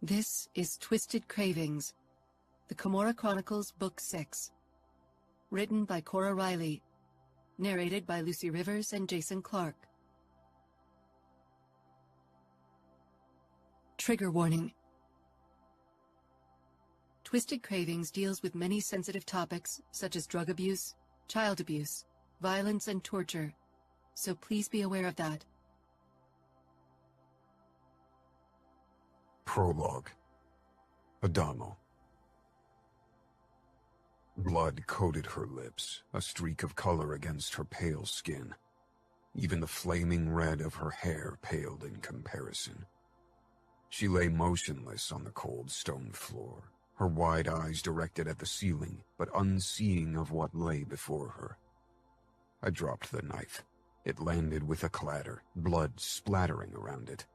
This is Twisted Cravings, the Camorra Chronicles, Book 6. Written by Cora Reilly. Narrated by Lucy Rivers and Jason Clark. Trigger warning. Twisted Cravings deals with many sensitive topics such as drug abuse, child abuse, violence, and torture, so please be aware of that. Prologue. Adamo. Blood coated her lips, a streak of color against her pale skin. Even the flaming red of her hair paled in comparison. She lay motionless on the cold stone floor, her wide eyes directed at the ceiling, but unseeing of what lay before her. I dropped the knife. It landed with a clatter, blood splattering around it.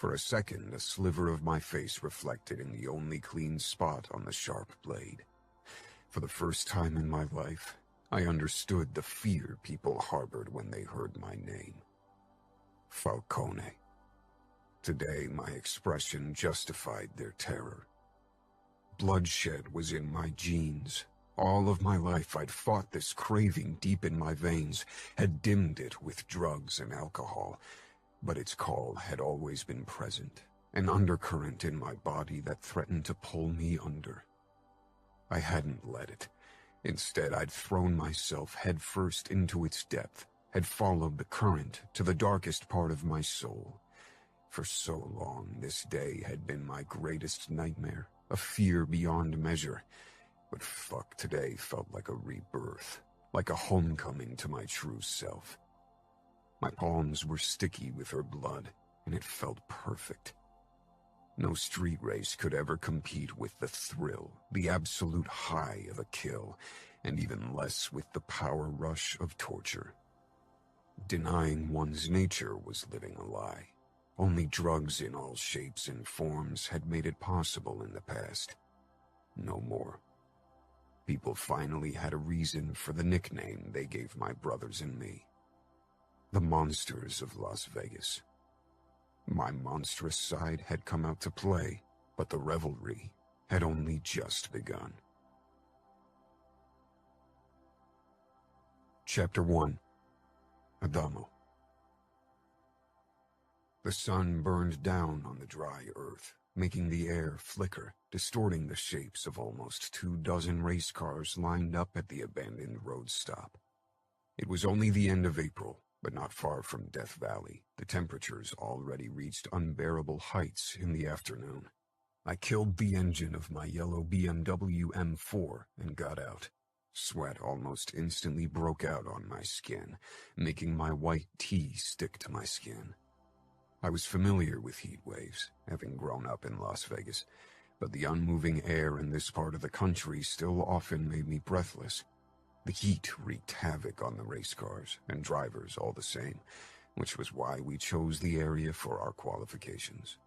For a second, a sliver of my face reflected in the only clean spot on the sharp blade. For the first time in my life, I understood the fear people harbored when they heard my name. Falcone. Today, my expression justified their terror. Bloodshed was in my genes. All of my life I'd fought this craving deep in my veins, had dimmed it with drugs and alcohol, but its call had always been present, an undercurrent in my body that threatened to pull me under. I hadn't let it. Instead, I'd thrown myself headfirst into its depth, had followed the current to the darkest part of my soul. For so long, this day had been my greatest nightmare, a fear beyond measure. But fuck, today felt like a rebirth, like a homecoming to my true self. My palms were sticky with her blood, and it felt perfect. No street race could ever compete with the thrill, the absolute high of a kill, and even less with the power rush of torture. Denying one's nature was living a lie. Only drugs in all shapes and forms had made it possible in the past. No more. People finally had a reason for the nickname they gave my brothers and me. The monsters of Las Vegas. My monstrous side had come out to play, but the revelry had only just begun. Chapter 1. Adamo. The sun burned down on the dry earth, making the air flicker, distorting the shapes of almost 24 race cars lined up at the abandoned road stop. It was only the end of April, but not far from Death Valley. The temperatures already reached unbearable heights in the afternoon. I killed the engine of my yellow BMW M4 and got out. Sweat almost instantly broke out on my skin, making my white tee stick to my skin. I was familiar with heat waves, having grown up in Las Vegas, but the unmoving air in this part of the country still often made me breathless. The heat wreaked havoc on the race cars and drivers all the same, which was why we chose the area for our qualifications.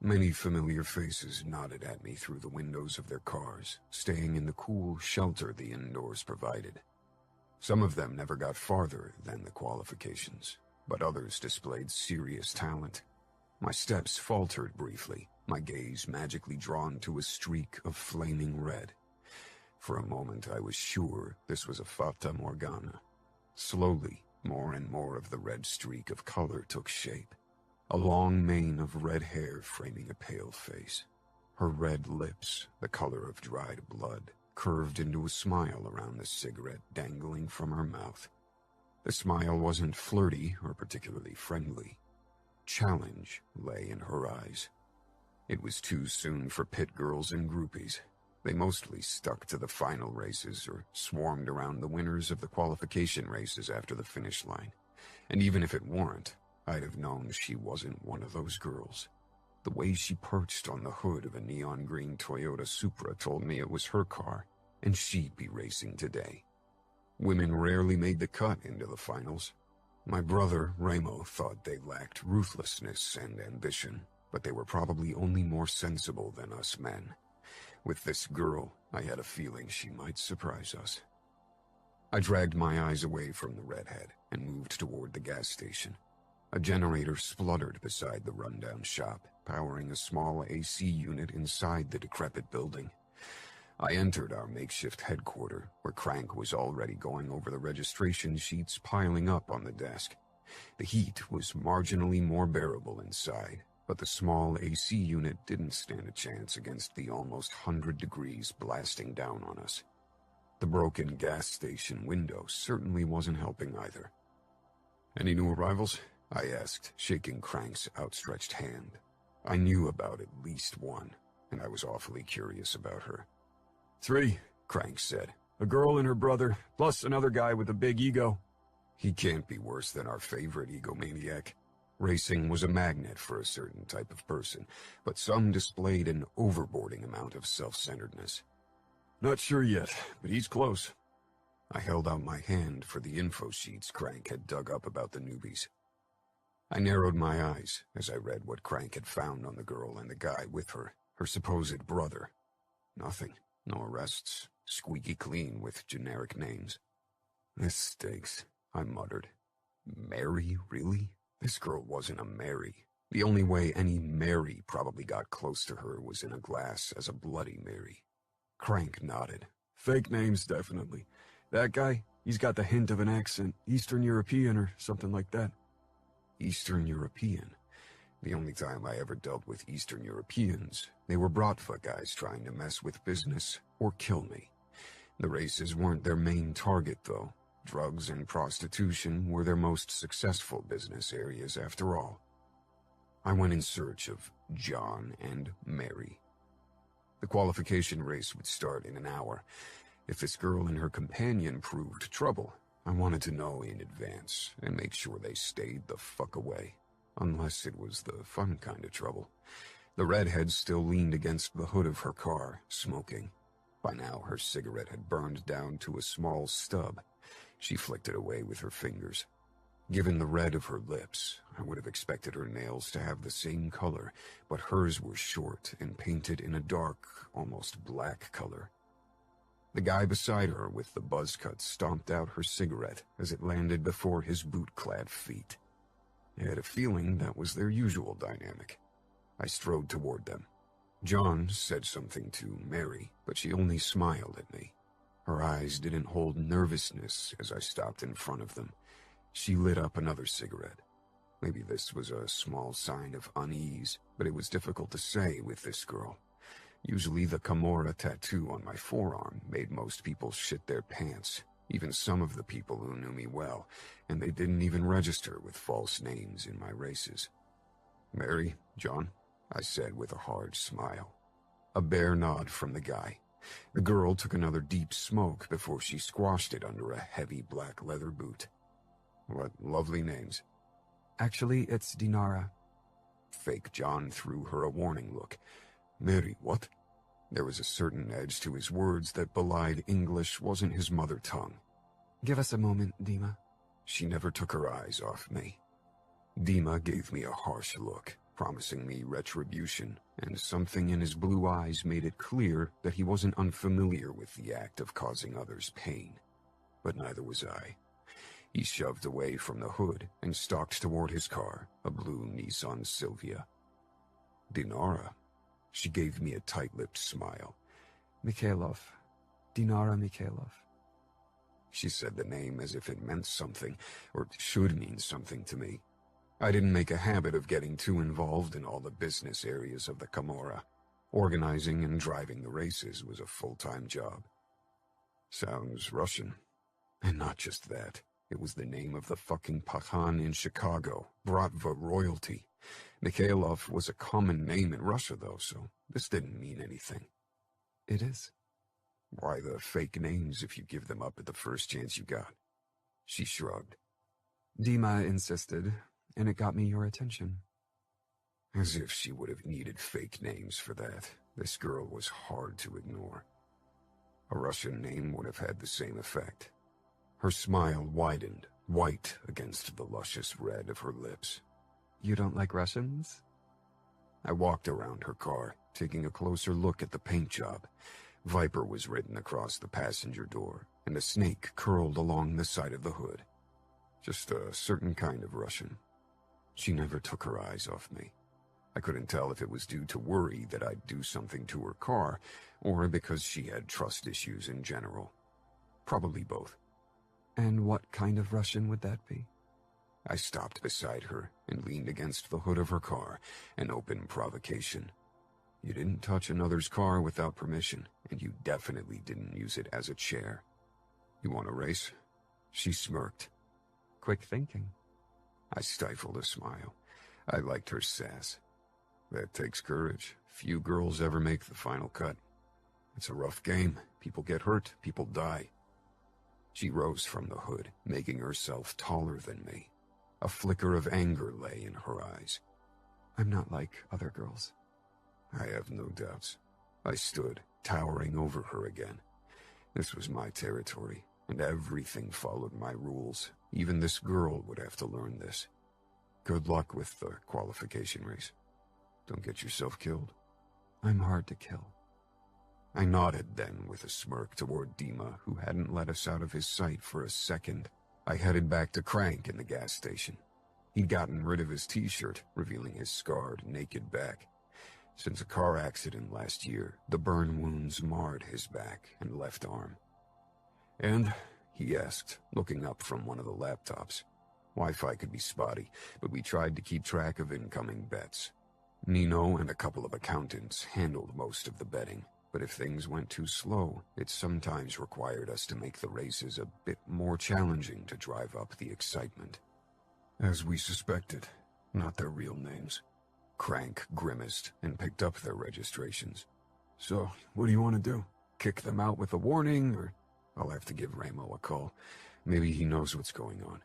Many familiar faces nodded at me through the windows of their cars, staying in the cool shelter the indoors provided. Some of them never got farther than the qualifications, but others displayed serious talent. My steps faltered briefly, my gaze magically drawn to a streak of flaming red. For a moment I was sure this was a fata morgana. Slowly, more and more of the red streak of color took shape. A long mane of red hair framing a pale face. Her red lips, the color of dried blood, curved into a smile around the cigarette dangling from her mouth. The smile wasn't flirty or particularly friendly. Challenge lay in her eyes. It was too soon for pit girls and groupies. They mostly stuck to the final races or swarmed around the winners of the qualification races after the finish line. And even if it weren't, I'd have known she wasn't one of those girls. The way she perched on the hood of a neon green Toyota Supra told me it was her car, and she'd be racing today. Women rarely made the cut into the finals. My brother, Ramo, thought they lacked ruthlessness and ambition, but they were probably only more sensible than us men. With this girl, I had a feeling she might surprise us. I dragged my eyes away from the redhead and moved toward the gas station. A generator spluttered beside the rundown shop, powering a small AC unit inside the decrepit building. I entered our makeshift headquarters, where Crank was already going over the registration sheets piling up on the desk. The heat was marginally more bearable inside, but the small AC unit didn't stand a chance against the almost 100 degrees blasting down on us. The broken gas station window certainly wasn't helping either. "Any new arrivals?" I asked, shaking Crank's outstretched hand. I knew about at least one, and I was awfully curious about her. "3," Crank said. "A girl and her brother, plus another guy with a big ego." He can't be worse than our favorite egomaniac. Racing was a magnet for a certain type of person, but some displayed an overboarding amount of self-centeredness. "Not sure yet, but he's close." I held out my hand for the info sheets Crank had dug up about the newbies. I narrowed my eyes as I read what Crank had found on the girl and the guy with her, her supposed brother. Nothing. No arrests. Squeaky clean with generic names. "This stinks," I muttered. "Mary, really? This girl wasn't a Mary. The only way any Mary probably got close to her was in a glass as a Bloody Mary." Crank nodded. "Fake names, definitely. That guy, he's got the hint of an accent, Eastern European or something like that." Eastern European? The only time I ever dealt with Eastern Europeans, they were Bratva guys trying to mess with business or kill me. The races weren't their main target, though. Drugs and prostitution were their most successful business areas, after all. I went in search of John and Mary. The qualification race would start in an hour. If this girl and her companion proved trouble, I wanted to know in advance and make sure they stayed the fuck away. Unless it was the fun kind of trouble. The redhead still leaned against the hood of her car, smoking. By now, her cigarette had burned down to a small stub. She flicked it away with her fingers. Given the red of her lips, I would have expected her nails to have the same color, but hers were short and painted in a dark, almost black color. The guy beside her with the buzz cut stomped out her cigarette as it landed before his boot-clad feet. I had a feeling that was their usual dynamic. I strode toward them. John said something to Mary, but she only smiled at me. Her eyes didn't hold nervousness as I stopped in front of them. She lit up another cigarette. Maybe this was a small sign of unease, but it was difficult to say with this girl. Usually the Camorra tattoo on my forearm made most people shit their pants, even some of the people who knew me well, and they didn't even register with false names in my races. "Mary, John," I said with a hard smile. A bare nod from the guy. The girl took another deep smoke before she squashed it under a heavy black leather boot. "What lovely names." "Actually, it's Dinara." Fake John threw her a warning look. "Mary, what?" There was a certain edge to his words that belied English wasn't his mother tongue. "Give us a moment, Dima." She never took her eyes off me. Dima gave me a harsh look, promising me retribution, and something in his blue eyes made it clear that he wasn't unfamiliar with the act of causing others pain. But neither was I. He shoved away from the hood and stalked toward his car, a blue Nissan Silvia. "Dinara." She gave me a tight-lipped smile. "Mikhailov. Dinara Mikhailov." She said the name as if it meant something, or should mean something to me. I didn't make a habit of getting too involved in all the business areas of the Camorra. Organizing and driving the races was a full-time job. Sounds Russian. And not just that. It was the name of the fucking Pahan in Chicago, Bratva royalty. Mikhailov was a common name in Russia, though, so this didn't mean anything. "It is." "Why the fake names if you give them up at the first chance you got?" She shrugged. "Dima insisted, and it got me your attention." As if she would have needed fake names for that. This girl was hard to ignore. A Russian name would have had the same effect. Her smile widened, white against the luscious red of her lips. "You don't like Russians?" I walked around her car, taking a closer look at the paint job. Viper was written across the passenger door, and a snake curled along the side of the hood. Just a certain kind of Russian. She never took her eyes off me. I couldn't tell if it was due to worry that I'd do something to her car, or because she had trust issues in general. Probably both. And what kind of Russian would that be? I stopped beside her and leaned against the hood of her car, an open provocation. You didn't touch another's car without permission, and you definitely didn't use it as a chair. You want a race? She smirked. Quick thinking. I stifled a smile. I liked her sass. That takes courage. Few girls ever make the final cut. It's a rough game. People get hurt, people die. She rose from the hood, making herself taller than me. A flicker of anger lay in her eyes. I'm not like other girls. I have no doubts. I stood, towering over her again. This was my territory, and everything followed my rules. Even this girl would have to learn this. Good luck with the qualification race. Don't get yourself killed. I'm hard to kill. I nodded then with a smirk toward Dima, who hadn't let us out of his sight for a second. I headed back to Crank in the gas station. He'd gotten rid of his t-shirt, revealing his scarred, naked back. Since a car accident last year, the burn wounds marred his back and left arm. And, he asked, looking up from one of the laptops. Wi-Fi could be spotty, but we tried to keep track of incoming bets. Nino and a couple of accountants handled most of the betting, but if things went too slow, it sometimes required us to make the races a bit more challenging to drive up the excitement. As we suspected, not their real names. Crank grimaced and picked up their registrations. So, what do you want to do? Kick them out with a warning, or... I'll have to give Ramo a call. Maybe he knows what's going on.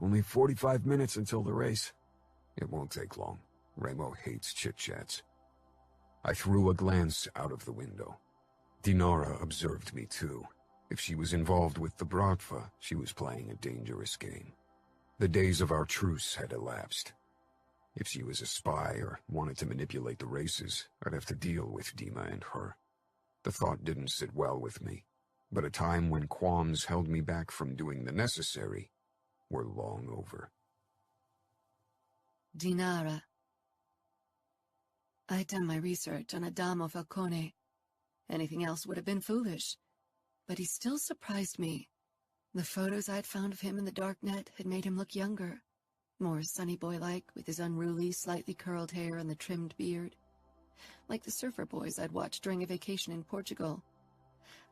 Only 45 minutes until the race. It won't take long. Ramo hates chit-chats. I threw a glance out of the window. Dinara observed me too. If she was involved with the Bratva, she was playing a dangerous game. The days of our truce had elapsed. If she was a spy or wanted to manipulate the races, I'd have to deal with Dima and her. The thought didn't sit well with me, but a time when qualms held me back from doing the necessary were long over. Dinara. I'd done my research on Adamo Falcone. Anything else would have been foolish, but he still surprised me. The photos I'd found of him in the darknet had made him look younger, more sunny boy-like with his unruly, slightly curled hair and the trimmed beard. Like the surfer boys I'd watched during a vacation in Portugal.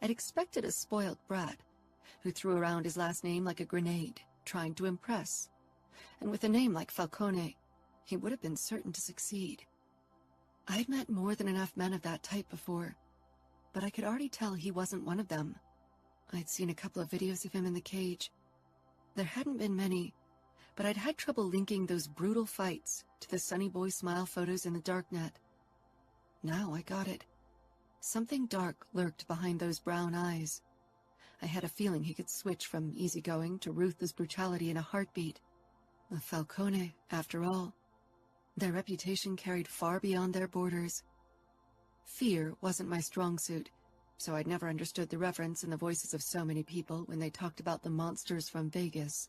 I'd expected a spoiled brat, who threw around his last name like a grenade, trying to impress. And with a name like Falcone, he would have been certain to succeed. I'd met more than enough men of that type before, but I could already tell he wasn't one of them. I'd seen a couple of videos of him in the cage. There hadn't been many, but I'd had trouble linking those brutal fights to the sunny boy smile photos in the darknet. Now I got it. Something dark lurked behind those brown eyes. I had a feeling he could switch from easygoing to ruthless brutality in a heartbeat. A Falcone, after all. Their reputation carried far beyond their borders. Fear wasn't my strong suit, so I'd never understood the reverence in the voices of so many people when they talked about the monsters from Vegas.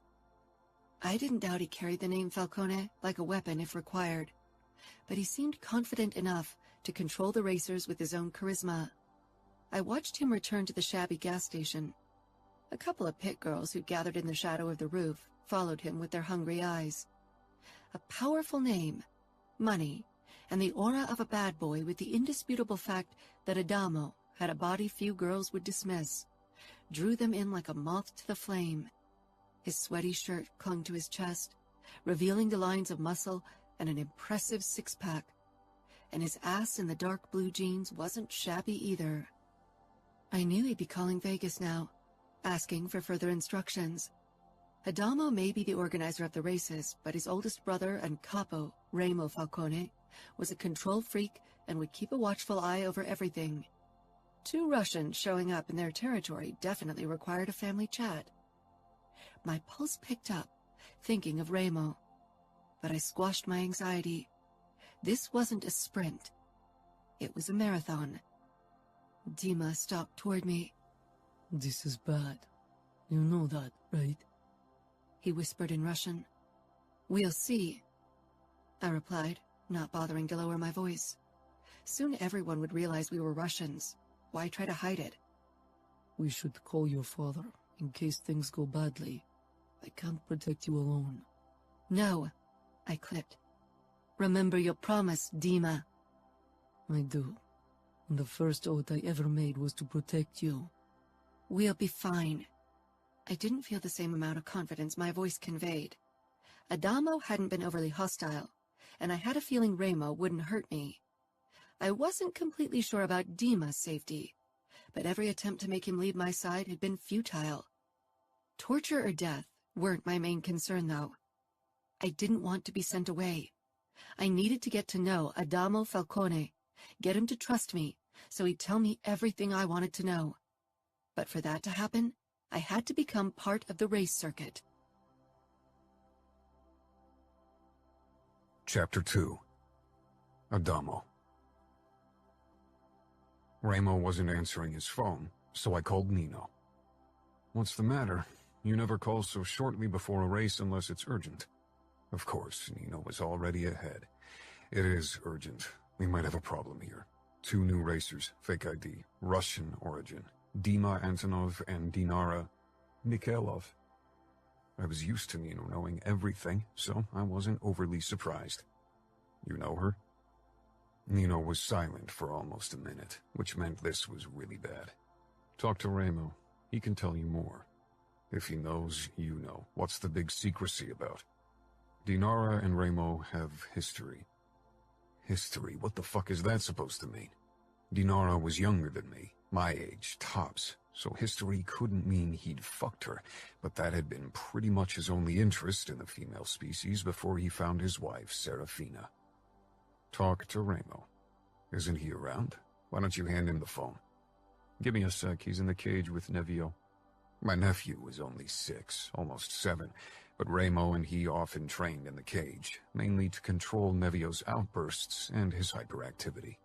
I didn't doubt he carried the name Falcone like a weapon if required, but he seemed confident enough to control the racers with his own charisma. I watched him return to the shabby gas station. A couple of pit girls who gathered in the shadow of the roof followed him with their hungry eyes. A powerful name, money, and the aura of a bad boy with the indisputable fact that Adamo had a body few girls would dismiss, drew them in like a moth to the flame. His sweaty shirt clung to his chest, revealing the lines of muscle and an impressive six-pack. And his ass in the dark blue jeans wasn't shabby either. I knew he'd be calling Vegas now, asking for further instructions. Adamo may be the organizer of the races, but his oldest brother and capo, Ramo Falcone, was a control freak and would keep a watchful eye over everything. 2 Russians showing up in their territory definitely required a family chat. My pulse picked up, thinking of Ramo, but I squashed my anxiety. This wasn't a sprint. It was a marathon. Dima stalked toward me. This is bad. You know that, right? He whispered in Russian. We'll see, I replied, not bothering to lower my voice. Soon everyone would realize we were Russians. Why try to hide it? We should call your father, in case things go badly. I can't protect you alone. No, I clipped. Remember your promise, Dima. I do. And the first oath I ever made was to protect you. We'll be fine. I didn't feel the same amount of confidence my voice conveyed. Adamo hadn't been overly hostile, and I had a feeling Remo wouldn't hurt me. I wasn't completely sure about Dima's safety, but every attempt to make him leave my side had been futile. Torture or death weren't my main concern, though. I didn't want to be sent away. I needed to get to know Adamo Falcone, get him to trust me, so he'd tell me everything I wanted to know. But for that to happen, I had to become part of the race circuit. Chapter 2. Adamo. Remo wasn't answering his phone, so I called Nino. "What's the matter? You never call so shortly before a race unless it's urgent." Of course, Nino was already ahead. "It is urgent. We might have a problem here. 2 new racers, fake ID, Russian origin. Dima Antonov and Dinara Mikhailov." I was used to Nino knowing everything, so I wasn't overly surprised. "You know her?" Nino was silent for almost a minute, which meant this was really bad. "Talk to Remo. He can tell you more. If he knows, you know. What's the big secrecy about?" "Dinara and Remo have history." "History? What the fuck is that supposed to mean?" "Dinara was younger than me, my age, tops, so history couldn't mean he'd fucked her, but that had been pretty much his only interest in the female species before he found his wife, Serafina." "Talk to Remo. Isn't he around? Why don't you hand him the phone?" "Give me a sec, he's in the cage with Nevio." My nephew was only 6, almost 7, but Remo and he often trained in the cage, mainly to control Nevio's outbursts and his hyperactivity.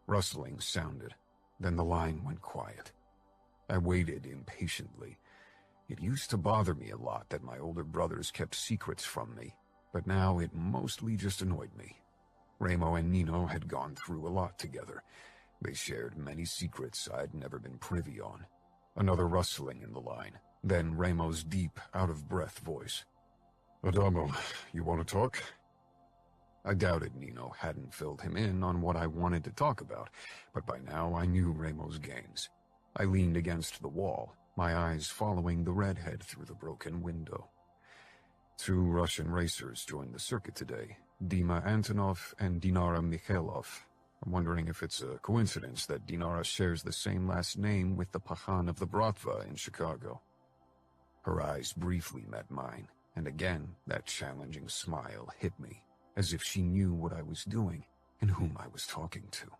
Rustling sounded, then the line went quiet. I waited impatiently. It used to bother me a lot that my older brothers kept secrets from me, but now it mostly just annoyed me. Remo and Nino had gone through a lot together. They shared many secrets I'd never been privy on. Another rustling in the line, then Remo's deep, out-of-breath voice. "Adamo, you want to talk?" I doubted Nino hadn't filled him in on what I wanted to talk about, but by now I knew Remo's games. I leaned against the wall, my eyes following the redhead through the broken window. 2 Russian racers joined the circuit today, Dima Antonov and Dinara Mikhailov. I'm wondering if it's a coincidence that Dinara shares the same last name with the Pahan of the Bratva in Chicago. Her eyes briefly met mine, and again that challenging smile hit me, as if she knew what I was doing and whom I was talking to.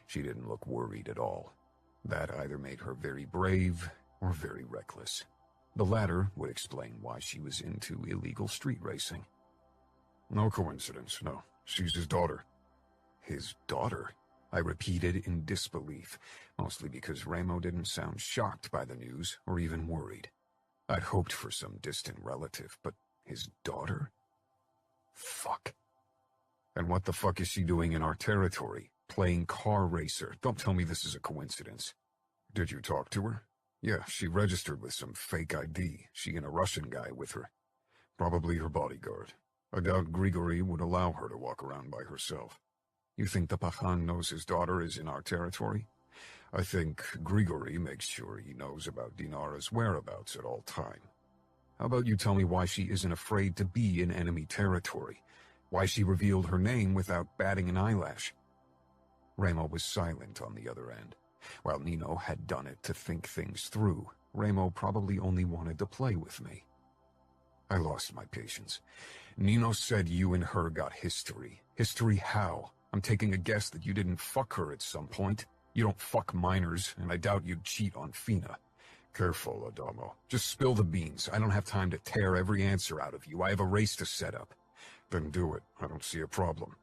She didn't look worried at all. That either made her very brave or very reckless. The latter would explain why she was into illegal street racing. "No coincidence, no. She's his daughter." "His daughter?" I repeated in disbelief, mostly because Remo didn't sound shocked by the news or even worried. I'd hoped for some distant relative, but his daughter? Fuck. "And what the fuck is she doing in our territory? Playing car racer? Don't tell me this is a coincidence." "Did you talk to her?" "Yeah, she registered with some fake ID, she and a Russian guy with her. Probably her bodyguard. I doubt Grigory would allow her to walk around by herself." "You think the Pahan knows his daughter is in our territory?" "I think Grigory makes sure he knows about Dinara's whereabouts at all time." "How about you tell me why she isn't afraid to be in enemy territory? Why she revealed her name without batting an eyelash?" Remo was silent on the other end. While Nino had done it to think things through, Remo probably only wanted to play with me. I lost my patience. "Nino said you and her got history. History how? I'm taking a guess that you didn't fuck her at some point. You don't fuck minors, and I doubt you'd cheat on Fina." "Careful, Adamo. Just spill the beans. I don't have time to tear every answer out of you. I have a race to set up." "Then do it. I don't see a problem."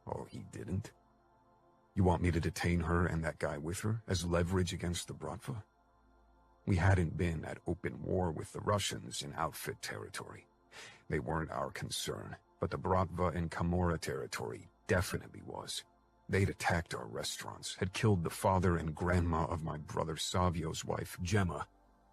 "Oh, he didn't? You want me to detain her and that guy with her as leverage against the Bratva?" We hadn't been at open war with the Russians in outfit territory. They weren't our concern, but the Bratva and Camorra territory definitely was. They'd attacked our restaurants, had killed the father and grandma of my brother Savio's wife, Gemma.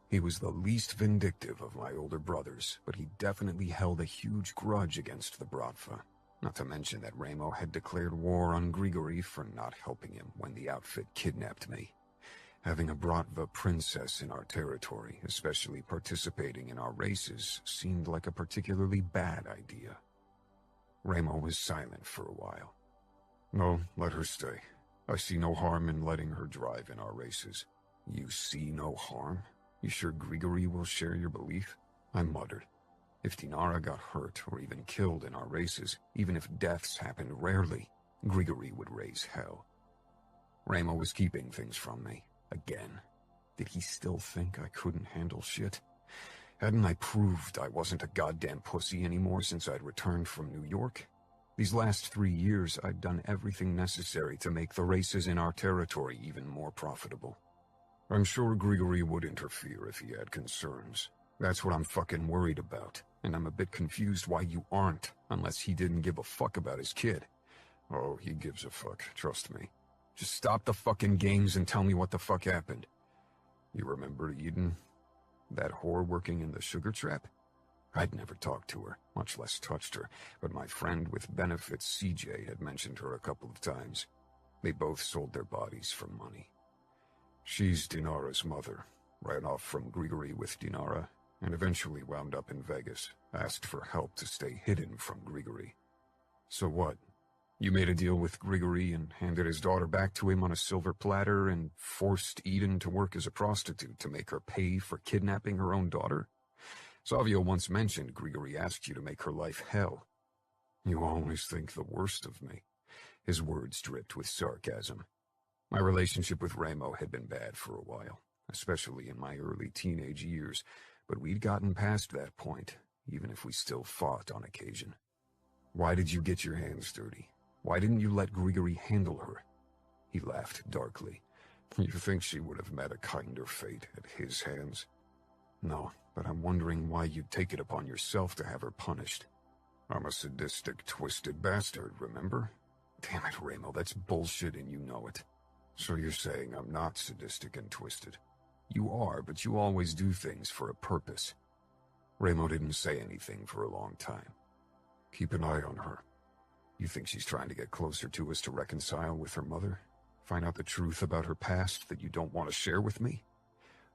He was the least vindictive of my older brothers, but he definitely held a huge grudge against the Bratva. Not to mention that Ramo had declared war on Grigori for not helping him when the outfit kidnapped me. Having a Bratva princess in our territory, especially participating in our races, seemed like a particularly bad idea. Ramo was silent for a while. No, let her stay. I see no harm in letting her drive in our races. You see no harm? You sure Grigori will share your belief? I muttered. If Dinara got hurt or even killed in our races, even if deaths happened rarely, Grigori would raise hell. Ramo was keeping things from me. Again. Did he still think I couldn't handle shit? Hadn't I proved I wasn't a goddamn pussy anymore since I'd returned from New York? These last 3 years, I'd done everything necessary to make the races in our territory even more profitable. I'm sure Grigori would interfere if he had concerns. That's what I'm fucking worried about, and I'm a bit confused why you aren't, unless he didn't give a fuck about his kid. Oh, he gives a fuck, trust me. Just stop the fucking games and tell me what the fuck happened. You remember Eden? That whore working in the sugar trap? I'd never talked to her, much less touched her, but my friend with benefits, CJ, had mentioned her a couple of times. They both sold their bodies for money. She's Dinara's mother, ran off from Grigori with Dinara, and eventually wound up in Vegas, asked for help to stay hidden from Grigori. So what? You made a deal with Grigori and handed his daughter back to him on a silver platter and forced Eden to work as a prostitute to make her pay for kidnapping her own daughter? Savio once mentioned Grigori asked you to make her life hell. You always think the worst of me. His words dripped with sarcasm. My relationship with Ramo had been bad for a while, especially in my early teenage years, but we'd gotten past that point, even if we still fought on occasion. Why did you get your hands dirty? Why didn't you let Grigori handle her? He laughed darkly. You think she would have met a kinder fate at his hands? No, but I'm wondering why you'd take it upon yourself to have her punished. I'm a sadistic, twisted bastard, remember? Damn it, Ramo, that's bullshit and you know it. So you're saying I'm not sadistic and twisted? You are, but you always do things for a purpose. Ramo didn't say anything for a long time. Keep an eye on her. You think she's trying to get closer to us to reconcile with her mother? Find out the truth about her past that you don't want to share with me?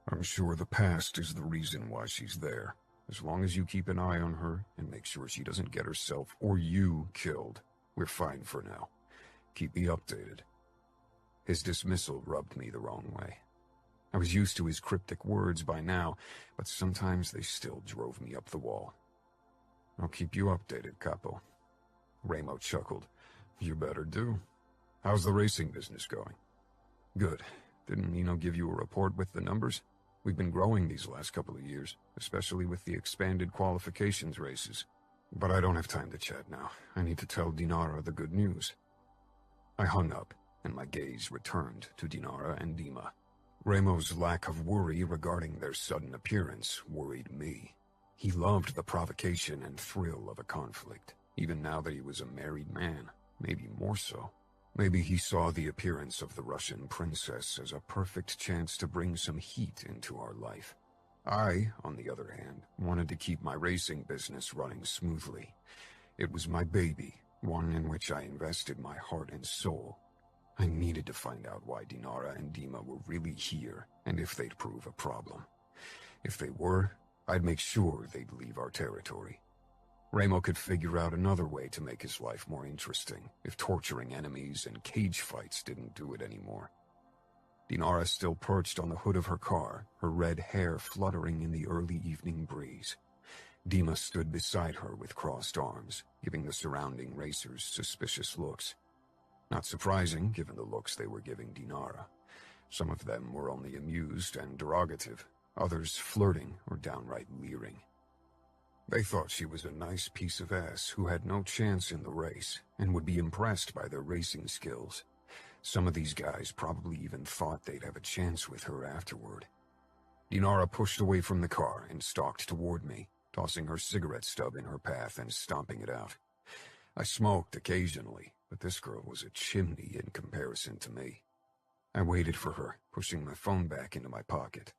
I'm sure the past is the reason why she's there. As long as you keep an eye on her and make sure she doesn't get herself or you killed, we're fine for now. Keep me updated. His dismissal rubbed me the wrong way. I was used to his cryptic words by now, but sometimes they still drove me up the wall. I'll keep you updated, Capo. Ramo chuckled. You better do. How's the racing business going? Good. Didn't Nino give you a report with the numbers? We've been growing these last couple of years, especially with the expanded qualifications races. But I don't have time to chat now. I need to tell Dinara the good news. I hung up, and my gaze returned to Dinara and Dima. Ramo's lack of worry regarding their sudden appearance worried me. He loved the provocation and thrill of a conflict, even now that he was a married man, maybe more so. Maybe he saw the appearance of the Russian princess as a perfect chance to bring some heat into our life. I, on the other hand, wanted to keep my racing business running smoothly. It was my baby, one in which I invested my heart and soul. I needed to find out why Dinara and Dima were really here, and if they'd prove a problem. If they were, I'd make sure they'd leave our territory. Ramo could figure out another way to make his life more interesting, if torturing enemies and cage fights didn't do it anymore. Dinara still perched on the hood of her car, her red hair fluttering in the early evening breeze. Dima stood beside her with crossed arms, giving the surrounding racers suspicious looks. Not surprising, given the looks they were giving Dinara. Some of them were only amused and derogative, others flirting or downright leering. They thought she was a nice piece of ass who had no chance in the race and would be impressed by their racing skills. Some of these guys probably even thought they'd have a chance with her afterward. Dinara pushed away from the car and stalked toward me, tossing her cigarette stub in her path and stomping it out. I smoked occasionally, but this girl was a chimney in comparison to me. I waited for her, pushing my phone back into my pocket.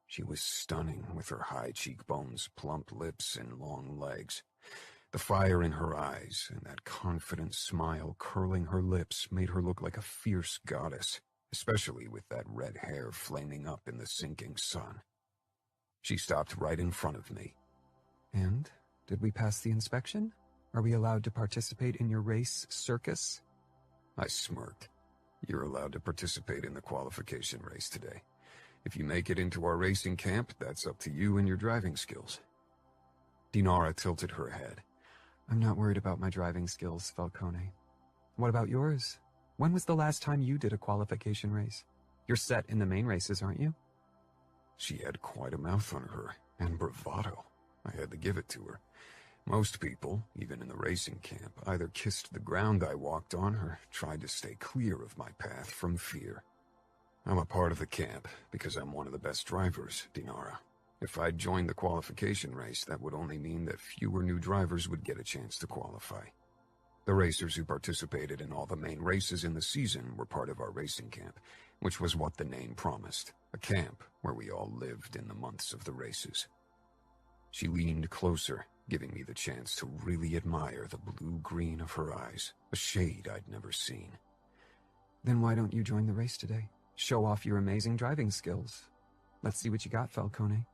She was stunning with her high cheekbones, plump lips, and long legs. The fire in her eyes and that confident smile curling her lips made her look like a fierce goddess, especially with that red hair flaming up in the sinking sun. She stopped right in front of me. And? Did we pass the inspection? Are we allowed to participate in your race circus? I smirked. You're allowed to participate in the qualification race today. If you make it into our racing camp, that's up to you and your driving skills. Dinara tilted her head. I'm not worried about my driving skills, Falcone. What about yours? When was the last time you did a qualification race? You're set in the main races, aren't you? She had quite a mouth on her, and bravado. I had to give it to her. Most people, even in the racing camp, either kissed the ground I walked on or tried to stay clear of my path from fear. I'm a part of the camp because I'm one of the best drivers, Dinara. If I'd joined the qualification race, that would only mean that fewer new drivers would get a chance to qualify. The racers who participated in all the main races in the season were part of our racing camp, which was what the name promised, a camp where we all lived in the months of the races. She leaned closer, giving me the chance to really admire the blue-green of her eyes, a shade I'd never seen. Then why don't you join the race today? Show off your amazing driving skills. Let's see what you got, Falcone.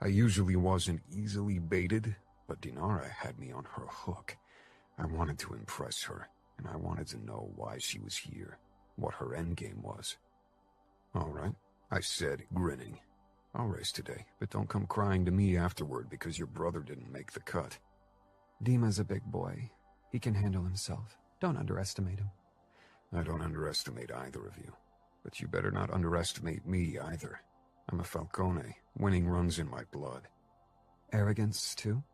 I usually wasn't easily baited, but Dinara had me on her hook. I wanted to impress her, and I wanted to know why she was here, what her endgame was. All right, I said, grinning. I'll race today, but don't come crying to me afterward because your brother didn't make the cut. Dima's a big boy. He can handle himself. Don't underestimate him. I don't underestimate either of you, but you better not underestimate me either. I'm a Falcone. Winning runs in my blood. Arrogance, too?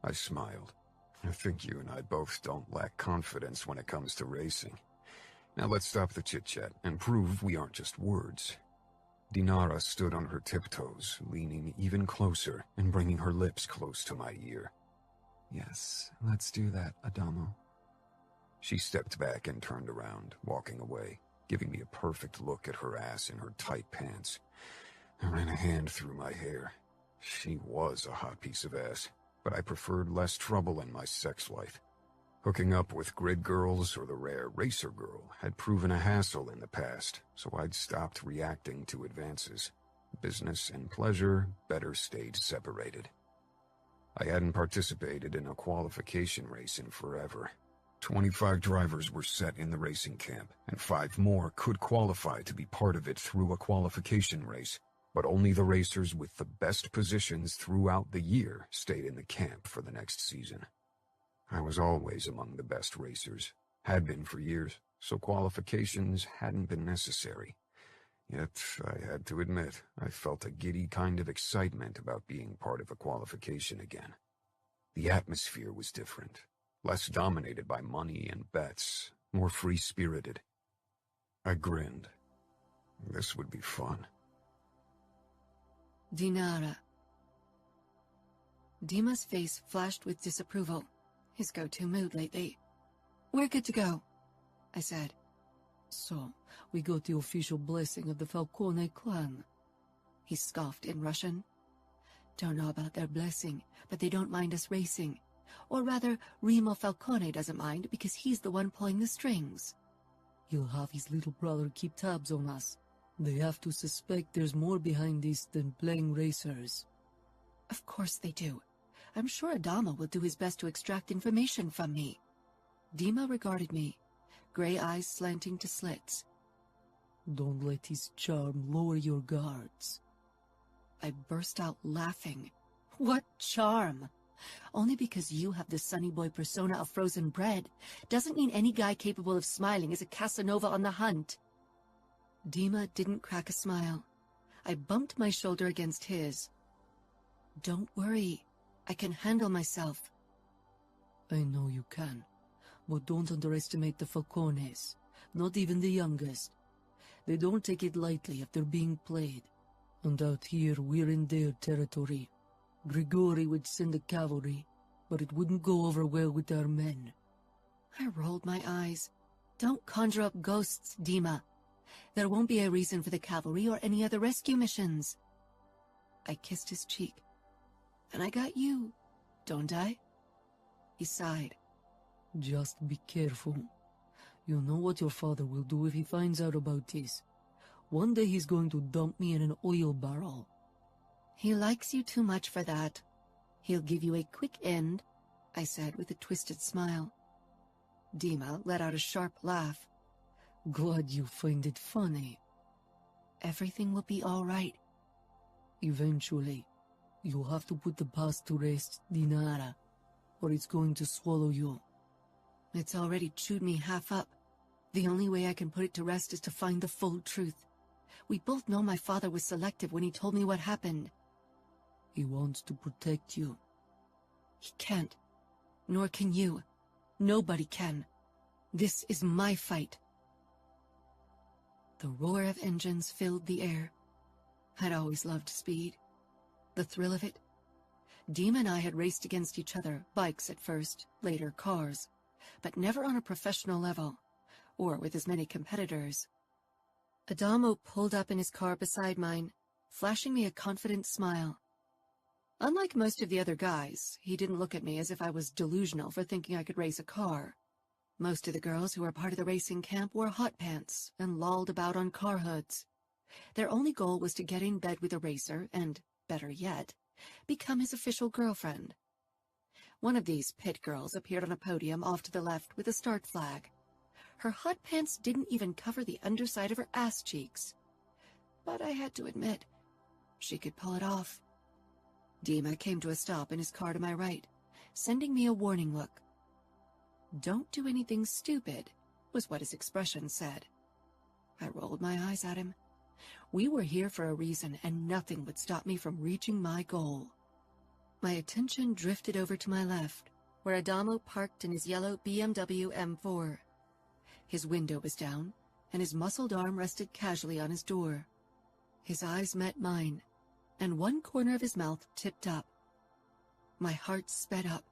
I smiled. I think you and I both don't lack confidence when it comes to racing. Now let's stop the chit-chat and prove we aren't just words. Dinara stood on her tiptoes, leaning even closer and bringing her lips close to my ear. Yes, let's do that, Adamo. She stepped back and turned around, walking away, giving me a perfect look at her ass in her tight pants. I ran a hand through my hair. She was a hot piece of ass, but I preferred less trouble in my sex life. Hooking up with grid girls or the rare racer girl had proven a hassle in the past, so I'd stopped reacting to advances. Business and pleasure better stayed separated. I hadn't participated in a qualification race in forever. 25 drivers were set in the racing camp, and 5 more could qualify to be part of it through a qualification race, but only the racers with the best positions throughout the year stayed in the camp for the next season. I was always among the best racers, had been for years, so qualifications hadn't been necessary. Yet, I had to admit, I felt a giddy kind of excitement about being part of a qualification again. The atmosphere was different, less dominated by money and bets, more free-spirited. I grinned. This would be fun. Dinara. Dima's face flashed with disapproval, his go-to mood lately. We're good to go, I said. So, we got the official blessing of the Falcone clan. He scoffed in Russian. Don't know about their blessing, but they don't mind us racing. Or rather, Remo Falcone doesn't mind because he's the one pulling the strings. He'll have his little brother keep tabs on us. They have to suspect there's more behind this than playing racers. Of course they do. I'm sure Adamo will do his best to extract information from me. Dima regarded me, gray eyes slanting to slits. Don't let his charm lower your guards. I burst out laughing. What charm? Only because you have the sunny boy persona of frozen bread doesn't mean any guy capable of smiling is a Casanova on the hunt. Dima didn't crack a smile. I bumped my shoulder against his. Don't worry. I can handle myself. I know you can, but don't underestimate the Falcones, not even the youngest. They don't take it lightly if they're being played. And out here, we're in their territory. Grigori would send the cavalry, but it wouldn't go over well with our men. I rolled my eyes. Don't conjure up ghosts, Dima. There won't be a reason for the cavalry or any other rescue missions. I kissed his cheek. And I got you, don't I? He sighed. Just be careful. You know what your father will do if he finds out about this. One day he's going to dump me in an oil barrel. He likes you too much for that. He'll give you a quick end, I said with a twisted smile. Dima let out a sharp laugh. Glad you find it funny. Everything will be all right. Eventually, you'll have to put the past to rest, Dinara, or it's going to swallow you. It's already chewed me half up. The only way I can put it to rest is to find the full truth. We both know my father was selective when he told me what happened. He wants to protect you. He can't. Nor can you. Nobody can. This is my fight. The roar of engines filled the air. I'd always loved speed. The thrill of it. Dima and I had raced against each other, bikes at first, later cars, but never on a professional level, or with as many competitors. Adamo pulled up in his car beside mine, flashing me a confident smile. Unlike most of the other guys, he didn't look at me as if I was delusional for thinking I could race a car. Most of the girls who were part of the racing camp wore hot pants and lolled about on car hoods. Their only goal was to get in bed with a racer and, better yet, become his official girlfriend. One of these pit girls appeared on a podium off to the left with a start flag. Her hot pants didn't even cover the underside of her ass cheeks. But I had to admit, she could pull it off. Dima came to a stop in his car to my right, sending me a warning look. "Don't do anything stupid," was what his expression said. I rolled my eyes at him. We were here for a reason, and nothing would stop me from reaching my goal. My attention drifted over to my left, where Adamo parked in his yellow BMW M4. His window was down, and his muscled arm rested casually on his door. His eyes met mine, and one corner of his mouth tipped up. My heart sped up,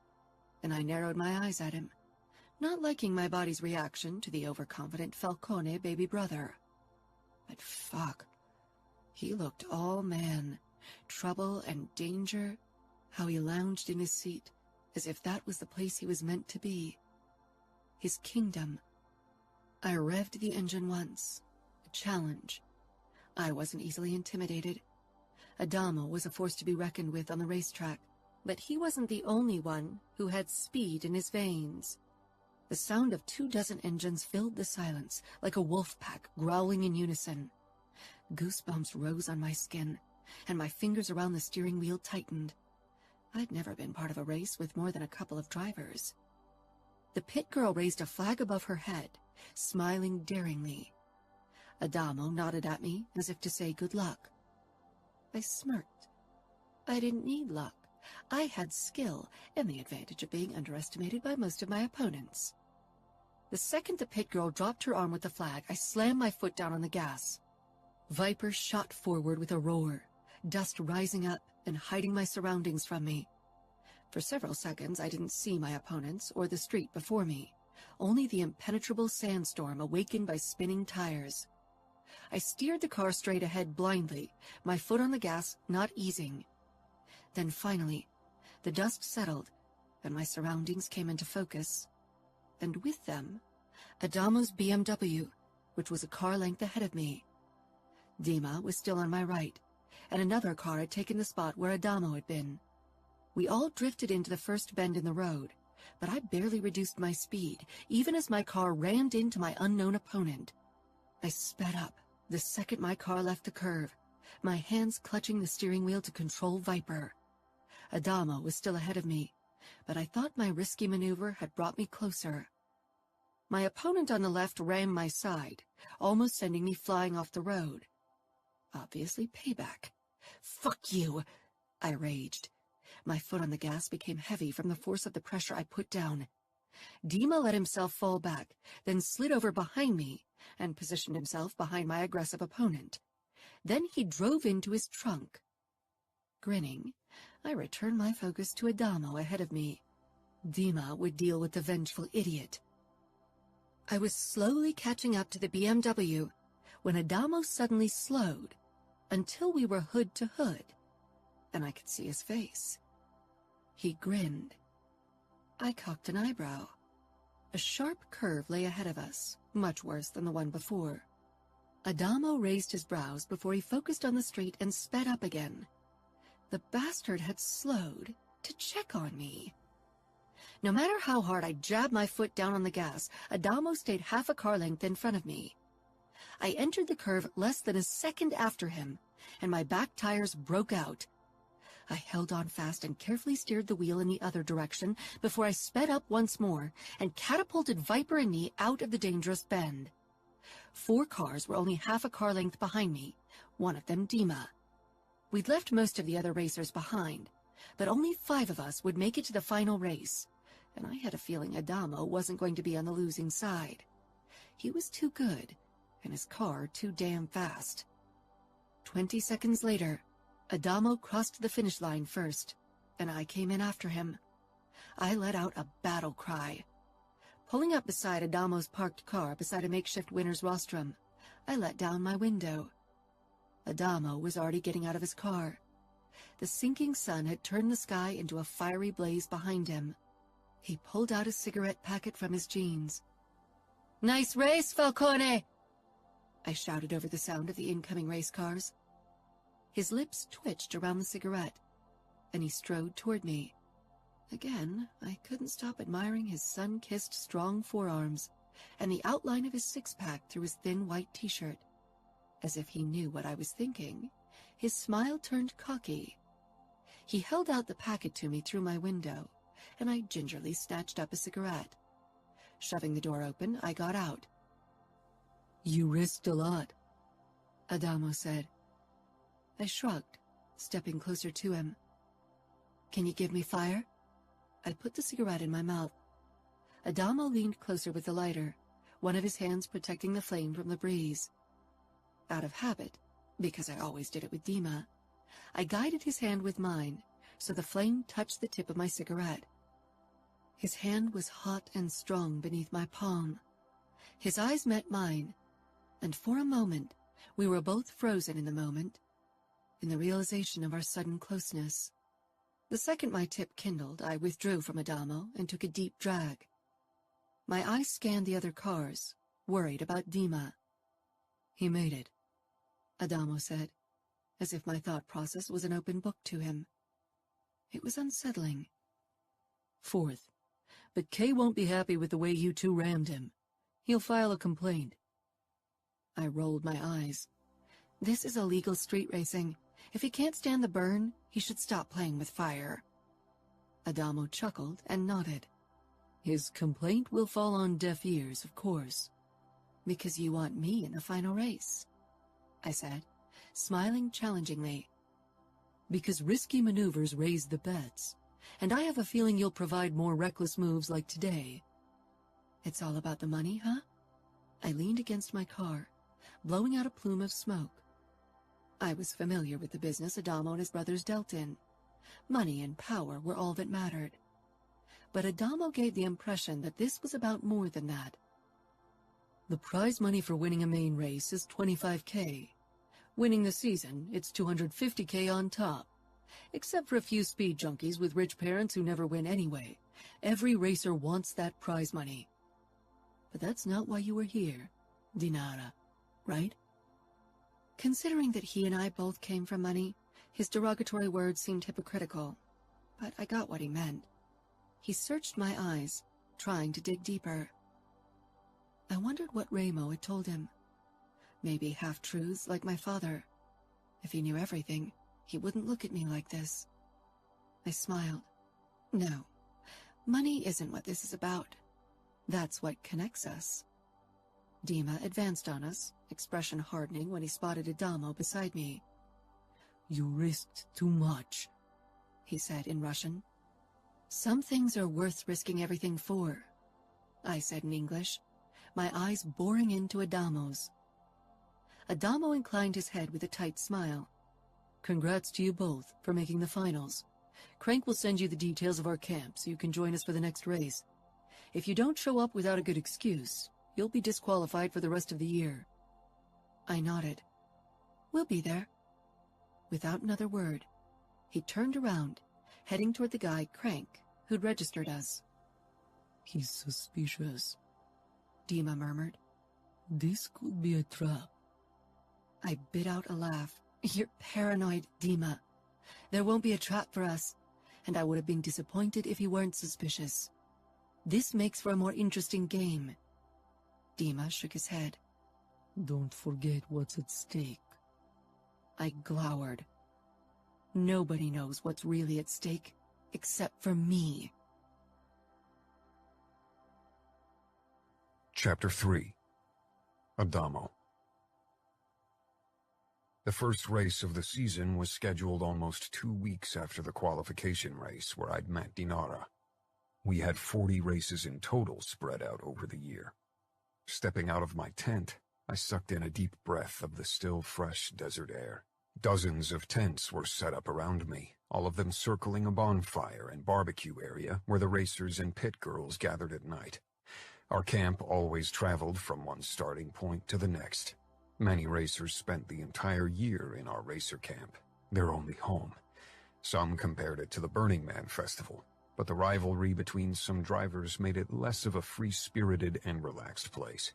and I narrowed my eyes at him, not liking my body's reaction to the overconfident Falcone baby brother. But fuck, he looked all man, trouble and danger, how he lounged in his seat, as if that was the place he was meant to be. His kingdom. I revved the engine once, a challenge. I wasn't easily intimidated. Adamo was a force to be reckoned with on the racetrack, but he wasn't the only one who had speed in his veins. The sound of 24 engines filled the silence, like a wolf pack growling in unison. Goosebumps rose on my skin, and my fingers around the steering wheel tightened. I'd never been part of a race with more than a couple of drivers. The pit girl raised a flag above her head, smiling daringly. Adamo nodded at me as if to say good luck. I smirked. I didn't need luck. I had skill and the advantage of being underestimated by most of my opponents. The second the pit girl dropped her arm with the flag, I slammed my foot down on the gas. Viper shot forward with a roar, dust rising up and hiding my surroundings from me. For several seconds, I didn't see my opponents or the street before me, only the impenetrable sandstorm awakened by spinning tires. I steered the car straight ahead blindly, my foot on the gas not easing. Then finally, the dust settled, and my surroundings came into focus. And with them, Adamo's BMW, which was a car length ahead of me. Dima was still on my right, and another car had taken the spot where Adamo had been. We all drifted into the first bend in the road, but I barely reduced my speed, even as my car rammed into my unknown opponent. I sped up the second my car left the curve, my hands clutching the steering wheel to control Viper. Adamo was still ahead of me, but I thought my risky maneuver had brought me closer. My opponent on the left rammed my side, almost sending me flying off the road. Obviously payback. "Fuck you!" I raged. My foot on the gas became heavy from the force of the pressure I put down. Dima let himself fall back, then slid over behind me and positioned himself behind my aggressive opponent. Then he drove into his trunk. Grinning, I returned my focus to Adamo ahead of me. Dima would deal with the vengeful idiot. I was slowly catching up to the BMW when Adamo suddenly slowed until we were hood to hood, and I could see his face. He grinned. I cocked an eyebrow. A sharp curve lay ahead of us, much worse than the one before. Adamo raised his brows before he focused on the street and sped up again. The bastard had slowed to check on me. No matter how hard I jabbed my foot down on the gas, Adamo stayed half a car length in front of me. I entered the curve less than a second after him, and my back tires broke out. I held on fast and carefully steered the wheel in the other direction before I sped up once more and catapulted Viper and me out of the dangerous bend. 4 cars were only half a car length behind me, one of them Dima. We'd left most of the other racers behind, but only 5 of us would make it to the final race, and I had a feeling Adamo wasn't going to be on the losing side. He was too good, and his car too damn fast. 20 seconds later, Adamo crossed the finish line first, and I came in after him. I let out a battle cry. Pulling up beside Adamo's parked car beside a makeshift winner's rostrum, I let down my window. Adamo was already getting out of his car. The sinking sun had turned the sky into a fiery blaze behind him. He pulled out a cigarette packet from his jeans. "Nice race, Falcone!" I shouted over the sound of the incoming race cars. His lips twitched around the cigarette, and he strode toward me. Again, I couldn't stop admiring his sun-kissed strong forearms and the outline of his six-pack through his thin white t-shirt. As if he knew what I was thinking, his smile turned cocky. He held out the packet to me through my window, and I gingerly snatched up a cigarette. Shoving the door open, I got out. "You risked a lot," Adamo said. I shrugged, stepping closer to him. "Can you give me fire?" I put the cigarette in my mouth. Adamo leaned closer with the lighter, one of his hands protecting the flame from the breeze. Out of habit, because I always did it with Dima, I guided his hand with mine, so the flame touched the tip of my cigarette. His hand was hot and strong beneath my palm. His eyes met mine, and for a moment, we were both frozen in the moment, in the realization of our sudden closeness. The second my tip kindled, I withdrew from Adamo and took a deep drag. My eyes scanned the other cars, worried about Dima. "He made it," Adamo said, as if my thought process was an open book to him. It was unsettling. "4th. But Kay won't be happy with the way you two rammed him. He'll file a complaint." I rolled my eyes. This is illegal street racing. If he can't stand the burn, he should stop playing with fire. Adamo chuckled and nodded. "His complaint will fall on deaf ears, of course." "Because you want me in the final race," I said, smiling challengingly. "Because risky maneuvers raise the bets, and I have a feeling you'll provide more reckless moves like today." "It's all about the money, huh?" I leaned against my car, blowing out a plume of smoke. I was familiar with the business Adamo and his brothers dealt in. Money and power were all that mattered. But Adamo gave the impression that this was about more than that. "The prize money for winning a main race is $25K. Winning the season, it's $250K on top. Except for a few speed junkies with rich parents who never win anyway. Every racer wants that prize money. But that's not why you were here, Dinara, right?" Considering that he and I both came from money, his derogatory words seemed hypocritical, but I got what he meant. He searched my eyes, trying to dig deeper. I wondered what Ramo had told him. Maybe half-truths like my father. If he knew everything, he wouldn't look at me like this. I smiled. No, money isn't what this is about. That's what connects us. Dima advanced on us, expression hardening when he spotted Adamo beside me. "You risked too much," he said in Russian. "Some things are worth risking everything for," I said in English, my eyes boring into Adamo's. Adamo inclined his head with a tight smile. "Congrats to you both for making the finals. Crank will send you the details of our camp so you can join us for the next race. If you don't show up without a good excuse, you'll be disqualified for the rest of the year. I nodded. We'll be there. Without another word, he turned around, heading toward the guy, Crank, who'd registered us. He's suspicious. Dima murmured. This could be a trap. I bit out a laugh. You're paranoid, Dima. There won't be a trap for us, and I would have been disappointed if you weren't suspicious. This makes for a more interesting game. Dima shook his head. Don't forget what's at stake. I glowered. Nobody knows what's really at stake, except for me. Chapter 3. Adamo. The first race of the season was scheduled almost 2 weeks after the qualification race where I'd met Dinara. We had 40 races in total spread out over the year. Stepping out of my tent, I sucked in a deep breath of the still fresh desert air. Dozens of tents were set up around me, all of them circling a bonfire and barbecue area where the racers and pit girls gathered at night. Our camp always traveled from one starting point to the next. Many racers spent the entire year in our racer camp, their only home. Some compared it to the Burning Man festival, but the rivalry between some drivers made it less of a free-spirited and relaxed place.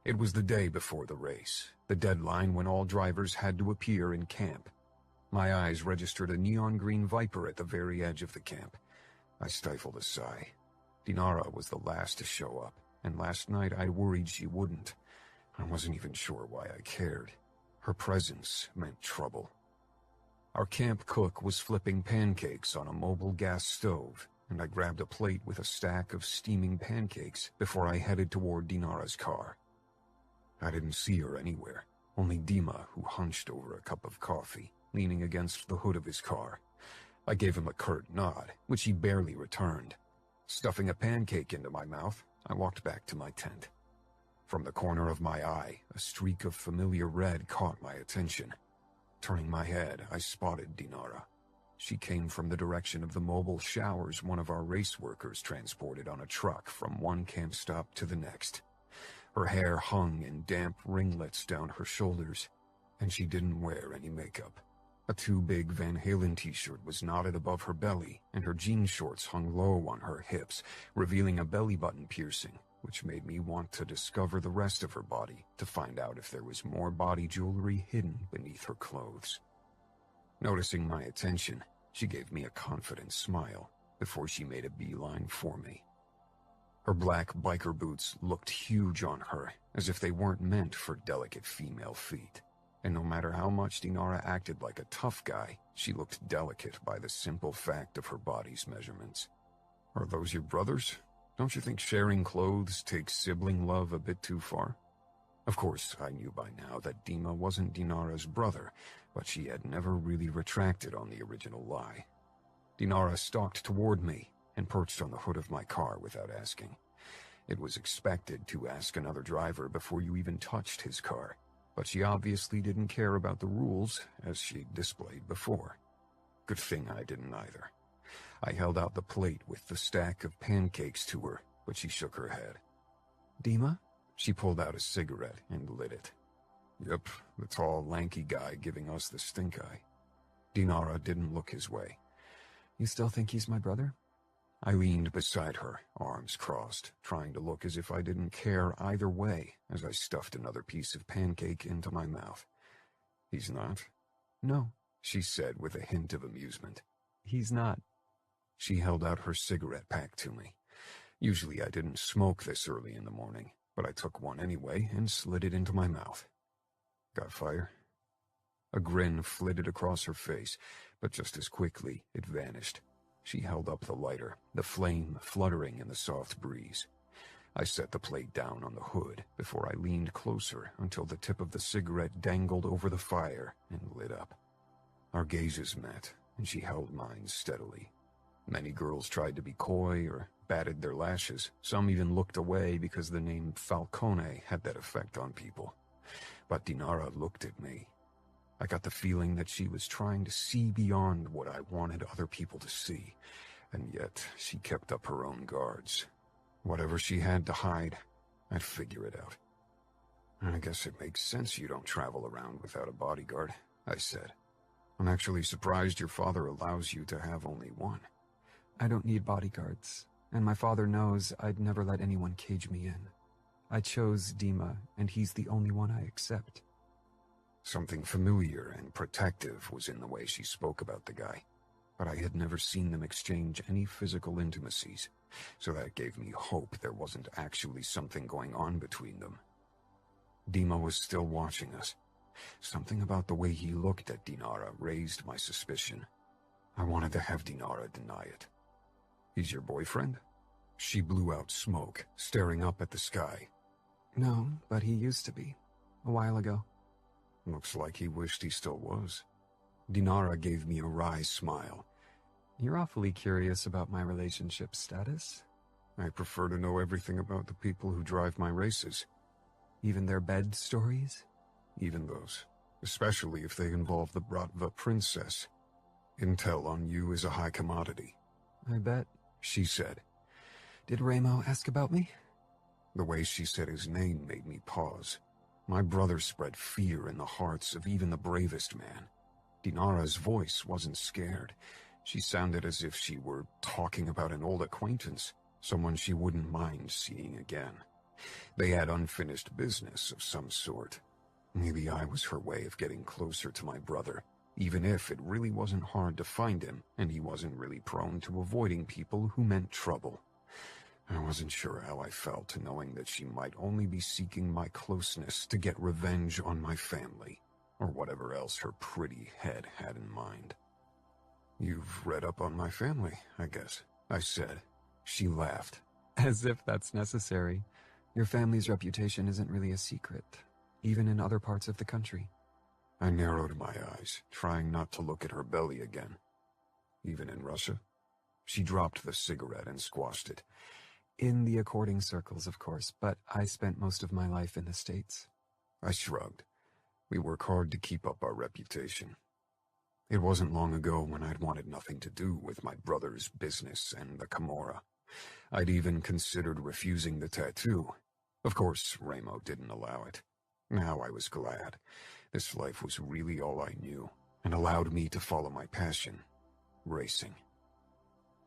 It was the day before the race, the deadline when all drivers had to appear in camp. My eyes registered a neon green Viper at the very edge of the camp. I stifled a sigh. Dinara was the last to show up, and last night I worried she wouldn't. I wasn't even sure why I cared. Her presence meant trouble. Our camp cook was flipping pancakes on a mobile gas stove, and I grabbed a plate with a stack of steaming pancakes before I headed toward Dinara's car. I didn't see her anywhere, only Dima, who hunched over a cup of coffee, leaning against the hood of his car. I gave him a curt nod, which he barely returned. Stuffing a pancake into my mouth, I walked back to my tent. From the corner of my eye, a streak of familiar red caught my attention. Turning my head, I spotted Dinara. She came from the direction of the mobile showers one of our race workers transported on a truck from one camp stop to the next. Her hair hung in damp ringlets down her shoulders, and she didn't wear any makeup. A too big Van Halen t-shirt was knotted above her belly, and her jean shorts hung low on her hips, revealing a belly button piercing, which made me want to discover the rest of her body to find out if there was more body jewelry hidden beneath her clothes. Noticing my attention, she gave me a confident smile before she made a beeline for me. Her black biker boots looked huge on her, as if they weren't meant for delicate female feet. And no matter how much Dinara acted like a tough guy, she looked delicate by the simple fact of her body's measurements. Are those your brothers? Don't you think sharing clothes takes sibling love a bit too far? Of course, I knew by now that Dima wasn't Dinara's brother, but she had never really retracted on the original lie. Dinara stalked toward me and perched on the hood of my car without asking. It was expected to ask another driver before you even touched his car, but she obviously didn't care about the rules, as she'd displayed before. Good thing I didn't either. I held out the plate with the stack of pancakes to her, but she shook her head. Dima? She pulled out a cigarette and lit it. Yep, the tall, lanky guy giving us the stink eye. Dinara didn't look his way. You still think he's my brother? I leaned beside her, arms crossed, trying to look as if I didn't care either way as I stuffed another piece of pancake into my mouth. He's not? No, she said with a hint of amusement. He's not. She held out her cigarette pack to me. Usually I didn't smoke this early in the morning, but I took one anyway and slid it into my mouth. Got fire? A grin flitted across her face, but just as quickly it vanished. She held up the lighter, the flame fluttering in the soft breeze. I set the plate down on the hood before I leaned closer until the tip of the cigarette dangled over the fire and lit up. Our gazes met, and she held mine steadily. Many girls tried to be coy or batted their lashes. Some even looked away because the name Falcone had that effect on people. But Dinara looked at me. I got the feeling that she was trying to see beyond what I wanted other people to see, and yet she kept up her own guards. Whatever she had to hide, I'd figure it out. I guess it makes sense you don't travel around without a bodyguard, I said. I'm actually surprised your father allows you to have only one. I don't need bodyguards, and my father knows I'd never let anyone cage me in. I chose Dima, and he's the only one I accept. Something familiar and protective was in the way she spoke about the guy, but I had never seen them exchange any physical intimacies, so that gave me hope there wasn't actually something going on between them. Dima was still watching us. Something about the way he looked at Dinara raised my suspicion. I wanted to have Dinara deny it. He's your boyfriend? She blew out smoke, staring up at the sky. No, but he used to be. A while ago. Looks like he wished he still was. Dinara gave me a wry smile. You're awfully curious about my relationship status. I prefer to know everything about the people who drive my races. Even their bed stories? Even those. Especially if they involve the Bratva princess. Intel on you is a high commodity. I bet, she said. Did Ramo ask about me? The way she said his name made me pause. My brother spread fear in the hearts of even the bravest man. Dinara's voice wasn't scared. She sounded as if she were talking about an old acquaintance, someone she wouldn't mind seeing again. They had unfinished business of some sort. Maybe I was her way of getting closer to my brother, even if it really wasn't hard to find him and he wasn't really prone to avoiding people who meant trouble. I wasn't sure how I felt knowing that she might only be seeking my closeness to get revenge on my family, or whatever else her pretty head had in mind. You've read up on my family, I guess, I said. She laughed. As if that's necessary. Your family's reputation isn't really a secret, even in other parts of the country. I narrowed my eyes, trying not to look at her belly again. Even in Russia? She dropped the cigarette and squashed it. In the according circles, of course, but I spent most of my life in the States. I shrugged. We work hard to keep up our reputation. It wasn't long ago when I'd wanted nothing to do with my brother's business and the Camorra. I'd even considered refusing the tattoo. Of course, Ramo didn't allow it. Now I was glad. This life was really all I knew, and allowed me to follow my passion, racing.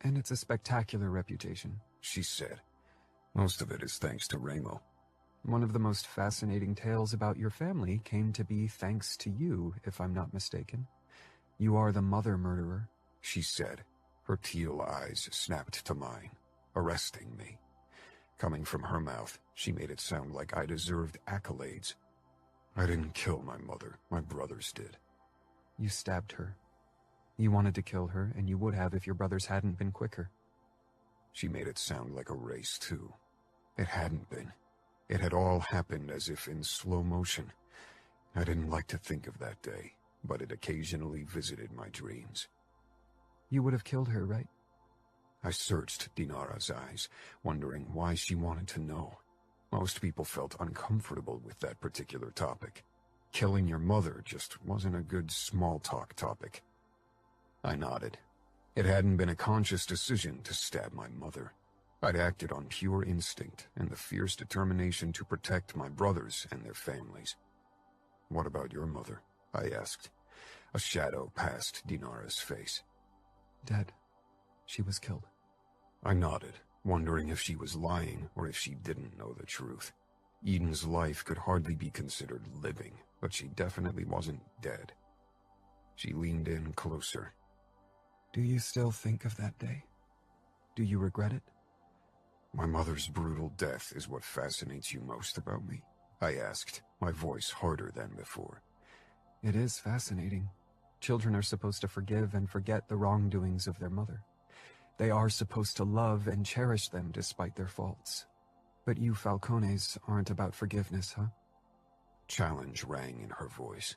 And it's a spectacular reputation, she said. Most of it is thanks to Ramo. One of the most fascinating tales about your family came to be thanks to you, if I'm not mistaken. You are the mother murderer, she said. Her teal eyes snapped to mine, arresting me. Coming from her mouth, she made it sound like I deserved accolades. I didn't kill my mother, my brothers did. You stabbed her. You wanted to kill her, and you would have if your brothers hadn't been quicker. She made it sound like a race, too. It hadn't been. It had all happened as if in slow motion. I didn't like to think of that day, but it occasionally visited my dreams. You would have killed her, right? I searched Dinara's eyes, wondering why she wanted to know. Most people felt uncomfortable with that particular topic. Killing your mother just wasn't a good small-talk topic. I nodded. It hadn't been a conscious decision to stab my mother. I'd acted on pure instinct and the fierce determination to protect my brothers and their families. What about your mother? I asked. A shadow passed Dinara's face. Dead. She was killed. I nodded, wondering if she was lying or if she didn't know the truth. Eden's life could hardly be considered living, but she definitely wasn't dead. She leaned in closer. Do you still think of that day? Do you regret it? My mother's brutal death is what fascinates you most about me? I asked, my voice harder than before. It is fascinating. Children are supposed to forgive and forget the wrongdoings of their mother. They are supposed to love and cherish them despite their faults. But you Falcones aren't about forgiveness, huh? Challenge rang in her voice.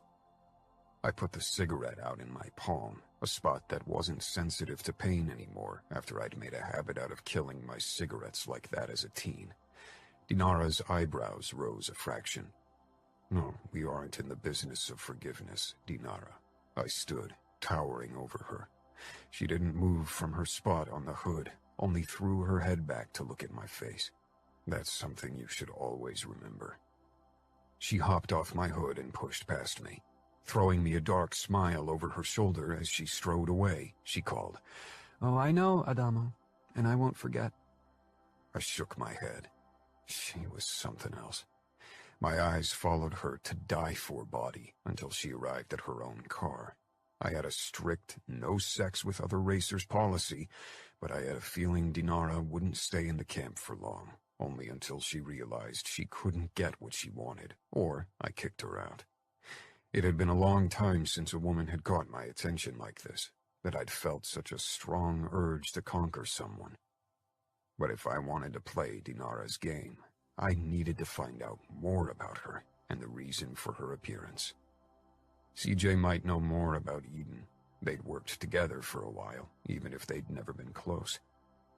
I put the cigarette out in my palm, a spot that wasn't sensitive to pain anymore after I'd made a habit out of killing my cigarettes like that as a teen. Dinara's eyebrows rose a fraction. No, we aren't in the business of forgiveness, Dinara. I stood, towering over her. She didn't move from her spot on the hood, only threw her head back to look at my face. That's something you should always remember. She hopped off my hood and pushed past me. Throwing me a dark smile over her shoulder as she strode away, she called, "Oh, I know, Adamo, and I won't forget." I shook my head. She was something else. My eyes followed her to die for body until she arrived at her own car. I had a strict no sex with other racers policy, but I had a feeling Dinara wouldn't stay in the camp for long, only until she realized she couldn't get what she wanted, or I kicked her out. It had been a long time since a woman had caught my attention like this, that I'd felt such a strong urge to conquer someone. But if I wanted to play Dinara's game, I needed to find out more about her and the reason for her appearance. CJ might know more about Eden. They'd worked together for a while, even if they'd never been close.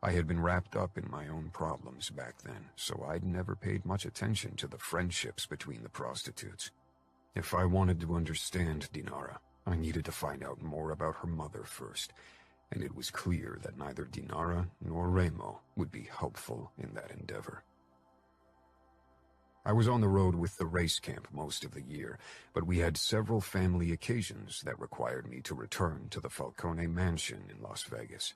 I had been wrapped up in my own problems back then, so I'd never paid much attention to the friendships between the prostitutes. If I wanted to understand Dinara, I needed to find out more about her mother first, and it was clear that neither Dinara nor Remo would be helpful in that endeavor. I was on the road with the race camp most of the year, but we had several family occasions that required me to return to the Falcone mansion in Las Vegas.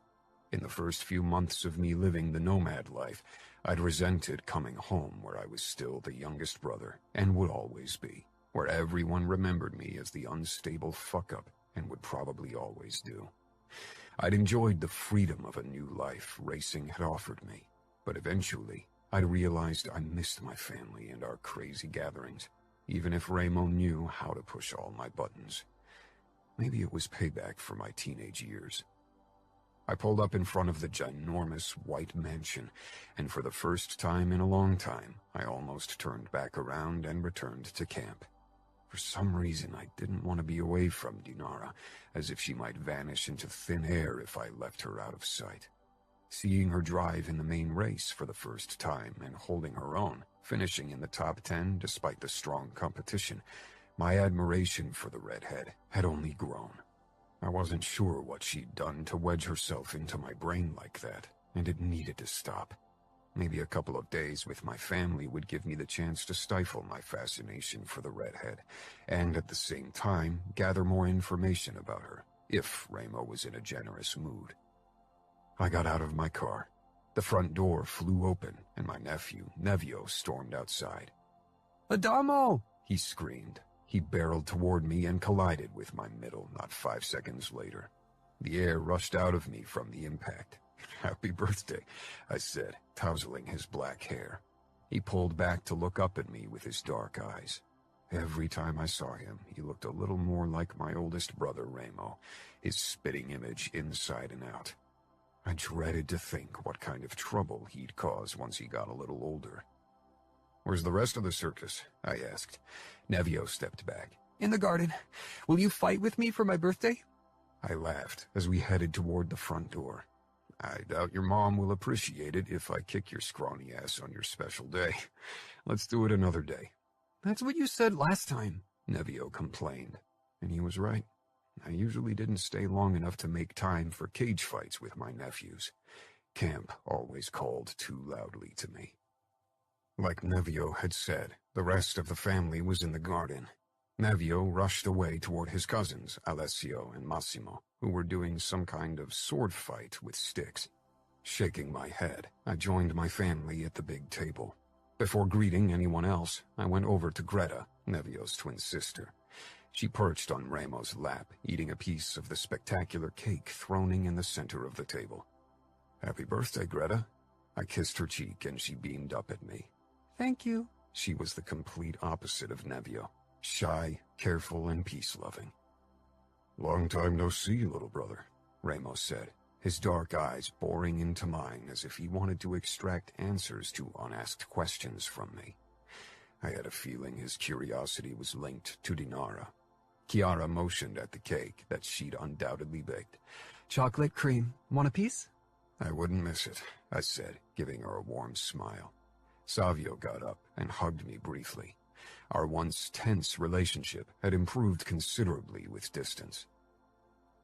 In the first few months of me living the nomad life, I'd resented coming home where I was still the youngest brother, and would always be, where everyone remembered me as the unstable fuck-up, and would probably always do. I'd enjoyed the freedom of a new life racing had offered me, but eventually, I'd realized I missed my family and our crazy gatherings, even if Remo knew how to push all my buttons. Maybe it was payback for my teenage years. I pulled up in front of the ginormous white mansion, and for the first time in a long time, I almost turned back around and returned to camp. For some reason, I didn't want to be away from Dinara, as if she might vanish into thin air if I left her out of sight. Seeing her drive in the main race for the first time and holding her own, finishing in the top 10 despite the strong competition, my admiration for the redhead had only grown. I wasn't sure what she'd done to wedge herself into my brain like that, and it needed to stop. Maybe a couple of days with my family would give me the chance to stifle my fascination for the redhead, and at the same time gather more information about her, if Remo was in a generous mood. I got out of my car. The front door flew open, and my nephew, Nevio, stormed outside. "Adamo!" he screamed. He barreled toward me and collided with my middle not 5 seconds later. The air rushed out of me from the impact. "Happy birthday," I said, tousling his black hair. He pulled back to look up at me with his dark eyes. Every time I saw him, he looked a little more like my oldest brother, Remo, his spitting image inside and out. I dreaded to think what kind of trouble he'd cause once he got a little older. "Where's the rest of the circus?" I asked. Nevio stepped back. "In the garden. Will you fight with me for my birthday?" I laughed as we headed toward the front door. "I doubt your mom will appreciate it if I kick your scrawny ass on your special day. Let's do it another day." "That's what you said last time," Nevio complained, and he was right. I usually didn't stay long enough to make time for cage fights with my nephews. Camp always called too loudly to me. Like Nevio had said, the rest of the family was in the garden. Nevio rushed away toward his cousins, Alessio and Massimo, who were doing some kind of sword fight with sticks. Shaking my head, I joined my family at the big table. Before greeting anyone else, I went over to Greta, Nevio's twin sister. She perched on Remo's lap, eating a piece of the spectacular cake throning in the center of the table. "Happy birthday, Greta." I kissed her cheek and she beamed up at me. "Thank you." She was the complete opposite of Nevio, shy, careful, and peace-loving. "Long time no see, little brother," Remo said, his dark eyes boring into mine as if he wanted to extract answers to unasked questions from me. I had a feeling his curiosity was linked to Dinara. Chiara motioned at the cake that she'd undoubtedly baked. "Chocolate cream. Want a piece?" "I wouldn't miss it," I said, giving her a warm smile. Savio got up and hugged me briefly. Our once tense relationship had improved considerably with distance.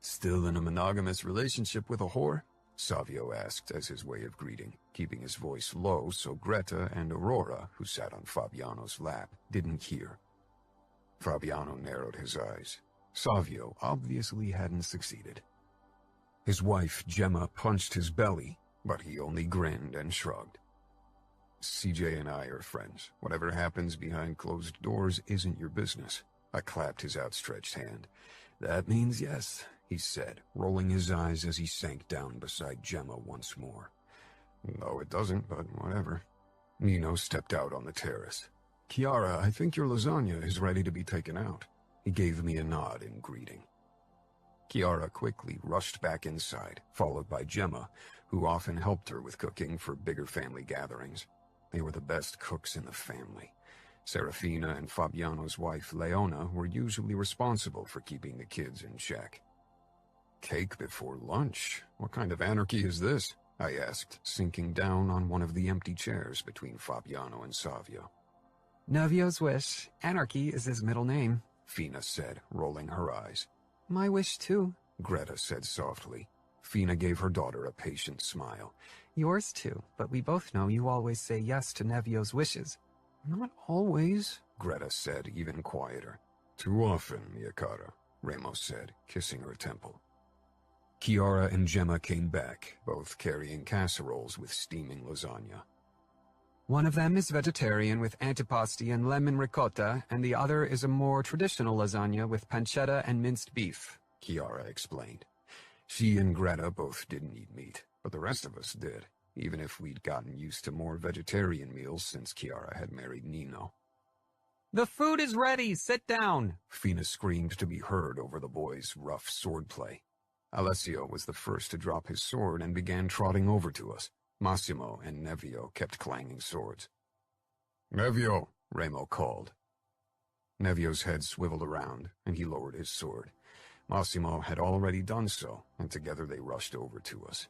"Still in a monogamous relationship with a whore?" Savio asked as his way of greeting, keeping his voice low so Greta and Aurora, who sat on Fabiano's lap, didn't hear. Fabiano narrowed his eyes. Savio obviously hadn't succeeded. His wife, Gemma, punched his belly, but he only grinned and shrugged. CJ and I are friends. Whatever happens behind closed doors isn't your business. I clapped his outstretched hand. That means yes, he said, rolling his eyes as he sank down beside Gemma once more. No, it doesn't, but whatever. Nino stepped out on the terrace. Chiara, I think your lasagna is ready to be taken out. He gave me a nod in greeting. Chiara quickly rushed back inside, followed by Gemma, who often helped her with cooking for bigger family gatherings. They were the best cooks in the family. Serafina and Fabiano's wife, Leona, were usually responsible for keeping the kids in check. Cake before lunch? What kind of anarchy is this? I asked, sinking down on one of the empty chairs between Fabiano and Savio. Nevio's wish. Anarchy is his middle name, Fina said, rolling her eyes. My wish, too, Greta said softly. Fina gave her daughter a patient smile. Yours, too, but we both know you always say yes to Nevio's wishes. Not always, Greta said, even quieter. Too often, mia cara, Ramos said, kissing her temple. Chiara and Gemma came back, both carrying casseroles with steaming lasagna. One of them is vegetarian with antipasti and lemon ricotta, and the other is a more traditional lasagna with pancetta and minced beef, Chiara explained. She and Greta both didn't eat meat, but the rest of us did, even if we'd gotten used to more vegetarian meals since Chiara had married Nino. The food is ready! Sit down! Fina screamed to be heard over the boys' rough swordplay. Alessio was the first to drop his sword and began trotting over to us. Massimo and Nevio kept clanging swords. Nevio, Remo called. Nevio's head swiveled around, and he lowered his sword. Massimo had already done so, and together they rushed over to us.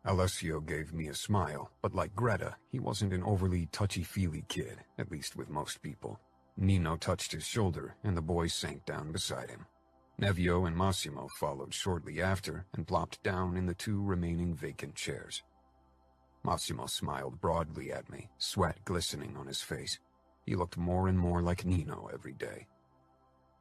Alessio gave me a smile, but like Greta, he wasn't an overly touchy-feely kid, at least with most people. Nino touched his shoulder, and the boy sank down beside him. Nevio and Massimo followed shortly after and plopped down in the two remaining vacant chairs. Massimo smiled broadly at me, sweat glistening on his face. He looked more and more like Nino every day.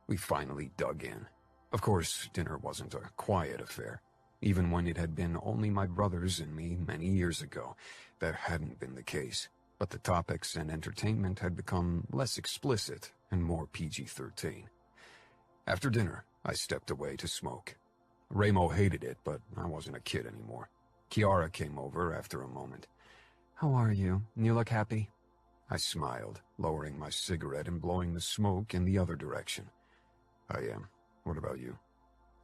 We finally dug in. Of course, dinner wasn't a quiet affair. Even when it had been only my brothers and me many years ago, that hadn't been the case. But the topics and entertainment had become less explicit and more PG-13. After dinner, I stepped away to smoke. Remo hated it, but I wasn't a kid anymore. Chiara came over after a moment. How are you? You look happy. I smiled, lowering my cigarette and blowing the smoke in the other direction. I am. What about you?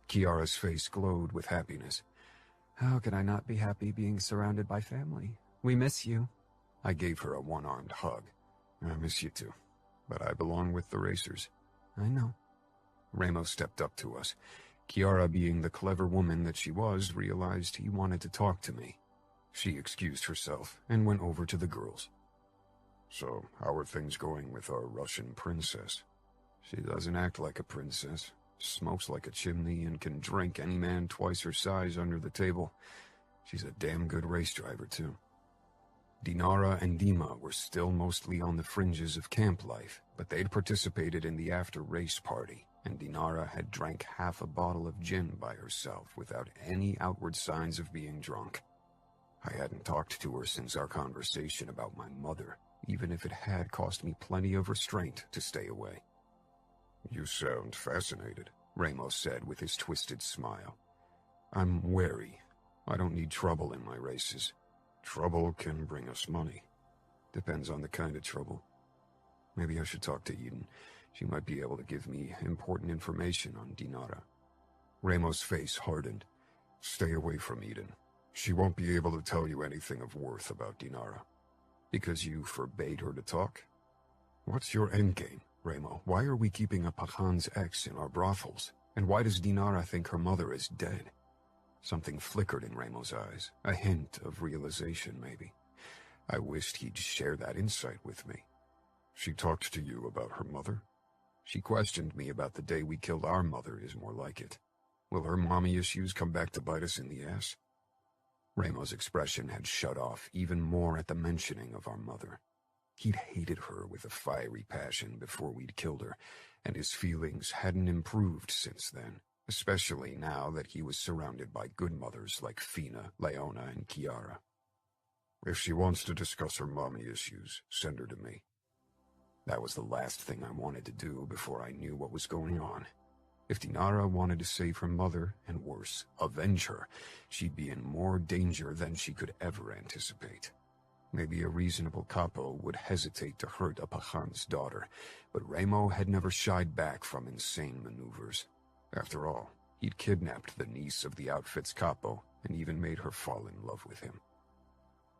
Chiara's face glowed with happiness. How could I not be happy being surrounded by family? We miss you. I gave her a one-armed hug. I miss you too, but I belong with the racers. I know. Remo stepped up to us. Chiara, being the clever woman that she was, realized he wanted to talk to me. She excused herself and went over to the girls. So, how are things going with our Russian princess? She doesn't act like a princess, smokes like a chimney, and can drink any man twice her size under the table. She's a damn good race driver, too. Dinara and Dima were still mostly on the fringes of camp life, but they'd participated in the after-race party, and Dinara had drank half a bottle of gin by herself without any outward signs of being drunk. I hadn't talked to her since our conversation about my mother, even if it had cost me plenty of restraint to stay away. You sound fascinated, Ramos said with his twisted smile. I'm wary. I don't need trouble in my races. Trouble can bring us money. Depends on the kind of trouble. Maybe I should talk to Eden. She might be able to give me important information on Dinara. Ramos' face hardened. Stay away from Eden. She won't be able to tell you anything of worth about Dinara. Because you forbade her to talk? What's your endgame, Remo? Why are we keeping a Pajan's ex in our brothels? And why does Dinara think her mother is dead? Something flickered in Remo's eyes, a hint of realization, maybe. I wished he'd share that insight with me. She talked to you about her mother? She questioned me about the day we killed our mother is more like it. Will her mommy issues come back to bite us in the ass? Ramo's expression had shut off even more at the mentioning of our mother. He'd hated her with a fiery passion before we'd killed her, and his feelings hadn't improved since then, especially now that he was surrounded by good mothers like Fina, Leona, and Chiara. If she wants to discuss her mommy issues, send her to me. That was the last thing I wanted to do before I knew what was going on. If Dinara wanted to save her mother, and worse, avenge her, she'd be in more danger than she could ever anticipate. Maybe a reasonable capo would hesitate to hurt a Pajan's daughter, but Ramo had never shied back from insane maneuvers. After all, he'd kidnapped the niece of the outfit's capo and even made her fall in love with him.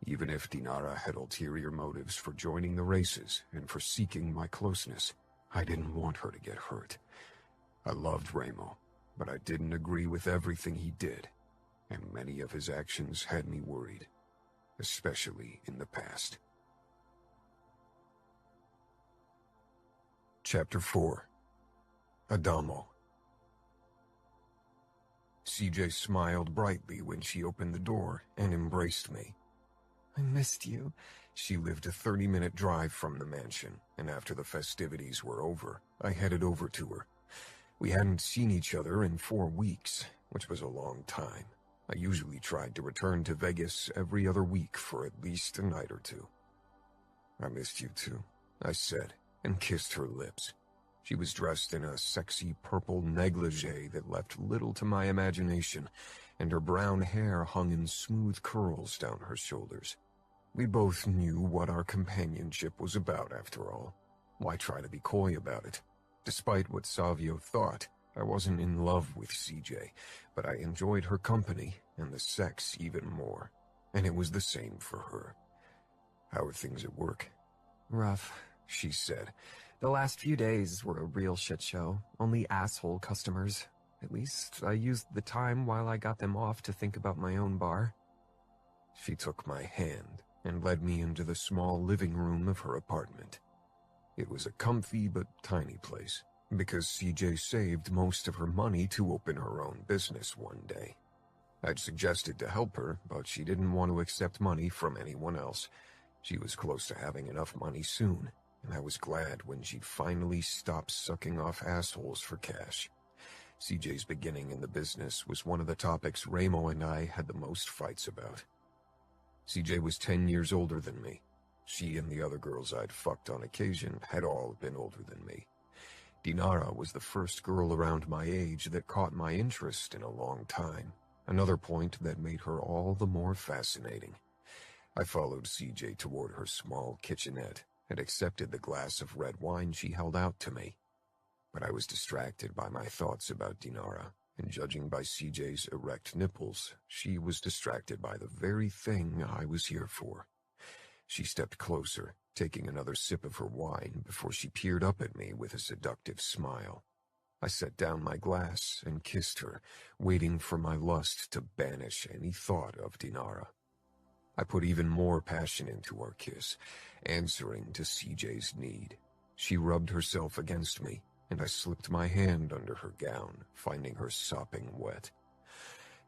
Even if Dinara had ulterior motives for joining the races and for seeking my closeness, I didn't want her to get hurt. I loved Ramo, but I didn't agree with everything he did, and many of his actions had me worried, especially in the past. Chapter 4. Adamo. CJ smiled brightly when she opened the door and embraced me. I missed you. She lived a 30-minute drive from the mansion, and after the festivities were over, I headed over to her. We hadn't seen each other in 4 weeks, which was a long time. I usually tried to return to Vegas every other week for at least a night or two. I missed you too, I said, and kissed her lips. She was dressed in a sexy purple negligee that left little to my imagination, and her brown hair hung in smooth curls down her shoulders. We both knew what our companionship was about, after all. Why try to be coy about it? Despite what Savio thought, I wasn't in love with CJ, but I enjoyed her company and the sex even more, and it was the same for her. How are things at work? Rough, she said. The last few days were a real shit show. Only asshole customers. At least I used the time while I got them off to think about my own bar. She took my hand and led me into the small living room of her apartment. It was a comfy but tiny place, because CJ saved most of her money to open her own business one day. I'd suggested to help her, but she didn't want to accept money from anyone else. She was close to having enough money soon, and I was glad when she'd finally stopped sucking off assholes for cash. CJ's beginning in the business was one of the topics Ramo and I had the most fights about. CJ was 10 years older than me. She and the other girls I'd fucked on occasion had all been older than me. Dinara was the first girl around my age that caught my interest in a long time, another point that made her all the more fascinating. I followed CJ toward her small kitchenette and accepted the glass of red wine she held out to me. But I was distracted by my thoughts about Dinara, and judging by CJ's erect nipples, she was distracted by the very thing I was here for. She stepped closer, taking another sip of her wine before she peered up at me with a seductive smile. I set down my glass and kissed her, waiting for my lust to banish any thought of Dinara. I put even more passion into our kiss, answering to CJ's need. She rubbed herself against me, and I slipped my hand under her gown, finding her sopping wet.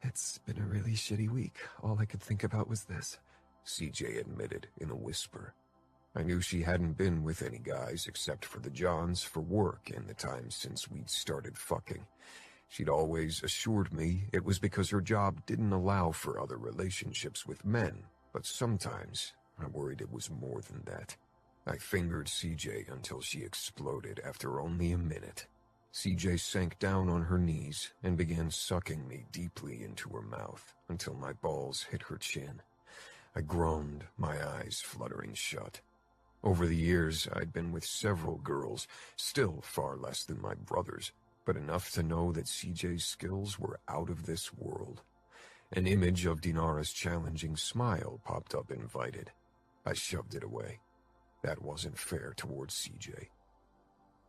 It's been a really shitty week. All I could think about was this, CJ admitted in a whisper. I knew she hadn't been with any guys except for the Johns for work in the time since we'd started fucking. She'd always assured me it was because her job didn't allow for other relationships with men, but sometimes I worried it was more than that. I fingered CJ until she exploded after only a minute. CJ sank down on her knees and began sucking me deeply into her mouth until my balls hit her chin. I groaned, my eyes fluttering shut. Over the years, I'd been with several girls, still far less than my brothers, but enough to know that CJ's skills were out of this world. An image of Dinara's challenging smile popped up invited. I shoved it away. That wasn't fair towards CJ.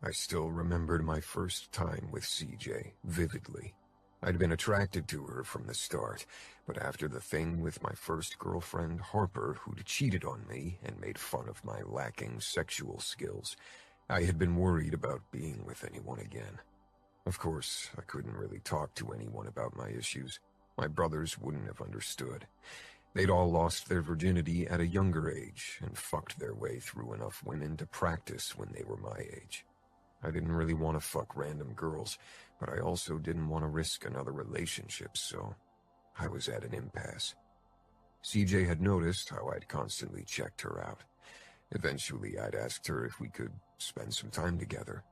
I still remembered my first time with CJ vividly. I'd been attracted to her from the start, but after the thing with my first girlfriend, Harper, who'd cheated on me and made fun of my lacking sexual skills, I had been worried about being with anyone again. Of course, I couldn't really talk to anyone about my issues. My brothers wouldn't have understood. They'd all lost their virginity at a younger age and fucked their way through enough women to practice when they were my age. I didn't really want to fuck random girls, but I also didn't want to risk another relationship, so I was at an impasse. CJ had noticed how I'd constantly checked her out. Eventually, I'd asked her if we could spend some time together.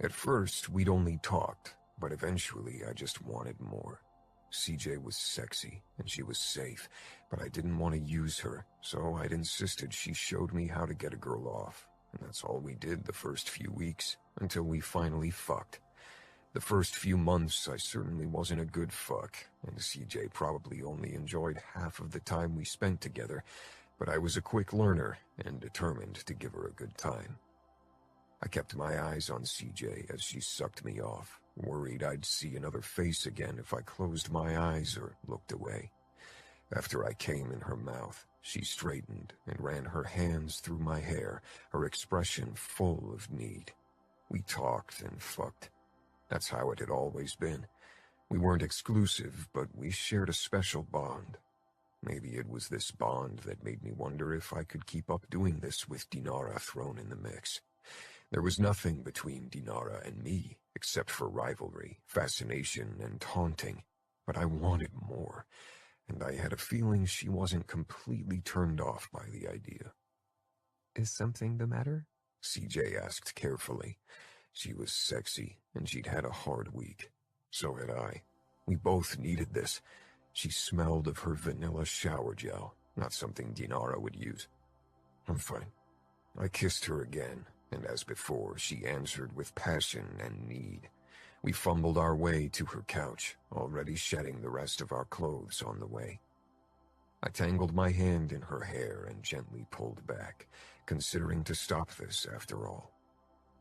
At first, we'd only talked, but eventually I just wanted more. CJ was sexy, and she was safe, but I didn't want to use her, so I'd insisted she showed me how to get a girl off, and that's all we did the first few weeks, until we finally fucked. The first few months, I certainly wasn't a good fuck, and CJ probably only enjoyed half of the time we spent together, but I was a quick learner and determined to give her a good time. I kept my eyes on CJ as she sucked me off, worried I'd see another face again if I closed my eyes or looked away. After I came in her mouth, she straightened and ran her hands through my hair, her expression full of need. We talked and fucked. That's how it had always been. We weren't exclusive, but we shared a special bond. Maybe it was this bond that made me wonder if I could keep up doing this with Dinara thrown in the mix. There was nothing between Dinara and me, except for rivalry, fascination, and taunting. But I wanted more, and I had a feeling she wasn't completely turned off by the idea. Is something the matter? CJ asked carefully. She was sexy, and she'd had a hard week. So had I. We both needed this. She smelled of her vanilla shower gel, not something Dinara would use. I'm fine. I kissed her again, and as before, she answered with passion and need. We fumbled our way to her couch, already shedding the rest of our clothes on the way. I tangled my hand in her hair and gently pulled back, considering to stop this after all.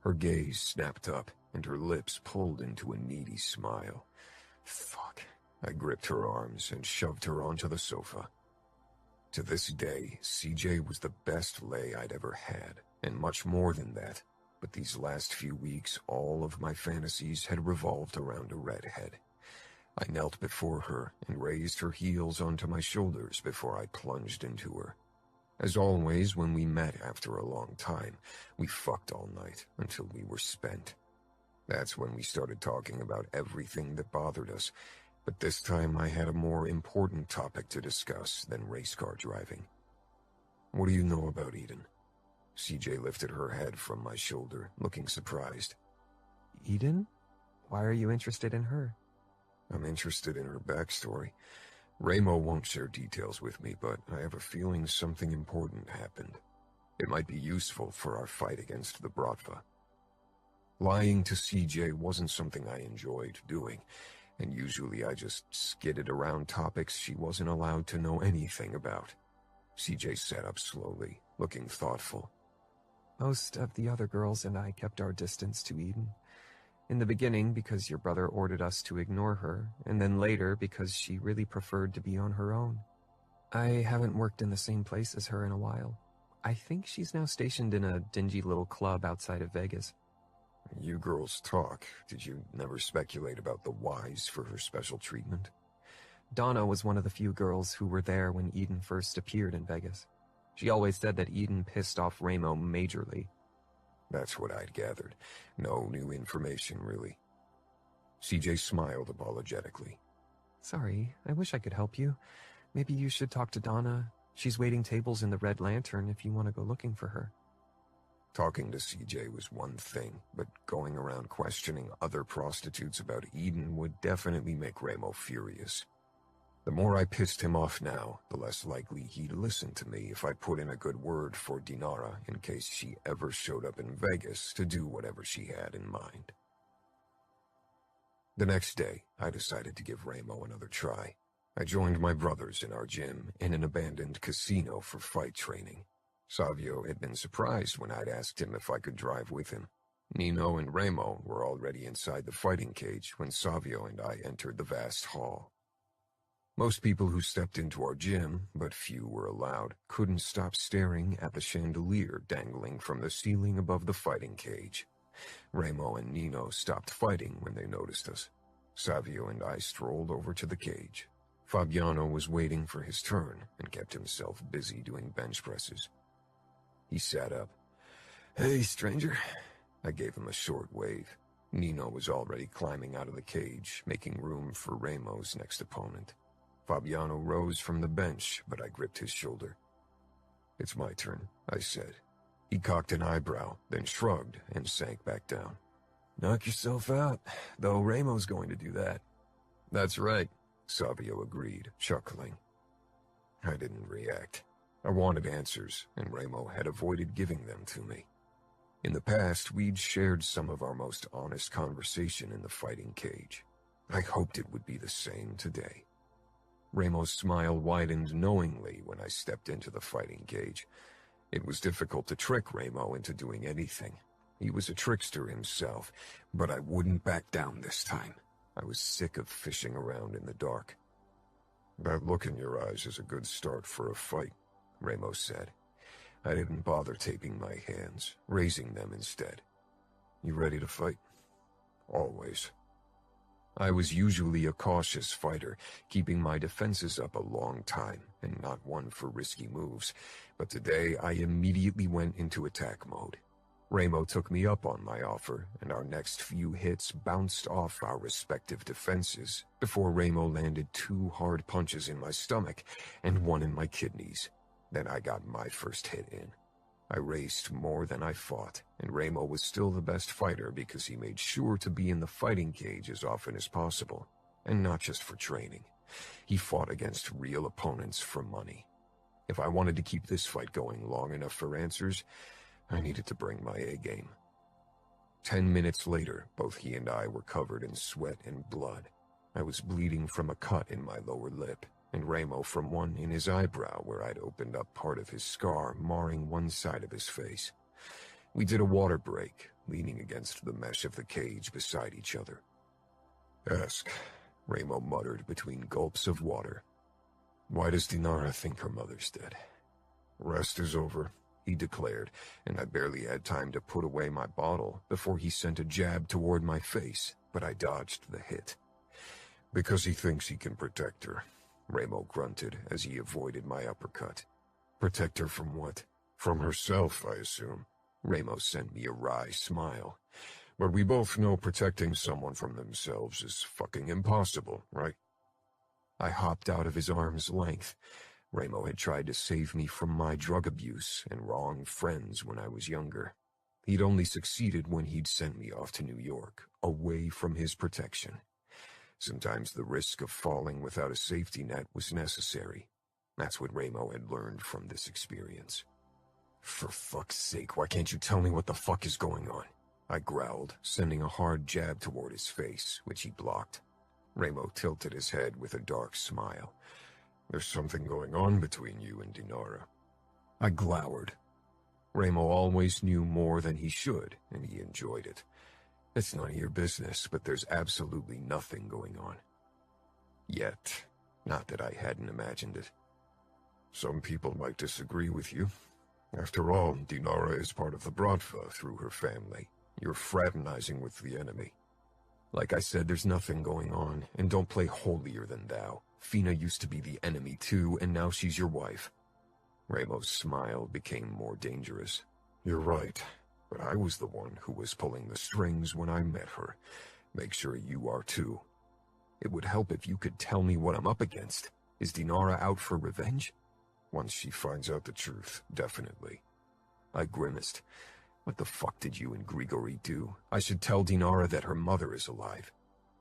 Her gaze snapped up, and her lips pulled into a needy smile. Fuck. I gripped her arms and shoved her onto the sofa. To this day, CJ was the best lay I'd ever had, and much more than that. But these last few weeks, all of my fantasies had revolved around a redhead. I knelt before her and raised her heels onto my shoulders before I plunged into her. As always, when we met after a long time, we fucked all night until we were spent. That's when we started talking about everything that bothered us, but this time I had a more important topic to discuss than race car driving. What do you know about Eden? CJ lifted her head from my shoulder, looking surprised. Eden? Why are you interested in her? I'm interested in her backstory. Ramo won't share details with me, but I have a feeling something important happened. It might be useful for our fight against the Bratva. Lying to CJ wasn't something I enjoyed doing, and usually I just skidded around topics she wasn't allowed to know anything about. CJ sat up slowly, looking thoughtful. Most of the other girls and I kept our distance to Eden. In the beginning because your brother ordered us to ignore her, and then later because she really preferred to be on her own. I haven't worked in the same place as her in a while. I think she's now stationed in a dingy little club outside of Vegas. You girls talk. Did you never speculate about the whys for her special treatment? Donna was one of the few girls who were there when Eden first appeared in Vegas. She always said that Eden pissed off Ramo majorly. That's what I'd gathered. No new information, really. CJ smiled apologetically. Sorry, I wish I could help you. Maybe you should talk to Donna. She's waiting tables in the Red Lantern if you want to go looking for her. Talking to CJ was one thing, but going around questioning other prostitutes about Eden would definitely make Ramo furious. The more I pissed him off now, the less likely he'd listen to me if I put in a good word for Dinara in case she ever showed up in Vegas to do whatever she had in mind. The next day, I decided to give Ramo another try. I joined my brothers in our gym in an abandoned casino for fight training. Savio had been surprised when I'd asked him if I could drive with him. Nino and Ramo were already inside the fighting cage when Savio and I entered the vast hall. Most people who stepped into our gym, but few were allowed, couldn't stop staring at the chandelier dangling from the ceiling above the fighting cage. Ramo and Nino stopped fighting when they noticed us. Savio and I strolled over to the cage. Fabiano was waiting for his turn and kept himself busy doing bench presses. He sat up. "Hey, stranger." I gave him a short wave. Nino was already climbing out of the cage, making room for Ramo's next opponent. Fabiano rose from the bench, but I gripped his shoulder. "It's my turn," I said. He cocked an eyebrow, then shrugged and sank back down. "Knock yourself out, though Ramo's going to do that." "That's right," Savio agreed, chuckling. I didn't react. I wanted answers, and Ramo had avoided giving them to me. In the past, we'd shared some of our most honest conversation in the fighting cage. I hoped it would be the same today. Ramo's smile widened knowingly when I stepped into the fighting cage. It was difficult to trick Ramo into doing anything. He was a trickster himself, but I wouldn't back down this time. I was sick of fishing around in the dark. "That look in your eyes is a good start for a fight," Ramo said. I didn't bother taping my hands, raising them instead. "You ready to fight?" "Always." I was usually a cautious fighter, keeping my defenses up a long time and not one for risky moves, but today I immediately went into attack mode. Ramo took me up on my offer, and our next few hits bounced off our respective defenses before Ramo landed 2 hard punches in my stomach and 1 in my kidneys. Then I got my first hit in. I raced more than I fought, and Ramo was still the best fighter because he made sure to be in the fighting cage as often as possible, and not just for training. He fought against real opponents for money. If I wanted to keep this fight going long enough for answers, I needed to bring my A-game. 10 minutes later, both he and I were covered in sweat and blood. I was bleeding from a cut in my lower lip, and Ramo from one in his eyebrow where I'd opened up part of his scar, marring one side of his face. We did a water break, leaning against the mesh of the cage beside each other. "Ask," Ramo muttered between gulps of water. "Why does Dinara think her mother's dead?" "Rest is over," he declared, and I barely had time to put away my bottle before he sent a jab toward my face, but I dodged the hit. "Because he thinks he can protect her," Ramo grunted as he avoided my uppercut. "Protect her from what?" "From herself, I assume." Ramo sent me a wry smile. "But we both know protecting someone from themselves is fucking impossible, right?" I hopped out of his arm's length. Ramo had tried to save me from my drug abuse and wrong friends when I was younger. He'd only succeeded when he'd sent me off to New York, away from his protection. Sometimes the risk of falling without a safety net was necessary. That's what Ramo had learned from this experience. "For fuck's sake, why can't you tell me what the fuck is going on?" I growled, sending a hard jab toward his face, which he blocked. Ramo tilted his head with a dark smile. "There's something going on between you and Dinara." I glowered. Ramo always knew more than he should, and he enjoyed it. "It's none of your business, but there's absolutely nothing going on." Yet. Not that I hadn't imagined it. "Some people might disagree with you. After all, Dinara is part of the Bratva through her family. You're fraternizing with the enemy." "Like I said, there's nothing going on, and don't play holier than thou. Fina used to be the enemy too, and now she's your wife." Ramo's smile became more dangerous. "You're right. But I was the one who was pulling the strings when I met her. Make sure you are too." "It would help if you could tell me what I'm up against. Is Dinara out for revenge?" "Once she finds out the truth, definitely." I grimaced. "What the fuck did you and Grigori do? I should tell Dinara that her mother is alive."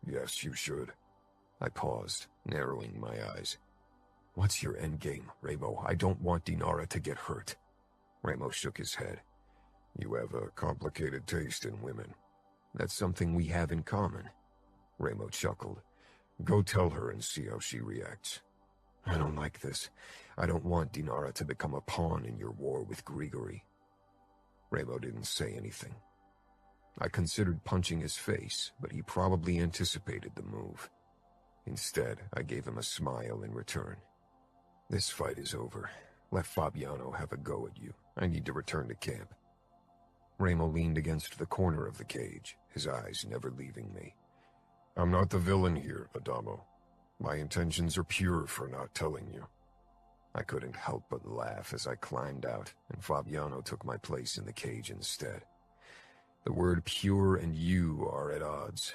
"Yes, you should." I paused, narrowing my eyes. "What's your endgame, Ramo? I don't want Dinara to get hurt." Ramo shook his head. "You have a complicated taste in women." "That's something we have in common." Ramo chuckled. "Go tell her and see how she reacts." "I don't like this. I don't want Dinara to become a pawn in your war with Grigori." Ramo didn't say anything. I considered punching his face, but he probably anticipated the move. Instead, I gave him a smile in return. "This fight is over. Let Fabiano have a go at you. I need to return to camp." Ramo leaned against the corner of the cage, his eyes never leaving me. "I'm not the villain here, Adamo." My intentions are pure for not telling you." I couldn't help but laugh as I climbed out, and Fabiano took my place in the cage instead. The word pure and you are at odds.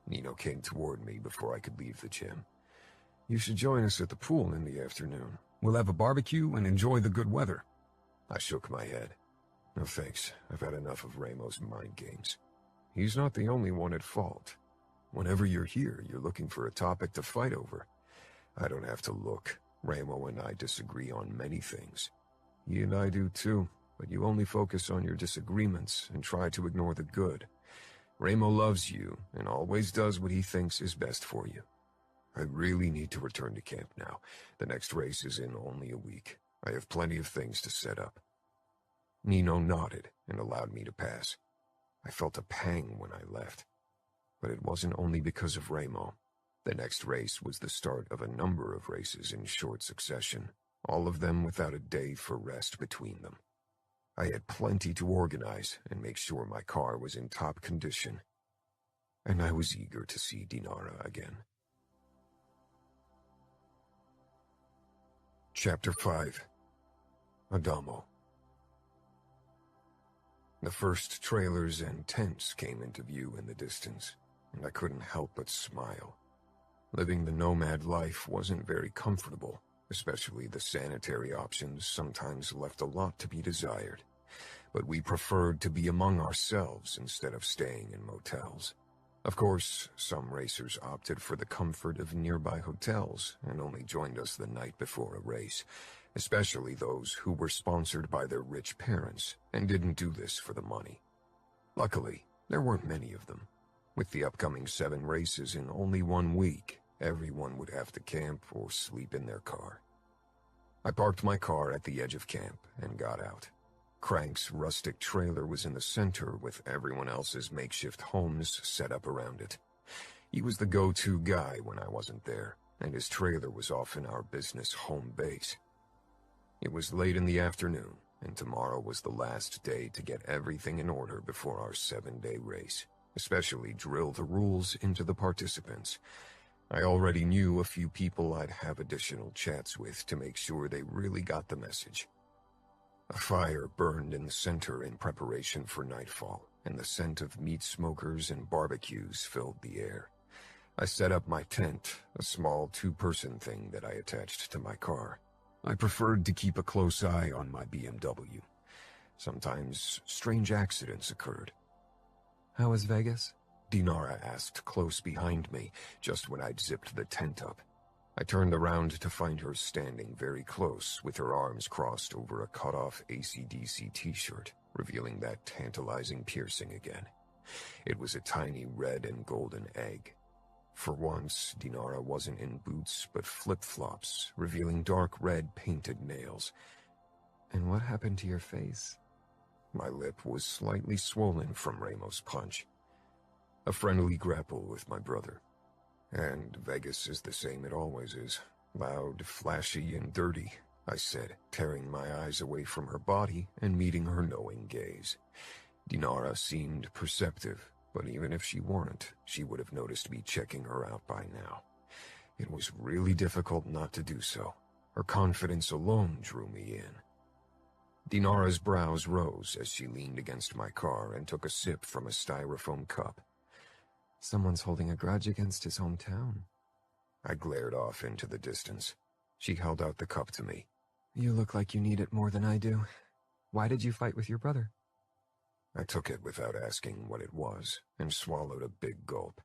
Nino came toward me before I could leave the gym. "You should join us at the pool in the afternoon. We'll have a barbecue and enjoy the good weather." I shook my head. "No thanks, I've had enough of Ramo's mind games. He's not the only one at fault. Whenever you're here, you're looking for a topic to fight over. I don't have to look. Ramo and I disagree on many things. He and I do too, but you only focus on your disagreements and try to ignore the good. Ramo loves you and always does what he thinks is best for you. I really need to return to camp now. The next race is in only a week. I have plenty of things to set up." Nino nodded and allowed me to pass. I felt a pang when I left. But it wasn't only because of Ramo. The next race was the start of a number of races in short succession, all of them without a day for rest between them. I had plenty to organize and make sure my car was in top condition. And I was eager to see Dinara again. Chapter 5. Adamo. The first trailers and tents came into view in the distance, and I couldn't help but smile. Living the nomad life wasn't very comfortable, especially the sanitary options sometimes left a lot to be desired. But we preferred to be among ourselves instead of staying in motels. Of course, some racers opted for the comfort of nearby hotels and only joined us the night before a race, especially those who were sponsored by their rich parents and didn't do this for the money. Luckily, there weren't many of them. With the upcoming 7 races in only 1 week, everyone would have to camp or sleep in their car. I parked my car at the edge of camp and got out. Crank's rustic trailer was in the center with everyone else's makeshift homes set up around it. He was the go-to guy when I wasn't there, and his trailer was often our business home base. It was late in the afternoon, and tomorrow was the last day to get everything in order before our 7-day race, especially drill the rules into the participants. I already knew a few people I'd have additional chats with to make sure they really got the message. A fire burned in the center in preparation for nightfall, and the scent of meat smokers and barbecues filled the air. I set up my tent, a small 2-person thing that I attached to my car. I preferred to keep a close eye on my BMW. Sometimes strange accidents occurred. "How was Vegas?" Dinara asked close behind me, just when I'd zipped the tent up. I turned around to find her standing very close with her arms crossed over a cut-off AC/DC t-shirt, revealing that tantalizing piercing again. It was a tiny red and golden egg. For once, Dinara wasn't in boots but flip-flops, revealing dark red painted nails. "And what happened to your face?" My lip was slightly swollen from Ramo's punch. A friendly grapple with my brother. And Vegas is the same it always is. Loud, flashy, and dirty, I said, tearing my eyes away from her body and meeting her knowing gaze. Dinara seemed perceptive, but even if she weren't, she would have noticed me checking her out by now. It was really difficult not to do so. Her confidence alone drew me in. Dinara's brows rose as she leaned against my car and took a sip from a styrofoam cup. "Someone's holding a grudge against his hometown." I glared off into the distance. She held out the cup to me. "You look like you need it more than I do. Why did you fight with your brother?" I took it without asking what it was and swallowed a big gulp.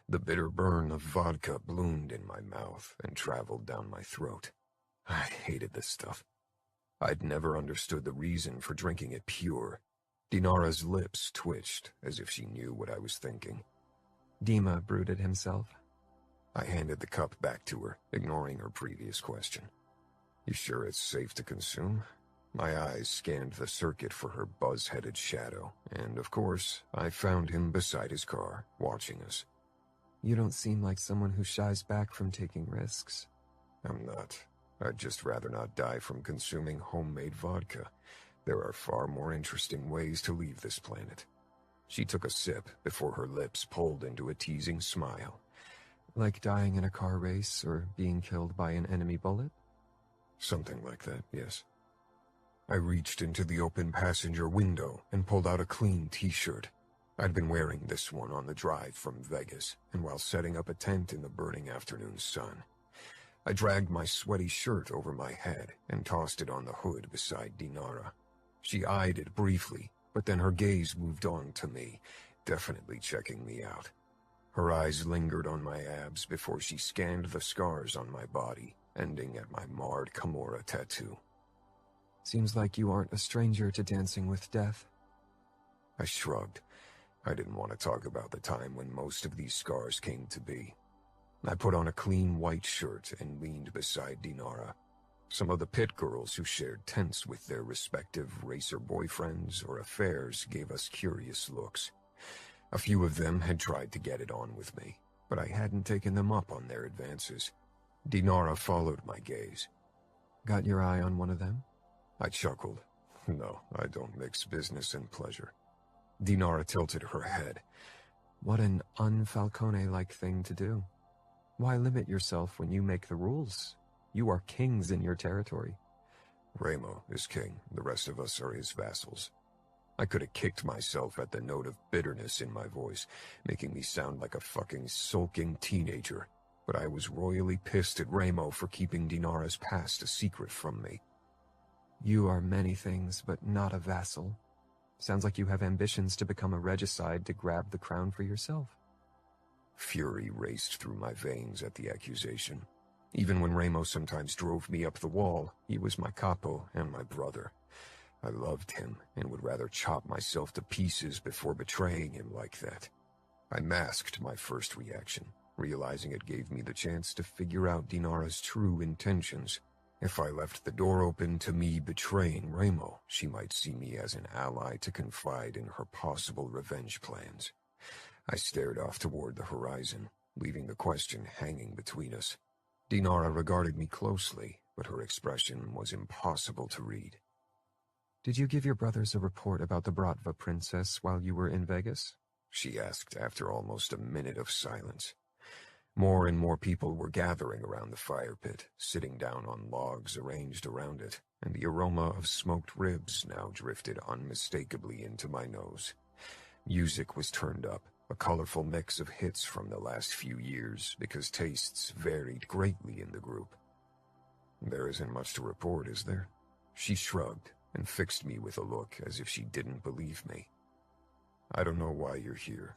The bitter burn of vodka bloomed in my mouth and traveled down my throat. I hated this stuff. I'd never understood the reason for drinking it pure. Dinara's lips twitched as if she knew what I was thinking. "Dima brewed it himself." I handed the cup back to her, ignoring her previous question. "You sure it's safe to consume?" My eyes scanned the circuit for her buzz-headed shadow, and of course, I found him beside his car, watching us. "You don't seem like someone who shies back from taking risks." I'm not. I'd just rather not die from consuming homemade vodka. There are far more interesting ways to leave this planet. She took a sip before her lips pulled into a teasing smile. Like dying in a car race or being killed by an enemy bullet? Something like that, yes. I reached into the open passenger window and pulled out a clean t-shirt. I'd been wearing this one on the drive from Vegas, and while setting up a tent in the burning afternoon sun. I dragged my sweaty shirt over my head and tossed it on the hood beside Dinara. She eyed it briefly, but then her gaze moved on to me, definitely checking me out. Her eyes lingered on my abs before she scanned the scars on my body, ending at my marred Camorra tattoo. Seems like you aren't a stranger to dancing with death. I shrugged. I didn't want to talk about the time when most of these scars came to be. I put on a clean white shirt and leaned beside Dinara. Some of the pit girls who shared tents with their respective racer boyfriends or affairs gave us curious looks. A few of them had tried to get it on with me, but I hadn't taken them up on their advances. Dinara followed my gaze. Got your eye on one of them? I chuckled. No, I don't mix business and pleasure. Dinara tilted her head. What an un-Falcone-like thing to do. Why limit yourself when you make the rules? You are kings in your territory. Ramo is king. The rest of us are his vassals. I could have kicked myself at the note of bitterness in my voice, making me sound like a fucking sulking teenager. But I was royally pissed at Ramo for keeping Dinara's past a secret from me. You are many things, but not a vassal. Sounds like you have ambitions to become a regicide to grab the crown for yourself. Fury raced through my veins at the accusation. Even when Ramo sometimes drove me up the wall, he was my capo and my brother. I loved him and would rather chop myself to pieces before betraying him like that. I masked my first reaction, realizing it gave me the chance to figure out Dinara's true intentions. If I left the door open to me betraying Ramo, she might see me as an ally to confide in her possible revenge plans. I stared off toward the horizon, leaving the question hanging between us. Dinara regarded me closely, but her expression was impossible to read. Did you give your brothers a report about the Bratva princess while you were in Vegas? She asked after almost a minute of silence. More and more people were gathering around the fire pit, sitting down on logs arranged around it, and the aroma of smoked ribs now drifted unmistakably into my nose. Music was turned up, a colorful mix of hits from the last few years, because tastes varied greatly in the group. There isn't much to report, is there? She shrugged and fixed me with a look as if she didn't believe me. I don't know why you're here.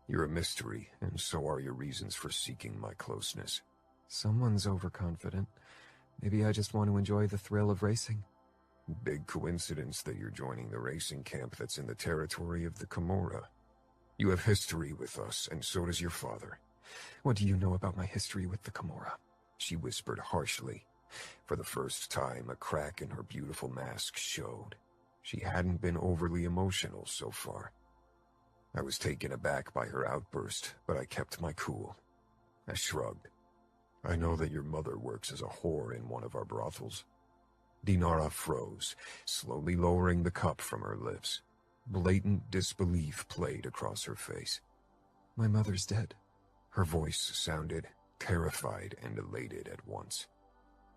You're a mystery, and so are your reasons for seeking my closeness. Someone's overconfident. Maybe I just want to enjoy the thrill of racing. Big coincidence that you're joining the racing camp that's in the territory of the Camorra. You have history with us, and so does your father. What do you know about my history with the Camorra? She whispered harshly. For the first time, a crack in her beautiful mask showed. She hadn't been overly emotional so far. I was taken aback by her outburst, but I kept my cool. I shrugged. I know that your mother works as a whore in one of our brothels. Dinara froze, slowly lowering the cup from her lips. Blatant disbelief played across her face. My mother's dead. Her voice sounded terrified and elated at once.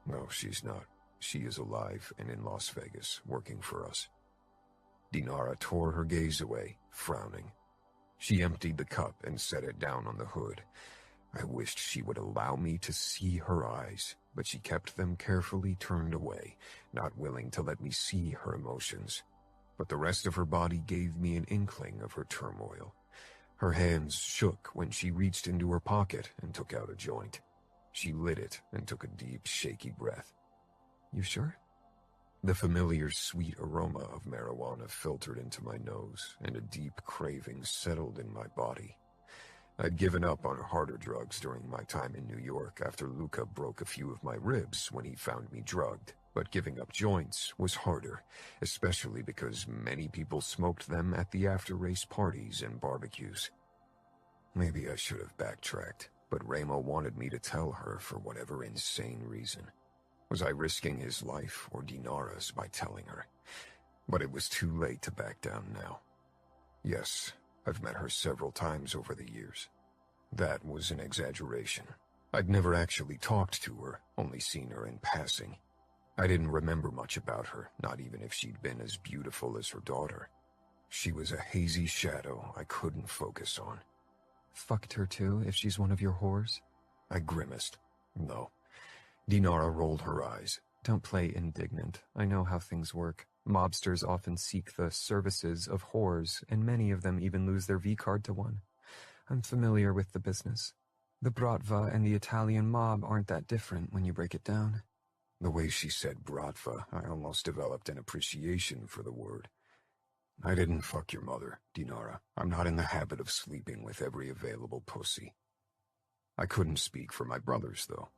No, she's not. She is alive and in Las Vegas, working for us. Dinara tore her gaze away, frowning. She emptied the cup and set it down on the hood. I wished she would allow me to see her eyes, but she kept them carefully turned away, not willing to let me see her emotions. But the rest of her body gave me an inkling of her turmoil. Her hands shook when she reached into her pocket and took out a joint. She lit it and took a deep, shaky breath. You sure? The familiar sweet aroma of marijuana filtered into my nose, and a deep craving settled in my body. I'd given up on harder drugs during my time in New York after Luca broke a few of my ribs when he found me drugged, but giving up joints was harder, especially because many people smoked them at the after-race parties and barbecues. Maybe I should have backtracked, but Ramo wanted me to tell her for whatever insane reason. Was I risking his life or Dinara's by telling her? But it was too late to back down now. Yes, I've met her several times over the years. That was an exaggeration. I'd never actually talked to her, only seen her in passing. I didn't remember much about her, not even if she'd been as beautiful as her daughter. She was a hazy shadow I couldn't focus on. Fucked her too, if she's one of your whores? I grimaced. No. Dinara rolled her eyes. Don't play indignant. I know how things work. Mobsters often seek the services of whores, and many of them even lose their V-card to one. I'm familiar with the business. The Bratva and the Italian mob aren't that different when you break it down. The way she said Bratva, I almost developed an appreciation for the word. I didn't fuck your mother, Dinara. I'm not in the habit of sleeping with every available pussy. I couldn't speak for my brothers, though.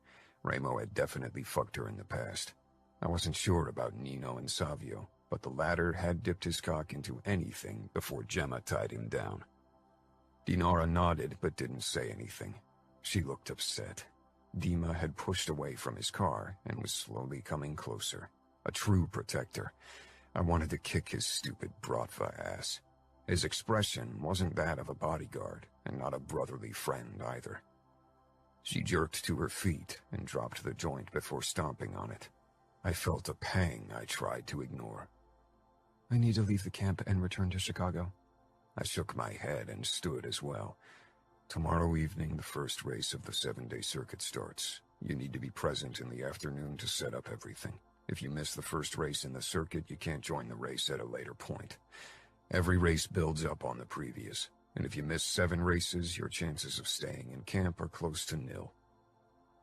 Ramo had definitely fucked her in the past. I wasn't sure about Nino and Savio, but the latter had dipped his cock into anything before Gemma tied him down. Dinara nodded but didn't say anything. She looked upset. Dima had pushed away from his car and was slowly coming closer. A true protector. I wanted to kick his stupid Bratva ass. His expression wasn't that of a bodyguard, and not a brotherly friend either. She jerked to her feet and dropped the joint before stomping on it. I felt a pang I tried to ignore. I need to leave the camp and return to Chicago. I shook my head and stood as well. Tomorrow evening, the first race of the 7-day circuit starts. You need to be present in the afternoon to set up everything. If you miss the first race in the circuit, you can't join the race at a later point. Every race builds up on the previous, and if you miss 7 races, your chances of staying in camp are close to nil.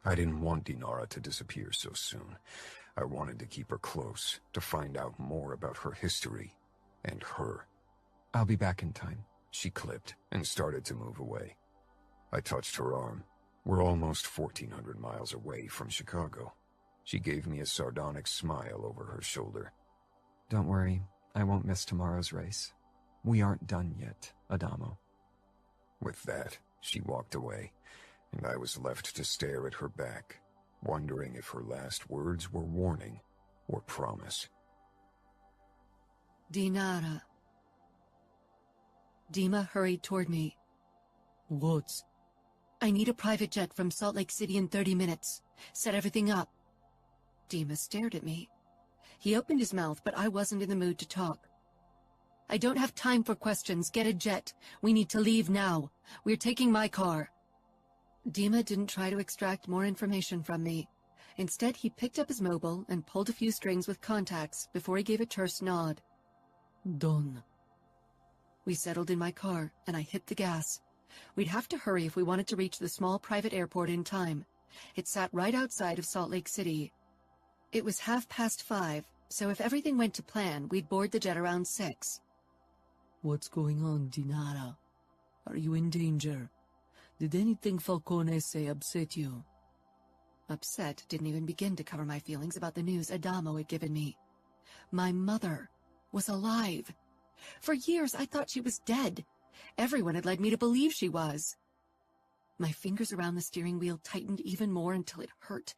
I didn't want Dinara to disappear so soon. I wanted to keep her close, to find out more about her history, and her. I'll be back in time. She clipped and started to move away. I touched her arm. We're almost 1,400 miles away from Chicago. She gave me a sardonic smile over her shoulder. Don't worry, I won't miss tomorrow's race. We aren't done yet, Adamo. With that, she walked away, and I was left to stare at her back, wondering if her last words were warning or promise. Dinara. Dima hurried toward me. What? I need a private jet from Salt Lake City in 30 minutes. Set everything up. Dima stared at me. He opened his mouth, but I wasn't in the mood to talk. I don't have time for questions. Get a jet. We need to leave now. We're taking my car. Dima didn't try to extract more information from me. Instead, he picked up his mobile and pulled a few strings with contacts before he gave a terse nod. Done. We settled in my car, and I hit the gas. We'd have to hurry if we wanted to reach the small private airport in time. It sat right outside of Salt Lake City. It was 5:30, so if everything went to plan, we'd board the jet around 6. What's going on, Dinara? Are you in danger? Did anything Falcone say upset you? Upset didn't even begin to cover my feelings about the news Adamo had given me. My mother was alive. For years, I thought she was dead. Everyone had led me to believe she was. My fingers around the steering wheel tightened even more until it hurt.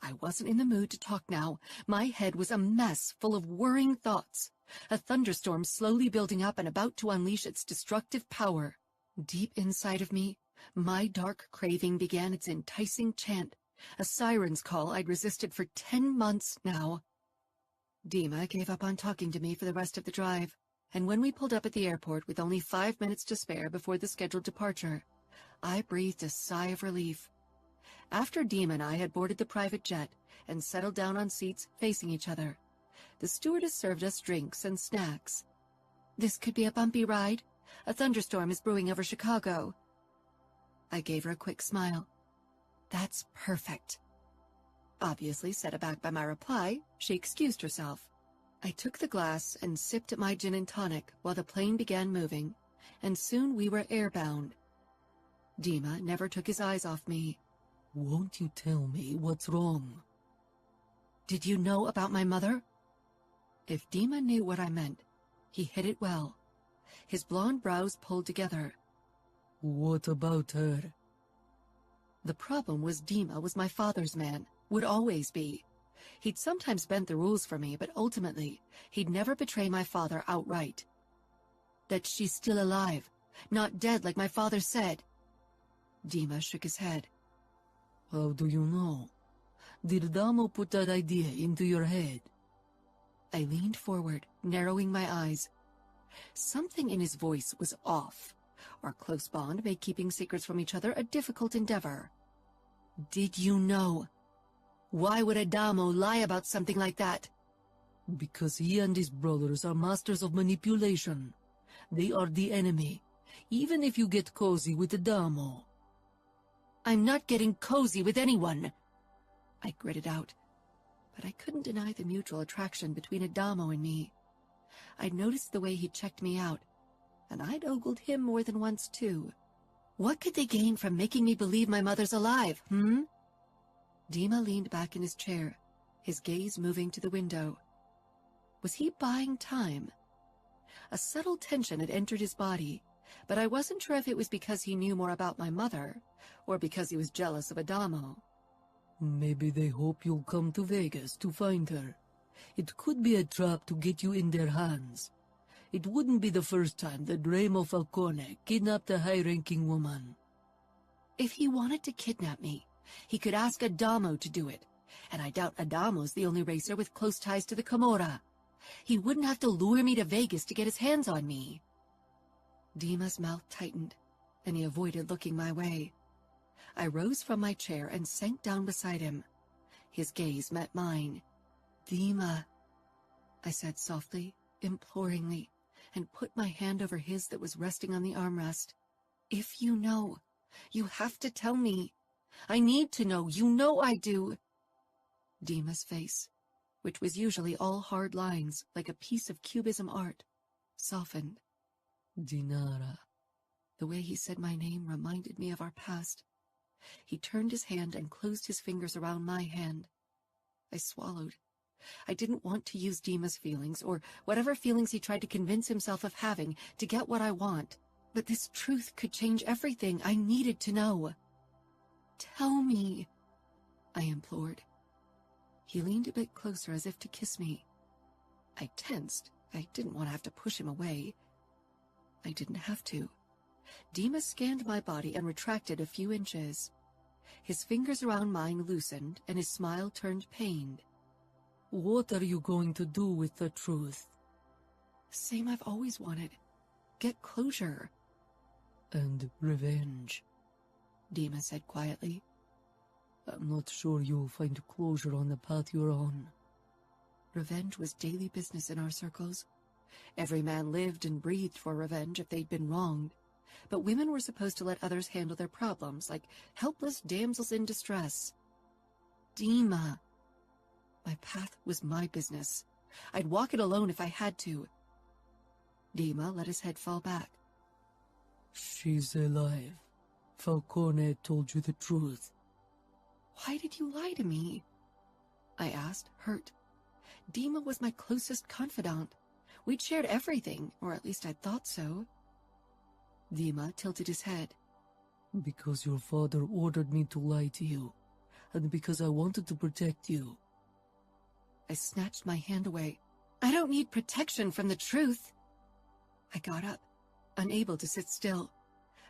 I wasn't in the mood to talk now. My head was a mess full of worrying thoughts. A thunderstorm slowly building up and about to unleash its destructive power. Deep inside of me, my dark craving began its enticing chant, a siren's call I'd resisted for 10 months now. Dima gave up on talking to me for the rest of the drive, and when we pulled up at the airport with only 5 minutes to spare before the scheduled departure, I breathed a sigh of relief. After Dima and I had boarded the private jet and settled down on seats facing each other, the stewardess served us drinks and snacks. This could be a bumpy ride. A thunderstorm is brewing over Chicago. I gave her a quick smile. That's perfect. Obviously set aback by my reply, she excused herself. I took the glass and sipped at my gin and tonic while the plane began moving, and soon we were airbound. Dima never took his eyes off me. Won't you tell me what's wrong? Did you know about my mother? If Dima knew what I meant, he hid it well. His blonde brows pulled together. What about her? The problem was Dima was my father's man, would always be. He'd sometimes bent the rules for me, but ultimately, he'd never betray my father outright. That she's still alive, not dead like my father said. Dima shook his head. How do you know? Did Adamo put that idea into your head? I leaned forward, narrowing my eyes. Something in his voice was off. Our close bond made keeping secrets from each other a difficult endeavor. Did you know? Why would Adamo lie about something like that? Because he and his brothers are masters of manipulation. They are the enemy, even if you get cozy with Adamo. I'm not getting cozy with anyone, I gritted out. But I couldn't deny the mutual attraction between Adamo and me. I'd noticed the way he checked me out, and I'd ogled him more than once too. What could they gain from making me believe my mother's alive, Dima leaned back in his chair, his gaze moving to the window. Was he buying time? A subtle tension had entered his body, but I wasn't sure if it was because he knew more about my mother, or because he was jealous of Adamo. Maybe they hope you'll come to Vegas to find her. It could be a trap to get you in their hands. It wouldn't be the first time that Adamo Falcone kidnapped a high-ranking woman. If he wanted to kidnap me, he could ask Adamo to do it, and I doubt Adamo's the only racer with close ties to the Camorra. He wouldn't have to lure me to Vegas to get his hands on me. Dima's mouth tightened, and he avoided looking my way. I rose from my chair and sank down beside him. His gaze met mine. Dima, I said softly, imploringly, and put my hand over his that was resting on the armrest. If you know, you have to tell me. I need to know. You know I do. Dima's face, which was usually all hard lines, like a piece of cubism art, softened. Dinara. The way he said my name reminded me of our past. He turned his hand and closed his fingers around my hand. I swallowed. I didn't want to use Dima's feelings, or whatever feelings he tried to convince himself of having, to get what I want. But this truth could change everything. I needed to know. Tell me, I implored. He leaned a bit closer as if to kiss me. I tensed. I didn't want to have to push him away. I didn't have to. Dima scanned my body and retracted a few inches. His fingers around mine loosened, and his smile turned pained. What are you going to do with the truth? Same I've always wanted. Get closure. And revenge, Dima said quietly. I'm not sure you'll find closure on the path you're on. Revenge was daily business in our circles. Every man lived and breathed for revenge if they'd been wronged. But women were supposed to let others handle their problems, like helpless damsels in distress. Dima. My path was my business. I'd walk it alone if I had to. Dima let his head fall back. She's alive. Falcone told you the truth. Why did you lie to me? I asked, hurt. Dima was my closest confidant. We'd shared everything, or at least I thought so. Dima tilted his head. Because your father ordered me to lie to you, and because I wanted to protect you. I snatched my hand away. I don't need protection from the truth. I got up, unable to sit still.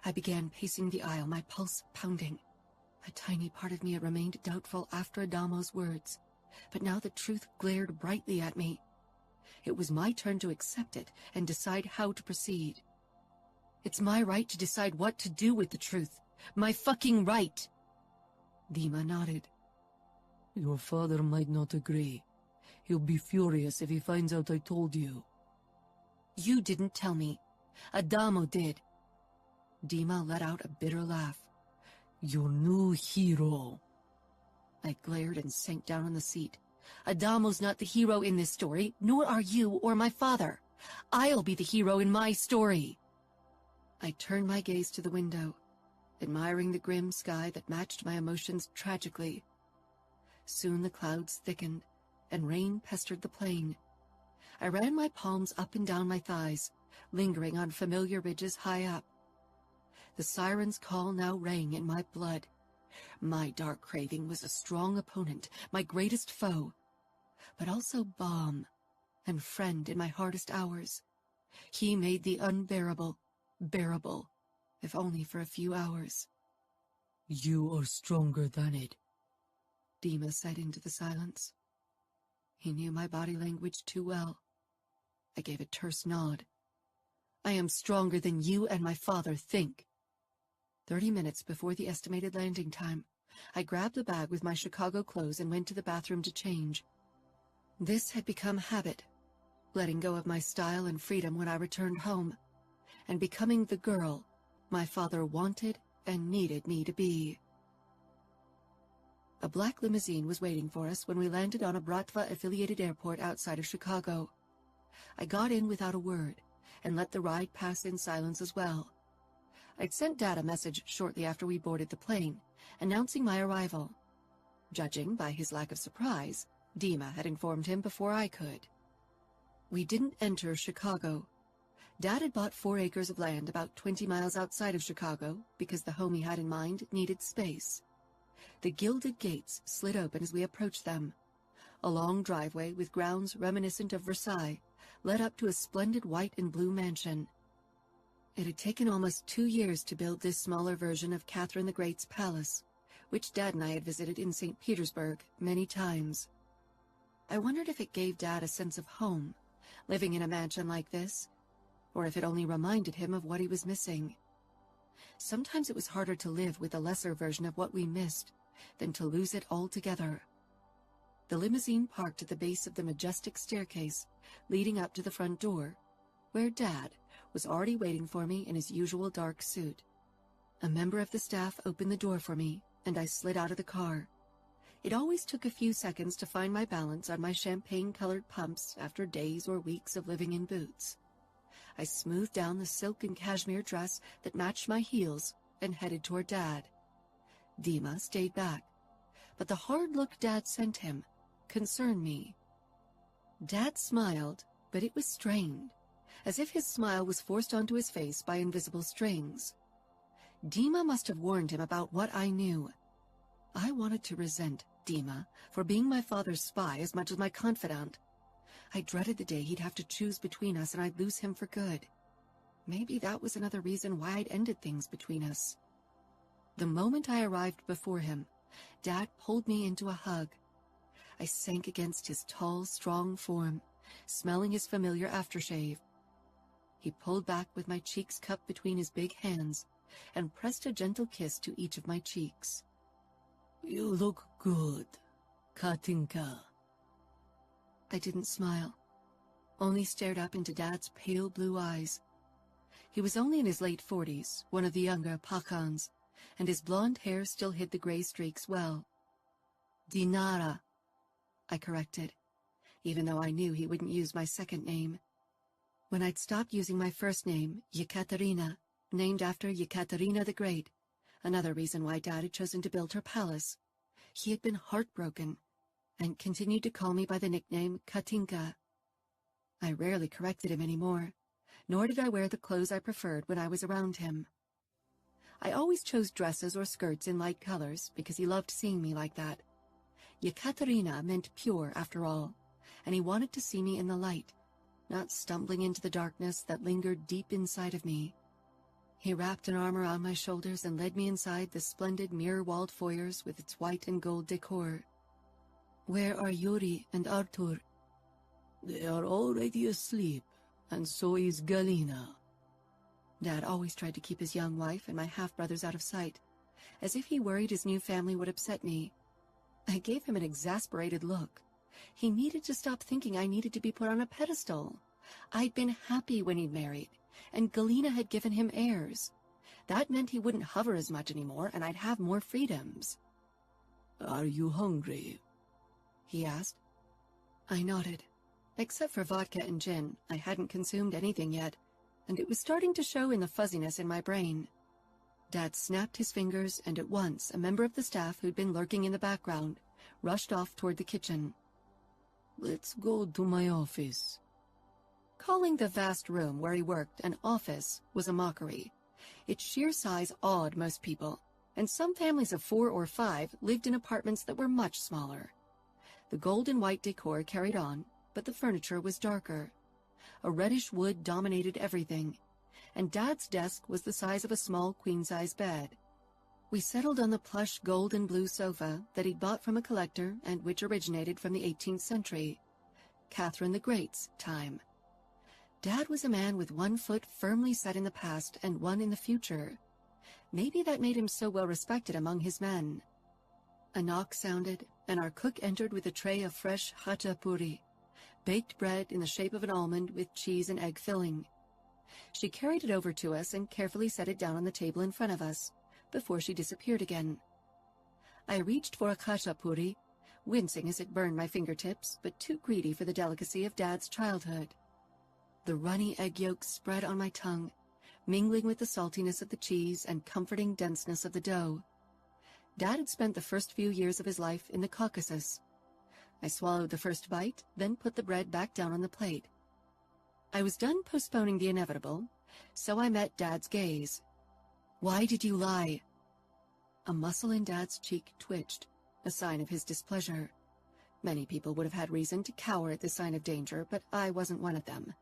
I began pacing the aisle, my pulse pounding. A tiny part of me had remained doubtful after Adamo's words, but now the truth glared brightly at me. It was my turn to accept it and decide how to proceed. It's my right to decide what to do with the truth. My fucking right. Dima nodded. Your father might not agree. He'll be furious if he finds out I told you. You didn't tell me. Adamo did. Dima let out a bitter laugh. Your new hero. I glared and sank down on the seat. Adamo's not the hero in this story, nor are you or my father. I'll be the hero in my story. I turned my gaze to the window, admiring the grim sky that matched my emotions tragically. Soon the clouds thickened, and rain pestered the plain. I ran my palms up and down my thighs, lingering on familiar ridges high up. The siren's call now rang in my blood. My dark craving was a strong opponent, my greatest foe, but also balm and friend in my hardest hours. He made the unbearable bearable, if only for a few hours. You are stronger than it. Dima said into the silence. He knew my body language too well. I gave a terse nod. I am stronger than you and my father think. 30 minutes before the estimated landing time, I grabbed a bag with my Chicago clothes and went to the bathroom to change. This had become habit, letting go of my style and freedom when I returned home, and becoming the girl my father wanted and needed me to be. A black limousine was waiting for us when we landed on a Bratva-affiliated airport outside of Chicago. I got in without a word, and let the ride pass in silence as well. I'd sent Dad a message shortly after we boarded the plane, announcing my arrival. Judging by his lack of surprise, Dima had informed him before I could. We didn't enter Chicago. Dad had bought 4 acres of land about 20 miles outside of Chicago because the home he had in mind needed space. The gilded gates slid open as we approached them. A long driveway with grounds reminiscent of Versailles led up to a splendid white and blue mansion. It had taken almost 2 years to build this smaller version of Catherine the Great's palace, which Dad and I had visited in St. Petersburg many times. I wondered if it gave Dad a sense of home, living in a mansion like this, or if it only reminded him of what he was missing. Sometimes it was harder to live with a lesser version of what we missed than to lose it altogether. The limousine parked at the base of the majestic staircase leading up to the front door, where Dad was already waiting for me in his usual dark suit. A member of the staff opened the door for me, and I slid out of the car. It always took a few seconds to find my balance on my champagne-colored pumps after days or weeks of living in boots. I smoothed down the silk and cashmere dress that matched my heels and headed toward Dad. Dima stayed back, but the hard look Dad sent him concerned me. Dad smiled, but it was strained, as if his smile was forced onto his face by invisible strings. Dima must have warned him about what I knew. I wanted to resent Dima for being my father's spy as much as my confidant. I dreaded the day he'd have to choose between us and I'd lose him for good. Maybe that was another reason why I'd ended things between us. The moment I arrived before him, Dad pulled me into a hug. I sank against his tall, strong form, smelling his familiar aftershave. He pulled back with my cheeks cupped between his big hands and pressed a gentle kiss to each of my cheeks. You look good, Katinka. I didn't smile, only stared up into Dad's pale blue eyes. He was only in his late 40s, one of the younger Pakhans, and his blonde hair still hid the gray streaks well. Dinara, I corrected, even though I knew he wouldn't use my second name. When I'd stopped using my first name, Yekaterina, named after Yekaterina the Great, another reason why Dad had chosen to build her palace, he had been heartbroken and continued to call me by the nickname Katinka. I rarely corrected him anymore, nor did I wear the clothes I preferred when I was around him. I always chose dresses or skirts in light colors because he loved seeing me like that. Yekaterina meant pure after all, and he wanted to see me in the light, not stumbling into the darkness that lingered deep inside of me. He wrapped an arm around my shoulders and led me inside the splendid mirror-walled foyers with its white and gold decor. Where are Yuri and Artur? They are already asleep, and so is Galina. Dad always tried to keep his young wife and my half-brothers out of sight, as if he worried his new family would upset me. I gave him an exasperated look. He needed to stop thinking I needed to be put on a pedestal. I'd been happy when he'd married, and Galina had given him heirs. That meant he wouldn't hover as much anymore, and I'd have more freedoms. Are you hungry? He asked. I nodded. Except for vodka and gin, I hadn't consumed anything yet, and it was starting to show in the fuzziness in my brain. Dad snapped his fingers, and at once a member of the staff who'd been lurking in the background rushed off toward the kitchen. Let's go to my office. Calling the vast room where he worked an office was a mockery. Its sheer size awed most people, and some families of 4 or 5 lived in apartments that were much smaller. The gold and white decor carried on, but the furniture was darker. A reddish wood dominated everything, and Dad's desk was the size of a small queen-size bed. We settled on the plush gold and blue sofa that he'd bought from a collector and which originated from the 18th century, Catherine the Great's time. Dad was a man with one foot firmly set in the past and one in the future. Maybe that made him so well respected among his men. A knock sounded, and our cook entered with a tray of fresh hachapuri, baked bread in the shape of an almond with cheese and egg filling. She carried it over to us and carefully set it down on the table in front of us, before she disappeared again. I reached for a hachapuri, wincing as it burned my fingertips, but too greedy for the delicacy of Dad's childhood. The runny egg yolks spread on my tongue, mingling with the saltiness of the cheese and comforting denseness of the dough. Dad had spent the first few years of his life in the Caucasus. I swallowed the first bite, then put the bread back down on the plate. I was done postponing the inevitable, so I met Dad's gaze. "Why did you lie?" A muscle in Dad's cheek twitched, a sign of his displeasure. Many people would have had reason to cower at the sign of danger, but I wasn't one of them.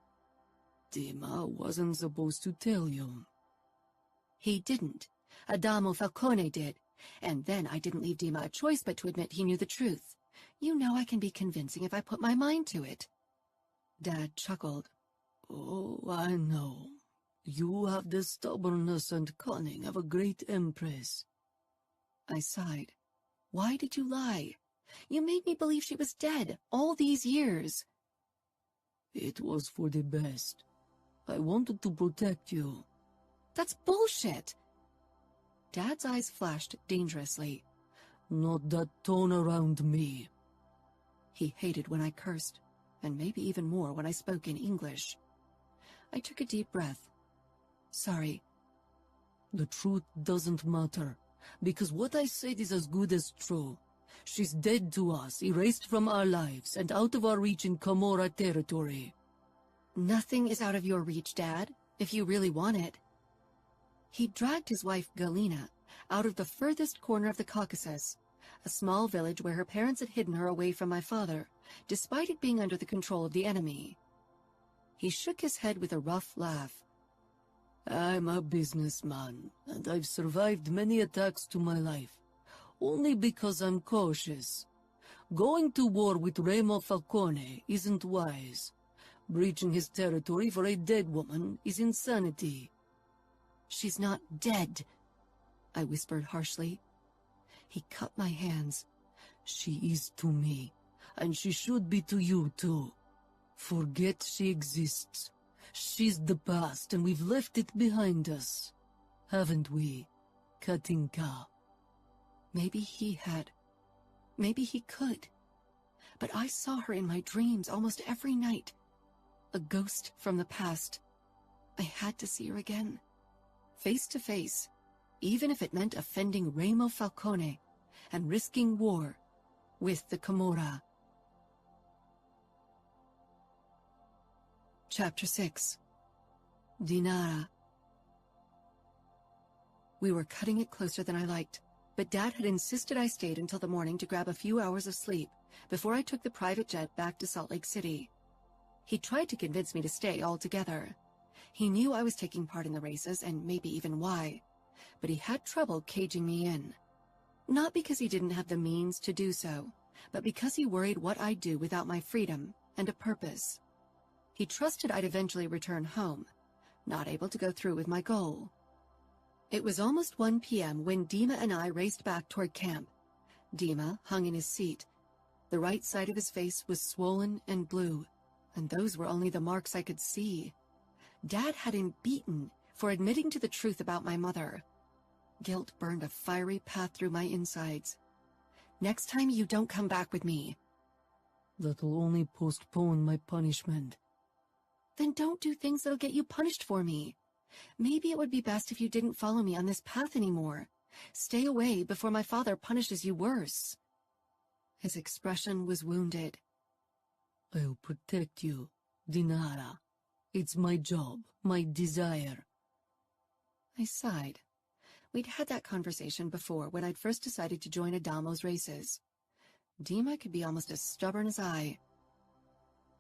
Dima wasn't supposed to tell you. He didn't. Adamo Falcone did. And then I didn't leave Dima a choice but to admit he knew the truth. You know I can be convincing if I put my mind to it. Dad chuckled. Oh, I know. You have the stubbornness and cunning of a great empress. I sighed. Why did you lie? You made me believe she was dead all these years. It was for the best. I wanted to protect you. That's bullshit. Dad's eyes flashed dangerously. Not that tone around me. He hated when I cursed, and maybe even more when I spoke in English. I took a deep breath. Sorry. The truth doesn't matter, because what I said is as good as true. She's dead to us, erased from our lives, and out of our reach in Camorra territory. Nothing is out of your reach, Dad, if you really want it. He dragged his wife, Galina, out of the furthest corner of the Caucasus, a small village where her parents had hidden her away from my father, despite it being under the control of the enemy. He shook his head with a rough laugh. I'm a businessman, and I've survived many attacks to my life, only because I'm cautious. Going to war with Adamo Falcone isn't wise. Breaching his territory for a dead woman is insanity. She's not dead, I whispered harshly. He cut my hands. She is to me, and she should be to you too. Forget she exists. She's the past, and we've left it behind us. Haven't we, Katinka? Maybe he had. Maybe he could. But I saw her in my dreams almost every night. A ghost from the past. I had to see her again. Face to face, even if it meant offending Adamo Falcone and risking war with the Camorra. Chapter 6. Dinara. We were cutting it closer than I liked, but Dad had insisted I stayed until the morning to grab a few hours of sleep before I took the private jet back to Salt Lake City. He tried to convince me to stay altogether. He knew I was taking part in the races, and maybe even why, but he had trouble caging me in. Not because he didn't have the means to do so, but because he worried what I'd do without my freedom and a purpose. He trusted I'd eventually return home, not able to go through with my goal. It was almost 1 p.m. when Dima and I raced back toward camp. Dima hung in his seat. The right side of his face was swollen and blue, and those were only the marks I could see. Dad had him beaten for admitting to the truth about my mother. Guilt burned a fiery path through my insides. Next time you don't come back with me. That'll only postpone my punishment. Then don't do things that'll get you punished for me. Maybe it would be best if you didn't follow me on this path anymore. Stay away before my father punishes you worse. His expression was wounded. I'll protect you, Dinara. It's my job, my desire. I sighed. We'd had that conversation before when I'd first decided to join Adamo's races. Dima could be almost as stubborn as I.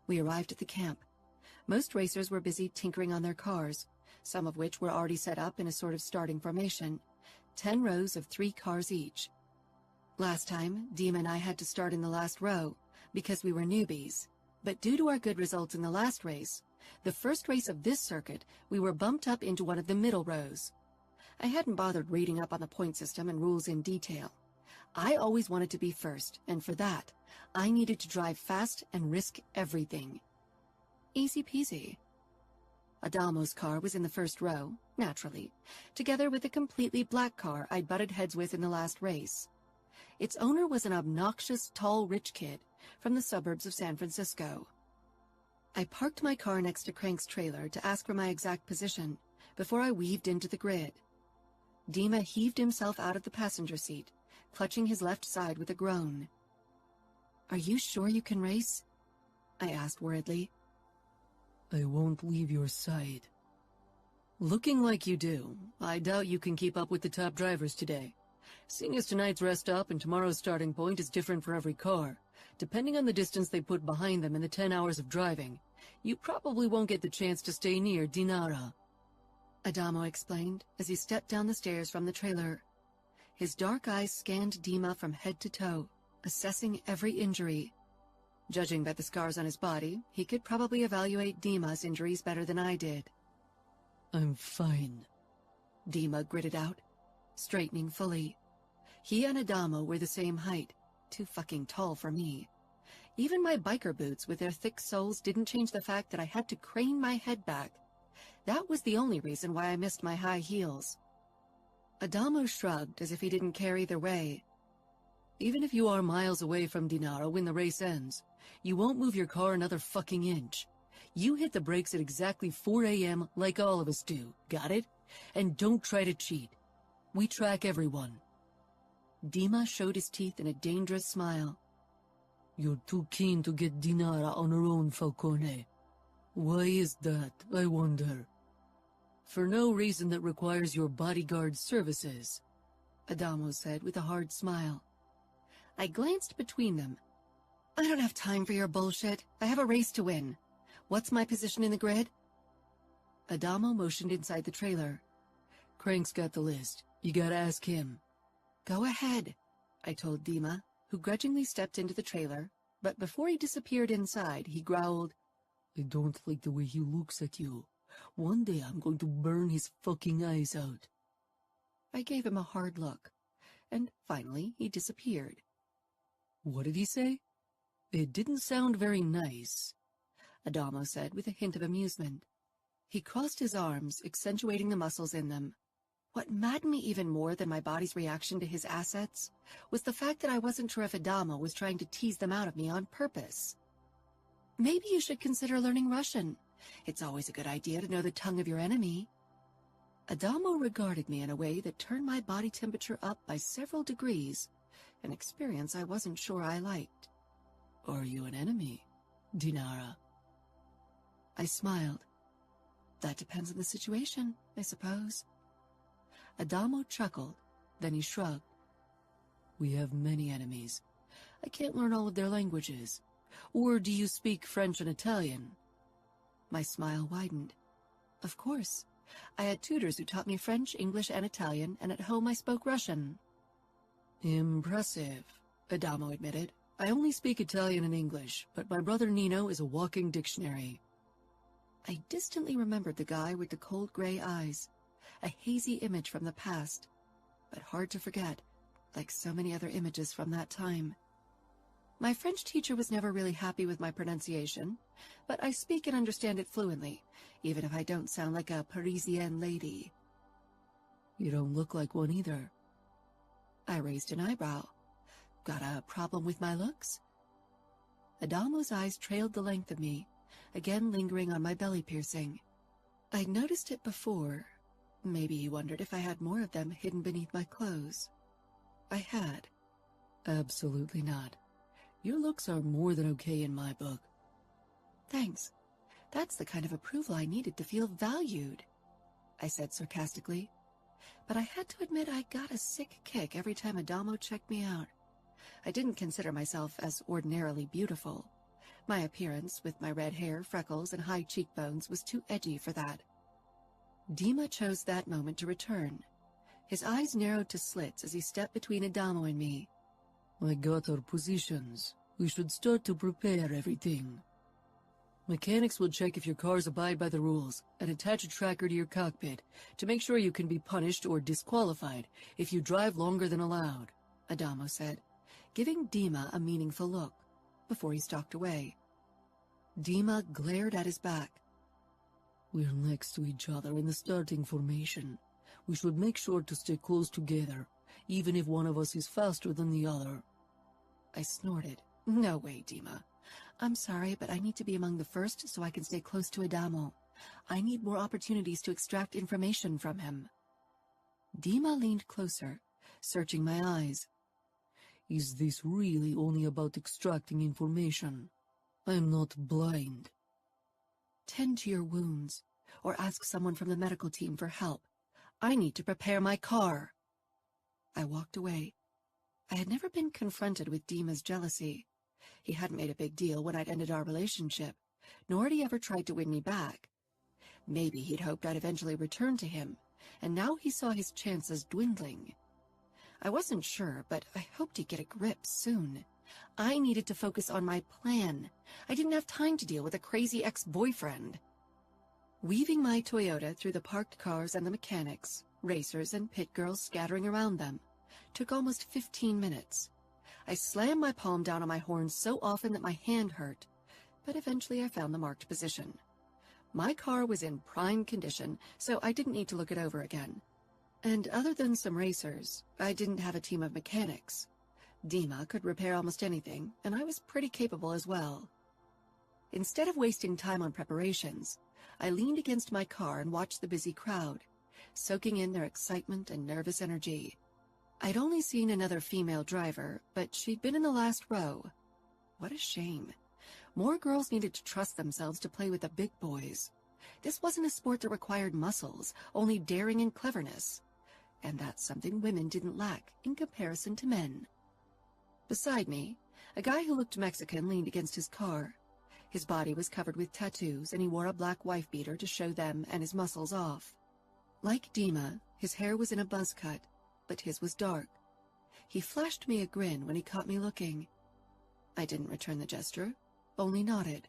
We arrived at the camp. Most racers were busy tinkering on their cars, some of which were already set up in a sort of starting formation. 10 rows of 3 cars each. Last time, Dima and I had to start in the last row because we were newbies, but due to our good results in the last race, the first race of this circuit, we were bumped up into one of the middle rows. I hadn't bothered reading up on the point system and rules in detail. I always wanted to be first, and for that, I needed to drive fast and risk everything. Easy peasy. Adamo's car was in the first row, naturally, together with a completely black car I'd butted heads with in the last race. Its owner was an obnoxious, tall, rich kid from the suburbs of San Francisco. I parked my car next to Crank's trailer to ask for my exact position before I weaved into the grid. Dima heaved himself out of the passenger seat, clutching his left side with a groan. "Are you sure you can race?" I asked worriedly. "I won't leave your side." "Looking like you do. I doubt you can keep up with the top drivers today. Seeing as tonight's rest stop and tomorrow's starting point is different for every car, depending on the distance they put behind them in the 10 hours of driving, you probably won't get the chance to stay near Dinara," Adamo explained as he stepped down the stairs from the trailer. His dark eyes scanned Dima from head to toe, assessing every injury. Judging by the scars on his body, he could probably evaluate Dima's injuries better than I did. "I'm fine," Dima gritted out, straightening fully. He and Adamo were the same height, too fucking tall for me. Even my biker boots with their thick soles didn't change the fact that I had to crane my head back. That was the only reason why I missed my high heels. Adamo shrugged as if he didn't care either way. "Even if you are miles away from Dinara when the race ends, you won't move your car another fucking inch. You hit the brakes at exactly 4 a.m. like all of us do, got it? And don't try to cheat. We track everyone." Dima showed his teeth in a dangerous smile. "You're too keen to get Dinara on her own, Falcone. Why is that, I wonder?" "For no reason that requires your bodyguard services," Adamo said with a hard smile. I glanced between them. "I don't have time for your bullshit. I have a race to win. What's my position in the grid?" Adamo motioned inside the trailer. "Crank's got the list. You gotta ask him." "Go ahead," I told Dima, who grudgingly stepped into the trailer, but before he disappeared inside, he growled, "I don't like the way he looks at you. One day I'm going to burn his fucking eyes out." I gave him a hard look, and finally he disappeared. "What did he say?" "It didn't sound very nice," Adamo said with a hint of amusement. He crossed his arms, accentuating the muscles in them. What maddened me even more than my body's reaction to his assets was the fact that I wasn't sure if Adamo was trying to tease them out of me on purpose. "Maybe you should consider learning Russian. It's always a good idea to know the tongue of your enemy." Adamo regarded me in a way that turned my body temperature up by several degrees, an experience I wasn't sure I liked. "Are you an enemy, Dinara?" I smiled. "That depends on the situation, I suppose." Adamo chuckled, then he shrugged. "We have many enemies. I can't learn all of their languages. Or do you speak French and Italian?" My smile widened. "Of course. I had tutors who taught me French, English, and Italian, and at home I spoke Russian." "Impressive," Adamo admitted. "I only speak Italian and English, but my brother Nino is a walking dictionary." I distantly remembered the guy with the cold gray eyes, a hazy image from the past, but hard to forget, like so many other images from that time. My French teacher was never really happy with my pronunciation, but I speak and understand it fluently, even if I don't sound like a Parisienne lady. "You don't look like one either." I raised an eyebrow. Got a problem with my looks? Adamo's eyes trailed the length of me, again lingering on my belly piercing. I'd noticed it before. Maybe he wondered if I had more of them hidden beneath my clothes. I had. "Absolutely not. Your looks are more than okay in my book." "Thanks. That's the kind of approval I needed to feel valued," I said sarcastically. But I had to admit I got a sick kick every time Adamo checked me out. I didn't consider myself as ordinarily beautiful. My appearance, with my red hair, freckles, and high cheekbones, was too edgy for that. Dima chose that moment to return. His eyes narrowed to slits as he stepped between Adamo and me. I got our positions. We should start to prepare everything. Mechanics will check if your cars abide by the rules and attach a tracker to your cockpit to make sure you can be punished or disqualified if you drive longer than allowed, Adamo said, giving Dima a meaningful look before he stalked away. Dima glared at his back. We're next to each other in the starting formation. We should make sure to stay close together, even if one of us is faster than the other. I snorted. No way, Dima. I'm sorry, but I need to be among the first so I can stay close to Adamo. I need more opportunities to extract information from him. Dima leaned closer, searching my eyes. Is this really only about extracting information? I'm not blind. Tend to your wounds, or ask someone from the medical team for help. I need to prepare my car. I walked away. I had never been confronted with Dima's jealousy. He hadn't made a big deal when I'd ended our relationship, nor had he ever tried to win me back. Maybe he'd hoped I'd eventually return to him, and now he saw his chances dwindling. I wasn't sure, but I hoped he'd get a grip soon. I needed to focus on my plan. I didn't have time to deal with a crazy ex-boyfriend. Weaving my Toyota through the parked cars and the mechanics, racers and pit girls scattering around them, took almost 15 minutes. I slammed my palm down on my horn so often that my hand hurt, but eventually I found the marked position. My car was in prime condition, so I didn't need to look it over again. And other than some racers, I didn't have a team of mechanics. Dima could repair almost anything, and I was pretty capable as well. Instead of wasting time on preparations, I leaned against my car and watched the busy crowd, soaking in their excitement and nervous energy. I'd only seen another female driver, but she'd been in the last row. What a shame. More girls needed to trust themselves to play with the big boys. This wasn't a sport that required muscles, only daring and cleverness. And that's something women didn't lack in comparison to men. Beside me, a guy who looked Mexican leaned against his car. His body was covered with tattoos, and he wore a black wife-beater to show them and his muscles off. Like Dima, his hair was in a buzz cut, but his was dark. He flashed me a grin when he caught me looking. I didn't return the gesture, only nodded.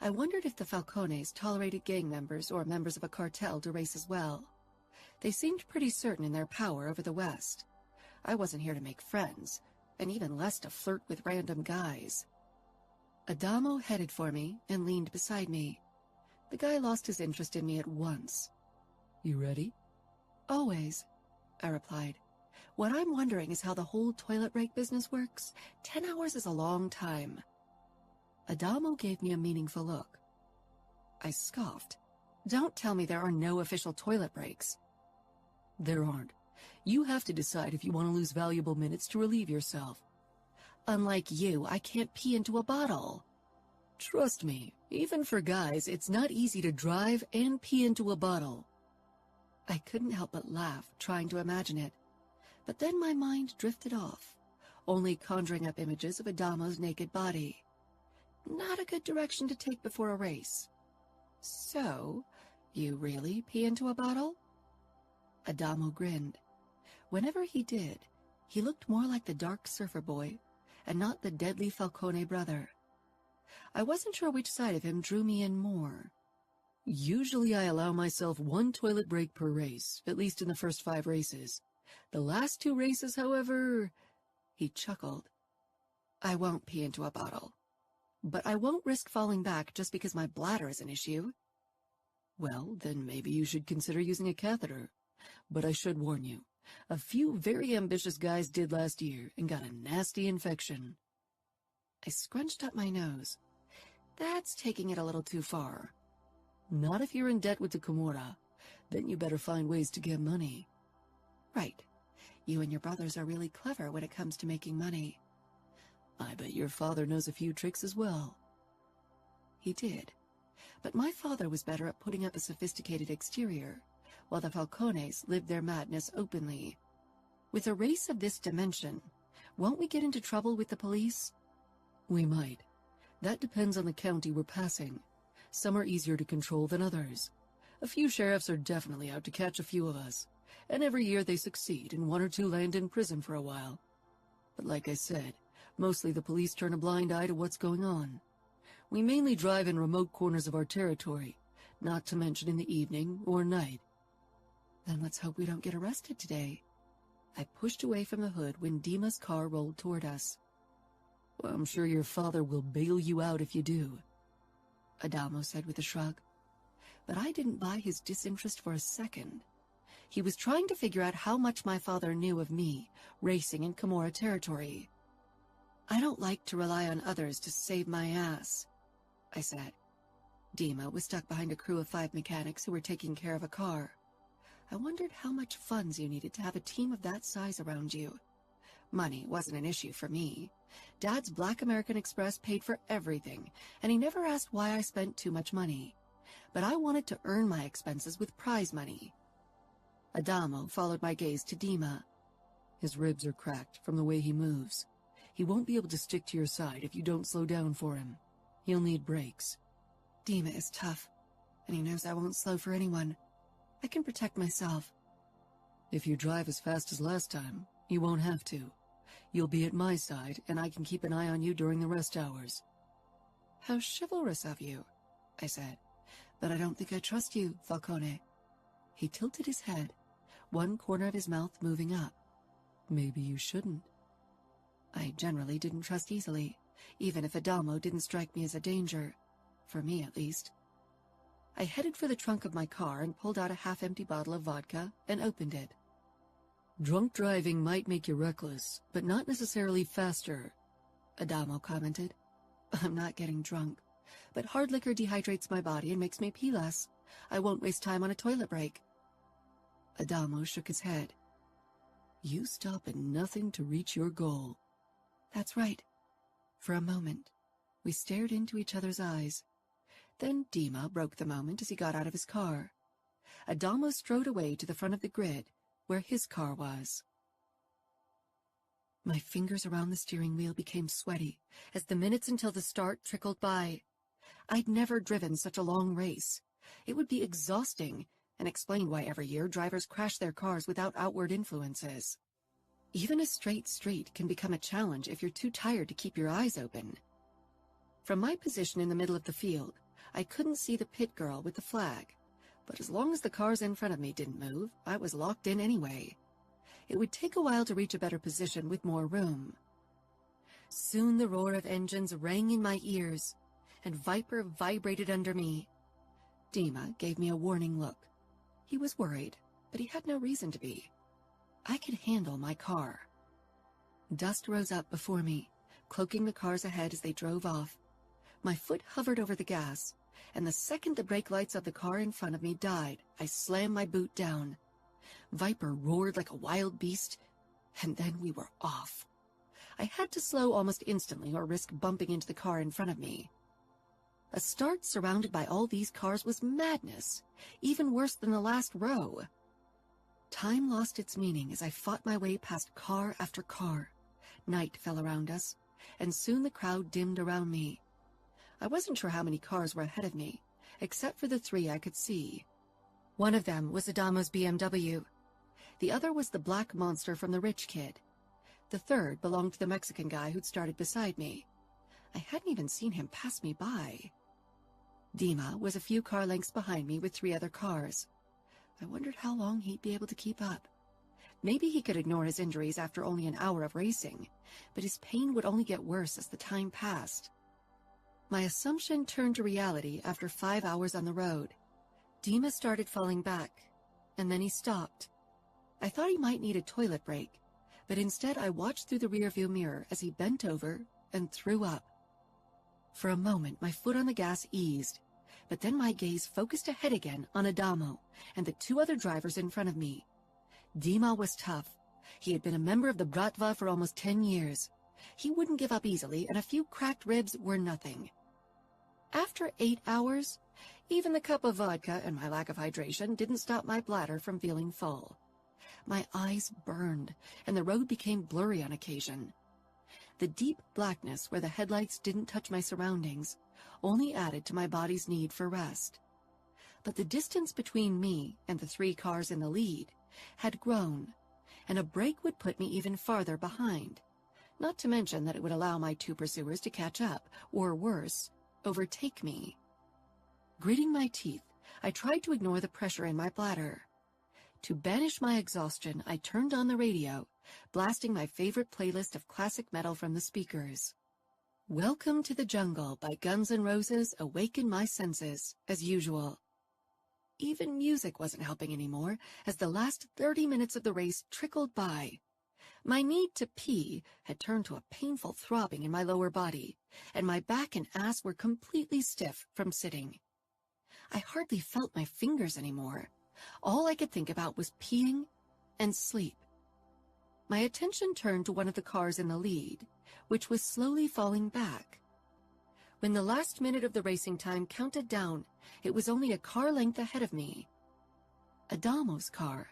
I wondered if the Falcones tolerated gang members or members of a cartel to race as well. They seemed pretty certain in their power over the West. I wasn't here to make friends, and even less to flirt with random guys. Adamo headed for me and leaned beside me. The guy lost his interest in me at once. You ready? Always, I replied. What I'm wondering is how the whole toilet break business works. 10 hours is a long time. Adamo gave me a meaningful look. I scoffed. Don't tell me there are no official toilet breaks. There aren't. You have to decide if you want to lose valuable minutes to relieve yourself. Unlike you, I can't pee into a bottle. Trust me, even for guys, it's not easy to drive and pee into a bottle. I couldn't help but laugh, trying to imagine it. But then my mind drifted off, only conjuring up images of Adamo's naked body. Not a good direction to take before a race. So, you really pee into a bottle? Adamo grinned. Whenever he did, he looked more like the dark surfer boy, and not the deadly Falcone brother. I wasn't sure which side of him drew me in more. Usually I allow myself one toilet break per race, at least in the first 5 races. The last 2 races, however... He chuckled. I won't pee into a bottle. But I won't risk falling back just because my bladder is an issue. Well, then maybe you should consider using a catheter. But I should warn you, a few very ambitious guys did last year and got a nasty infection. I scrunched up my nose. That's taking it a little too far. Not if you're in debt with the Camorra. Then you better find ways to get money. Right. You and your brothers are really clever when it comes to making money. I bet your father knows a few tricks as well. He did. But my father was better at putting up a sophisticated exterior, while the Falcones lived their madness openly. With a race of this dimension, won't we get into trouble with the police? We might. That depends on the county we're passing. Some are easier to control than others. A few sheriffs are definitely out to catch a few of us, and every year they succeed and one or two land in prison for a while. But like I said, mostly the police turn a blind eye to what's going on. We mainly drive in remote corners of our territory, not to mention in the evening or night. Then let's hope we don't get arrested today. I pushed away from the hood when Dima's car rolled toward us. Well, I'm sure your father will bail you out if you do, Adamo said with a shrug. But I didn't buy his disinterest for a second. He was trying to figure out how much my father knew of me, racing in Camorra territory. I don't like to rely on others to save my ass, I said. Dima was stuck behind a crew of 5 mechanics who were taking care of a car. I wondered how much funds you needed to have a team of that size around you. Money wasn't an issue for me. Dad's Black American Express paid for everything, and he never asked why I spent too much money. But I wanted to earn my expenses with prize money. Adamo followed my gaze to Dima. His ribs are cracked from the way he moves. He won't be able to stick to your side if you don't slow down for him. He'll need brakes. Dima is tough, and he knows I won't slow for anyone. I can protect myself. If you drive as fast as last time, you won't have to. You'll be at my side, and I can keep an eye on you during the rest hours. How chivalrous of you, I said. But I don't think I trust you, Falcone. He tilted his head, one corner of his mouth moving up. Maybe you shouldn't. I generally didn't trust easily, even if Adamo didn't strike me as a danger. For me, at least. I headed for the trunk of my car and pulled out a half-empty bottle of vodka and opened it. Drunk driving might make you reckless, but not necessarily faster, Adamo commented. I'm not getting drunk, but hard liquor dehydrates my body and makes me pee less. I won't waste time on a toilet break. Adamo shook his head. You stop at nothing to reach your goal. That's right. For a moment, we stared into each other's eyes. Then Dima broke the moment as he got out of his car. Adamo strode away to the front of the grid, where his car was. My fingers around the steering wheel became sweaty as the minutes until the start trickled by. I'd never driven such a long race. It would be exhausting, and explained why every year drivers crash their cars without outward influences. Even a straight street can become a challenge if you're too tired to keep your eyes open. From my position in the middle of the field, I couldn't see the pit girl with the flag, but as long as the cars in front of me didn't move, I was locked in anyway. It would take a while to reach a better position with more room. Soon the roar of engines rang in my ears, and Viper vibrated under me. Dima gave me a warning look. He was worried, but he had no reason to be. I could handle my car. Dust rose up before me, cloaking the cars ahead as they drove off. My foot hovered over the gas, and the second the brake lights of the car in front of me died, I slammed my boot down. Viper roared like a wild beast, and then we were off. I had to slow almost instantly or risk bumping into the car in front of me. A start surrounded by all these cars was madness, even worse than the last row. Time lost its meaning as I fought my way past car after car. Night fell around us, and soon the crowd dimmed around me. I wasn't sure how many cars were ahead of me, except for the 3 I could see. One of them was Adamo's BMW. The other was the black monster from the rich kid. The third belonged to the Mexican guy who'd started beside me. I hadn't even seen him pass me by. Dima was a few car lengths behind me with 3 other cars. I wondered how long he'd be able to keep up. Maybe he could ignore his injuries after only an hour of racing, but his pain would only get worse as the time passed. My assumption turned to reality after 5 hours on the road. Dima started falling back, and then he stopped. I thought he might need a toilet break, but instead I watched through the rearview mirror as he bent over and threw up. For a moment, my foot on the gas eased, but then my gaze focused ahead again on Adamo and the 2 other drivers in front of me. Dima was tough. He had been a member of the Bratva for almost 10 years. He wouldn't give up easily, and a few cracked ribs were nothing. After 8 hours, even the cup of vodka and my lack of hydration didn't stop my bladder from feeling full. My eyes burned, and the road became blurry on occasion. The deep blackness where the headlights didn't touch my surroundings only added to my body's need for rest. But the distance between me and the 3 cars in the lead had grown, and a break would put me even farther behind. Not to mention that it would allow my two pursuers to catch up, or worse, overtake me. Gritting my teeth, I tried to ignore the pressure in my bladder. To banish my exhaustion, I turned on the radio, blasting my favorite playlist of classic metal from the speakers. Welcome to the Jungle by Guns N' Roses awakened my senses, as usual. Even music wasn't helping anymore, as the last 30 minutes of the race trickled by. My need to pee had turned to a painful throbbing in my lower body, and my back and ass were completely stiff from sitting. I hardly felt my fingers anymore. All I could think about was peeing and sleep. My attention turned to one of the cars in the lead, which was slowly falling back. When the last minute of the racing time counted down, it was only a car length ahead of me. Adamo's car.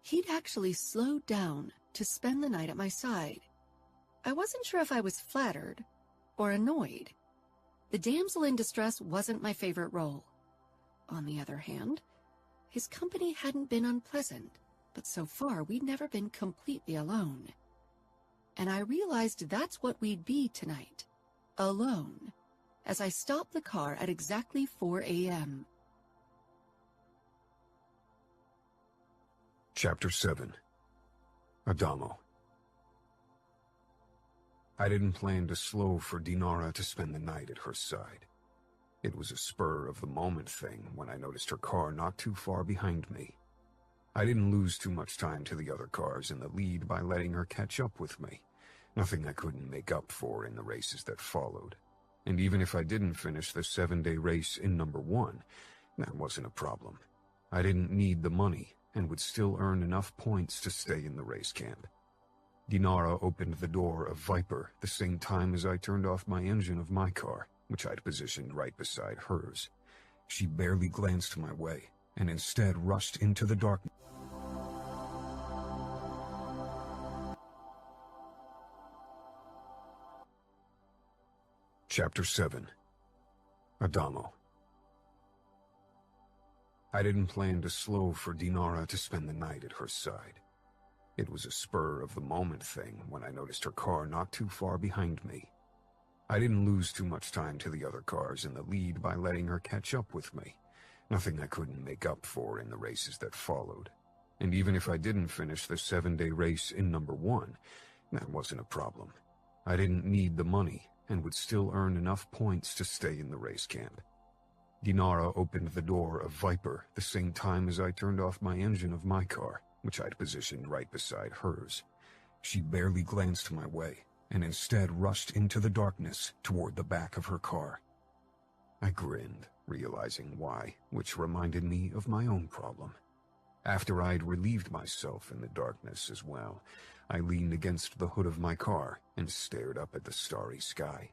He'd actually slowed down to spend the night at my side. I wasn't sure if I was flattered or annoyed. The damsel in distress wasn't my favorite role. On the other hand, his company hadn't been unpleasant, but so far we'd never been completely alone. And I realized that's what we'd be tonight, alone, as I stopped the car at exactly 4 a.m. Chapter 7. Adamo. I didn't plan to slow for Dinara to spend the night at her side. It was a spur-of-the-moment thing when I noticed her car not too far behind me. I didn't lose too much time to the other cars in the lead by letting her catch up with me, nothing I couldn't make up for in the races that followed. And even if I didn't finish the 7-day race in number 1, that wasn't a problem. I didn't need the money and would still earn enough points to stay in the race camp. Dinara opened the door of Viper the same time as I turned off my engine of my car, which I'd positioned right beside hers. She barely glanced my way, and instead rushed into the darkness. Chapter 7. Adamo. I didn't plan to slow for Dinara to spend the night at her side. It was a spur-of-the-moment thing when I noticed her car not too far behind me. I didn't lose too much time to the other cars in the lead by letting her catch up with me, nothing I couldn't make up for in the races that followed. And even if I didn't finish the 7-day race in number 1, that wasn't a problem. I didn't need the money and would still earn enough points to stay in the race camp. Dinara opened the door of Viper the same time as I turned off my engine of my car, which I'd positioned right beside hers. She barely glanced my way, and instead rushed into the darkness toward the back of her car. I grinned, realizing why, which reminded me of my own problem. After I'd relieved myself in the darkness as well, I leaned against the hood of my car and stared up at the starry sky.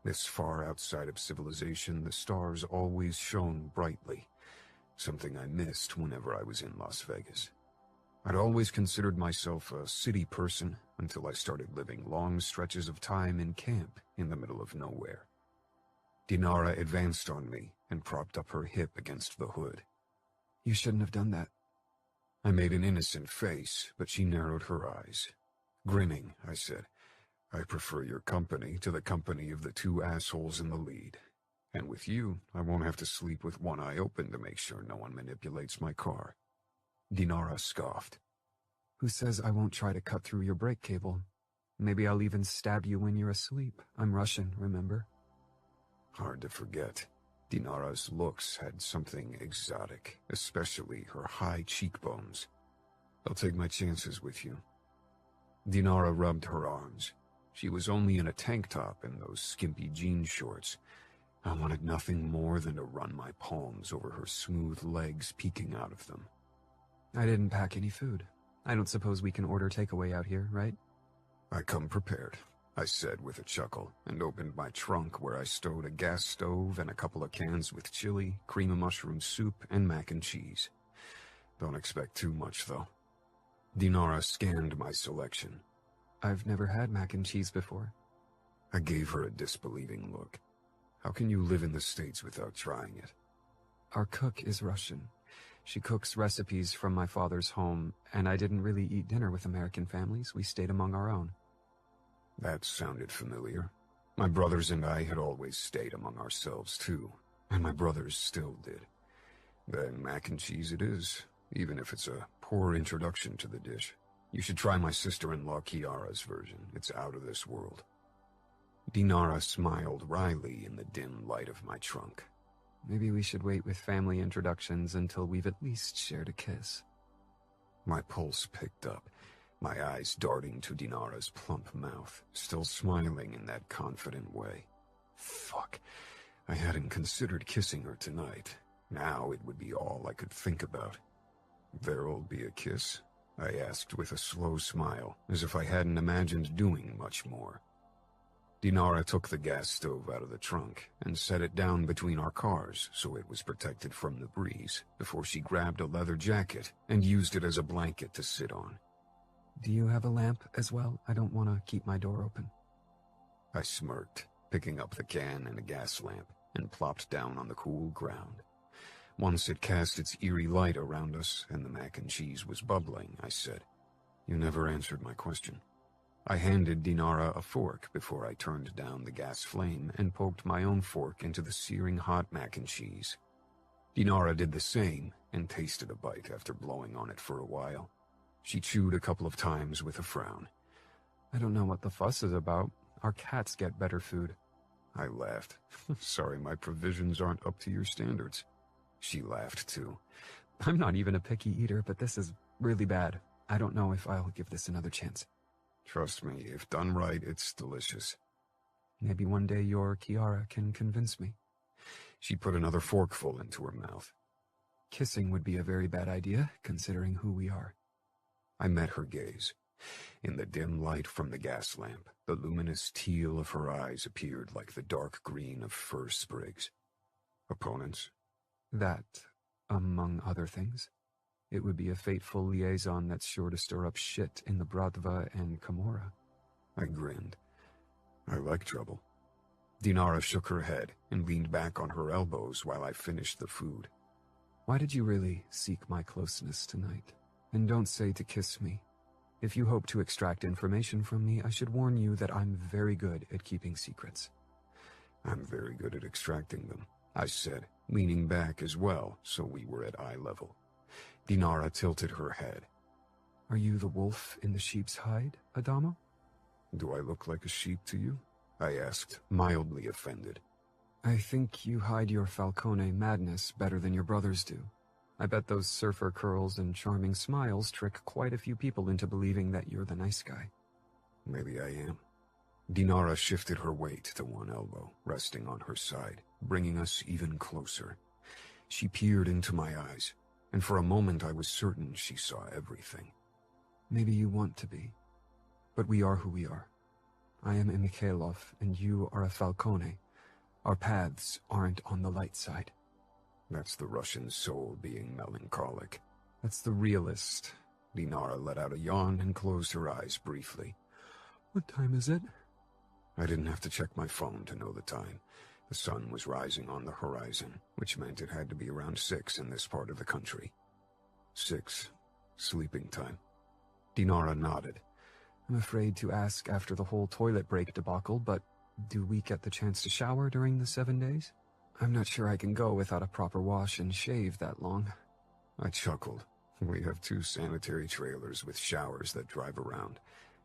This far outside of civilization, the stars always shone brightly, something I missed whenever I was in Las Vegas. I'd always considered myself a city person until I started living long stretches of time in camp in the middle of nowhere. Dinara advanced on me and propped up her hip against the hood. You shouldn't have done that. I made an innocent face, but she narrowed her eyes. Grinning, I said, I prefer your company to the company of the two assholes in the lead. And with you, I won't have to sleep with one eye open to make sure no one manipulates my car. Dinara scoffed. Who says I won't try to cut through your brake cable? Maybe I'll even stab you when you're asleep. I'm Russian, remember? Hard to forget. Dinara's looks had something exotic, especially her high cheekbones. I'll take my chances with you. Dinara rubbed her arms. She was only in a tank top and those skimpy jean shorts. I wanted nothing more than to run my palms over her smooth legs peeking out of them. I didn't pack any food. I don't suppose we can order takeaway out here, right? I come prepared, I said with a chuckle, and opened my trunk where I stowed a gas stove and a couple of cans with chili, cream of mushroom soup, and mac and cheese. Don't expect too much, though. Dinara scanned my selection. I've never had mac and cheese before. I gave her a disbelieving look. How can you live in the States without trying it? Our cook is Russian. She cooks recipes from my father's home, and I didn't really eat dinner with American families. We stayed among our own. That sounded familiar. My brothers and I had always stayed among ourselves, too, and my brothers still did. Then mac and cheese it is, even if it's a poor introduction to the dish. You should try my sister-in-law Kiara's version. It's out of this world. Dinara smiled wryly in the dim light of my trunk. Maybe we should wait with family introductions until we've at least shared a kiss. My pulse picked up, my eyes darting to Dinara's plump mouth, still smiling in that confident way. Fuck. I hadn't considered kissing her tonight. Now it would be all I could think about. There'll be a kiss? I asked with a slow smile, as if I hadn't imagined doing much more. Dinara took the gas stove out of the trunk and set it down between our cars so it was protected from the breeze before she grabbed a leather jacket and used it as a blanket to sit on. Do you have a lamp as well? I don't want to keep my door open. I smirked, picking up the can and a gas lamp, and plopped down on the cool ground. Once it cast its eerie light around us and the mac and cheese was bubbling, I said, "You never answered my question." I handed Dinara a fork before I turned down the gas flame and poked my own fork into the searing hot mac and cheese. Dinara did the same and tasted a bite after blowing on it for a while. She chewed a couple of times with a frown. I don't know what the fuss is about. Our cats get better food. I laughed. Sorry, my provisions aren't up to your standards. She laughed too. I'm not even a picky eater, but this is really bad. I don't know if I'll give this another chance. Trust me, if done right, it's delicious. Maybe one day your Kiara can convince me. She put another forkful into her mouth. Kissing would be a very bad idea, considering who we are. I met her gaze. In the dim light from the gas lamp, the luminous teal of her eyes appeared like the dark green of fir sprigs. Opponents? That, among other things. It would be a fateful liaison that's sure to stir up shit in the Bratva and Camorra. I grinned. I like trouble. Dinara shook her head and leaned back on her elbows while I finished the food. Why did you really seek my closeness tonight? And don't say to kiss me. If you hope to extract information from me, I should warn you that I'm very good at keeping secrets. I'm very good at extracting them, I said, leaning back as well so we were at eye level. Dinara tilted her head. Are you the wolf in the sheep's hide, Adamo? Do I look like a sheep to you? I asked, mildly offended. I think you hide your Falcone madness better than your brothers do. I bet those surfer curls and charming smiles trick quite a few people into believing that you're the nice guy. Maybe I am. Dinara shifted her weight to one elbow, resting on her side, bringing us even closer. She peered into my eyes, and for a moment I was certain she saw everything. Maybe you want to be, but we are who we are. I am a Mikhailov, and you are a Falcone. Our paths aren't on the light side. That's the Russian soul being melancholic. That's the realist. Dinara let out a yawn and closed her eyes briefly. What time is it? I didn't have to check my phone to know the time. The sun was rising on the horizon, which meant it had to be around 6 in this part of the country. 6. Sleeping time. Dinara nodded. I'm afraid to ask after the whole toilet break debacle, but do we get the chance to shower during the 7 days? I'm not sure I can go without a proper wash and shave that long. I chuckled. We have 2 sanitary trailers with showers that drive around.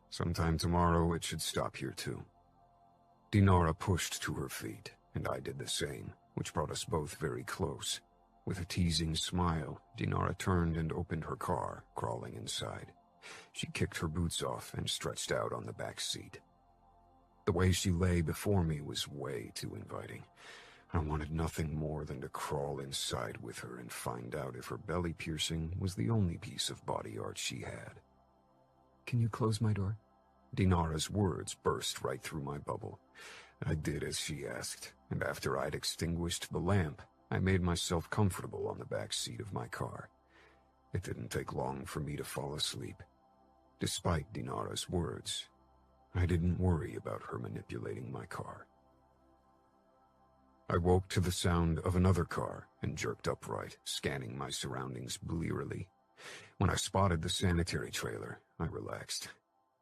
Sometime tomorrow it should stop here too. Dinara pushed to her feet, and I did the same, which brought us both very close. With a teasing smile, Dinara turned and opened her car, crawling inside. She kicked her boots off and stretched out on the back seat. The way she lay before me was way too inviting. I wanted nothing more than to crawl inside with her and find out if her belly piercing was the only piece of body art she had. Can you close my door? Dinara's words burst right through my bubble. I did as she asked, and after I'd extinguished the lamp, I made myself comfortable on the back seat of my car. It didn't take long for me to fall asleep. Despite Dinara's words, I didn't worry about her manipulating my car. I woke to the sound of another car and jerked upright, scanning my surroundings blearily. When I spotted the sanitary trailer, I relaxed.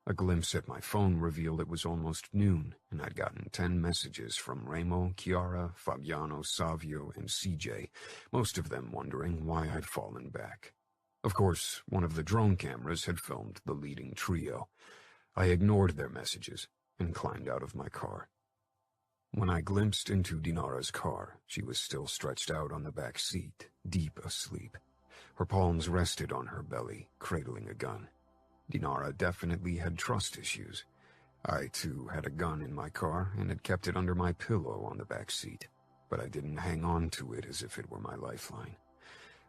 A glimpse at my phone revealed it was almost noon, and I'd gotten 10 messages from Remo, Chiara, Fabiano, Savio, and CJ, most of them wondering why I'd fallen back. Of course, one of the drone cameras had filmed the leading trio. I ignored their messages and climbed out of my car. When I glimpsed into Dinara's car, she was still stretched out on the back seat, deep asleep. Her palms rested on her belly, cradling a gun. Dinara definitely had trust issues. I, too, had a gun in my car and had kept it under my pillow on the back seat, but I didn't hang on to it as if it were my lifeline.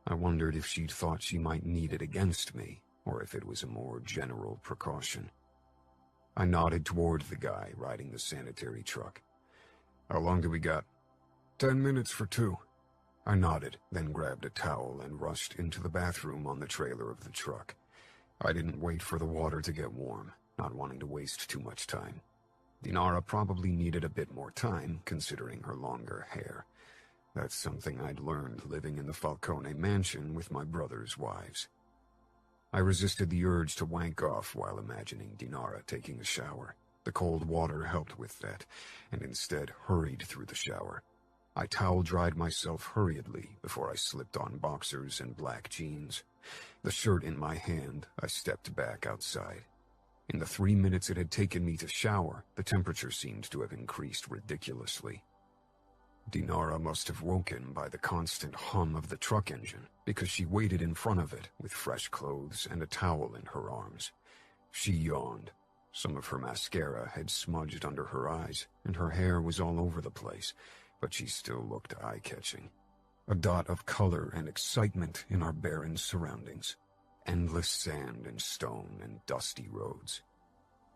I wondered if she'd thought she might need it against me, or if it was a more general precaution. I nodded toward the guy riding the sanitary truck. "How long do we got?" 10 minutes for 2. I nodded, then grabbed a towel and rushed into the bathroom on the trailer of the truck. I didn't wait for the water to get warm, not wanting to waste too much time. Dinara probably needed a bit more time, considering her longer hair. That's something I'd learned living in the Falcone mansion with my brother's wives. I resisted the urge to wank off while imagining Dinara taking a shower. The cold water helped with that, and instead hurried through the shower. I towel-dried myself hurriedly before I slipped on boxers and black jeans. The shirt in my hand, I stepped back outside. In the 3 minutes it had taken me to shower, the temperature seemed to have increased ridiculously. Dinara must have woken by the constant hum of the truck engine, because she waited in front of it with fresh clothes and a towel in her arms. She yawned. Some of her mascara had smudged under her eyes, and her hair was all over the place, but she still looked eye-catching. A dot of color and excitement in our barren surroundings. Endless sand and stone and dusty roads.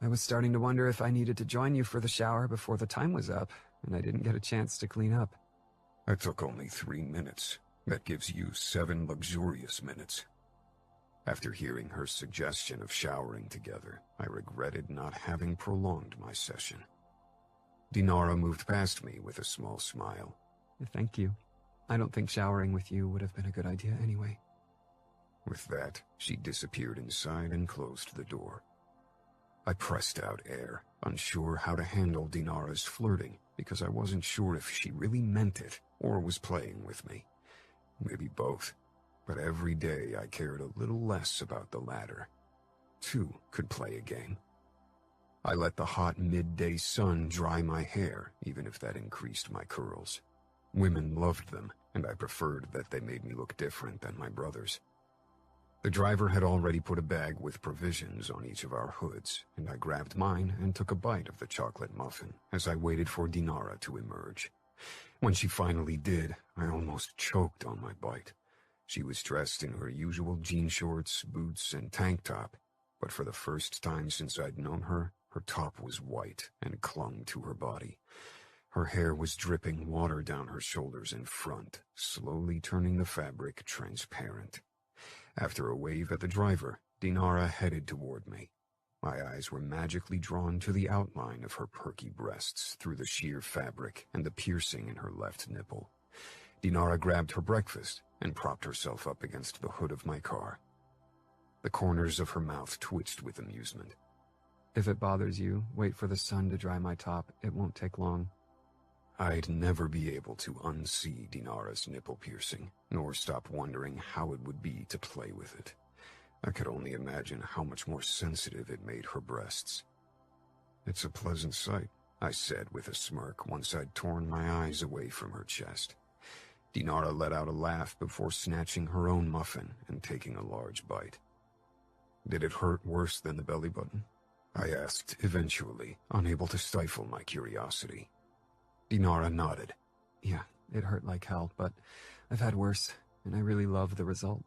I was starting to wonder if I needed to join you for the shower before the time was up, and I didn't get a chance to clean up. It took only 3 minutes. That gives you 7 luxurious minutes. After hearing her suggestion of showering together, I regretted not having prolonged my session. Dinara moved past me with a small smile. Thank you. I don't think showering with you would have been a good idea anyway. With that, she disappeared inside and closed the door. I pressed out air, unsure how to handle Dinara's flirting, because I wasn't sure if she really meant it or was playing with me. Maybe both, but every day I cared a little less about the latter. 2 could play a game. I let the hot midday sun dry my hair, even if that increased my curls. Women loved them, and I preferred that they made me look different than my brothers. The driver had already put a bag with provisions on each of our hoods, and I grabbed mine and took a bite of the chocolate muffin as I waited for Dinara to emerge. When she finally did, I almost choked on my bite. She was dressed in her usual jean shorts, boots, and tank top, but for the first time since I'd known her, her top was white and clung to her body. Her hair was dripping water down her shoulders and front, slowly turning the fabric transparent. After a wave at the driver, Dinara headed toward me. My eyes were magically drawn to the outline of her perky breasts through the sheer fabric and the piercing in her left nipple. Dinara grabbed her breakfast and propped herself up against the hood of my car. The corners of her mouth twitched with amusement. If it bothers you, wait for the sun to dry my top. It won't take long. I'd never be able to unsee Dinara's nipple piercing, nor stop wondering how it would be to play with it. I could only imagine how much more sensitive it made her breasts. "It's a pleasant sight," I said with a smirk once I'd torn my eyes away from her chest. Dinara let out a laugh before snatching her own muffin and taking a large bite. "Did it hurt worse than the belly button?" I asked eventually, unable to stifle my curiosity. Dinara nodded. "Yeah, it hurt like hell, but I've had worse, and I really love the result."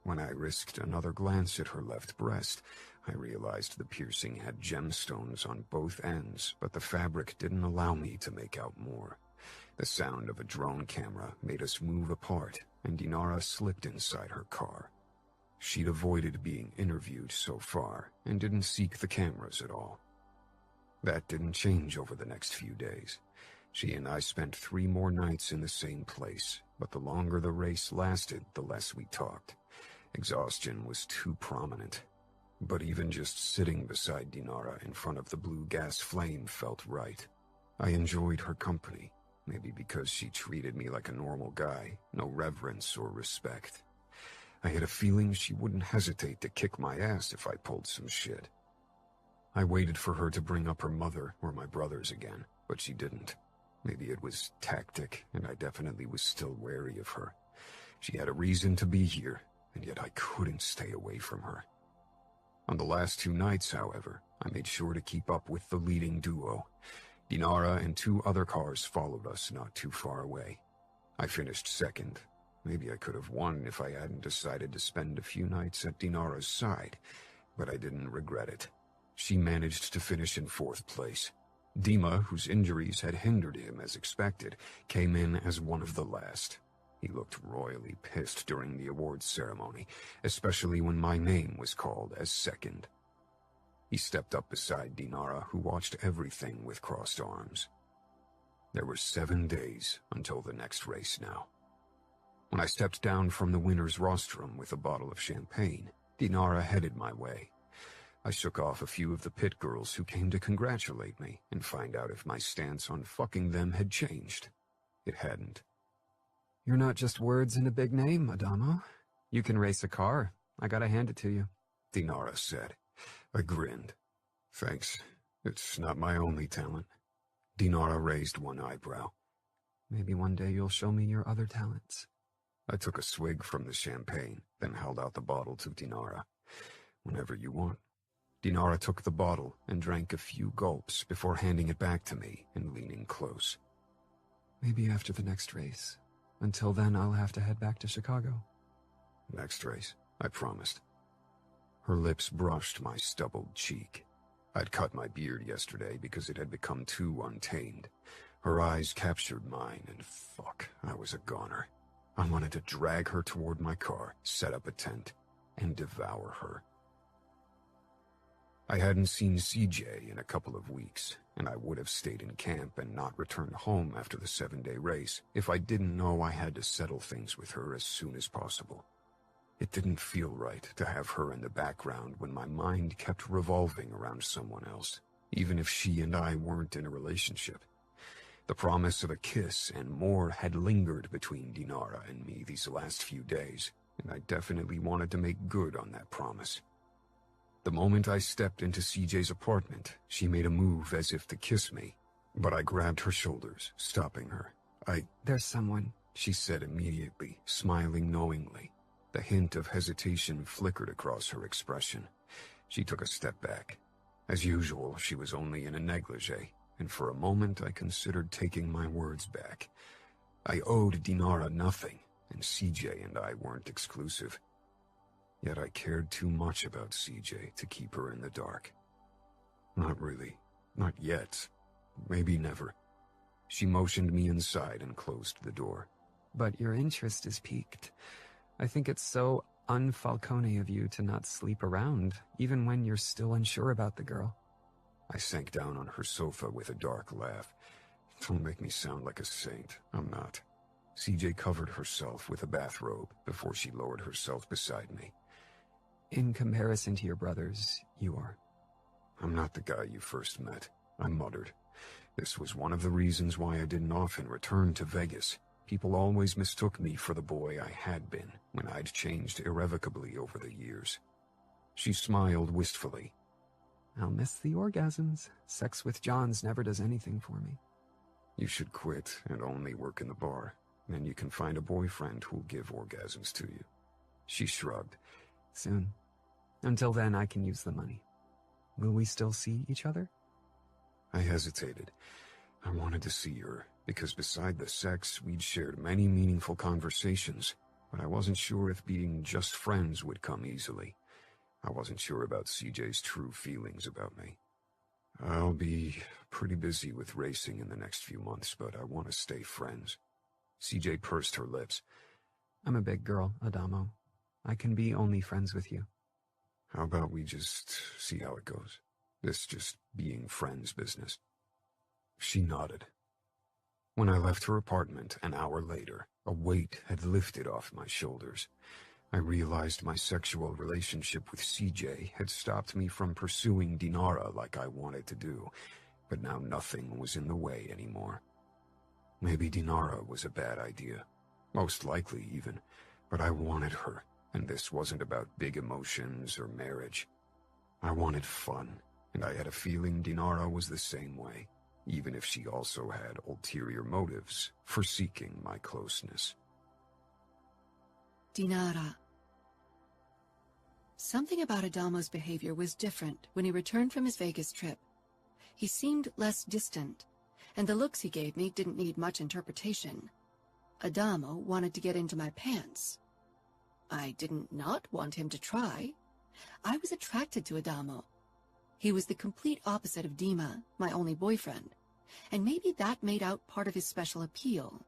When I risked another glance at her left breast, I realized the piercing had gemstones on both ends, but the fabric didn't allow me to make out more. The sound of a drone camera made us move apart, and Dinara slipped inside her car. She'd avoided being interviewed so far, and didn't seek the cameras at all. That didn't change over the next few days. She and I spent 3 more nights in the same place, but the longer the race lasted, the less we talked. Exhaustion was too prominent. But even just sitting beside Dinara in front of the blue gas flame felt right. I enjoyed her company, maybe because she treated me like a normal guy, no reverence or respect. I had a feeling she wouldn't hesitate to kick my ass if I pulled some shit. I waited for her to bring up her mother or my brothers again, but she didn't. Maybe it was tactic, and I definitely was still wary of her. She had a reason to be here, and yet I couldn't stay away from her. On the last 2 nights, however, I made sure to keep up with the leading duo. Dinara and 2 other cars followed us not too far away. I finished second. Maybe I could have won if I hadn't decided to spend a few nights at Dinara's side, but I didn't regret it. She managed to finish in 4th place. Dima, whose injuries had hindered him as expected, came in as one of the last. He looked royally pissed during the awards ceremony, especially when my name was called as second. He stepped up beside Dinara, who watched everything with crossed arms. There were 7 days until the next race now. When I stepped down from the winner's rostrum with a bottle of champagne, Dinara headed my way. I shook off a few of the pit girls who came to congratulate me and find out if my stance on fucking them had changed. It hadn't. You're not just words and a big name, Adamo. You can race a car. I gotta hand it to you, Dinara said. I grinned. Thanks. It's not my only talent. Dinara raised one eyebrow. Maybe one day you'll show me your other talents. I took a swig from the champagne, then held out the bottle to Dinara. Whenever you want. Dinara took the bottle and drank a few gulps before handing it back to me and leaning close. Maybe after the next race. Until then, I'll have to head back to Chicago. Next race, I promised. Her lips brushed my stubbled cheek. I'd cut my beard yesterday because it had become too untamed. Her eyes captured mine, and fuck, I was a goner. I wanted to drag her toward my car, set up a tent, and devour her. I hadn't seen CJ in a couple of weeks, and I would have stayed in camp and not returned home after the 7-day race if I didn't know I had to settle things with her as soon as possible. It didn't feel right to have her in the background when my mind kept revolving around someone else, even if she and I weren't in a relationship. The promise of a kiss and more had lingered between Dinara and me these last few days, and I definitely wanted to make good on that promise. The moment I stepped into CJ's apartment, she made a move as if to kiss me, but I grabbed her shoulders, stopping her. There's someone, she said immediately, smiling knowingly. The hint of hesitation flickered across her expression. She took a step back. As usual, she was only in a negligee, and for a moment I considered taking my words back. I owed Dinara nothing, and CJ and I weren't exclusive. Yet I cared too much about CJ to keep her in the dark. Not really. Not yet. Maybe never. She motioned me inside and closed the door. But your interest is piqued. I think it's so un-Falcone of you to not sleep around, even when you're still unsure about the girl. I sank down on her sofa with a dark laugh. Don't make me sound like a saint. I'm not. CJ covered herself with a bathrobe before she lowered herself beside me. In comparison to your brothers, you are. I'm not the guy you first met, I muttered. This was one of the reasons why I didn't often return to Vegas. People always mistook me for the boy I had been when I'd changed irrevocably over the years. She smiled wistfully. I'll miss the orgasms. Sex with Johns never does anything for me. You should quit and only work in the bar. Then you can find a boyfriend who'll give orgasms to you. She shrugged. Soon. Until then, I can use the money. Will we still see each other? I hesitated. I wanted to see her, because beside the sex, we'd shared many meaningful conversations, but I wasn't sure if being just friends would come easily. I wasn't sure about CJ's true feelings about me. I'll be pretty busy with racing in the next few months, but I want to stay friends. CJ pursed her lips. I'm a big girl, Adamo. I can be only friends with you. How about we just see how it goes? This just being friends business. She nodded. When I left her apartment an hour later, a weight had lifted off my shoulders. I realized my sexual relationship with CJ had stopped me from pursuing Dinara like I wanted to do, but now nothing was in the way anymore. Maybe Dinara was a bad idea, most likely even, but I wanted her, and this wasn't about big emotions or marriage. I wanted fun, and I had a feeling Dinara was the same way, even if she also had ulterior motives for seeking my closeness. Dinara. Something about Adamo's behavior was different when he returned from his Vegas trip. He seemed less distant, and the looks he gave me didn't need much interpretation. Adamo wanted to get into my pants. I didn't not want him to try. I was attracted to Adamo. He was the complete opposite of Dima, my only boyfriend, and maybe that made out part of his special appeal.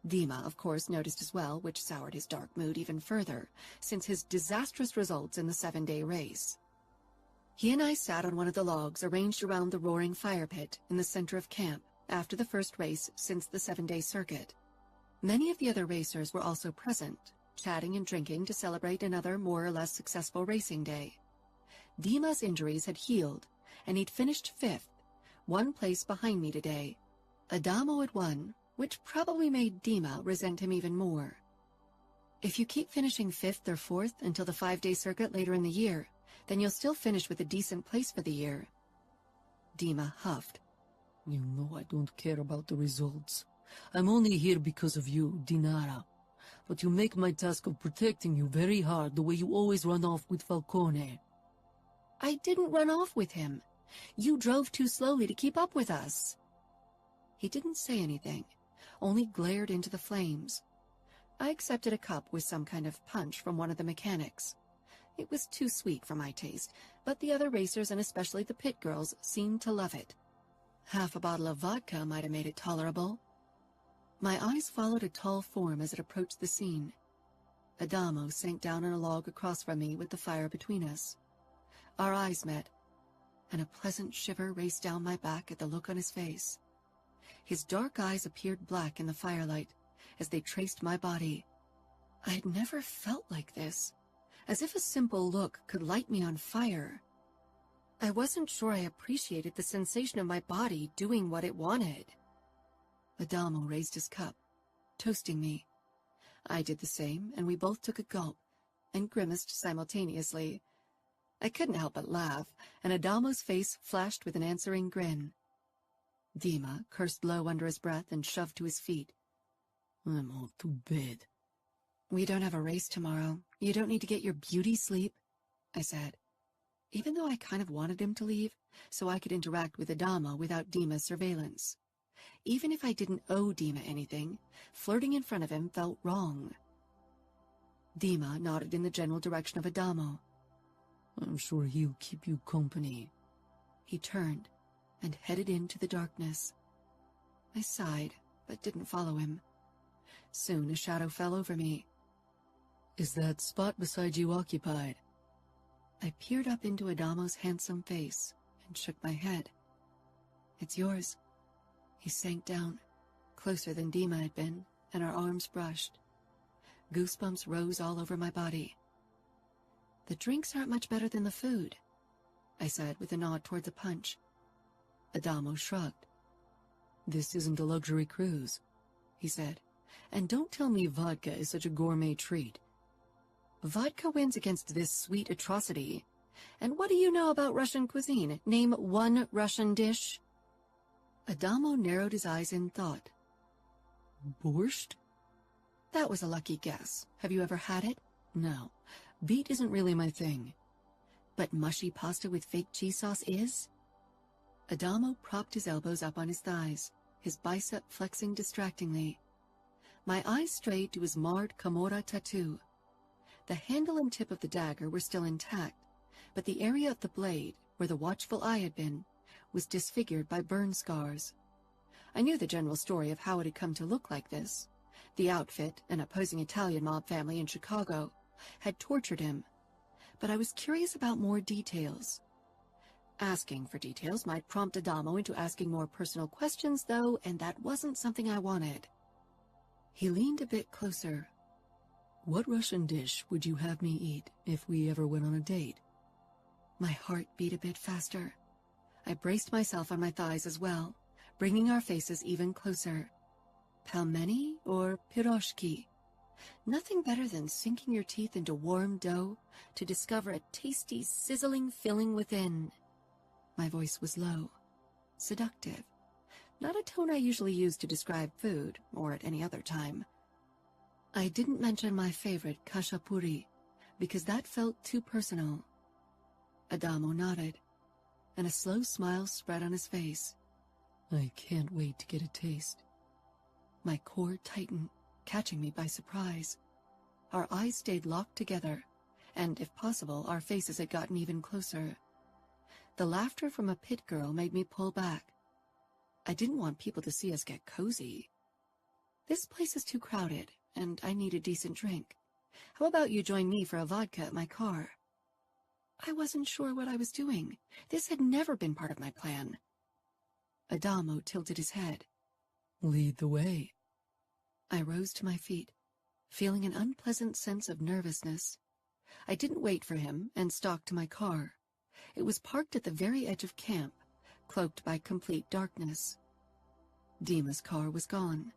Dima, of course, noticed as well, which soured his dark mood even further, since his disastrous results in the 7-day race. He and I sat on one of the logs arranged around the roaring fire pit in the center of camp after the first race since the 7-day circuit. Many of the other racers were also present, chatting and drinking to celebrate another more or less successful racing day. Dima's injuries had healed, and he'd finished 5th, 1 place behind me today. Adamo had won, which probably made Dima resent him even more. If you keep finishing 5th or 4th until the 5-day circuit later in the year, then you'll still finish with a decent place for the year. Dima huffed. You know I don't care about the results. I'm only here because of you, Dinara. But you make my task of protecting you very hard the way you always run off with Falcone. I didn't run off with him. You drove too slowly to keep up with us. He didn't say anything, only glared into the flames. I accepted a cup with some kind of punch from one of the mechanics. It was too sweet for my taste, but the other racers and especially the pit girls seemed to love it. Half a bottle of vodka might have made it tolerable. My eyes followed a tall form as it approached the scene. Adamo sank down on a log across from me with the fire between us. Our eyes met, and a pleasant shiver raced down my back at the look on his face. His dark eyes appeared black in the firelight as they traced my body. I had never felt like this, as if a simple look could light me on fire. I wasn't sure I appreciated the sensation of my body doing what it wanted. Adamo raised his cup, toasting me. I did the same, and we both took a gulp, and grimaced simultaneously. I couldn't help but laugh, and Adamo's face flashed with an answering grin. Dima cursed low under his breath and shoved to his feet. I'm off to bed. We don't have a race tomorrow. You don't need to get your beauty sleep, I said, even though I kind of wanted him to leave, so I could interact with Adamo without Dima's surveillance. Even if I didn't owe Dima anything, flirting in front of him felt wrong. Dima nodded in the general direction of Adamo. I'm sure he'll keep you company. He turned and headed into the darkness. I sighed, but didn't follow him. Soon a shadow fell over me. Is that spot beside you occupied? I peered up into Adamo's handsome face and shook my head. It's yours. He sank down, closer than Dima had been, and our arms brushed. Goosebumps rose all over my body. The drinks aren't much better than the food, I said with a nod toward the punch. Adamo shrugged. This isn't a luxury cruise, he said, and don't tell me vodka is such a gourmet treat. Vodka wins against this sweet atrocity. And what do you know about Russian cuisine? Name one Russian dish. Adamo narrowed his eyes in thought. Borscht? That was a lucky guess. Have you ever had it? No. Beet isn't really my thing. But mushy pasta with fake cheese sauce is? Adamo propped his elbows up on his thighs, his bicep flexing distractingly. My eyes strayed to his marred Camorra tattoo. The handle and tip of the dagger were still intact, but the area of the blade, where the watchful eye had been, was disfigured by burn scars. I knew the general story of how it had come to look like this. The outfit, an opposing Italian mob family in Chicago, had tortured him, but I was curious about more details. Asking for details might prompt Adamo into asking more personal questions, though, and that wasn't something I wanted. He leaned a bit closer. What Russian dish would you have me eat if we ever went on a date? My heart beat a bit faster. I braced myself on my thighs as well, bringing our faces even closer. Pelmeni or piroshki? Nothing better than sinking your teeth into warm dough to discover a tasty, sizzling filling within. My voice was low, seductive, not a tone I usually use to describe food, or at any other time. I didn't mention my favorite, khachapuri, because that felt too personal. Adamo nodded, and a slow smile spread on his face. I can't wait to get a taste. My core tightened, catching me by surprise. Our eyes stayed locked together, and if possible, our faces had gotten even closer. The laughter from a pit girl made me pull back. I didn't want people to see us get cozy. This place is too crowded, and I need a decent drink. How about you join me for a vodka at my car? I wasn't sure what I was doing. This had never been part of my plan. Adamo tilted his head. Lead the way. I rose to my feet, feeling an unpleasant sense of nervousness. I didn't wait for him and stalked to my car. It was parked at the very edge of camp, cloaked by complete darkness. Dima's car was gone.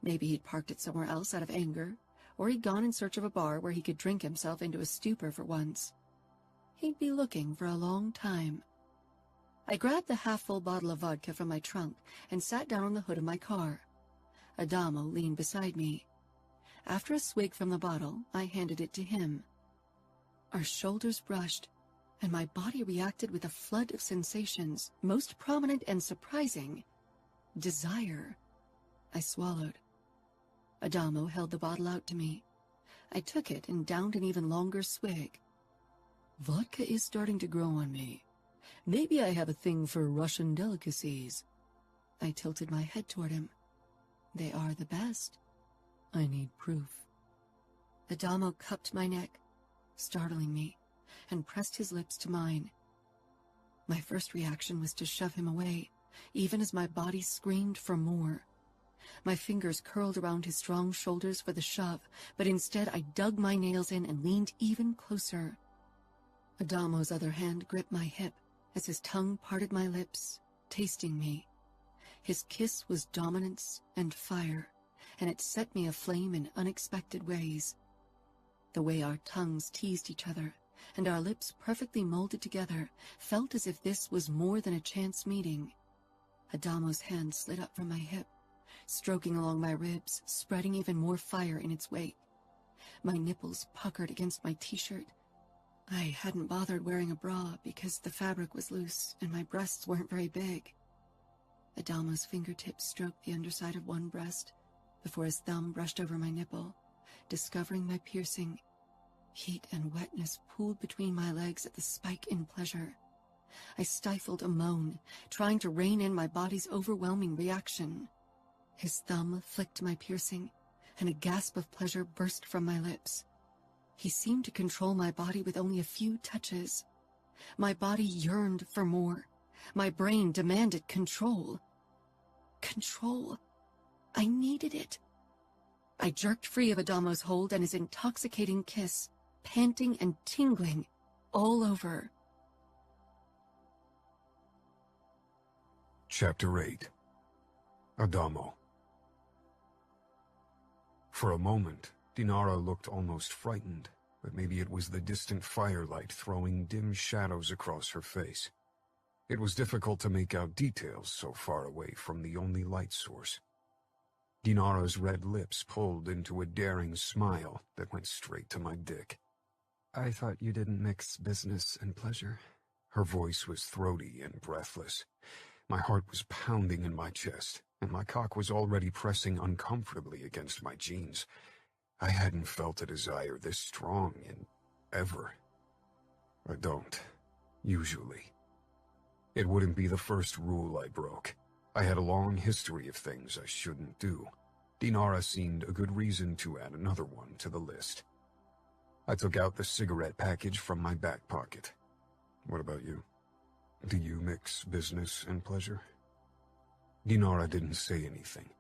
Maybe he'd parked it somewhere else out of anger, or he'd gone in search of a bar where he could drink himself into a stupor for once. He'd be looking for a long time. I grabbed the half-full bottle of vodka from my trunk and sat down on the hood of my car. Adamo leaned beside me. After a swig from the bottle, I handed it to him. Our shoulders brushed, and my body reacted with a flood of sensations, most prominent and surprising. Desire. I swallowed. Adamo held the bottle out to me. I took it and downed an even longer swig. Vodka is starting to grow on me. Maybe I have a thing for Russian delicacies. I tilted my head toward him. They are the best. I need proof. Adamo cupped my neck, startling me, and pressed his lips to mine. My first reaction was to shove him away, even as my body screamed for more. My fingers curled around his strong shoulders for the shove, but instead I dug my nails in and leaned even closer. Adamo's other hand gripped my hip as his tongue parted my lips, tasting me. His kiss was dominance and fire, and it set me aflame in unexpected ways. The way our tongues teased each other, and our lips perfectly molded together, felt as if this was more than a chance meeting. Adamo's hand slid up from my hip, stroking along my ribs, spreading even more fire in its wake. My nipples puckered against my t-shirt. I hadn't bothered wearing a bra because the fabric was loose and my breasts weren't very big. Adamo's fingertips stroked the underside of one breast before his thumb brushed over my nipple, discovering my piercing. Heat and wetness pooled between my legs at the spike in pleasure. I stifled a moan, trying to rein in my body's overwhelming reaction. His thumb flicked my piercing, and a gasp of pleasure burst from my lips. He seemed to control my body with only a few touches. My body yearned for more. My brain demanded control. Control. I needed it. I jerked free of Adamo's hold and his intoxicating kiss, panting and tingling all over. Chapter 8. Adamo. For a moment, Dinara looked almost frightened, but maybe it was the distant firelight throwing dim shadows across her face. It was difficult to make out details so far away from the only light source. Dinara's red lips pulled into a daring smile that went straight to my dick. I thought you didn't mix business and pleasure. Her voice was throaty and breathless. My heart was pounding in my chest, and my cock was already pressing uncomfortably against my jeans. I hadn't felt a desire this strong in ever. I don't, usually. It wouldn't be the first rule I broke. I had a long history of things I shouldn't do. Dinara seemed a good reason to add another one to the list. I took out the cigarette package from my back pocket. What about you? Do you mix business and pleasure? Dinara didn't say anything.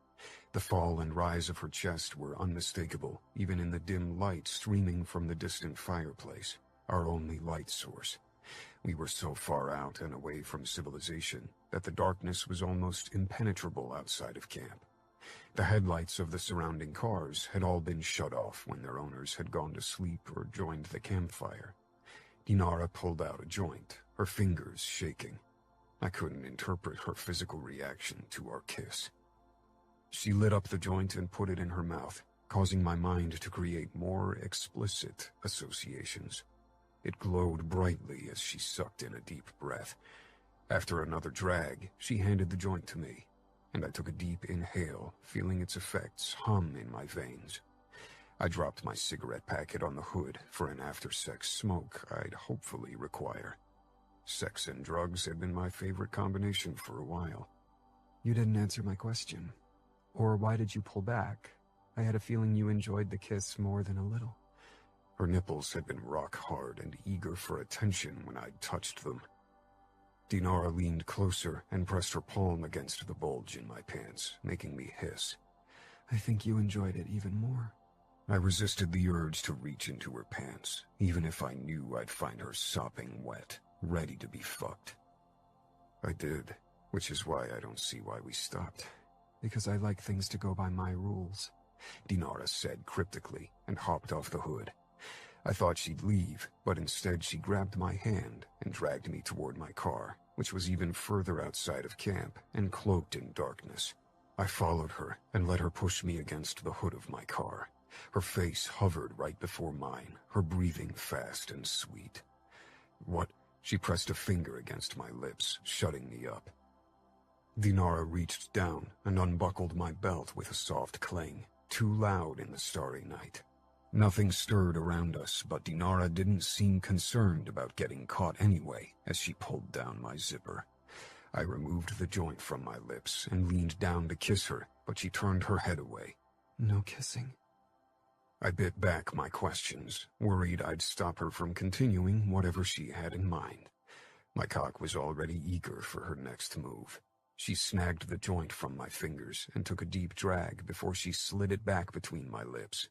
The fall and rise of her chest were unmistakable, even in the dim light streaming from the distant fireplace, our only light source. We were so far out and away from civilization that the darkness was almost impenetrable outside of camp. The headlights of the surrounding cars had all been shut off when their owners had gone to sleep or joined the campfire. Dinara pulled out a joint, her fingers shaking. I couldn't interpret her physical reaction to our kiss. She lit up the joint and put it in her mouth, causing my mind to create more explicit associations. It glowed brightly as she sucked in a deep breath. After another drag, she handed the joint to me, and I took a deep inhale, feeling its effects hum in my veins. I dropped my cigarette packet on the hood for an after-sex smoke I'd hopefully require. Sex and drugs had been my favorite combination for a while. You didn't answer my question. Or why did you pull back? I had a feeling you enjoyed the kiss more than a little. Her nipples had been rock hard and eager for attention when I'd touched them. Dinara leaned closer and pressed her palm against the bulge in my pants, making me hiss. I think you enjoyed it even more. I resisted the urge to reach into her pants, even if I knew I'd find her sopping wet, ready to be fucked. I did, which is why I don't see why we stopped. Because I like things to go by my rules, Dinara said cryptically and hopped off the hood. I thought she'd leave, but instead she grabbed my hand and dragged me toward my car, which was even further outside of camp and cloaked in darkness. I followed her and let her push me against the hood of my car. Her face hovered right before mine, her breathing fast and sweet. What? She pressed a finger against my lips, shutting me up. Dinara reached down and unbuckled my belt with a soft clang, too loud in the starry night. Nothing stirred around us, but Dinara didn't seem concerned about getting caught anyway as she pulled down my zipper. I removed the joint from my lips and leaned down to kiss her, but she turned her head away. No kissing. I bit back my questions, worried I'd stop her from continuing whatever she had in mind. My cock was already eager for her next move. She snagged the joint from my fingers and took a deep drag before she slid it back between my lips.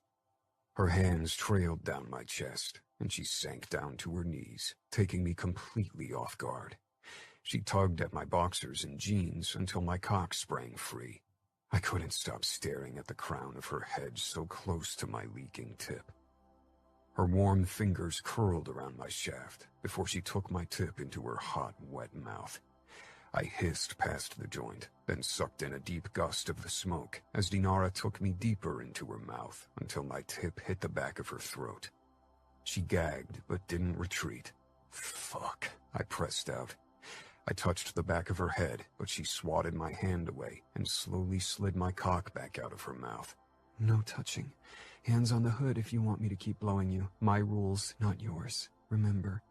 Her hands trailed down my chest, and she sank down to her knees, taking me completely off guard. She tugged at my boxers and jeans until my cock sprang free. I couldn't stop staring at the crown of her head so close to my leaking tip. Her warm fingers curled around my shaft before she took my tip into her hot, wet mouth. I hissed past the joint, then sucked in a deep gust of the smoke as Dinara took me deeper into her mouth until my tip hit the back of her throat. She gagged but didn't retreat. Fuck, I pressed out. I touched the back of her head, but she swatted my hand away and slowly slid my cock back out of her mouth. No touching. Hands on the hood if you want me to keep blowing you. My rules, not yours. Remember.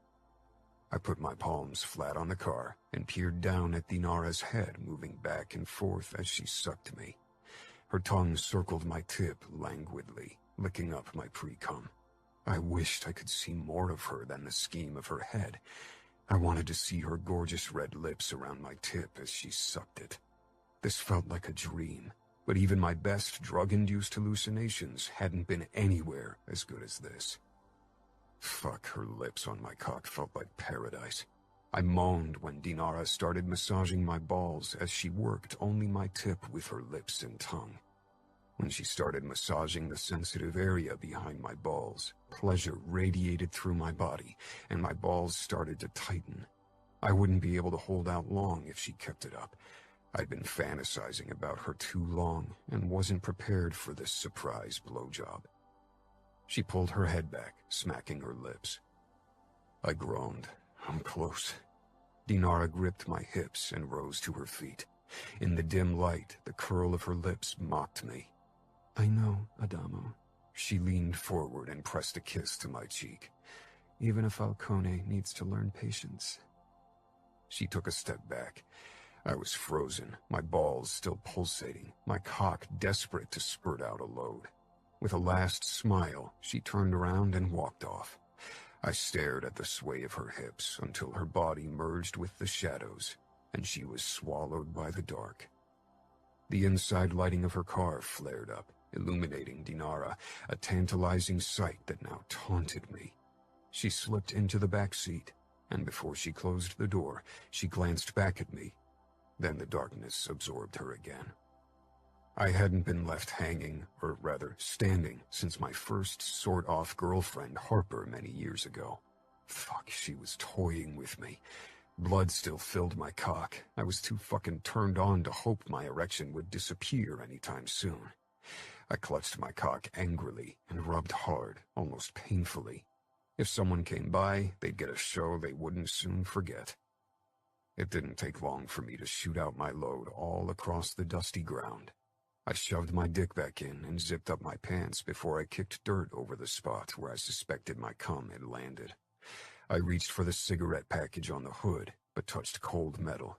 I put my palms flat on the car and peered down at Dinara's head, moving back and forth as she sucked me. Her tongue circled my tip languidly, licking up my pre-cum. I wished I could see more of her than the scheme of her head. I wanted to see her gorgeous red lips around my tip as she sucked it. This felt like a dream, but even my best drug-induced hallucinations hadn't been anywhere as good as this. Fuck, her lips on my cock felt like paradise. I moaned when Dinara started massaging my balls as she worked only my tip with her lips and tongue. When she started massaging the sensitive area behind my balls, pleasure radiated through my body, and my balls started to tighten. I wouldn't be able to hold out long if she kept it up. I'd been fantasizing about her too long and wasn't prepared for this surprise blowjob. She pulled her head back, smacking her lips. I groaned. I'm close. Dinara gripped my hips and rose to her feet. In the dim light, the curl of her lips mocked me. I know, Adamo. She leaned forward and pressed a kiss to my cheek. Even a Falcone needs to learn patience. She took a step back. I was frozen, my balls still pulsating, my cock desperate to spurt out a load. With a last smile, she turned around and walked off. I stared at the sway of her hips until her body merged with the shadows, and she was swallowed by the dark. The inside lighting of her car flared up, illuminating Dinara, a tantalizing sight that now taunted me. She slipped into the back seat, and before she closed the door, she glanced back at me. Then the darkness absorbed her again. I hadn't been left hanging, or rather standing, since my first sort-off girlfriend, Harper, many years ago. Fuck, she was toying with me. Blood still filled my cock. I was too fucking turned on to hope my erection would disappear anytime soon. I clutched my cock angrily and rubbed hard, almost painfully. If someone came by, they'd get a show they wouldn't soon forget. It didn't take long for me to shoot out my load all across the dusty ground. I shoved my dick back in and zipped up my pants before I kicked dirt over the spot where I suspected my cum had landed. I reached for the cigarette package on the hood, but touched cold metal.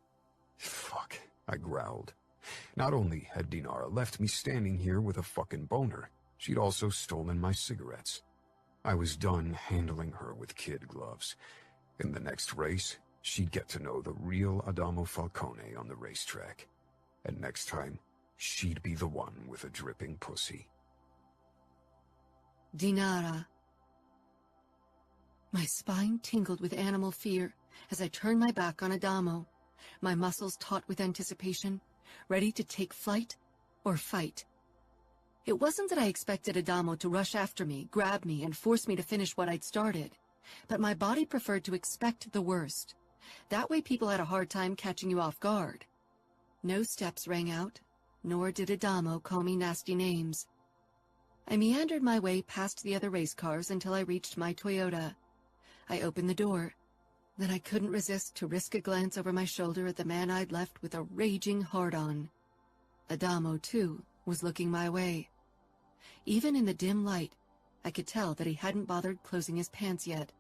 Fuck, I growled. Not only had Dinara left me standing here with a fucking boner, she'd also stolen my cigarettes. I was done handling her with kid gloves. In the next race, she'd get to know the real Adamo Falcone on the racetrack. And next time, she'd be the one with a dripping pussy. Dinara. My spine tingled with animal fear as I turned my back on Adamo, my muscles taut with anticipation, ready to take flight or fight. It wasn't that I expected Adamo to rush after me, grab me, and force me to finish what I'd started, but my body preferred to expect the worst. That way people had a hard time catching you off guard. No steps rang out, nor did Adamo call me nasty names. I meandered my way past the other race cars until I reached my Toyota. I opened the door. Then I couldn't resist to risk a glance over my shoulder at the man I'd left with a raging hard-on. Adamo, too, was looking my way. Even in the dim light, I could tell that he hadn't bothered closing his pants yet.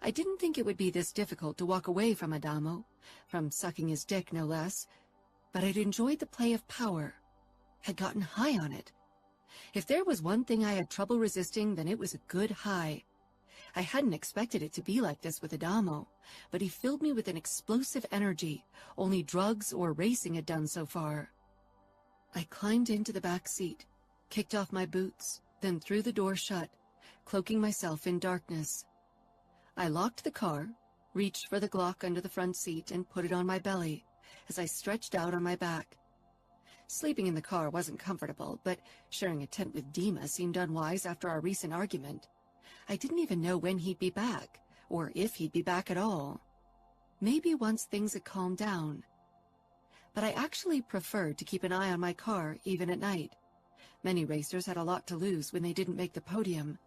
I didn't think it would be this difficult to walk away from Adamo, from sucking his dick no less, but I'd enjoyed the play of power, had gotten high on it. If there was one thing I had trouble resisting, then it was a good high. I hadn't expected it to be like this with Adamo, but he filled me with an explosive energy only drugs or racing had done so far. I climbed into the back seat, kicked off my boots, then threw the door shut, cloaking myself in darkness. I locked the car, reached for the Glock under the front seat, and put it on my belly as I stretched out on my back. Sleeping in the car wasn't comfortable, but sharing a tent with Dima seemed unwise after our recent argument. I didn't even know when he'd be back, or if he'd be back at all. Maybe once things had calmed down. But I actually preferred to keep an eye on my car, even at night. Many racers had a lot to lose when they didn't make the podium.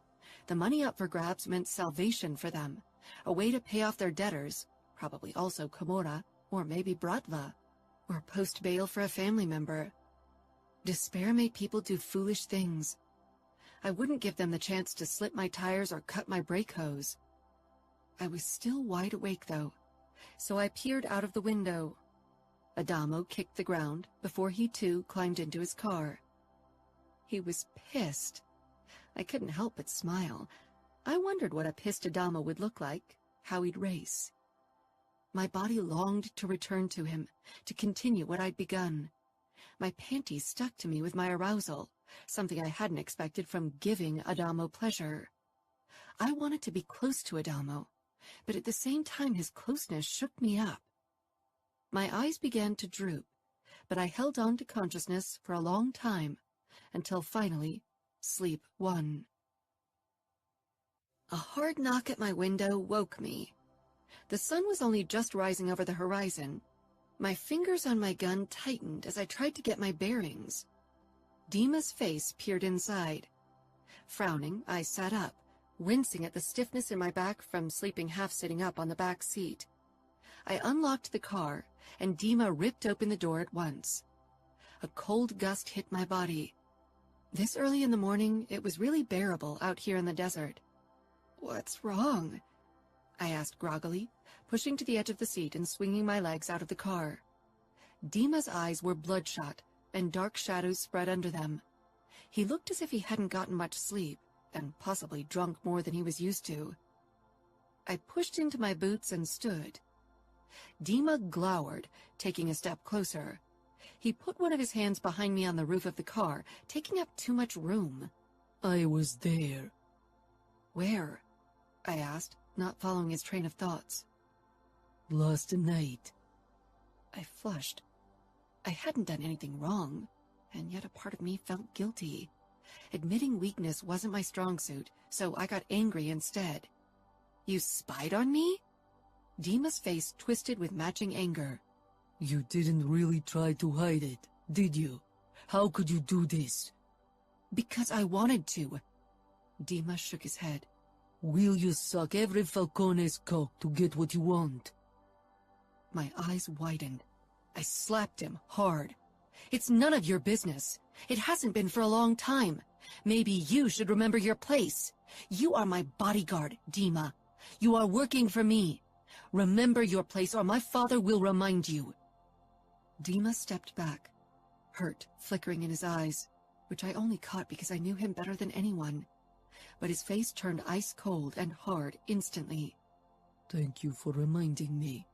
The money up for grabs meant salvation for them, a way to pay off their debtors, probably also Camorra, or maybe Bratva, or post bail for a family member. Despair made people do foolish things. I wouldn't give them the chance to slip my tires or cut my brake hose. I was still wide awake, though, so I peered out of the window. Adamo kicked the ground before he, too, climbed into his car. He was pissed. I couldn't help but smile. I wondered what a pissed Adamo would look like, how he'd race. My body longed to return to him, to continue what I'd begun. My panties stuck to me with my arousal, something I hadn't expected from giving Adamo pleasure. I wanted to be close to Adamo, but at the same time his closeness shook me up. My eyes began to droop, but I held on to consciousness for a long time, until finally sleep won. A hard knock at my window woke me. The sun was only just rising over the horizon. My fingers on my gun tightened as I tried to get my bearings. Dima's face peered inside. Frowning, I sat up, wincing at the stiffness in my back from sleeping half-sitting up on the back seat. I unlocked the car, and Dima ripped open the door at once. A cold gust hit my body. This early in the morning, it was really bearable out here in the desert. "What's wrong?" I asked groggily, pushing to the edge of the seat and swinging my legs out of the car. Dima's eyes were bloodshot, and dark shadows spread under them. He looked as if he hadn't gotten much sleep, and possibly drunk more than he was used to. I pushed into my boots and stood. Dima glowered, taking a step closer. He put one of his hands behind me on the roof of the car, taking up too much room. I was there. Where? I asked, not following his train of thoughts. Last night. I flushed. I hadn't done anything wrong, and yet a part of me felt guilty. Admitting weakness wasn't my strong suit, so I got angry instead. You spied on me? Dima's face twisted with matching anger. You didn't really try to hide it, did you? How could you do this? Because I wanted to. Dima shook his head. Will you suck every Falcone's cock to get what you want? My eyes widened. I slapped him hard. It's none of your business. It hasn't been for a long time. Maybe you should remember your place. You are my bodyguard, Dima. You are working for me. Remember your place or my father will remind you. Dima stepped back, hurt flickering in his eyes, which I only caught because I knew him better than anyone. But his face turned ice cold and hard instantly. Thank you for reminding me.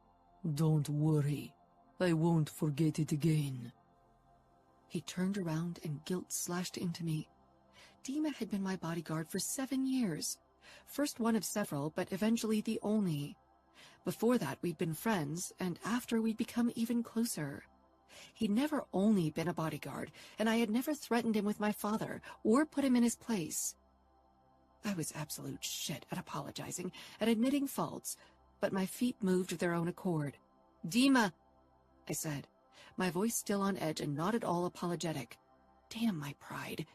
Don't worry. I won't forget it again. He turned around and guilt slashed into me. Dima had been my bodyguard for 7 years. First one of several, but eventually the only. Before that, we'd been friends, and after we'd become even closer. He'd never only been a bodyguard, and I had never threatened him with my father or put him in his place. I was absolute shit at apologizing and admitting faults, but my feet moved of their own accord. Dima, I said, my voice still on edge and not at all apologetic. Damn my pride.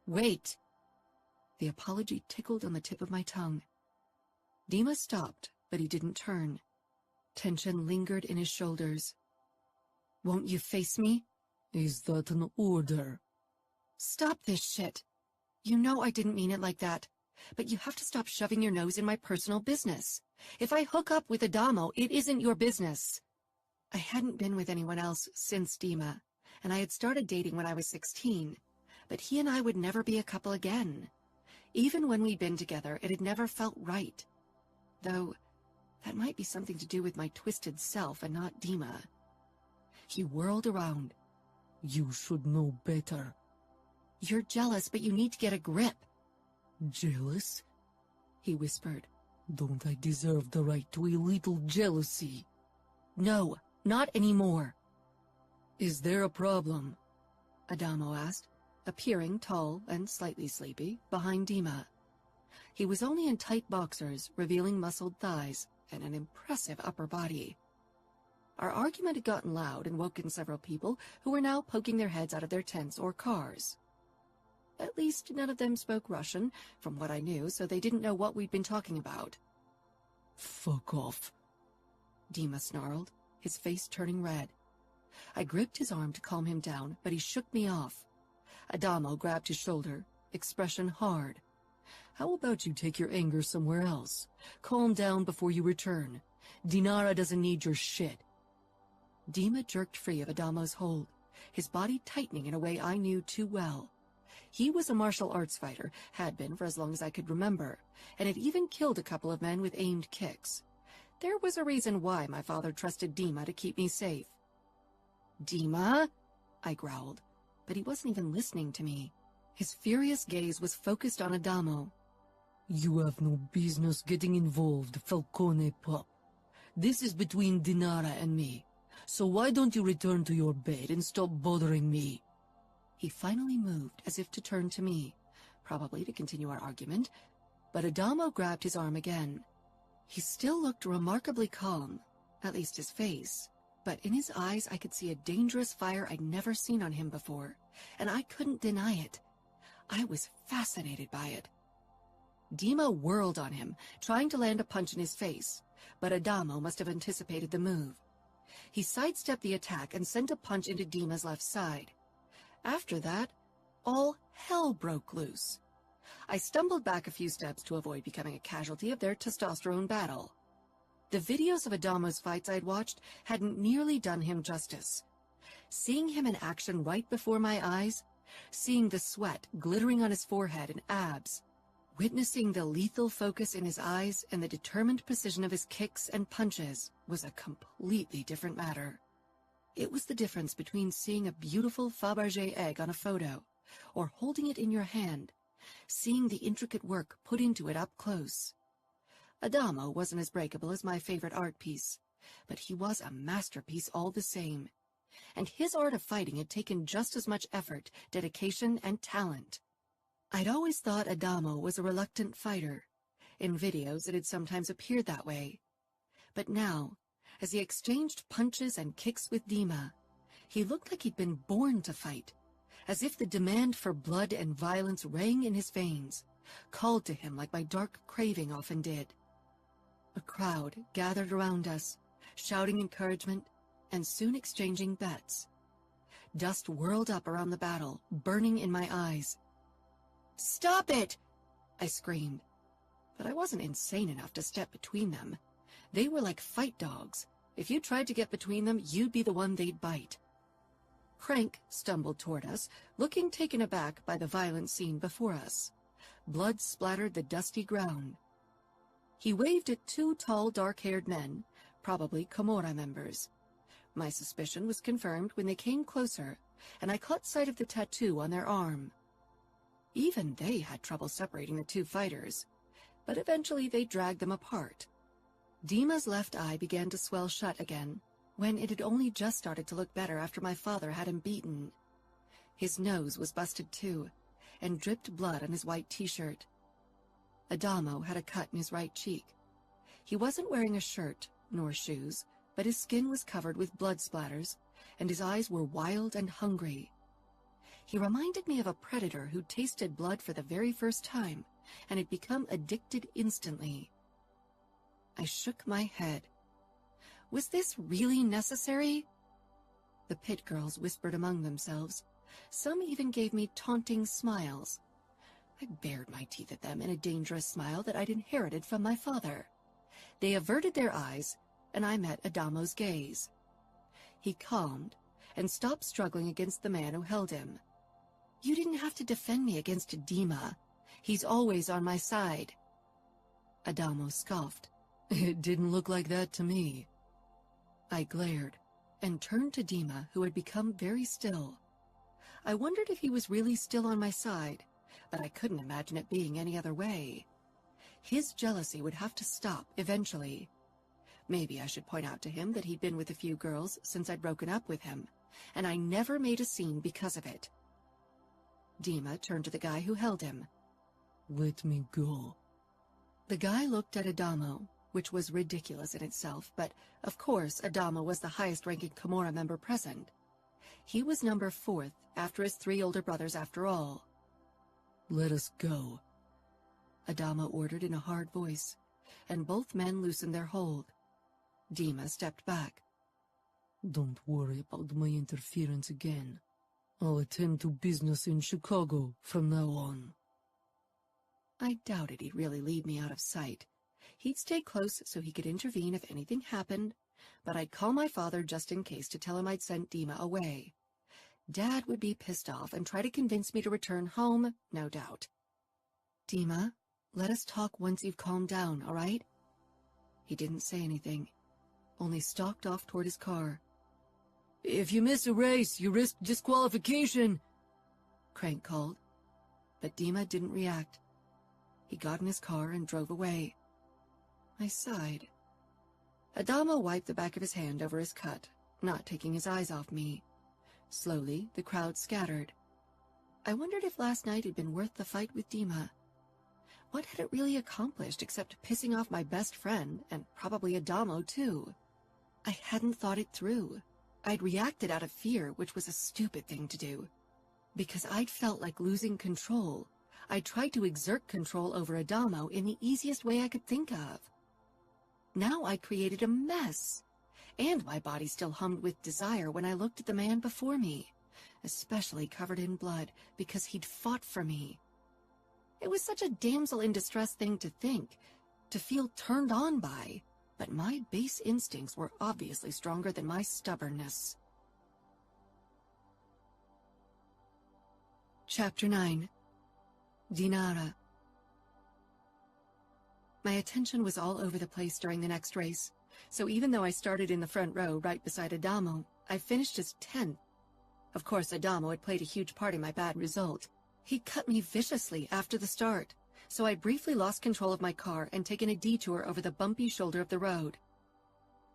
Wait. The apology tickled on the tip of my tongue. Dima stopped, but he didn't turn. Tension lingered in his shoulders. Won't you face me? Is that an order? Stop this shit. You know I didn't mean it like that, but you have to stop shoving your nose in my personal business. If I hook up with Adamo, it isn't your business. I hadn't been with anyone else since Dima, and I had started dating when I was 16, but he and I would never be a couple again. Even when we'd been together, it had never felt right. Though, that might be something to do with my twisted self and not Dima. He whirled around. You should know better. You're jealous, but you need to get a grip. Jealous? He whispered. Don't I deserve the right to a little jealousy? No, not anymore. Is there a problem? Adamo asked, appearing tall and slightly sleepy behind Dima. He was only in tight boxers, revealing muscled thighs and an impressive upper body. Our argument had gotten loud and woken several people who were now poking their heads out of their tents or cars. At least none of them spoke Russian, from what I knew, so they didn't know what we'd been talking about. Fuck off, Dima snarled, his face turning red. I gripped his arm to calm him down, but he shook me off. Adamo grabbed his shoulder, expression hard. How about you take your anger somewhere else? Calm down before you return. Dinara doesn't need your shit. Dima jerked free of Adamo's hold, his body tightening in a way I knew too well. He was a martial arts fighter, had been for as long as I could remember, and had even killed a couple of men with aimed kicks. There was a reason why my father trusted Dima to keep me safe. Dima? I growled, but he wasn't even listening to me. His furious gaze was focused on Adamo. You have no business getting involved, Falcone pup. This is between Dinara and me. So why don't you return to your bed and stop bothering me? He finally moved as if to turn to me, probably to continue our argument, but Adamo grabbed his arm again. He still looked remarkably calm, at least his face, but in his eyes I could see a dangerous fire I'd never seen on him before, and I couldn't deny it. I was fascinated by it. Dima whirled on him, trying to land a punch in his face, but Adamo must have anticipated the move. He sidestepped the attack and sent a punch into Dima's left side. After that, all hell broke loose. I stumbled back a few steps to avoid becoming a casualty of their testosterone battle. The videos of Adamo's fights I'd watched hadn't nearly done him justice. Seeing him in action right before my eyes, seeing the sweat glittering on his forehead and abs, Witnessing the lethal focus in his eyes and the determined precision of his kicks and punches was a completely different matter. It was the difference between seeing a beautiful Fabergé egg on a photo or holding it in your hand, seeing the intricate work put into it up close. Adamo wasn't as breakable as my favorite art piece, but he was a masterpiece all the same, and his art of fighting had taken just as much effort, dedication, and talent. I'd always thought Adamo was a reluctant fighter. In videos, it had sometimes appeared that way. But now, as he exchanged punches and kicks with Dima, he looked like he'd been born to fight, as if the demand for blood and violence rang in his veins, called to him like my dark craving often did. A crowd gathered around us, shouting encouragement and soon exchanging bets. Dust whirled up around the battle, burning in my eyes. "Stop it!" I screamed. But I wasn't insane enough to step between them. They were like fight dogs. If you tried to get between them, you'd be the one they'd bite. Crank stumbled toward us, looking taken aback by the violent scene before us. Blood splattered the dusty ground. He waved at two tall, dark-haired men, probably Camorra members. My suspicion was confirmed when they came closer, and I caught sight of the tattoo on their arm. Even they had trouble separating the two fighters, but eventually they dragged them apart. Dima's left eye began to swell shut again, when it had only just started to look better after my father had him beaten. His nose was busted too, and dripped blood on his white t-shirt. Adamo had a cut in his right cheek. He wasn't wearing a shirt, nor shoes, but his skin was covered with blood splatters, and his eyes were wild and hungry. He reminded me of a predator who tasted blood for the very first time, and had become addicted instantly. I shook my head. Was this really necessary? The pit girls whispered among themselves. Some even gave me taunting smiles. I bared my teeth at them in a dangerous smile that I'd inherited from my father. They averted their eyes, and I met Adamo's gaze. He calmed and stopped struggling against the man who held him. "You didn't have to defend me against Dima. He's always on my side." Adamo scoffed. "It didn't look like that to me." I glared and turned to Dima, who had become very still. I wondered if he was really still on my side, but I couldn't imagine it being any other way. His jealousy would have to stop eventually. Maybe I should point out to him that he'd been with a few girls since I'd broken up with him, and I never made a scene because of it. Dima turned to the guy who held him. "Let me go." The guy looked at Adamo, which was ridiculous in itself, but of course Adamo was the highest-ranking Camorra member present. He was number 4th after his 3 older brothers after all. "Let us go," Adamo ordered in a hard voice, and both men loosened their hold. Dima stepped back. "Don't worry about my interference again. I'll attend to business in Chicago from now on." I doubted he'd really leave me out of sight. He'd stay close so he could intervene if anything happened, but I'd call my father just in case to tell him I'd sent Dima away. Dad would be pissed off and try to convince me to return home, no doubt. "Dima, let us talk once you've calmed down, all right?" He didn't say anything, only stalked off toward his car. "If you miss a race, you risk disqualification," Crank called, but Dima didn't react. He got in his car and drove away. I sighed. Adamo wiped the back of his hand over his cut, not taking his eyes off me. Slowly, the crowd scattered. I wondered if last night had been worth the fight with Dima. What had it really accomplished except pissing off my best friend, and probably Adamo too? I hadn't thought it through. I'd reacted out of fear, which was a stupid thing to do. Because I'd felt like losing control, I tried to exert control over Adamo in the easiest way I could think of. Now I created a mess, and my body still hummed with desire when I looked at the man before me, especially covered in blood because he'd fought for me. It was such a damsel in distress thing to think, to feel turned on by, but my base instincts were obviously stronger than my stubbornness. Chapter 9. Dinara. My attention was all over the place during the next race, so even though I started in the front row right beside Adamo, I finished as 10th. Of course, Adamo had played a huge part in my bad result. He cut me viciously after the start, so I briefly lost control of my car and taken a detour over the bumpy shoulder of the road.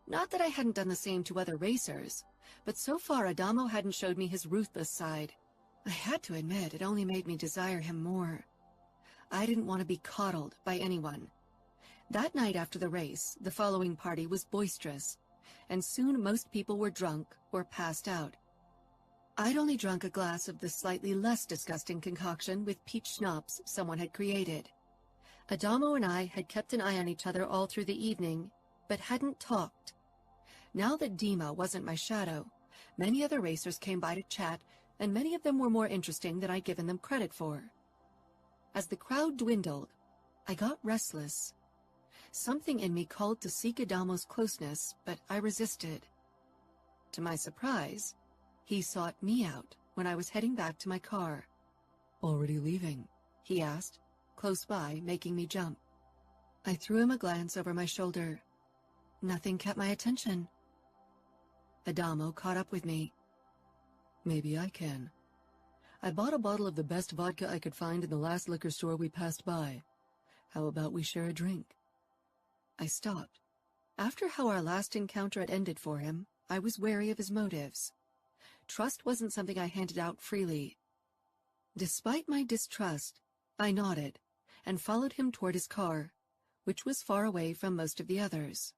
Not that I hadn't done the same to other racers, but so far Adamo hadn't showed me his ruthless side. I had to admit, it only made me desire him more. I didn't want to be coddled by anyone. That night after the race, the following party was boisterous, and soon most people were drunk or passed out. I'd only drunk a glass of the slightly less disgusting concoction with peach schnapps someone had created. Adamo and I had kept an eye on each other all through the evening, but hadn't talked. Now that Dima wasn't my shadow, many other racers came by to chat, and many of them were more interesting than I'd given them credit for. As the crowd dwindled, I got restless. Something in me called to seek Adamo's closeness, but I resisted. To my surprise, he sought me out when I was heading back to my car. "Already leaving?" he asked, close by, making me jump. I threw him a glance over my shoulder. Nothing kept my attention. Adamo caught up with me. "Maybe I can. I bought a bottle of the best vodka I could find in the last liquor store we passed by. How about we share a drink?" I stopped. After how our last encounter had ended for him, I was wary of his motives. Trust wasn't something I handed out freely. Despite my distrust, I nodded and followed him toward his car, which was far away from most of the others,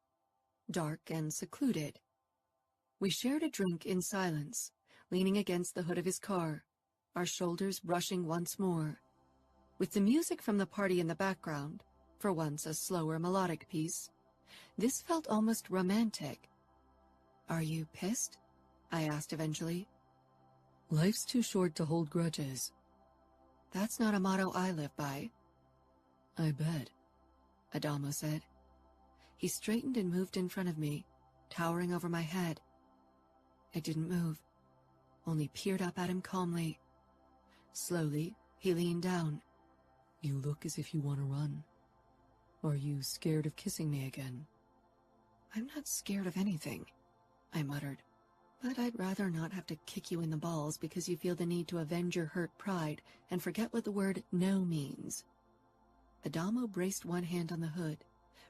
dark and secluded. We shared a drink in silence, leaning against the hood of his car, our shoulders brushing once more. With the music from the party in the background, for once a slower melodic piece, this felt almost romantic. "Are you pissed?" I asked eventually. "Life's too short to hold grudges." "That's not a motto I live by." "I bet," Adamo said. He straightened and moved in front of me, towering over my head. I didn't move, only peered up at him calmly. Slowly, he leaned down. "You look as if you want to run. Are you scared of kissing me again?" "I'm not scared of anything," I muttered. "But I'd rather not have to kick you in the balls because you feel the need to avenge your hurt pride and forget what the word no means." Adamo braced one hand on the hood,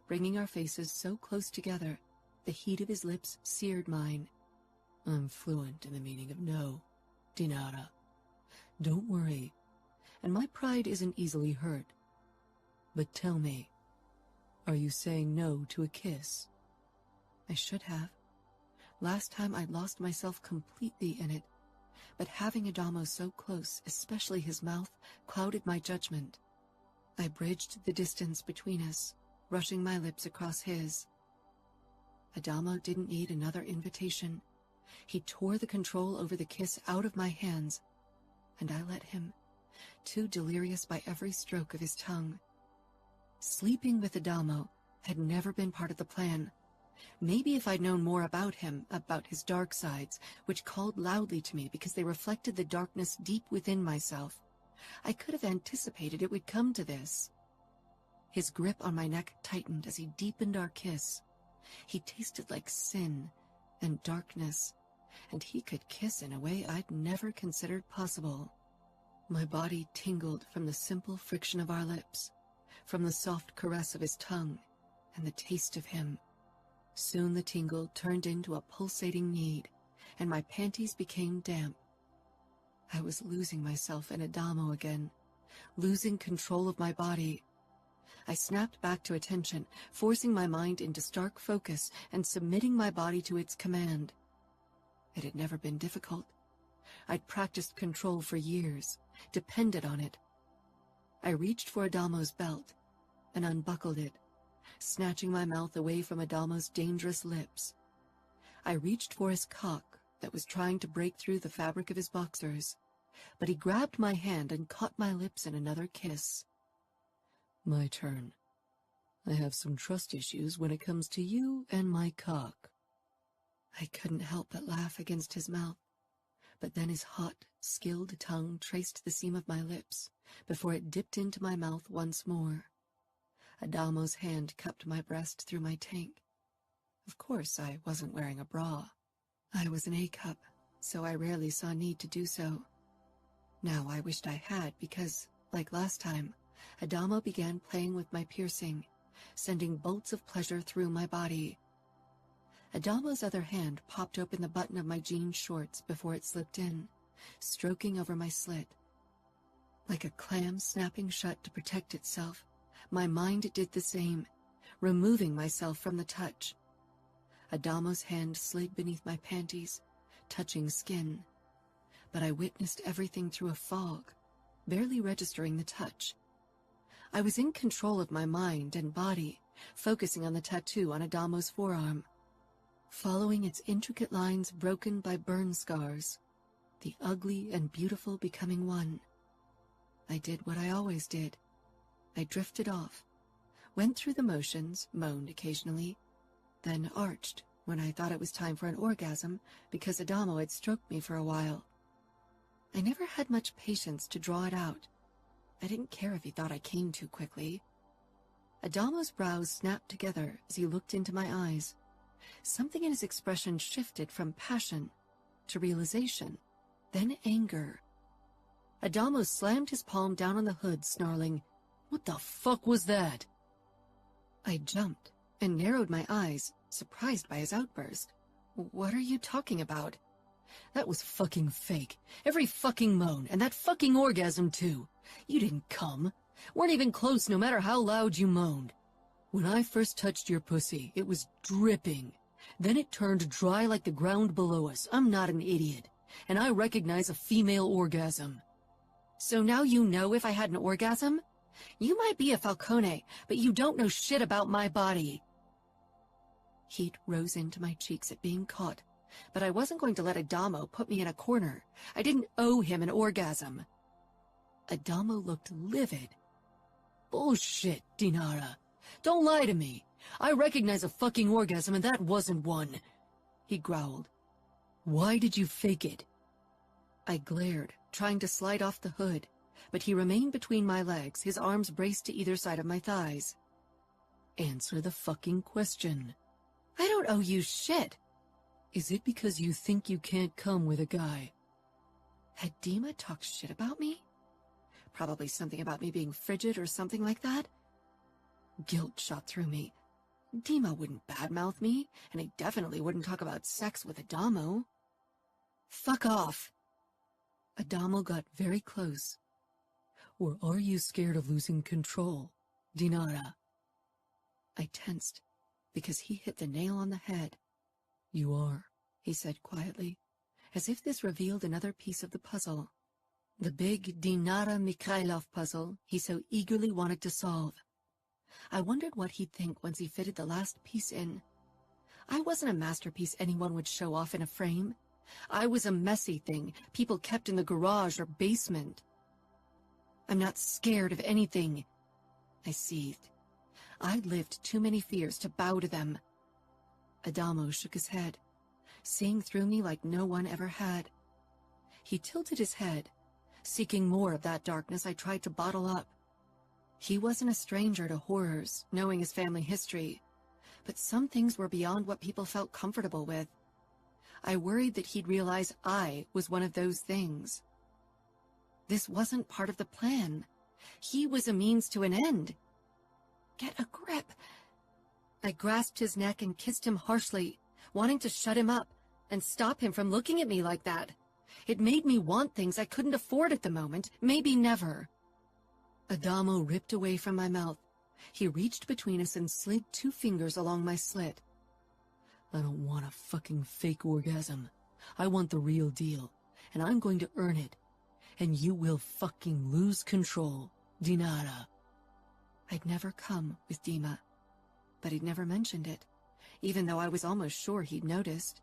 bringing our faces so close together, the heat of his lips seared mine. "I'm fluent in the meaning of no, Dinara. Don't worry, and my pride isn't easily hurt. But tell me, are you saying no to a kiss?" I should have. Last time I'd lost myself completely in it, but having Adamo so close, especially his mouth, clouded my judgment. I bridged the distance between us, brushing my lips across his. Adamo didn't need another invitation. He tore the control over the kiss out of my hands, and I let him, too delirious by every stroke of his tongue. Sleeping with Adamo had never been part of the plan. Maybe if I'd known more about him, about his dark sides, which called loudly to me because they reflected the darkness deep within myself, I could have anticipated it would come to this. His grip on my neck tightened as he deepened our kiss. He tasted like sin and darkness, and he could kiss in a way I'd never considered possible. My body tingled from the simple friction of our lips, from the soft caress of his tongue, and the taste of him. Soon the tingle turned into a pulsating need, and my panties became damp. I was losing myself in Adamo again, losing control of my body. I snapped back to attention, forcing my mind into stark focus and submitting my body to its command. It had never been difficult. I'd practiced control for years, depended on it. I reached for Adamo's belt and unbuckled it, snatching my mouth away from Adamo's dangerous lips. I reached for his cock that was trying to break through the fabric of his boxers, but he grabbed my hand and caught my lips in another kiss. "My turn. I have some trust issues when it comes to you and my cock." I couldn't help but laugh against his mouth, but then his hot, skilled tongue traced the seam of my lips before it dipped into my mouth once more. Adamo's hand cupped my breast through my tank. Of course, I wasn't wearing a bra. I was an A-cup, so I rarely saw need to do so. Now I wished I had because, like last time, Adamo began playing with my piercing, sending bolts of pleasure through my body. Adamo's other hand popped open the button of my jean shorts before it slipped in, stroking over my slit. Like a clam snapping shut to protect itself, my mind did the same, removing myself from the touch. Adamo's hand slid beneath my panties, touching skin. But I witnessed everything through a fog, barely registering the touch. I was in control of my mind and body, focusing on the tattoo on Adamo's forearm, following its intricate lines broken by burn scars, the ugly and beautiful becoming one. I did what I always did. I drifted off, went through the motions, moaned occasionally, then arched when I thought it was time for an orgasm because Adamo had stroked me for a while. I never had much patience to draw it out. I didn't care if he thought I came too quickly. Adamo's brows snapped together as he looked into my eyes. Something in his expression shifted from passion to realization, then anger. Adamo slammed his palm down on the hood, snarling, "What the fuck was that?" I jumped and narrowed my eyes, surprised by his outburst. "What are you talking about?" "That was fucking fake. Every fucking moan, and that fucking orgasm too. You didn't come. Weren't even close no matter how loud you moaned. When I first touched your pussy, it was dripping. Then it turned dry like the ground below us. I'm not an idiot, and I recognize a female orgasm." "So now you know if I had an orgasm? You might be a Falcone, but you don't know shit about my body." Heat rose into my cheeks at being caught, but I wasn't going to let Adamo put me in a corner. I didn't owe him an orgasm. Adamo looked livid. "Bullshit, Dinara. Don't lie to me. I recognize a fucking orgasm and that wasn't one," he growled. "Why did you fake it?" I glared, trying to slide off the hood, but he remained between my legs, his arms braced to either side of my thighs. "Answer the fucking question." "I don't owe you shit." "Is it because you think you can't come with a guy?" Had Dima talked shit about me? Probably something about me being frigid or something like that. Guilt shot through me. Dima wouldn't badmouth me, and he definitely wouldn't talk about sex with Adamo. "Fuck off." Adamo got very close. "Or are you scared of losing control, Dinara?" I tensed, because he hit the nail on the head. "You are," he said quietly, as if this revealed another piece of the puzzle. The big Dinara Mikhailov puzzle he so eagerly wanted to solve. I wondered what he'd think once he fitted the last piece in. I wasn't a masterpiece anyone would show off in a frame. I was a messy thing people kept in the garage or basement. "I'm not scared of anything," I seethed. I'd lived too many fears to bow to them. Adamo shook his head, seeing through me like no one ever had. He tilted his head, seeking more of that darkness I tried to bottle up. He wasn't a stranger to horrors, knowing his family history, but some things were beyond what people felt comfortable with. I worried that he'd realize I was one of those things. This wasn't part of the plan. He was a means to an end. "Get a grip." I grasped his neck and kissed him harshly, wanting to shut him up and stop him from looking at me like that. It made me want things I couldn't afford at the moment, maybe never. Adamo ripped away from my mouth. He reached between us and slid 2 fingers along my slit. "I don't want a fucking fake orgasm. I want the real deal, and I'm going to earn it. And you will fucking lose control, Dinara." I'd never come with Dima, but he'd never mentioned it, even though I was almost sure he'd noticed.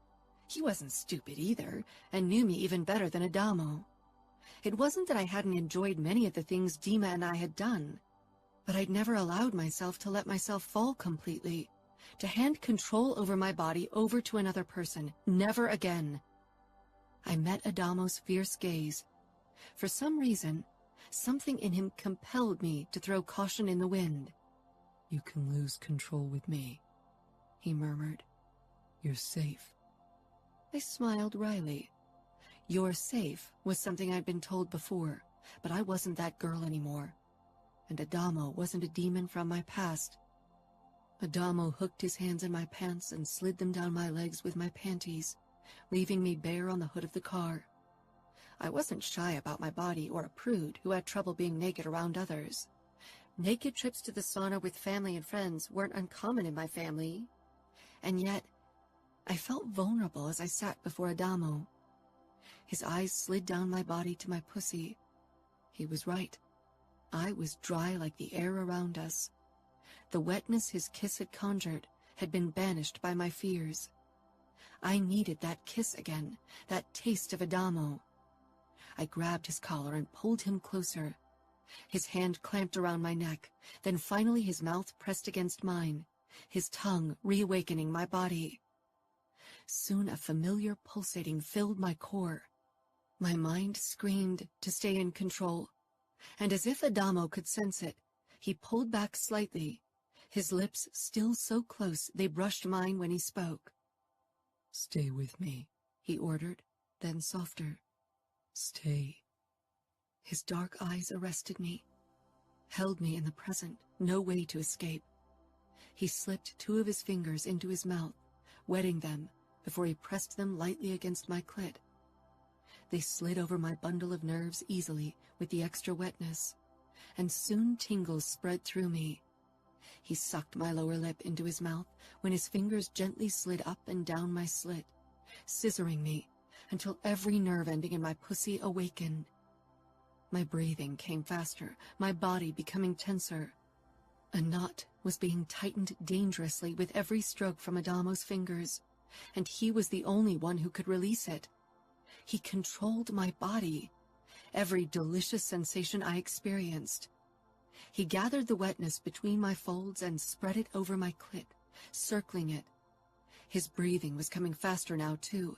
He wasn't stupid either, and knew me even better than Adamo. It wasn't that I hadn't enjoyed many of the things Dima and I had done, but I'd never allowed myself to let myself fall completely, to hand control over my body over to another person, never again. I met Adamo's fierce gaze. For some reason, something in him compelled me to throw caution in the wind. You can lose control with me, he murmured. You're safe. I smiled wryly. You're safe was something I'd been told before, but I wasn't that girl anymore. And Adamo wasn't a demon from my past. Adamo hooked his hands in my pants and slid them down my legs with my panties, leaving me bare on the hood of the car. I wasn't shy about my body or a prude who had trouble being naked around others. Naked trips to the sauna with family and friends weren't uncommon in my family. And yet, I felt vulnerable as I sat before Adamo. His eyes slid down my body to my pussy. He was right. I was dry like the air around us. The wetness his kiss had conjured had been banished by my fears. I needed that kiss again, that taste of Adamo. I grabbed his collar and pulled him closer. His hand clamped around my neck, then finally his mouth pressed against mine, his tongue reawakening my body. Soon a familiar pulsating filled my core. My mind screamed to stay in control, and as if Adamo could sense it, he pulled back slightly, his lips still so close they brushed mine when he spoke. Stay with me, he ordered, then softer. Stay. His dark eyes arrested me, held me in the present, no way to escape. He slipped 2 of his fingers into his mouth, wetting them before he pressed them lightly against my clit. They slid over my bundle of nerves easily with the extra wetness, and soon tingles spread through me. He sucked my lower lip into his mouth when his fingers gently slid up and down my slit, scissoring me until every nerve ending in my pussy awakened. My breathing came faster, my body becoming tenser. A knot was being tightened dangerously with every stroke from Adamo's fingers, and he was the only one who could release it. He controlled my body, every delicious sensation I experienced. He gathered the wetness between my folds and spread it over my clit, circling it. His breathing was coming faster now, too.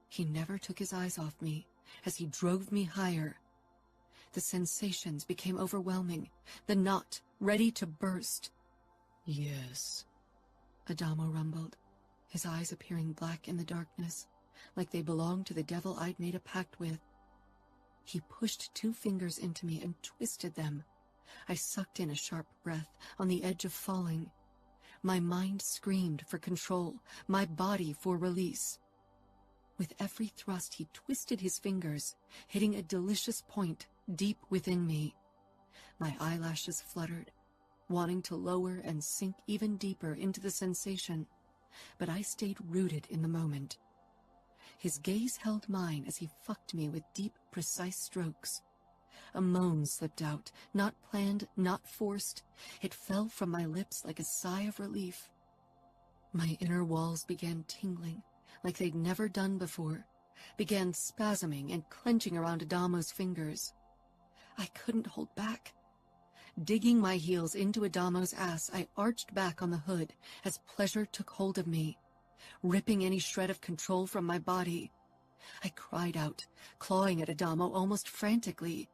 He never took his eyes off me as he drove me higher. The sensations became overwhelming, the knot ready to burst. Yes, Adamo rumbled, his eyes appearing black in the darkness, like they belonged to the devil I'd made a pact with. He pushed 2 fingers into me and twisted them. I sucked in a sharp breath, on the edge of falling. My mind screamed for control, my body for release. With every thrust, he twisted his fingers, hitting a delicious point deep within me. My eyelashes fluttered, wanting to lower and sink even deeper into the sensation, but I stayed rooted in the moment. His gaze held mine as he fucked me with deep, precise strokes. A moan slipped out, not planned, not forced. It fell from my lips like a sigh of relief. My inner walls began tingling, like they'd never done before, began spasming and clenching around Adamo's fingers. I couldn't hold back. Digging my heels into Adamo's ass, I arched back on the hood as pleasure took hold of me, ripping any shred of control from my body. I cried out, clawing at Adamo almost frantically.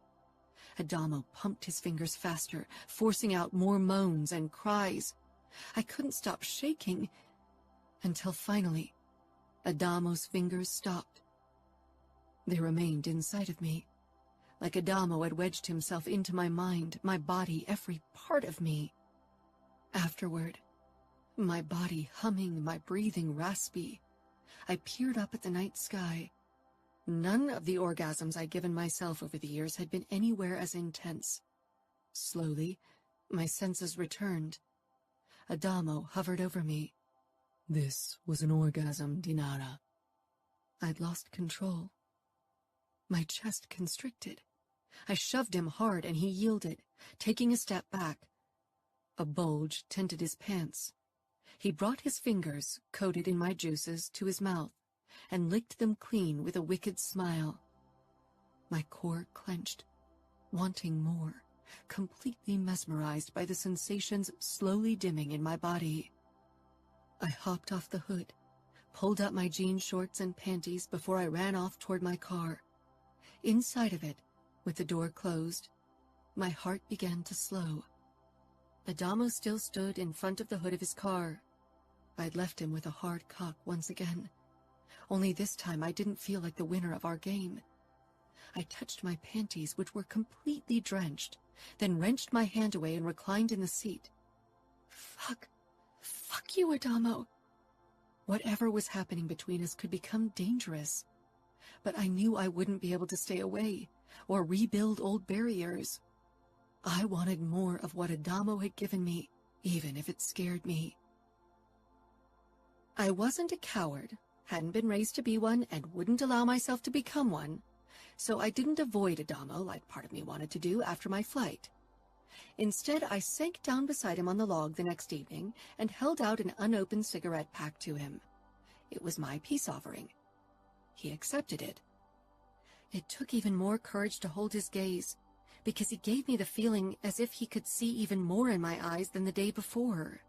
Adamo pumped his fingers faster, forcing out more moans and cries. I couldn't stop shaking, until finally, Adamo's fingers stopped. They remained inside of me, like Adamo had wedged himself into my mind, my body, every part of me. Afterward, my body humming, my breathing raspy, I peered up at the night sky. None of the orgasms I'd given myself over the years had been anywhere as intense. Slowly, my senses returned. Adamo hovered over me. This was an orgasm, Dinara. I'd lost control. My chest constricted. I shoved him hard and he yielded, taking a step back. A bulge tinted his pants. He brought his fingers, coated in my juices, to his mouth, and licked them clean with a wicked smile. My core clenched, wanting more, completely mesmerized by the sensations slowly dimming in my body. I hopped off the hood, pulled up my jean shorts and panties before I ran off toward my car. Inside of it, with the door closed, my heart began to slow. Adamo still stood in front of the hood of his car. I'd left him with a hard cock once again. Only this time I didn't feel like the winner of our game. I touched my panties, which were completely drenched, then wrenched my hand away and reclined in the seat. Fuck you, Adamo. Whatever was happening between us could become dangerous. But I knew I wouldn't be able to stay away or rebuild old barriers. I wanted more of what Adamo had given me, even if it scared me. I wasn't a coward, hadn't been raised to be one, and wouldn't allow myself to become one, so I didn't avoid Adamo like part of me wanted to do after my flight. Instead, I sank down beside him on the log the next evening and held out an unopened cigarette pack to him. It was my peace offering. He accepted it. It took even more courage to hold his gaze, because he gave me the feeling as if he could see even more in my eyes than the day before.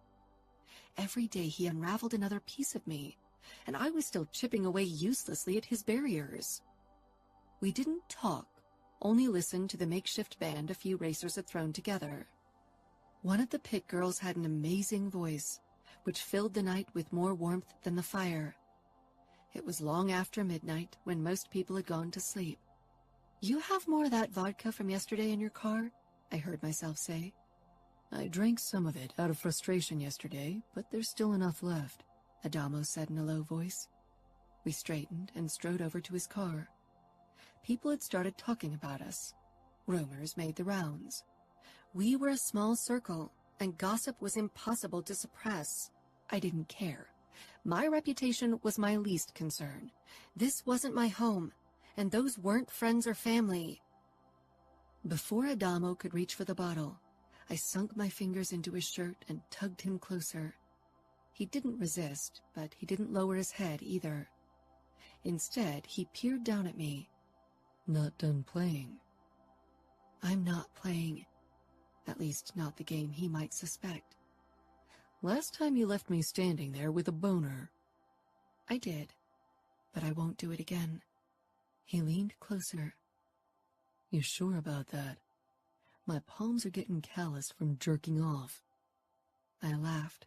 Every day he unraveled another piece of me, and I was still chipping away uselessly at his barriers. We didn't talk, only listened to the makeshift band a few racers had thrown together. One of the pit girls had an amazing voice, which filled the night with more warmth than the fire. It was long after midnight when most people had gone to sleep. "You have more of that vodka from yesterday in your car?" I heard myself say. "I drank some of it out of frustration yesterday, but there's still enough left," Adamo said in a low voice. We straightened and strode over to his car. People had started talking about us. Rumors made the rounds. We were a small circle, and gossip was impossible to suppress. I didn't care. My reputation was my least concern. This wasn't my home, and those weren't friends or family. Before Adamo could reach for the bottle, I sunk my fingers into his shirt and tugged him closer. He didn't resist, but he didn't lower his head either. Instead, he peered down at me. "Not done playing?" "I'm not playing. At least not the game he might suspect." "Last time you left me standing there with a boner." "I did, but I won't do it again." He leaned closer. "You sure about that? My palms are getting callous from jerking off." I laughed,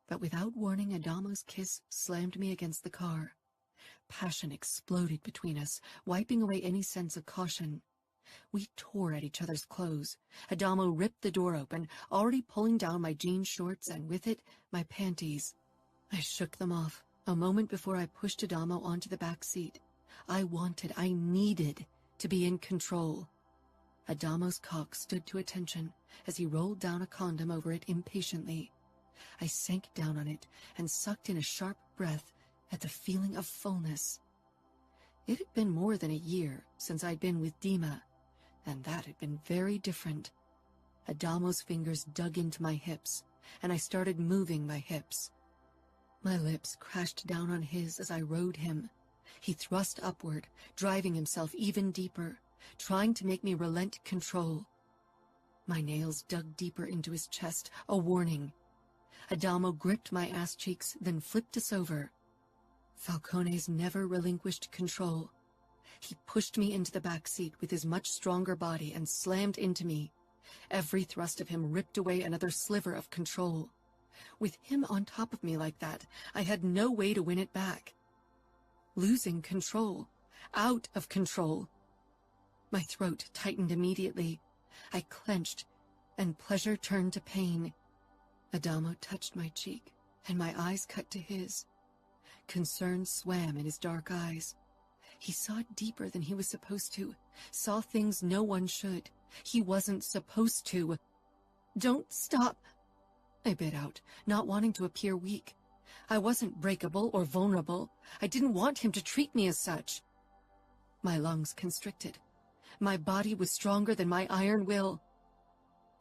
but without warning, Adamo's kiss slammed me against the car. Passion exploded between us, wiping away any sense of caution. We tore at each other's clothes. Adamo ripped the door open, already pulling down my jean shorts and with it, my panties. I shook them off, a moment before I pushed Adamo onto the back seat. I needed to be in control. Adamo's cock stood to attention as he rolled down a condom over it impatiently. I sank down on it and sucked in a sharp breath at the feeling of fullness. It had been more than a year since I'd been with Dima, and that had been very different. Adamo's fingers dug into my hips, and I started moving my hips. My lips crashed down on his as I rode him. He thrust upward, driving himself even deeper, trying to make me relent control. My nails dug deeper into his chest, a warning. Adamo gripped my ass cheeks, then flipped us over. Falcone's never relinquished control. He pushed me into the back seat with his much stronger body and slammed into me. Every thrust of him ripped away another sliver of control. With him on top of me like that, I had no way to win it back. Losing control. Out of control. My throat tightened immediately. I clenched, and pleasure turned to pain. Adamo touched my cheek, and my eyes cut to his. Concern swam in his dark eyes. He saw deeper than he was supposed to, saw things no one should. He wasn't supposed to. "Don't stop," I bit out, not wanting to appear weak. I wasn't breakable or vulnerable. I didn't want him to treat me as such. My lungs constricted. My body was stronger than my iron will.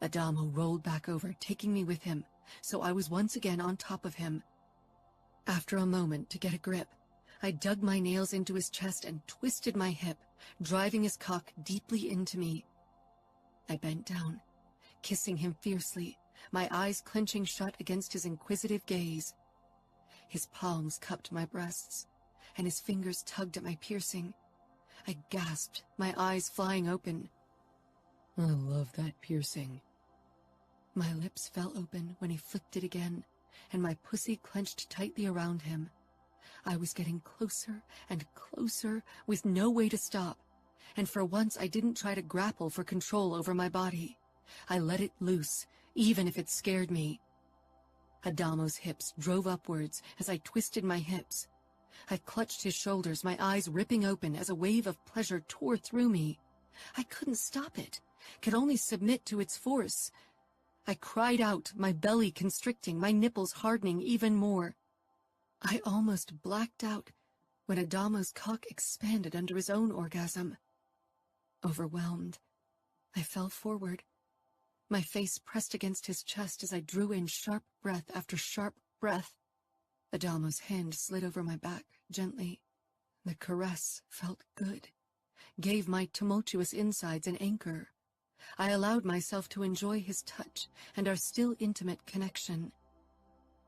Adamo rolled back over, taking me with him, so I was once again on top of him. After a moment to get a grip, I dug my nails into his chest and twisted my hip, driving his cock deeply into me. I bent down, kissing him fiercely, my eyes clenching shut against his inquisitive gaze. His palms cupped my breasts, and his fingers tugged at my piercing. I gasped, my eyes flying open. "I love that piercing." My lips fell open when he flicked it again, and my pussy clenched tightly around him. I was getting closer and closer with no way to stop, and for once I didn't try to grapple for control over my body. I let it loose, even if it scared me. Adamo's hips drove upwards as I twisted my hips. I clutched his shoulders, my eyes ripping open as a wave of pleasure tore through me. I couldn't stop it, could only submit to its force. I cried out, my belly constricting, my nipples hardening even more. I almost blacked out when Adamo's cock expanded under his own orgasm. Overwhelmed, I fell forward, my face pressed against his chest as I drew in sharp breath after sharp breath. Adamo's hand slid over my back gently. The caress felt good, gave my tumultuous insides an anchor. I allowed myself to enjoy his touch and our still intimate connection.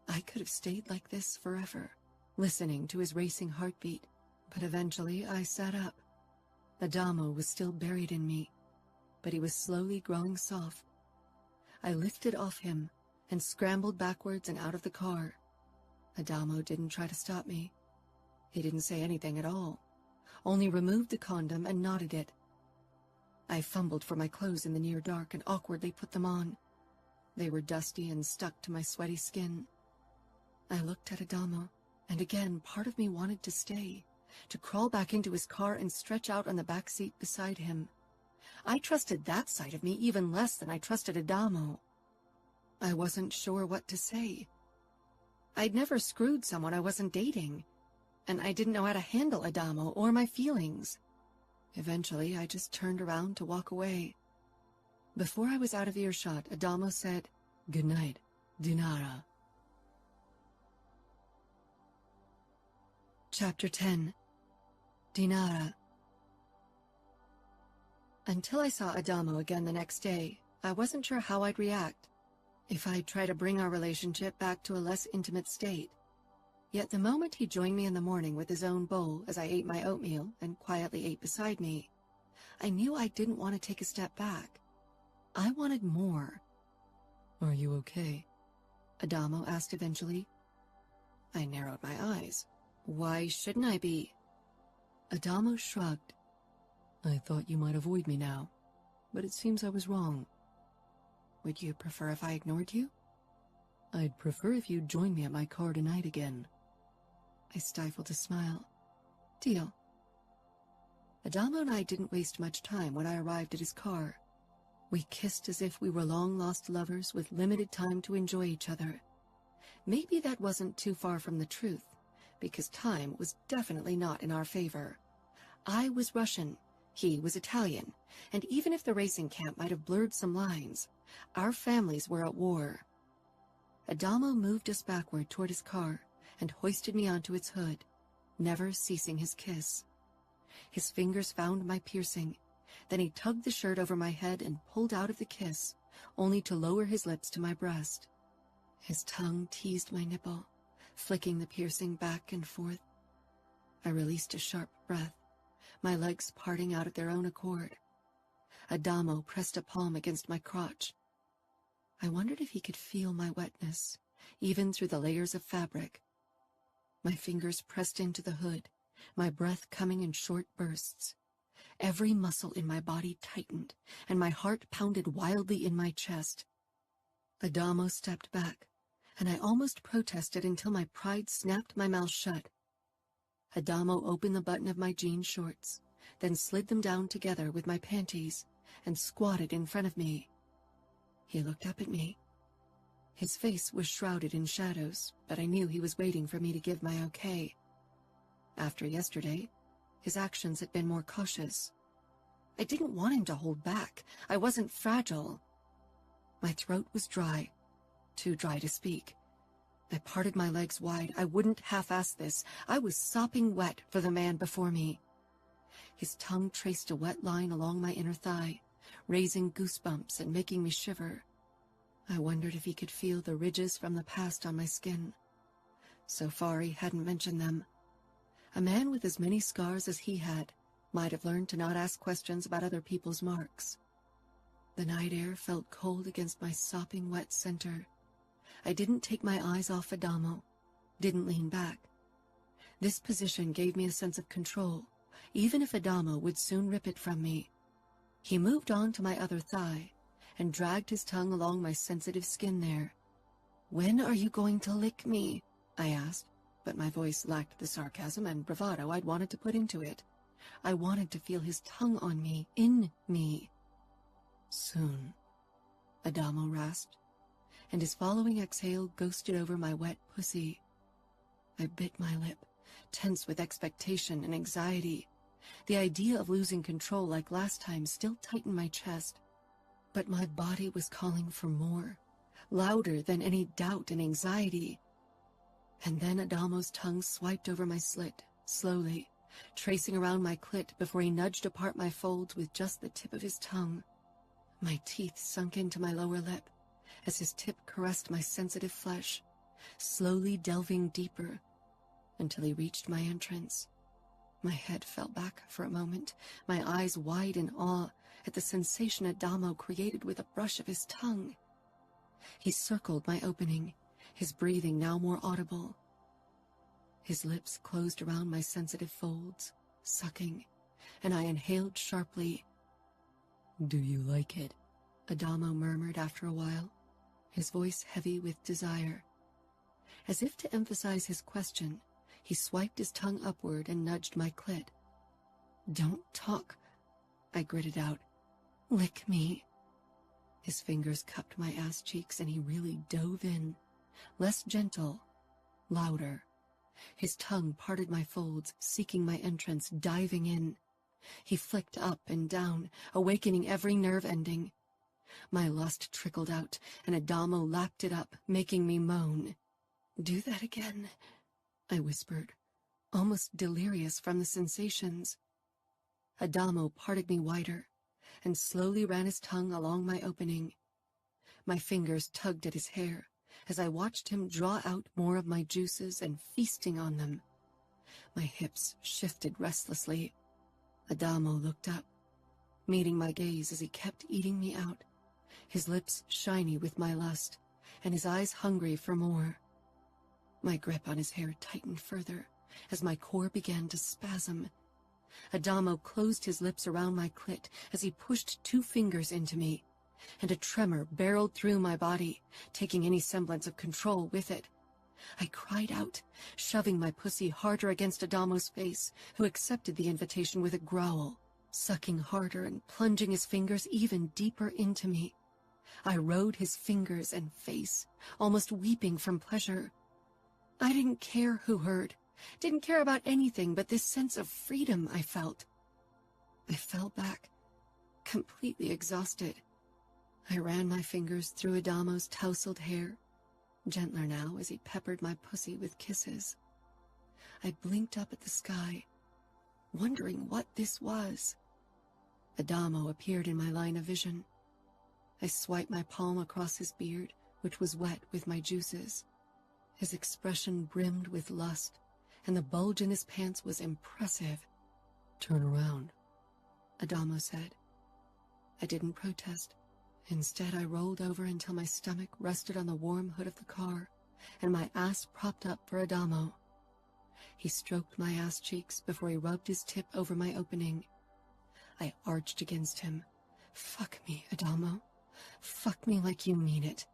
I could have stayed like this forever, listening to his racing heartbeat, but eventually I sat up. Adamo was still buried in me, but he was slowly growing soft. I lifted off him and scrambled backwards and out of the car. Adamo didn't try to stop me. He didn't say anything at all, only removed the condom and knotted it. I fumbled for my clothes in the near dark and awkwardly put them on. They were dusty and stuck to my sweaty skin. I looked at Adamo, and again part of me wanted to stay, to crawl back into his car and stretch out on the back seat beside him. I trusted that side of me even less than I trusted Adamo. I wasn't sure what to say. I'd never screwed someone I wasn't dating, and I didn't know how to handle Adamo or my feelings. Eventually, I just turned around to walk away. Before I was out of earshot, Adamo said, "Good night, Dinara." Chapter 10. Dinara. Until I saw Adamo again the next day, I wasn't sure how I'd react, if I'd try to bring our relationship back to a less intimate state. Yet the moment he joined me in the morning with his own bowl as I ate my oatmeal and quietly ate beside me, I knew I didn't want to take a step back. I wanted more. "Are you okay?" Adamo asked eventually. I narrowed my eyes. Why shouldn't I be? Adamo shrugged. "I thought you might avoid me now, but it seems I was wrong." "Would you prefer if I ignored you?" "I'd prefer if you'd join me at my car tonight again." I stifled a smile. "Deal." Adamo and I didn't waste much time when I arrived at his car. We kissed as if we were long-lost lovers with limited time to enjoy each other. Maybe that wasn't too far from the truth, because time was definitely not in our favor. I was Russian, he was Italian, and even if the racing camp might have blurred some lines, our families were at war. Adamo moved us backward toward his car and hoisted me onto its hood, never ceasing his kiss. His fingers found my piercing, then he tugged the shirt over my head and pulled out of the kiss, only to lower his lips to my breast. His tongue teased my nipple, flicking the piercing back and forth. I released a sharp breath, my legs parting out of their own accord. Adamo pressed a palm against my crotch. I wondered if he could feel my wetness, even through the layers of fabric. My fingers pressed into the hood, my breath coming in short bursts. Every muscle in my body tightened, and my heart pounded wildly in my chest. Adamo stepped back, and I almost protested until my pride snapped my mouth shut. Adamo opened the button of my jean shorts, then slid them down together with my panties, and squatted in front of me. He looked up at me. His face was shrouded in shadows, but I knew he was waiting for me to give my okay. After yesterday, his actions had been more cautious. I didn't want him to hold back. I wasn't fragile. My throat was dry, too dry to speak. I parted my legs wide. I wouldn't half-ass this. I was sopping wet for the man before me. His tongue traced a wet line along my inner thigh, raising goosebumps and making me shiver. I wondered if he could feel the ridges from the past on my skin. So far, he hadn't mentioned them. A man with as many scars as he had might have learned to not ask questions about other people's marks. The night air felt cold against my sopping wet center. I didn't take my eyes off Adamo, didn't lean back. This position gave me a sense of control, even if Adamo would soon rip it from me. He moved on to my other thigh and dragged his tongue along my sensitive skin there. "When are you going to lick me?" I asked, but my voice lacked the sarcasm and bravado I'd wanted to put into it. I wanted to feel his tongue on me, in me. "Soon," Adamo rasped, and his following exhale ghosted over my wet pussy. I bit my lip, tense with expectation and anxiety. The idea of losing control like last time still tightened my chest, but my body was calling for more, louder than any doubt and anxiety. And then Adamo's tongue swiped over my slit, slowly, tracing around my clit before he nudged apart my folds with just the tip of his tongue. My teeth sunk into my lower lip as his tip caressed my sensitive flesh, slowly delving deeper until he reached my entrance. My head fell back for a moment, my eyes wide in awe at the sensation Adamo created with a brush of his tongue. He circled my opening, his breathing now more audible. His lips closed around my sensitive folds, sucking, and I inhaled sharply. "Do you like it?" Adamo murmured after a while, his voice heavy with desire. As if to emphasize his question, he swiped his tongue upward and nudged my clit. "Don't talk," I gritted out. "Lick me." His fingers cupped my ass cheeks and he really dove in, less gentle, louder. His tongue parted my folds, seeking my entrance, diving in. He flicked up and down, awakening every nerve ending. My lust trickled out, and Adamo lapped it up, making me moan. "Do that again," I whispered, almost delirious from the sensations. Adamo parted me wider, and slowly ran his tongue along my opening. My fingers tugged at his hair, as I watched him draw out more of my juices and feasting on them. My hips shifted restlessly. Adamo looked up, meeting my gaze as he kept eating me out, his lips shiny with my lust, and his eyes hungry for more. My grip on his hair tightened further, as my core began to spasm. Adamo closed his lips around my clit as he pushed 2 fingers into me, and a tremor barreled through my body, taking any semblance of control with it. I cried out, shoving my pussy harder against Adamo's face, who accepted the invitation with a growl, sucking harder and plunging his fingers even deeper into me. I rode his fingers and face, almost weeping from pleasure. I didn't care who heard, didn't care about anything but this sense of freedom I felt. I fell back, completely exhausted. I ran my fingers through Adamo's tousled hair, gentler now as he peppered my pussy with kisses. I blinked up at the sky, wondering what this was. Adamo appeared in my line of vision. I swiped my palm across his beard, which was wet with my juices. His expression brimmed with lust, and the bulge in his pants was impressive. "Turn around," Adamo said. I didn't protest. Instead, I rolled over until my stomach rested on the warm hood of the car, and my ass propped up for Adamo. He stroked my ass cheeks before he rubbed his tip over my opening. I arched against him. "Fuck me, Adamo. Fuck me like you mean it."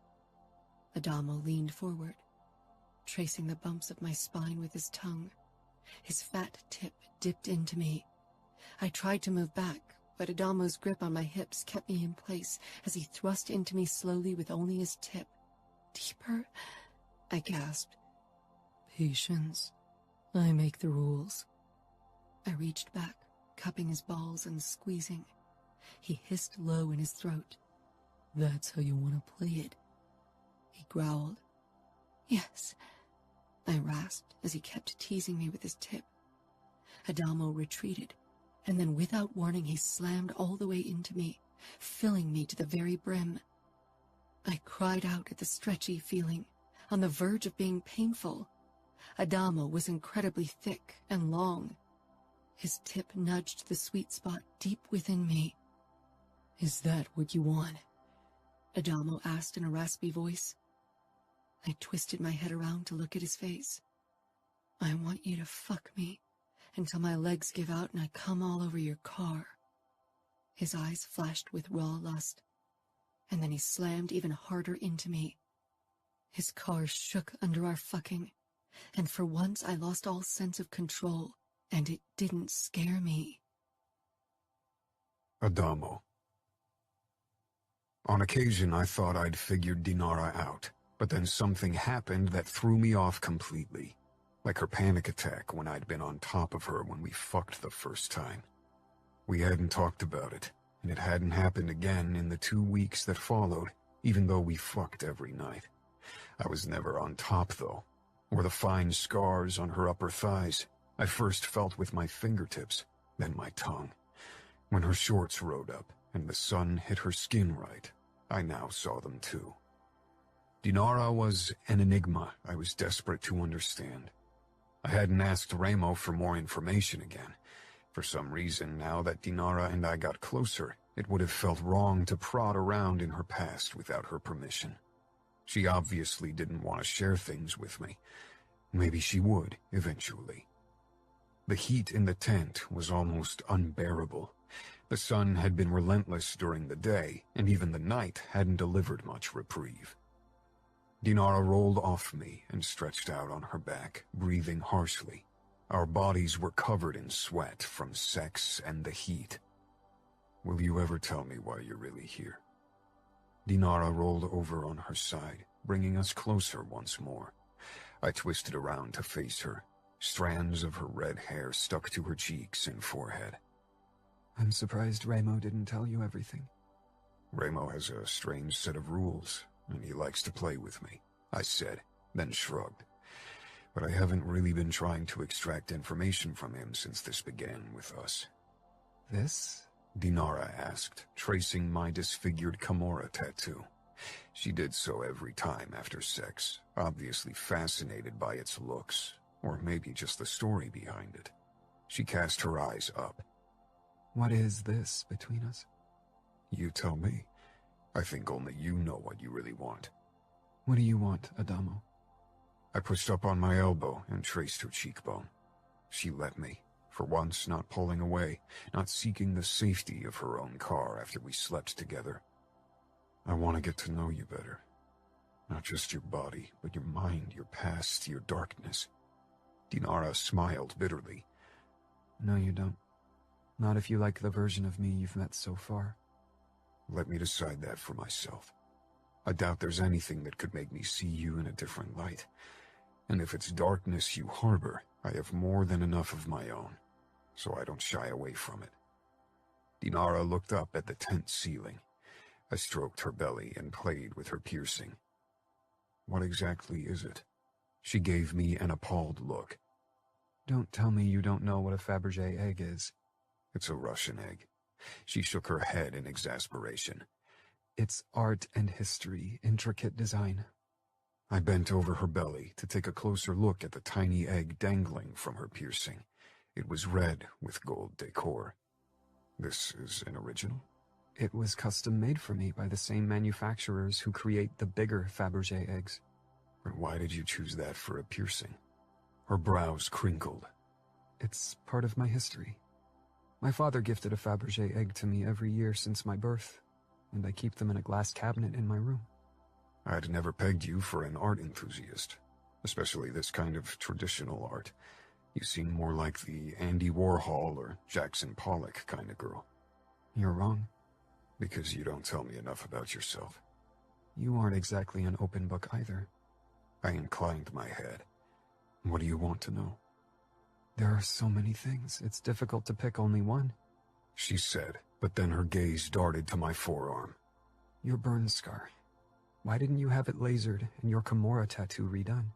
Adamo leaned forward, tracing the bumps of my spine with his tongue. His fat tip dipped into me. I tried to move back, but Adamo's grip on my hips kept me in place as he thrust into me slowly with only his tip. "Deeper?" I gasped. "Patience. I make the rules." I reached back, cupping his balls and squeezing. He hissed low in his throat. "That's how you want to play it?" He growled. "Yes," I rasped as he kept teasing me with his tip. Adamo retreated, and then without warning he slammed all the way into me, filling me to the very brim. I cried out at the stretchy feeling, on the verge of being painful. Adamo was incredibly thick and long. His tip nudged the sweet spot deep within me. Is that what you want? Adamo asked in a raspy voice. I twisted my head around to look at his face. I want you to fuck me until my legs give out and I come all over your car. His eyes flashed with raw lust, and then he slammed even harder into me. His car shook under our fucking, and for once I lost all sense of control, and it didn't scare me. Adamo. On occasion, I thought I'd figured Dinara out, but then something happened that threw me off completely. Like her panic attack when I'd been on top of her when we fucked the first time. We hadn't talked about it, and it hadn't happened again in the 2 weeks that followed, even though we fucked every night. I was never on top, though, or the fine scars on her upper thighs I first felt with my fingertips, then my tongue. When her shorts rode up and the sun hit her skin right, I now saw them too. Dinara was an enigma I was desperate to understand. I hadn't asked Remo for more information again. For some reason, now that Dinara and I got closer, it would have felt wrong to prod around in her past without her permission. She obviously didn't want to share things with me. Maybe she would, eventually. The heat in the tent was almost unbearable. The sun had been relentless during the day, and even the night hadn't delivered much reprieve. Dinara rolled off me and stretched out on her back, breathing harshly. Our bodies were covered in sweat from sex and the heat. Will you ever tell me why you're really here? Dinara rolled over on her side, bringing us closer once more. I twisted around to face her. Strands of her red hair stuck to her cheeks and forehead. I'm surprised Remo didn't tell you everything. Remo has a strange set of rules, and he likes to play with me, I said, then shrugged. But I haven't really been trying to extract information from him since this began with us. This? Dinara asked, tracing my disfigured Camorra tattoo. She did so every time after sex, obviously fascinated by its looks, or maybe just the story behind it. She cast her eyes up. What is this between us? You tell me. I think only you know what you really want. What do you want, Adamo? I pushed up on my elbow and traced her cheekbone. She let me, for once not pulling away, not seeking the safety of her own car after we slept together. I want to get to know you better. Not just your body, but your mind, your past, your darkness. Dinara smiled bitterly. No, you don't. Not if you like the version of me you've met so far. Let me decide that for myself. I doubt there's anything that could make me see you in a different light. And if it's darkness you harbor, I have more than enough of my own, so I don't shy away from it. Dinara looked up at the tent ceiling. I stroked her belly and played with her piercing. What exactly is it? She gave me an appalled look. Don't tell me you don't know what a Fabergé egg is. It's a Russian egg. She shook her head in exasperation. It's art and history, intricate design. I bent over her belly to take a closer look at the tiny egg dangling from her piercing. It was red with gold decor. This is an original? It was custom made for me by the same manufacturers who create the bigger Fabergé eggs. But why did you choose that for a piercing? Her brows crinkled. It's part of my history. My father gifted a Fabergé egg to me every year since my birth, and I keep them in a glass cabinet in my room. I'd never pegged you for an art enthusiast, especially this kind of traditional art. You seem more like the Andy Warhol or Jackson Pollock kind of girl. You're wrong. Because you don't tell me enough about yourself. You aren't exactly an open book either. I inclined my head. What do you want to know? There are so many things, it's difficult to pick only one. She said, but then her gaze darted to my forearm. Your burn scar. Why didn't you have it lasered and your Camorra tattoo redone?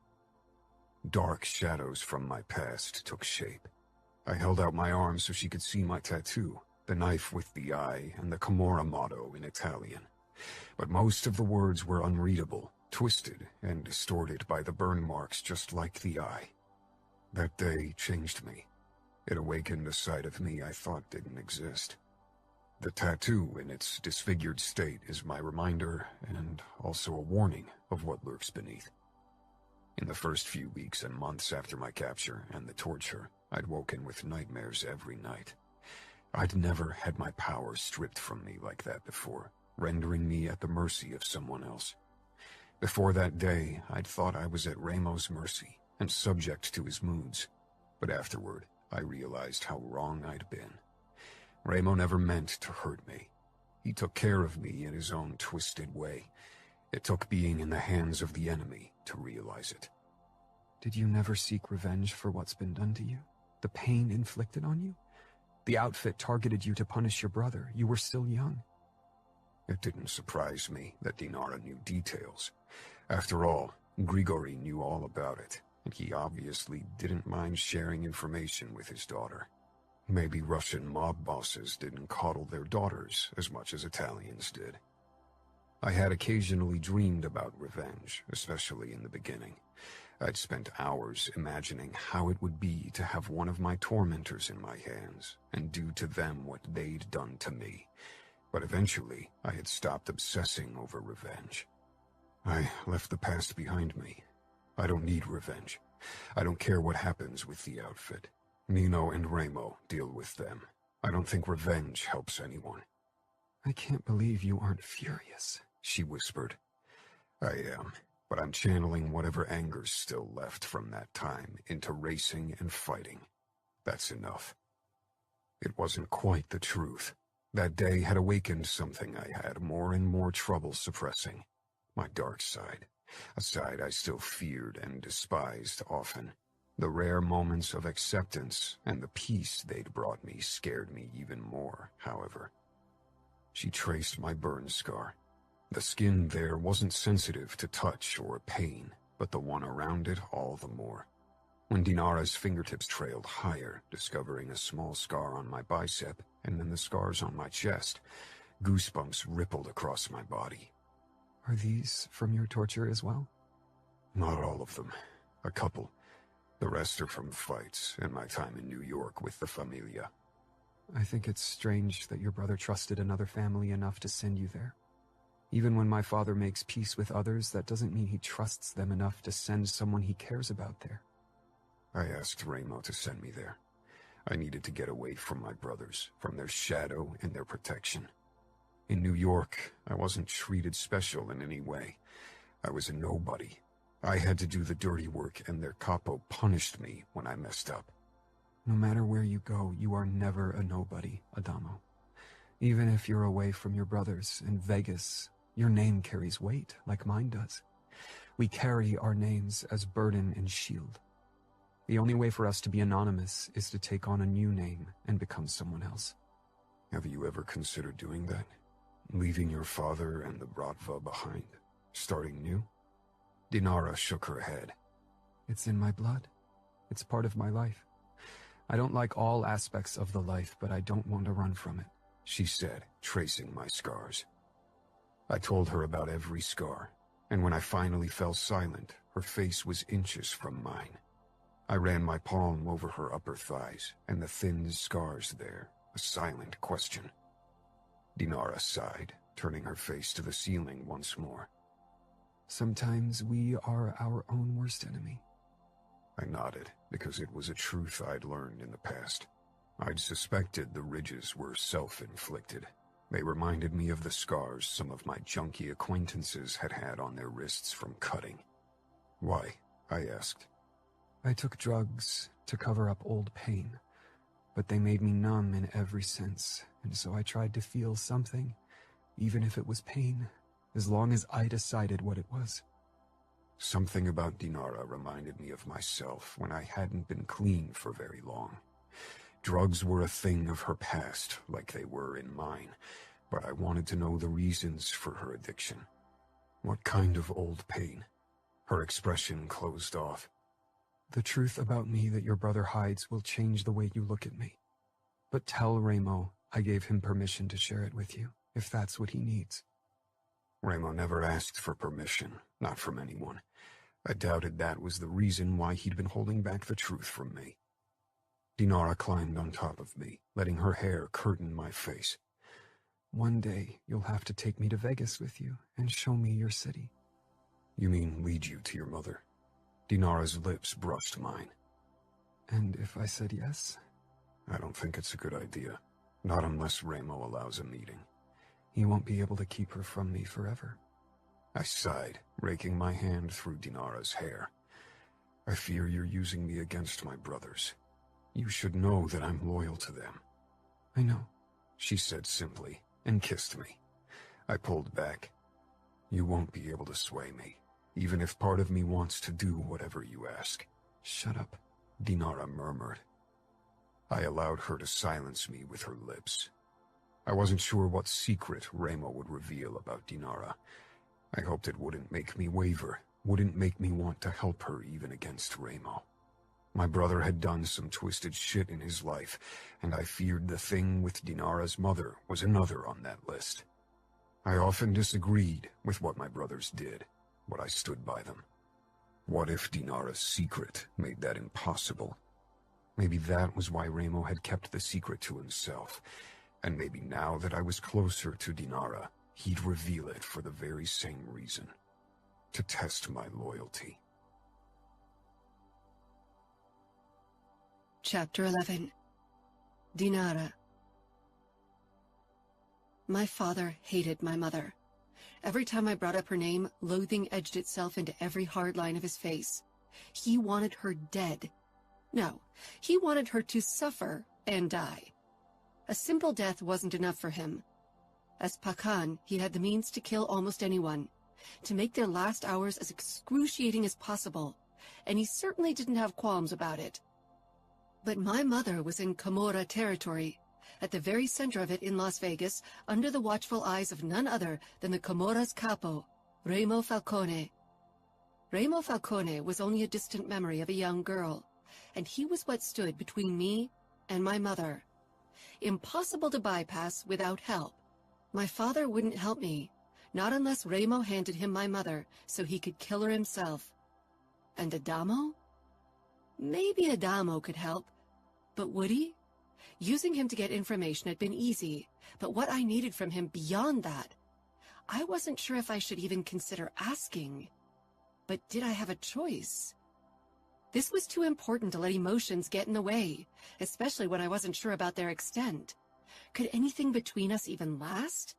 Dark shadows from my past took shape. I held out my arm so she could see my tattoo, the knife with the eye and the Camorra motto in Italian. But most of the words were unreadable, twisted and distorted by the burn marks just like the eye. That day changed me. It awakened a side of me I thought didn't exist. The tattoo in its disfigured state is my reminder and also a warning of what lurks beneath. In the first few weeks and months after my capture and the torture, I'd woken with nightmares every night. I'd never had my power stripped from me like that before, rendering me at the mercy of someone else. Before that day, I'd thought I was at Ramo's mercy and subject to his moods, but afterward, I realized how wrong I'd been. Ramo never meant to hurt me. He took care of me in his own twisted way. It took being in the hands of the enemy to realize it. Did you never seek revenge for what's been done to you? The pain inflicted on you? The outfit targeted you to punish your brother. You were still young. It didn't surprise me that Dinara knew details. After all, Grigori knew all about it, and he obviously didn't mind sharing information with his daughter. Maybe Russian mob bosses didn't coddle their daughters as much as Italians did. I had occasionally dreamed about revenge, especially in the beginning. I'd spent hours imagining how it would be to have one of my tormentors in my hands and do to them what they'd done to me. But eventually, I had stopped obsessing over revenge. I left the past behind me. I don't need revenge. I don't care what happens with the outfit. Nino and Ramo deal with them. I don't think revenge helps anyone. I can't believe you aren't furious, she whispered. I am, but I'm channeling whatever anger's still left from that time into racing and fighting. That's enough. It wasn't quite the truth. That day had awakened something I had more and more trouble suppressing. My dark side. A side I still feared and despised often. The rare moments of acceptance and the peace they'd brought me scared me even more, however. She traced my burn scar. The skin there wasn't sensitive to touch or pain, but the one around it all the more. When Dinara's fingertips trailed higher, discovering a small scar on my bicep and then the scars on my chest, goosebumps rippled across my body. Are these from your torture as well? Not all of them. A couple. The rest are from fights and my time in New York with the Familia. I think it's strange that your brother trusted another family enough to send you there. Even when my father makes peace with others, that doesn't mean he trusts them enough to send someone he cares about there. I asked Ramo to send me there. I needed to get away from my brothers, from their shadow and their protection. In New York, I wasn't treated special in any way. I was a nobody. I had to do the dirty work, and their capo punished me when I messed up. No matter where you go, you are never a nobody, Adamo. Even if you're away from your brothers in Vegas, your name carries weight, like mine does. We carry our names as burden and shield. The only way for us to be anonymous is to take on a new name and become someone else. Have you ever considered doing that? Leaving your father and the Bratva behind? Starting new? Dinara shook her head. It's in my blood. It's part of my life. I don't like all aspects of the life, but I don't want to run from it, she said, tracing my scars. I told her about every scar, and when I finally fell silent, her face was inches from mine. I ran my palm over her upper thighs, and the thin scars there, a silent question. Dinara sighed, turning her face to the ceiling once more. Sometimes we are our own worst enemy. I nodded, because it was a truth I'd learned in the past. I'd suspected the ridges were self-inflicted. They reminded me of the scars some of my junkie acquaintances had had on their wrists from cutting. Why? I asked. I took drugs to cover up old pain, but they made me numb in every sense, and so I tried to feel something, even if it was pain, as long as I decided what it was. Something about Dinara reminded me of myself when I hadn't been clean for very long. Drugs were a thing of her past, like they were in mine, but I wanted to know the reasons for her addiction. What kind of old pain? Her expression closed off. The truth about me that your brother hides will change the way you look at me. But tell Ramo I gave him permission to share it with you, if that's what he needs. Ramo never asked for permission, not from anyone. I doubted that was the reason why he'd been holding back the truth from me. Dinara climbed on top of me, letting her hair curtain my face. One day, you'll have to take me to Vegas with you and show me your city. You mean lead you to your mother? Dinara's lips brushed mine. And if I said yes? I don't think it's a good idea. Not unless Ramo allows a meeting. He won't be able to keep her from me forever. I sighed, raking my hand through Dinara's hair. I fear you're using me against my brothers. You should know that I'm loyal to them. I know, she said simply, and kissed me. I pulled back. You won't be able to sway me, even if part of me wants to do whatever you ask. Shut up, Dinara murmured. I allowed her to silence me with her lips. I wasn't sure what secret Ramo would reveal about Dinara. I hoped it wouldn't make me waver, wouldn't make me want to help her even against Ramo. My brother had done some twisted shit in his life, and I feared the thing with Dinara's mother was another on that list. I often disagreed with what my brothers did, but I stood by them. What if Dinara's secret made that impossible? Maybe that was why Ramo had kept the secret to himself, and maybe now that I was closer to Dinara, he'd reveal it for the very same reason. To test my loyalty. Chapter 11. Dinara. My father hated my mother. Every time I brought up her name, loathing edged itself into every hard line of his face. He wanted her dead. No, he wanted her to suffer and die. A simple death wasn't enough for him. As Pakan, he had the means to kill almost anyone, to make their last hours as excruciating as possible, and he certainly didn't have qualms about it. But my mother was in Camorra territory, at the very center of it in Las Vegas, under the watchful eyes of none other than the Camorra's capo, Adamo Falcone. Adamo Falcone was only a distant memory of a young girl, and he was what stood between me and my mother. Impossible to bypass without help. My father wouldn't help me, not unless Adamo handed him my mother so he could kill her himself. And Adamo? Maybe Adamo could help, but would he? Using him to get information had been easy, but what I needed from him beyond that, I wasn't sure if I should even consider asking. But did I have a choice? This was too important to let emotions get in the way, especially when I wasn't sure about their extent. Could anything between us even last?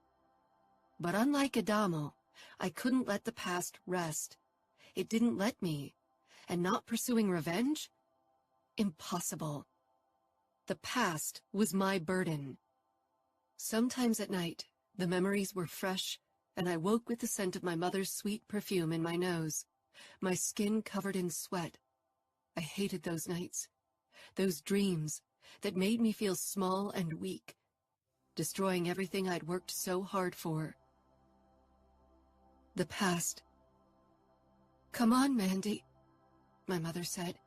But unlike Adamo, I couldn't let the past rest. It didn't let me. And not pursuing revenge? Impossible. The past was my burden. Sometimes at night, the memories were fresh, and I woke with the scent of my mother's sweet perfume in my nose, my skin covered in sweat. I hated those nights, those dreams that made me feel small and weak, destroying everything I'd worked so hard for. The past. "Come on, Mandy," my mother said,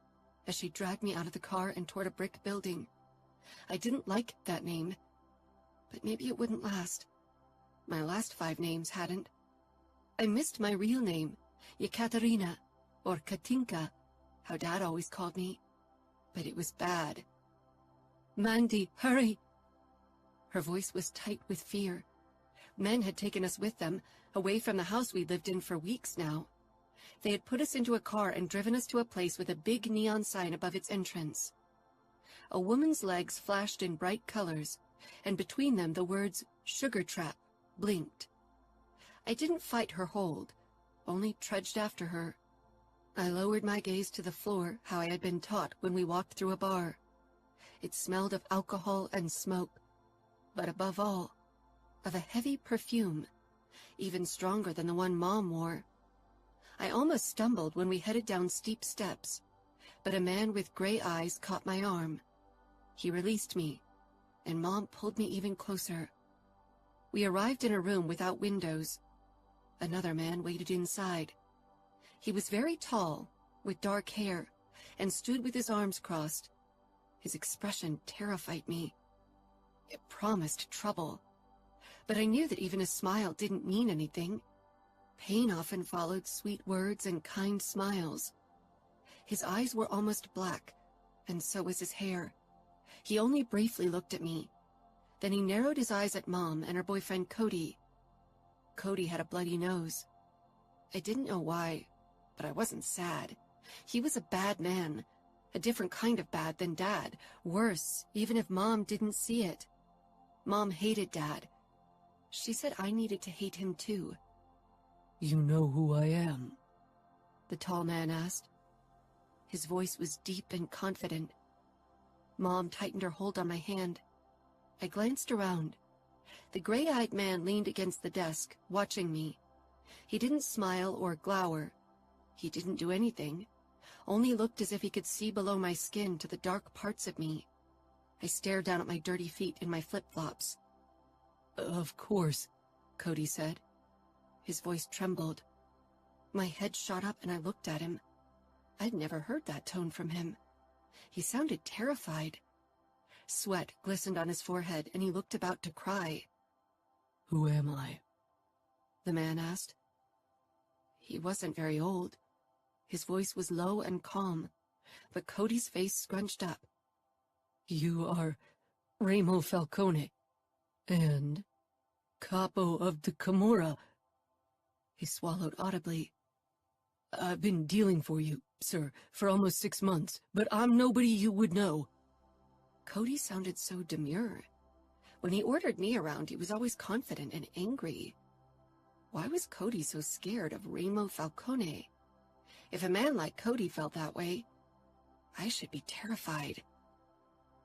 as she dragged me out of the car and toward a brick building. I didn't like that name, but maybe it wouldn't last. My last 5 names hadn't. I missed my real name, Yekaterina, or Katinka, how Dad always called me, but it was bad. "Mandy, hurry!" Her voice was tight with fear. Men had taken us with them, away from the house we lived in for weeks now. They had put us into a car and driven us to a place with a big neon sign above its entrance. A woman's legs flashed in bright colors, and between them the words "Sugar Trap" blinked. I didn't fight her hold, only trudged after her. I lowered my gaze to the floor, how I had been taught when we walked through a bar. It smelled of alcohol and smoke, but above all, of a heavy perfume, even stronger than the one Mom wore. I almost stumbled when we headed down steep steps, but a man with gray eyes caught my arm. He released me, and Mom pulled me even closer. We arrived in a room without windows. Another man waited inside. He was very tall, with dark hair, and stood with his arms crossed. His expression terrified me. It promised trouble. But I knew that even a smile didn't mean anything. Pain often followed sweet words and kind smiles. His eyes were almost black, and so was his hair. He only briefly looked at me. Then he narrowed his eyes at Mom and her boyfriend Cody. Cody had a bloody nose. I didn't know why, but I wasn't sad. He was a bad man. A different kind of bad than Dad. Worse, even if Mom didn't see it. Mom hated Dad. She said I needed to hate him too. You know who I am? The tall man asked. His voice was deep and confident. Mom tightened her hold on my hand. I glanced around. The gray-eyed man leaned against the desk, watching me. He didn't smile or glower. He didn't do anything. Only looked as if he could see below my skin to the dark parts of me. I stared down at my dirty feet in my flip-flops. Of course, Cody said. His voice trembled. My head shot up and I looked at him. I'd never heard that tone from him. He sounded terrified. Sweat glistened on his forehead and he looked about to cry. Who am I? The man asked. He wasn't very old. His voice was low and calm, but Cody's face scrunched up. You are Adamo Falcone, and capo of the Camorra. He swallowed audibly. I've been dealing for you, sir, for almost 6 months, but I'm nobody you would know. Cody sounded so demure. When he ordered me around, he was always confident and angry. Why was Cody so scared of Adamo Falcone? If a man like Cody felt that way, I should be terrified.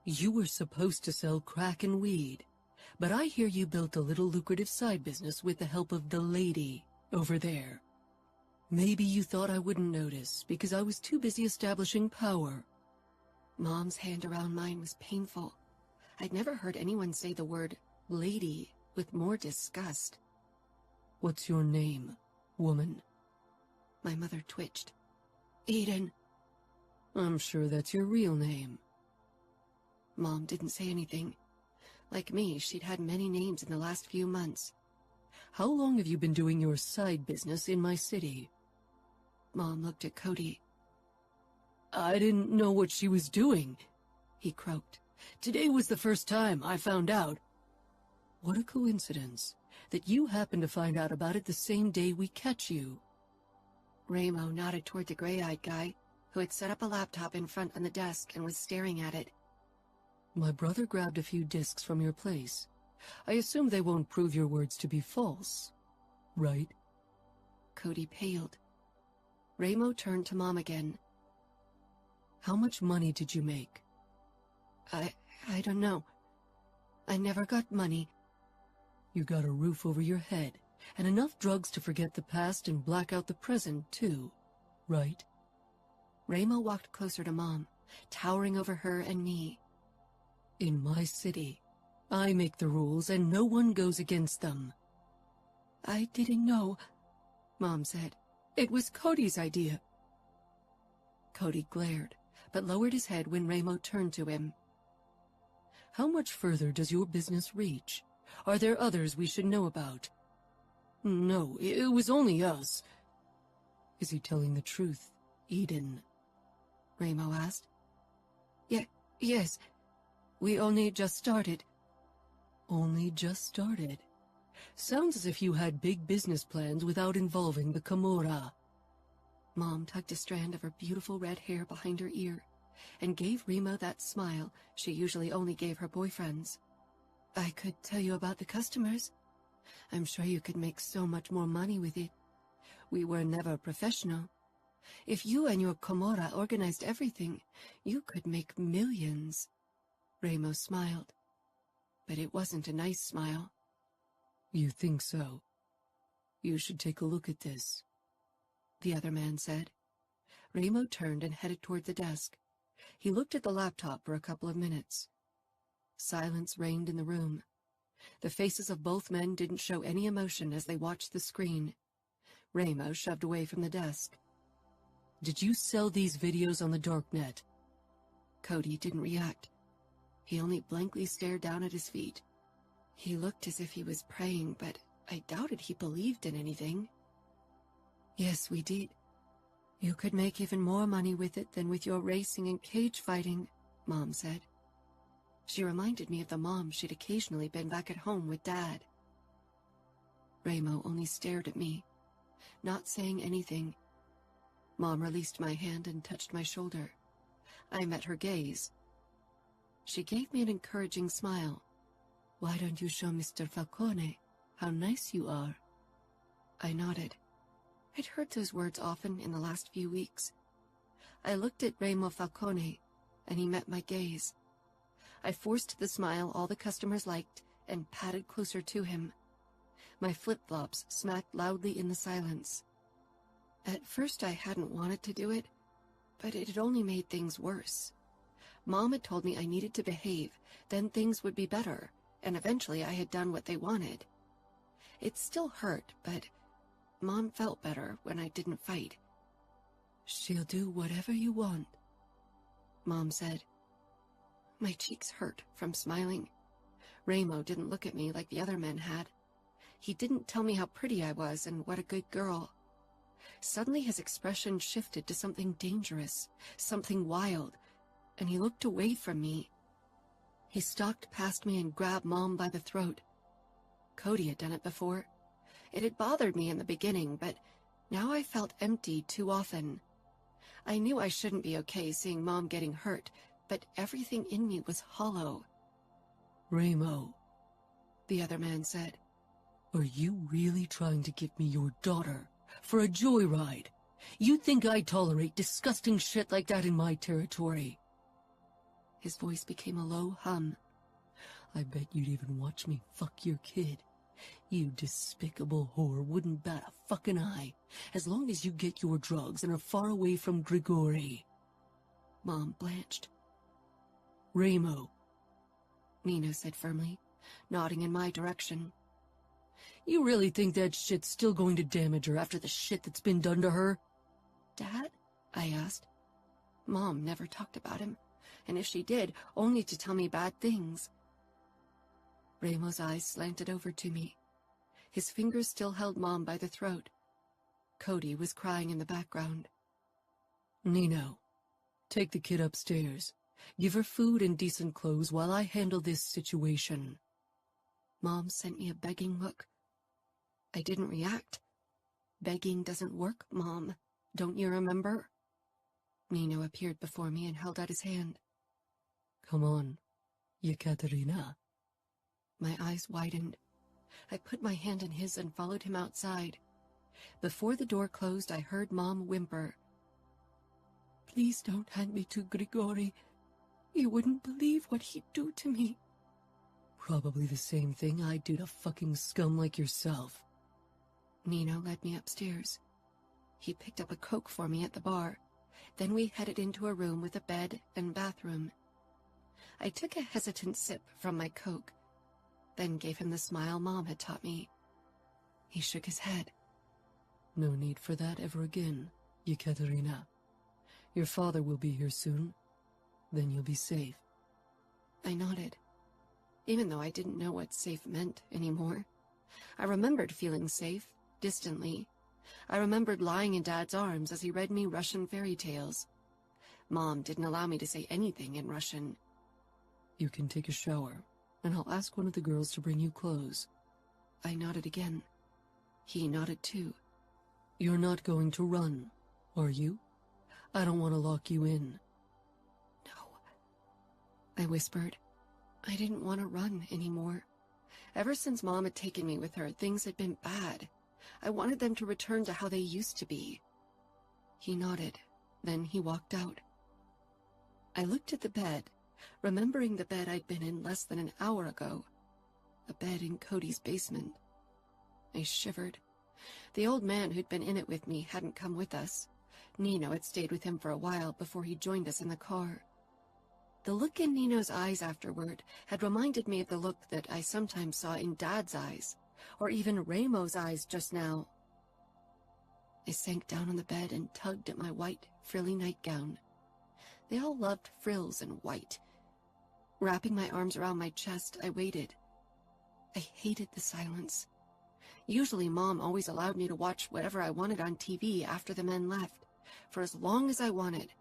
You were supposed to sell crack and weed, but I hear you built a little lucrative side business with the help of the lady over there. Maybe you thought I wouldn't notice because I was too busy establishing power. Mom's hand around mine was painful. I'd never heard anyone say the word lady with more disgust. What's your name, woman? My mother twitched. Eden. I'm sure that's your real name. Mom didn't say anything. Like me, she'd had many names in the last few months. How long have you been doing your side business in my city? Mom looked at Cody. I didn't know what she was doing, he croaked. Today was the first time I found out. What a coincidence that you happened to find out about it the same day we catch you. Adamo nodded toward the gray-eyed guy, who had set up a laptop in front on the desk and was staring at it. My brother grabbed a few discs from your place. I assume they won't prove your words to be false, right? Cody paled. Adamo turned to Mom again. How much money did you make? I don't know. I never got money. You got a roof over your head, and enough drugs to forget the past and black out the present, too, right? Adamo walked closer to Mom, towering over her and me. In my city, I make the rules and no one goes against them. I didn't know, Mom said. It was Cody's idea. Cody glared, but lowered his head when Adamo turned to him. How much further does your business reach? Are there others we should know about? No, it was only us. Is he telling the truth, Eden? Adamo asked. Yes. We only just started. Only just started? Sounds as if you had big business plans without involving the Camorra. Mom tucked a strand of her beautiful red hair behind her ear and gave Adamo that smile she usually only gave her boyfriends. I could tell you about the customers. I'm sure you could make so much more money with it. We were never professional. If you and your Camorra organized everything, you could make millions. Adamo smiled, but it wasn't a nice smile. You think so? You should take a look at this, the other man said. Adamo turned and headed toward the desk. He looked at the laptop for a couple of minutes. Silence reigned in the room. The faces of both men didn't show any emotion as they watched the screen. Adamo shoved away from the desk. Did you sell these videos on the darknet? Cody didn't react. He only blankly stared down at his feet. He looked as if he was praying, but I doubted he believed in anything. Yes, we did. You could make even more money with it than with your racing and cage fighting, Mom said. She reminded me of the mom she'd occasionally been back at home with Dad. Ramo only stared at me, not saying anything. Mom released my hand and touched my shoulder. I met her gaze. She gave me an encouraging smile. "Why don't you show Mr. Falcone how nice you are?" I nodded. I'd heard those words often in the last few weeks. I looked at Adamo Falcone, and he met my gaze. I forced the smile all the customers liked and padded closer to him. My flip-flops smacked loudly in the silence. At first I hadn't wanted to do it, but it had only made things worse. Mom had told me I needed to behave, then things would be better, and eventually I had done what they wanted. It still hurt, but Mom felt better when I didn't fight. "She'll do whatever you want," Mom said. My cheeks hurt from smiling. Ramo didn't look at me like the other men had. He didn't tell me how pretty I was and what a good girl. Suddenly his expression shifted to something dangerous, something wild, and he looked away from me. He stalked past me and grabbed Mom by the throat. Cody had done it before. It had bothered me in the beginning, but now I felt empty too often. I knew I shouldn't be okay seeing Mom getting hurt, but everything in me was hollow. "Ramo," the other man said. "are you really trying to give me your daughter for a joyride? You think I tolerate disgusting shit like that in my territory?" His voice became a low hum. "I bet you'd even watch me fuck your kid. You despicable whore wouldn't bat a fucking eye, as long as you get your drugs and are far away from Grigori." Mom blanched. "Ramo," Nino said firmly, nodding in my direction. "you really think that shit's still going to damage her after the shit that's been done to her?" "Dad?" I asked. Mom never talked about him, and if she did, only to tell me bad things. Ramo's eyes slanted over to me. His fingers still held Mom by the throat. Cody was crying in the background. "Nino, take the kid upstairs. Give her food and decent clothes while I handle this situation." Mom sent me a begging look. I didn't react. "Begging doesn't work, Mom. Don't you remember?" Nino appeared before me and held out his hand. "Come on, Yekaterina." My eyes widened. I put my hand in his and followed him outside. Before the door closed, I heard Mom whimper. "Please don't hand me to Grigori. You wouldn't believe what he'd do to me." "Probably the same thing I'd do to fucking scum like yourself." Nino led me upstairs. He picked up a Coke for me at the bar. Then we headed into a room with a bed and bathroom. I took a hesitant sip from my Coke, then gave him the smile Mom had taught me. He shook his head. "No need for that ever again, Yekaterina. Your father will be here soon. Then you'll be safe." I nodded, even though I didn't know what safe meant anymore. I remembered feeling safe, distantly. I remembered lying in Dad's arms as he read me Russian fairy tales. Mom didn't allow me to say anything in Russian. "You can take a shower, and I'll ask one of the girls to bring you clothes." I nodded again. He nodded too. "You're not going to run, are you? I don't want to lock you in." "No," I whispered. I didn't want to run anymore. Ever since Mom had taken me with her, things had been bad. I wanted them to return to how they used to be. He nodded. Then he walked out. I looked at the bed, remembering the bed I'd been in less than an hour ago. A bed in Cody's basement. I shivered. The old man who'd been in it with me hadn't come with us. Nino had stayed with him for a while before he joined us in the car. The look in Nino's eyes afterward had reminded me of the look that I sometimes saw in Dad's eyes, or even Ramo's eyes just now. I sank down on the bed and tugged at my white, frilly nightgown. They all loved frills and white. Wrapping my arms around my chest, I waited. I hated the silence. Usually Mom always allowed me to watch whatever I wanted on TV after the men left, for as long as I wanted.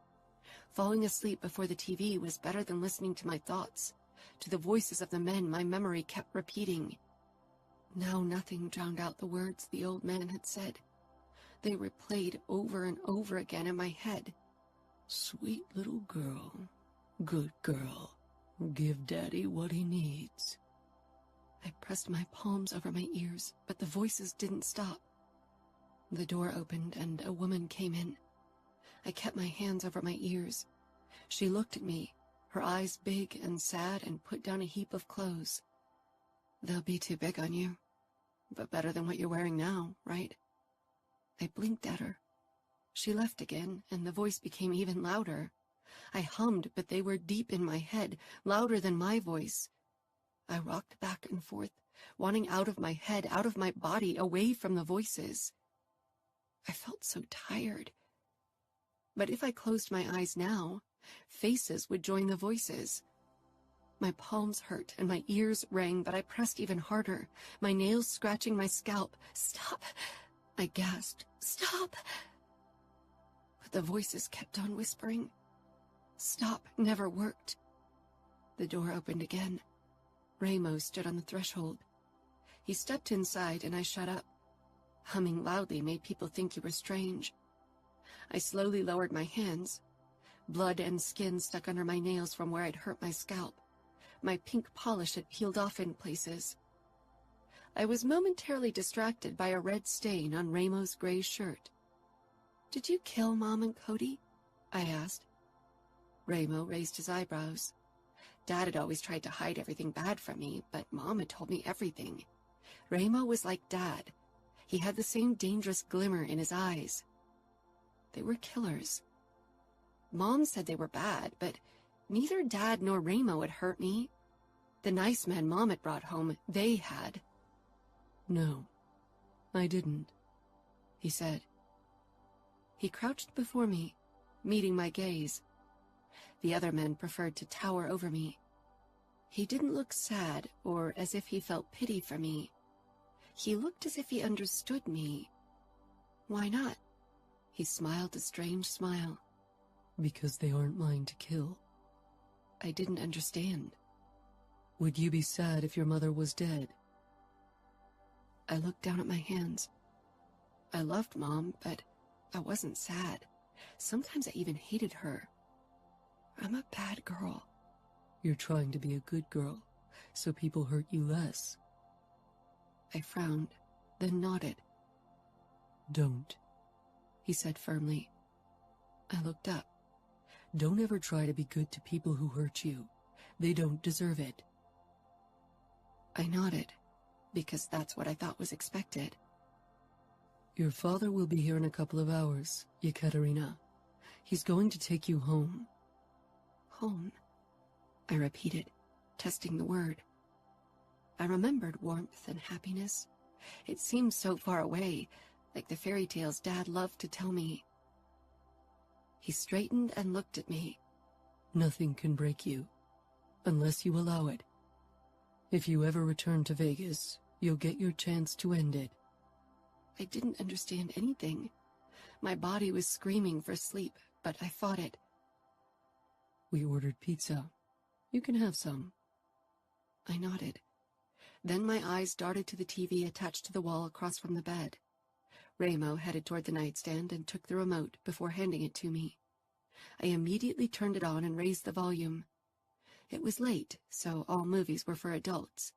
Falling asleep before the TV was better than listening to my thoughts, to the voices of the men my memory kept repeating. Now nothing drowned out the words the old man had said. They replayed over and over again in my head. Sweet little girl, good girl, give Daddy what he needs. I pressed my palms over my ears, but the voices didn't stop. The door opened and a woman came in. I kept my hands over my ears. She looked at me, her eyes big and sad, and put down a heap of clothes. They'll be too big on you, but better than what you're wearing now, right? I blinked at her. She left again, and the voice became even louder. I hummed, but they were deep in my head, louder than my voice. I rocked back and forth, wanting out of my head, out of my body, away from the voices. I felt so tired. But if I closed my eyes now, faces would join the voices. My palms hurt and my ears rang, but I pressed even harder, my nails scratching my scalp. Stop! I gasped. Stop! But the voices kept on whispering. Stop never worked. The door opened again. Ramo stood on the threshold. He stepped inside and I shut up. Humming loudly made people think you were strange. I slowly lowered my hands. Blood and skin stuck under my nails from where I'd hurt my scalp. My pink polish had peeled off in places. I was momentarily distracted by a red stain on Ramo's gray shirt. "Did you kill Mom and Cody?" I asked. Ramo raised his eyebrows. Dad had always tried to hide everything bad from me, but Mom had told me everything. Ramo was like Dad. He had the same dangerous glimmer in his eyes. They were killers. Mom said they were bad, but neither Dad nor Ramo had hurt me. The nice men Mom had brought home, they had. "No, I didn't," he said. He crouched before me, meeting my gaze. The other men preferred to tower over me. He didn't look sad or as if he felt pity for me. He looked as if he understood me. Why not? He smiled a strange smile. "Because they aren't mine to kill." I didn't understand. "Would you be sad if your mother was dead?" I looked down at my hands. I loved Mom, but I wasn't sad. Sometimes I even hated her. I'm a bad girl. "You're trying to be a good girl, so people hurt you less." I frowned, then nodded. "Don't," he said firmly. I looked up. "Don't ever try to be good to people who hurt you. They don't deserve it." I nodded, because that's what I thought was expected. "Your father will be here in a couple of hours, Yekaterina. He's going to take you home." Home, I repeated, testing the word. I remembered warmth and happiness. It seemed so far away, like the fairy tales Dad loved to tell me. He straightened and looked at me. "Nothing can break you, unless you allow it. If you ever return to Vegas, you'll get your chance to end it." I didn't understand anything. My body was screaming for sleep, but I fought it. "We ordered pizza. You can have some." I nodded. Then my eyes darted to the TV attached to the wall across from the bed. Ramo headed toward the nightstand and took the remote before handing it to me. I immediately turned it on and raised the volume. It was late, so all movies were for adults.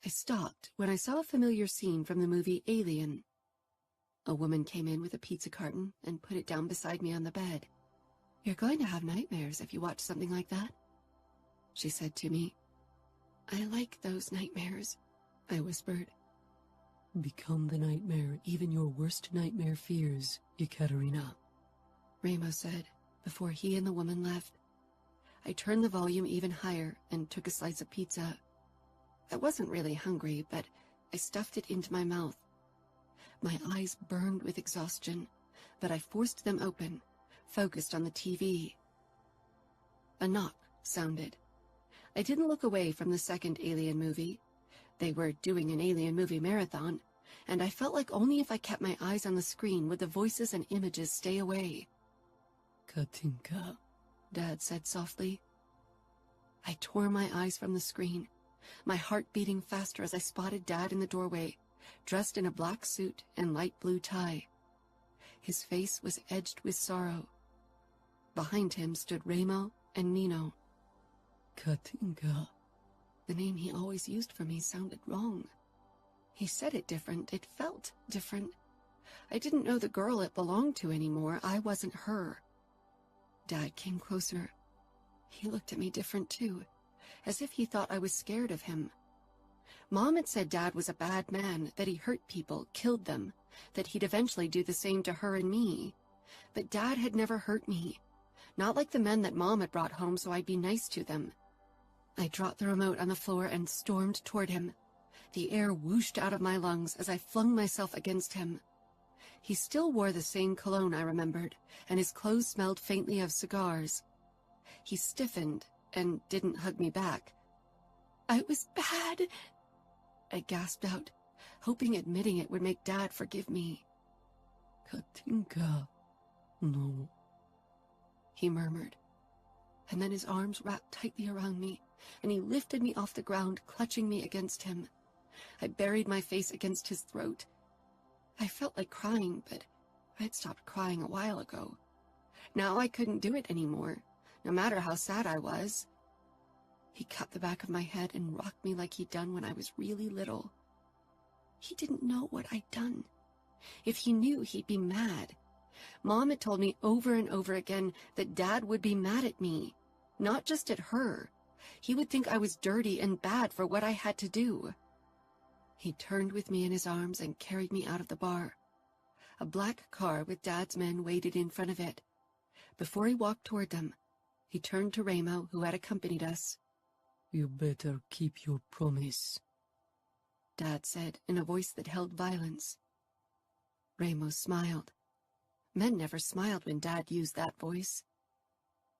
I stopped when I saw a familiar scene from the movie Alien. A woman came in with a pizza carton and put it down beside me on the bed. "You're going to have nightmares if you watch something like that," she said to me. "I like those nightmares," I whispered. "Become the nightmare even your worst nightmare fears, Yekaterina," Ramo said before he and the woman left. I turned the volume even higher and took a slice of pizza. I wasn't really hungry, but I stuffed it into my mouth. My eyes burned with exhaustion, but I forced them open, focused on the TV. A knock sounded. I didn't look away from the second Alien movie. They were doing an Alien movie marathon, and I felt like only if I kept my eyes on the screen would the voices and images stay away. "Katinka," Dad said softly. I tore my eyes from the screen, my heart beating faster as I spotted Dad in the doorway, dressed in a black suit and light blue tie. His face was edged with sorrow. Behind him stood Remo and Nino. Katinka. The name he always used for me sounded wrong. He said it different. It felt different. I didn't know the girl it belonged to anymore. I wasn't her. Dad came closer. He looked at me different too, as if he thought I was scared of him. Mom had said Dad was a bad man, that he hurt people, killed them, that he'd eventually do the same to her and me. But Dad had never hurt me. Not like the men that Mom had brought home so I'd be nice to them. I dropped the remote on the floor and stormed toward him. The air whooshed out of my lungs as I flung myself against him. He still wore the same cologne I remembered, and his clothes smelled faintly of cigars. He stiffened and didn't hug me back. "I was bad," I gasped out, hoping admitting it would make Dad forgive me. Katinka. No. He murmured, and then his arms wrapped tightly around me, and he lifted me off the ground, clutching me against him. I buried my face against his throat. I felt like crying, but I had stopped crying a while ago. Now I couldn't do it anymore, no matter how sad I was. He cut the back of my head and rocked me like he'd done when I was really little. He didn't know what I'd done. If he knew, he'd be mad. Mom had told me over and over again that Dad would be mad at me, not just at her. He would think I was dirty and bad for what I had to do. He turned with me in his arms and carried me out of the bar. A black car with Dad's men waited in front of it. Before he walked toward them, he turned to Remo, who had accompanied us. "You better keep your promise," Dad said in a voice that held violence. Remo smiled. Men never smiled when Dad used that voice.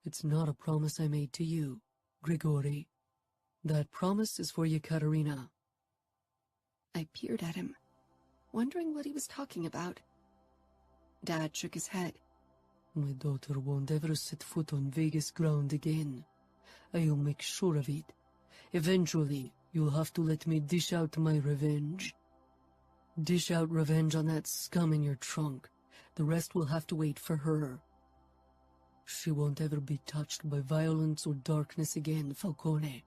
"It's not a promise I made to you, Grigori. That promise is for Yekaterina." I peered at him, wondering what he was talking about. Dad shook his head. "My daughter won't ever set foot on Vegas ground again. I'll make sure of it. Eventually, you'll have to let me dish out my revenge. Dish out revenge on that scum in your trunk. The rest will have to wait for her. She won't ever be touched by violence or darkness again, Falcone.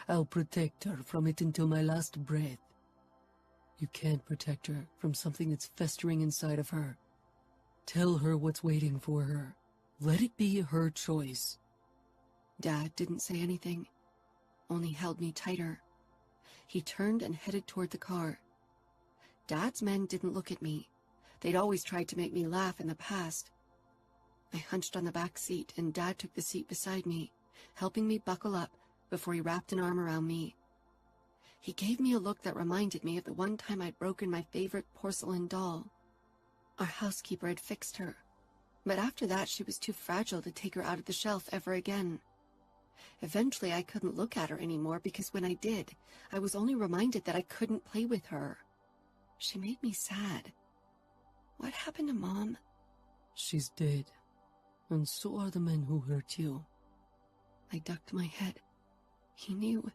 I'll protect her from it until my last breath. You can't protect her from something that's festering inside of her. Tell her what's waiting for her. Let it be her choice." Dad didn't say anything, only held me tighter. He turned and headed toward the car. Dad's men didn't look at me. They'd always tried to make me laugh in the past. I hunched on the back seat, and Dad took the seat beside me, helping me buckle up before he wrapped an arm around me. He gave me a look that reminded me of the one time I'd broken my favorite porcelain doll. Our housekeeper had fixed her, but after that she was too fragile to take her out of the shelf ever again. Eventually I couldn't look at her anymore because when I did, I was only reminded that I couldn't play with her. She made me sad. What happened to Mom? "She's dead, and so are the men who hurt you." I ducked my head. He knew.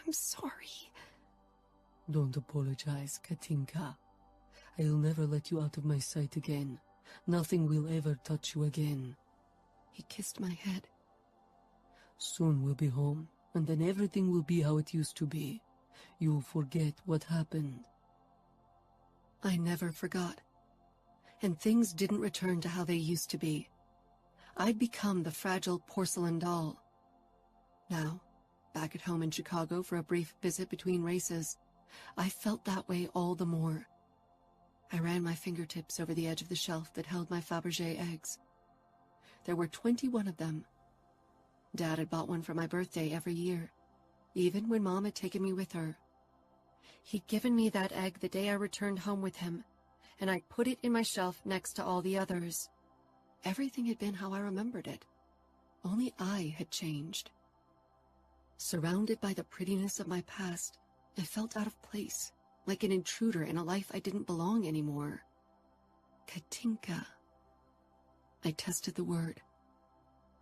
"I'm sorry." "Don't apologize, Katinka. I'll never let you out of my sight again. Nothing will ever touch you again." He kissed my head. "Soon we'll be home, and then everything will be how it used to be. You'll forget what happened." I never forgot. And things didn't return to how they used to be. I'd become the fragile porcelain doll. Now, back at home in Chicago for a brief visit between races, I felt that way all the more. I ran my fingertips over the edge of the shelf that held my Fabergé eggs. There were 21 of them. Dad had bought one for my birthday every year, even when Mom had taken me with her. He'd given me that egg the day I returned home with him, and I'd put it in my shelf next to all the others. Everything had been how I remembered it. Only I had changed. Surrounded by the prettiness of my past, I felt out of place, like an intruder in a life I didn't belong anymore. Katinka. I tested the word.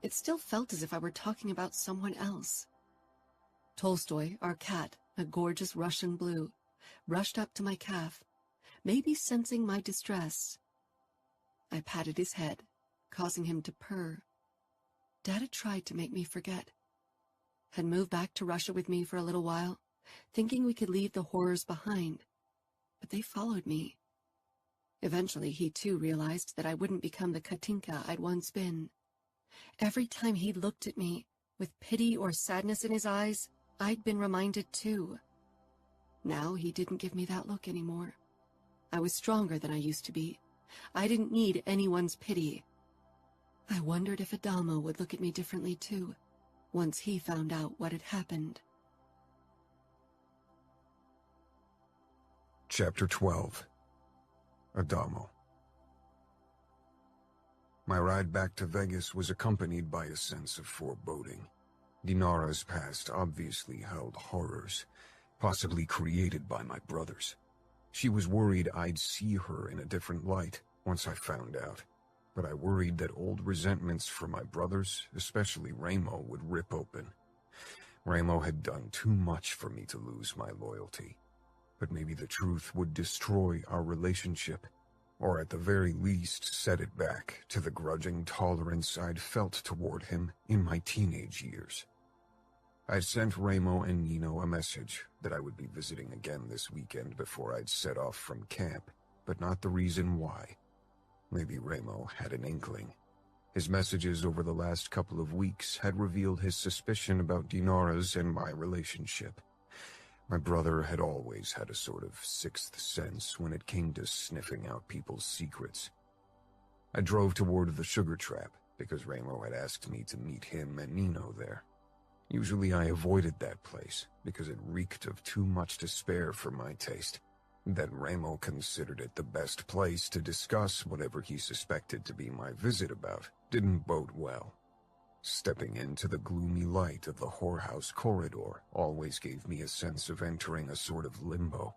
it still felt as if I were talking about someone else. Tolstoy, our cat, a gorgeous Russian blue, rushed up to my calf, maybe sensing my distress. I patted his head, causing him to purr. Dad had tried to make me forget. Had moved back to Russia with me for a little while, thinking we could leave the horrors behind. But they followed me. Eventually, he too realized that I wouldn't become the Katinka I'd once been. Every time he looked at me, with pity or sadness in his eyes, I'd been reminded too. Now he didn't give me that look anymore. I was stronger than I used to be. I didn't need anyone's pity. I wondered if Adamo would look at me differently too, once he found out what had happened. Chapter 12. Adamo. My ride back to Vegas was accompanied by a sense of foreboding. Dinara's past obviously held horrors, possibly created by my brothers. She was worried I'd see her in a different light once I found out, but I worried that old resentments for my brothers, especially Ramo, would rip open. Ramo had done too much for me to lose my loyalty, but maybe the truth would destroy our relationship, or at the very least set it back to the grudging tolerance I'd felt toward him in my teenage years. I sent Ramo and Nino a message that I would be visiting again this weekend before I'd set off from camp, but not the reason why. Maybe Ramo had an inkling. His messages over the last couple of weeks had revealed his suspicion about Dinara's and my relationship. My brother had always had a sort of sixth sense when it came to sniffing out people's secrets. I drove toward the Sugar Trap because Ramo had asked me to meet him and Nino there. Usually I avoided that place because it reeked of too much despair for my taste. That Ramo considered it the best place to discuss whatever he suspected to be my visit about didn't bode well. Stepping into the gloomy light of the whorehouse corridor always gave me a sense of entering a sort of limbo.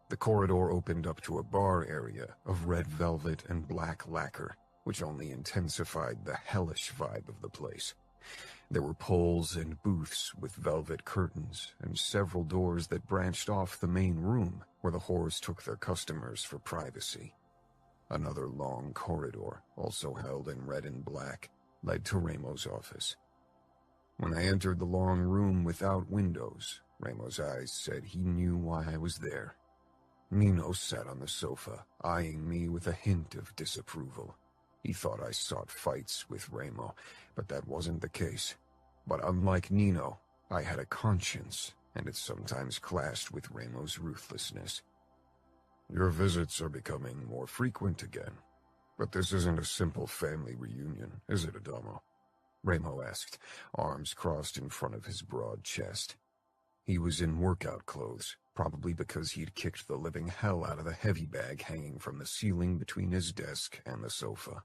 The corridor opened up to a bar area of red velvet and black lacquer, which only intensified the hellish vibe of the place. There were poles and booths with velvet curtains and several doors that branched off the main room where the whores took their customers for privacy. Another long corridor, also held in red and black, led to Ramo's office. When I entered the long room without windows, Ramo's eyes said he knew why I was there. Nino sat on the sofa, eyeing me with a hint of disapproval. He thought I sought fights with Ramo, but that wasn't the case. But unlike Nino, I had a conscience, and it sometimes clashed with Ramo's ruthlessness. Your visits are becoming more frequent again. But this isn't a simple family reunion, is it, Adamo? Ramo asked, arms crossed in front of his broad chest. He was in workout clothes, probably because he'd kicked the living hell out of the heavy bag hanging from the ceiling between his desk and the sofa.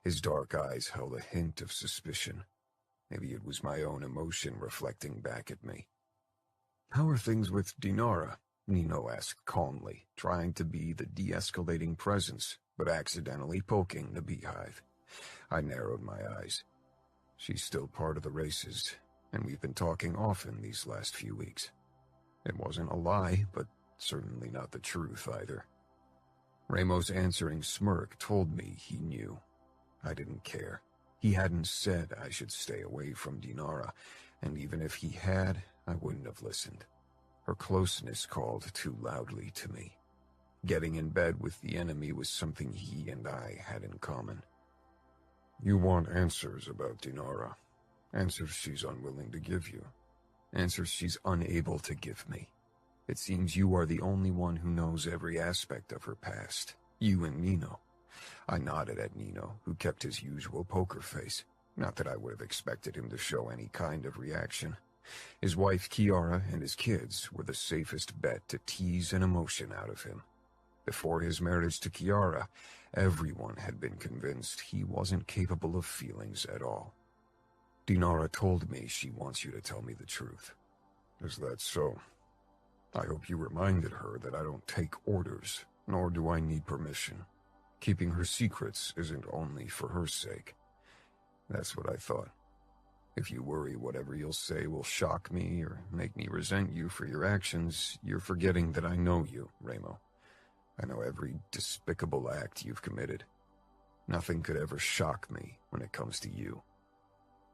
His dark eyes held a hint of suspicion. Maybe it was my own emotion reflecting back at me. How are things with Dinara? Nino asked calmly, trying to be the de-escalating presence, but accidentally poking the beehive. I narrowed my eyes. She's still part of the races, and we've been talking often these last few weeks. It wasn't a lie, but certainly not the truth either. Ramo's answering smirk told me he knew. I didn't care. He hadn't said I should stay away from Dinara, and even if he had, I wouldn't have listened. Her closeness called too loudly to me. Getting in bed with the enemy was something he and I had in common. You want answers about Dinara. Answers she's unwilling to give you. Answers she's unable to give me. It seems you are the only one who knows every aspect of her past. You and Nino. I nodded at Nino, who kept his usual poker face. Not that I would have expected him to show any kind of reaction. His wife Chiara and his kids were the safest bet to tease an emotion out of him. Before his marriage to Chiara, everyone had been convinced he wasn't capable of feelings at all. Dinara told me she wants you to tell me the truth. Is that so? I hope you reminded her that I don't take orders, nor do I need permission. Keeping her secrets isn't only for her sake. That's what I thought. If you worry whatever you'll say will shock me or make me resent you for your actions, you're forgetting that I know you, Ramo. I know every despicable act you've committed. Nothing could ever shock me when it comes to you.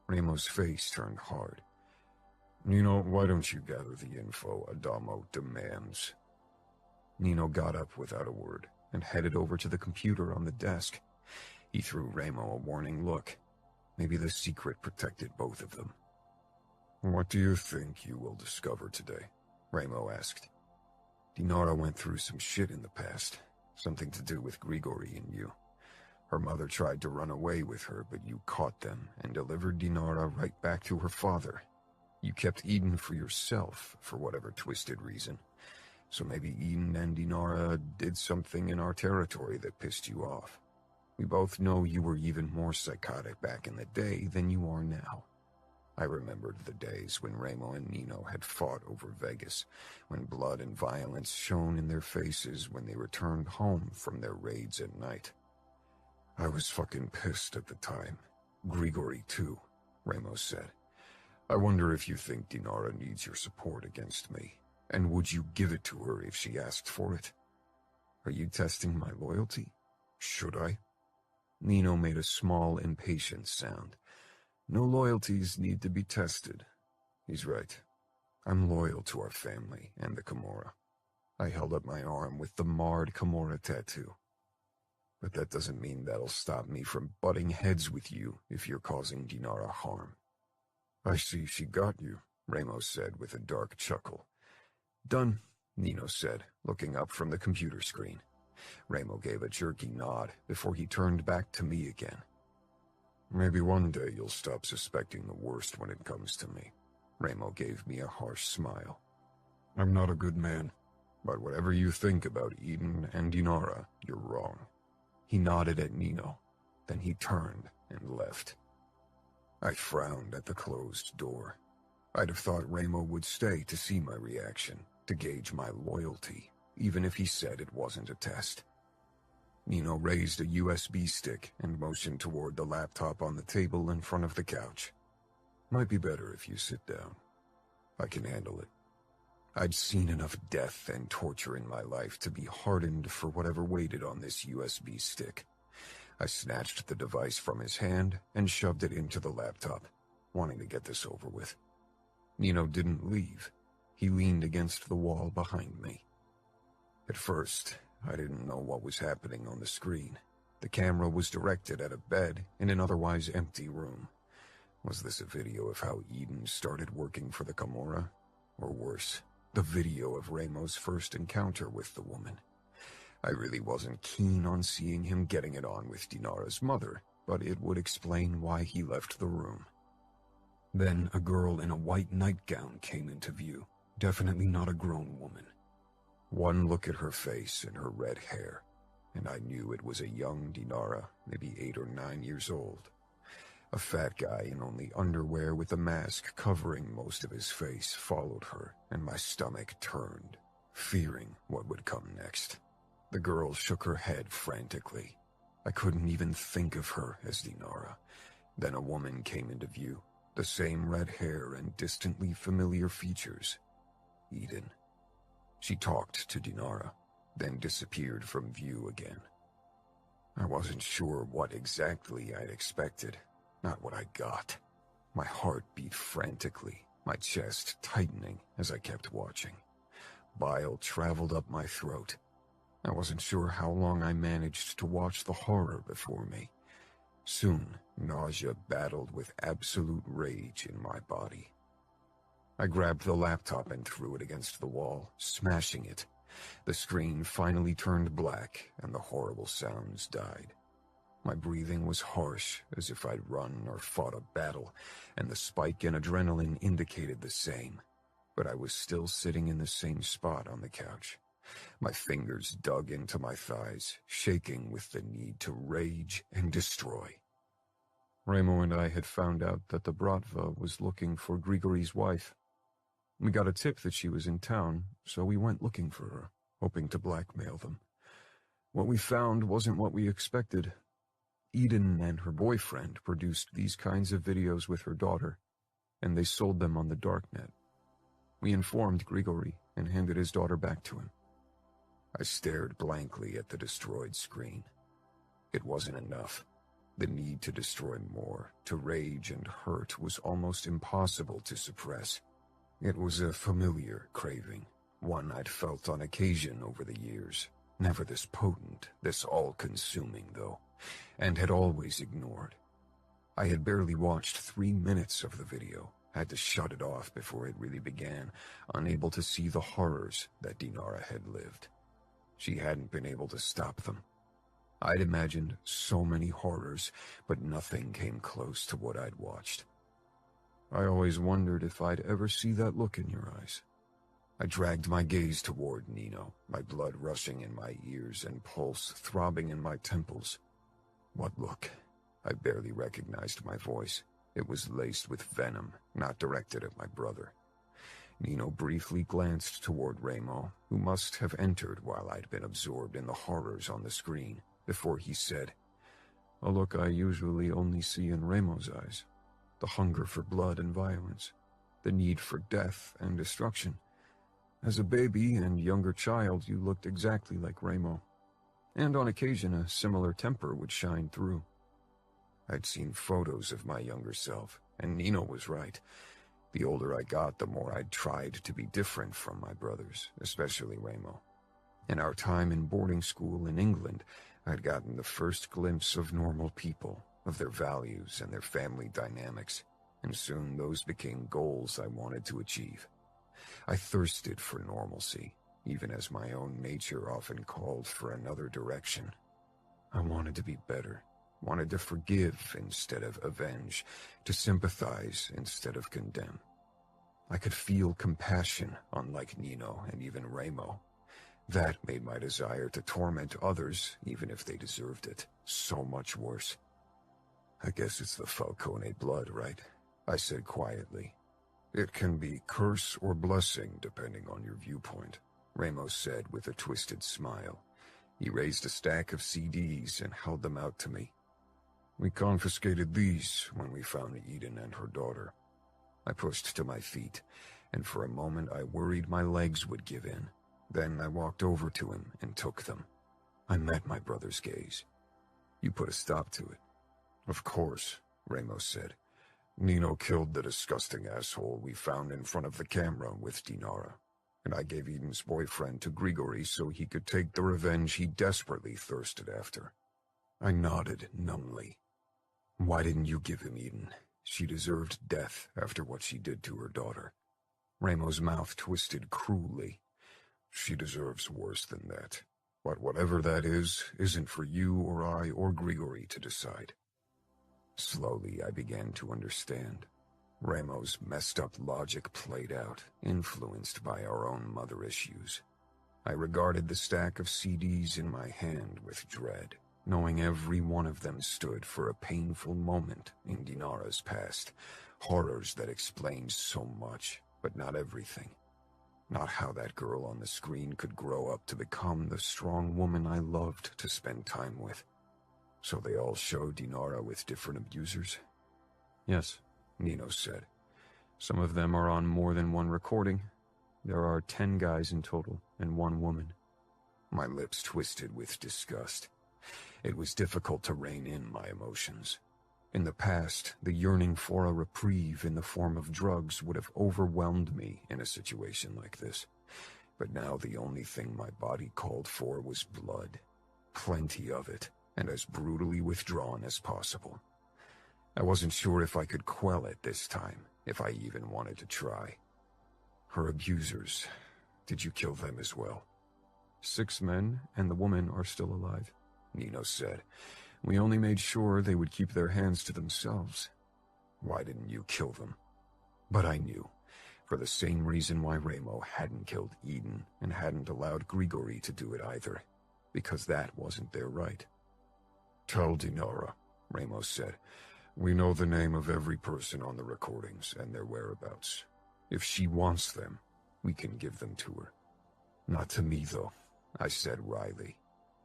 Ramo's face turned hard. Nino, why don't you gather the info Adamo demands? Nino got up without a word and headed over to the computer on the desk. He threw Ramo a warning look. Maybe the secret protected both of them. What do you think you will discover today? Ramo asked. Dinara went through some shit in the past, something to do with Grigori and you. Her mother tried to run away with her, but you caught them and delivered Dinara right back to her father. You kept Eden for yourself, for whatever twisted reason. So maybe Eden and Dinara did something in our territory that pissed you off. We both know you were even more psychotic back in the day than you are now. I remembered the days when Ramo and Nino had fought over Vegas, when blood and violence shone in their faces when they returned home from their raids at night. I was fucking pissed at the time. Grigori too, Ramos said. I wonder if you think Dinara needs your support against me, and would you give it to her if she asked for it? Are you testing my loyalty? Should I? Nino made a small, impatient sound. No loyalties need to be tested. He's right. I'm loyal to our family and the Camorra. I held up my arm with the marred Camorra tattoo. But that doesn't mean that'll stop me from butting heads with you if you're causing Dinara harm. I see she got you, Ramos said with a dark chuckle. Done, Nino said, looking up from the computer screen. Ramo gave a jerky nod before he turned back to me again. Maybe one day you'll stop suspecting the worst when it comes to me. Ramo gave me a harsh smile. I'm not a good man, but whatever you think about Eden and Dinara, you're wrong. He nodded at Nino, then he turned and left. I frowned at the closed door. I'd have thought Ramo would stay to see my reaction, to gauge my loyalty, even if he said it wasn't a test. Nino raised a USB stick and motioned toward the laptop on the table in front of the couch. Might be better if you sit down. I can handle it. I'd seen enough death and torture in my life to be hardened for whatever waited on this USB stick. I snatched the device from his hand and shoved it into the laptop, wanting to get this over with. Nino didn't leave. He leaned against the wall behind me. At first, I didn't know what was happening on the screen. The camera was directed at a bed in an otherwise empty room. Was this a video of how Eden started working for the Camorra? Or worse, the video of Ramo's first encounter with the woman? I really wasn't keen on seeing him getting it on with Dinara's mother, but it would explain why he left the room. Then a girl in a white nightgown came into view, definitely not a grown woman. One look at her face and her red hair, and I knew it was a young Dinara, maybe 8 or 9 years old. A fat guy in only underwear with a mask covering most of his face followed her, and my stomach turned, fearing what would come next. The girl shook her head frantically. I couldn't even think of her as Dinara. Then a woman came into view, the same red hair and distantly familiar features. Eden. She talked to Dinara, then disappeared from view again. I wasn't sure what exactly I'd expected, not what I got. My heart beat frantically, my chest tightening as I kept watching. Bile traveled up my throat. I wasn't sure how long I managed to watch the horror before me. Soon, nausea battled with absolute rage in my body. I grabbed the laptop and threw it against the wall, smashing it. The screen finally turned black, and the horrible sounds died. My breathing was harsh, as if I'd run or fought a battle, and the spike in adrenaline indicated the same. But I was still sitting in the same spot on the couch. My fingers dug into my thighs, shaking with the need to rage and destroy. Ramo and I had found out that the Bratva was looking for Grigori's wife. We got a tip that she was in town, so we went looking for her, hoping to blackmail them. What we found wasn't what we expected. Eden and her boyfriend produced these kinds of videos with her daughter, and they sold them on the darknet. We informed Grigory and handed his daughter back to him. I stared blankly at the destroyed screen. It wasn't enough. The need to destroy more, to rage and hurt, was almost impossible to suppress. It was a familiar craving, one I'd felt on occasion over the years. Never this potent, this all-consuming, though, and had always ignored. I had barely watched 3 minutes of the video, had to shut it off before it really began, unable to see the horrors that Dinara had lived. She hadn't been able to stop them. I'd imagined so many horrors, but nothing came close to what I'd watched. I always wondered if I'd ever see that look in your eyes. I dragged my gaze toward Nino, my blood rushing in my ears and pulse throbbing in my temples. What look? I barely recognized my voice. It was laced with venom, not directed at my brother. Nino briefly glanced toward Remo, who must have entered while I'd been absorbed in the horrors on the screen, before he said, "A look I usually only see in Remo's eyes. The hunger for blood and violence. The need for death and destruction. As a baby and younger child, you looked exactly like Remo. And on occasion, a similar temper would shine through." I'd seen photos of my younger self, and Nino was right. The older I got, the more I'd tried to be different from my brothers, especially Remo. In our time in boarding school in England, I'd gotten the first glimpse of normal people, of their values and their family dynamics, and soon those became goals I wanted to achieve. I thirsted for normalcy, even as my own nature often called for another direction. I wanted to be better, wanted to forgive instead of avenge, to sympathize instead of condemn. I could feel compassion, unlike Nino and even Remo. That made my desire to torment others, even if they deserved it, so much worse. "I guess it's the Falcone blood, right?" I said quietly. "It can be curse or blessing, depending on your viewpoint," Remo said with a twisted smile. He raised a stack of CDs and held them out to me. "We confiscated these when we found Eden and her daughter." I pushed to my feet, and for a moment I worried my legs would give in. Then I walked over to him and took them. I met my brother's gaze. "You put a stop to it." "Of course," Remo said. "Nino killed the disgusting asshole we found in front of the camera with Dinara, and I gave Eden's boyfriend to Grigory so he could take the revenge he desperately thirsted after." I nodded numbly. "Why didn't you give him Eden? She deserved death after what she did to her daughter." Remo's mouth twisted cruelly. "She deserves worse than that. But whatever that is, isn't for you or I or Grigory to decide." Slowly, I began to understand. Remo's messed up logic played out, influenced by our own mother issues. I regarded the stack of CDs in my hand with dread, knowing every one of them stood for a painful moment in Dinara's past, horrors that explained so much, but not everything. Not how that girl on the screen could grow up to become the strong woman I loved to spend time with. "So they all show Dinara with different abusers?" "Yes," Nino said. "Some of them are on more than one recording. There are 10 guys in total, and 1 woman." My lips twisted with disgust. It was difficult to rein in my emotions. In the past, the yearning for a reprieve in the form of drugs would have overwhelmed me in a situation like this. But now the only thing my body called for was blood. Plenty of it, and as brutally withdrawn as possible. I wasn't sure if I could quell it this time, if I even wanted to try. "Her abusers, did you kill them as well?" 6 men, and the woman are still alive, Nino said. "We only made sure they would keep their hands to themselves." "Why didn't you kill them?" But I knew, for the same reason why Remo hadn't killed Eden and hadn't allowed Grigory to do it either, because that wasn't their right. "Tell Dinara," Remo said. "We know the name of every person on the recordings and their whereabouts. If she wants them, we can give them to her." "Not to me, though," I said wryly.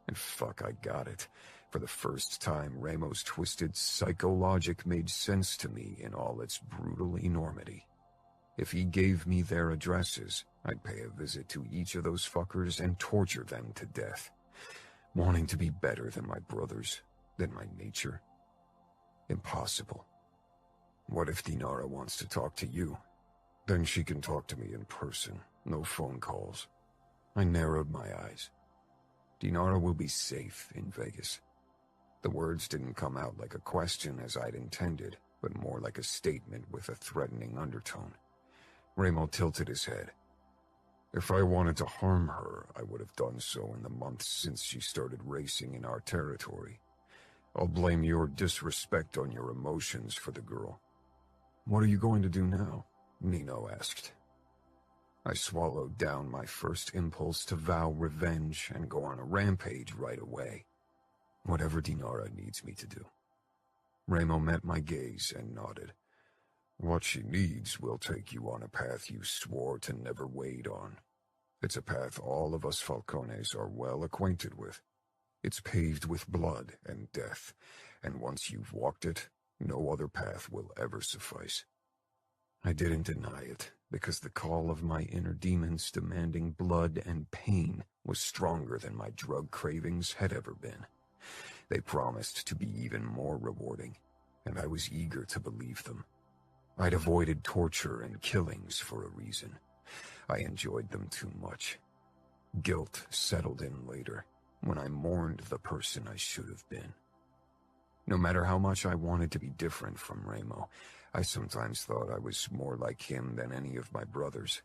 And fuck, I got it. For the first time, Ramo's twisted psychologic made sense to me in all its brutal enormity. If he gave me their addresses, I'd pay a visit to each of those fuckers and torture them to death, wanting to be better than my brothers, than my nature. Impossible. What if Dinara wants to talk to you? Then she can talk to me in person, no phone calls. I narrowed my eyes. Dinara will be safe in Vegas. The words didn't come out like a question as I'd intended, but more like a statement with a threatening undertone. Ramo tilted his head. If I wanted to harm her, I would have done so in the months since she started racing in our territory. I'll blame your disrespect on your emotions for the girl. What are you going to do now? Nino asked. I swallowed down my first impulse to vow revenge and go on a rampage right away. Whatever Dinara needs me to do. Ramo met my gaze and nodded. What she needs will take you on a path you swore to never wade on. It's a path all of us Falcones are well acquainted with. It's paved with blood and death, and once you've walked it, no other path will ever suffice. I didn't deny it, because the call of my inner demons demanding blood and pain was stronger than my drug cravings had ever been. They promised to be even more rewarding, and I was eager to believe them. I'd avoided torture and killings for a reason. I enjoyed them too much. Guilt settled in later, when I mourned the person I should have been. No matter how much I wanted to be different from Ramo, I sometimes thought I was more like him than any of my brothers.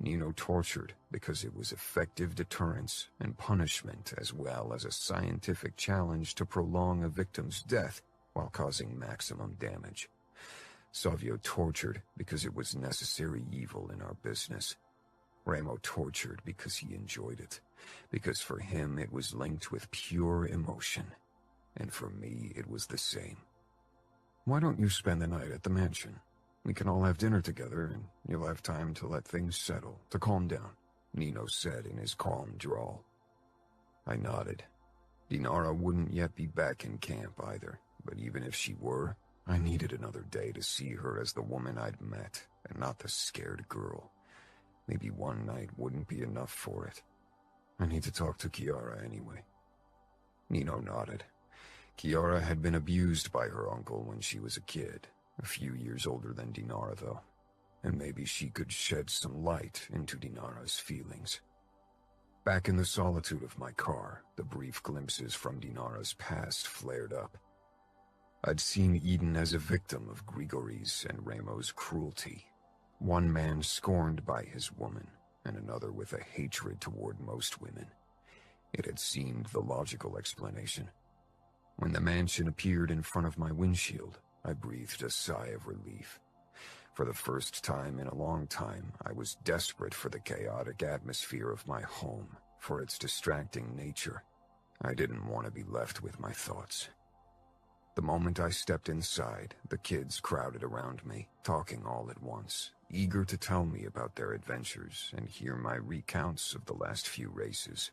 Nino tortured because it was effective deterrence and punishment, as well as a scientific challenge to prolong a victim's death while causing maximum damage. Savio tortured because it was necessary evil in our business. Ramo tortured because he enjoyed it, because for him it was linked with pure emotion, and for me it was the same. Why don't you spend the night at the mansion? We can all have dinner together, and you'll have time to let things settle, to calm down, Nino said in his calm drawl. I nodded. Dinara wouldn't yet be back in camp either, but even if she were, I needed another day to see her as the woman I'd met, and not the scared girl. Maybe one night wouldn't be enough for it. I need to talk to Chiara anyway. Nino nodded. Chiara had been abused by her uncle when she was a kid, a few years older than Dinara though, and maybe she could shed some light into Dinara's feelings. Back in the solitude of my car, the brief glimpses from Dinara's past flared up. I'd seen Eden as a victim of Grigori's and Ramo's cruelty. One man scorned by his woman, and another with a hatred toward most women. It had seemed the logical explanation. When the mansion appeared in front of my windshield, I breathed a sigh of relief. For the first time in a long time, I was desperate for the chaotic atmosphere of my home, for its distracting nature. I didn't want to be left with my thoughts. The moment I stepped inside, the kids crowded around me, talking all at once, eager to tell me about their adventures and hear my recounts of the last few races.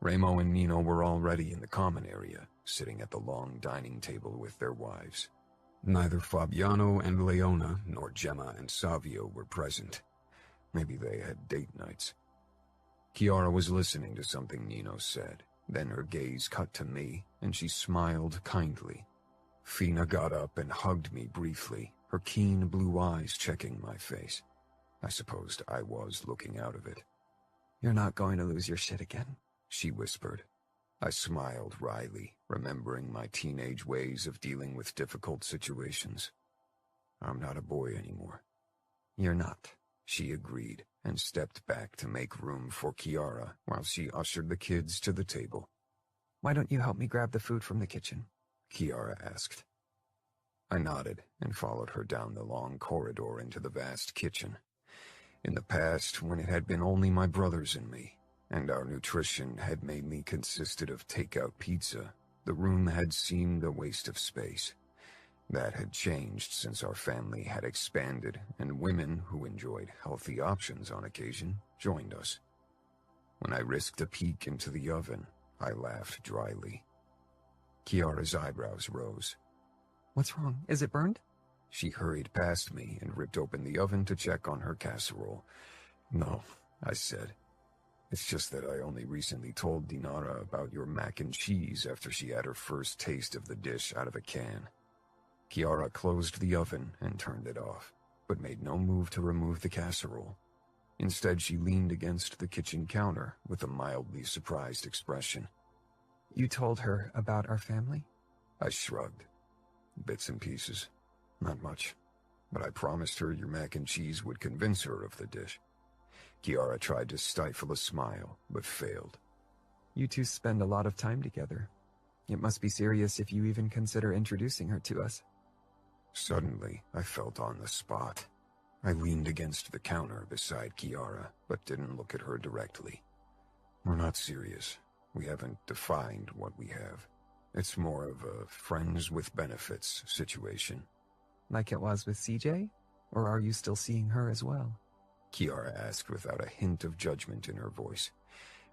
Ramo and Nino were already in the common area, sitting at the long dining table with their wives. Neither Fabiano and Leona nor Gemma and Savio were present. Maybe they had date nights. Chiara was listening to something Nino said. Then her gaze cut to me, and she smiled kindly. Fina got up and hugged me briefly, her keen blue eyes checking my face. I supposed I was looking out of it. You're not going to lose your shit again, she whispered. I smiled wryly, remembering my teenage ways of dealing with difficult situations. I'm not a boy anymore. You're not, she agreed, and stepped back to make room for Chiara while she ushered the kids to the table. Why don't you help me grab the food from the kitchen? Chiara asked. I nodded and followed her down the long corridor into the vast kitchen. In the past, when it had been only my brothers and me, and our nutrition had mainly consisted of takeout pizza, the room had seemed a waste of space. That had changed since our family had expanded, and women who enjoyed healthy options on occasion joined us. When I risked a peek into the oven, I laughed dryly. Kiara's eyebrows rose. What's wrong? Is it burned? She hurried past me and ripped open the oven to check on her casserole. No, I said. It's just that I only recently told Dinara about your mac and cheese after she had her first taste of the dish out of a can. Kiara closed the oven and turned it off, but made no move to remove the casserole. Instead, she leaned against the kitchen counter with a mildly surprised expression. You told her about our family? I shrugged. Bits and pieces. Not much. But I promised her your mac and cheese would convince her of the dish. Kiara tried to stifle a smile, but failed. You two spend a lot of time together. It must be serious if you even consider introducing her to us. Suddenly, I felt on the spot. I leaned against the counter beside Kiara, but didn't look at her directly. We're not serious. We haven't defined what we have. It's more of a friends with benefits situation. Like it was with CJ? Or are you still seeing her as well? Kiara asked without a hint of judgment in her voice.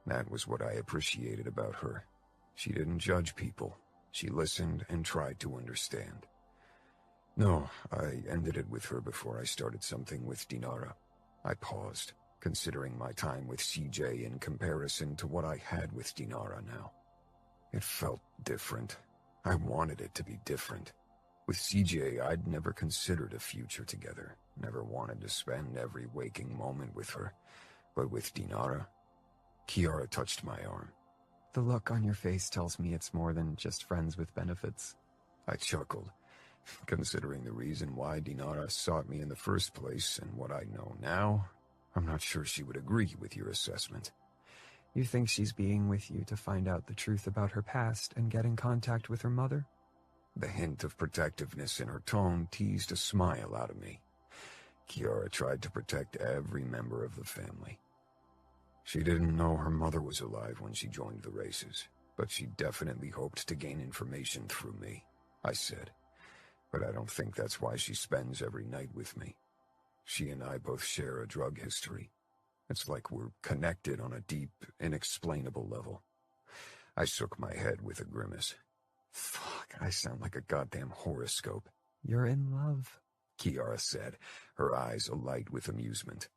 That was what I appreciated about her. She didn't judge people. She listened and tried to understand. No, I ended it with her before I started something with Dinara. I paused, considering my time with CJ in comparison to what I had with Dinara now. It felt different. I wanted it to be different. With CJ, I'd never considered a future together, never wanted to spend every waking moment with her. But with Dinara, Kiara touched my arm. The look on your face tells me it's more than just friends with benefits. I chuckled. Considering the reason why Dinara sought me in the first place and what I know now, I'm not sure she would agree with your assessment. You think she's being with you to find out the truth about her past and get in contact with her mother? The hint of protectiveness in her tone teased a smile out of me. Kiara tried to protect every member of the family. She didn't know her mother was alive when she joined the races, but she definitely hoped to gain information through me, I said. But I don't think that's why she spends every night with me. She and I both share a drug history. It's like we're connected on a deep, inexplainable level. I shook my head with a grimace. Fuck, I sound like a goddamn horoscope. You're in love, Kiara said, her eyes alight with amusement.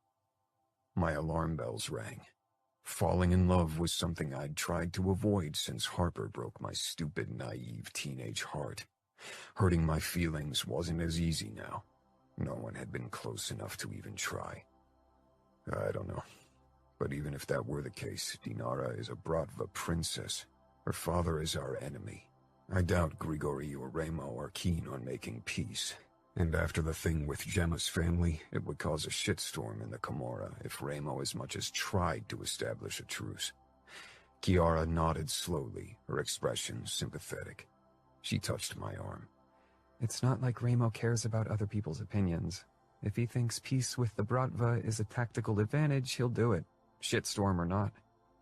My alarm bells rang. Falling in love was something I'd tried to avoid since Harper broke my stupid, naive teenage heart. Hurting my feelings wasn't as easy now. No one had been close enough to even try. I don't know. But even if that were the case, Dinara is a Bratva princess. Her father is our enemy. I doubt Grigori or Remo are keen on making peace. And after the thing with Gemma's family, it would cause a shitstorm in the Camorra if Remo as much as tried to establish a truce. Kiara nodded slowly, her expression sympathetic. She touched my arm. It's not like Remo cares about other people's opinions. If he thinks peace with the Bratva is a tactical advantage, he'll do it, shitstorm or not.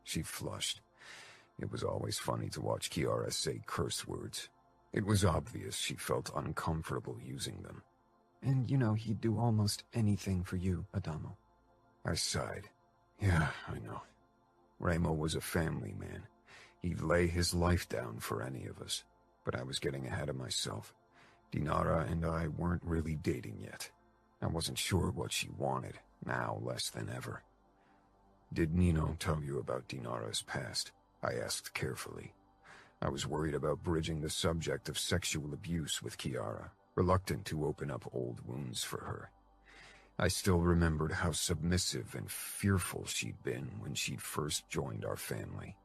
She flushed. It was always funny to watch Kiara say curse words. It was obvious she felt uncomfortable using them. And you know he'd do almost anything for you, Adamo. I sighed. Yeah, I know. Remo was a family man. He'd lay his life down for any of us. But I was getting ahead of myself. Dinara and I weren't really dating yet. I wasn't sure what she wanted, now less than ever. Did Nino tell you about Dinara's past? I asked carefully. I was worried about bridging the subject of sexual abuse with Kiara, reluctant to open up old wounds for her. I still remembered how submissive and fearful she'd been when she'd first joined our family,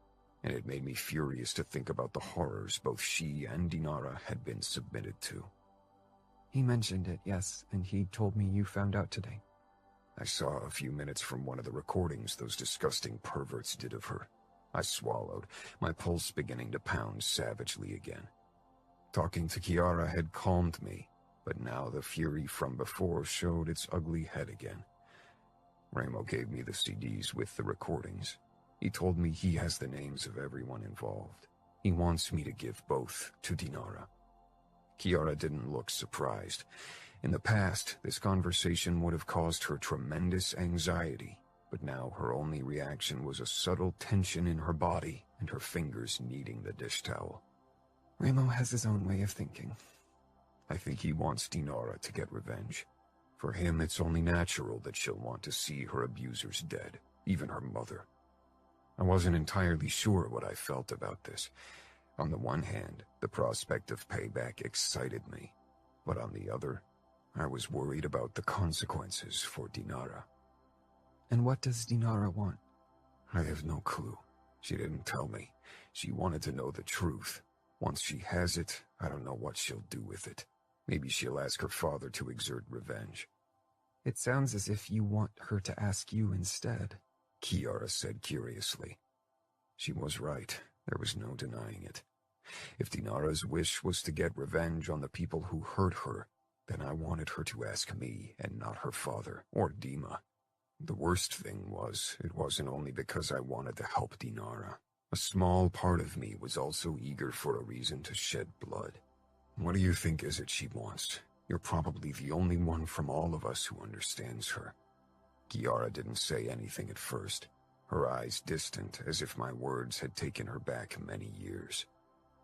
and it made me furious to think about the horrors both she and Dinara had been submitted to. He mentioned it, yes, and he told me you found out today. I saw a few minutes from one of the recordings those disgusting perverts did of her. I swallowed, my pulse beginning to pound savagely again. Talking to Kiara had calmed me, but now the fury from before showed its ugly head again. Remo gave me the CDs with the recordings. He told me he has the names of everyone involved. He wants me to give both to Dinara. Kiara didn't look surprised. In the past, this conversation would have caused her tremendous anxiety, but now her only reaction was a subtle tension in her body and her fingers kneading the dish towel. Ramo has his own way of thinking. I think he wants Dinara to get revenge. For him, it's only natural that she'll want to see her abusers dead, even her mother. I wasn't entirely sure what I felt about this. On the one hand, the prospect of payback excited me, but on the other, I was worried about the consequences for Dinara. And what does Dinara want? I have no clue. She didn't tell me. She wanted to know the truth. Once she has it, I don't know what she'll do with it. Maybe she'll ask her father to exert revenge. It sounds as if you want her to ask you instead, Cora said curiously. She was right. There was no denying it. If Dinara's wish was to get revenge on the people who hurt her, then I wanted her to ask me and not her father or Dima. The worst thing was, it wasn't only because I wanted to help Dinara. A small part of me was also eager for a reason to shed blood. What do you think is it she wants? You're probably the only one from all of us who understands her. Cora didn't say anything at first, her eyes distant as if my words had taken her back many years.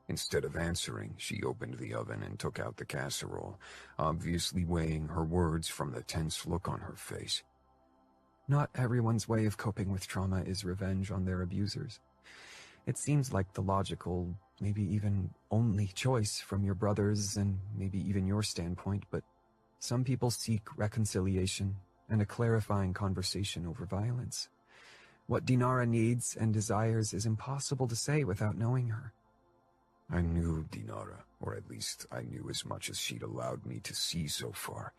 Instead of answering, she opened the oven and took out the casserole, obviously weighing her words from the tense look on her face. Not everyone's way of coping with trauma is revenge on their abusers. It seems like the logical, maybe even only choice from your brothers and maybe even your standpoint, but some people seek reconciliation and a clarifying conversation over violence. What Dinara needs and desires is impossible to say without knowing her. I knew Dinara, or at least I knew as much as she'd allowed me to see so far,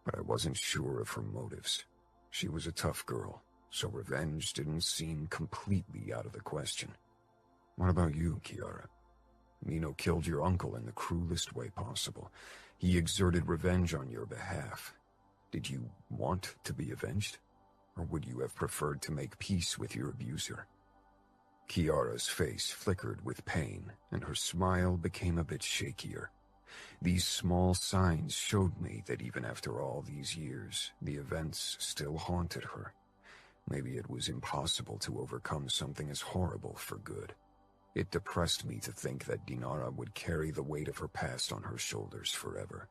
but I wasn't sure of her motives. She was a tough girl, so revenge didn't seem completely out of the question. What about you, Cora? Nino killed your uncle in the cruelest way possible. He exerted revenge on your behalf. Did you want to be avenged? Or would you have preferred to make peace with your abuser? Kiara's face flickered with pain, and her smile became a bit shakier. These small signs showed me that even after all these years, the events still haunted her. Maybe it was impossible to overcome something as horrible for good. It depressed me to think that Dinara would carry the weight of her past on her shoulders forever.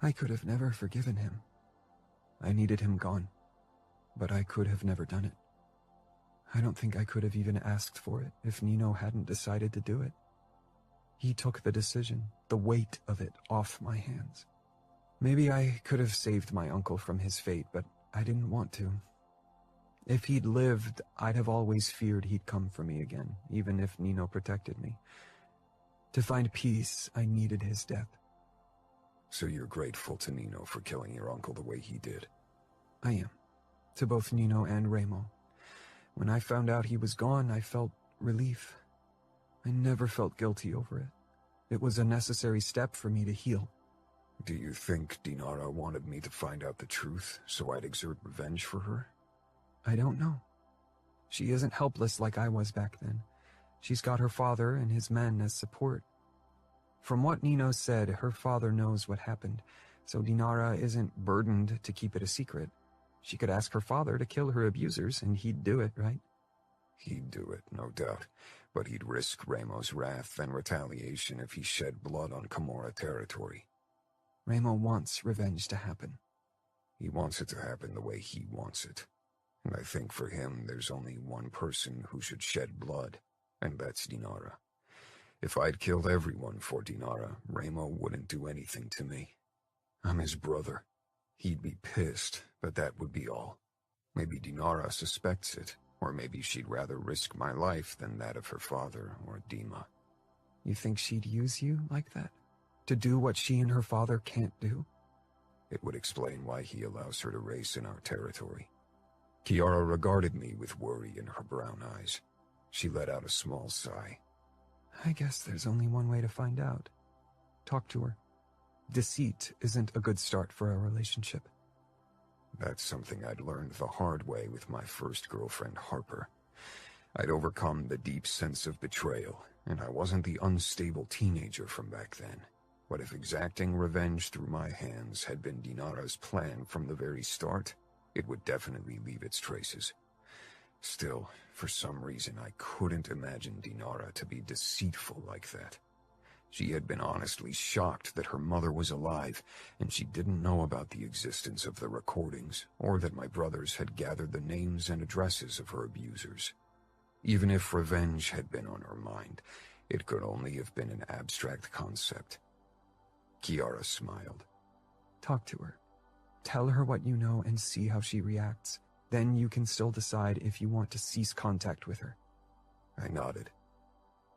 I could have never forgiven him. I needed him gone, but I could have never done it. I don't think I could have even asked for it if Nino hadn't decided to do it. He took the decision, the weight of it, off my hands. Maybe I could have saved my uncle from his fate, but I didn't want to. If he'd lived, I'd have always feared he'd come for me again, even if Nino protected me. To find peace, I needed his death. So you're grateful to Nino for killing your uncle the way he did? I am. To both Nino and Ramo. When I found out he was gone, I felt relief. I never felt guilty over it. It was a necessary step for me to heal. Do you think Dinara wanted me to find out the truth so I'd exert revenge for her? I don't know. She isn't helpless like I was back then. She's got her father and his men as support. From what Nino said, her father knows what happened, so Dinara isn't burdened to keep it a secret. She could ask her father to kill her abusers, and he'd do it, right? He'd do it, no doubt, but he'd risk Ramo's wrath and retaliation if he shed blood on Camorra territory. Ramo wants revenge to happen. He wants it to happen the way he wants it. And I think for him there's only one person who should shed blood, and that's Dinara. If I'd killed everyone for Dinara, Ramo wouldn't do anything to me. I'm his brother. He'd be pissed, but that would be all. Maybe Dinara suspects it, or maybe she'd rather risk my life than that of her father or Dima. You think she'd use you like that? To do what she and her father can't do? It would explain why he allows her to race in our territory. Cora regarded me with worry in her brown eyes. She let out a small sigh. I guess there's only one way to find out. Talk to her. Deceit isn't a good start for a relationship. That's something I'd learned the hard way with my first girlfriend, Harper. I'd overcome the deep sense of betrayal, and I wasn't the unstable teenager from back then. But if exacting revenge through my hands had been Dinara's plan from the very start, it would definitely leave its traces. Still, for some reason I couldn't imagine Dinara to be deceitful like that. She had been honestly shocked that her mother was alive, and she didn't know about the existence of the recordings, or that my brothers had gathered the names and addresses of her abusers. Even if revenge had been on her mind, it could only have been an abstract concept. Kiara smiled. Talk to her. Tell her what you know and see how she reacts. Then you can still decide if you want to cease contact with her. I nodded.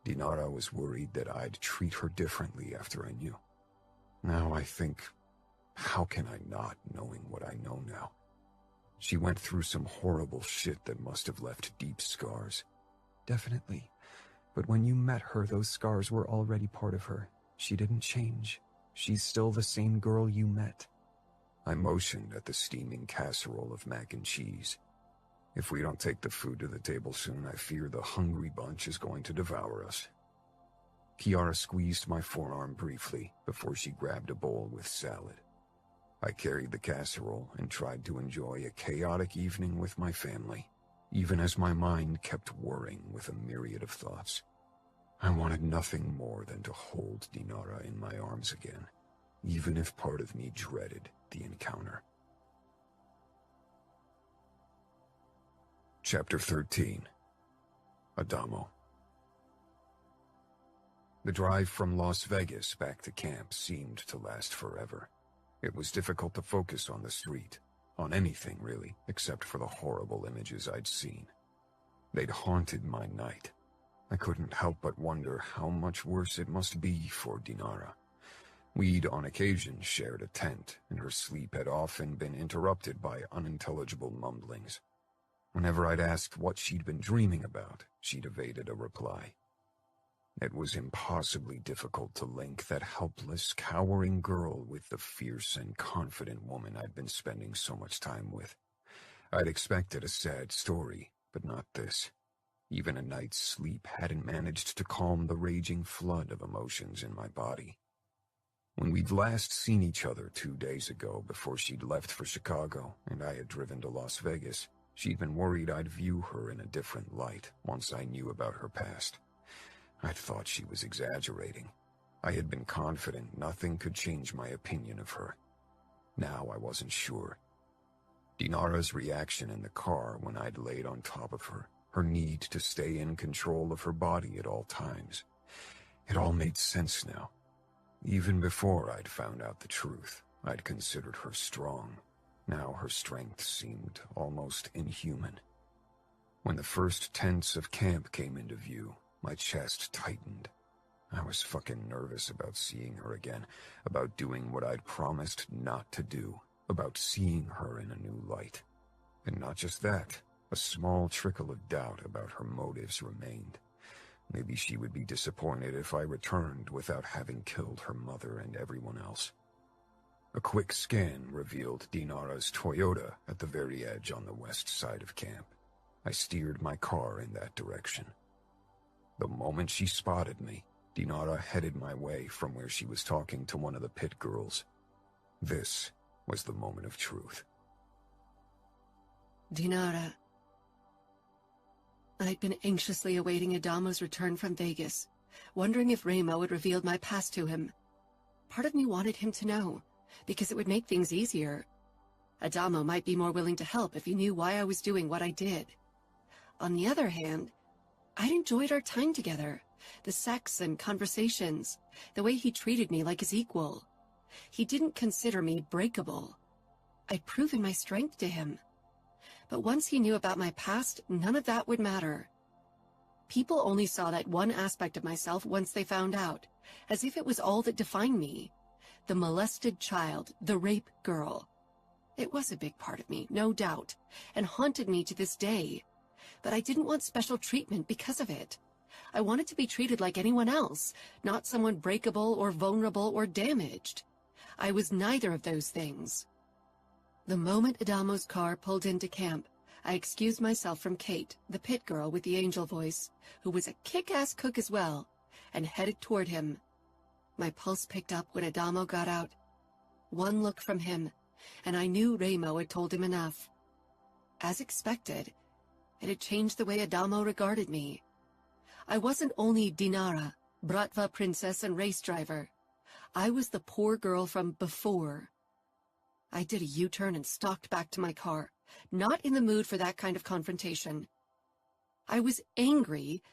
Dinara was worried that I'd treat her differently after I knew. Now I think, how can I not, knowing what I know now? She went through some horrible shit that must have left deep scars. Definitely. But when you met her, those scars were already part of her. She didn't change. She's still the same girl you met. I motioned at the steaming casserole of mac and cheese. If we don't take the food to the table soon, I fear the hungry bunch is going to devour us. Kiara squeezed my forearm briefly before she grabbed a bowl with salad. I carried the casserole and tried to enjoy a chaotic evening with my family, even as my mind kept whirring with a myriad of thoughts. I wanted nothing more than to hold Dinara in my arms again, even if part of me dreaded the encounter. Chapter 13. Adamo. The drive from Las Vegas back to camp seemed to last forever. It was difficult to focus on the street, on anything really, except for the horrible images I'd seen. They'd haunted my night. I couldn't help but wonder how much worse it must be for Dinara. We'd on occasion shared a tent, and her sleep had often been interrupted by unintelligible mumblings. Whenever I'd asked what she'd been dreaming about, she'd evaded a reply. It was impossibly difficult to link that helpless, cowering girl with the fierce and confident woman I'd been spending so much time with. I'd expected a sad story, but not this. Even a night's sleep hadn't managed to calm the raging flood of emotions in my body. When we'd last seen each other 2 days ago before she'd left for Chicago and I had driven to Las Vegas, she'd been worried I'd view her in a different light once I knew about her past. I'd thought she was exaggerating. I had been confident nothing could change my opinion of her. Now I wasn't sure. Dinara's reaction in the car when I'd laid on top of her, her need to stay in control of her body at all times. It all made sense now. Even before I'd found out the truth, I'd considered her strong. Now her strength seemed almost inhuman. When the first tents of camp came into view, my chest tightened. I was fucking nervous about seeing her again, about doing what I'd promised not to do, about seeing her in a new light. And not just that, a small trickle of doubt about her motives remained. Maybe she would be disappointed if I returned without having killed her mother and everyone else. A quick scan revealed Dinara's Toyota at the very edge on the west side of camp. I steered my car in that direction. The moment she spotted me, Dinara headed my way from where she was talking to one of the pit girls. This was the moment of truth. Dinara. I'd been anxiously awaiting Adamo's return from Vegas, wondering if Remo had revealed my past to him. Part of me wanted him to know, because it would make things easier. Adamo might be more willing to help if he knew why I was doing what I did. On the other hand, I'd enjoyed our time together, the sex and conversations, the way he treated me like his equal. He didn't consider me breakable. I'd proven my strength to him. But once he knew about my past, none of that would matter. People only saw that one aspect of myself once they found out, as if it was all that defined me. The molested child, the rape girl. It was a big part of me, no doubt, and haunted me to this day. But I didn't want special treatment because of it. I wanted to be treated like anyone else, not someone breakable or vulnerable or damaged. I was neither of those things. The moment Adamo's car pulled into camp, I excused myself from Kate, the pit girl with the angel voice, who was a kick-ass cook as well, and headed toward him. My pulse picked up when Adamo got out. One look from him, and I knew Remo had told him enough. As expected, it had changed the way Adamo regarded me. I wasn't only Dinara, Bratva princess and race driver. I was the poor girl from before. I did a U-turn and stalked back to my car, not in the mood for that kind of confrontation. I was angry,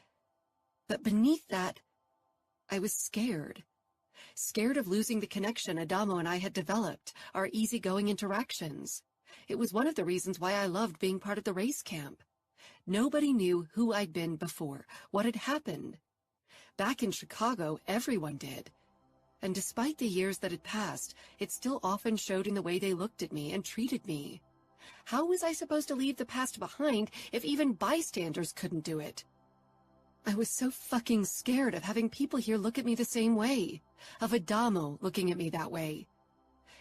but beneath that, I was scared. Scared of losing the connection Adamo and I had developed, our easygoing interactions. It was one of the reasons why I loved being part of the race camp. Nobody knew who I'd been before, what had happened. Back in Chicago, everyone did. And despite the years that had passed, it still often showed in the way they looked at me and treated me. How was I supposed to leave the past behind if even bystanders couldn't do it? I was so fucking scared of having people here look at me the same way, of Adamo looking at me that way.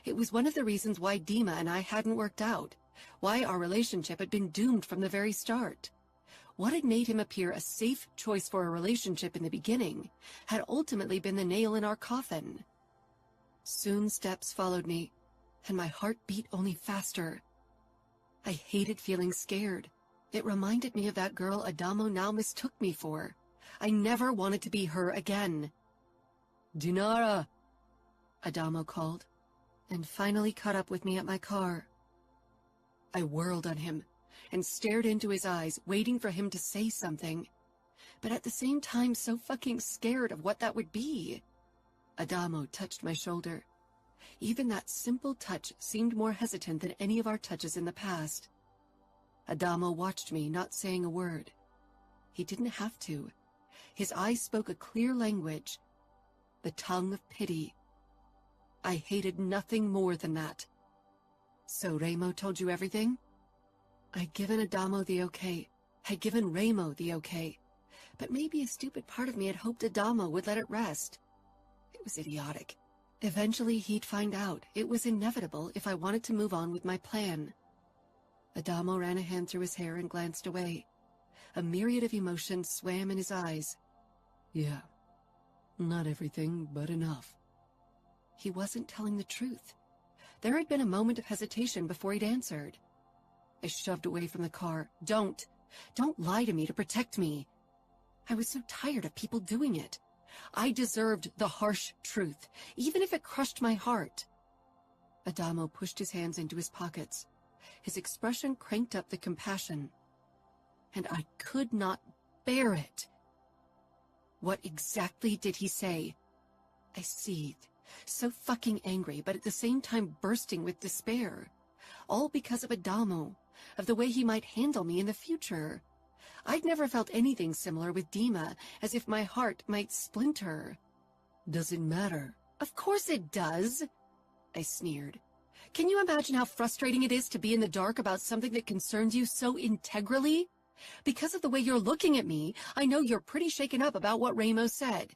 It was one of the reasons why Dima and I hadn't worked out, why our relationship had been doomed from the very start. What had made him appear a safe choice for a relationship in the beginning had ultimately been the nail in our coffin. Soon steps followed me, and my heart beat only faster. I hated feeling scared. It reminded me of that girl Adamo now mistook me for. I never wanted to be her again. Dinara! Adamo called, and finally caught up with me at my car. I whirled on him and stared into his eyes, waiting for him to say something, but at the same time so fucking scared of what that would be. Adamo touched my shoulder. Even that simple touch seemed more hesitant than any of our touches in the past. Adamo watched me, not saying a word. He didn't have to. His eyes spoke a clear language, the tongue of pity. I hated nothing more than that. So Ramo told you everything? I'd given Adamo the okay. I'd given Ramo the okay. But maybe a stupid part of me had hoped Adamo would let it rest. It was idiotic. Eventually he'd find out. It was inevitable if I wanted to move on with my plan. Adamo ran a hand through his hair and glanced away. A myriad of emotions swam in his eyes. Yeah. Not everything, but enough. He wasn't telling the truth. There had been a moment of hesitation before he'd answered. I shoved away from the car. Don't lie to me to protect me. I was so tired of people doing it. I deserved the harsh truth, even if it crushed my heart. Adamo pushed his hands into his pockets. His expression cranked up the compassion, and I could not bear it. What exactly did he say? I seethed, so fucking angry, but at the same time bursting with despair. All because of Adamo, of the way he might handle me in the future. I'd never felt anything similar with Dima, as if my heart might splinter. Does it matter? Of course it does, I sneered. Can you imagine how frustrating it is to be in the dark about something that concerns you so integrally? Because of the way you're looking at me, I know you're pretty shaken up about what Ramo said.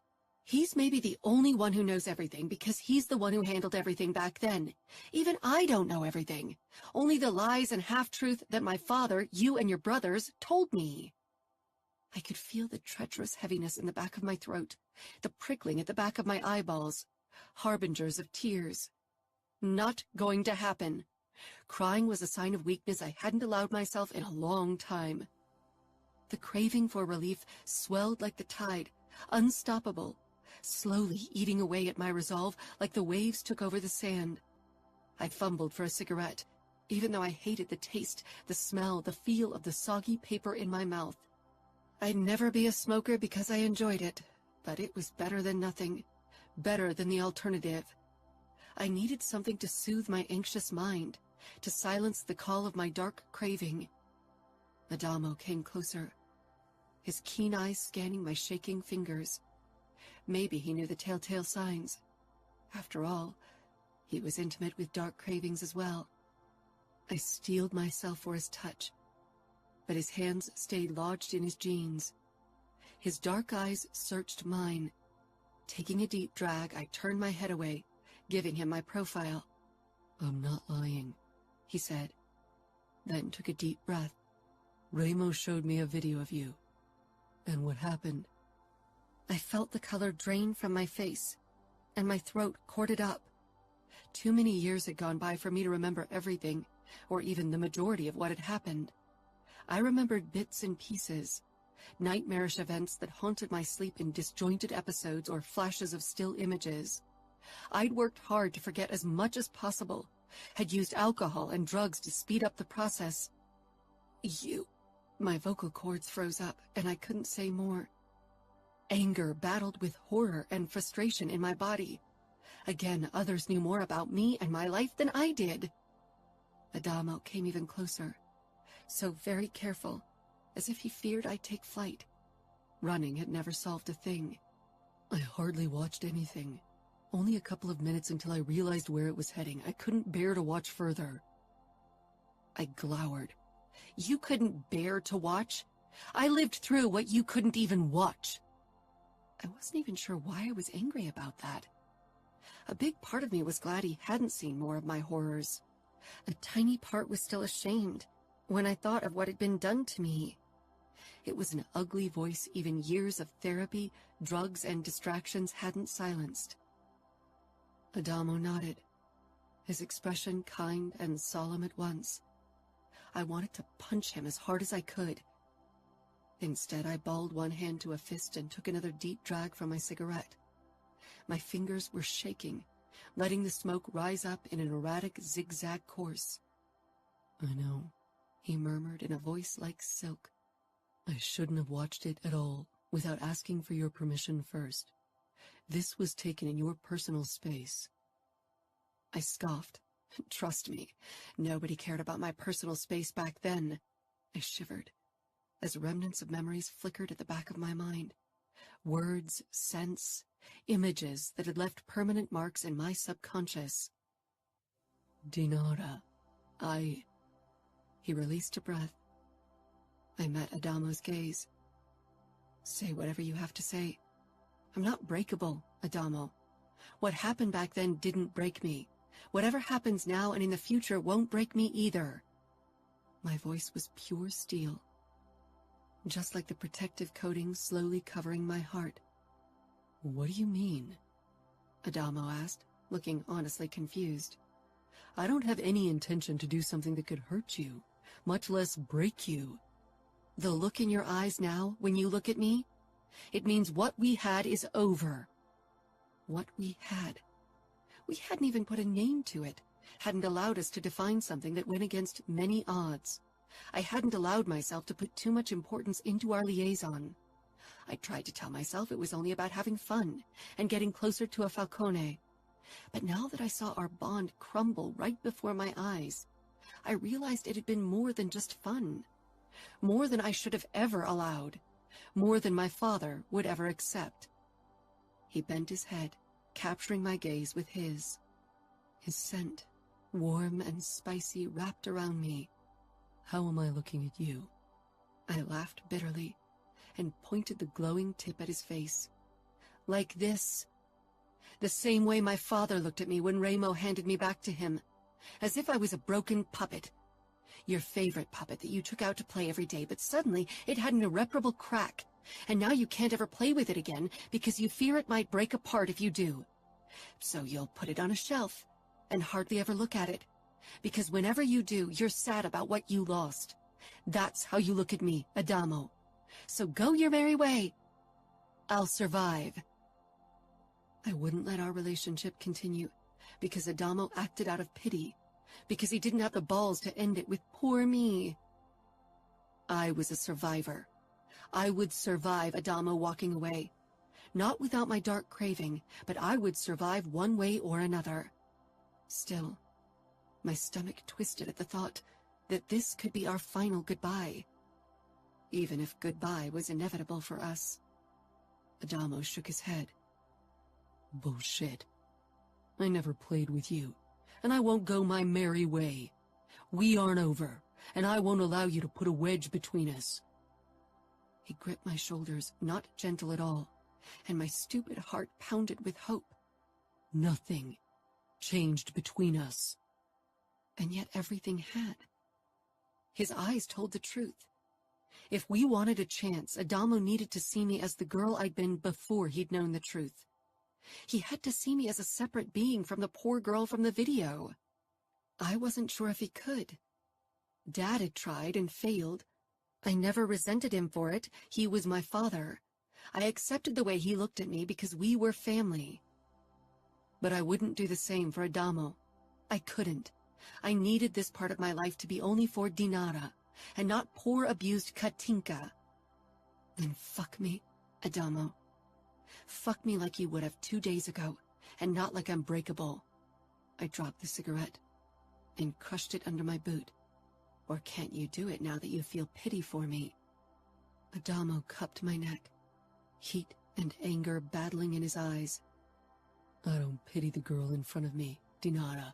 He's maybe the only one who knows everything because he's the one who handled everything back then. Even I don't know everything. Only the lies and half-truth that my father, you and your brothers, told me. I could feel the treacherous heaviness in the back of my throat, the prickling at the back of my eyeballs, harbingers of tears. Not going to happen. Crying was a sign of weakness I hadn't allowed myself in a long time. The craving for relief swelled like the tide, unstoppable, slowly eating away at my resolve like the waves took over the sand. I fumbled for a cigarette, even though I hated the taste, the smell, the feel of the soggy paper in my mouth. I'd never be a smoker because I enjoyed it, but it was better than nothing, better than the alternative. I needed something to soothe my anxious mind, to silence the call of my dark craving. Adamo came closer, his keen eyes scanning my shaking fingers. Maybe he knew the telltale signs. After all, he was intimate with dark cravings as well. I steeled myself for his touch, but his hands stayed lodged in his jeans. His dark eyes searched mine. Taking a deep drag, I turned my head away, giving him my profile. I'm not lying, he said, then took a deep breath. Ramo showed me a video of you. And what happened? I felt the color drain from my face, and my throat corded up. Too many years had gone by for me to remember everything, or even the majority of what had happened. I remembered bits and pieces. nightmarish events that haunted my sleep in disjointed episodes or flashes of still images. I'd worked hard to forget as much as possible, had used alcohol and drugs to speed up the process. My vocal cords froze up, and I couldn't say more. Anger battled with horror and frustration in my body. Again, others knew more about me and my life than I did. Adamo came even closer, so very careful, as if he feared I'd take flight. Running had never solved a thing. I hardly watched anything. Only a couple of minutes until I realized where it was heading. I couldn't bear to watch further. I glowered. You couldn't bear to watch? I lived through what you couldn't even watch. I wasn't even sure why I was angry about that. A big part of me was glad he hadn't seen more of my horrors. A tiny part was still ashamed when I thought of what had been done to me. It was an ugly voice even years of therapy, drugs, and distractions hadn't silenced. Adamo nodded, his expression kind and solemn at once. I wanted to punch him as hard as I could. Instead, I balled one hand to a fist and took another deep drag from my cigarette. My fingers were shaking, letting the smoke rise up in an erratic zigzag course. I know, he murmured in a voice like silk. I shouldn't have watched it at all without asking for your permission first. This was taken in your personal space. I scoffed. Trust me, nobody cared about my personal space back then. I shivered as remnants of memories flickered at the back of my mind. Words, scents, images that had left permanent marks in my subconscious. Dinara, He released a breath. I met Adamo's gaze. Say whatever you have to say. I'm not breakable, Adamo. What happened back then didn't break me. Whatever happens now and in the future won't break me either. My voice was pure steel, just like the protective coating slowly covering my heart. What do you mean? Adamo asked, looking honestly confused. I don't have any intention to do something that could hurt you, much less break you. The look in your eyes now, when you look at me, it means what we had is over. What we had. We hadn't even put a name to it, hadn't allowed us to define something that went against many odds. I hadn't allowed myself to put too much importance into our liaison. I tried to tell myself it was only about having fun and getting closer to a Falcone. But now that I saw our bond crumble right before my eyes, I realized it had been more than just fun. More than I should have ever allowed. More than my father would ever accept. He bent his head, capturing my gaze with his. His scent, warm and spicy, wrapped around me. How am I looking at you? I laughed bitterly and pointed the glowing tip at his face. Like this. The same way my father looked at me when Ramo handed me back to him. As if I was a broken puppet. Your favorite puppet that you took out to play every day, but suddenly it had an irreparable crack. And now you can't ever play with it again because you fear it might break apart if you do. So you'll put it on a shelf and hardly ever look at it. Because whenever you do, you're sad about what you lost. That's how you look at me, Adamo. So go your merry way. I'll survive. I wouldn't let our relationship continue because Adamo acted out of pity, because he didn't have the balls to end it with poor me. I was a survivor. I would survive Adamo walking away. Not without my dark craving, but I would survive one way or another. Still, my stomach twisted at the thought that this could be our final goodbye. Even if goodbye was inevitable for us. Adamo shook his head. Bullshit. I never played with you, and I won't go my merry way. We aren't over, and I won't allow you to put a wedge between us. He gripped my shoulders, not gentle at all, and my stupid heart pounded with hope. Nothing changed between us. And yet everything had. His eyes told the truth. If we wanted a chance, Adamo needed to see me as the girl I'd been before he'd known the truth. He had to see me as a separate being from the poor girl from the video. I wasn't sure if he could. Dad had tried and failed. I never resented him for it. He was my father. I accepted the way he looked at me because we were family. But I wouldn't do the same for Adamo. I couldn't. I needed this part of my life to be only for Dinara, and not poor abused Katinka. Then fuck me, Adamo. Fuck me like you would have 2 days ago, and not like I'm breakable. I dropped the cigarette and crushed it under my boot. Or can't you do it now that you feel pity for me? Adamo cupped my neck, heat and anger battling in his eyes. I don't pity the girl in front of me, Dinara.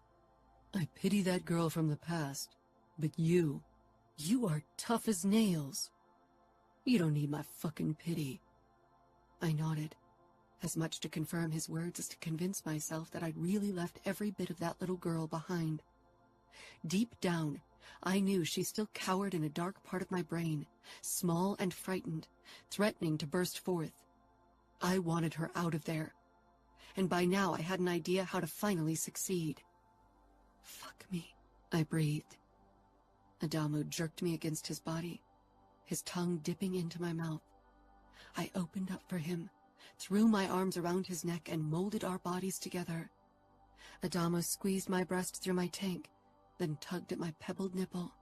I pity that girl from the past. But you are tough as nails. You don't need my fucking pity. I nodded, as much to confirm his words as to convince myself that I'd really left every bit of that little girl behind. Deep down, I knew she still cowered in a dark part of my brain, small and frightened, threatening to burst forth. I wanted her out of there, and by now I had an idea how to finally succeed. Fuck me, I breathed. Adamo jerked me against his body, his tongue dipping into my mouth. I opened up for him, threw my arms around his neck, and molded our bodies together. Adamo squeezed my breast through my tank, then tugged at my pebbled nipple.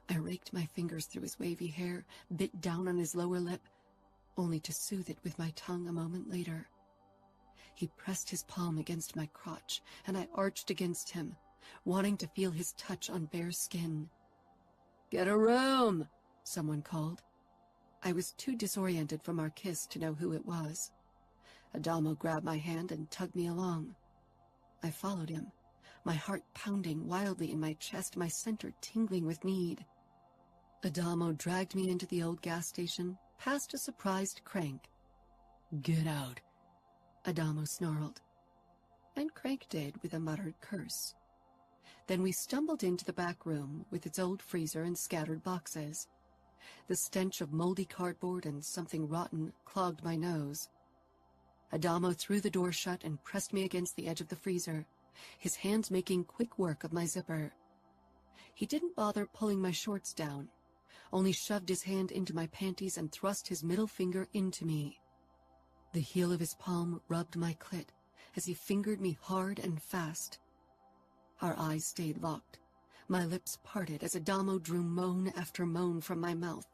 I raked my fingers through his wavy hair, bit down on his lower lip, only to soothe it with my tongue a moment later. He pressed his palm against my crotch, and I arched against him, wanting to feel his touch on bare skin. "Get a room!" someone called. I was too disoriented from our kiss to know who it was. Adamo grabbed my hand and tugged me along. I followed him, my heart pounding wildly in my chest, my center tingling with need. Adamo dragged me into the old gas station, past a surprised Crank. "Get out," Adamo snarled. And Crank did with a muttered curse. Then we stumbled into the back room with its old freezer and scattered boxes. The stench of moldy cardboard and something rotten clogged my nose. Adamo threw the door shut and pressed me against the edge of the freezer, his hands making quick work of my zipper. He didn't bother pulling my shorts down, only shoved his hand into my panties and thrust his middle finger into me. The heel of his palm rubbed my clit as he fingered me hard and fast. Our eyes stayed locked, my lips parted as Adamo drew moan after moan from my mouth.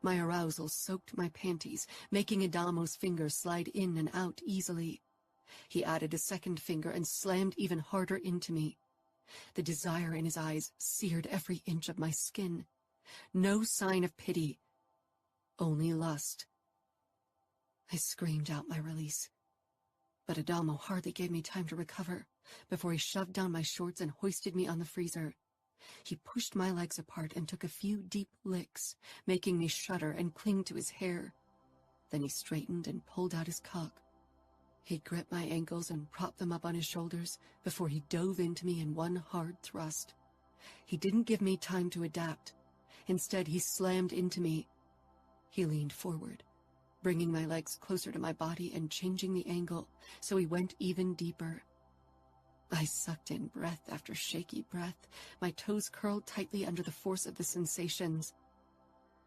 My arousal soaked my panties, making Adamo's fingers slide in and out easily. He added a second finger and slammed even harder into me. The desire in his eyes seared every inch of my skin. No sign of pity, only lust. I screamed out my release, but Adamo hardly gave me time to recover before he shoved down my shorts and hoisted me on the freezer. He pushed my legs apart and took a few deep licks, making me shudder and cling to his hair. Then he straightened and pulled out his cock. He gripped my ankles and propped them up on his shoulders before he dove into me in one hard thrust. He didn't give me time to adapt. Instead, he slammed into me. He leaned forward, bringing my legs closer to my body and changing the angle so he went even deeper. I sucked in breath after shaky breath, my toes curled tightly under the force of the sensations.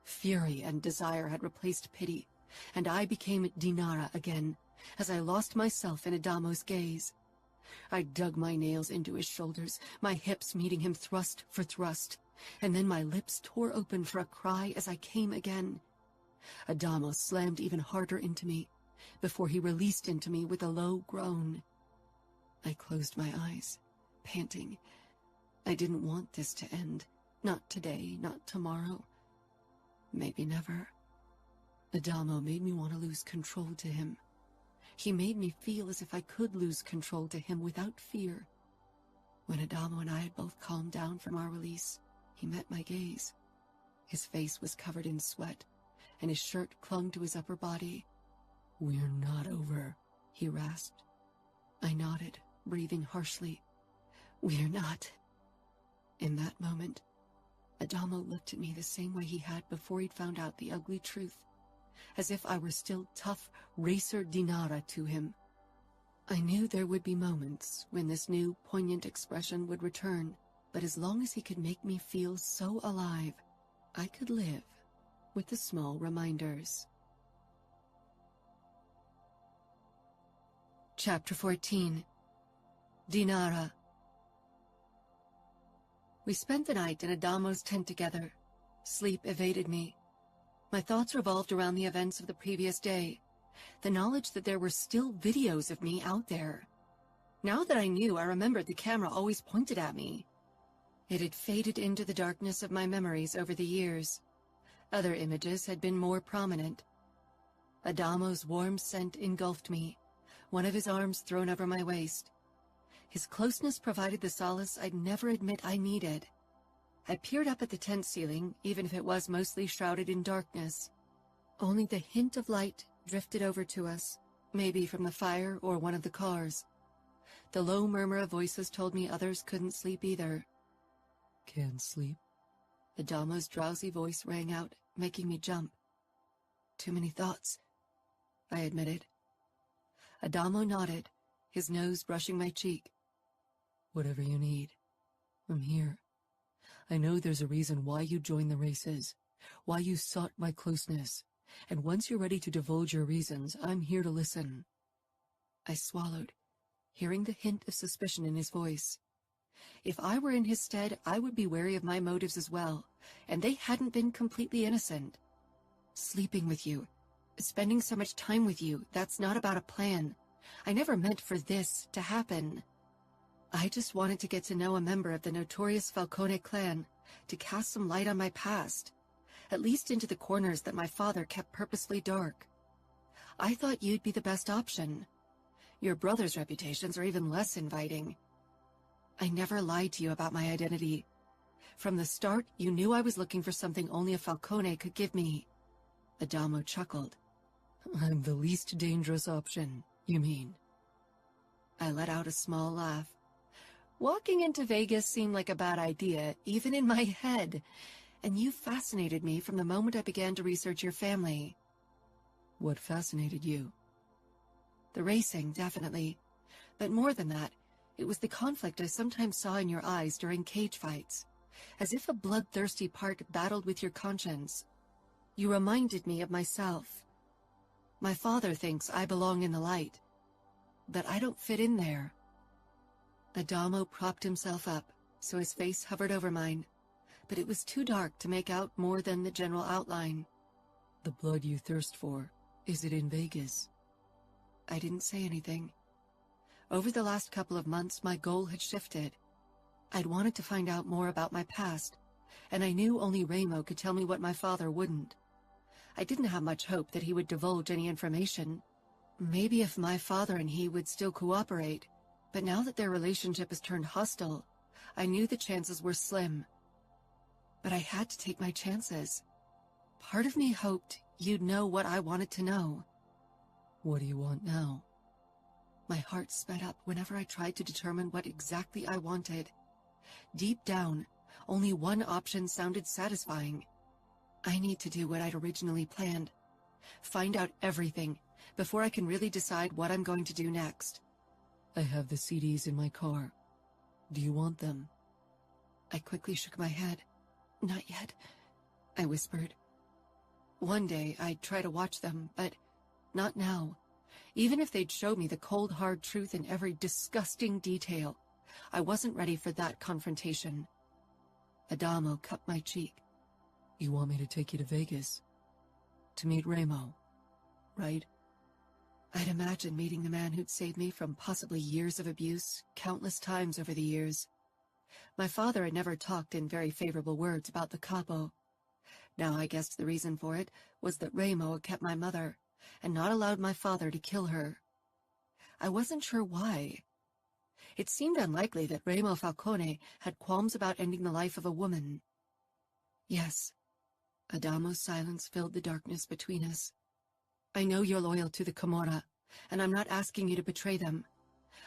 Fury and desire had replaced pity, and I became Dinara again, as I lost myself in Adamo's gaze. I dug my nails into his shoulders, my hips meeting him thrust for thrust, and then my lips tore open for a cry as I came again. Adamo slammed even harder into me, before he released into me with a low groan. I closed my eyes, panting. I didn't want this to end. Not today, not tomorrow. Maybe never. Adamo made me want to lose control to him. He made me feel as if I could lose control to him without fear. When Adamo and I had both calmed down from our release, he met my gaze. His face was covered in sweat, and his shirt clung to his upper body. "We're not over," he rasped. I nodded, breathing harshly. "We're not." In that moment, Adamo looked at me the same way he had before he'd found out the ugly truth, as if I were still tough racer Dinara to him. I knew there would be moments when this new, poignant expression would return, but as long as he could make me feel so alive, I could live with the small reminders. Chapter 14. Dinara. We spent the night in Adamo's tent together. Sleep evaded me. My thoughts revolved around the events of the previous day, the knowledge that there were still videos of me out there. Now that I knew, I remembered the camera always pointed at me. It had faded into the darkness of my memories over the years. Other images had been more prominent. Adamo's warm scent engulfed me, one of his arms thrown over my waist. His closeness provided the solace I'd never admit I needed. I peered up at the tent ceiling, even if it was mostly shrouded in darkness. Only the hint of light drifted over to us, maybe from the fire or one of the cars. The low murmur of voices told me others couldn't sleep either. Can't sleep? Adamo's drowsy voice rang out, making me jump. Too many thoughts, I admitted. Adamo nodded, his nose brushing my cheek. Whatever you need. I'm here. I know there's a reason why you joined the races, why you sought my closeness, and once you're ready to divulge your reasons, I'm here to listen. I swallowed, hearing the hint of suspicion in his voice. If I were in his stead, I would be wary of my motives as well, and they hadn't been completely innocent. Sleeping with you, spending so much time with you, that's not about a plan. I never meant for this to happen. I just wanted to get to know a member of the notorious Falcone clan, to cast some light on my past, at least into the corners that my father kept purposely dark. I thought you'd be the best option. Your brother's reputations are even less inviting. I never lied to you about my identity. From the start, you knew I was looking for something only a Falcone could give me. Adamo chuckled. I'm the least dangerous option, you mean? I let out a small laugh. Walking into Vegas seemed like a bad idea, even in my head, and you fascinated me from the moment I began to research your family. What fascinated you? The racing, definitely. But more than that, it was the conflict I sometimes saw in your eyes during cage fights, as if a bloodthirsty part battled with your conscience. You reminded me of myself. My father thinks I belong in the light, but I don't fit in there. Adamo propped himself up, so his face hovered over mine, but it was too dark to make out more than the general outline. The blood you thirst for, is it in Vegas? I didn't say anything. Over the last couple of months, my goal had shifted. I'd wanted to find out more about my past, and I knew only Ramo could tell me what my father wouldn't. I didn't have much hope that he would divulge any information. Maybe if my father and he would still cooperate, but now that their relationship has turned hostile, I knew the chances were slim. But I had to take my chances. Part of me hoped you'd know what I wanted to know. What do you want now? My heart sped up whenever I tried to determine what exactly I wanted. Deep down, only one option sounded satisfying. I need to do what I'd originally planned. Find out everything before I can really decide what I'm going to do next. I have the CDs in my car. Do you want them? I quickly shook my head. Not yet, I whispered. One day I'd try to watch them, but not now. Even if they'd show me the cold, hard truth in every disgusting detail, I wasn't ready for that confrontation. Adamo cupped my cheek. You want me to take you to Vegas? To meet Ramo, right? I'd imagined meeting the man who'd saved me from possibly years of abuse, countless times over the years. My father had never talked in very favorable words about the capo. Now I guessed the reason for it was that Ramo had kept my mother, and not allowed my father to kill her. I wasn't sure why. It seemed unlikely that Adamo Falcone had qualms about ending the life of a woman. Yes, Adamo's silence filled the darkness between us. I know you're loyal to the Camorra, and I'm not asking you to betray them.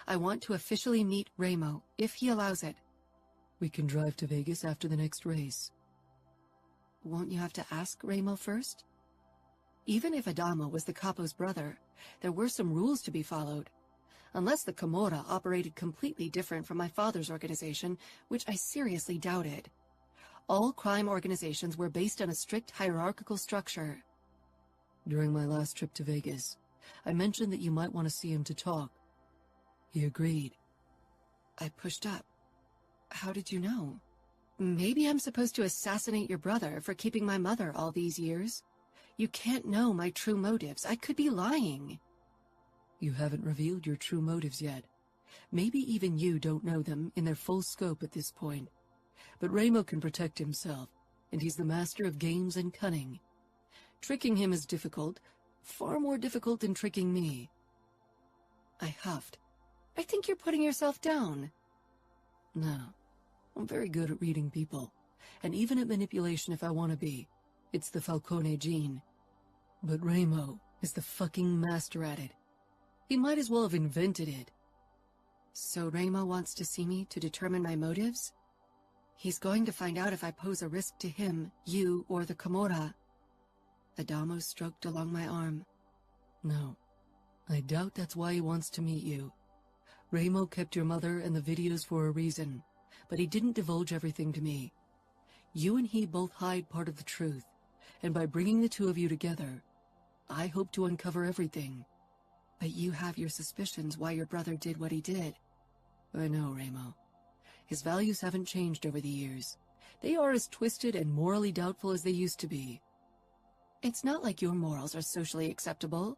I want to officially meet Ramo, if he allows it. We can drive to Vegas after the next race. Won't you have to ask Ramo first? Even if Adamo was the capo's brother, there were some rules to be followed. Unless the Camorra operated completely different from my father's organization, which I seriously doubted. All crime organizations were based on a strict hierarchical structure. During my last trip to Vegas, I mentioned that you might want to see him to talk. He agreed. I pushed up. How did you know? Maybe I'm supposed to assassinate your brother for keeping my mother all these years. You can't know my true motives. I could be lying. You haven't revealed your true motives yet. Maybe even you don't know them in their full scope at this point. But Ramo can protect himself, and he's the master of games and cunning. Tricking him is difficult, far more difficult than tricking me. I huffed. I think you're putting yourself down. No, I'm very good at reading people, and even at manipulation if I want to be. It's the Falcone gene. But Ramo is the fucking master at it. He might as well have invented it. So Ramo wants to see me to determine my motives? He's going to find out if I pose a risk to him, you, or the Camorra. Adamo stroked along my arm. No, I doubt that's why he wants to meet you. Ramo kept your mother and the videos for a reason, but he didn't divulge everything to me. You and he both hide part of the truth, and by bringing the two of you together, I hope to uncover everything. But you have your suspicions why your brother did what he did. I know, Ramo. His values haven't changed over the years. They are as twisted and morally doubtful as they used to be. It's not like your morals are socially acceptable.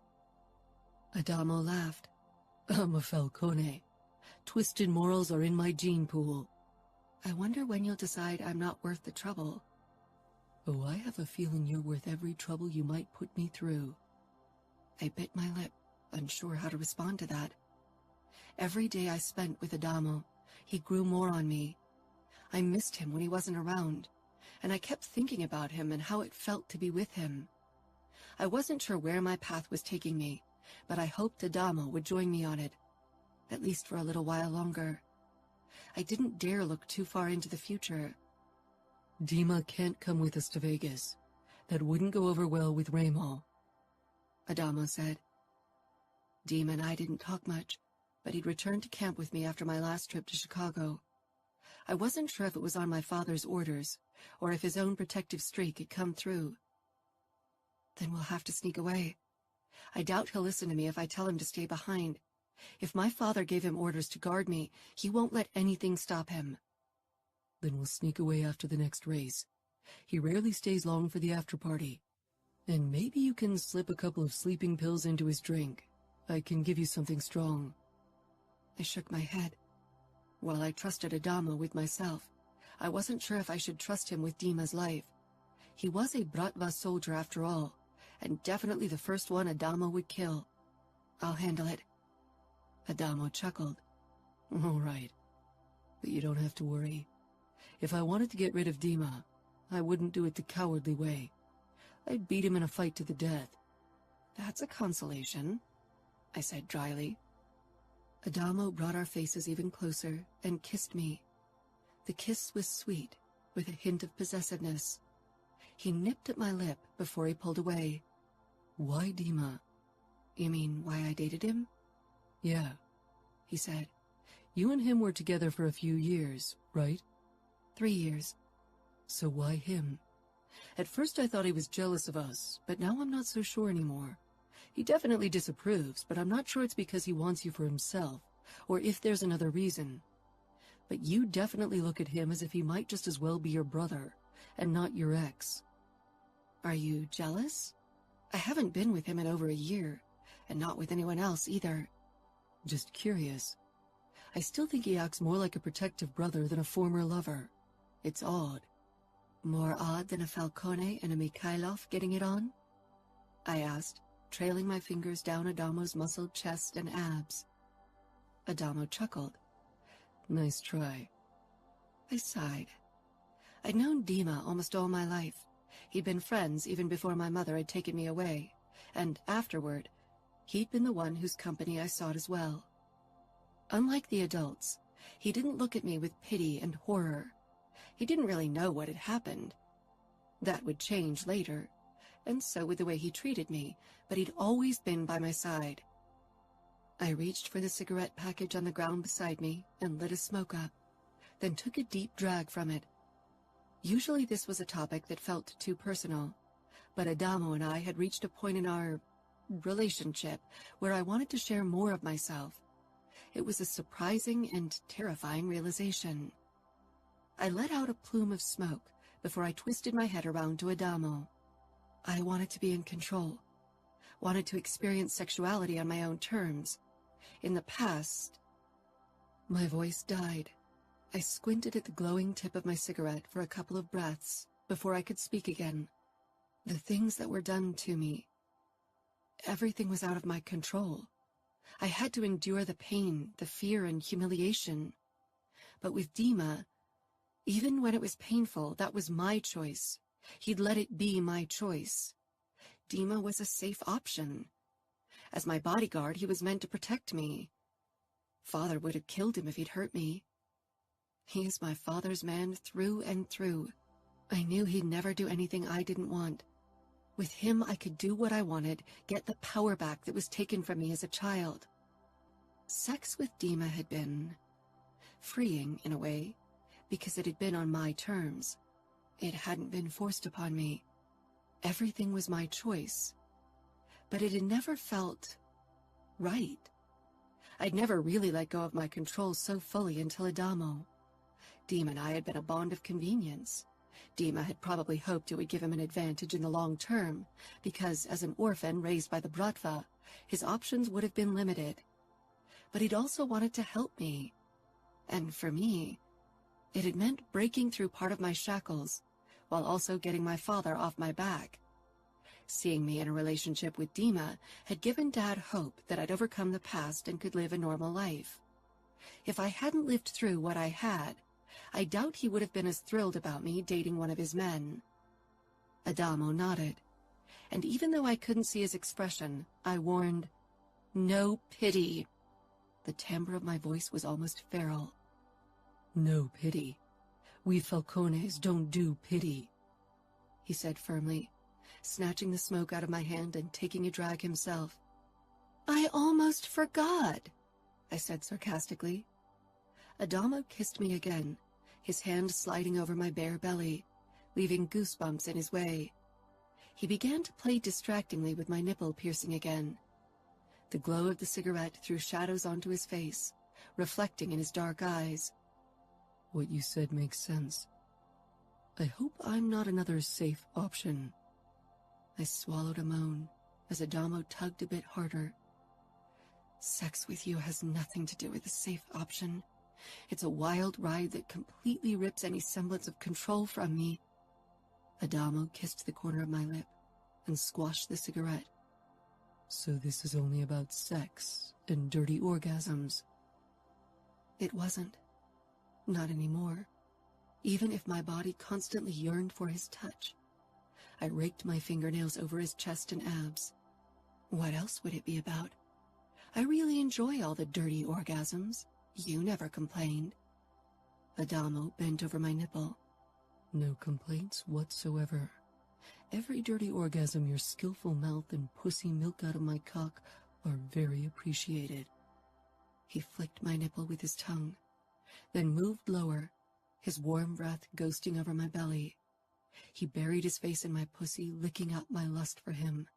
Adamo laughed. I'm a Falcone. Twisted morals are in my gene pool. I wonder when you'll decide I'm not worth the trouble. Oh, I have a feeling you're worth every trouble you might put me through. I bit my lip, unsure how to respond to that. Every day I spent with Adamo, he grew more on me. I missed him when he wasn't around, and I kept thinking about him and how it felt to be with him. I wasn't sure where my path was taking me, but I hoped Adamo would join me on it, at least for a little while longer. I didn't dare look too far into the future. Dima can't come with us to Vegas. That wouldn't go over well with Ramo, Adamo said. Dima and I didn't talk much, but he'd returned to camp with me after my last trip to Chicago. I wasn't sure if it was on my father's orders, or if his own protective streak had come through. Then we'll have to sneak away. I doubt he'll listen to me if I tell him to stay behind. If my father gave him orders to guard me, he won't let anything stop him. Then we'll sneak away after the next race. He rarely stays long for the after-party. And maybe you can slip a couple of sleeping pills into his drink. I can give you something strong. I shook my head. While I trusted Adamo with myself, I wasn't sure if I should trust him with Dima's life. He was a Bratva soldier after all, and definitely the first one Adamo would kill. I'll handle it. Adamo chuckled. All right. But you don't have to worry. If I wanted to get rid of Dima, I wouldn't do it the cowardly way. I'd beat him in a fight to the death. That's a consolation, I said dryly. Adamo brought our faces even closer and kissed me. The kiss was sweet, with a hint of possessiveness. He nipped at my lip before he pulled away. Why Dima? You mean why I dated him? Yeah, he said. You and him were together for a few years, right? 3 years. So why him? At first I thought he was jealous of us, but now I'm not so sure anymore. He definitely disapproves, but I'm not sure it's because he wants you for himself, or if there's another reason. But you definitely look at him as if he might just as well be your brother, and not your ex. Are you jealous? I haven't been with him in over a year, and not with anyone else either. Just curious. I still think he acts more like a protective brother than a former lover. It's odd. More odd than a Falcone and a Mikhailov getting it on? I asked, trailing my fingers down Adamo's muscled chest and abs. Adamo chuckled. Nice try. I sighed. I'd known Dima almost all my life. He'd been friends even before my mother had taken me away, and afterward, he'd been the one whose company I sought as well. Unlike the adults, he didn't look at me with pity and horror. He didn't really know what had happened. That would change later, and so would the way he treated me, but he'd always been by my side. I reached for the cigarette package on the ground beside me and lit a smoke up, then took a deep drag from it. Usually this was a topic that felt too personal, but Adamo and I had reached a point in our relationship where I wanted to share more of myself. It was a surprising and terrifying realization. I let out a plume of smoke before I twisted my head around to Adamo. I wanted to be in control, wanted to experience sexuality on my own terms. In the past, my voice died. I squinted at the glowing tip of my cigarette for a couple of breaths before I could speak again. The things that were done to me, everything was out of my control. I had to endure the pain, the fear, and humiliation. But with Dima, even when it was painful, that was my choice. He'd let it be my choice. Dima was a safe option. As my bodyguard, he was meant to protect me. Father would have killed him if he'd hurt me. He is my father's man through and through. I knew he'd never do anything I didn't want. With him, I could do what I wanted, get the power back that was taken from me as a child. Sex with Dima had been freeing, in a way, because it had been on my terms. It hadn't been forced upon me. Everything was my choice. But it had never felt right. I'd never really let go of my control so fully until Adamo. Dima and I had been a bond of convenience. Dima had probably hoped it would give him an advantage in the long term, because as an orphan raised by the Bratva, his options would have been limited. But he'd also wanted to help me. And for me, it had meant breaking through part of my shackles, while also getting my father off my back. Seeing me in a relationship with Dima had given Dad hope that I'd overcome the past and could live a normal life. If I hadn't lived through what I had, I doubt he would have been as thrilled about me dating one of his men. Adamo nodded, and even though I couldn't see his expression, I warned, "No pity." The timbre of my voice was almost feral. "No pity. We Falcones don't do pity," he said firmly, snatching the smoke out of my hand and taking a drag himself. "I almost forgot," I said sarcastically. Adamo kissed me again, his hand sliding over my bare belly, leaving goosebumps in his way. He began to play distractingly with my nipple piercing again. The glow of the cigarette threw shadows onto his face, reflecting in his dark eyes. "What you said makes sense. I hope I'm not another safe option." I swallowed a moan as Adamo tugged a bit harder. "Sex with you has nothing to do with a safe option. It's a wild ride that completely rips any semblance of control from me." Adamo kissed the corner of my lip and squashed the cigarette. "So this is only about sex and dirty orgasms?" It wasn't. Not anymore. Even if my body constantly yearned for his touch. I raked my fingernails over his chest and abs. What else would it be about? I really enjoy all the dirty orgasms. You never complained. Adamo bent over my nipple. "No complaints whatsoever. Every dirty orgasm your skillful mouth and pussy milk out of my cock are very appreciated." He flicked my nipple with his tongue, then moved lower, his warm breath ghosting over my belly. He buried his face in my pussy, licking up my lust for him.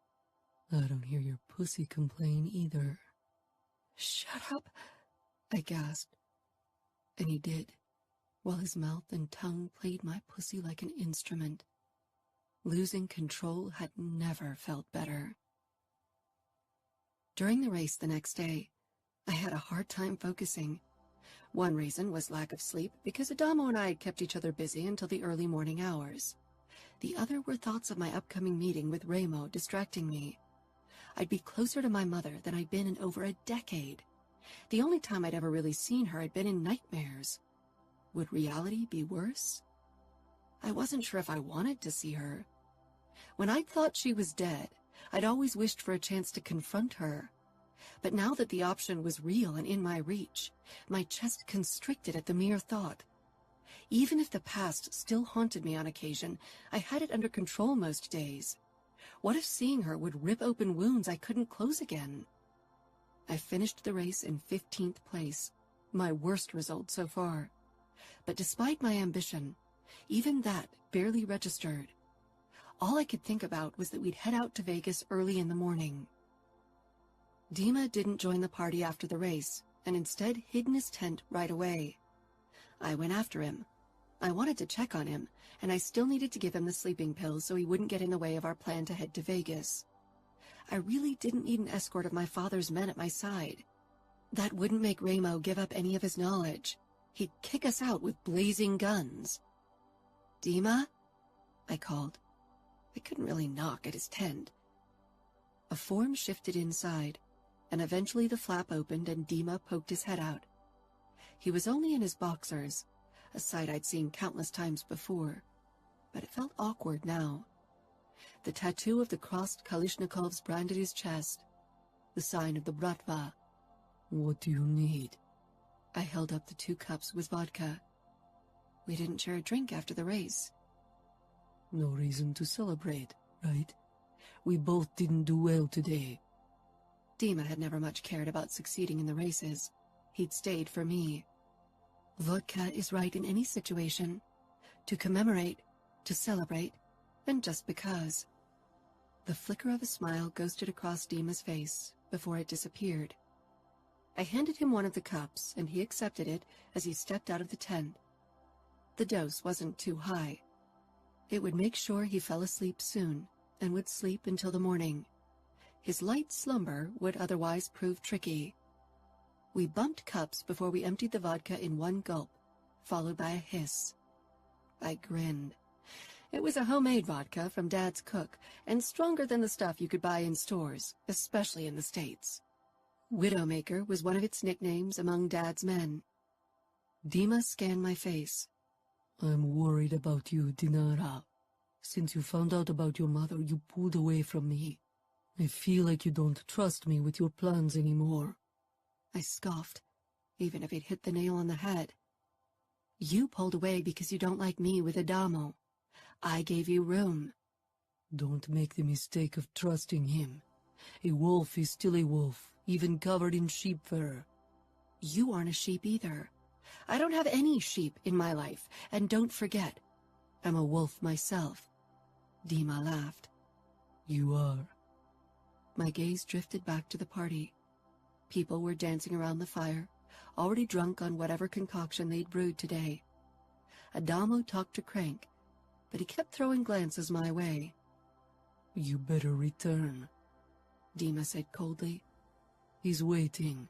"I don't hear your pussy complain either." "Shut up," I gasped. And he did, while his mouth and tongue played my pussy like an instrument. Losing control had never felt better. During the race the next day, I had a hard time focusing. One reason was lack of sleep, because Adamo and I had kept each other busy until the early morning hours. The other were thoughts of my upcoming meeting with Ramo distracting me. I'd be closer to my mother than I'd been in over a decade. The only time I'd ever really seen her had been in nightmares. Would reality be worse? I wasn't sure if I wanted to see her. When I'd thought she was dead, I'd always wished for a chance to confront her. But now that the option was real and in my reach, my chest constricted at the mere thought. Even if the past still haunted me on occasion, I had it under control most days. What if seeing her would rip open wounds I couldn't close again? I finished the race in 15th place, my worst result so far. But despite my ambition, Even that barely registered. All I could think about was that we'd head out to Vegas early in the morning. Dima didn't join the party after the race, and instead hid in his tent right away. I went after him. I wanted to check on him, and I still needed to give him the sleeping pills so he wouldn't get in the way of our plan to head to Vegas. I really didn't need an escort of my father's men at my side. That wouldn't make Ramo give up any of his knowledge. He'd kick us out with blazing guns. "Dima?" I called. I couldn't really knock at his tent. A form shifted inside, and eventually the flap opened and Dima poked his head out. He was only in his boxers, a sight I'd seen countless times before, but it felt awkward now. The tattoo of the crossed Kalishnikovs branded his chest, the sign of the Bratva. "What do you need?" I held up the 2 cups with vodka. We didn't share a drink after the race. "No reason to celebrate, right? We both didn't do well today." Dima had never much cared about succeeding in the races. He'd stayed for me. Vodka is right in any situation. To commemorate, to celebrate, and just because. The flicker of a smile ghosted across Dima's face before it disappeared. I handed him one of the cups, and he accepted it as he stepped out of the tent. The dose wasn't too high. It would make sure he fell asleep soon, and would sleep until the morning. His light slumber would otherwise prove tricky. We bumped cups before we emptied the vodka in one gulp, followed by a hiss. I grinned. It was a homemade vodka from Dad's cook, and stronger than the stuff you could buy in stores, especially in the States. Widowmaker was one of its nicknames among Dad's men. Dima scanned my face. "I'm worried about you, Dinara. Since you found out about your mother, you pulled away from me. I feel like you don't trust me with your plans anymore." I scoffed, even if it hit the nail on the head. "You pulled away because you don't like me with Adamo. I gave you room." "Don't make the mistake of trusting him. A wolf is still a wolf, even covered in sheep fur." "You aren't a sheep either. I don't have any sheep in my life, and don't forget, I'm a wolf myself." Dima laughed. "You are." My gaze drifted back to the party. People were dancing around the fire, already drunk on whatever concoction they'd brewed today. Adamo talked to Crank, but he kept throwing glances my way. "You better return," Dima said coldly. "He's waiting."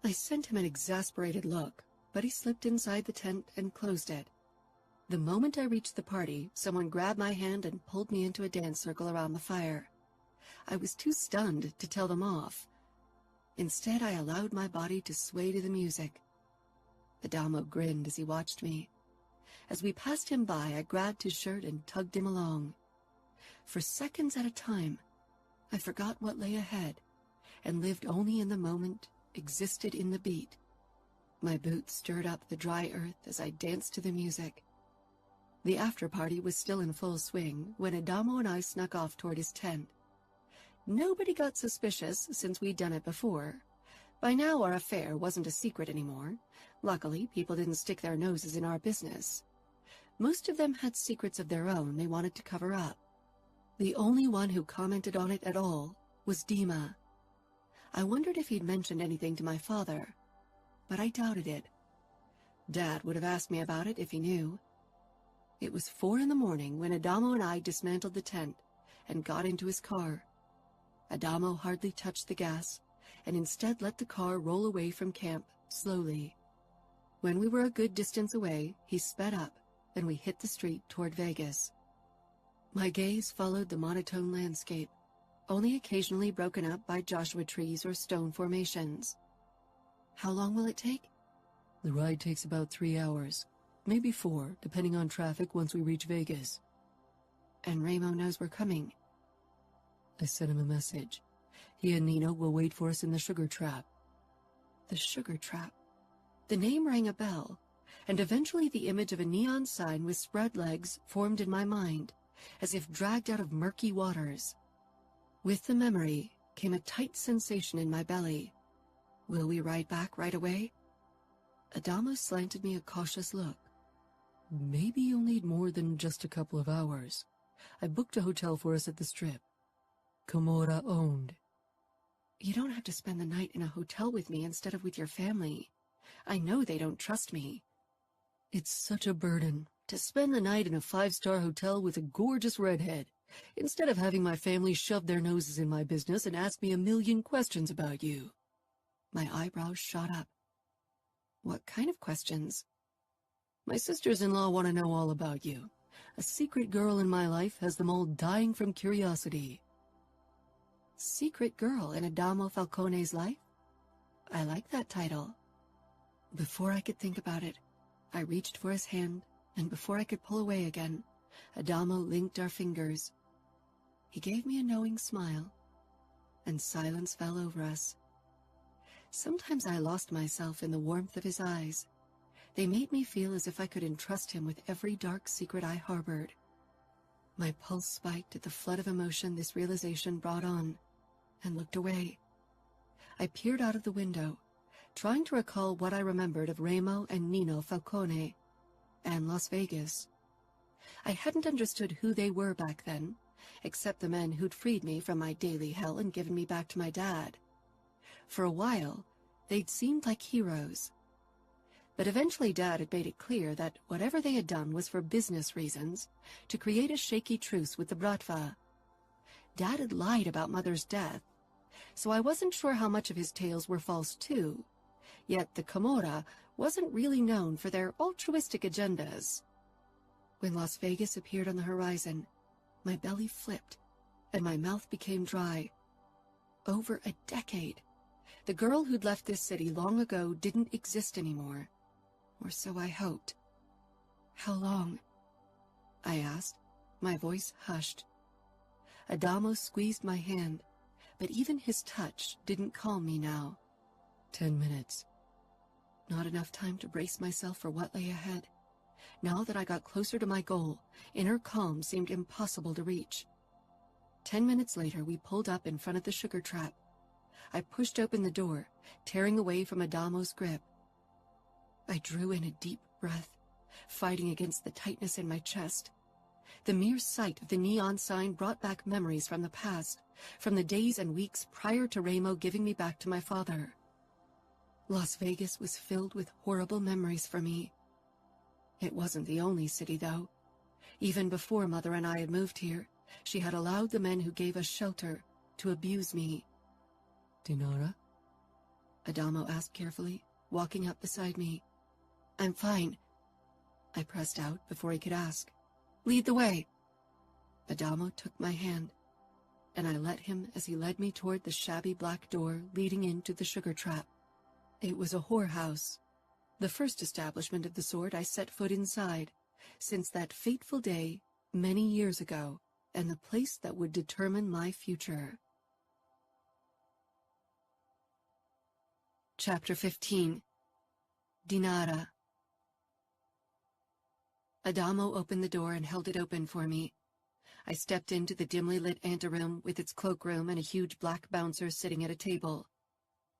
I sent him an exasperated look, but he slipped inside the tent and closed it. The moment I reached the party, someone grabbed my hand and pulled me into a dance circle around the fire. I was too stunned to tell them off. Instead, I allowed my body to sway to the music. Adamo grinned as he watched me. As we passed him by, I grabbed his shirt and tugged him along. For seconds at a time, I forgot what lay ahead, and lived only in the moment, existed in the beat. My boots stirred up the dry earth as I danced to the music. The after-party was still in full swing when Adamo and I snuck off toward his tent. Nobody got suspicious since we'd done it before. By now our affair wasn't a secret anymore. Luckily, people didn't stick their noses in our business. Most of them had secrets of their own they wanted to cover up. The only one who commented on it at all was Dima. I wondered if he'd mentioned anything to my father, but I doubted it. Dad would have asked me about it if he knew. It was 4 a.m. when Adamo and I dismantled the tent and got into his car. Adamo hardly touched the gas, and instead let the car roll away from camp slowly. When we were a good distance away, he sped up, and we hit the street toward Vegas. My gaze followed the monotone landscape, only occasionally broken up by Joshua trees or stone formations. How long will it take? The ride takes about 3 hours, maybe 4, depending on traffic once we reach Vegas. And Ramo knows we're coming. I sent him a message. He and Nino will wait for us in the sugar trap. The sugar trap. The name rang a bell, and eventually the image of a neon sign with spread legs formed in my mind, as if dragged out of murky waters. With the memory came a tight sensation in my belly. Will we ride back right away? Adamo slanted me a cautious look. Maybe you'll need more than just a couple of hours. I booked a hotel for us at the Strip. Camorra owned. You don't have to spend the night in a hotel with me instead of with your family. I know they don't trust me. It's such a burden to spend the night in a 5-star hotel with a gorgeous redhead, instead of having my family shove their noses in my business and ask me a million questions about you. My eyebrows shot up. What kind of questions? My sisters-in-law want to know all about you. A secret girl in my life has them all dying from curiosity. Secret girl in Adamo Falcone's life? I like that title. Before I could think about it, I reached for his hand, and before I could pull away again, Adamo linked our fingers. He gave me a knowing smile, and silence fell over us. Sometimes I lost myself in the warmth of his eyes. They made me feel as if I could entrust him with every dark secret I harbored. My pulse spiked at the flood of emotion this realization brought on, and looked away. I peered out of the window, trying to recall what I remembered of Remo and Nino Falcone, and Las Vegas. I hadn't understood who they were back then, except the men who'd freed me from my daily hell and given me back to my dad. For a while, they'd seemed like heroes. But eventually Dad had made it clear that whatever they had done was for business reasons, to create a shaky truce with the Bratva. Dad had lied about Mother's death, so I wasn't sure how much of his tales were false too. Yet the Camorra wasn't really known for their altruistic agendas. When Las Vegas appeared on the horizon, my belly flipped, and my mouth became dry. Over a decade, the girl who'd left this city long ago didn't exist anymore. Or so I hoped. How long? I asked, my voice hushed. Adamo squeezed my hand, but even his touch didn't calm me now. 10 minutes. Not enough time to brace myself for what lay ahead. Now that I got closer to my goal, inner calm seemed impossible to reach. 10 minutes later, we pulled up in front of the sugar trap. I pushed open the door, tearing away from Adamo's grip. I drew in a deep breath, fighting against the tightness in my chest. The mere sight of the neon sign brought back memories from the past, from the days and weeks prior to Remo giving me back to my father. Las Vegas was filled with horrible memories for me. It wasn't the only city, though. Even before Mother and I had moved here, she had allowed the men who gave us shelter to abuse me. Dinara? Adamo asked carefully, walking up beside me. I'm fine. I pressed out before he could ask. Lead the way. Adamo took my hand, and I let him as he led me toward the shabby black door leading into the sugar trap. It was a whorehouse, the first establishment of the sort I set foot inside since that fateful day many years ago, and the place that would determine my future. Chapter 15. Dinara. Adamo opened the door and held it open for me. I stepped into the dimly lit anteroom with its cloakroom and a huge black bouncer sitting at a table.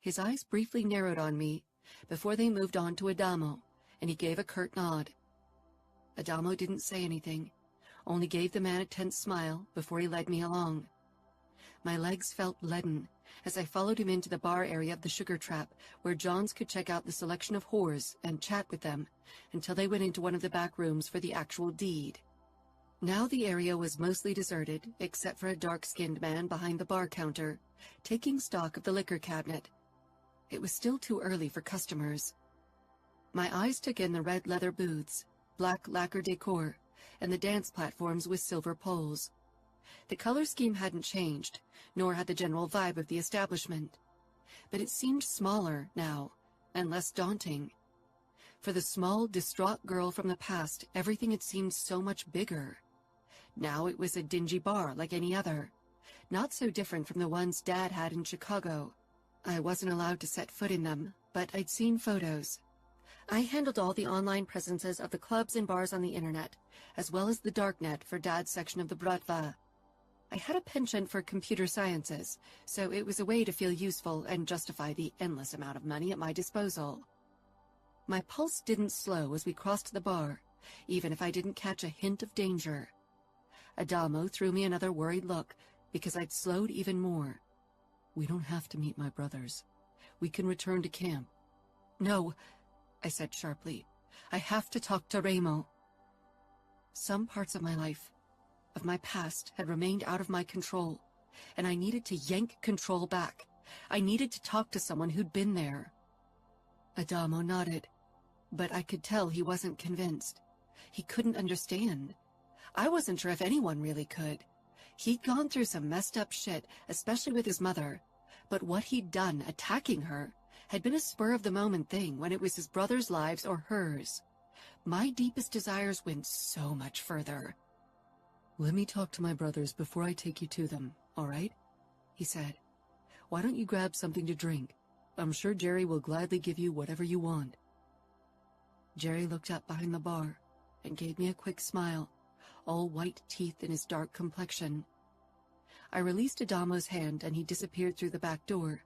His eyes briefly narrowed on me before they moved on to Adamo, and he gave a curt nod. Adamo didn't say anything, only gave the man a tense smile before he led me along. My legs felt leaden as I followed him into the bar area of the sugar trap, where Johns could check out the selection of whores and chat with them until they went into one of the back rooms for the actual deed. Now the area was mostly deserted, except for a dark-skinned man behind the bar counter, taking stock of the liquor cabinet. It was still too early for customers. My eyes took in the red leather booths, black lacquer decor, and the dance platforms with silver poles. The color scheme hadn't changed, nor had the general vibe of the establishment. But it seemed smaller now, and less daunting. For the small, distraught girl from the past, everything had seemed so much bigger. Now it was a dingy bar like any other, not so different from the ones Dad had in Chicago. I wasn't allowed to set foot in them, but I'd seen photos. I handled all the online presences of the clubs and bars on the internet, as well as the darknet for Dad's section of the Bratva. I had a penchant for computer sciences, so it was a way to feel useful and justify the endless amount of money at my disposal. My pulse didn't slow as we crossed the bar, even if I didn't catch a hint of danger. Adamo threw me another worried look, because I'd slowed even more. We don't have to meet my brothers. We can return to camp. No, I said sharply. I have to talk to Remo. Some parts of my life, of my past, had remained out of my control, and I needed to yank control back. I needed to talk to someone who'd been there. Adamo nodded, but I could tell he wasn't convinced. He couldn't understand. I wasn't sure if anyone really could. He'd gone through some messed up shit, especially with his mother, but what he'd done, attacking her, had been a spur-of-the-moment thing when it was his brother's lives or hers. My deepest desires went so much further. Let me talk to my brothers before I take you to them, all right? He said. Why don't you grab something to drink? I'm sure Jerry will gladly give you whatever you want. Jerry looked up behind the bar and gave me a quick smile, all white teeth in his dark complexion. I released Adamo's hand and he disappeared through the back door.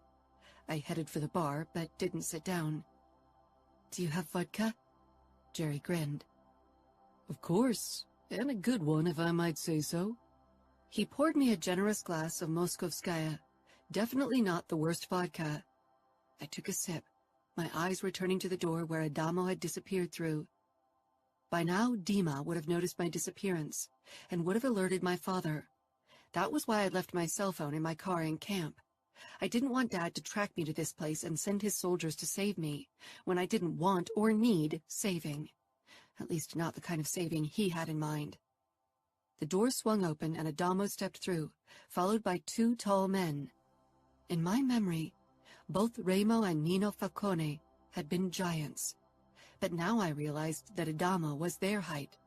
I headed for the bar, but didn't sit down. Do you have vodka? Jerry grinned. Of course, and a good one if I might say so. He poured me a generous glass of Moskovskaya, definitely not the worst vodka. I took a sip, my eyes returning to the door where Adamo had disappeared through. By now, Dima would have noticed my disappearance and would have alerted my father. That was why I left my cell phone in my car in camp. I didn't want Dad to track me to this place and send his soldiers to save me when I didn't want or need saving. At least not the kind of saving he had in mind. The door swung open and Adamo stepped through, followed by two tall men. In my memory, both Remo and Nino Falcone had been giants, but now I realized that Adamo was their height.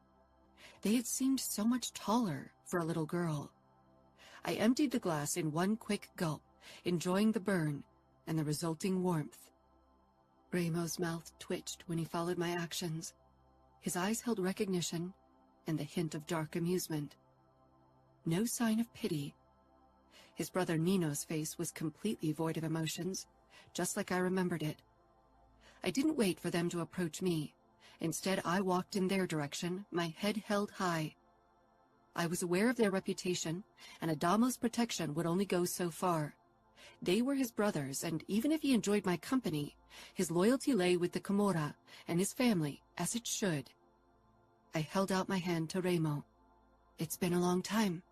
They had seemed so much taller for a little girl. I emptied the glass in one quick gulp, enjoying the burn and the resulting warmth. Remo's mouth twitched when he followed my actions. His eyes held recognition and the hint of dark amusement. No sign of pity. His brother Nino's face was completely void of emotions, just like I remembered it. I didn't wait for them to approach me. Instead, I walked in their direction, my head held high. I was aware of their reputation, and Adamo's protection would only go so far. They were his brothers, and even if he enjoyed my company, his loyalty lay with the Camorra and his family, as it should. I held out my hand to Remo. It's been a long time.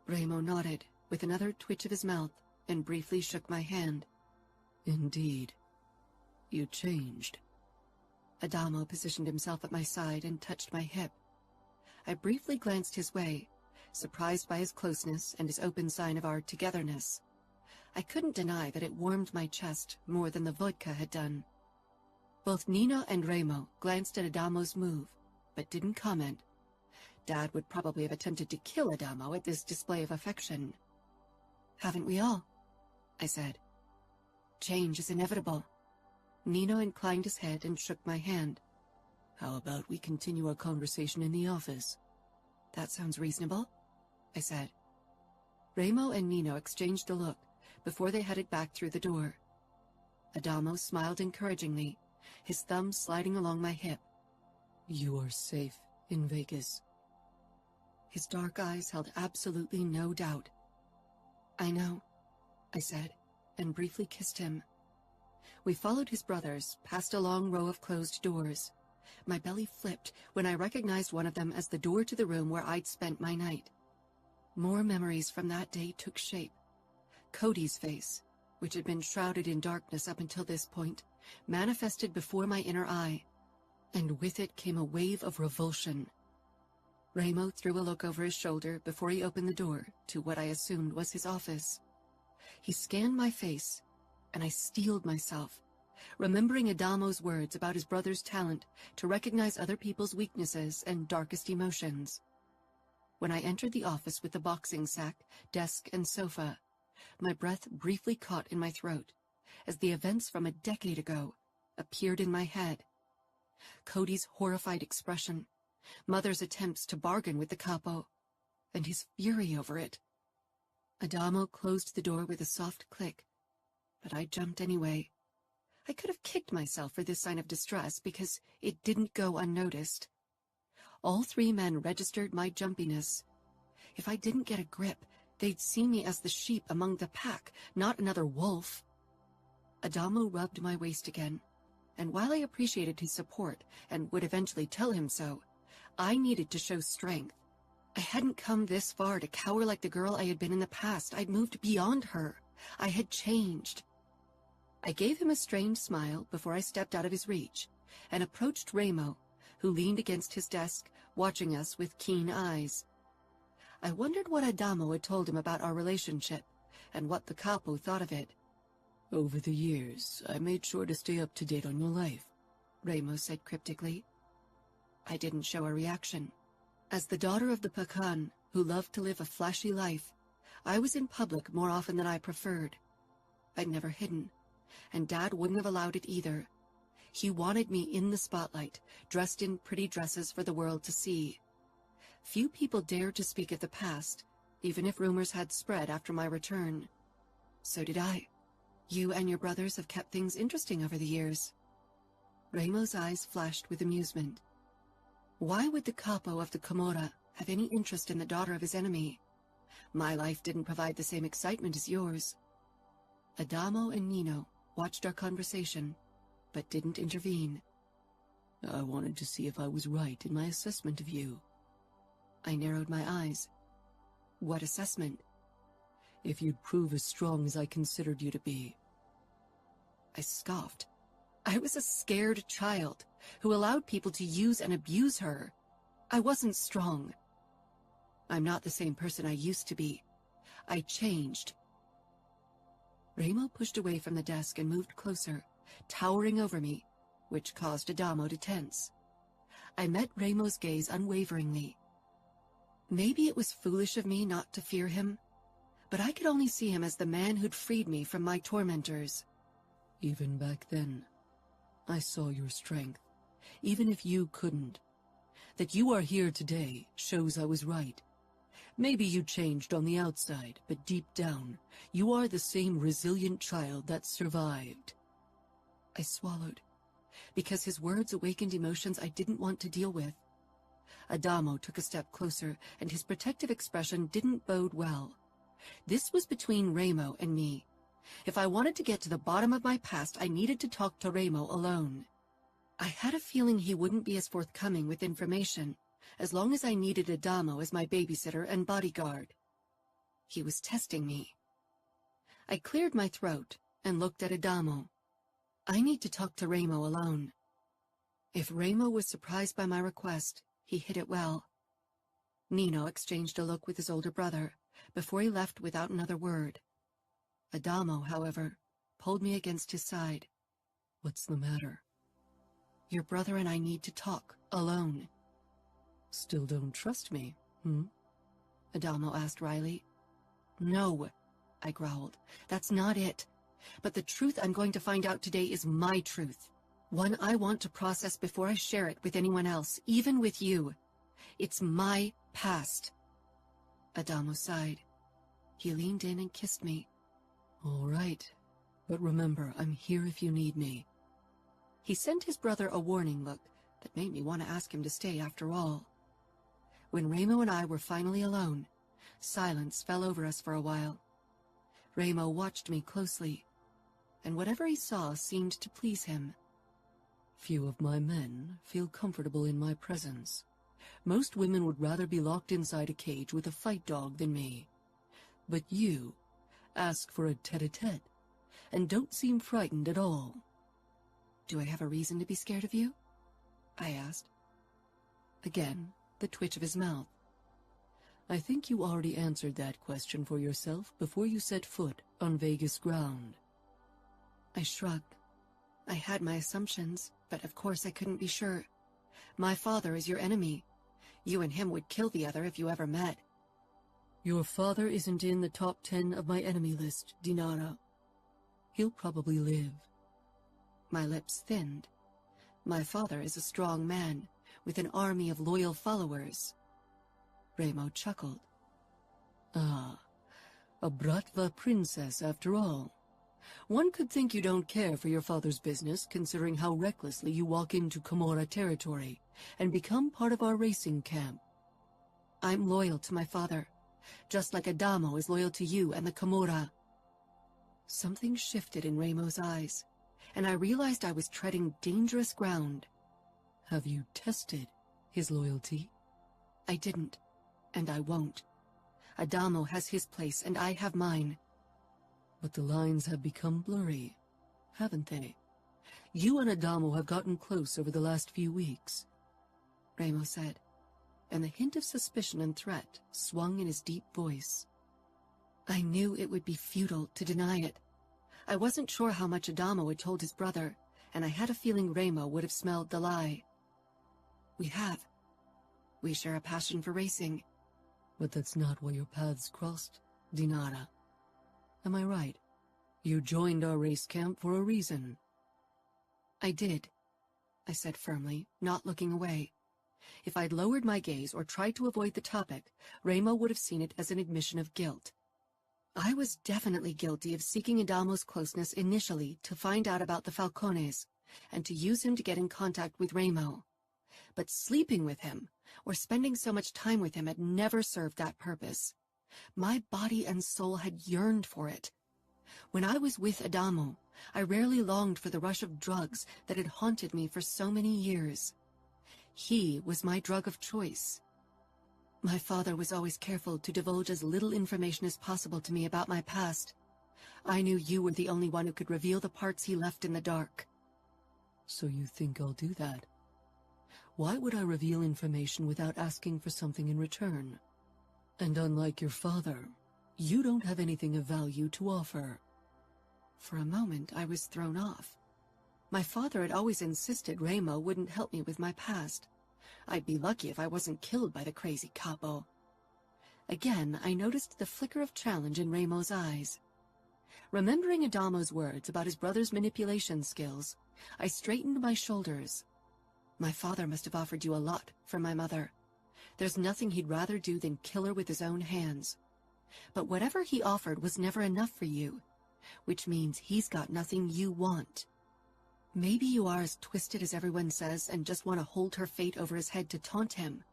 Remo nodded, with another twitch of his mouth, and briefly shook my hand. Indeed. You changed. Adamo positioned himself at my side and touched my hip. I briefly glanced his way, surprised by his closeness and his open sign of our togetherness. I couldn't deny that it warmed my chest more than the vodka had done. Both Nino and Remo glanced at Adamo's move, but didn't comment. Dad would probably have attempted to kill Adamo at this display of affection. Haven't we all? I said. Change is inevitable. Nino inclined his head and shook my hand. How about we continue our conversation in the office? That sounds reasonable, I said. Remo and Nino exchanged a look before they headed back through the door. Adamo smiled encouragingly, his thumb sliding along my hip. You are safe in Vegas. His dark eyes held absolutely no doubt. I know, I said, and briefly kissed him. We followed his brothers, past a long row of closed doors. My belly flipped when I recognized one of them as the door to the room where I'd spent my night. More memories from that day took shape. Cody's face, which had been shrouded in darkness up until this point, manifested before my inner eye, and with it came a wave of revulsion. Remo threw a look over his shoulder before he opened the door to what I assumed was his office. He scanned my face, and I steeled myself, remembering Adamo's words about his brother's talent to recognize other people's weaknesses and darkest emotions. When I entered the office with the boxing sack, desk, and sofa, my breath briefly caught in my throat as the events from a decade ago appeared in my head. Cody's horrified expression, Mother's attempts to bargain with the capo, and his fury over it. Adamo closed the door with a soft click, but I jumped anyway. I could have kicked myself for this sign of distress because it didn't go unnoticed. All 3 men registered my jumpiness. If I didn't get a grip, they'd see me as the sheep among the pack, not another wolf. Adamo rubbed my waist again, and while I appreciated his support and would eventually tell him so, I needed to show strength. I hadn't come this far to cower like the girl I had been in the past. I'd moved beyond her. I had changed. I gave him a strained smile before I stepped out of his reach and approached Remo, who leaned against his desk, watching us with keen eyes. I wondered what Adamo had told him about our relationship and what the capo thought of it. Over the years, I made sure to stay up to date on your life, Remo said cryptically. I didn't show a reaction. As the daughter of the Pakan, who loved to live a flashy life, I was in public more often than I preferred. I'd never hidden, and Dad wouldn't have allowed it either. He wanted me in the spotlight, dressed in pretty dresses for the world to see. Few people dared to speak of the past, even if rumors had spread after my return. So did I. You and your brothers have kept things interesting over the years. Remo's eyes flashed with amusement. Why would the capo of the Camorra have any interest in the daughter of his enemy? My life didn't provide the same excitement as yours. Adamo and Nino watched our conversation, but didn't intervene. I wanted to see if I was right in my assessment of you. I narrowed my eyes. What assessment? If you'd prove as strong as I considered you to be. I scoffed. I was a scared child who allowed people to use and abuse her. I wasn't strong. I'm not the same person I used to be. I changed. Remo pushed away from the desk and moved closer, towering over me, which caused Adamo to tense. I met Remo's gaze unwaveringly. Maybe it was foolish of me not to fear him, but I could only see him as the man who'd freed me from my tormentors. Even back then, I saw your strength, even if you couldn't. That you are here today shows I was right. Maybe you changed on the outside, but deep down, you are the same resilient child that survived. I swallowed, because his words awakened emotions I didn't want to deal with. Adamo took a step closer, and his protective expression didn't bode well. This was between Remo and me. If I wanted to get to the bottom of my past, I needed to talk to Remo alone. I had a feeling he wouldn't be as forthcoming with information, as long as I needed Adamo as my babysitter and bodyguard. He was testing me. I cleared my throat and looked at Adamo. I need to talk to Remo alone. If Remo was surprised by my request, he hid it well. Nino exchanged a look with his older brother before he left without another word. Adamo, however, pulled me against his side. What's the matter? Your brother and I need to talk, alone. Still don't trust me, Adamo asked Reilly. No, I growled. That's not it. But the truth I'm going to find out today is my truth. One I want to process before I share it with anyone else, even with you. It's my past. Adamo sighed. He leaned in and kissed me. All right, but remember, I'm here if you need me. He sent his brother a warning look that made me want to ask him to stay after all. When Remo and I were finally alone, silence fell over us for a while. Remo watched me closely, and whatever he saw seemed to please him. Few of my men feel comfortable in my presence. Most women would rather be locked inside a cage with a fight dog than me. But you ask for a tete-a-tete, and don't seem frightened at all. Do I have a reason to be scared of you? I asked. Again, the twitch of his mouth. I think you already answered that question for yourself before you set foot on Vegas ground. I shrugged. I had my assumptions, but of course I couldn't be sure. My father is your enemy. You and him would kill the other if you ever met. Your father isn't in the top 10 of my enemy list, Dinara. He'll probably live. My lips thinned. My father is a strong man, with an army of loyal followers. Remo chuckled. Ah, a Bratva princess after all. One could think you don't care for your father's business, considering how recklessly you walk into Camorra territory and become part of our racing camp. I'm loyal to my father, just like Adamo is loyal to you and the Camorra. Something shifted in Ramo's eyes, and I realized I was treading dangerous ground. Have you tested his loyalty? I didn't, and I won't. Adamo has his place, and I have mine. But the lines have become blurry, haven't they? You and Adamo have gotten close over the last few weeks, Ramo said, and the hint of suspicion and threat swung in his deep voice. I knew it would be futile to deny it. I wasn't sure how much Adamo had told his brother, and I had a feeling Ramo would have smelled the lie. We have. We share a passion for racing. But that's not where your paths crossed, Dinara. Am I right? You joined our race camp for a reason. I did, I said firmly, not looking away. If I'd lowered my gaze or tried to avoid the topic, Ramo would have seen it as an admission of guilt. I was definitely guilty of seeking Adamo's closeness initially to find out about the Falcones, and to use him to get in contact with Ramo. But sleeping with him, or spending so much time with him, had never served that purpose. My body and soul had yearned for it. When I was with Adamo, I rarely longed for the rush of drugs that had haunted me for so many years. He was my drug of choice. My father was always careful to divulge as little information as possible to me about my past. I knew you were the only one who could reveal the parts he left in the dark. So you think I'll do that? Why would I reveal information without asking for something in return? And unlike your father, you don't have anything of value to offer. For a moment, I was thrown off. My father had always insisted Ramo wouldn't help me with my past. I'd be lucky if I wasn't killed by the crazy capo. Again, I noticed the flicker of challenge in Ramo's eyes. Remembering Adamo's words about his brother's manipulation skills, I straightened my shoulders. My father must have offered you a lot for my mother. There's nothing he'd rather do than kill her with his own hands. But whatever he offered was never enough for you, which means he's got nothing you want. Maybe you are as twisted as everyone says and just want to hold her fate over his head to taunt him.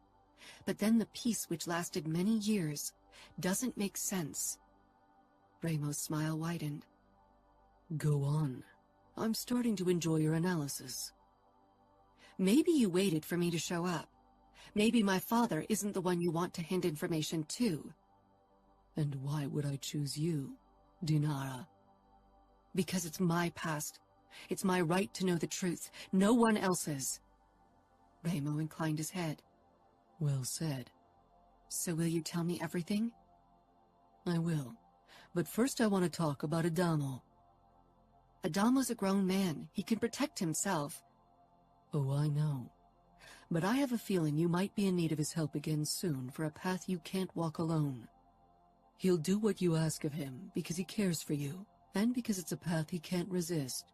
But then the peace which lasted many years doesn't make sense. Ramo's smile widened. Go on. I'm starting to enjoy your analysis. Maybe you waited for me to show up. Maybe my father isn't the one you want to hand information to. And why would I choose you, Dinara? Because it's my past. It's my right to know the truth, no one else's. Ramo inclined his head. Well said. So will you tell me everything? I will. But first I want to talk about Adamo. Adamo's a grown man. He can protect himself. Oh, I know. But I have a feeling you might be in need of his help again soon for a path you can't walk alone. He'll do what you ask of him because he cares for you, and because it's a path he can't resist.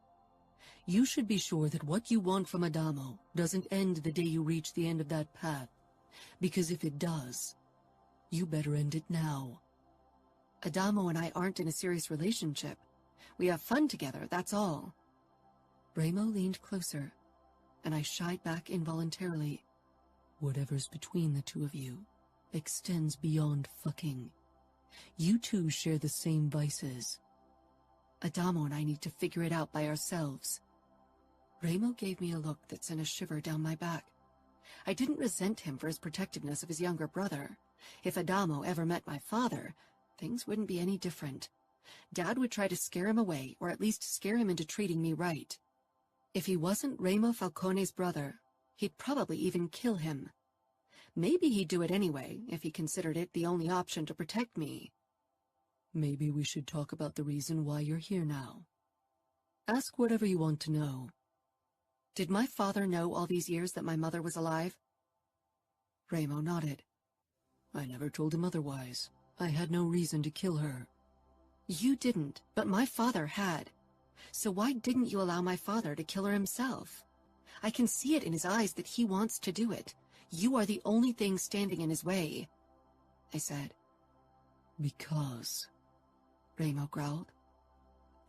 You should be sure that what you want from Adamo doesn't end the day you reach the end of that path, because if it does, you better end it now. Adamo and I aren't in a serious relationship. We have fun together, that's all. Ramo leaned closer, and I shied back involuntarily. Whatever's between the two of you extends beyond fucking. You two share the same vices. Adamo and I need to figure it out by ourselves. Ramo gave me a look that sent a shiver down my back. I didn't resent him for his protectiveness of his younger brother. If Adamo ever met my father, things wouldn't be any different. Dad would try to scare him away, or at least scare him into treating me right. If he wasn't Ramo Falcone's brother, he'd probably even kill him. Maybe he'd do it anyway, if he considered it the only option to protect me. Maybe we should talk about the reason why you're here now. Ask whatever you want to know. Did my father know all these years that my mother was alive? Ramo nodded. I never told him otherwise. I had no reason to kill her. You didn't, but my father had. So why didn't you allow my father to kill her himself? I can see it in his eyes that he wants to do it. You are the only thing standing in his way, I said. Because, Ramo growled.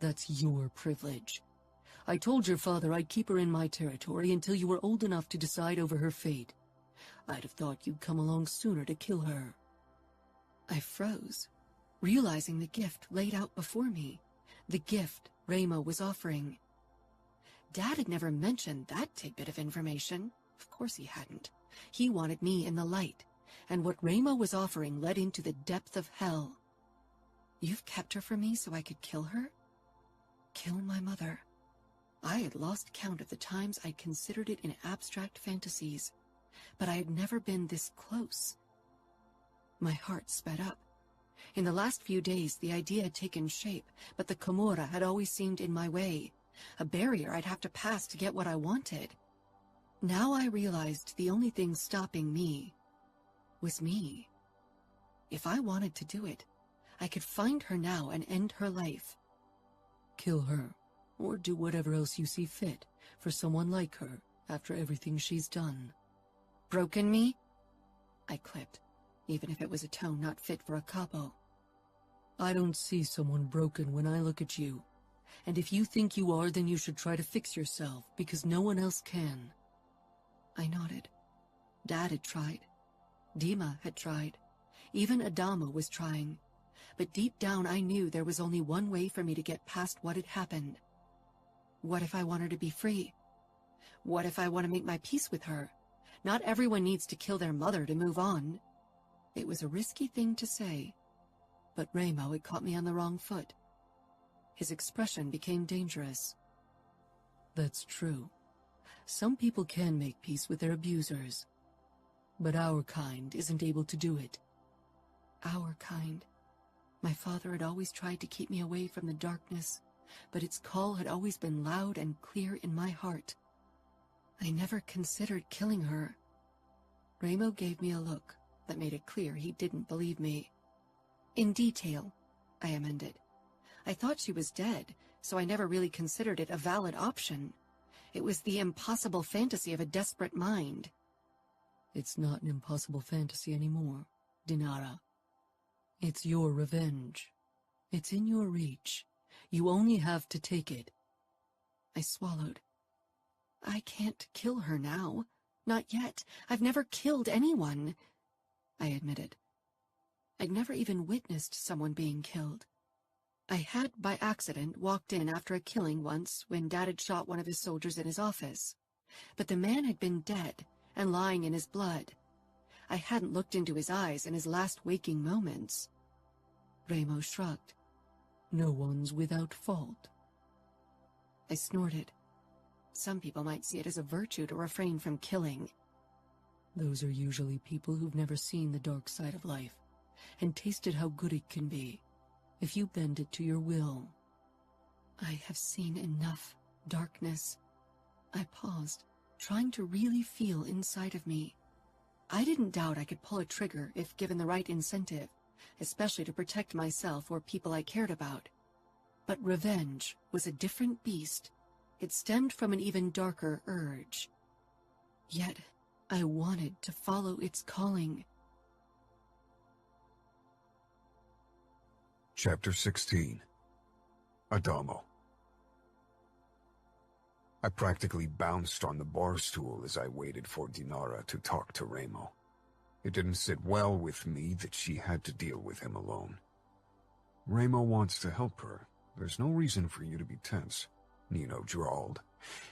That's your privilege. I told your father I'd keep her in my territory until you were old enough to decide over her fate. I'd have thought you'd come along sooner to kill her. I froze, realizing the gift laid out before me. The gift Ramo was offering. Dad had never mentioned that tidbit of information. Of course he hadn't. He wanted me in the light, and what Ramo was offering led into the depth of hell. You've kept her from me so I could kill her? Kill my mother. I had lost count of the times I'd considered it in abstract fantasies, but I had never been this close. My heart sped up. In the last few days, the idea had taken shape, but the Camorra had always seemed in my way, a barrier I'd have to pass to get what I wanted. Now I realized the only thing stopping me was me. If I wanted to do it, I could find her now and end her life. Kill her, or do whatever else you see fit for someone like her after everything she's done. Broken me? I clipped, even if it was a tone not fit for a capo. I don't see someone broken when I look at you. And if you think you are, then you should try to fix yourself, because no one else can. I nodded. Dad had tried. Dima had tried. Even Adamo was trying. But deep down I knew there was only one way for me to get past what had happened. What if I want her to be free? What if I want to make my peace with her? Not everyone needs to kill their mother to move on. It was a risky thing to say, but Ramo had caught me on the wrong foot. His expression became dangerous. That's true. Some people can make peace with their abusers, but our kind isn't able to do it. Our kind. My father had always tried to keep me away from the darkness, but its call had always been loud and clear in my heart. I never considered killing her. Ramo gave me a look that made it clear he didn't believe me. In detail, I amended. I thought she was dead, so I never really considered it a valid option. It was the impossible fantasy of a desperate mind. It's not an impossible fantasy anymore, Dinara. It's your revenge. It's in your reach. You only have to take it. I swallowed. I can't kill her now. Not yet. I've never killed anyone, I admitted. I'd never even witnessed someone being killed. I had, by accident, walked in after a killing once when Dad had shot one of his soldiers in his office. But the man had been dead and lying in his blood. I hadn't looked into his eyes in his last waking moments. Ramo shrugged. No one's without fault. I snorted. Some people might see it as a virtue to refrain from killing. Those are usually people who've never seen the dark side of life and tasted how good it can be if you bend it to your will. I have seen enough darkness. I paused, trying to really feel inside of me. I didn't doubt I could pull a trigger if given the right incentive, especially to protect myself or people I cared about. But revenge was a different beast. It stemmed from an even darker urge. Yet, I wanted to follow its calling. Chapter 16. Adamo. I practically bounced on the bar stool as I waited for Dinara to talk to Ramo. It didn't sit well with me that she had to deal with him alone. Ramo wants to help her. There's no reason for you to be tense, Nino drawled.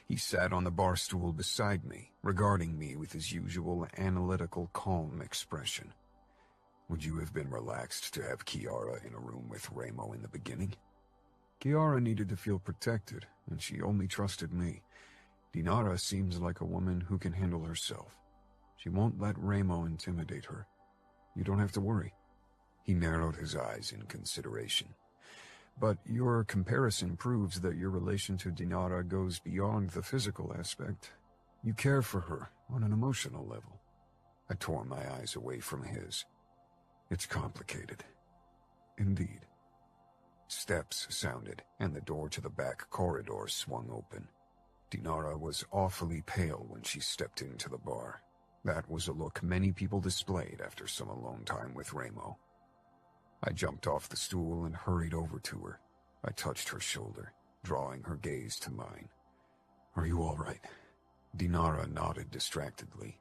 He sat on the bar stool beside me, regarding me with his usual analytical, calm expression. Would you have been relaxed to have Kiara in a room with Ramo in the beginning? Kiara needed to feel protected, and she only trusted me. Dinara seems like a woman who can handle herself. She won't let Ramo intimidate her. You don't have to worry. He narrowed his eyes in consideration. But your comparison proves that your relation to Dinara goes beyond the physical aspect. You care for her on an emotional level. I tore my eyes away from his. It's complicated. Indeed. Steps sounded, and the door to the back corridor swung open. Dinara was awfully pale when she stepped into the bar. That was a look many people displayed after some alone time with Ramo. I jumped off the stool and hurried over to her. I touched her shoulder, drawing her gaze to mine. "Are you all right?" Dinara nodded distractedly.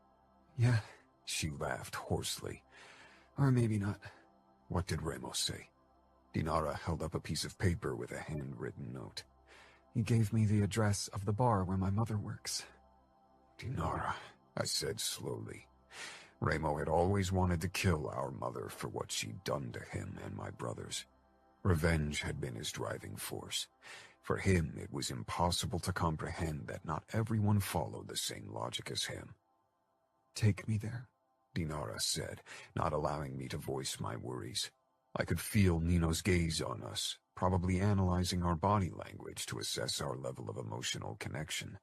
"Yeah." She laughed hoarsely. "Or maybe not." "What did Ramos say?" Dinara held up a piece of paper with a handwritten note. "He gave me the address of the bar where my mother works." "Dinara," I said slowly. Ramo had always wanted to kill our mother for what she'd done to him and my brothers. Revenge had been his driving force. For him, it was impossible to comprehend that not everyone followed the same logic as him. "Take me there," Dinara said, not allowing me to voice my worries. I could feel Nino's gaze on us, probably analyzing our body language to assess our level of emotional connection.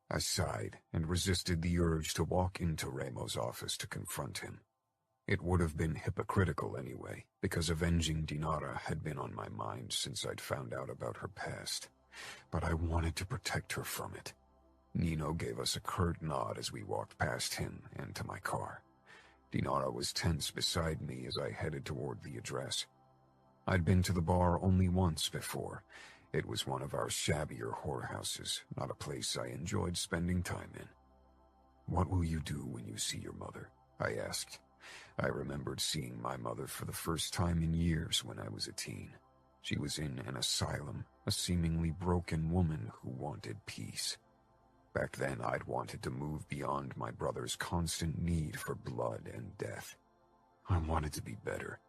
I sighed and resisted the urge to walk into Ramo's office to confront him. It would have been hypocritical anyway, because avenging Dinara had been on my mind since I'd found out about her past. But I wanted to protect her from it. Nino gave us a curt nod as we walked past him and to my car. Dinara was tense beside me as I headed toward the address. I'd been to the bar only once before. It was one of our shabbier whorehouses, not a place I enjoyed spending time in. "What will you do when you see your mother?" I asked. I remembered seeing my mother for the first time in years when I was a teen. She was in an asylum, a seemingly broken woman who wanted peace. Back then, I'd wanted to move beyond my brother's constant need for blood and death. I wanted to be better.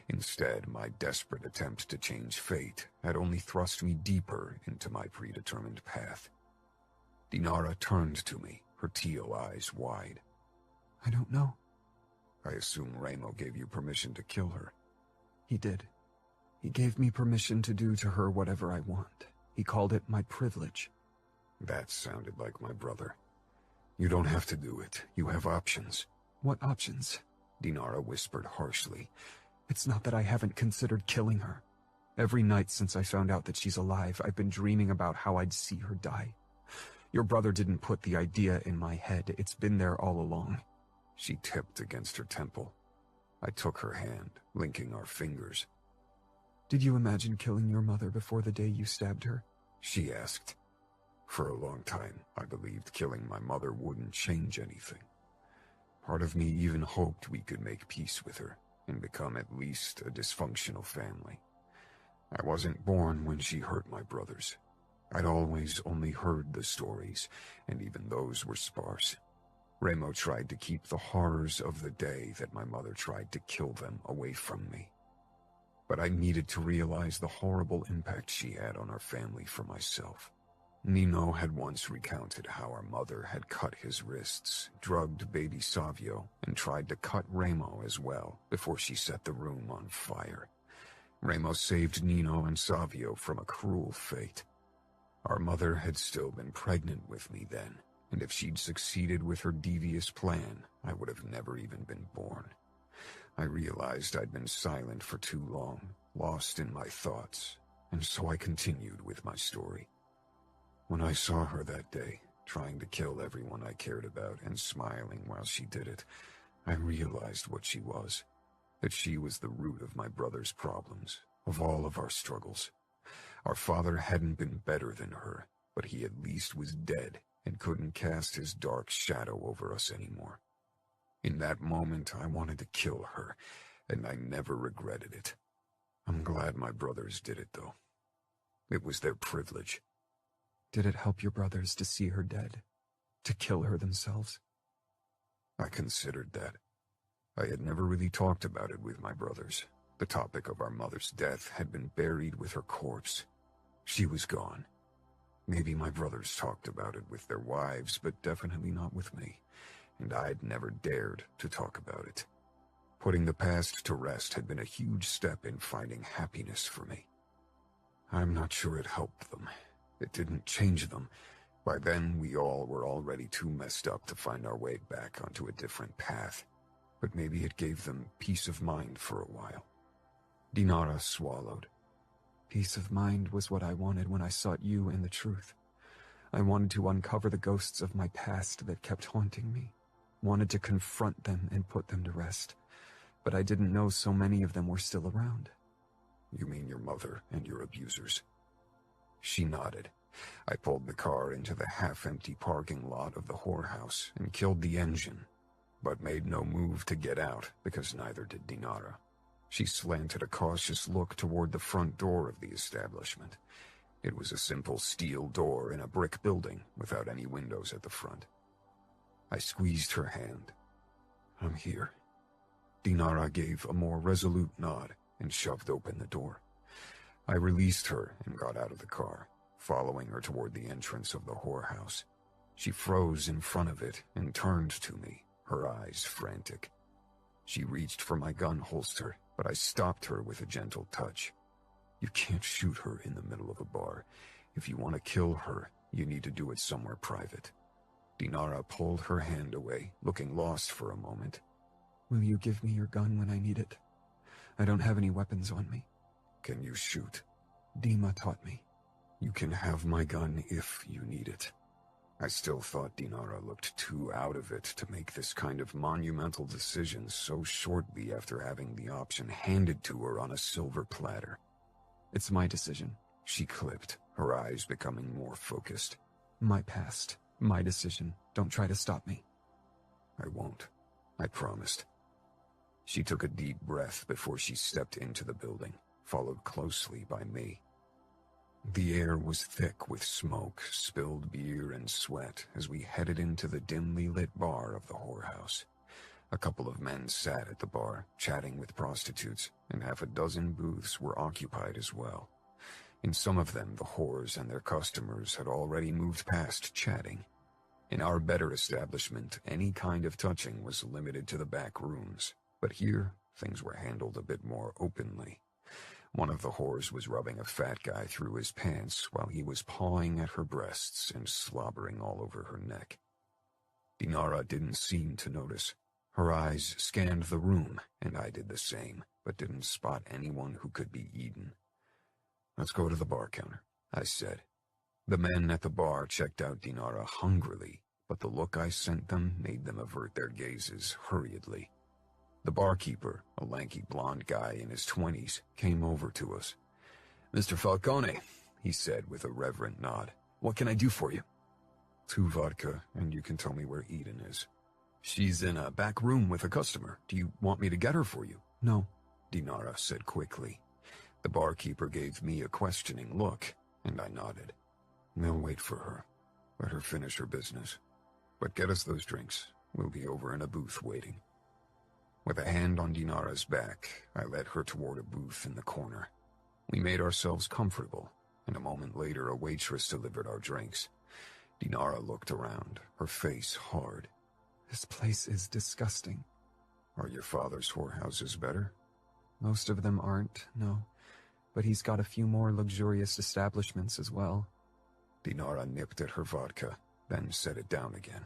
Instead, my desperate attempt to change fate had only thrust me deeper into my predetermined path. Dinara turned to me, her teal eyes wide. "I don't know." "I assume Ramo gave you permission to kill her." "He did. He gave me permission to do to her whatever I want. He called it my privilege." That sounded like my brother. "You don't have to do it. You have options." "What options?" Dinara whispered harshly. "It's not that I haven't considered killing her. Every night since I found out that she's alive, I've been dreaming about how I'd see her die. Your brother didn't put the idea in my head. It's been there all along." She tipped against her temple. I took her hand, linking our fingers. "Did you imagine killing your mother before the day you stabbed her?" She asked. For a long time, I believed killing my mother wouldn't change anything. Part of me even hoped we could make peace with her and become at least a dysfunctional family. I wasn't born when she hurt my brothers. I'd always only heard the stories, and even those were sparse. Ramo tried to keep the horrors of the day that my mother tried to kill them away from me. But I needed to realize the horrible impact she had on our family for myself. Nino had once recounted how our mother had cut his wrists, drugged baby Savio, and tried to cut Ramo as well before she set the room on fire. Ramo saved Nino and Savio from a cruel fate. Our mother had still been pregnant with me then, and if she'd succeeded with her devious plan, I would have never even been born. I realized I'd been silent for too long, lost in my thoughts, and so I continued with my story. When I saw her that day, trying to kill everyone I cared about and smiling while she did it, I realized what she was, that she was the root of my brother's problems, of all of our struggles. Our father hadn't been better than her, but he at least was dead and couldn't cast his dark shadow over us anymore. In that moment, I wanted to kill her, and I never regretted it. I'm glad my brothers did it, though. It was their privilege. "Did it help your brothers to see her dead? To kill her themselves?" I considered that. I had never really talked about it with my brothers. The topic of our mother's death had been buried with her corpse. She was gone. Maybe my brothers talked about it with their wives, but definitely not with me, and I'd never dared to talk about it. Putting the past to rest had been a huge step in finding happiness for me. I'm not sure it helped them. It didn't change them. By then, we all were already too messed up to find our way back onto a different path. But maybe it gave them peace of mind for a while. Dinara swallowed. "Peace of mind was what I wanted when I sought you and the truth. I wanted to uncover the ghosts of my past that kept haunting me. Wanted to confront them and put them to rest. But I didn't know so many of them were still around." You mean your mother and your abusers? She nodded. I pulled the car into the half-empty parking lot of the whorehouse and killed the engine, but made no move to get out because neither did Dinara. She slanted a cautious look toward the front door of the establishment. It was a simple steel door in a brick building without any windows at the front. I squeezed her hand. I'm here. Dinara gave a more resolute nod and shoved open the door. I released her and got out of the car, following her toward the entrance of the whorehouse. She froze in front of it and turned to me, her eyes frantic. She reached for my gun holster, but I stopped her with a gentle touch. You can't shoot her in the middle of a bar. If you want to kill her, you need to do it somewhere private. Dinara pulled her hand away, looking lost for a moment. Will you give me your gun when I need it? I don't have any weapons on me. Can you shoot? Dima taught me. You can have my gun if you need it. I still thought Dinara looked too out of it to make this kind of monumental decision so shortly after having the option handed to her on a silver platter. It's my decision. She clipped, her eyes becoming more focused. My past. My decision. Don't try to stop me. I won't. I promised. She took a deep breath before she stepped into the building, followed closely by me. The air was thick with smoke, spilled beer, and sweat as we headed into the dimly lit bar of the whorehouse. A couple of men sat at the bar, chatting with prostitutes, and half a dozen booths were occupied as well. In some of them, the whores and their customers had already moved past chatting. In our better establishment, any kind of touching was limited to the back rooms, but here, things were handled a bit more openly. One of the whores was rubbing a fat guy through his pants while he was pawing at her breasts and slobbering all over her neck. Dinara didn't seem to notice. Her eyes scanned the room, and I did the same, but didn't spot anyone who could be eaten. Let's go to the bar counter, I said. The men at the bar checked out Dinara hungrily, but the look I sent them made them avert their gazes hurriedly. The barkeeper, a lanky blonde guy in his 20s, came over to us. Mr. Falcone, he said with a reverent nod. What can I do for you? 2 vodka, and you can tell me where Eden is. She's in a back room with a customer. Do you want me to get her for you? No, Dinara said quickly. The barkeeper gave me a questioning look, and I nodded. We'll wait for her. Let her finish her business. But get us those drinks. We'll be over in a booth waiting. With a hand on Dinara's back, I led her toward a booth in the corner. We made ourselves comfortable, and a moment later a waitress delivered our drinks. Dinara looked around, her face hard. This place is disgusting. Are your father's whorehouses better? Most of them aren't, no. But he's got a few more luxurious establishments as well. Dinara nipped at her vodka, then set it down again.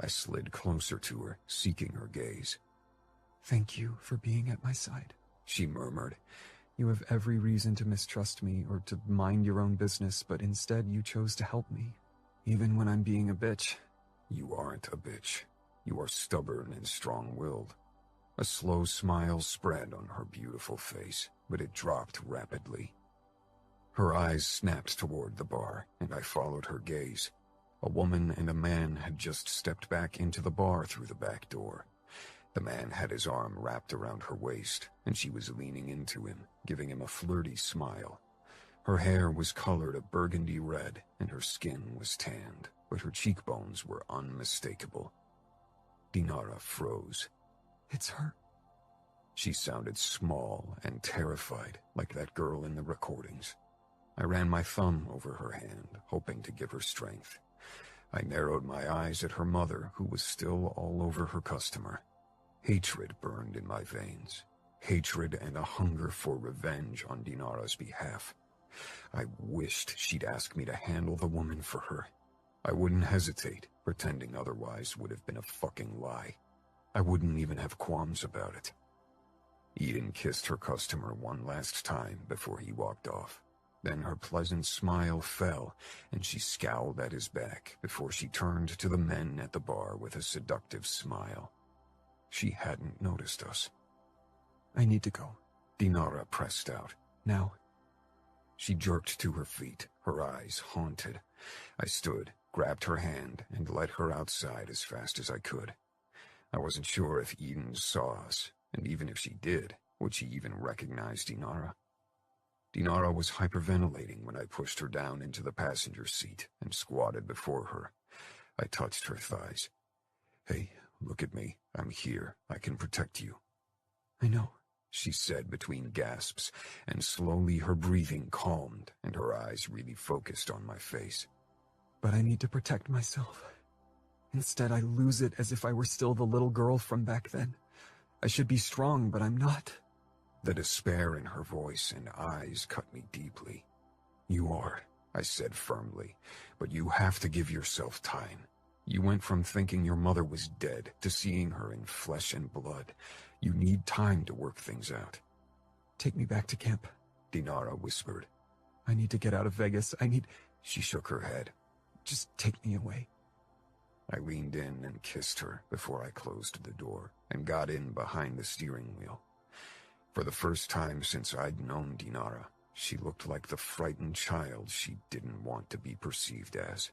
I slid closer to her, seeking her gaze. Thank you for being at my side, she murmured. You have every reason to mistrust me or to mind your own business, but instead you chose to help me, even when I'm being a bitch. You aren't a bitch. You are stubborn and strong-willed. A slow smile spread on her beautiful face, but it dropped rapidly. Her eyes snapped toward the bar, and I followed her gaze. A woman and a man had just stepped back into the bar through the back door. The man had his arm wrapped around her waist, and she was leaning into him, giving him a flirty smile. Her hair was colored a burgundy red, and her skin was tanned, but her cheekbones were unmistakable. Dinara froze. It's her. She sounded small and terrified, like that girl in the recordings. I ran my thumb over her hand, hoping to give her strength. I narrowed my eyes at her mother, who was still all over her customer. Hatred burned in my veins. Hatred and a hunger for revenge on Dinara's behalf. I wished she'd ask me to handle the woman for her. I wouldn't hesitate. Pretending otherwise would have been a fucking lie. I wouldn't even have qualms about it. Eden kissed her customer one last time before he walked off. Then her pleasant smile fell, and she scowled at his back before she turned to the men at the bar with a seductive smile. She hadn't noticed us. I need to go. Dinara pressed out. Now. She jerked to her feet, her eyes haunted. I stood, grabbed her hand, and led her outside as fast as I could. I wasn't sure if Eden saw us, and even if she did, would she even recognize Dinara? Dinara was hyperventilating when I pushed her down into the passenger seat and squatted before her. I touched her thighs. "Hey, look at me. I'm here. I can protect you." "I know," she said between gasps, and slowly her breathing calmed and her eyes really focused on my face. "But I need to protect myself. Instead, I lose it as if I were still the little girl from back then. I should be strong, but I'm not." The despair in her voice and eyes cut me deeply. "You are," I said firmly, "but you have to give yourself time. You went from thinking your mother was dead to seeing her in flesh and blood. You need time to work things out." "Take me back to camp," Dinara whispered. "I need to get out of Vegas. She shook her head. Just take me away." I leaned in and kissed her before I closed the door and got in behind the steering wheel. For the first time since I'd known Dinara, she looked like the frightened child she didn't want to be perceived as.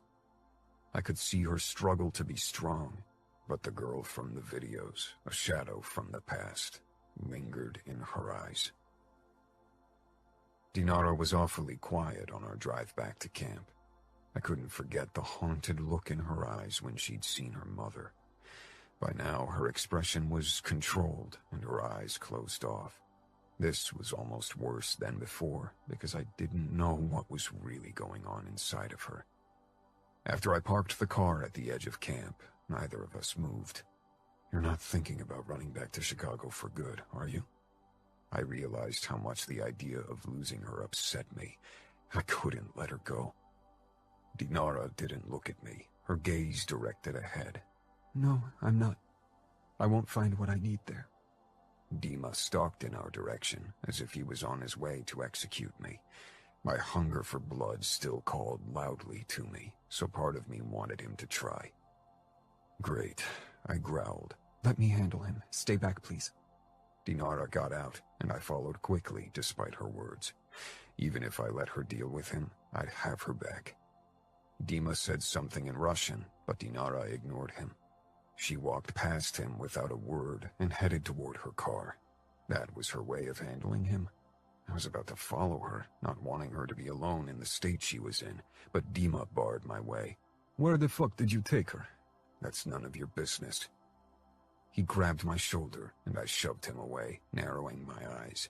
I could see her struggle to be strong, but the girl from the videos, a shadow from the past, lingered in her eyes. Dinara was awfully quiet on our drive back to camp. I couldn't forget the haunted look in her eyes when she'd seen her mother. By now, her expression was controlled and her eyes closed off. This was almost worse than before because I didn't know what was really going on inside of her. After I parked the car at the edge of camp, neither of us moved. "You're not thinking about running back to Chicago for good, are you?" I realized how much the idea of losing her upset me. I couldn't let her go. Dinara didn't look at me, her gaze directed ahead. "No, I'm not. I won't find what I need there." Dima stalked in our direction, as if he was on his way to execute me. My hunger for blood still called loudly to me, so part of me wanted him to try. "Great," I growled. "Let me handle him. Stay back, please." Dinara got out, and I followed quickly despite her words. Even if I let her deal with him, I'd have her back. Dima said something in Russian, but Dinara ignored him. She walked past him without a word and headed toward her car. That was her way of handling him. I was about to follow her, not wanting her to be alone in the state she was in, but Dima barred my way. "Where the fuck did you take her?" "That's none of your business." He grabbed my shoulder, and I shoved him away, narrowing my eyes.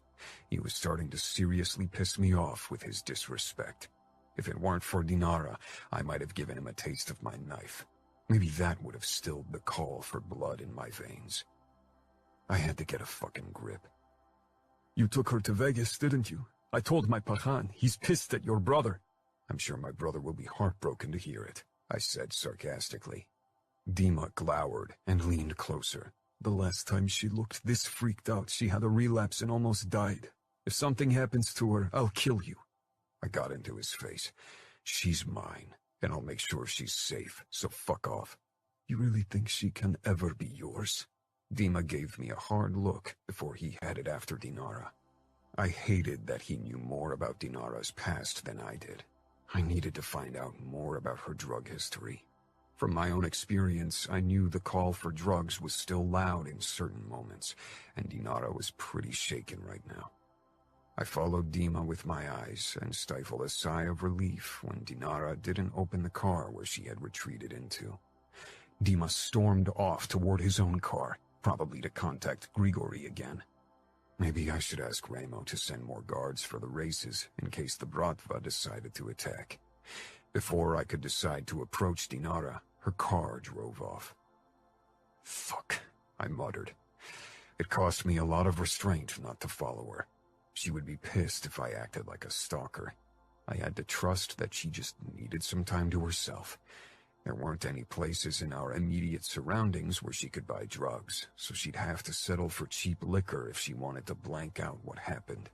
He was starting to seriously piss me off with his disrespect. If it weren't for Dinara, I might have given him a taste of my knife. Maybe that would have stilled the call for blood in my veins. I had to get a fucking grip. "You took her to Vegas, didn't you? I told my Pajan. He's pissed at your brother." "I'm sure my brother will be heartbroken to hear it," I said sarcastically. Dima glowered and leaned closer. "The last time she looked this freaked out, she had a relapse and almost died. If something happens to her, I'll kill you." I got into his face. "She's mine, and I'll make sure she's safe, so fuck off." "You really think she can ever be yours?" Dima gave me a hard look before he headed after Dinara. I hated that he knew more about Dinara's past than I did. I needed to find out more about her drug history. From my own experience, I knew the call for drugs was still loud in certain moments, and Dinara was pretty shaken right now. I followed Dima with my eyes and stifled a sigh of relief when Dinara didn't open the car where she had retreated into. Dima stormed off toward his own car, probably to contact Grigori again. Maybe I should ask Ramo to send more guards for the races in case the Bratva decided to attack. Before I could decide to approach Dinara, her car drove off. "Fuck," I muttered. It cost me a lot of restraint not to follow her. She would be pissed if I acted like a stalker. I had to trust that she just needed some time to herself. There weren't any places in our immediate surroundings where she could buy drugs, so she'd have to settle for cheap liquor if she wanted to blank out what happened.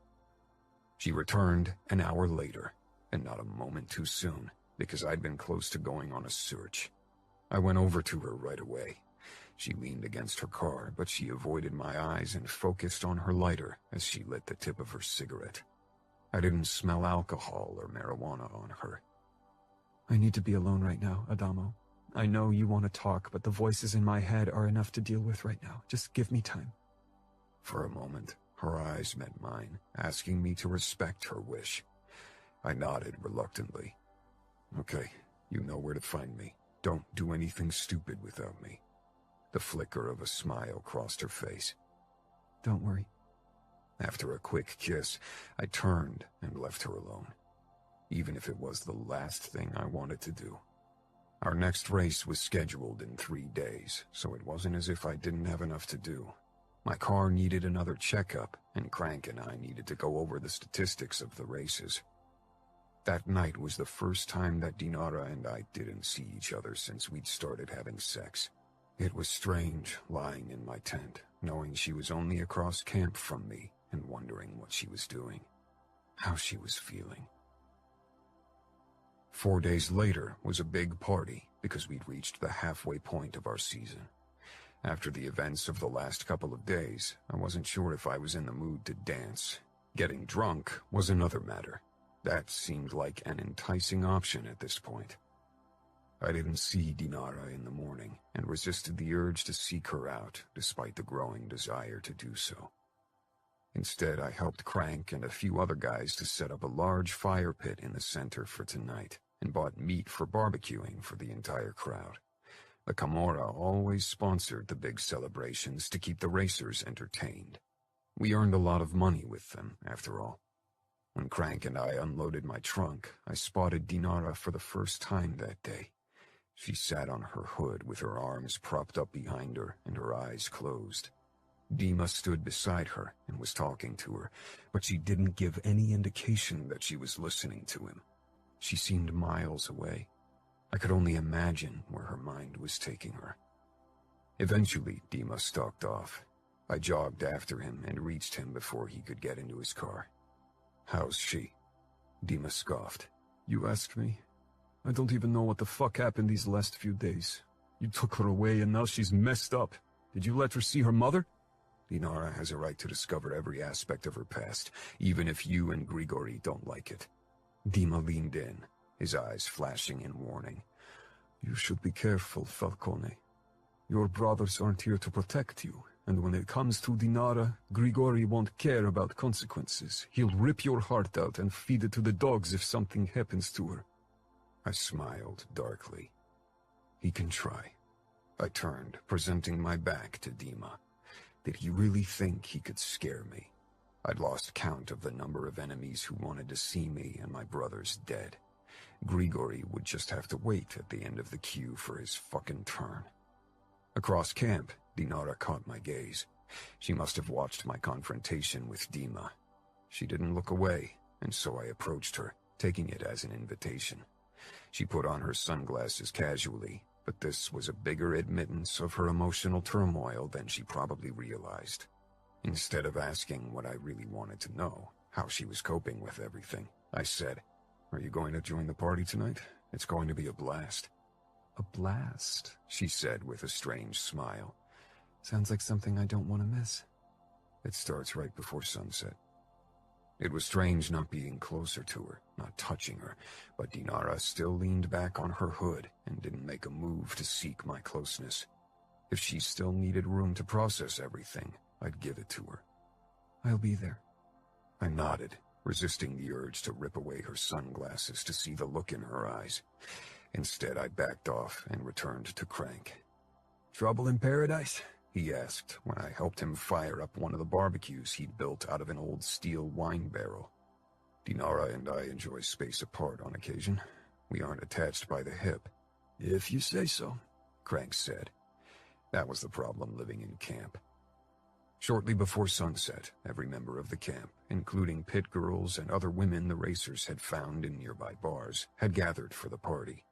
She returned an hour later, and not a moment too soon, because I'd been close to going on a search. I went over to her right away. She leaned against her car, but she avoided my eyes and focused on her lighter as she lit the tip of her cigarette. I didn't smell alcohol or marijuana on her. I need to be alone right now, Adamo. I know you want to talk, but the voices in my head are enough to deal with right now. Just give me time. For a moment, her eyes met mine, asking me to respect her wish. I nodded reluctantly. Okay, you know where to find me. Don't do anything stupid without me. The flicker of a smile crossed her face. Don't worry. After a quick kiss, I turned and left her alone, even if it was the last thing I wanted to do. Our next race was scheduled in 3 days, so it wasn't as if I didn't have enough to do. My car needed another checkup, and Crank and I needed to go over the statistics of the races. That night was the first time that Dinara and I didn't see each other since we'd started having sex. It was strange, lying in my tent, knowing she was only across camp from me and wondering what she was doing, how she was feeling. 4 days later was a big party because we'd reached the halfway point of our season. After the events of the last couple of days, I wasn't sure if I was in the mood to dance. Getting drunk was another matter. That seemed like an enticing option at this point. I didn't see Dinara in the morning and resisted the urge to seek her out despite the growing desire to do so. Instead, I helped Crank and a few other guys to set up a large fire pit in the center for tonight and bought meat for barbecuing for the entire crowd. The Camorra always sponsored the big celebrations to keep the racers entertained. We earned a lot of money with them, after all. When Crank and I unloaded my trunk, I spotted Dinara for the first time that day. She sat on her hood with her arms propped up behind her and her eyes closed. Dima stood beside her and was talking to her, but she didn't give any indication that she was listening to him. She seemed miles away. I could only imagine where her mind was taking her. Eventually, Dima stalked off. I jogged after him and reached him before he could get into his car. "How's she?" Dima scoffed. You ask me? I don't even know what the fuck happened these last few days. You took her away and now she's messed up. Did you let her see her mother? Dinara has a right to discover every aspect of her past, even if you and Grigori don't like it. Dima leaned in, his eyes flashing in warning. You should be careful, Falcone. Your brothers aren't here to protect you, and when it comes to Dinara, Grigori won't care about consequences. He'll rip your heart out and feed it to the dogs if something happens to her. I smiled darkly. He can try. I turned, presenting my back to Dima. Did he really think he could scare me? I'd lost count of the number of enemies who wanted to see me and my brothers dead. Grigori would just have to wait at the end of the queue for his fucking turn. Across camp, Dinara caught my gaze. She must have watched my confrontation with Dima. She didn't look away, and so I approached her, taking it as an invitation. She put on her sunglasses casually, but this was a bigger admittance of her emotional turmoil than she probably realized. Instead of asking what I really wanted to know, how she was coping with everything, I said, "Are you going to join the party tonight? It's going to be a blast." A blast, she said with a strange smile. Sounds like something I don't want to miss. It starts right before sunset. It was strange not being closer to her, not touching her, but Dinara still leaned back on her hood and didn't make a move to seek my closeness. If she still needed room to process everything, I'd give it to her. I'll be there. I nodded, resisting the urge to rip away her sunglasses to see the look in her eyes. Instead, I backed off and returned to Crank. "Trouble in paradise?" he asked when I helped him fire up one of the barbecues he'd built out of an old steel wine barrel. Dinara and I enjoy space apart on occasion. We aren't attached by the hip. "If you say so," Crank said. That was the problem living in camp. Shortly before sunset, every member of the camp, including pit girls and other women the racers had found in nearby bars, had gathered for the party.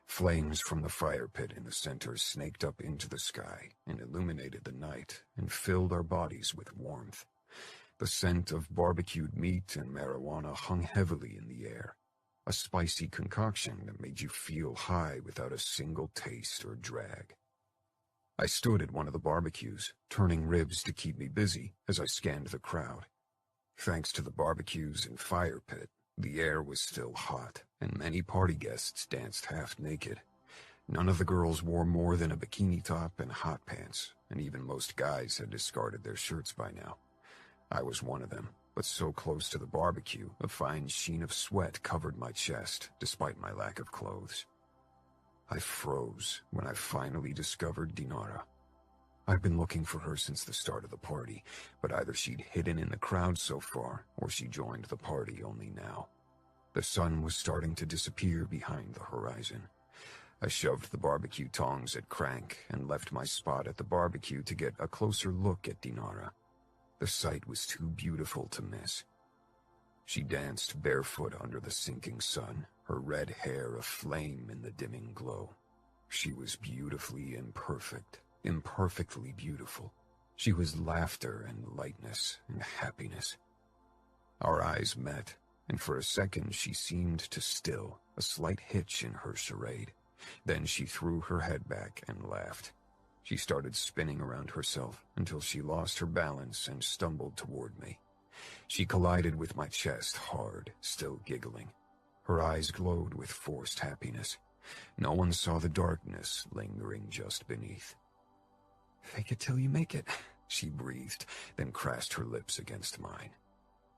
Flames from the fire pit in the center snaked up into the sky and illuminated the night and filled our bodies with warmth. The scent of barbecued meat and marijuana hung heavily in the air, a spicy concoction that made you feel high without a single taste or drag. I stood at one of the barbecues, turning ribs to keep me busy as I scanned the crowd. Thanks to the barbecues and fire pit, the air was still hot, and many party guests danced half naked. None of the girls wore more than a bikini top and hot pants, and even most guys had discarded their shirts by now. I was one of them, but so close to the barbecue, a fine sheen of sweat covered my chest, despite my lack of clothes. I froze when I finally discovered Dinara. I've been looking for her since the start of the party, but either she'd hidden in the crowd so far, or she joined the party only now. The sun was starting to disappear behind the horizon. I shoved the barbecue tongs at Crank and left my spot at the barbecue to get a closer look at Dinara. The sight was too beautiful to miss. She danced barefoot under the sinking sun, her red hair aflame in the dimming glow. She was beautifully imperfect, imperfectly beautiful. She was laughter and lightness and happiness. Our eyes met, and for a second she seemed to still, a slight hitch in her charade. Then she threw her head back and laughed. She started spinning around herself until she lost her balance and stumbled toward me. She collided with my chest hard, still giggling. Her eyes glowed with forced happiness. No one saw the darkness lingering just beneath. "Fake it till you make it," she breathed, then crashed her lips against mine.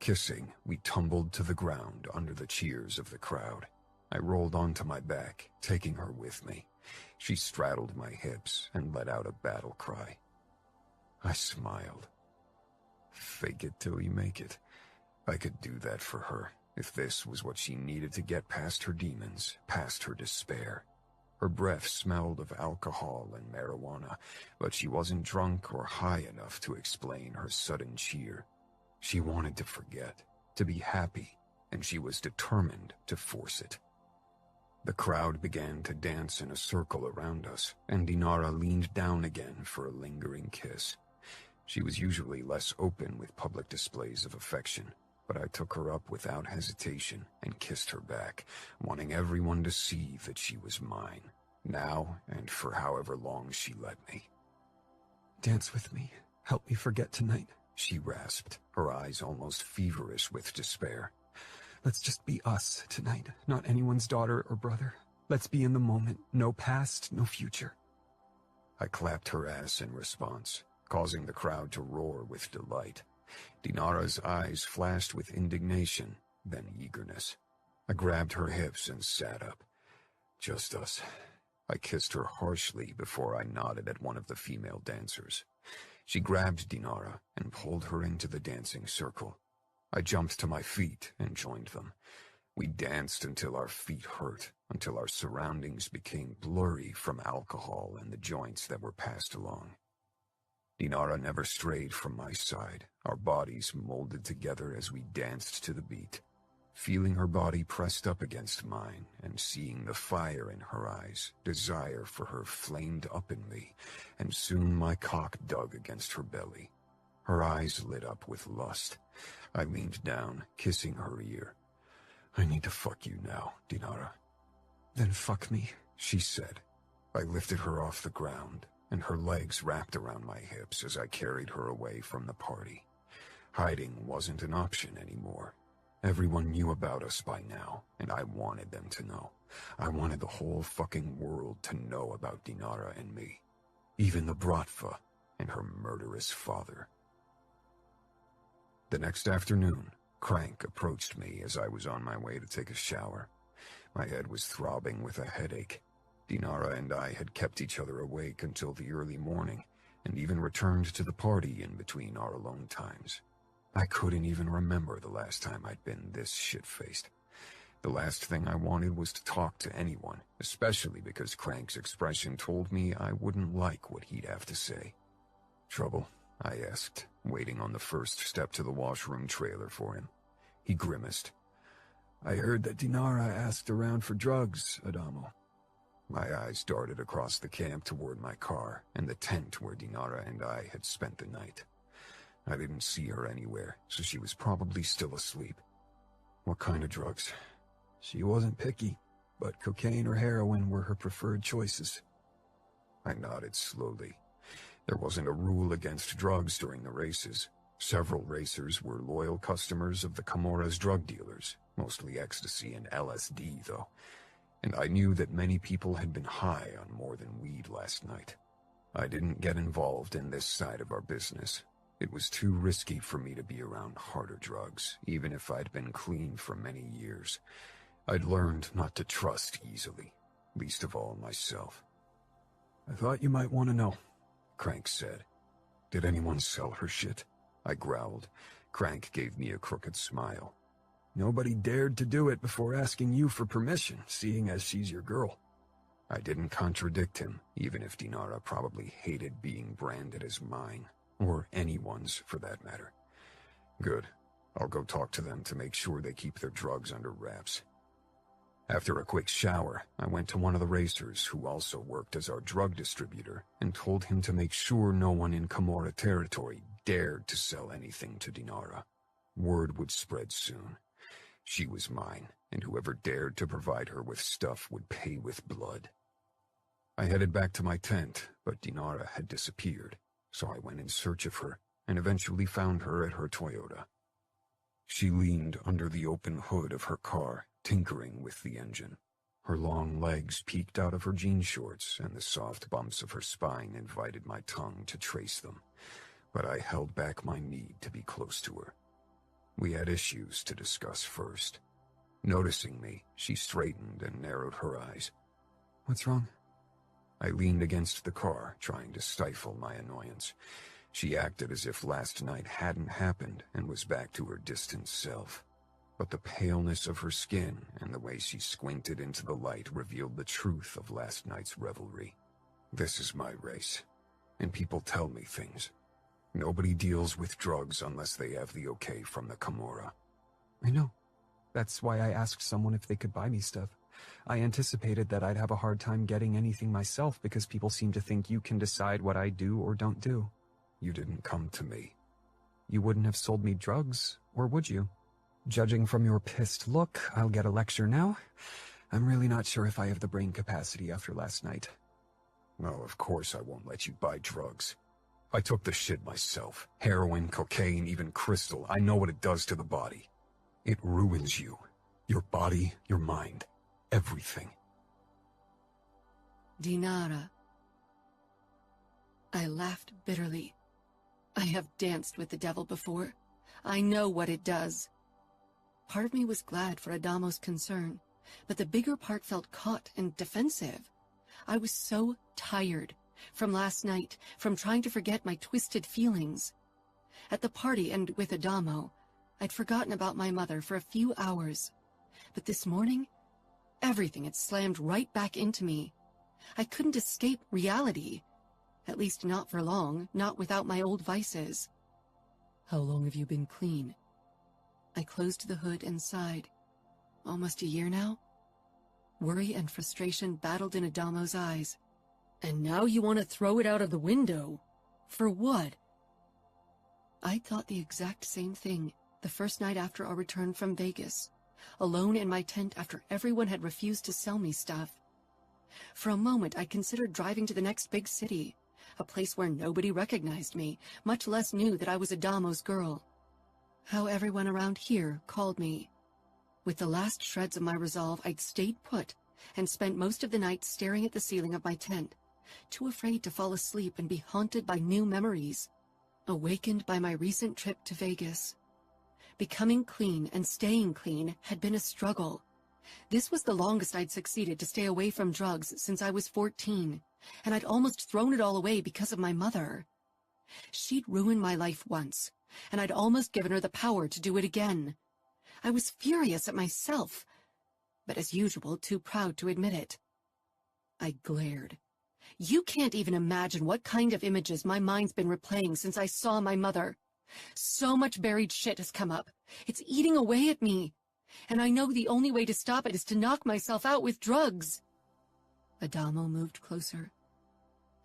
Kissing, we tumbled to the ground under the cheers of the crowd. I rolled onto my back, taking her with me. She straddled my hips and let out a battle cry. I smiled. Fake it till you make it. I could do that for her, if this was what she needed to get past her demons, past her despair. Her breath smelled of alcohol and marijuana, but she wasn't drunk or high enough to explain her sudden cheer. She wanted to forget, to be happy, and she was determined to force it. The crowd began to dance in a circle around us, and Dinara leaned down again for a lingering kiss. She was usually less open with public displays of affection, but I took her up without hesitation and kissed her back, wanting everyone to see that she was mine, now and for however long she let me. "Dance with me. Help me forget tonight," she rasped, her eyes almost feverish with despair. "Let's just be us tonight, not anyone's daughter or brother. Let's be in the moment, no past, no future." I clapped her ass in response, causing the crowd to roar with delight. Dinara's eyes flashed with indignation, then eagerness. I grabbed her hips and sat up. Just us. I kissed her harshly before I nodded at one of the female dancers. She grabbed Dinara and pulled her into the dancing circle. I jumped to my feet and joined them. We danced until our feet hurt, until our surroundings became blurry from alcohol and the joints that were passed along. Dinara never strayed from my side, our bodies molded together as we danced to the beat. Feeling her body pressed up against mine and seeing the fire in her eyes, desire for her flamed up in me, and soon my cock dug against her belly. Her eyes lit up with lust. I leaned down, kissing her ear. "I need to fuck you now, Dinara." "Then fuck me," she said. I lifted her off the ground, and her legs wrapped around my hips as I carried her away from the party. Hiding wasn't an option anymore. Everyone knew about us by now, and I wanted them to know. I wanted the whole fucking world to know about Dinara and me. Even the Bratva and her murderous father. The next afternoon, Crank approached me as I was on my way to take a shower. My head was throbbing with a headache. Dinara and I had kept each other awake until the early morning, and even returned to the party in between our alone times. I couldn't even remember the last time I'd been this shit-faced. The last thing I wanted was to talk to anyone, especially because Crank's expression told me I wouldn't like what he'd have to say. "Trouble?" I asked, waiting on the first step to the washroom trailer for him. He grimaced. "I heard that Dinara asked around for drugs, Adamo." My eyes darted across the camp toward my car and the tent where Dinara and I had spent the night. I didn't see her anywhere, so she was probably still asleep. "What kind of drugs?" "She wasn't picky, but cocaine or heroin were her preferred choices." I nodded slowly. There wasn't a rule against drugs during the races. Several racers were loyal customers of the Camorra's drug dealers, mostly ecstasy and LSD, though, and I knew that many people had been high on more than weed last night. I didn't get involved in this side of our business. It was too risky for me to be around harder drugs, even if I'd been clean for many years. I'd learned not to trust easily, least of all myself. I thought you might want to know, Crank said. Did anyone sell her shit? I growled. Crank gave me a crooked smile. Nobody dared to do it before asking you for permission, seeing as she's your girl. I didn't contradict him, even if Dinara probably hated being branded as mine, or anyone's for that matter. Good. I'll go talk to them to make sure they keep their drugs under wraps. After a quick shower, I went to one of the racers who also worked as our drug distributor and told him to make sure no one in Camorra territory dared to sell anything to Dinara. Word would spread soon. She was mine, and whoever dared to provide her with stuff would pay with blood. I headed back to my tent, but Dinara had disappeared, so I went in search of her and eventually found her at her Toyota. She leaned under the open hood of her car, tinkering with the engine. Her long legs peeked out of her jean shorts, and the soft bumps of her spine invited my tongue to trace them, but I held back my need to be close to her. We had issues to discuss first. Noticing me, she straightened and narrowed her eyes. What's wrong? I leaned against the car, trying to stifle my annoyance. She acted as if last night hadn't happened and was back to her distant self. But the paleness of her skin and the way she squinted into the light revealed the truth of last night's revelry. This is my race, and people tell me things. Nobody deals with drugs unless they have the okay from the Camorra. I know. That's why I asked someone if they could buy me stuff. I anticipated that I'd have a hard time getting anything myself because people seem to think you can decide what I do or don't do. You didn't come to me. You wouldn't have sold me drugs, or would you? Judging from your pissed look, I'll get a lecture now. I'm really not sure if I have the brain capacity after last night. No, of course I won't let you buy drugs. I took the shit myself. Heroin, cocaine, even crystal. I know what it does to the body. It ruins you. Your body, your mind. Everything. Dinara. I laughed bitterly. I have danced with the devil before. I know what it does. Part of me was glad for Adamo's concern, but the bigger part felt caught and defensive. I was so tired from last night, from trying to forget my twisted feelings. At the party and with Adamo, I'd forgotten about my mother for a few hours. But this morning, everything had slammed right back into me. I couldn't escape reality. At least not for long, not without my old vices. How long have you been clean? I closed the hood and sighed. Almost a year now? Worry and frustration battled in Adamo's eyes. And now you want to throw it out of the window? For what? I thought the exact same thing the first night after our return from Vegas, alone in my tent after everyone had refused to sell me stuff. For a moment, I considered driving to the next big city, a place where nobody recognized me, much less knew that I was Adamo's girl. How everyone around here called me. With the last shreds of my resolve, I'd stayed put and spent most of the night staring at the ceiling of my tent, too afraid to fall asleep and be haunted by new memories. Awakened by my recent trip to Vegas. Becoming clean and staying clean had been a struggle. This was the longest I'd succeeded to stay away from drugs since I was 14, and I'd almost thrown it all away because of my mother. She'd ruined my life once, and I'd almost given her the power to do it again. I was furious at myself, but as usual, too proud to admit it. I glared. You can't even imagine what kind of images my mind's been replaying since I saw my mother. So much buried shit has come up. It's eating away at me. And I know the only way to stop it is to knock myself out with drugs. Adamo moved closer.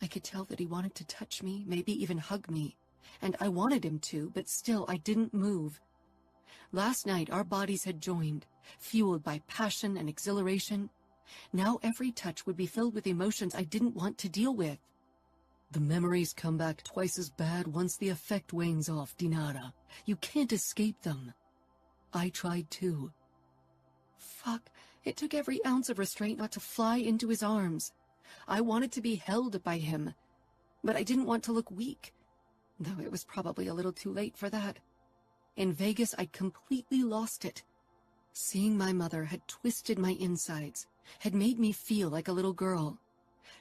I could tell that he wanted to touch me, maybe even hug me. And I wanted him to, but still I didn't move. Last night our bodies had joined, fueled by passion and exhilaration. Now every touch would be filled with emotions I didn't want to deal with. The memories come back twice as bad once the effect wanes off, Dinara. You can't escape them. I tried too. Fuck, it took every ounce of restraint not to fly into his arms. I wanted to be held by him, but I didn't want to look weak, though it was probably a little too late for that. In Vegas, I'd completely lost it. Seeing my mother had twisted my insides, had made me feel like a little girl.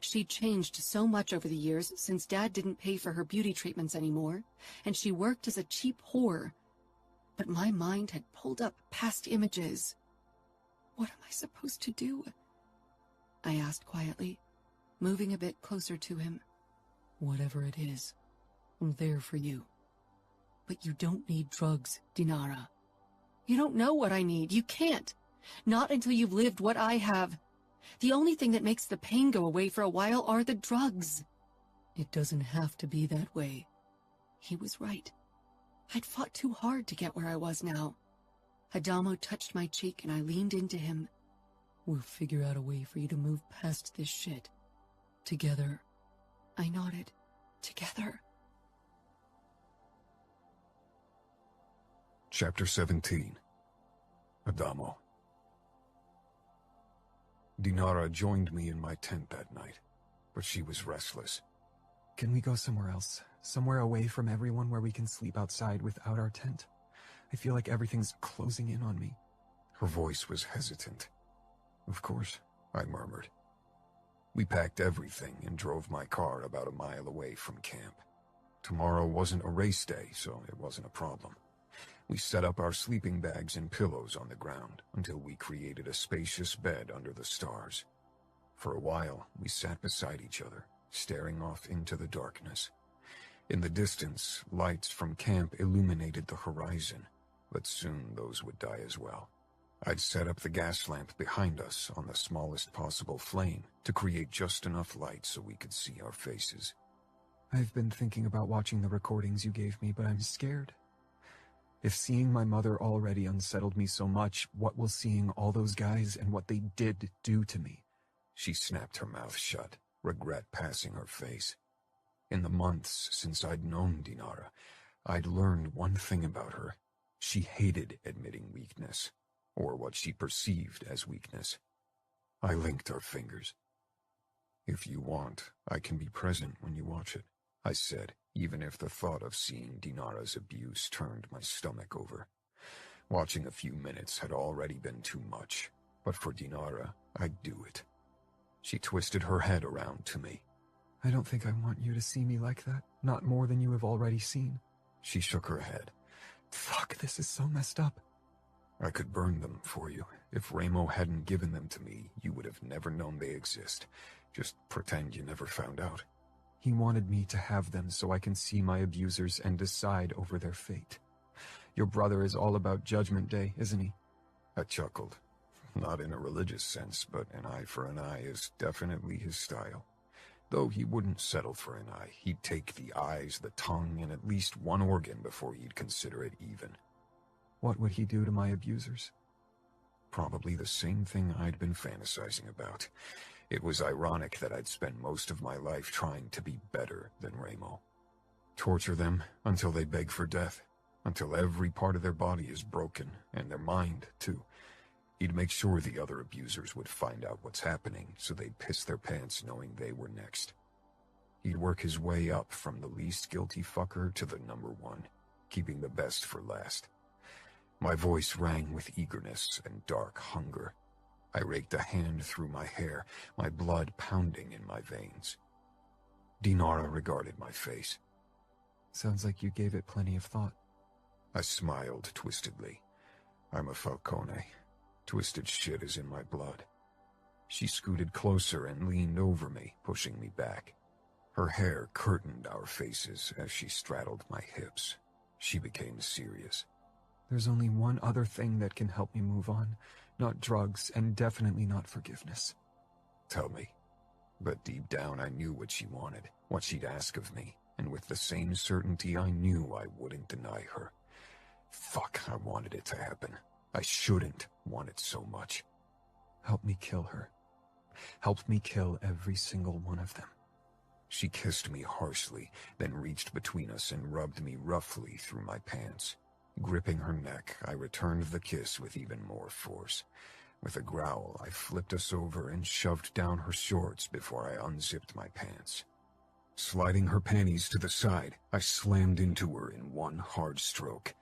She'd changed so much over the years since Dad didn't pay for her beauty treatments anymore, and she worked as a cheap whore. But my mind had pulled up past images. What am I supposed to do? I asked quietly, moving a bit closer to him. Whatever it is, I'm there for you. But you don't need drugs, Dinara. You don't know what I need. You can't. Not until you've lived what I have. The only thing that makes the pain go away for a while are the drugs. It doesn't have to be that way. He was right. I'd fought too hard to get where I was now. Adamo touched my cheek and I leaned into him. We'll figure out a way for you to move past this shit. Together. I nodded. Together. Chapter 17. Adamo. Dinara joined me in my tent that night, but she was restless. Can we go somewhere else? Somewhere away from everyone where we can sleep outside without our tent? I feel like everything's closing in on me. Her voice was hesitant. Of course, I murmured. We packed everything and drove my car about a mile away from camp. Tomorrow wasn't a race day, so it wasn't a problem. We set up our sleeping bags and pillows on the ground until we created a spacious bed under the stars. For a while, we sat beside each other, staring off into the darkness. In the distance, lights from camp illuminated the horizon, but soon those would die as well. I'd set up the gas lamp behind us on the smallest possible flame to create just enough light so we could see our faces. I've been thinking about watching the recordings you gave me, but I'm scared. If seeing my mother already unsettled me so much, what will seeing all those guys and what they did do to me? She snapped her mouth shut, regret passing her face. In the months since I'd known Dinara, I'd learned one thing about her. She hated admitting weakness, or what she perceived as weakness. I linked our fingers. If you want, I can be present when you watch it, I said, even if the thought of seeing Dinara's abuse turned my stomach over. Watching a few minutes had already been too much, but for Dinara, I'd do it. She twisted her head around to me. I don't think I want you to see me like that, not more than you have already seen. She shook her head. Fuck, this is so messed up. I could burn them for you. If Ramo hadn't given them to me, you would have never known they exist. Just pretend you never found out. He wanted me to have them so I can see my abusers and decide over their fate. Your brother is all about Judgment Day, isn't he? I chuckled. Not in a religious sense, but an eye for an eye is definitely his style. Though he wouldn't settle for an eye, he'd take the eyes, the tongue, and at least one organ before he'd consider it even. What would he do to my abusers? Probably the same thing I'd been fantasizing about. It was ironic that I'd spent most of my life trying to be better than Ramo. Torture them until they beg for death, until every part of their body is broken, and their mind, too. He'd make sure the other abusers would find out what's happening, so they'd piss their pants knowing they were next. He'd work his way up from the least guilty fucker to the number one, keeping the best for last. My voice rang with eagerness and dark hunger. I raked a hand through my hair, my blood pounding in my veins. Dinara regarded my face. Sounds like you gave it plenty of thought. I smiled twistedly. I'm a Falcone. Twisted shit is in my blood. She scooted closer and leaned over me, pushing me back. Her hair curtained our faces as she straddled my hips. She became serious. There's only one other thing that can help me move on. Not drugs, and definitely not forgiveness. Tell me. But deep down I knew what she wanted, what she'd ask of me, and with the same certainty I knew I wouldn't deny her. Fuck, I wanted it to happen. I shouldn't want it so much. Help me kill her. Help me kill every single one of them. She kissed me harshly, then reached between us and rubbed me roughly through my pants. Gripping her neck, I returned the kiss with even more force. With a growl, I flipped us over and shoved down her shorts before I unzipped my pants. Sliding her panties to the side, I slammed into her in one hard stroke.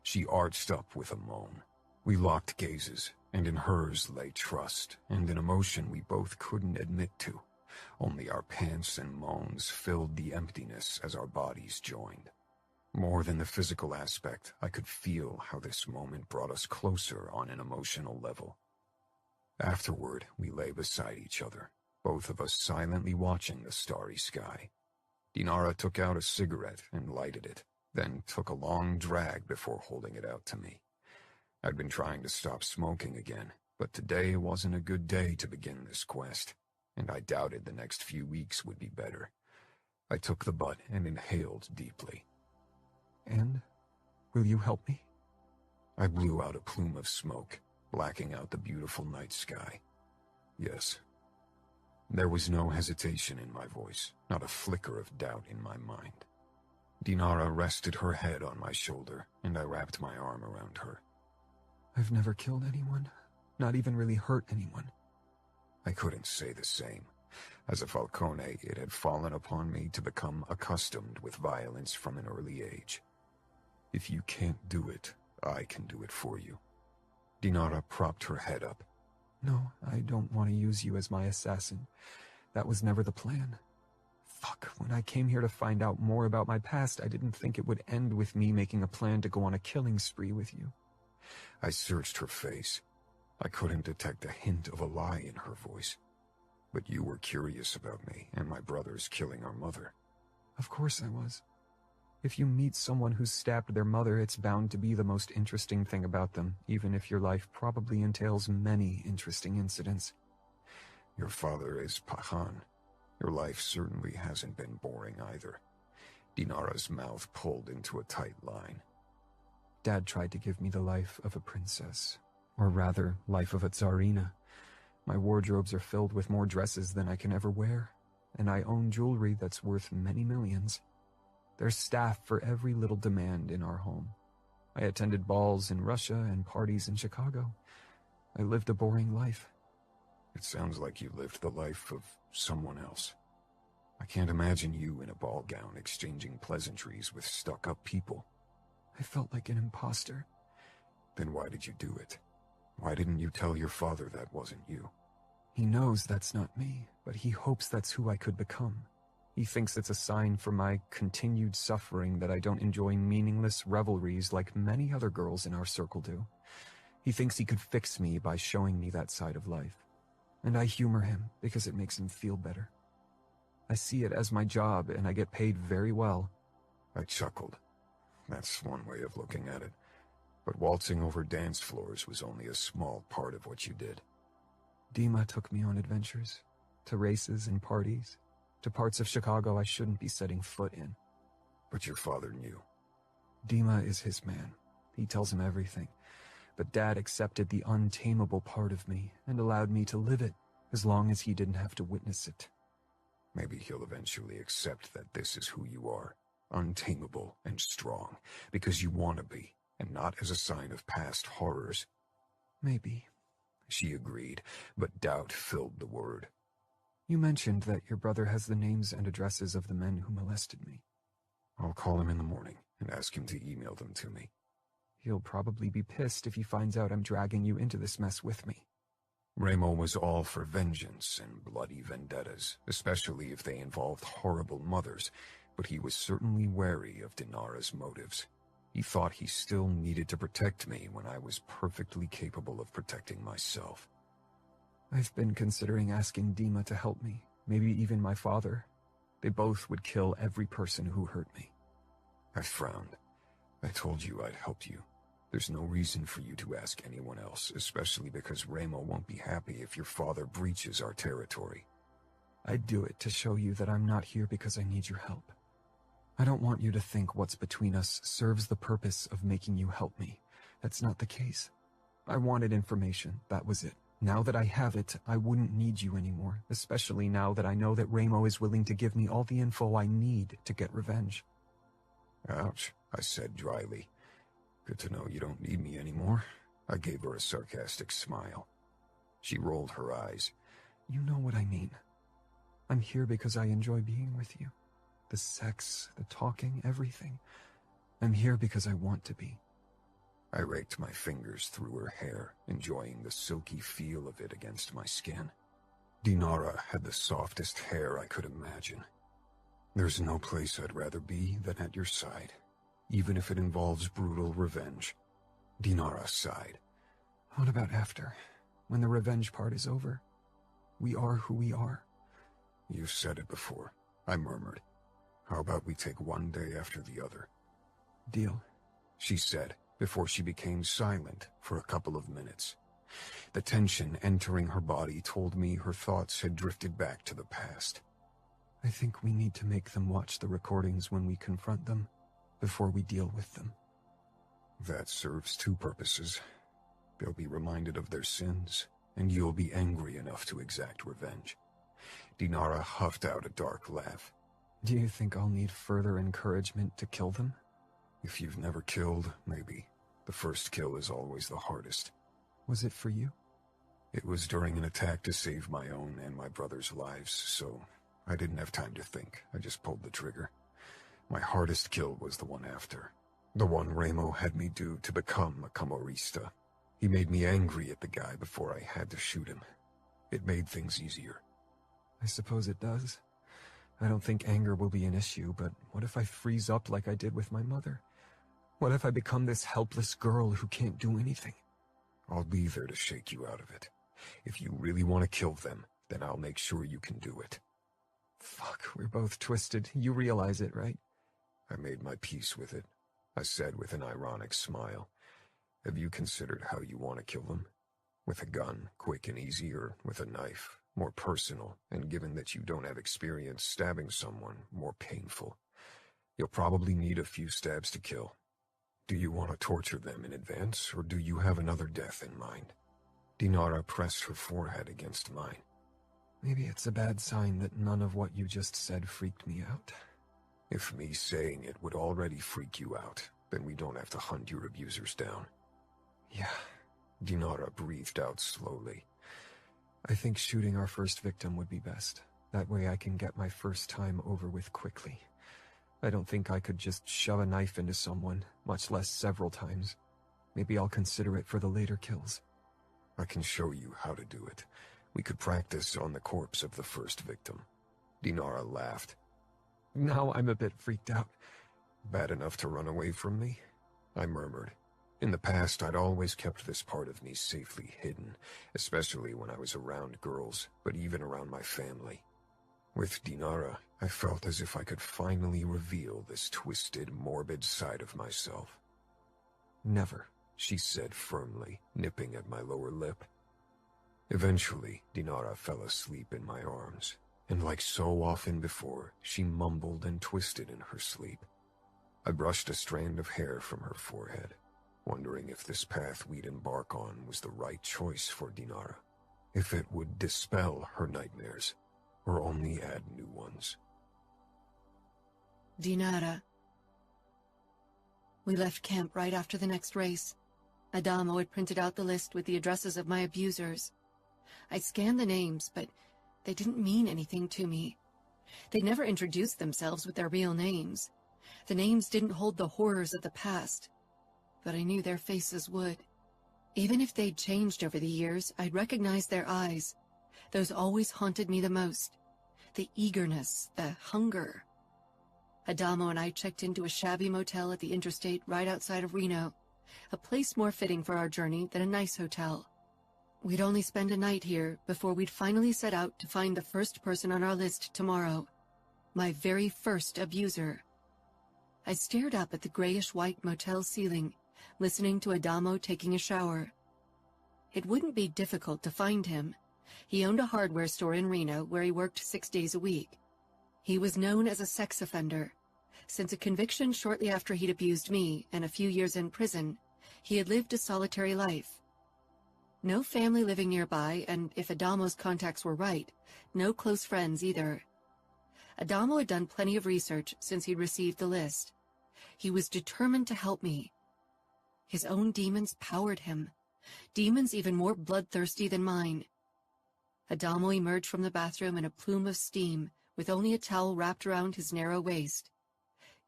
She arched up with a moan. We locked gazes, and in hers lay trust and an emotion we both couldn't admit to. Only our pants and moans filled the emptiness as our bodies joined. More than the physical aspect, I could feel how this moment brought us closer on an emotional level. Afterward, we lay beside each other, both of us silently watching the starry sky. Dinara took out a cigarette and lighted it, then took a long drag before holding it out to me. I'd been trying to stop smoking again, but today wasn't a good day to begin this quest, and I doubted the next few weeks would be better. I took the butt and inhaled deeply. And? Will you help me? I blew out a plume of smoke, blacking out the beautiful night sky. Yes. There was no hesitation in my voice, not a flicker of doubt in my mind. Dinara rested her head on my shoulder, and I wrapped my arm around her. I've never killed anyone, not even really hurt anyone. I couldn't say the same. As a Falcone, it had fallen upon me to become accustomed with violence from an early age. If you can't do it, I can do it for you. Dinara propped her head up. No, I don't want to use you as my assassin. That was never the plan. Fuck, when I came here to find out more about my past, I didn't think it would end with me making a plan to go on a killing spree with you. I searched her face. I couldn't detect a hint of a lie in her voice. But you were curious about me and my brothers killing our mother. Of course I was. If you meet someone who's stabbed their mother, it's bound to be the most interesting thing about them, even if your life probably entails many interesting incidents. Your father is Pahan. Your life certainly hasn't been boring either. Dinara's mouth pulled into a tight line. Dad tried to give me the life of a princess, or rather, life of a tsarina. My wardrobes are filled with more dresses than I can ever wear, and I own jewelry that's worth many millions. There's staff for every little demand in our home. I attended balls in Russia and parties in Chicago. I lived a boring life. It sounds like you lived the life of someone else. I can't imagine you in a ball gown exchanging pleasantries with stuck-up people. I felt like an imposter. Then why did you do it? Why didn't you tell your father that wasn't you? He knows that's not me, but he hopes that's who I could become. He thinks it's a sign for my continued suffering that I don't enjoy meaningless revelries like many other girls in our circle do. He thinks he could fix me by showing me that side of life. And I humor him because it makes him feel better. I see it as my job, and I get paid very well. I chuckled. That's one way of looking at it. But waltzing over dance floors was only a small part of what you did. Dima took me on adventures, to races and parties, to parts of Chicago I shouldn't be setting foot in. But your father knew. Dima is his man. He tells him everything. But Dad accepted the untamable part of me and allowed me to live it, as long as he didn't have to witness it. Maybe he'll eventually accept that this is who you are, untamable and strong, because you want to be, and not as a sign of past horrors. Maybe. She agreed, but doubt filled the word. You mentioned that your brother has the names and addresses of the men who molested me. I'll call him in the morning and ask him to email them to me. He'll probably be pissed if he finds out I'm dragging you into this mess with me. Remo was all for vengeance and bloody vendettas, especially if they involved horrible mothers, but he was certainly wary of Dinara's motives. He thought he still needed to protect me when I was perfectly capable of protecting myself. I've been considering asking Dima to help me, maybe even my father. They both would kill every person who hurt me. I frowned. I told you I'd help you. There's no reason for you to ask anyone else, especially because Remo won't be happy if your father breaches our territory. I'd do it to show you that I'm not here because I need your help. I don't want you to think what's between us serves the purpose of making you help me. That's not the case. I wanted information, that was it. Now that I have it, I wouldn't need you anymore, especially now that I know that Ramo is willing to give me all the info I need to get revenge. Ouch, I said dryly. Good to know you don't need me anymore. I gave her a sarcastic smile. She rolled her eyes. You know what I mean. I'm here because I enjoy being with you. The sex, the talking, everything. I'm here because I want to be. I raked my fingers through her hair, enjoying the silky feel of it against my skin. Dinara had the softest hair I could imagine. There's no place I'd rather be than at your side, even if it involves brutal revenge. Dinara sighed. What about after? When the revenge part is over? We are who we are. You've said it before, I murmured. How about we take one day after the other? Deal, she said, before she became silent for a couple of minutes. The tension entering her body told me her thoughts had drifted back to the past. I think we need to make them watch the recordings when we confront them, before we deal with them. That serves two purposes. They'll be reminded of their sins, and you'll be angry enough to exact revenge. Dinara huffed out a dark laugh. Do you think I'll need further encouragement to kill them? If you've never killed, maybe. The first kill is always the hardest. Was it for you? It was during an attack to save my own and my brother's lives, so I didn't have time to think. I just pulled the trigger. My hardest kill was the one after. The one Ramo had me do to become a Camorrista. He made me angry at the guy before I had to shoot him. It made things easier. I suppose it does. I don't think anger will be an issue, but what if I freeze up like I did with my mother? What if I become this helpless girl who can't do anything? I'll be there to shake you out of it. If you really want to kill them, then I'll make sure you can do it. Fuck, we're both twisted. You realize it, right? I made my peace with it, I said with an ironic smile. Have you considered how you want to kill them? With a gun, quick and easy, or with a knife, more personal, and given that you don't have experience stabbing someone, more painful? You'll probably need a few stabs to kill. Do you want to torture them in advance, or do you have another death in mind? Dinara pressed her forehead against mine. Maybe it's a bad sign that none of what you just said freaked me out. If me saying it would already freak you out, then we don't have to hunt your abusers down. Yeah. Dinara breathed out slowly. I think shooting our first victim would be best. That way I can get my first time over with quickly. I don't think I could just shove a knife into someone, much less several times. Maybe I'll consider it for the later kills. I can show you how to do it. We could practice on the corpse of the first victim. Dinara laughed. Now I'm a bit freaked out. Bad enough to run away from me? I murmured. In the past, I'd always kept this part of me safely hidden, especially when I was around girls, but even around my family. With Dinara, I felt as if I could finally reveal this twisted, morbid side of myself. Never, she said firmly, nipping at my lower lip. Eventually, Dinara fell asleep in my arms, and like so often before, she mumbled and twisted in her sleep. I brushed a strand of hair from her forehead, wondering if this path we'd embark on was the right choice for Dinara, if it would dispel her nightmares, or only add new ones. Dinara. We left camp right after the next race. Adamo had printed out the list with the addresses of my abusers. I scanned the names, but they didn't mean anything to me. They'd never introduced themselves with their real names. The names didn't hold the horrors of the past, but I knew their faces would. Even if they'd changed over the years, I'd recognize their eyes. Those always haunted me the most. The eagerness, the hunger. Adamo and I checked into a shabby motel at the interstate right outside of Reno, a place more fitting for our journey than a nice hotel. We'd only spend a night here before we'd finally set out to find the first person on our list tomorrow. My very first abuser. I stared up at the grayish-white motel ceiling, listening to Adamo taking a shower. It wouldn't be difficult to find him. He owned a hardware store in Reno where he worked 6 days a week. He was known as a sex offender. Since a conviction shortly after he'd abused me and a few years in prison, he had lived a solitary life. No family living nearby, and if Adamo's contacts were right, no close friends either. Adamo had done plenty of research since he'd received the list. He was determined to help me. His own demons powered him, demons even more bloodthirsty than mine. Adamo emerged from the bathroom in a plume of steam, with only a towel wrapped around his narrow waist.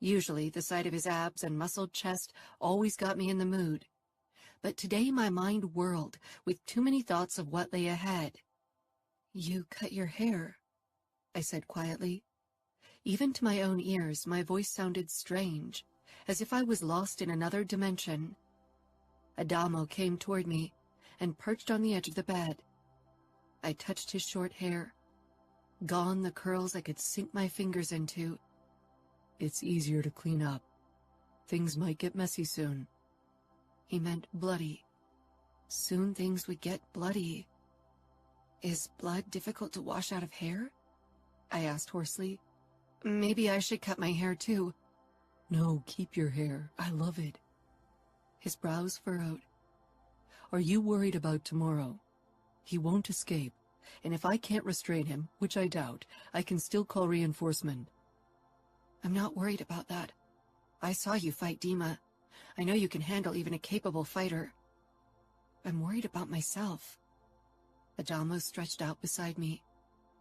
Usually, the sight of his abs and muscled chest always got me in the mood. But today my mind whirled, with too many thoughts of what lay ahead. "You cut your hair," I said quietly. Even to my own ears, my voice sounded strange, as if I was lost in another dimension. Adamo came toward me and perched on the edge of the bed. I touched his short hair. Gone the curls I could sink my fingers into. "It's easier to clean up. Things might get messy soon." He meant bloody. Soon things would get bloody. "Is blood difficult to wash out of hair?" I asked hoarsely. "Maybe I should cut my hair too." "No, keep your hair. I love it." His brows furrowed. "Are you worried about tomorrow? He won't escape, and if I can't restrain him, which I doubt, I can still call reinforcement." "I'm not worried about that. I saw you fight Dima. I know you can handle even a capable fighter. I'm worried about myself." Adamo stretched out beside me,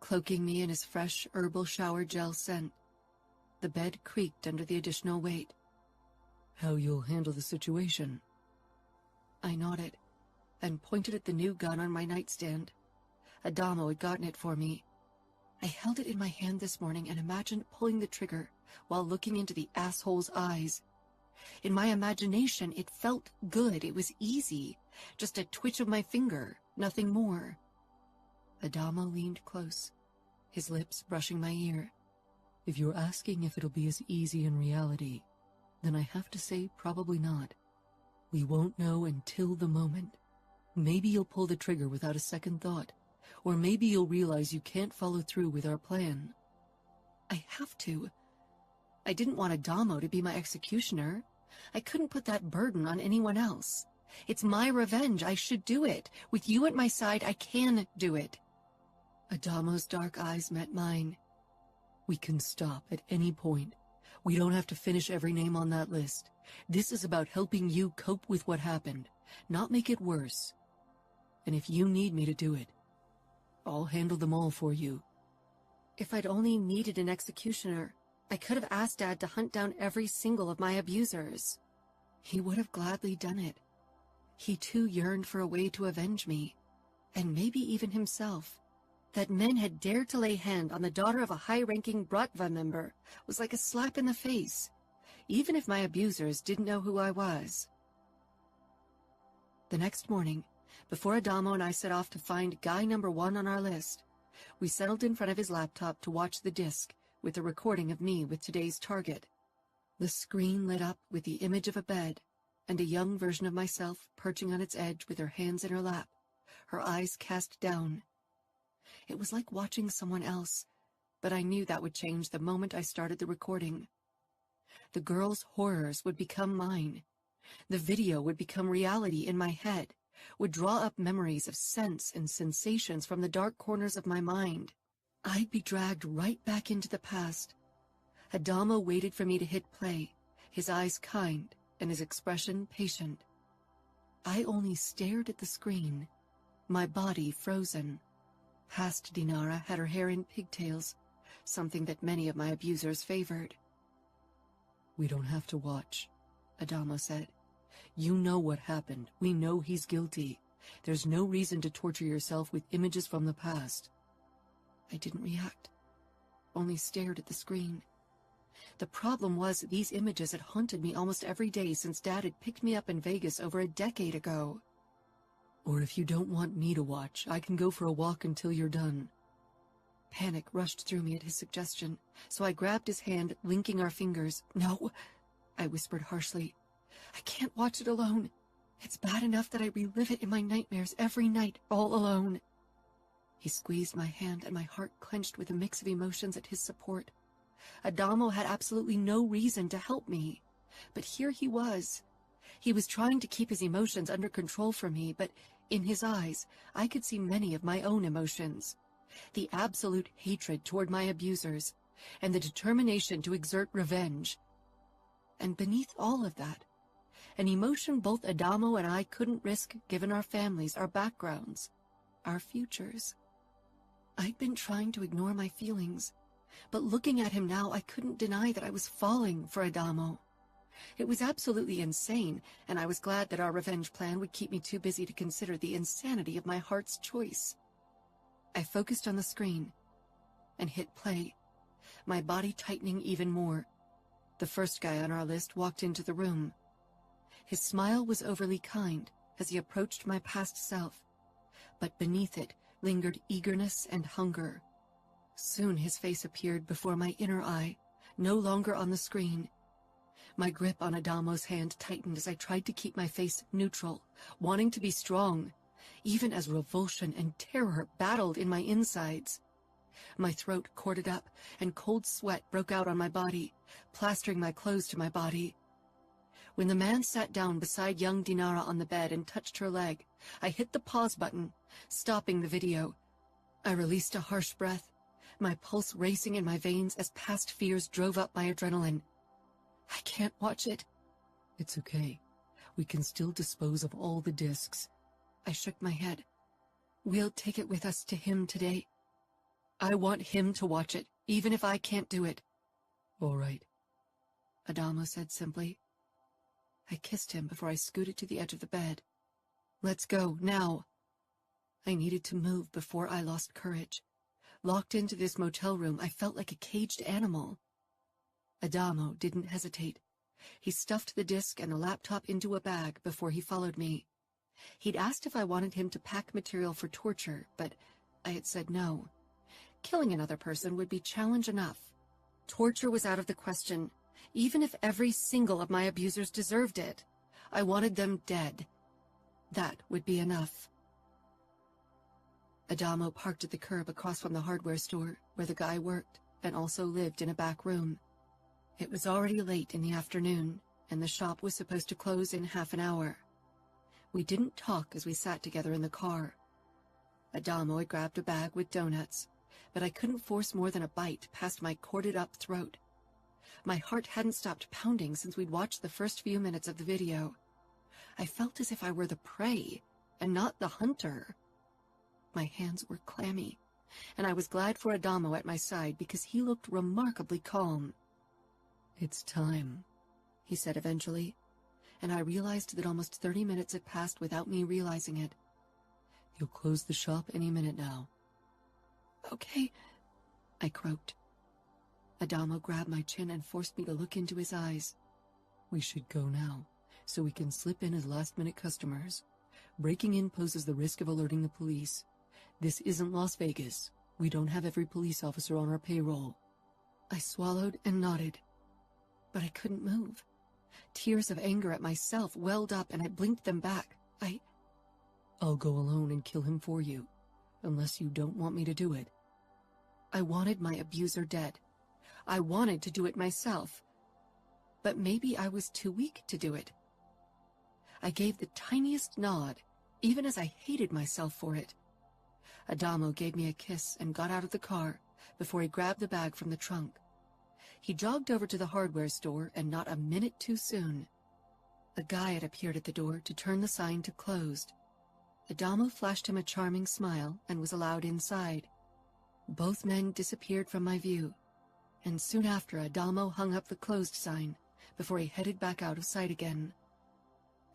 cloaking me in his fresh herbal shower gel scent. The bed creaked under the additional weight. "How you'll handle the situation?" I nodded, and pointed at the new gun on my nightstand. Adamo had gotten it for me. I held it in my hand this morning and imagined pulling the trigger while looking into the asshole's eyes. In my imagination, it felt good. It was easy. Just a twitch of my finger, nothing more. Adamo leaned close, his lips brushing my ear. "If you're asking if it'll be as easy in reality, then I have to say probably not. We won't know until the moment. Maybe you'll pull the trigger without a second thought, or maybe you'll realize you can't follow through with our plan." I have to. I didn't want Adamo to be my executioner. I couldn't put that burden on anyone else. It's my revenge. I should do it. With you at my side, I can do it. Adamo's dark eyes met mine. "We can stop at any point. We don't have to finish every name on that list. This is about helping you cope with what happened, not make it worse. And if you need me to do it, I'll handle them all for you." If I'd only needed an executioner, I could have asked Dad to hunt down every single of my abusers. He would have gladly done it. He too yearned for a way to avenge me, and maybe even himself. That men had dared to lay hand on the daughter of a high-ranking Bratva member was like a slap in the face, even if my abusers didn't know who I was. The next morning, before Adamo and I set off to find guy number 1 on our list, we settled in front of his laptop to watch the disc with a recording of me with today's target. The screen lit up with the image of a bed and a young version of myself perching on its edge with her hands in her lap, her eyes cast down. It was like watching someone else, but I knew that would change the moment I started the recording. The girl's horrors would become mine. The video would become reality in my head, would draw up memories of scents and sensations from the dark corners of my mind. I'd be dragged right back into the past. Adamo waited for me to hit play, his eyes kind and his expression patient. I only stared at the screen, my body frozen. Past Dinara had her hair in pigtails, something that many of my abusers favored. "We don't have to watch," Adamo said. "You know what happened. We know he's guilty. There's no reason to torture yourself with images from the past." I didn't react, only stared at the screen. The problem was that these images had haunted me almost every day since Dad had picked me up in Vegas over a decade ago. "Or if you don't want me to watch, I can go for a walk until you're done." Panic rushed through me at his suggestion, so I grabbed his hand, linking our fingers. "No," I whispered harshly. "I can't watch it alone. It's bad enough that I relive it in my nightmares every night, all alone." He squeezed my hand, and my heart clenched with a mix of emotions at his support. Adamo had absolutely no reason to help me, but here he was. He was trying to keep his emotions under control for me, but In his eyes, I could see many of my own emotions. The absolute hatred toward my abusers, and the determination to exert revenge. And beneath all of that, an emotion both Adamo and I couldn't risk given our families, our backgrounds, our futures. I'd been trying to ignore my feelings, but looking at him now, I couldn't deny that I was falling for Adamo. It was absolutely insane, and I was glad that our revenge plan would keep me too busy to consider the insanity of my heart's choice. I focused on the screen and hit play, my body tightening even more. The first guy on our list walked into the room. His smile was overly kind as he approached my past self, but beneath it lingered eagerness and hunger. Soon his face appeared before my inner eye, no longer on the screen. My grip on Adamo's hand tightened as I tried to keep my face neutral, wanting to be strong, even as revulsion and terror battled in my insides. My throat corded up, and cold sweat broke out on my body, plastering my clothes to my body. When the man sat down beside young Dinara on the bed and touched her leg, I hit the pause button, stopping the video. I released a harsh breath, my pulse racing in my veins as past fears drove up my adrenaline. I can't watch it. It's okay. We can still dispose of all the discs. I shook my head. We'll take it with us to him today. I want him to watch it, even if I can't do it. All right, Adamo said simply. I kissed him before I scooted to the edge of the bed. Let's go, now. I needed to move before I lost courage. Locked into this motel room, I felt like a caged animal. Adamo didn't hesitate. He stuffed the disc and the laptop into a bag before he followed me. He'd asked if I wanted him to pack material for torture, but I had said no. Killing another person would be challenge enough. Torture was out of the question, even if every single of my abusers deserved it. I wanted them dead. That would be enough. Adamo parked at the curb across from the hardware store where the guy worked and also lived in a back room. It was already late in the afternoon, and the shop was supposed to close in half an hour. We didn't talk as we sat together in the car. Adamo had grabbed a bag with donuts, but I couldn't force more than a bite past my corded-up throat. My heart hadn't stopped pounding since we'd watched the first few minutes of the video. I felt as if I were the prey, and not the hunter. My hands were clammy, and I was glad for Adamo at my side because he looked remarkably calm. It's time, he said eventually, and I realized that almost 30 minutes had passed without me realizing it. You'll close the shop any minute now. Okay, I croaked. Adamo grabbed my chin and forced me to look into his eyes. We should go now, so we can slip in as last-minute customers. Breaking in poses the risk of alerting the police. This isn't Las Vegas. We don't have every police officer on our payroll. I swallowed and nodded, but I couldn't move. Tears of anger at myself welled up and I blinked them back. I'll go alone and kill him for you, unless you don't want me to do it. I wanted my abuser dead. I wanted to do it myself. But maybe I was too weak to do it. I gave the tiniest nod, even as I hated myself for it. Adamo gave me a kiss and got out of the car before he grabbed the bag from the trunk. He jogged over to the hardware store, and not a minute too soon, a guy had appeared at the door to turn the sign to closed. Adamo flashed him a charming smile and was allowed inside. Both men disappeared from my view, and soon after Adamo hung up the closed sign before he headed back out of sight again.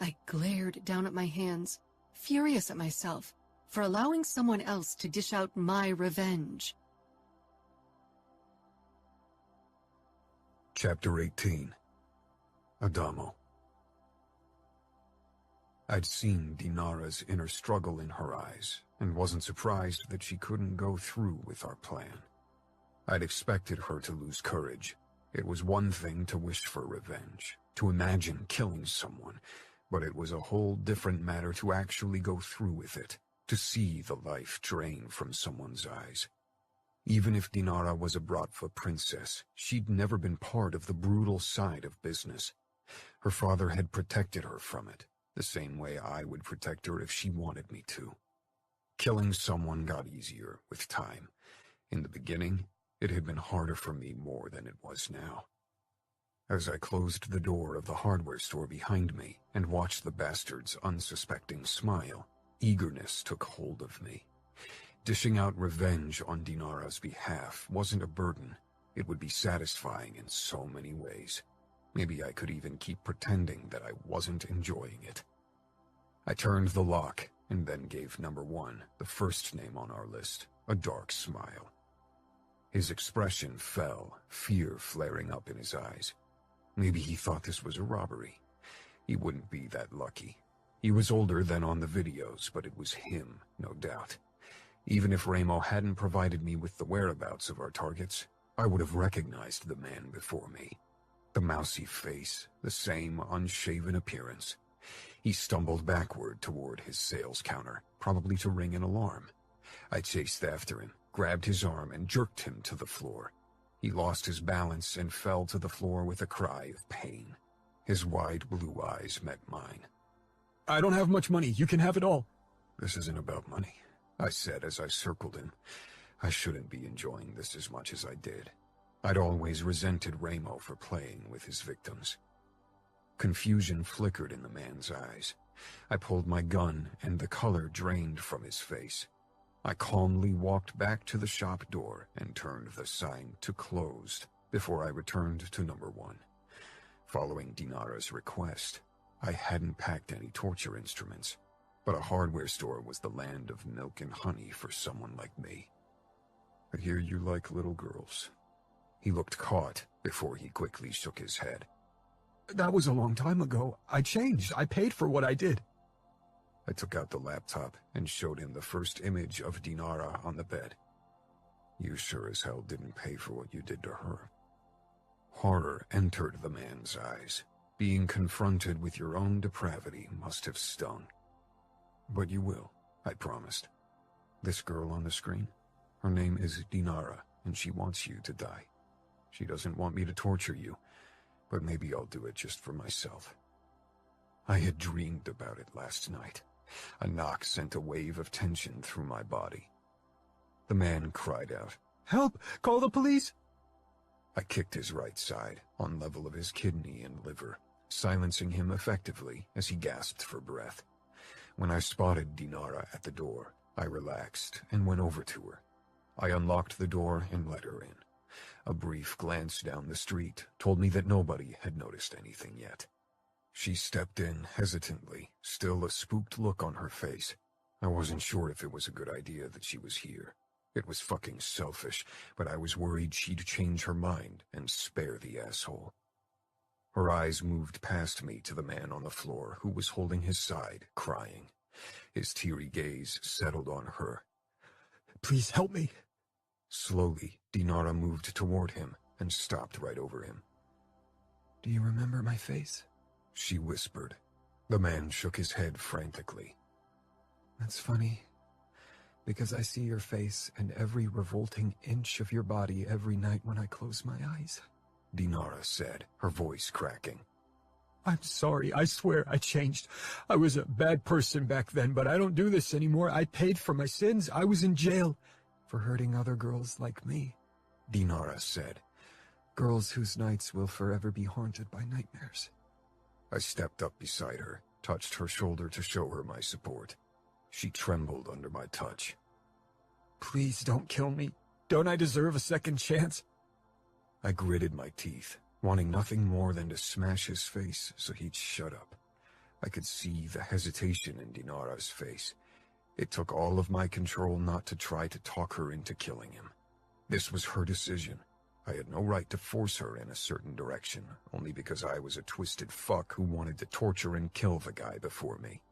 I glared down at my hands, furious at myself for allowing someone else to dish out my revenge. Chapter 18. Adamo. I'd seen Dinara's inner struggle in her eyes, and wasn't surprised that she couldn't go through with our plan. I'd expected her to lose courage. It was one thing to wish for revenge, to imagine killing someone, but it was a whole different matter to actually go through with it, to see the life drain from someone's eyes. Even if Dinara was a Bratva princess, she'd never been part of the brutal side of business. Her father had protected her from it. the same way I would protect her if she wanted me to. Killing someone got easier with time. In the beginning, it had been harder for me more than it was now. As I closed the door of the hardware store behind me and watched the bastard's unsuspecting smile, eagerness took hold of me. Dishing out revenge on Dinara's behalf wasn't a burden. It would be satisfying in so many ways. Maybe I could even keep pretending that I wasn't enjoying it. I turned the lock and then gave number 1, the first name on our list, a dark smile. His expression fell, fear flaring up in his eyes. Maybe he thought this was a robbery. He wouldn't be that lucky. He was older than on the videos, but it was him, no doubt. Even if Ramo hadn't provided me with the whereabouts of our targets, I would have recognized the man before me. The mousy face, the same unshaven appearance. He stumbled backward toward his sales counter, probably to ring an alarm. I chased after him, grabbed his arm, and jerked him to the floor. He lost his balance and fell to the floor with a cry of pain. His wide blue eyes met mine. I don't have much money. You can have it all. This isn't about money, I said as I circled him. I shouldn't be enjoying this as much as I did. I'd always resented Ramo for playing with his victims. Confusion flickered in the man's eyes. I pulled my gun, and the color drained from his face. I calmly walked back to the shop door and turned the sign to closed before I returned to number 1. Following Dinara's request, I hadn't packed any torture instruments, but a hardware store was the land of milk and honey for someone like me. I hear you like little girls. He looked caught before he quickly shook his head. That was a long time ago. I changed. I paid for what I did. I took out the laptop and showed him the first image of Dinara on the bed. You sure as hell didn't pay for what you did to her. Horror entered the man's eyes. Being confronted with your own depravity must have stung. But you will, I promised. This girl on the screen, her name is Dinara, and she wants you to die. She doesn't want me to torture you, but maybe I'll do it just for myself. I had dreamed about it last night. A knock sent a wave of tension through my body. The man cried out, Help! Call the police! I kicked his right side, on level of his kidney and liver, silencing him effectively as he gasped for breath. When I spotted Dinara at the door, I relaxed and went over to her. I unlocked the door and let her in. A brief glance down the street told me that nobody had noticed anything yet. She stepped in hesitantly, still a spooked look on her face. I wasn't sure if it was a good idea that she was here. It was fucking selfish, but I was worried she'd change her mind and spare the asshole. Her eyes moved past me to the man on the floor who was holding his side, crying. His teary gaze settled on her. Please help me. Slowly, Dinara moved toward him and stopped right over him. Do you remember my face? She whispered. The man shook his head frantically. That's funny, because I see your face and every revolting inch of your body every night when I close my eyes, Dinara said, her voice cracking. I'm sorry, I swear I changed. I was a bad person back then, but I don't do this anymore. I paid for my sins. I was in jail for hurting other girls like me, Dinara said. Girls whose nights will forever be haunted by nightmares. I stepped up beside her, touched her shoulder to show her my support. She trembled under my touch. Please don't kill me. Don't I deserve a second chance? I gritted my teeth, wanting nothing more than to smash his face so he'd shut up. I could see the hesitation in Dinara's face. It took all of my control not to try to talk her into killing him. This was her decision. I had no right to force her in a certain direction, only because I was a twisted fuck who wanted to torture and kill the guy before me.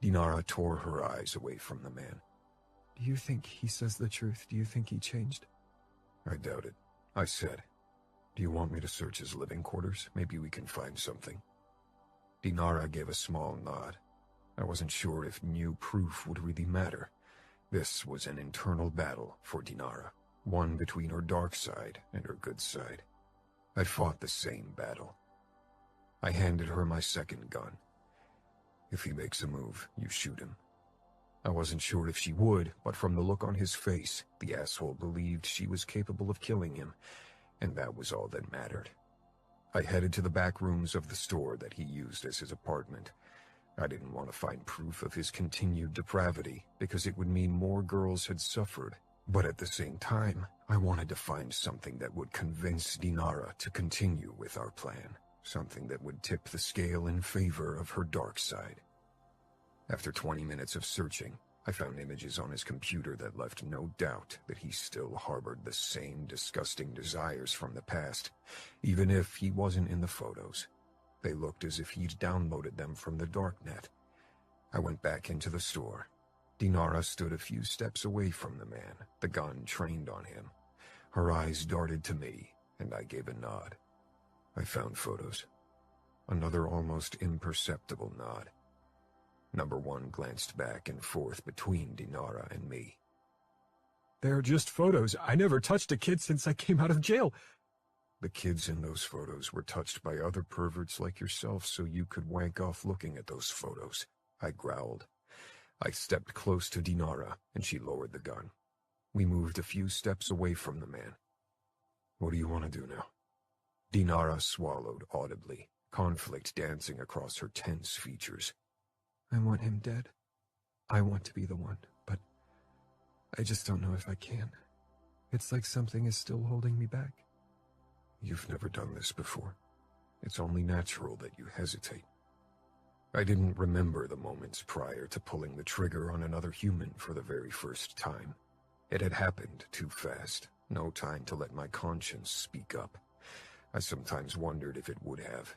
Dinara tore her eyes away from the man. Do you think he says the truth? Do you think he changed? I doubt it, I said. Do you want me to search his living quarters? Maybe we can find something. Dinara gave a small nod. I wasn't sure if new proof would really matter. This was an internal battle for Dinara, one between her dark side and her good side. I fought the same battle. I handed her my second gun. If he makes a move, you shoot him. I wasn't sure if she would, but from the look on his face, the asshole believed she was capable of killing him, and that was all that mattered. I headed to the back rooms of the store that he used as his apartment. I didn't want to find proof of his continued depravity, because it would mean more girls had suffered. But at the same time, I wanted to find something that would convince Dinara to continue with our plan. Something that would tip the scale in favor of her dark side. After 20 minutes of searching, I found images on his computer that left no doubt that he still harbored the same disgusting desires from the past, even if he wasn't in the photos. They looked as if he'd downloaded them from the darknet. I went back into the store. Dinara stood a few steps away from the man, the gun trained on him. Her eyes darted to me, and I gave a nod. I found photos. Another almost imperceptible nod. Number 1 glanced back and forth between Dinara and me. They're just photos. I never touched a kid since I came out of jail. The kids in those photos were touched by other perverts like yourself, so you could wank off looking at those photos. I growled. I stepped close to Dinara, and she lowered the gun. We moved a few steps away from the man. What do you want to do now? Dinara swallowed audibly, conflict dancing across her tense features. I want him dead. I want to be the one, but I just don't know if I can. It's like something is still holding me back. You've never done this before. It's only natural that you hesitate. I didn't remember the moments prior to pulling the trigger on another human for the very first time. It had happened too fast, no time to let my conscience speak up. I sometimes wondered if it would have.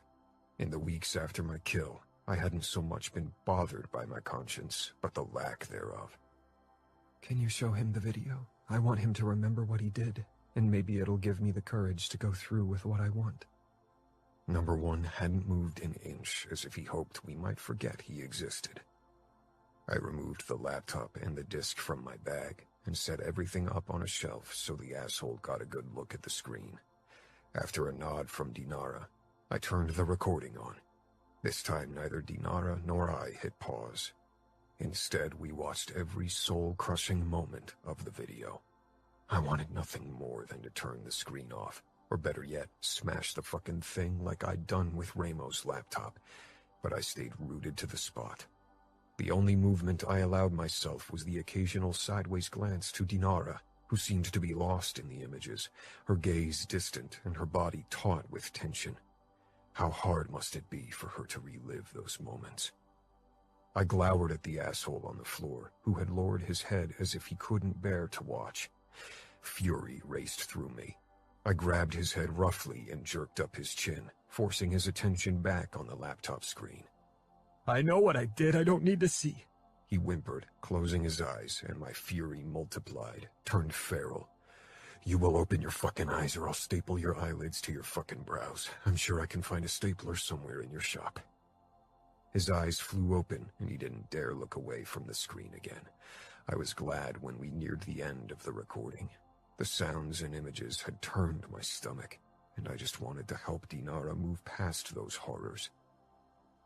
In the weeks after my kill, I hadn't so much been bothered by my conscience, but the lack thereof. Can you show him the video? I want him to remember what he did, and maybe it'll give me the courage to go through with what I want. Number 1 hadn't moved an inch, as if he hoped we might forget he existed. I removed the laptop and the disc from my bag, and set everything up on a shelf so the asshole got a good look at the screen. After a nod from Dinara, I turned the recording on. This time neither Dinara nor I hit pause. Instead, we watched every soul-crushing moment of the video. I wanted nothing more than to turn the screen off, or better yet, smash the fucking thing like I'd done with Ramo's laptop, but I stayed rooted to the spot. The only movement I allowed myself was the occasional sideways glance to Dinara, who seemed to be lost in the images, her gaze distant and her body taut with tension. How hard must it be for her to relive those moments? I glowered at the asshole on the floor, who had lowered his head as if he couldn't bear to watch. Fury raced through me. I grabbed his head roughly and jerked up his chin, forcing his attention back on the laptop screen. I know what I did. I don't need to see. He whimpered, closing his eyes, and my fury multiplied, turned feral. You will open your fucking eyes or I'll staple your eyelids to your fucking brows. I'm sure I can find a stapler somewhere in your shop. His eyes flew open, and he didn't dare look away from the screen again. I was glad when we neared the end of the recording. The sounds and images had turned my stomach, and I just wanted to help Dinara move past those horrors.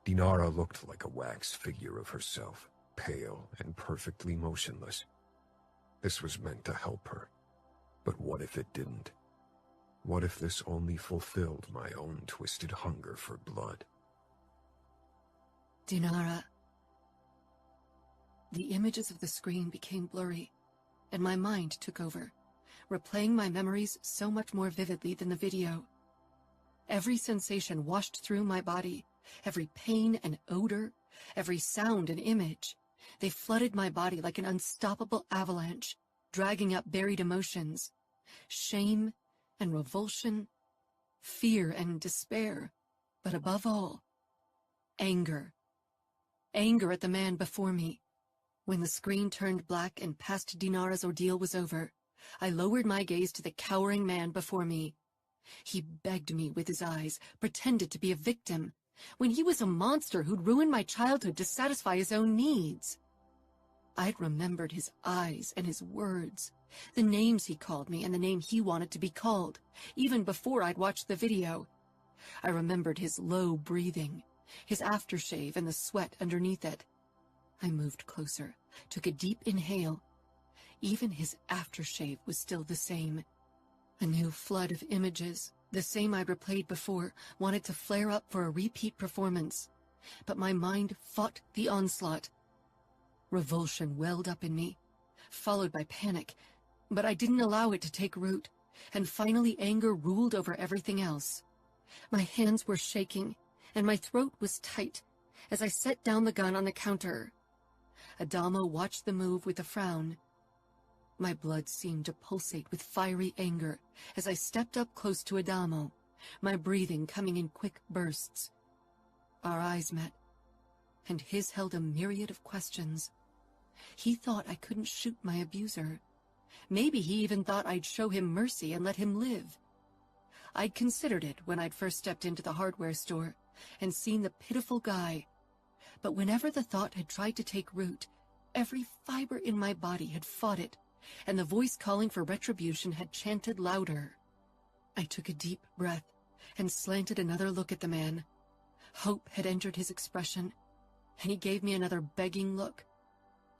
Dinara looked like a wax figure of herself, pale and perfectly motionless. This was meant to help her. But what if it didn't? What if this only fulfilled my own twisted hunger for blood? Dinara. The images of the screen became blurry, and my mind took over, replaying my memories so much more vividly than the video. Every sensation washed through my body, every pain and odor, every sound and image. They flooded my body like an unstoppable avalanche, dragging up buried emotions, shame and revulsion, fear and despair, but above all, anger. Anger at the man before me. When the screen turned black and past Dinara's ordeal was over, I lowered my gaze to the cowering man before me. He begged me with his eyes, pretended to be a victim, when he was a monster who'd ruined my childhood to satisfy his own needs. I'd remembered his eyes and his words, the names he called me and the name he wanted to be called, even before I'd watched the video. I remembered his low breathing, his aftershave and the sweat underneath it. I moved closer, took a deep inhale. Even his aftershave was still the same. A new flood of images, the same I'd replayed before, wanted to flare up for a repeat performance. But my mind fought the onslaught. Revulsion welled up in me, followed by panic, but I didn't allow it to take root, and finally anger ruled over everything else. My hands were shaking, and my throat was tight as I set down the gun on the counter. Adamo watched the move with a frown. My blood seemed to pulsate with fiery anger as I stepped up close to Adamo, my breathing coming in quick bursts. Our eyes met, and his held a myriad of questions. He thought I couldn't shoot my abuser. Maybe he even thought I'd show him mercy and let him live. I'd considered it when I'd first stepped into the hardware store and seen the pitiful guy. But whenever the thought had tried to take root, every fiber in my body had fought it, and the voice calling for retribution had chanted louder. I took a deep breath and slanted another look at the man. Hope had entered his expression, and he gave me another begging look.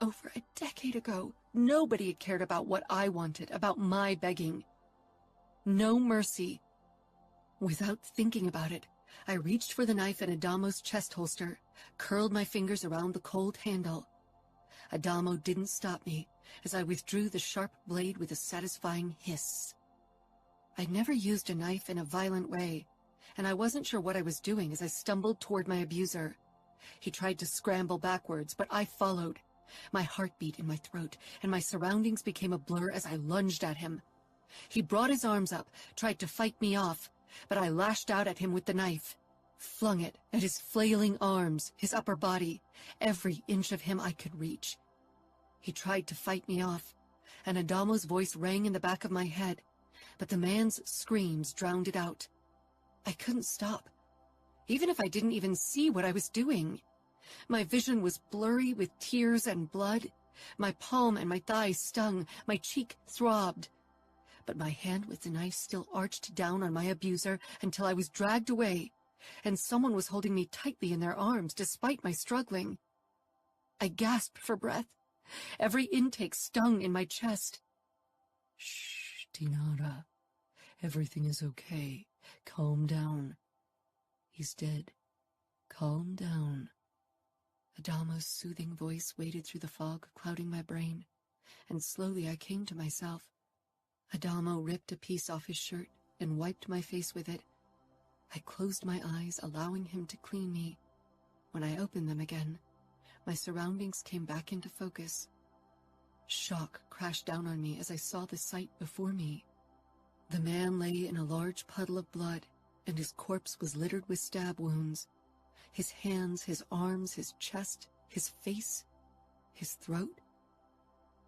Over a decade ago, nobody had cared about what I wanted, about my begging. No mercy. Without thinking about it, I reached for the knife in Adamo's chest holster, curled my fingers around the cold handle. Adamo didn't stop me as I withdrew the sharp blade with a satisfying hiss. I'd never used a knife in a violent way, and I wasn't sure what I was doing as I stumbled toward my abuser. He tried to scramble backwards, but I followed. My heart beat in my throat, and my surroundings became a blur as I lunged at him. He brought his arms up, tried to fight me off, but I lashed out at him with the knife, flung it at his flailing arms, his upper body, every inch of him I could reach. He tried to fight me off, and Adamo's voice rang in the back of my head, but the man's screams drowned it out. I couldn't stop, even if I didn't even see what I was doing. My vision was blurry with tears and blood. My palm and my thigh stung, my cheek throbbed. But my hand with the knife still arched down on my abuser until I was dragged away, and someone was holding me tightly in their arms despite my struggling. I gasped for breath. Every intake stung in my chest. Shh, Dinara. Everything is okay. Calm down. He's dead. Calm down. Adamo's soothing voice waded through the fog, clouding my brain, and slowly I came to myself. Adamo ripped a piece off his shirt and wiped my face with it. I closed my eyes, allowing him to clean me. When I opened them again, my surroundings came back into focus. Shock crashed down on me as I saw the sight before me. The man lay in a large puddle of blood, and his corpse was littered with stab wounds. His hands, his arms, his chest, his face, his throat.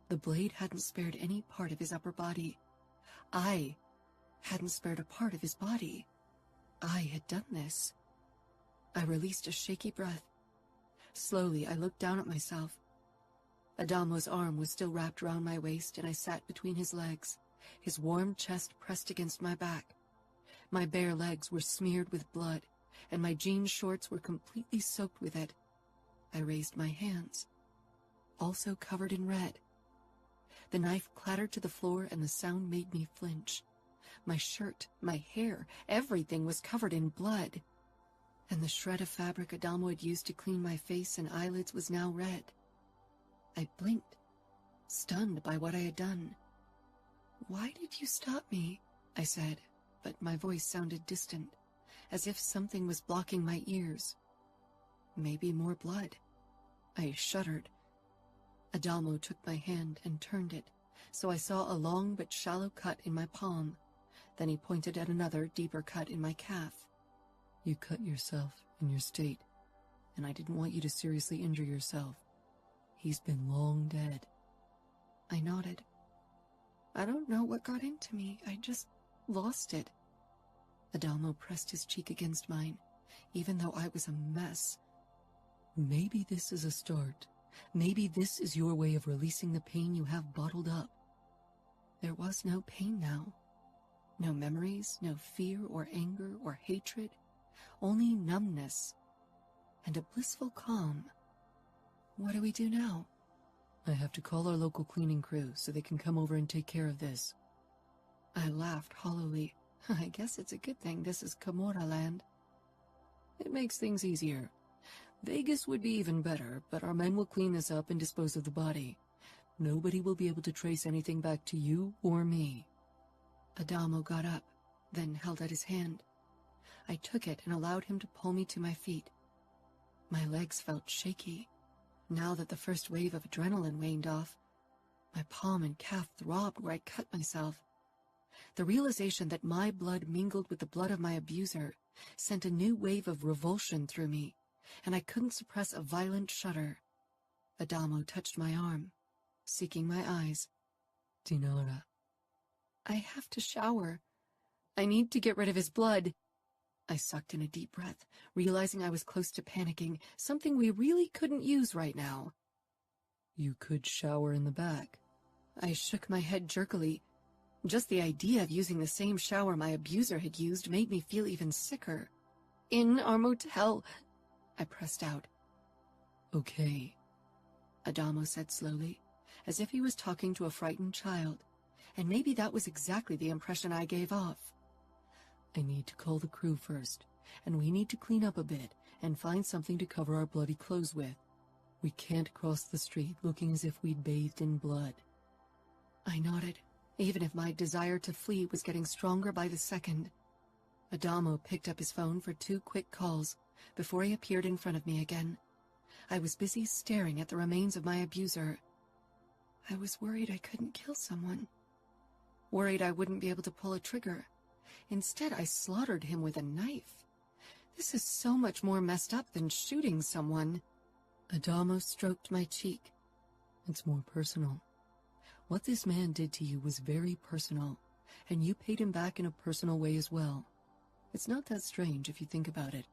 The blade hadn't spared any part of his upper body. I hadn't spared a part of his body. I had done this. I released a shaky breath. Slowly, I looked down at myself. Adamo's arm was still wrapped around my waist, and I sat between his legs, his warm chest pressed against my back. My bare legs were smeared with blood, and my jean shorts were completely soaked with it. I raised my hands, also covered in red. The knife clattered to the floor, and the sound made me flinch. My shirt, my hair, everything was covered in blood. And the shred of fabric Adamo had used to clean my face and eyelids was now red. I blinked, stunned by what I had done. "Why did you stop me?" I said, but my voice sounded distant, as if something was blocking my ears. Maybe more blood. I shuddered. Adamo took my hand and turned it, so I saw a long but shallow cut in my palm. Then he pointed at another, deeper cut in my calf. You cut yourself in your state, and I didn't want you to seriously injure yourself. He's been long dead. I nodded. I don't know what got into me. I just lost it. Adamo pressed his cheek against mine, even though I was a mess. Maybe this is a start. Maybe this is your way of releasing the pain you have bottled up. There was no pain now. No memories, no fear or anger or hatred. Only numbness. and a blissful calm. What do we do now? I have to call our local cleaning crew so they can come over and take care of this. I laughed hollowly. I guess it's a good thing this is Camorra land. It makes things easier. Vegas would be even better, but our men will clean this up and dispose of the body. Nobody will be able to trace anything back to you or me. Adamo got up, then held out his hand. I took it and allowed him to pull me to my feet. My legs felt shaky. Now that the first wave of adrenaline waned off, my palm and calf throbbed where I cut myself. The realization that my blood mingled with the blood of my abuser sent a new wave of revulsion through me, and I couldn't suppress a violent shudder. Adamo touched my arm, seeking my eyes. Dinara. I have to shower. I need to get rid of his blood. I sucked in a deep breath, realizing I was close to panicking, something we really couldn't use right now. You could shower in the back. I shook my head jerkily. Just the idea of using the same shower my abuser had used made me feel even sicker. In our motel, I pressed out. Okay, Adamo said slowly, as if he was talking to a frightened child, and maybe that was exactly the impression I gave off. I need to call the crew first, and we need to clean up a bit and find something to cover our bloody clothes with. We can't cross the street looking as if we'd bathed in blood. I nodded, even if my desire to flee was getting stronger by the second. Adamo picked up his phone for 2 quick calls before he appeared in front of me again. I was busy staring at the remains of my abuser. I was worried I couldn't kill someone. Worried I wouldn't be able to pull a trigger. Instead, I slaughtered him with a knife. This is so much more messed up than shooting someone. Adamo stroked my cheek. It's more personal. What this man did to you was very personal, and you paid him back in a personal way as well. It's not that strange if you think about it.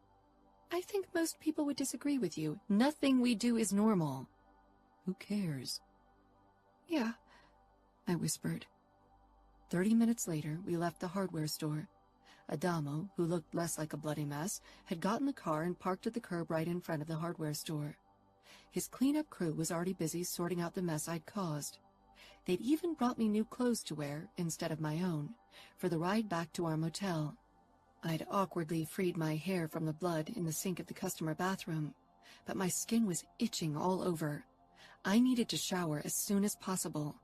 I think most people would disagree with you. Nothing we do is normal. Who cares? Yeah, I whispered. 30 minutes later, we left the hardware store. Adamo, who looked less like a bloody mess, had gotten the car and parked at the curb right in front of the hardware store. His cleanup crew was already busy sorting out the mess I'd caused. They'd even brought me new clothes to wear, instead of my own, for the ride back to our motel. I'd awkwardly freed my hair from the blood in the sink of the customer bathroom, but my skin was itching all over. I needed to shower as soon as possible.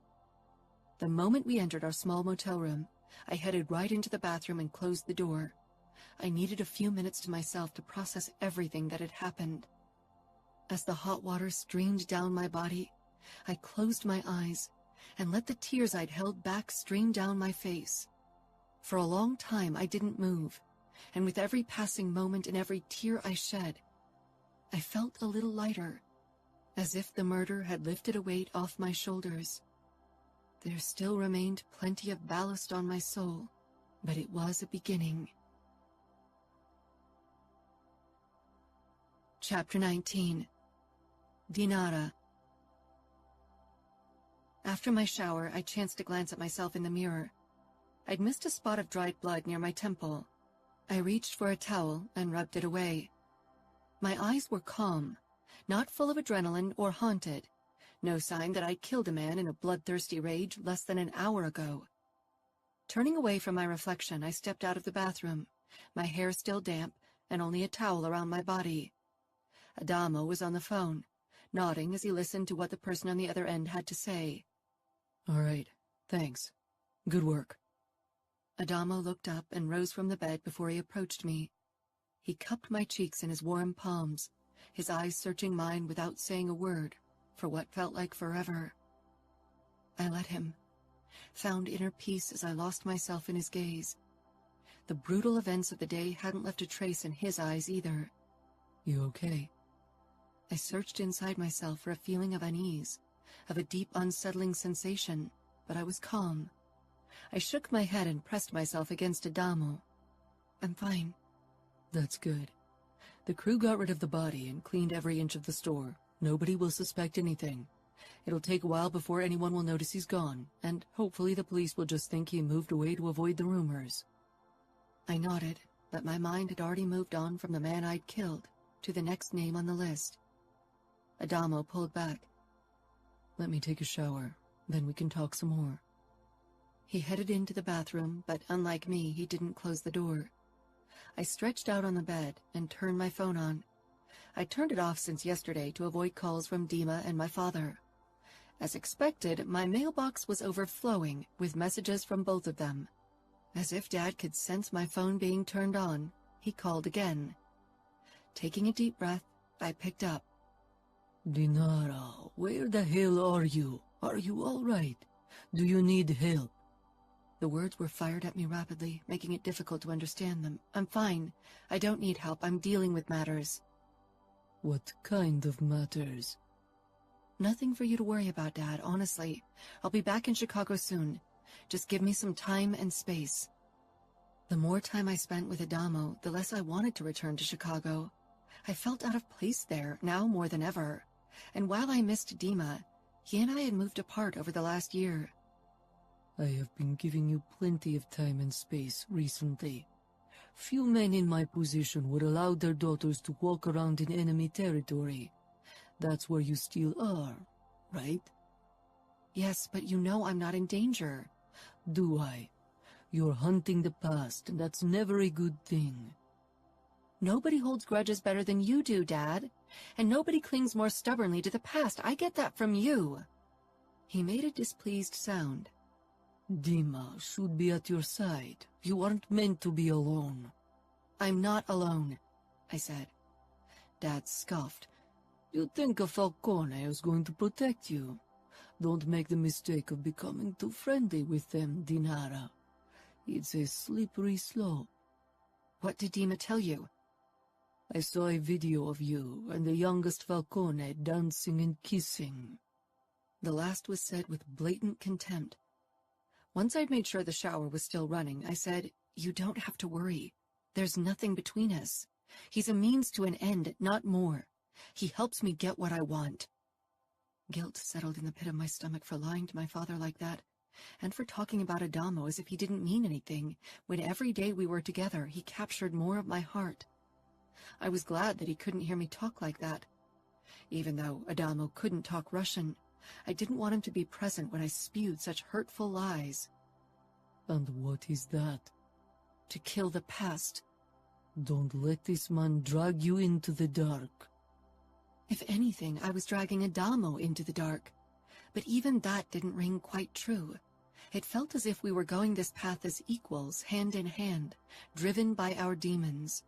The moment we entered our small motel room, I headed right into the bathroom and closed the door. I needed a few minutes to myself to process everything that had happened. As the hot water streamed down my body, I closed my eyes and let the tears I'd held back stream down my face. For a long time, I didn't move, and with every passing moment and every tear I shed, I felt a little lighter, as if the murder had lifted a weight off my shoulders. There still remained plenty of ballast on my soul, but it was a beginning. Chapter 19. Dinara. After my shower, I chanced to glance at myself in the mirror. I'd missed a spot of dried blood near my temple. I reached for a towel and rubbed it away. My eyes were calm, not full of adrenaline or haunted. No sign that I'd killed a man in a bloodthirsty rage less than an hour ago. Turning away from my reflection, I stepped out of the bathroom, my hair still damp and only a towel around my body. Adamo was on the phone, nodding as he listened to what the person on the other end had to say. All right, thanks. Good work. Adamo looked up and rose from the bed before he approached me. He cupped my cheeks in his warm palms, his eyes searching mine without saying a word, for what felt like forever. I let him, found inner peace as I lost myself in his gaze. The brutal events of the day hadn't left a trace in his eyes either. You okay? I searched inside myself for a feeling of unease, of a deep unsettling sensation, but I was calm. I shook my head and pressed myself against Adamo. I'm fine. That's good. The crew got rid of the body and cleaned every inch of the store. Nobody will suspect anything. It'll take a while before anyone will notice he's gone, and hopefully the police will just think he moved away to avoid the rumors. I nodded, but my mind had already moved on from the man I'd killed. to the next name on the list. Adamo pulled back. Let me take a shower, then we can talk some more. He headed into the bathroom, but unlike me, he didn't close the door. I stretched out on the bed and turned my phone on. I turned it off since yesterday to avoid calls from Dima and my father. As expected, my mailbox was overflowing with messages from both of them. As if Dad could sense my phone being turned on, he called again. Taking a deep breath, I picked up. Dinara, where the hell are you? Are you all right? Do you need help? The words were fired at me rapidly, making it difficult to understand them. I'm fine. I don't need help. I'm dealing with matters. What kind of matters? Nothing for you to worry about, Dad, honestly. I'll be back in Chicago soon. Just give me some time and space. The more time I spent with Adamo, the less I wanted to return to Chicago. I felt out of place there, now more than ever. And while I missed Dima, he and I had moved apart over the last year. I have been giving you plenty of time and space recently. Few men in my position would allow their daughters to walk around in enemy territory. That's where you still are, right? Yes, but you know I'm not in danger. Do I? You're hunting the past, and that's never a good thing. Nobody holds grudges better than you do, Dad. And nobody clings more stubbornly to the past. I get that from you. He made a displeased sound. Dima should be at your side. You aren't meant to be alone. I'm not alone, I said. Dad scoffed. You think a Falcone is going to protect you? Don't make the mistake of becoming too friendly with them, Dinara. It's a slippery slope. What did Dima tell you? I saw a video of you and the youngest Falcone dancing and kissing. The last was said with blatant contempt. Once I'd made sure the shower was still running, I said, "You don't have to worry. There's nothing between us. He's a means to an end, not more. He helps me get what I want." Guilt settled in the pit of my stomach for lying to my father like that, and for talking about Adamo as if he didn't mean anything, when every day we were together he captured more of my heart. I was glad that he couldn't hear me talk like that. Even though Adamo couldn't talk Russian, I didn't want him to be present when I spewed such hurtful lies. And what is that? To kill the past. Don't let this man drag you into the dark. If anything, I was dragging Adamo into the dark. But even that didn't ring quite true. It felt as if we were going this path as equals, hand in hand, driven by our demons.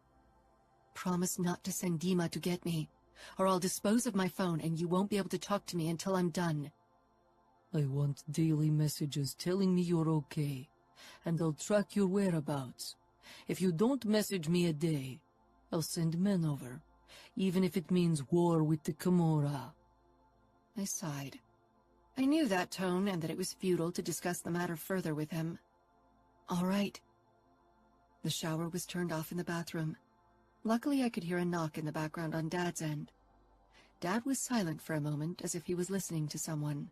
Promise not to send Dima to get me, or I'll dispose of my phone and you won't be able to talk to me until I'm done. I want daily messages telling me you're okay, and I'll track your whereabouts. If you don't message me a day, I'll send men over, even if it means war with the Camorra. I sighed. I knew that tone and that it was futile to discuss the matter further with him. All right. The shower was turned off in the bathroom. Luckily, I could hear a knock in the background on Dad's end. Dad was silent for a moment, as if he was listening to someone.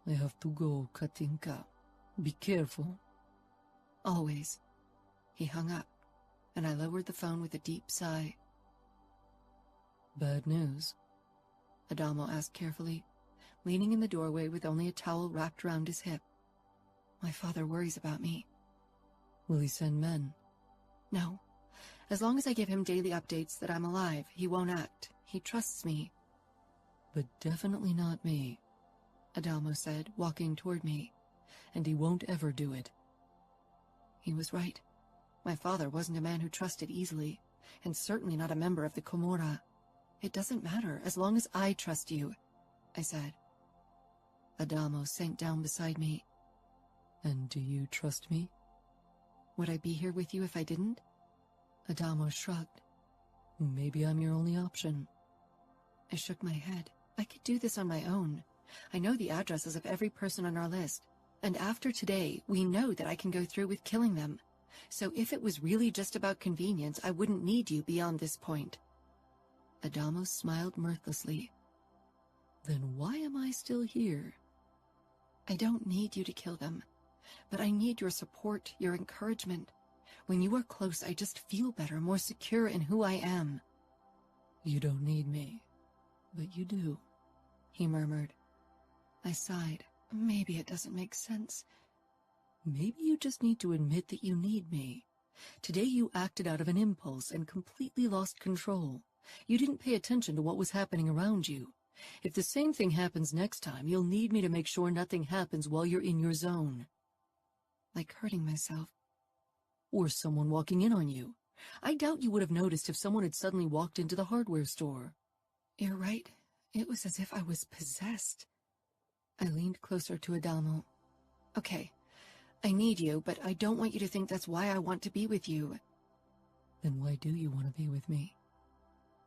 I have to go, Katinka. Be careful. Always. He hung up, and I lowered the phone with a deep sigh. Bad news? Adamo asked carefully, leaning in the doorway with only a towel wrapped around his hip. My father worries about me. Will he send men? No. As long as I give him daily updates that I'm alive, he won't act. He trusts me. But definitely not me, Adamo said, walking toward me. And he won't ever do it. He was right. My father wasn't a man who trusted easily, and certainly not a member of the Camorra. It doesn't matter, as long as I trust you, I said. Adamo sank down beside me. And do you trust me? Would I be here with you if I didn't? Adamo shrugged. Maybe I'm your only option. I shook my head. I could do this on my own. I know the addresses of every person on our list, and after today, we know that I can go through with killing them. So if it was really just about convenience, I wouldn't need you beyond this point. Adamo smiled mirthlessly. Then why am I still here? I don't need you to kill them, but I need your support, your encouragement. When you are close, I just feel better, more secure in who I am. You don't need me, but you do, he murmured. I sighed. Maybe it doesn't make sense. Maybe you just need to admit that you need me. Today you acted out of an impulse and completely lost control. You didn't pay attention to what was happening around you. If the same thing happens next time, you'll need me to make sure nothing happens while you're in your zone. Like hurting myself. Or someone walking in on you. I doubt you would have noticed if someone had suddenly walked into the hardware store. You're right. It was as if I was possessed. I leaned closer to Adamo. Okay, I need you, but I don't want you to think that's why I want to be with you. Then why do you want to be with me?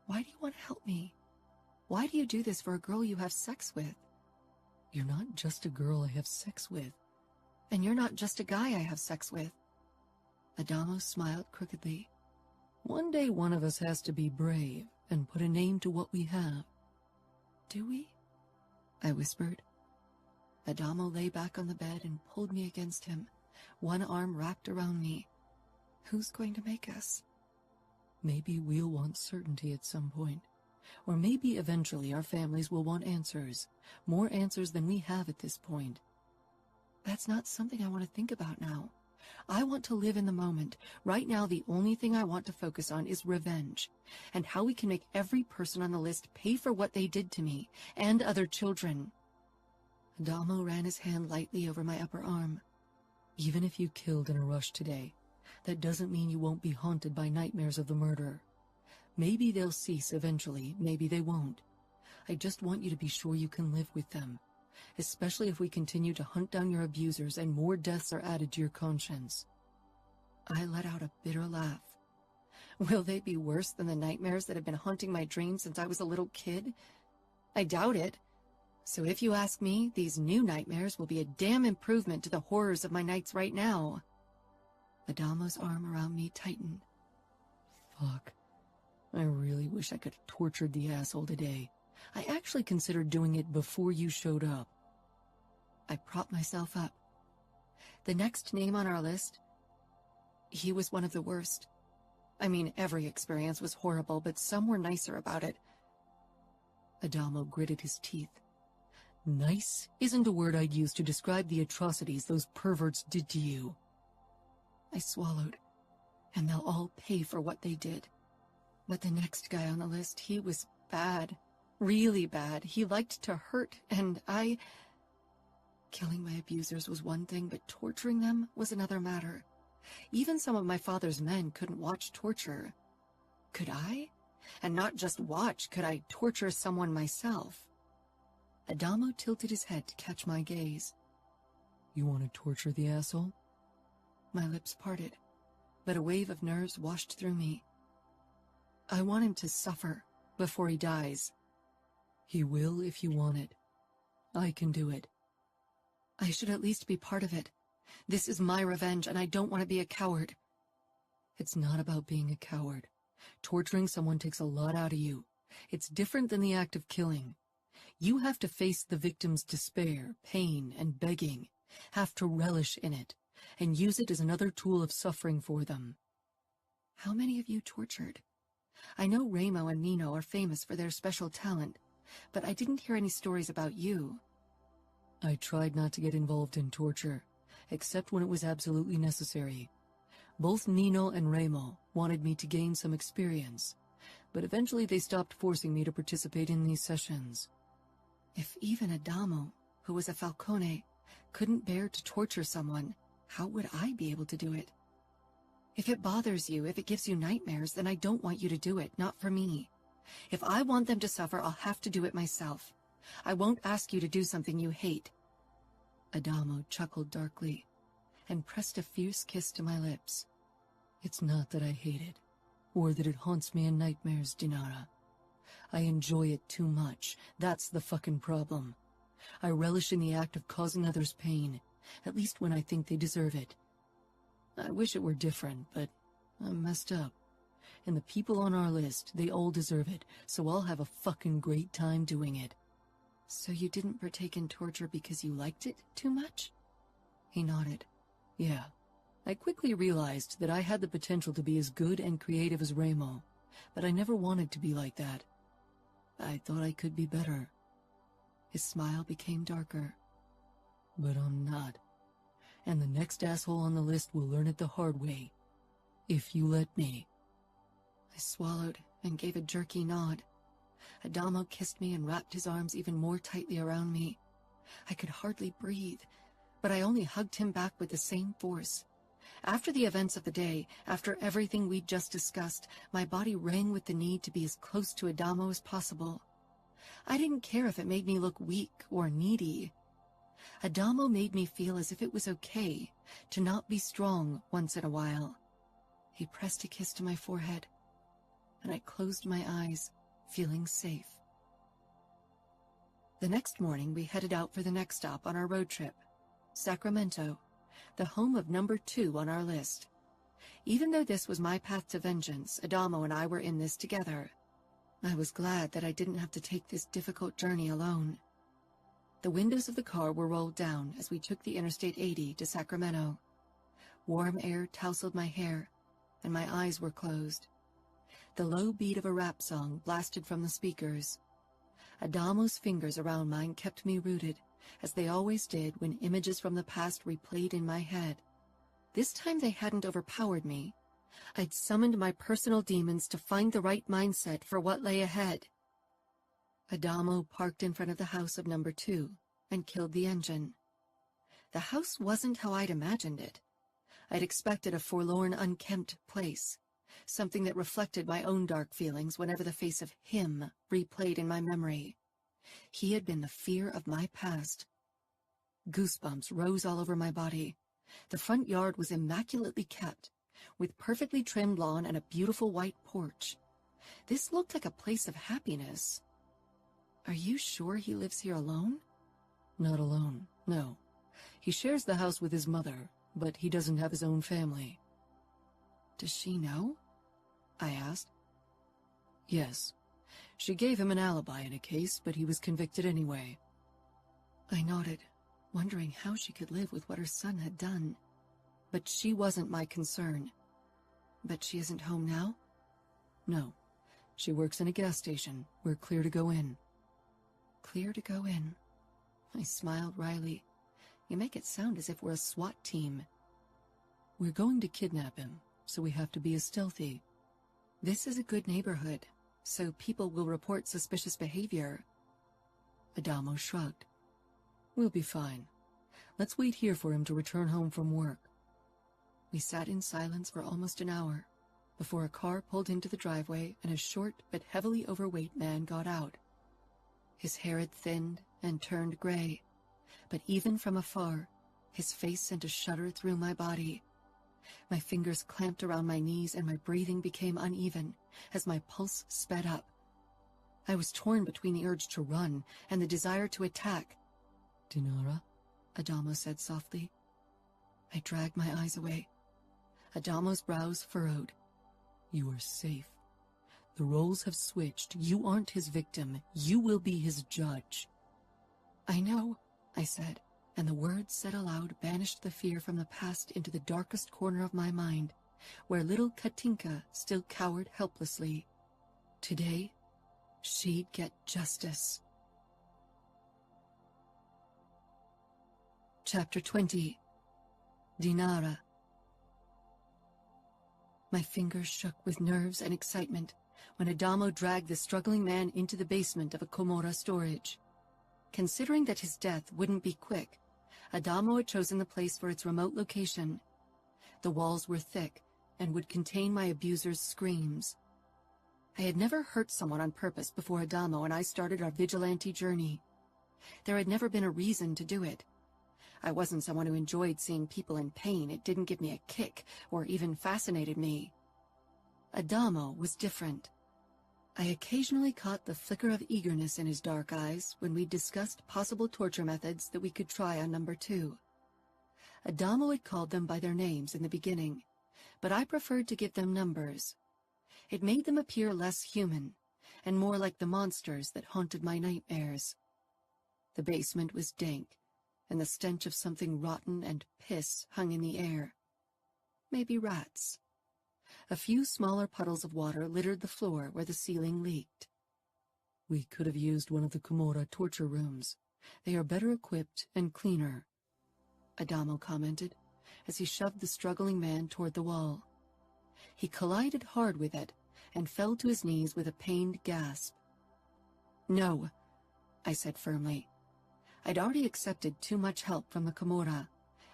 Why do you want to help me? Why do you do this for a girl you have sex with? You're not just a girl I have sex with. And you're not just a guy I have sex with. Adamo smiled crookedly. One day one of us has to be brave and put a name to what we have. Do we? I whispered. Adamo lay back on the bed and pulled me against him, one arm wrapped around me. Who's going to make us? Maybe we'll want certainty at some point. Or maybe eventually our families will want answers. More answers than we have at this point. That's not something I want to think about now. I want to live in the moment. Right now, the only thing I want to focus on is revenge, and how we can make every person on the list pay for what they did to me, and other children. Adamo ran his hand lightly over my upper arm. Even if you killed in a rush today, that doesn't mean you won't be haunted by nightmares of the murder. Maybe they'll cease eventually, maybe they won't. I just want you to be sure you can live with them, especially if we continue to hunt down your abusers and more deaths are added to your conscience. I let out a bitter laugh. Will they be worse than the nightmares that have been haunting my dreams since I was a little kid? I doubt it. So if you ask me, these new nightmares will be a damn improvement to the horrors of my nights right now. Adamo's arm around me tightened. Fuck. I really wish I could have tortured the asshole today. I actually considered doing it before you showed up. I propped myself up. The next name on our list, he was one of the worst. I mean, every experience was horrible, but some were nicer about it. Adamo gritted his teeth. Nice isn't a word I'd use to describe the atrocities those perverts did to you. I swallowed, and they'll all pay for what they did. But the next guy on the list, he was bad. Really bad. He liked to hurt, and Killing my abusers was one thing, but torturing them was another matter. Even some of my father's men couldn't watch torture. Could I? And not just watch, could I torture someone myself? Adamo tilted his head to catch my gaze. You want to torture the asshole? My lips parted, but a wave of nerves washed through me. I want him to suffer before he dies. He will if you want it. I can do it. I should at least be part of it. This is my revenge, and I don't want to be a coward. It's not about being a coward. Torturing someone takes a lot out of you. It's different than the act of killing. You have to face the victim's despair, pain, and begging, have to relish in it, and use it as another tool of suffering for them. How many of you tortured? I know Remo and Nino are famous for their special talent, but I didn't hear any stories about you. I tried not to get involved in torture, except when it was absolutely necessary. Both Nino and Remo wanted me to gain some experience, but eventually they stopped forcing me to participate in these sessions. If even Adamo, who was a Falcone, couldn't bear to torture someone, how would I be able to do it? If it bothers you, if it gives you nightmares, then I don't want you to do it, not for me. If I want them to suffer, I'll have to do it myself. I won't ask you to do something you hate. Adamo chuckled darkly and pressed a fierce kiss to my lips. It's not that I hate it, or that it haunts me in nightmares, Dinara. I enjoy it too much. That's the fucking problem. I relish in the act of causing others pain, at least when I think they deserve it. I wish it were different, but I'm messed up. And the people on our list, they all deserve it, so I'll have a fucking great time doing it. So you didn't partake in torture because you liked it too much? He nodded. Yeah. I quickly realized that I had the potential to be as good and creative as Remo, but I never wanted to be like that. I thought I could be better. His smile became darker. But I'm not. And the next asshole on the list will learn it the hard way. If you let me. I swallowed and gave a jerky nod. Adamo kissed me and wrapped his arms even more tightly around me. I could hardly breathe, but I only hugged him back with the same force. After the events of the day, after everything we'd just discussed, my body rang with the need to be as close to Adamo as possible. I didn't care if it made me look weak or needy. Adamo made me feel as if it was okay to not be strong once in a while. He pressed a kiss to my forehead, and I closed my eyes, feeling safe. The next morning, we headed out for the next stop on our road trip, Sacramento, the home of number 2 on our list. Even though this was my path to vengeance, Adamo and I were in this together. I was glad that I didn't have to take this difficult journey alone. The windows of the car were rolled down as we took the Interstate 80 to Sacramento. Warm air tousled my hair, and my eyes were closed. The low beat of a rap song blasted from the speakers. Adamo's fingers around mine kept me rooted, as they always did when images from the past replayed in my head. This time they hadn't overpowered me. I'd summoned my personal demons to find the right mindset for what lay ahead. Adamo parked in front of the house of number 2 and killed the engine. The house wasn't how I'd imagined it. I'd expected a forlorn, unkempt place, something that reflected my own dark feelings whenever the face of him replayed in my memory. He had been the fear of my past. Goosebumps rose all over my body. The front yard was immaculately kept, with perfectly trimmed lawn and a beautiful white porch. This looked like a place of happiness. Are you sure he lives here alone? Not alone, no. He shares the house with his mother, but he doesn't have his own family. Does she know? I asked. Yes. She gave him an alibi in a case, but he was convicted anyway. I nodded, wondering how she could live with what her son had done. But she wasn't my concern. But she isn't home now? No. She works in a gas station. We're clear to go in. Clear to go in. I smiled wryly. You make it sound as if we're a SWAT team. We're going to kidnap him, so we have to be as stealthy. This is a good neighborhood, so people will report suspicious behavior. Adamo shrugged. We'll be fine. Let's wait here for him to return home from work. We sat in silence for almost an hour, before a car pulled into the driveway and a short but heavily overweight man got out. His hair had thinned and turned gray, but even from afar, his face sent a shudder through my body. My fingers clamped around my knees and my breathing became uneven as my pulse sped up. I was torn between the urge to run and the desire to attack. Dinara, Adamo said softly. I dragged my eyes away. Adamo's brows furrowed. You are safe. The roles have switched. You aren't his victim. You will be his judge. I know, I said, and the words said aloud banished the fear from the past into the darkest corner of my mind, where little Katinka still cowered helplessly. Today, she'd get justice. Chapter 20. Dinara. My fingers shook with nerves and excitement when Adamo dragged the struggling man into the basement of a Camorra storage. Considering that his death wouldn't be quick, Adamo had chosen the place for its remote location. The walls were thick and would contain my abuser's screams. I had never hurt someone on purpose before Adamo and I started our vigilante journey. There had never been a reason to do it. I wasn't someone who enjoyed seeing people in pain. It didn't give me a kick or even fascinated me. Adamo was different. I occasionally caught the flicker of eagerness in his dark eyes when we discussed possible torture methods that we could try on number 2. Adamo had called them by their names in the beginning, but I preferred to give them numbers. It made them appear less human and more like the monsters that haunted my nightmares. The basement was dank, and the stench of something rotten and piss hung in the air. Maybe rats. A few smaller puddles of water littered the floor where the ceiling leaked. We could have used one of the Camorra torture rooms. They are better equipped and cleaner, Adamo commented as he shoved the struggling man toward the wall. He collided hard with it and fell to his knees with a pained gasp. No, I said firmly. I'd already accepted too much help from the Camorra,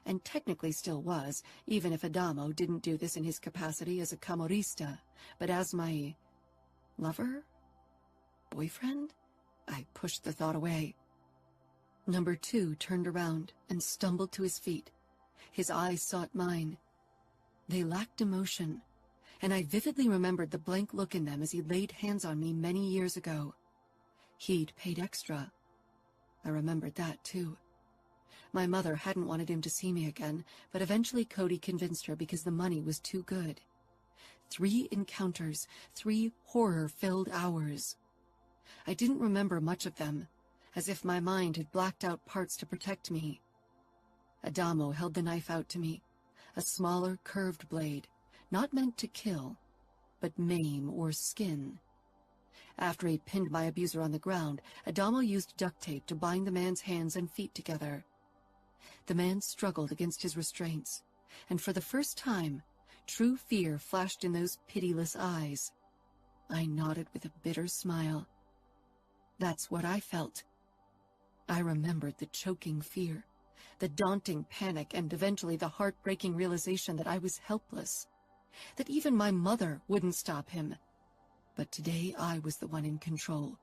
and technically still was, even if Adamo didn't do this in his capacity as a Camorrista, but as my lover? Boyfriend? I pushed the thought away. Number 2 turned around and stumbled to his feet. His eyes sought mine. They lacked emotion, and I vividly remembered the blank look in them as he laid hands on me many years ago. He'd paid extra. I remembered that, too. My mother hadn't wanted him to see me again, but eventually Cody convinced her because the money was too good. 3 encounters, 3 horror-filled hours. I didn't remember much of them, as if my mind had blacked out parts to protect me. Adamo held the knife out to me, a smaller, curved blade, not meant to kill, but maim or skin. After he pinned my abuser on the ground, Adamo used duct tape to bind the man's hands and feet together. The man struggled against his restraints, and for the first time, true fear flashed in those pitiless eyes. I nodded with a bitter smile. That's what I felt. I remembered the choking fear, the daunting panic, and eventually the heartbreaking realization that I was helpless, that even my mother wouldn't stop him. But today I was the one in control.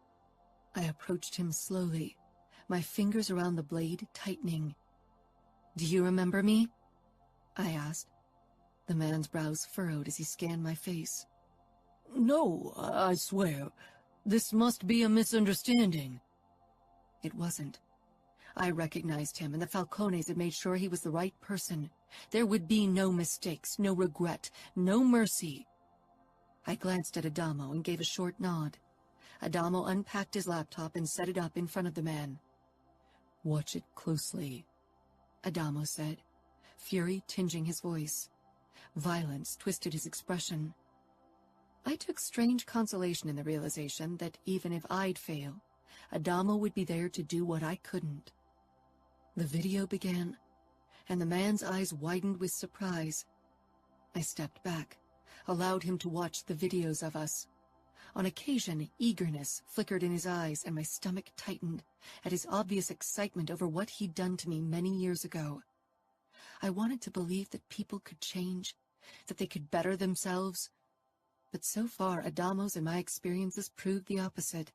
I approached him slowly, my fingers around the blade tightening. "Do you remember me?" I asked. The man's brows furrowed as he scanned my face. "No, I swear. This must be a misunderstanding." It wasn't. I recognized him, and the Falcones had made sure he was the right person. There would be no mistakes, no regret, no mercy. I glanced at Adamo and gave a short nod. Adamo unpacked his laptop and set it up in front of the man. "Watch it closely," Adamo said, fury tinging his voice. Violence twisted his expression. I took strange consolation in the realization that even if I'd fail, Adamo would be there to do what I couldn't. The video began, and the man's eyes widened with surprise. I stepped back, allowed him to watch the videos of us. On occasion, eagerness flickered in his eyes, and my stomach tightened at his obvious excitement over what he'd done to me many years ago. I wanted to believe that people could change, that they could better themselves. But so far, Adamo's and my experiences proved the opposite.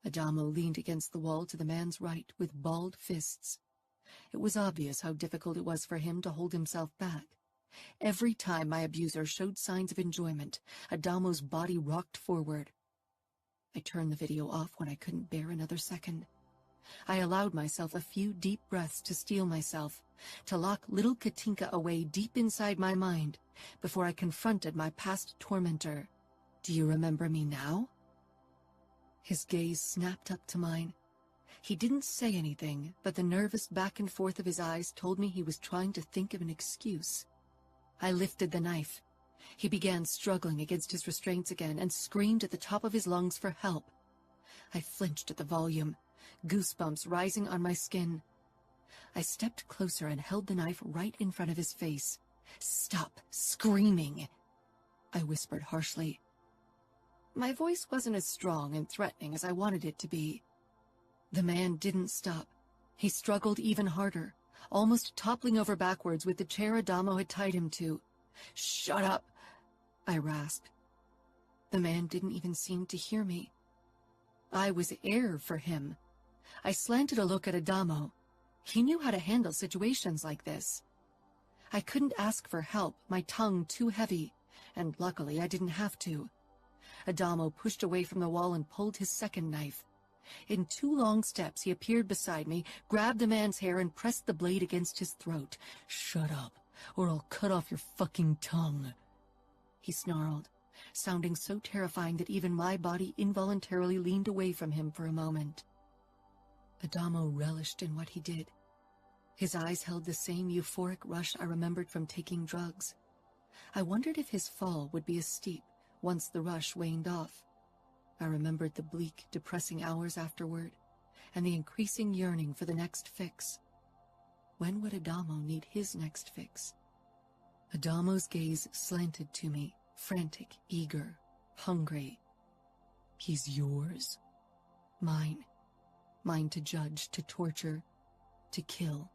Adamo leaned against the wall to the man's right with balled fists. It was obvious how difficult it was for him to hold himself back. Every time my abuser showed signs of enjoyment, Adamo's body rocked forward. I turned the video off when I couldn't bear another second. I allowed myself a few deep breaths to steel myself, to lock little Katinka away deep inside my mind, before I confronted my past tormentor. "Do you remember me now?" His gaze snapped up to mine. He didn't say anything, but the nervous back and forth of his eyes told me he was trying to think of an excuse. I lifted the knife. He began struggling against his restraints again and screamed at the top of his lungs for help. I flinched at the volume, goosebumps rising on my skin. I stepped closer and held the knife right in front of his face. "Stop screaming," I whispered harshly. My voice wasn't as strong and threatening as I wanted it to be. The man didn't stop. He struggled even harder, almost toppling over backwards with the chair Adamo had tied him to. "Shut up," I rasped. The man didn't even seem to hear me. I was air for him. I slanted a look at Adamo. He knew how to handle situations like this. I couldn't ask for help, my tongue too heavy, and luckily I didn't have to. Adamo pushed away from the wall and pulled his second knife. In 2 long steps, he appeared beside me, grabbed the man's hair, and pressed the blade against his throat. "Shut up, or I'll cut off your fucking tongue," he snarled, sounding so terrifying that even my body involuntarily leaned away from him for a moment. Adamo relished in what he did. His eyes held the same euphoric rush I remembered from taking drugs. I wondered if his fall would be as steep once the rush waned off. I remembered the bleak, depressing hours afterward, and the increasing yearning for the next fix. When would Adamo need his next fix? Adamo's gaze slanted to me, frantic, eager, hungry. He's yours. Mine. Mine to judge, to torture, to kill.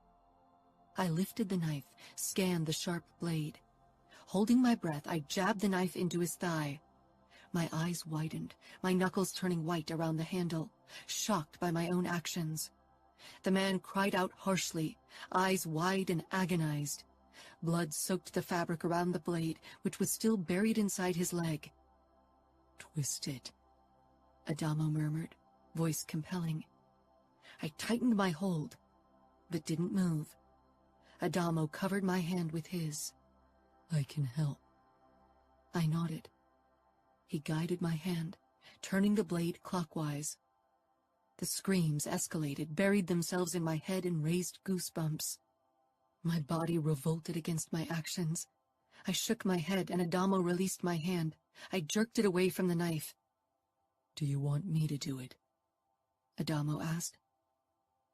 I lifted the knife, scanned the sharp blade. Holding my breath, I jabbed the knife into his thigh. My eyes widened, my knuckles turning white around the handle, shocked by my own actions. The man cried out harshly, eyes wide and agonized. Blood soaked the fabric around the blade, which was still buried inside his leg. "Twist it," Adamo murmured, voice compelling. I tightened my hold, but didn't move. Adamo covered my hand with his. "I can help." I nodded. He guided my hand, turning the blade clockwise. The screams escalated, buried themselves in my head and raised goosebumps. My body revolted against my actions. I shook my head and Adamo released my hand. I jerked it away from the knife. "Do you want me to do it?" Adamo asked.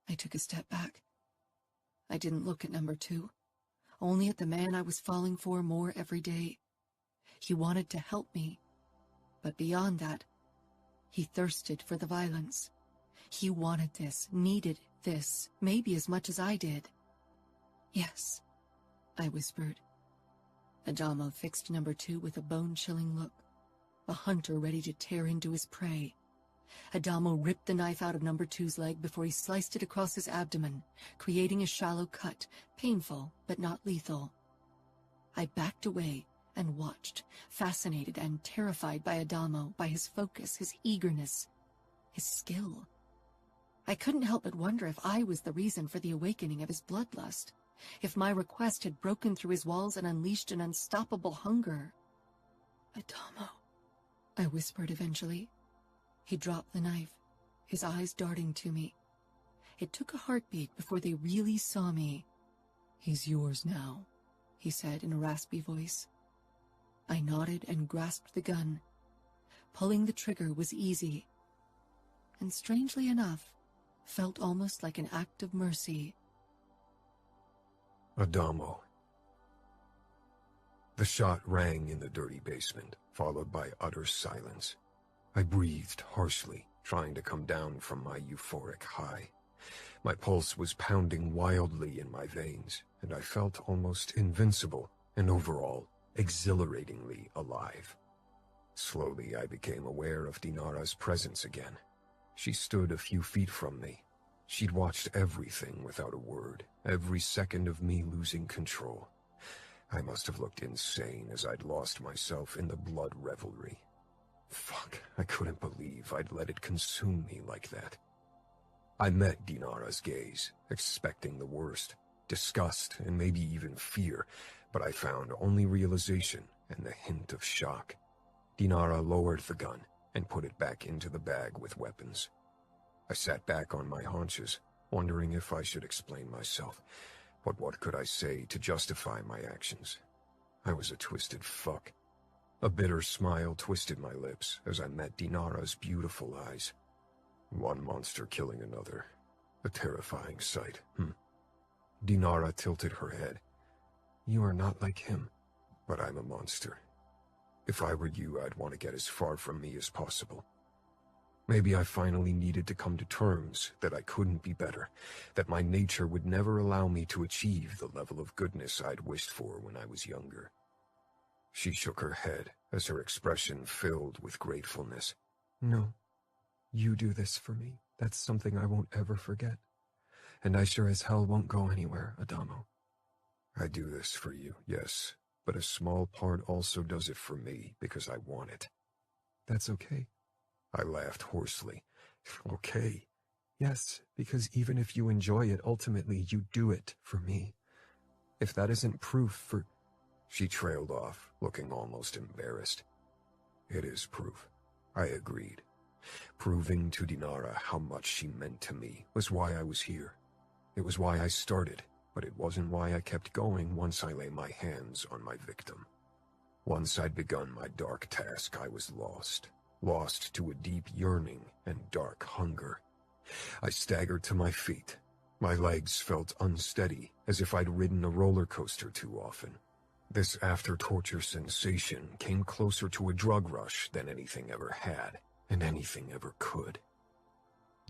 I took a step back. I didn't look at number 2, only at the man I was falling for more every day. He wanted to help me, but beyond that, he thirsted for the violence. He wanted this, needed this, maybe as much as I did. "Yes," I whispered. Adamo fixed number 2 with a bone-chilling look, a hunter ready to tear into his prey. Adamo ripped the knife out of number 2's leg before he sliced it across his abdomen, creating a shallow cut, painful but not lethal. I backed away and watched, fascinated and terrified by Adamo, by his focus, his eagerness, his skill. I couldn't help but wonder if I was the reason for the awakening of his bloodlust, if my request had broken through his walls and unleashed an unstoppable hunger. "Adamo," I whispered eventually. He dropped the knife, his eyes darting to me. It took a heartbeat before they really saw me. "He's yours now," he said in a raspy voice. I nodded and grasped the gun. Pulling the trigger was easy, and strangely enough, felt almost like an act of mercy. Adamo. The shot rang in the dirty basement, followed by utter silence. I breathed harshly, trying to come down from my euphoric high. My pulse was pounding wildly in my veins, and I felt almost invincible and overall exhilaratingly alive. Slowly, I became aware of Dinara's presence again. She stood a few feet from me. She'd watched everything without a word, every second of me losing control. I must have looked insane as I'd lost myself in the blood revelry. Fuck, I couldn't believe I'd let it consume me like that. I met Dinara's gaze, expecting the worst, disgust and maybe even fear, but I found only realization and the hint of shock. Dinara lowered the gun and put it back into the bag with weapons. I sat back on my haunches, wondering if I should explain myself, but what could I say to justify my actions? I was a twisted fuck. A bitter smile twisted my lips as I met Dinara's beautiful eyes. One monster killing another. A terrifying sight, Dinara tilted her head. You are not like him. But I'm a monster. If I were you, I'd want to get as far from me as possible. Maybe I finally needed to come to terms that I couldn't be better, that my nature would never allow me to achieve the level of goodness I'd wished for when I was younger. She shook her head as her expression filled with gratefulness. No, you do this for me. That's something I won't ever forget. And I sure as hell won't go anywhere, Adamo. I do this for you, yes, but a small part also does it for me because I want it. That's okay. I laughed hoarsely. Okay. Yes, because even if you enjoy it, ultimately you do it for me. If that isn't proof for... She trailed off, looking almost embarrassed. It is proof, I agreed. Proving to Dinara how much she meant to me was why I was here. It was why I started, but it wasn't why I kept going once I lay my hands on my victim. Once I'd begun my dark task, I was lost. Lost to a deep yearning and dark hunger. I staggered to my feet. My legs felt unsteady, as if I'd ridden a roller coaster too often. This after-torture sensation came closer to a drug rush than anything ever had, and anything ever could.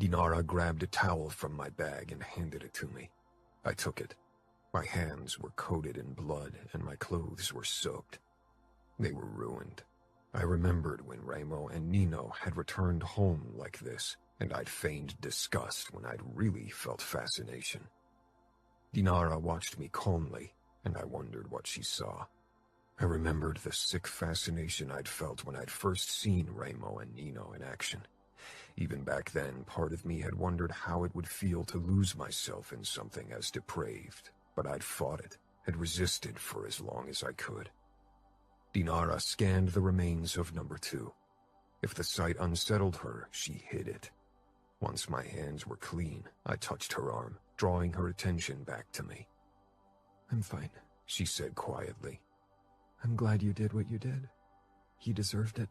Dinara grabbed a towel from my bag and handed it to me. I took it. My hands were coated in blood, and my clothes were soaked. They were ruined. I remembered when Remo and Nino had returned home like this, and I'd feigned disgust when I'd really felt fascination. Dinara watched me calmly, and I wondered what she saw. I remembered the sick fascination I'd felt when I'd first seen Remo and Nino in action. Even back then, part of me had wondered how it would feel to lose myself in something as depraved, but I'd fought it, had resisted for as long as I could. Dinara scanned the remains of number 2. If the sight unsettled her, she hid it. Once my hands were clean, I touched her arm, drawing her attention back to me. I'm fine, she said quietly. I'm glad you did what you did. He deserved it,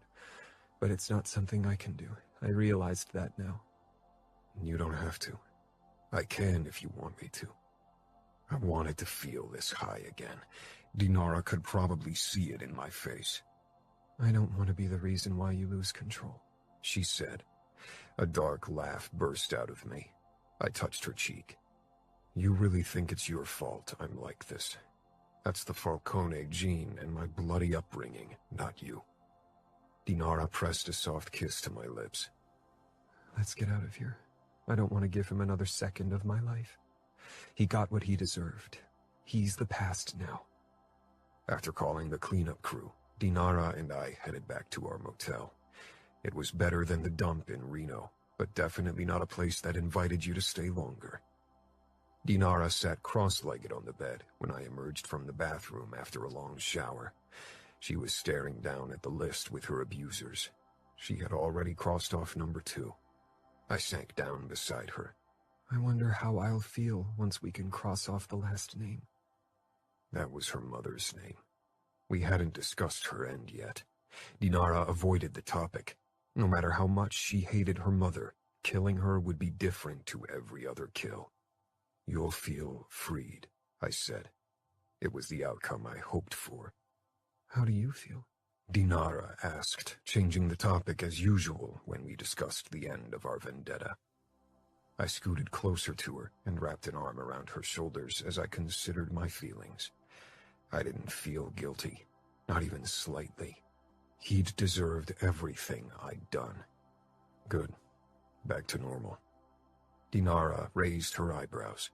but it's not something I can do. I realized that now. You don't have to. I can if you want me to. I wanted to feel this high again. Dinara could probably see it in my face. I don't want to be the reason why you lose control, she said. A dark laugh burst out of me. I touched her cheek. You really think it's your fault I'm like this? That's the Falcone gene and my bloody upbringing, not you. Dinara pressed a soft kiss to my lips. Let's get out of here. I don't want to give him another second of my life. He got what he deserved. He's the past now. After calling the cleanup crew, Dinara and I headed back to our motel. It was better than the dump in Reno, but definitely not a place that invited you to stay longer. Dinara sat cross-legged on the bed when I emerged from the bathroom after a long shower. She was staring down at the list with her abusers. She had already crossed off number 2. I sank down beside her. I wonder how I'll feel once we can cross off the last name. That was her mother's name. We hadn't discussed her end yet. Dinara avoided the topic. No matter how much she hated her mother, killing her would be different to every other kill. You'll feel freed, I said. It was the outcome I hoped for. How do you feel? Dinara asked, changing the topic as usual when we discussed the end of our vendetta. I scooted closer to her and wrapped an arm around her shoulders as I considered my feelings. I didn't feel guilty, not even slightly. He'd deserved everything I'd done. Good. Back to normal. Dinara raised her eyebrows.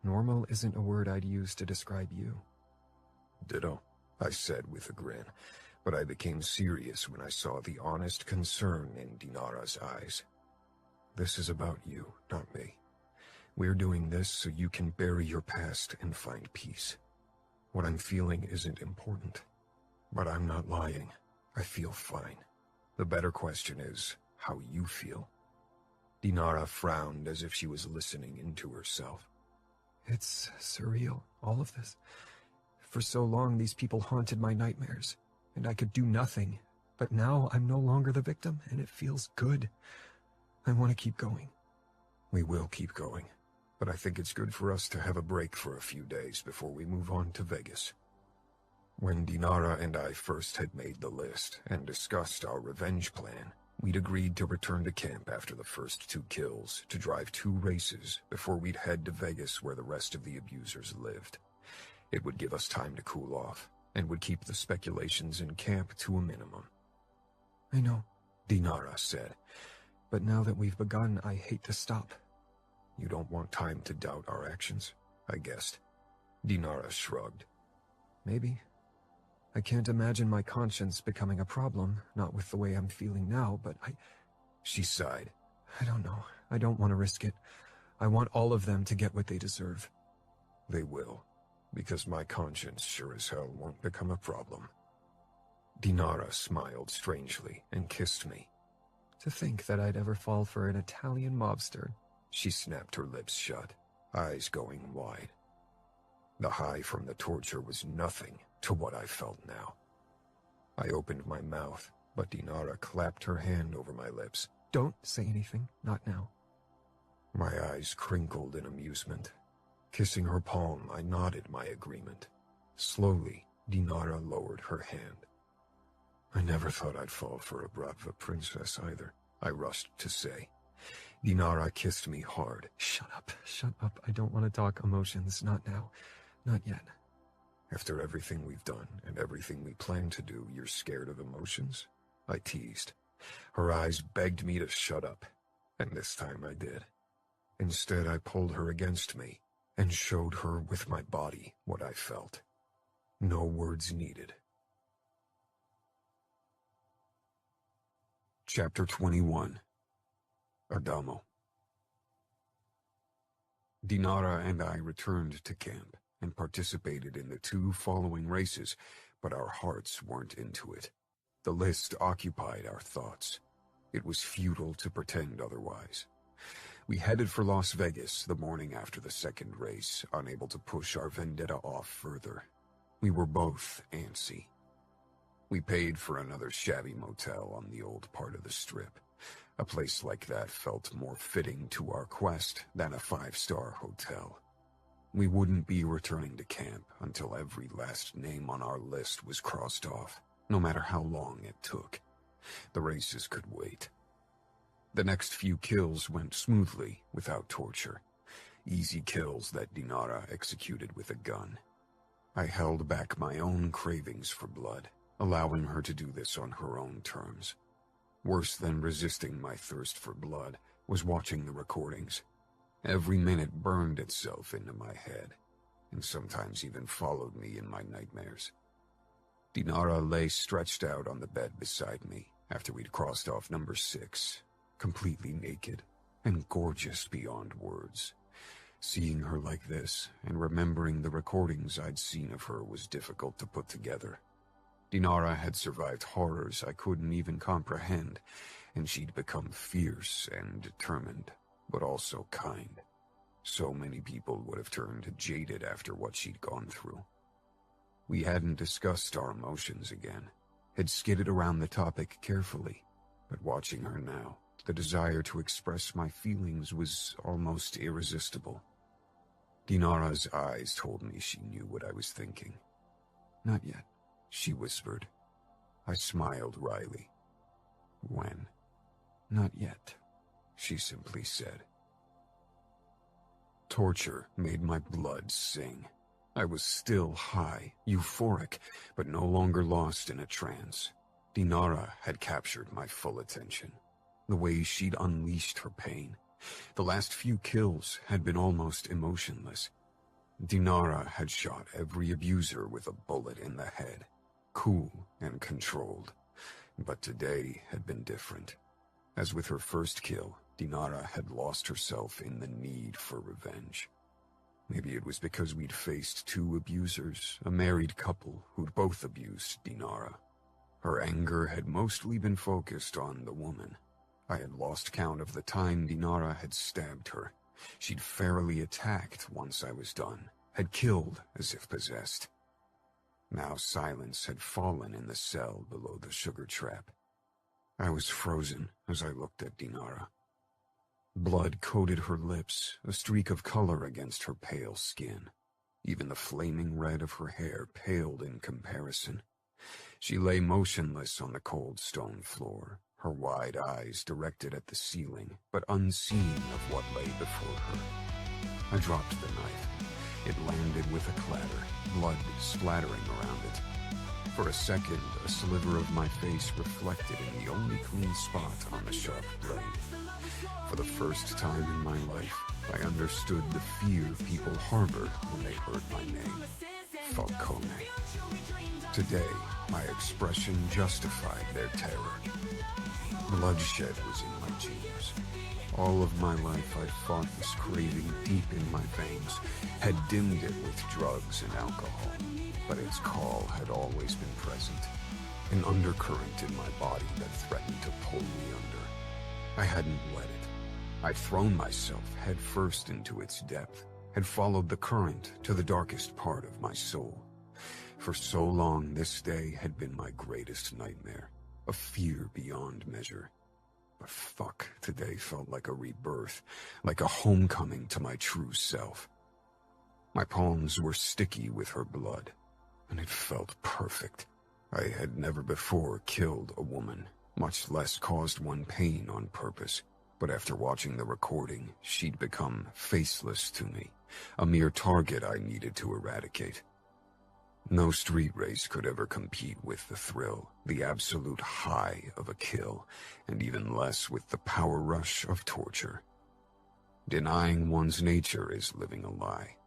Normal isn't a word I'd use to describe you. Ditto, I said with a grin, but I became serious when I saw the honest concern in Dinara's eyes. This is about you, not me. We're doing this so you can bury your past and find peace. What I'm feeling isn't important, but I'm not lying. I feel fine. The better question is how you feel. Dinara frowned as if she was listening into herself. It's surreal, all of this. For so long, these people haunted my nightmares, and I could do nothing. But now I'm no longer the victim, and it feels good. I want to keep going. We will keep going, but I think it's good for us to have a break for a few days before we move on to Vegas. When Dinara and I first had made the list and discussed our revenge plan, we'd agreed to return to camp after the first 2 kills to drive 2 races before we'd head to Vegas where the rest of the abusers lived. It would give us time to cool off and would keep the speculations in camp to a minimum. I know, Dinara said. But now that we've begun, I hate to stop. You don't want time to doubt our actions, I guessed. Dinara shrugged. Maybe. I can't imagine my conscience becoming a problem, not with the way I'm feeling now, but She sighed. I don't know. I don't want to risk it. I want all of them to get what they deserve. They will, because my conscience sure as hell won't become a problem. Dinara smiled strangely and kissed me. To think that I'd ever fall for an Italian mobster. She snapped her lips shut, eyes going wide. The high from the torture was nothing to what I felt now. I opened my mouth, but Dinara clapped her hand over my lips. Don't say anything, not now. My eyes crinkled in amusement. Kissing her palm, I nodded my agreement. Slowly, Dinara lowered her hand. I never thought I'd fall for a Bratva princess either, I rushed to say. Dinara kissed me hard. Shut up. I don't want to talk emotions, not now. Not yet. After everything we've done and everything we plan to do, you're scared of emotions? I teased. Her eyes begged me to shut up, and this time I did. Instead, I pulled her against me and showed her with my body what I felt. No words needed. Chapter 21. Adamo. Dinara and I returned to camp and participated in the 2 following races, but our hearts weren't into it. The list occupied our thoughts. It was futile to pretend otherwise. We headed for Las Vegas the morning after the 2nd race, unable to push our vendetta off further. We were both antsy. We paid for another shabby motel on the old part of the Strip. A place like that felt more fitting to our quest than a 5-star hotel. We wouldn't be returning to camp until every last name on our list was crossed off, no matter how long it took. The races could wait. The next few kills went smoothly, without torture. Easy kills that Dinara executed with a gun. I held back my own cravings for blood, allowing her to do this on her own terms. Worse than resisting my thirst for blood was watching the recordings. Every minute burned itself into my head, and sometimes even followed me in my nightmares. Dinara lay stretched out on the bed beside me after we'd crossed off number 6, completely naked and gorgeous beyond words. Seeing her like this and remembering the recordings I'd seen of her was difficult to put together. Dinara had survived horrors I couldn't even comprehend, and she'd become fierce and determined, but also kind. So many people would have turned jaded after what she'd gone through. We hadn't discussed our emotions again, had skidded around the topic carefully, but watching her now, the desire to express my feelings was almost irresistible. Dinara's eyes told me she knew what I was thinking. Not yet, she whispered. I smiled wryly. When? Not yet, she simply said. Torture made my blood sing. I was still high, euphoric, but no longer lost in a trance. Dinara had captured my full attention. The way she'd unleashed her pain. The last few kills had been almost emotionless. Dinara had shot every abuser with a bullet in the head, cool and controlled. But today had been different. As with her first kill, Dinara had lost herself in the need for revenge. Maybe it was because we'd faced 2 abusers, a married couple who'd both abused Dinara. Her anger had mostly been focused on the woman. I had lost count of the time Dinara had stabbed her. She'd fairly attacked once I was done, had killed as if possessed. Now silence had fallen in the cell below the sugar trap. I was frozen as I looked at Dinara. Blood coated her lips, a streak of color against her pale skin. Even the flaming red of her hair paled in comparison. She lay motionless on the cold stone floor, her wide eyes directed at the ceiling, but unseeing of what lay before her. I dropped the knife. It landed with a clatter, blood splattering around it. For a second, a sliver of my face reflected in the only clean spot on the sharp blade. For the first time in my life, I understood the fear people harbored when they heard my name, Falcone. Today, my expression justified their terror. Bloodshed was in my genes. All of my life I fought this craving deep in my veins, had dimmed it with drugs and alcohol, but its call had always been present, an undercurrent in my body that threatened to pull me under. I hadn't let it. I'd thrown myself headfirst into its depth, had followed the current to the darkest part of my soul. For so long, this day had been my greatest nightmare, a fear beyond measure. But fuck, today felt like a rebirth, like a homecoming to my true self. My palms were sticky with her blood, and it felt perfect. I had never before killed a woman, much less caused one pain on purpose. But after watching the recording, she'd become faceless to me, a mere target I needed to eradicate. No street race could ever compete with the thrill, the absolute high of a kill, and even less with the power rush of torture. Denying one's nature is living a lie.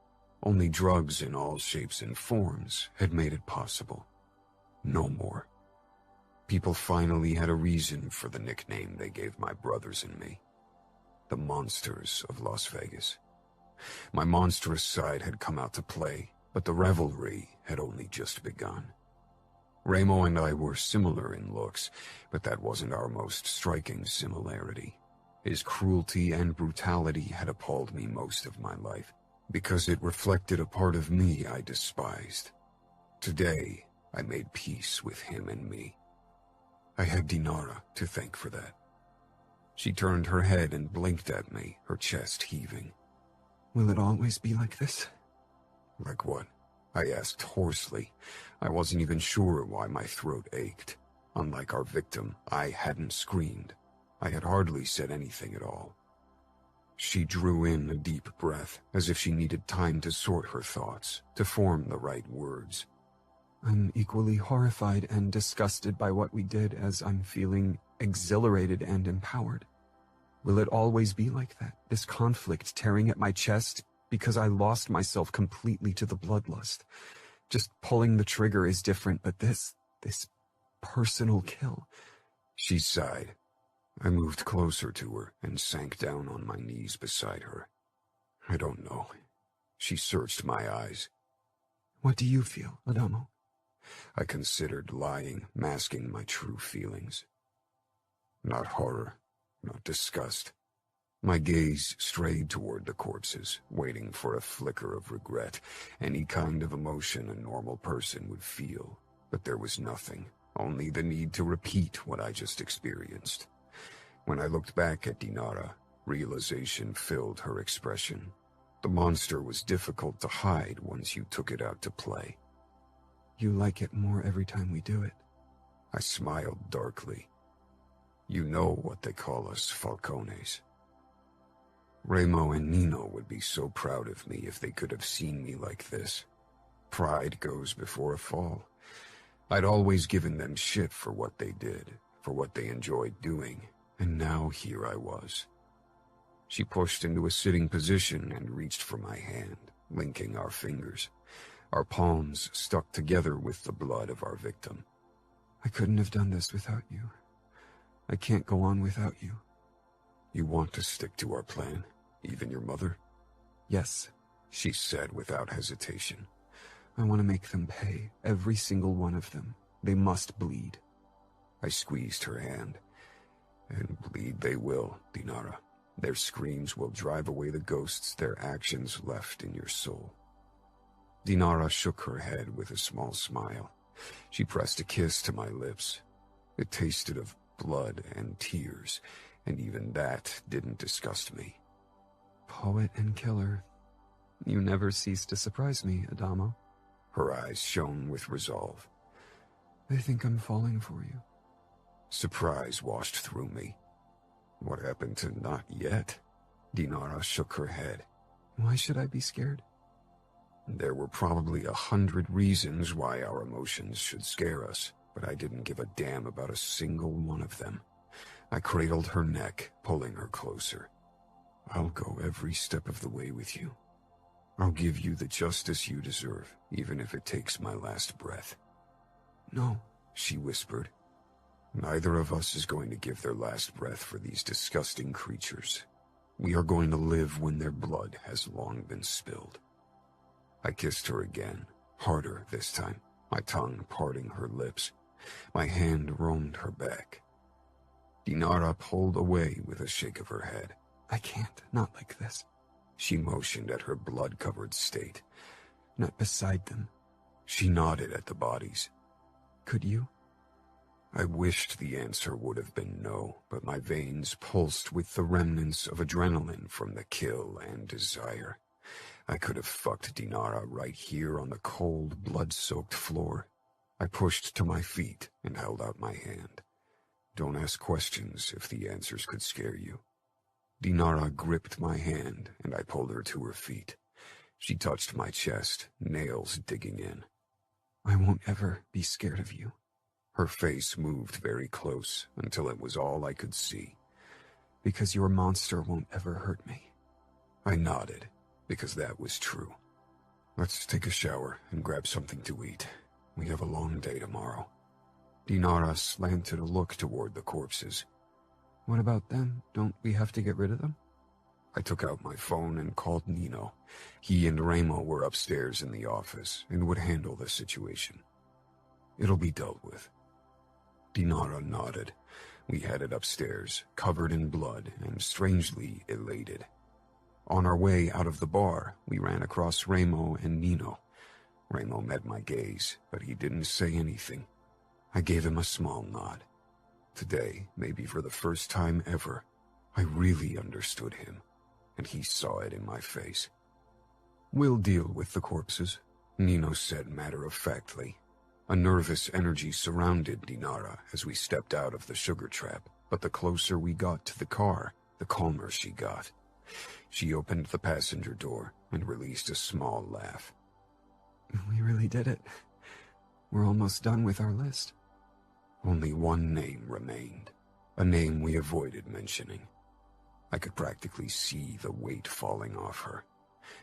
Only drugs in all shapes and forms had made it possible. No more. People finally had a reason for the nickname they gave my brothers and me. The Monsters of Las Vegas. My monstrous side had come out to play, but the revelry had only just begun. Ramo and I were similar in looks, but that wasn't our most striking similarity. His cruelty and brutality had appalled me most of my life, because it reflected a part of me I despised. Today, I made peace with him and me. I had Dinara to thank for that. She turned her head and blinked at me, her chest heaving. Will it always be like this? Like what? I asked hoarsely. I wasn't even sure why my throat ached. Unlike our victim, I hadn't screamed. I had hardly said anything at all. She drew in a deep breath, as if she needed time to sort her thoughts, to form the right words. I'm equally horrified and disgusted by what we did as I'm feeling exhilarated and empowered. Will it always be like that, this conflict tearing at my chest because I lost myself completely to the bloodlust? Just pulling the trigger is different, but this personal kill. She sighed. I moved closer to her and sank down on my knees beside her. I don't know. She searched my eyes. What do you feel, Adamo? I considered lying, masking my true feelings. Not horror, not disgust. My gaze strayed toward the corpses, waiting for a flicker of regret, any kind of emotion a normal person would feel. But there was nothing, only the need to repeat what I just experienced. When I looked back at Dinara, realization filled her expression. The monster was difficult to hide once you took it out to play. You like it more every time we do it. I smiled darkly. You know what they call us Falcones. Ramo and Nino would be so proud of me if they could have seen me like this. Pride goes before a fall. I'd always given them shit for what they did, for what they enjoyed doing, and now here I was. She pushed into a sitting position and reached for my hand, linking our fingers. Our palms stuck together with the blood of our victim. I couldn't have done this without you. I can't go on without you. You want to stick to our plan, even your mother? Yes, she said without hesitation. I want to make them pay, every single one of them. They must bleed. I squeezed her hand. And bleed they will, Dinara. Their screams will drive away the ghosts their actions left in your soul. Dinara shook her head with a small smile. She pressed a kiss to my lips. It tasted of blood and tears, and even that didn't disgust me. Poet and killer. You never cease to surprise me, Adamo. Her eyes shone with resolve. I think I'm falling for you. Surprise washed through me. What happened to not yet? Dinara shook her head. Why should I be scared? There were probably 100 reasons why our emotions should scare us, but I didn't give a damn about a single one of them. I cradled her neck, pulling her closer. I'll go every step of the way with you. I'll give you the justice you deserve, even if it takes my last breath. No, she whispered. Neither of us is going to give their last breath for these disgusting creatures. We are going to live when their blood has long been spilled. I kissed her again, harder this time, my tongue parting her lips. My hand roamed her back. Dinara pulled away with a shake of her head. I can't, not like this. She motioned at her blood-covered state. Not beside them. She nodded at the bodies. Could you? I wished the answer would have been no, but my veins pulsed with the remnants of adrenaline from the kill and desire. I could have fucked Dinara right here on the cold, blood-soaked floor. I pushed to my feet and held out my hand. Don't ask questions if the answers could scare you. Dinara gripped my hand, and I pulled her to her feet. She touched my chest, nails digging in. I won't ever be scared of you. Her face moved very close until it was all I could see. Because your monster won't ever hurt me. I nodded, because that was true. Let's take a shower and grab something to eat. We have a long day tomorrow. Dinara slanted a look toward the corpses. What about them? Don't we have to get rid of them? I took out my phone and called Nino. He and Remo were upstairs in the office and would handle the situation. It'll be dealt with. Dinara nodded. We headed upstairs, covered in blood and strangely elated. On our way out of the bar, we ran across Remo and Nino. Remo met my gaze, but he didn't say anything. I gave him a small nod. Today, maybe for the first time ever, I really understood him, and he saw it in my face. We'll deal with the corpses, Nino said matter-of-factly. A nervous energy surrounded Dinara as we stepped out of the sugar trap, but the closer we got to the car, the calmer she got. She opened the passenger door and released a small laugh. We really did it. We're almost done with our list. Only one name remained, a name we avoided mentioning. I could practically see the weight falling off her.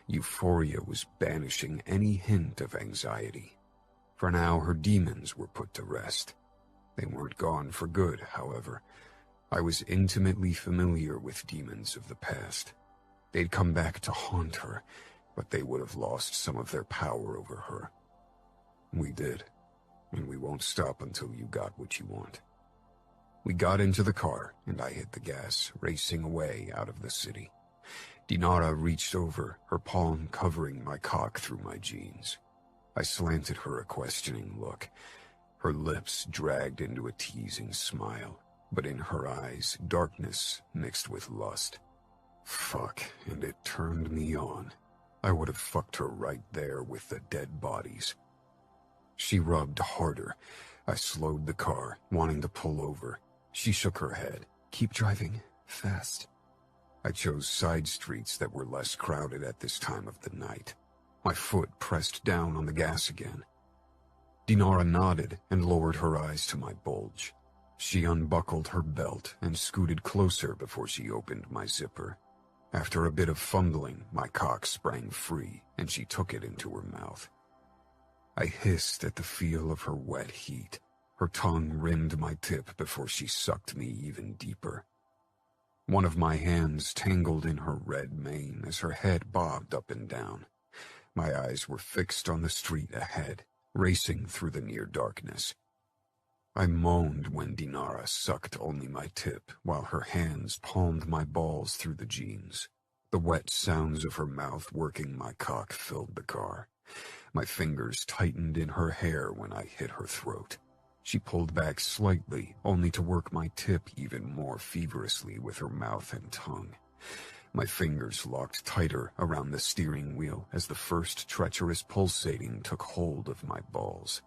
Euphoria was banishing any hint of anxiety. For now, her demons were put to rest. They weren't gone for good, however. I was intimately familiar with demons of the past. They'd come back to haunt her, but they would have lost some of their power over her. We did, and we won't stop until you got what you want. We got into the car, and I hit the gas, racing away out of the city. Dinara reached over, her palm covering my cock through my jeans. I slanted her a questioning look. Her lips dragged into a teasing smile, but in her eyes, darkness mixed with lust. Fuck, and it turned me on. I would have fucked her right there with the dead bodies. She rubbed harder. I slowed the car, wanting to pull over. She shook her head. Keep driving. Fast. I chose side streets that were less crowded at this time of the night. My foot pressed down on the gas again. Dinara nodded and lowered her eyes to my bulge. She unbuckled her belt and scooted closer before she opened my zipper. After a bit of fumbling, my cock sprang free, and she took it into her mouth. I hissed at the feel of her wet heat. Her tongue rimmed my tip before she sucked me even deeper. One of my hands tangled in her red mane as her head bobbed up and down. My eyes were fixed on the street ahead, racing through the near darkness. I moaned when Dinara sucked only my tip, while her hands palmed my balls through the jeans. The wet sounds of her mouth working my cock filled the car. My fingers tightened in her hair when I hit her throat. She pulled back slightly, only to work my tip even more feverishly with her mouth and tongue. My fingers locked tighter around the steering wheel as the first treacherous pulsating took hold of my balls.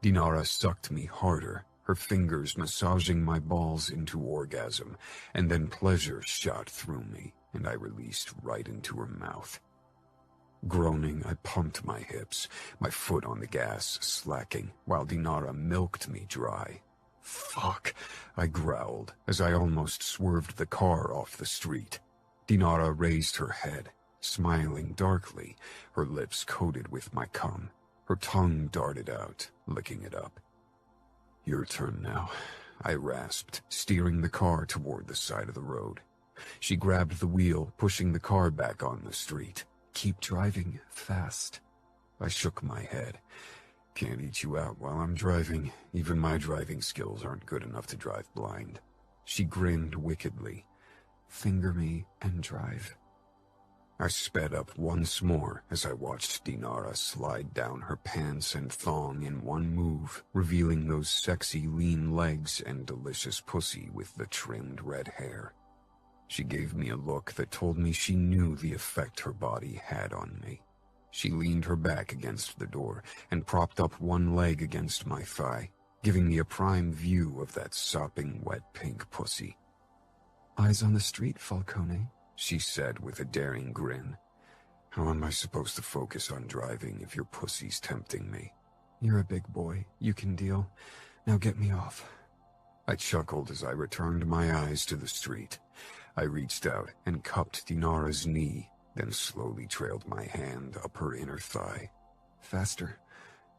Dinara sucked me harder, her fingers massaging my balls into orgasm, and then pleasure shot through me, and I released right into her mouth. Groaning, I pumped my hips, my foot on the gas slacking, while Dinara milked me dry. Fuck, I growled as I almost swerved the car off the street. Dinara raised her head, smiling darkly, her lips coated with my cum. Her tongue darted out, licking it up. Your turn now, I rasped, steering the car toward the side of the road. She grabbed the wheel, pushing the car back on the street. Keep driving fast. I shook my head. Can't eat you out while I'm driving. Even my driving skills aren't good enough to drive blind. She grinned wickedly. Finger me and drive. I sped up once more as I watched Dinara slide down her pants and thong in one move, revealing those sexy lean legs and delicious pussy with the trimmed red hair. She gave me a look that told me she knew the effect her body had on me. She leaned her back against the door and propped up one leg against my thigh, giving me a prime view of that sopping wet pink pussy. "Eyes on the street, Falcone," she said with a daring grin. "How am I supposed to focus on driving if your pussy's tempting me?" "You're a big boy. You can deal. Now get me off." I chuckled as I returned my eyes to the street. I reached out and cupped Dinara's knee, then slowly trailed my hand up her inner thigh. "Faster."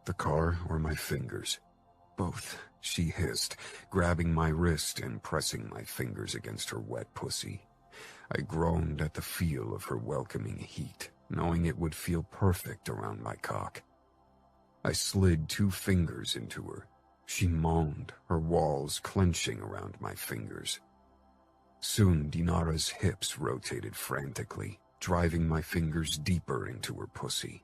"The car or my fingers?" "Both." she hissed, grabbing my wrist and pressing my fingers against her wet pussy. I groaned at the feel of her welcoming heat, knowing it would feel perfect around my cock. I slid 2 fingers into her. She moaned, her walls clenching around my fingers. Soon Dinara's hips rotated frantically, driving my fingers deeper into her pussy.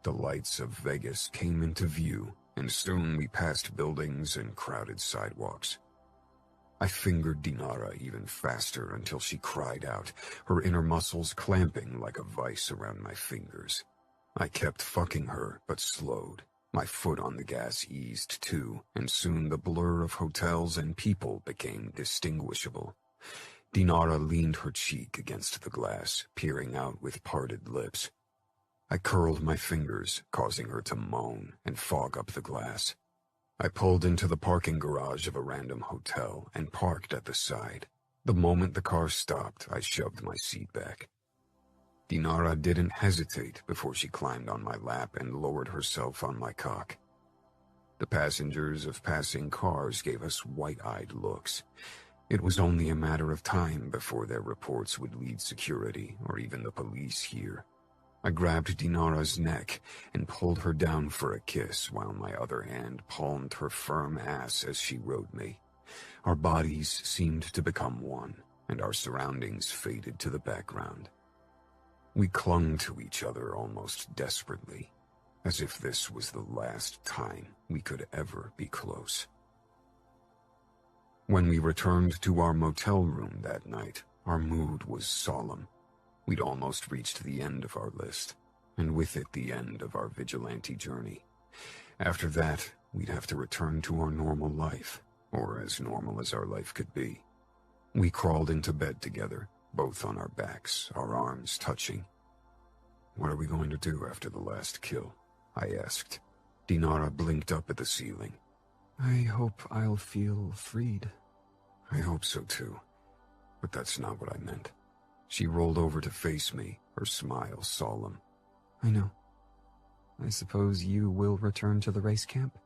The lights of Vegas came into view, and soon we passed buildings and crowded sidewalks. I fingered Dinara even faster until she cried out, her inner muscles clamping like a vice around my fingers. I kept fucking her, but slowed. My foot on the gas eased too, and soon the blur of hotels and people became distinguishable. Dinara leaned her cheek against the glass, peering out with parted lips. I curled my fingers, causing her to moan and fog up the glass. I pulled into the parking garage of a random hotel and parked at the side. The moment the car stopped, I shoved my seat back. Dinara didn't hesitate before she climbed on my lap and lowered herself on my cock. The passengers of passing cars gave us wide-eyed looks. It was only a matter of time before their reports would lead security or even the police here. I grabbed Dinara's neck and pulled her down for a kiss while my other hand palmed her firm ass as she rode me. Our bodies seemed to become one, and our surroundings faded to the background. We clung to each other almost desperately, as if this was the last time we could ever be close. When we returned to our motel room that night, our mood was solemn. We'd almost reached the end of our list, and with it the end of our vigilante journey. After that, we'd have to return to our normal life, or as normal as our life could be. We crawled into bed together, both on our backs, our arms touching. "What are we going to do after the last kill?" I asked. Dinara blinked up at the ceiling. "I hope I'll feel freed." "I hope so too, but that's not what I meant." She rolled over to face me, her smile solemn. "I know. I suppose you will return to the race camp?"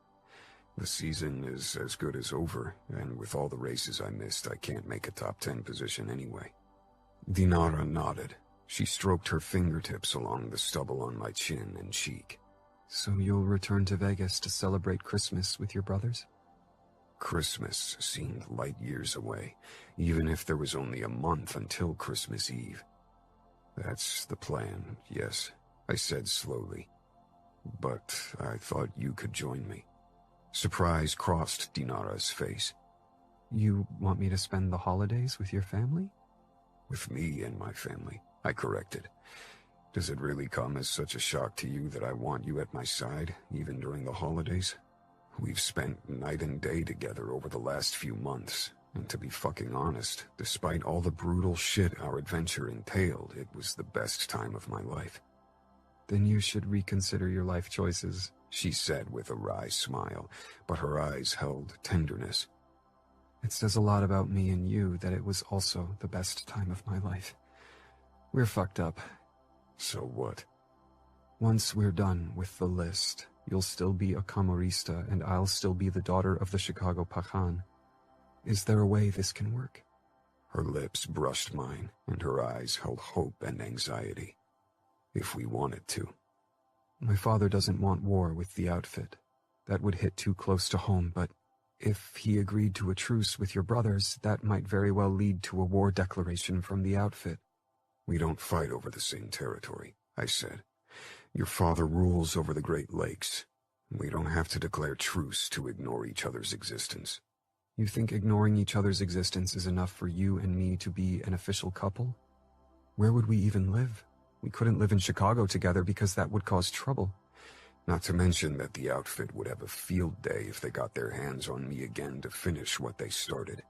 "The season is as good as over, and with all the races I missed, I can't make a top 10 position anyway." Dinara nodded. She stroked her fingertips along the stubble on my chin and cheek. "So you'll return to Vegas to celebrate Christmas with your brothers?" Christmas seemed light years away, even if there was only a month until Christmas Eve. "That's the plan, yes," I said slowly. "But I thought you could join me." Surprise crossed Dinara's face. "You want me to spend the holidays with your family?" "With me and my family," I corrected. "Does it really come as such a shock to you that I want you at my side, even during the holidays? We've spent night and day together over the last few months, and to be fucking honest, despite all the brutal shit our adventure entailed, it was the best time of my life." "Then you should reconsider your life choices," she said with a wry smile, but her eyes held tenderness. "It says a lot about me and you that it was also the best time of my life. We're fucked up." "So what?" "Once we're done with the list, you'll still be a Camorrista and I'll still be the daughter of the Chicago Pajan. Is there a way this can work?" Her lips brushed mine, and her eyes held hope and anxiety. "If we wanted to." "My father doesn't want war with the outfit. That would hit too close to home, but if he agreed to a truce with your brothers, that might very well lead to a war declaration from the outfit." We don't fight over the same territory, I said. Your father rules over the Great Lakes. We don't have to declare truce to ignore each other's existence. You think ignoring each other's existence is enough for you and me to be an official couple? Where would we even live? We couldn't live in Chicago together because that would cause trouble. Not to mention that the outfit would have a field day if they got their hands on me again to finish what they started.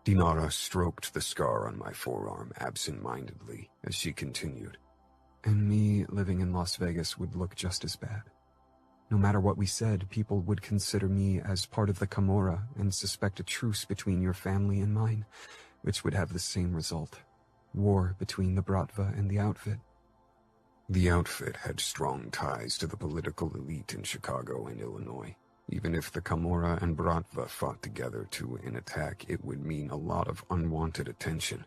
Dinara stroked the scar on my forearm absent-mindedly as she continued. And me living in Las Vegas would look just as bad. No matter what we said, people would consider me as part of the Camorra and suspect a truce between your family and mine, which would have the same result. War between the Bratva and the outfit. The outfit had strong ties to the political elite in Chicago and Illinois. Even if the Camorra and Bratva fought together to an attack, it would mean a lot of unwanted attention.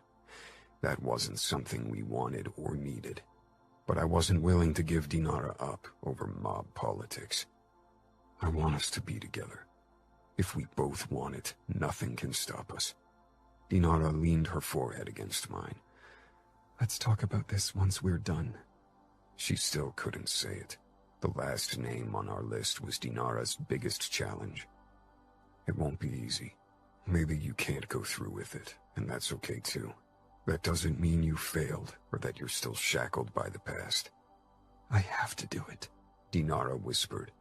That wasn't something we wanted or needed. But I wasn't willing to give Dinara up over mob politics. I want us to be together. If we both want it, nothing can stop us. Dinara leaned her forehead against mine. Let's talk about this once we're done. She still couldn't say it. The last name on our list was Dinara's biggest challenge. It won't be easy. Maybe you can't go through with it, and that's okay too. That doesn't mean you failed, or that you're still shackled by the past. I have to do it, Dinara whispered.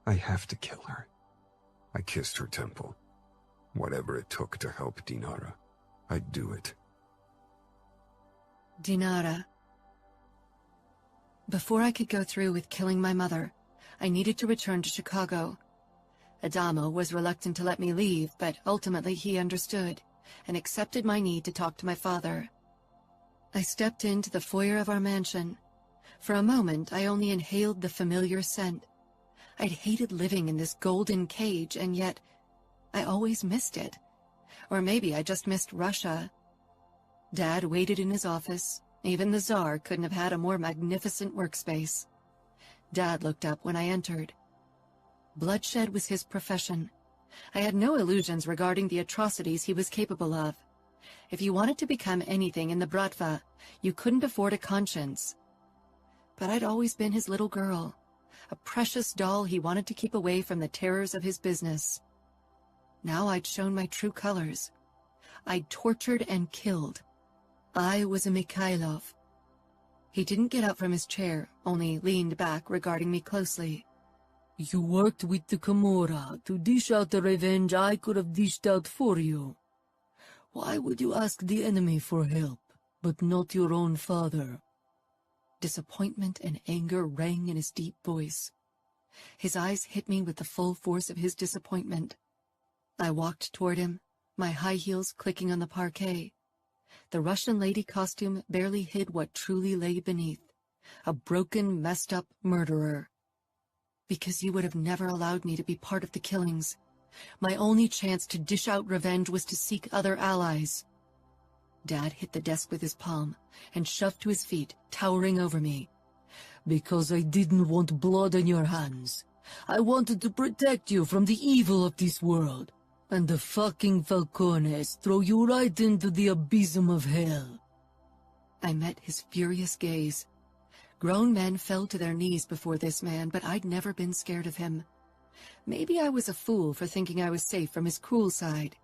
I have to kill her. I kissed her temple. Whatever it took to help Dinara, I'd do it. Dinara. Before I could go through with killing my mother, I needed to return to Chicago. Adamo was reluctant to let me leave, but ultimately he understood and accepted my need to talk to my father. I stepped into the foyer of our mansion. For a moment, I only inhaled the familiar scent. I'd hated living in this golden cage, and yet I always missed it. Or maybe I just missed Russia. Dad waited in his office. Even the Tsar couldn't have had a more magnificent workspace. Dad looked up when I entered. Bloodshed was his profession. I had no illusions regarding the atrocities he was capable of. If you wanted to become anything in the Bratva, you couldn't afford a conscience. But I'd always been his little girl, a precious doll he wanted to keep away from the terrors of his business. Now I'd shown my true colors. I'd tortured and killed. I was a Mikhailov. He didn't get up from his chair, only leaned back, regarding me closely. You worked with the Camorra to dish out the revenge I could have dished out for you. Why would you ask the enemy for help, but not your own father? Disappointment and anger rang in his deep voice. His eyes hit me with the full force of his disappointment. I walked toward him, my high heels clicking on the parquet. The Russian lady costume barely hid what truly lay beneath. A broken, messed-up murderer. Because you would have never allowed me to be part of the killings. My only chance to dish out revenge was to seek other allies. Dad hit the desk with his palm and shoved to his feet, towering over me. Because I didn't want blood on your hands. I wanted to protect you from the evil of this world. And the fucking Falcones throw you right into the abysm of hell. I met his furious gaze. Grown men fell to their knees before this man, but I'd never been scared of him. Maybe I was a fool for thinking I was safe from his cruel side.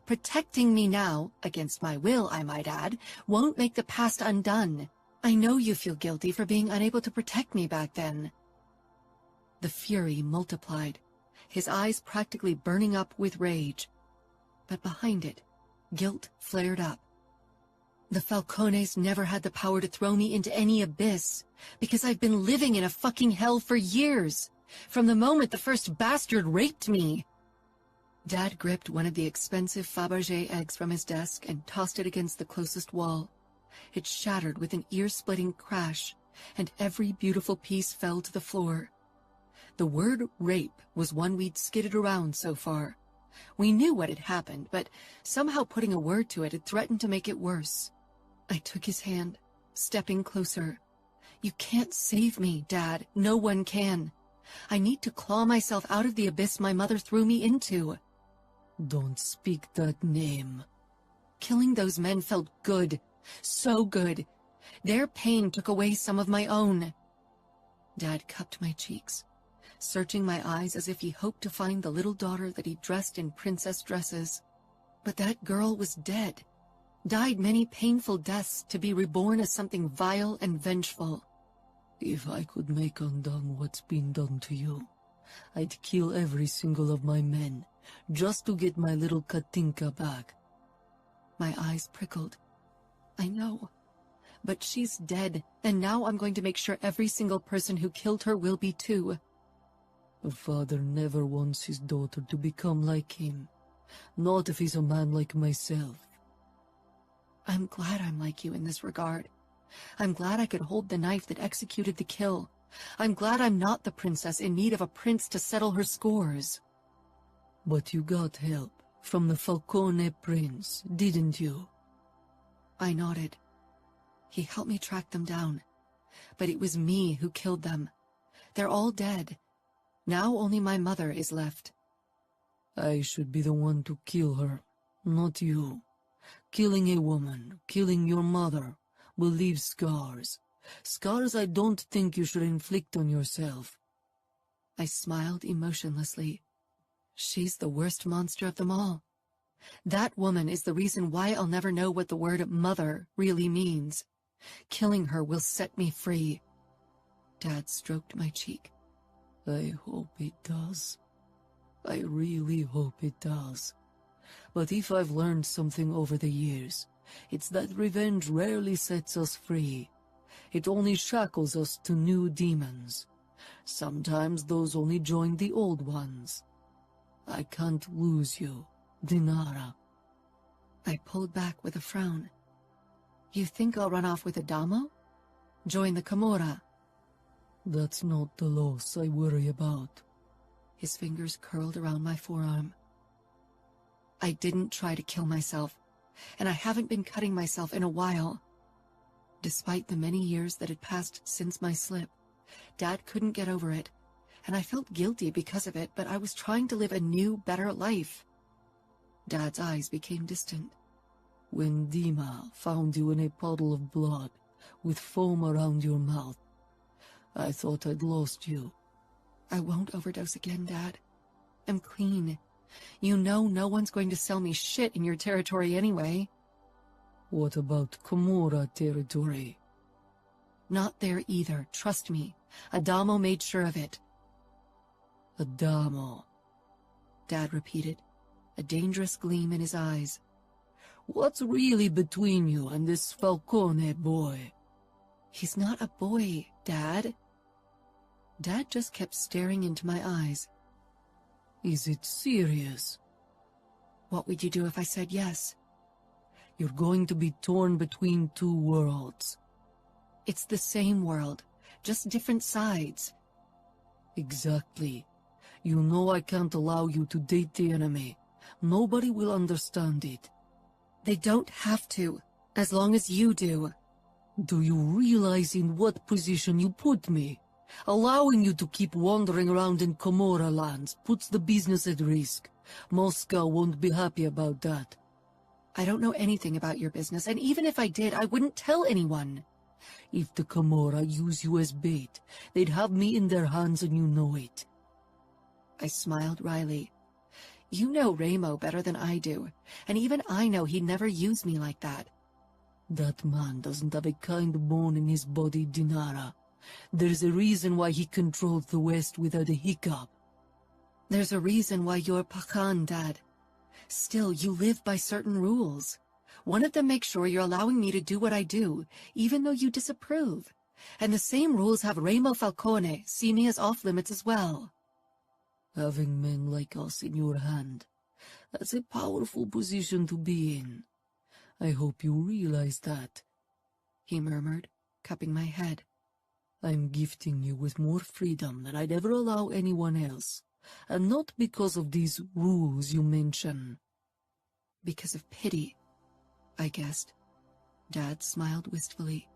Protecting me now, against my will, I might add, won't make the past undone. I know you feel guilty for being unable to protect me back then. The fury multiplied, his eyes practically burning up with rage. But behind it, guilt flared up. The Falcones never had the power to throw me into any abyss, because I've been living in a fucking hell for years, from the moment the first bastard raped me. Dad gripped one of the expensive Fabergé eggs from his desk and tossed it against the closest wall. It shattered with an ear-splitting crash, and every beautiful piece fell to the floor. The word rape was one we'd skidded around so far. We knew what had happened, but somehow putting a word to it had threatened to make it worse. I took his hand, stepping closer. You can't save me, Dad. No one can. I need to claw myself out of the abyss my mother threw me into. Don't speak that name. Killing those men felt good. So good. Their pain took away some of my own. Dad cupped my cheeks, searching my eyes as if he hoped to find the little daughter that he dressed in princess dresses. But that girl was dead, died many painful deaths to be reborn as something vile and vengeful. If I could make undone what's been done to you, I'd kill every single of my men, just to get my little Katinka back. My eyes prickled. I know. But she's dead, and now I'm going to make sure every single person who killed her will be too. A father never wants his daughter to become like him. Not if he's a man like myself. I'm glad I'm like you in this regard. I'm glad I could hold the knife that executed the kill. I'm glad I'm not the princess in need of a prince to settle her scores. But you got help from the Falcone prince, didn't you? I nodded. He helped me track them down. But it was me who killed them. They're all dead. Now only my mother is left. I should be the one to kill her, not you. Killing a woman, killing your mother, will leave scars. Scars I don't think you should inflict on yourself. I smiled emotionlessly. She's the worst monster of them all. That woman is the reason why I'll never know what the word mother really means. Killing her will set me free. Dad stroked my cheek. I hope it does. I really hope it does. But if I've learned something over the years, it's that revenge rarely sets us free. It only shackles us to new demons. Sometimes those only join the old ones. I can't lose you, Dinara. I pulled back with a frown. You think I'll run off with Adamo? Join the Camorra? That's not the loss I worry about. His fingers curled around my forearm. I didn't try to kill myself, and I haven't been cutting myself in a while. Despite the many years that had passed since my slip, Dad couldn't get over it, and I felt guilty because of it, but I was trying to live a new, better life. Dad's eyes became distant. When Dima found you in a puddle of blood, with foam around your mouth, I thought I'd lost you. I won't overdose again, Dad. I'm clean. You know no one's going to sell me shit in your territory anyway. What about Camorra territory? Not there either, trust me. Adamo made sure of it. Adamo, Dad repeated, a dangerous gleam in his eyes. What's really between you and this Falcone boy? He's not a boy, Dad. Dad just kept staring into my eyes. Is it serious? What would you do if I said yes? You're going to be torn between two worlds. It's the same world, just different sides. Exactly. You know I can't allow you to date the enemy. Nobody will understand it. They don't have to, as long as you do. Do you realize in what position you put me? Allowing you to keep wandering around in Camorra lands puts the business at risk. Moscow won't be happy about that. I don't know anything about your business, and even if I did, I wouldn't tell anyone. If the Camorra use you as bait, they'd have me in their hands and you know it. I smiled wryly. You know Ramo better than I do, and even I know he'd never use me like that. That man doesn't have a kind bone in his body, Dinara. There's a reason why he controlled the West without a hiccup. There's a reason why you're Pakan, Dad. Still, you live by certain rules. One of them makes sure you're allowing me to do what I do, even though you disapprove. And the same rules have Adamo Falcone see me as off-limits as well. Having men like us in your hand, that's a powerful position to be in. I hope you realize that, he murmured, cupping my head. I'm gifting you with more freedom than I'd ever allow anyone else, and not because of these rules you mention. Because of pity, I guessed. Dad smiled wistfully.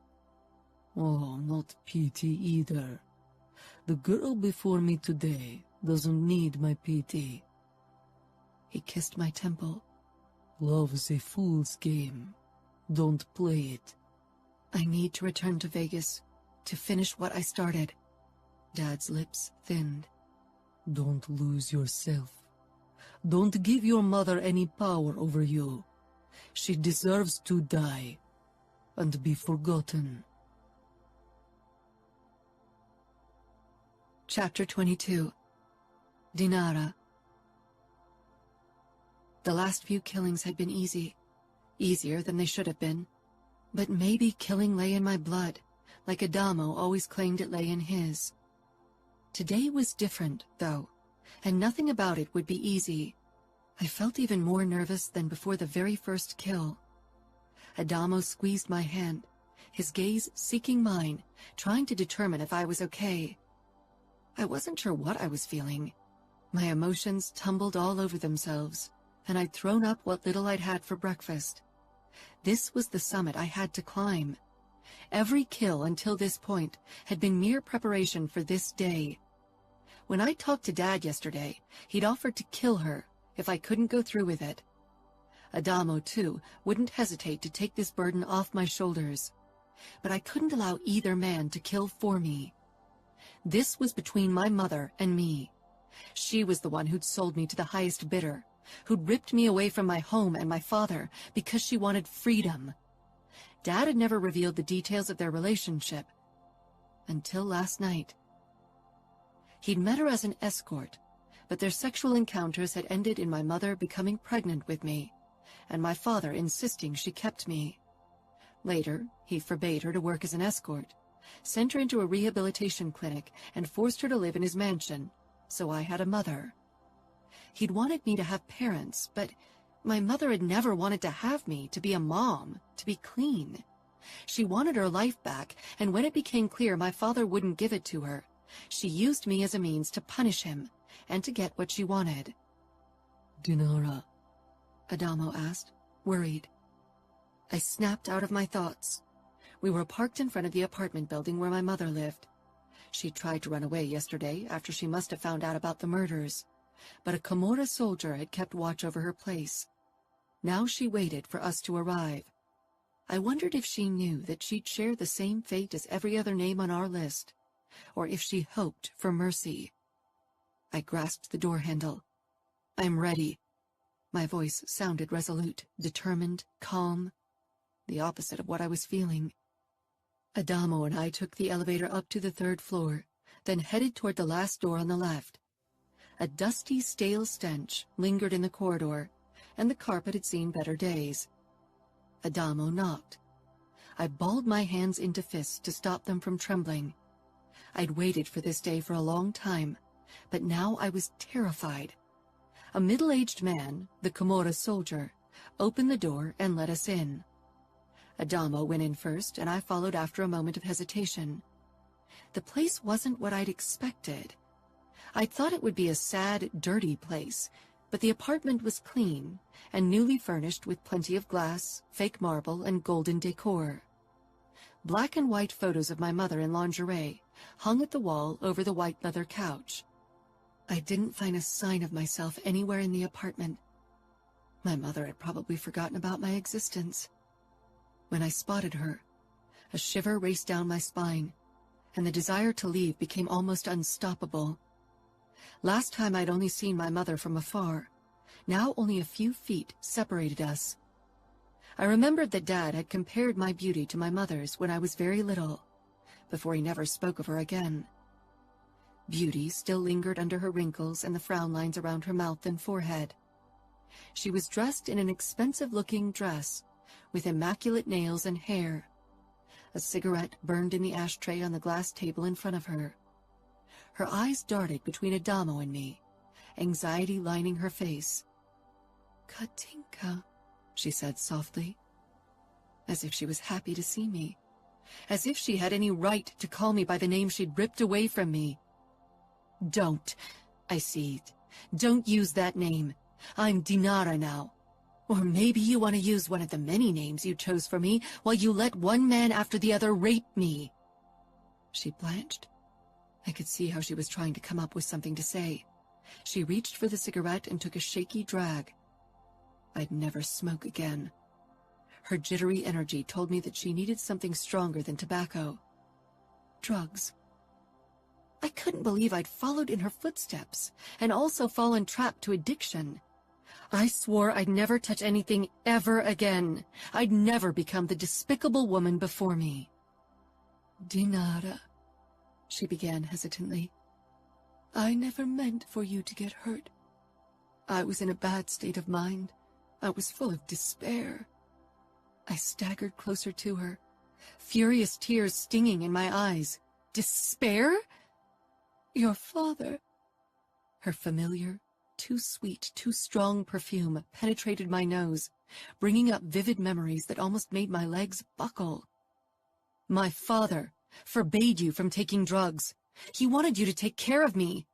Oh, not pity either. The girl before me today doesn't need my pity. He kissed my temple. Love's a fool's game. Don't play it. I need to return to Vegas to finish what I started. Dad's lips thinned. Don't lose yourself. Don't give your mother any power over you. She deserves to die and be forgotten. Chapter 22. Dinara. The last few killings had been easy, easier than they should have been. But maybe killing lay in my blood, like Adamo always claimed it lay in his. Today was different, though, and nothing about it would be easy. I felt even more nervous than before the very first kill. Adamo squeezed my hand, his gaze seeking mine, trying to determine if I was okay. I wasn't sure what I was feeling. My emotions tumbled all over themselves, and I'd thrown up what little I'd had for breakfast. This was the summit I had to climb. Every kill until this point had been mere preparation for this day. When I talked to Dad yesterday, he'd offered to kill her if I couldn't go through with it. Adamo, too, wouldn't hesitate to take this burden off my shoulders. But I couldn't allow either man to kill for me. This was between my mother and me. She was the one who'd sold me to the highest bidder, who'd ripped me away from my home and my father because she wanted freedom. Dad had never revealed the details of their relationship until last night. He'd met her as an escort, but their sexual encounters had ended in my mother becoming pregnant with me, and my father insisting she kept me. Later, he forbade her to work as an escort, sent her into a rehabilitation clinic, and forced her to live in his mansion, so I had a mother. He'd wanted me to have parents, but my mother had never wanted to have me, to be a mom, to be clean. She wanted her life back, and when it became clear my father wouldn't give it to her, she used me as a means to punish him and to get what she wanted. Dinara, Adamo asked, worried. I snapped out of my thoughts. We were parked in front of the apartment building where my mother lived. She tried to run away yesterday after she must have found out about the murders, but a Camorra soldier had kept watch over her place. Now she waited for us to arrive. I wondered if she knew that she'd share the same fate as every other name on our list, or if she hoped for mercy. I grasped the door handle. I'm ready. My voice sounded resolute, determined, calm, the opposite of what I was feeling. Adamo and I took the elevator up to the 3rd floor, then headed toward the last door on the left. A dusty, stale stench lingered in the corridor, and the carpet had seen better days. Adamo knocked. I balled my hands into fists to stop them from trembling. I'd waited for this day for a long time, but now I was terrified. A middle-aged man, the Camorra soldier, opened the door and let us in. Adamo went in first, and I followed after a moment of hesitation. The place wasn't what I'd expected. I thought it would be a sad, dirty place, but the apartment was clean and newly furnished with plenty of glass, fake marble, and golden decor. Black and white photos of my mother in lingerie hung at the wall over the white leather couch. I didn't find a sign of myself anywhere in the apartment. My mother had probably forgotten about my existence. When I spotted her, a shiver raced down my spine, and the desire to leave became almost unstoppable. Last time I'd only seen my mother from afar. Now only a few feet separated us. I remembered that Dad had compared my beauty to my mother's when I was very little, before he never spoke of her again. Beauty still lingered under her wrinkles and the frown lines around her mouth and forehead. She was dressed in an expensive-looking dress, with immaculate nails and hair. A cigarette burned in the ashtray on the glass table in front of her. Her eyes darted between Adamo and me, anxiety lining her face. "Katinka," she said softly, as if she was happy to see me, as if she had any right to call me by the name she'd ripped away from me. "Don't," I seethed. "Don't use that name. I'm Dinara now. Or maybe you want to use one of the many names you chose for me while you let one man after the other rape me." She blanched. I could see how she was trying to come up with something to say. She reached for the cigarette and took a shaky drag. I'd never smoke again. Her jittery energy told me that she needed something stronger than tobacco. Drugs. I couldn't believe I'd followed in her footsteps, and also fallen trapped to addiction. I swore I'd never touch anything ever again. I'd never become the despicable woman before me. "Dinara," she began hesitantly. "I never meant for you to get hurt. I was in a bad state of mind. I was full of despair." I staggered closer to her, furious tears stinging in my eyes. "Despair?" "Your father." Her familiar, too sweet, too strong perfume penetrated my nose, bringing up vivid memories that almost made my legs buckle. "My father forbade you from taking drugs. He wanted you to take care of me.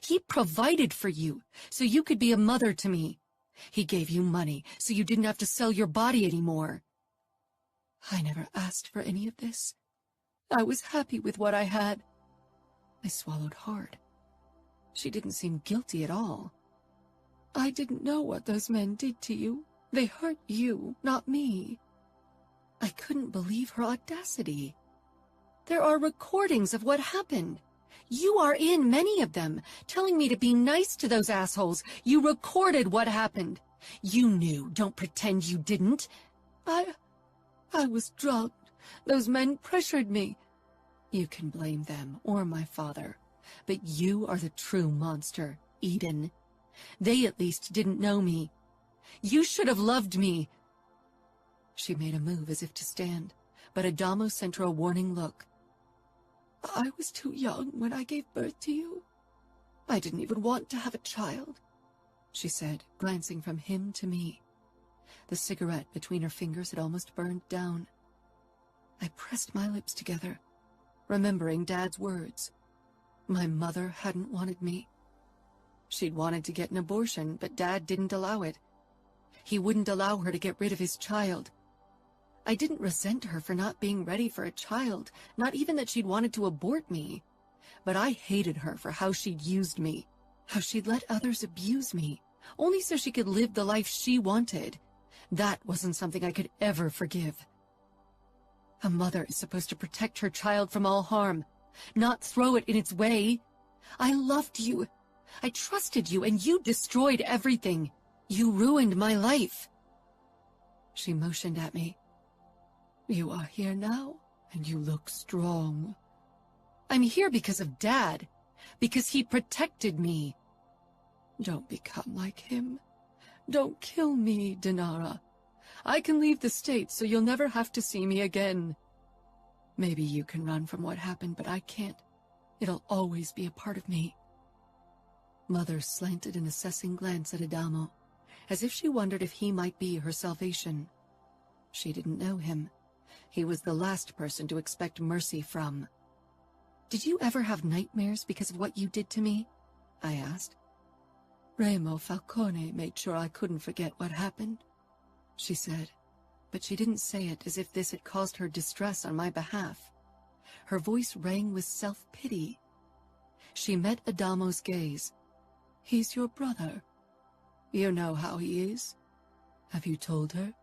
He provided for you so you could be a mother to me. He gave you money so you didn't have to sell your body anymore." I never asked for any of this. I was happy with what I had. I swallowed hard. She didn't seem guilty at all. "I didn't know what those men did to you. They hurt you, not me." I couldn't believe her audacity. "There are recordings of what happened. You are in many of them, telling me to be nice to those assholes. You recorded what happened. You knew. Don't pretend you didn't." I was drugged. Those men pressured me." "You can blame them, or my father. But you are the true monster, Eden. They at least didn't know me. You should have loved me." She made a move as if to stand, but Adamo sent her a warning look. "I was too young when I gave birth to you. I didn't even want to have a child," she said, glancing from him to me. The cigarette between her fingers had almost burned down. I pressed my lips together, remembering Dad's words. My mother hadn't wanted me. She'd wanted to get an abortion, but Dad didn't allow it. He wouldn't allow her to get rid of his child. I didn't resent her for not being ready for a child, not even that she'd wanted to abort me. But I hated her for how she'd used me, how she'd let others abuse me, only so she could live the life she wanted. That wasn't something I could ever forgive. A mother is supposed to protect her child from all harm, not throw it in its way. I loved you. I trusted you, and you destroyed everything. You ruined my life." She motioned at me. "You are here now, and you look strong." "I'm here because of Dad, because he protected me." "Don't become like him. Don't kill me, Dinara. I can leave the States so you'll never have to see me again. Maybe you can run from what happened, but I can't. It'll always be a part of me." Mother slanted an assessing glance at Adamo, as if she wondered if he might be her salvation. She didn't know him. He was the last person to expect mercy from. "Did you ever have nightmares because of what you did to me?" I asked. "Adamo Falcone made sure I couldn't forget what happened," she said, but she didn't say it as if this had caused her distress on my behalf. Her voice rang with self-pity. She met Adamo's gaze. "He's your brother. You know how he is. Have you told her?"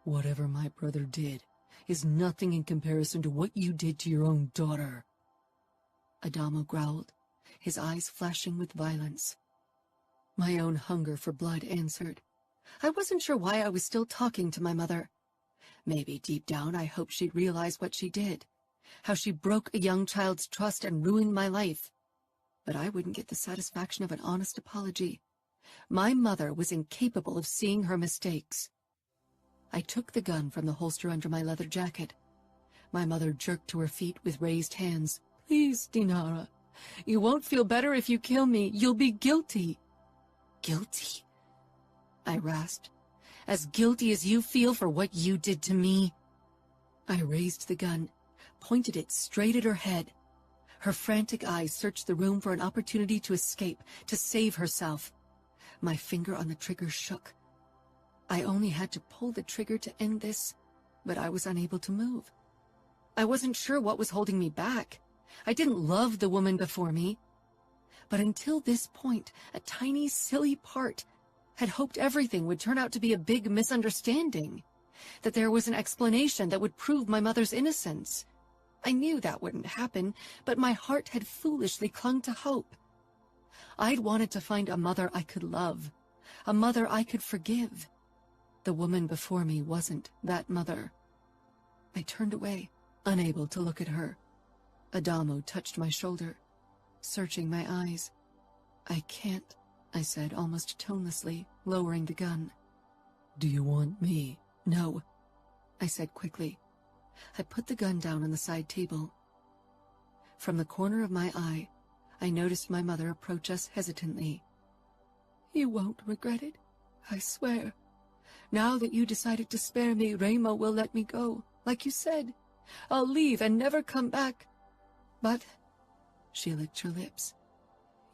"Whatever my brother did is nothing in comparison to what you did to your own daughter," Adamo growled, his eyes flashing with violence. My own hunger for blood answered. I wasn't sure why I was still talking to my mother. Maybe deep down I hoped she'd realize what she did, how she broke a young child's trust and ruined my life. But I wouldn't get the satisfaction of an honest apology. My mother was incapable of seeing her mistakes. I took the gun from the holster under my leather jacket. My mother jerked to her feet with raised hands. "Please, Dinara. You won't feel better if you kill me. You'll be guilty." "Guilty?" I rasped. "As guilty as you feel for what you did to me?" I raised the gun, pointed it straight at her head. Her frantic eyes searched the room for an opportunity to escape, to save herself. My finger on the trigger shook. I only had to pull the trigger to end this, but I was unable to move. I wasn't sure what was holding me back. I didn't love the woman before me. But until this point, a tiny, silly part had hoped everything would turn out to be a big misunderstanding. that there was an explanation that would prove my mother's innocence. I knew that wouldn't happen, but my heart had foolishly clung to hope. I'd wanted to find a mother I could love, a mother I could forgive. The woman before me wasn't that mother. I turned away, unable to look at her. Adamo touched my shoulder, searching my eyes. "I can't," I said almost tonelessly, lowering the gun. Do you want me? "No," I said quickly. I put the gun down on the side table. From the corner of my eye, I noticed my mother approach us hesitantly. "You won't regret it, I swear. Now that you decided to spare me, Remo will let me go, like you said. I'll leave and never come back. But," she licked her lips,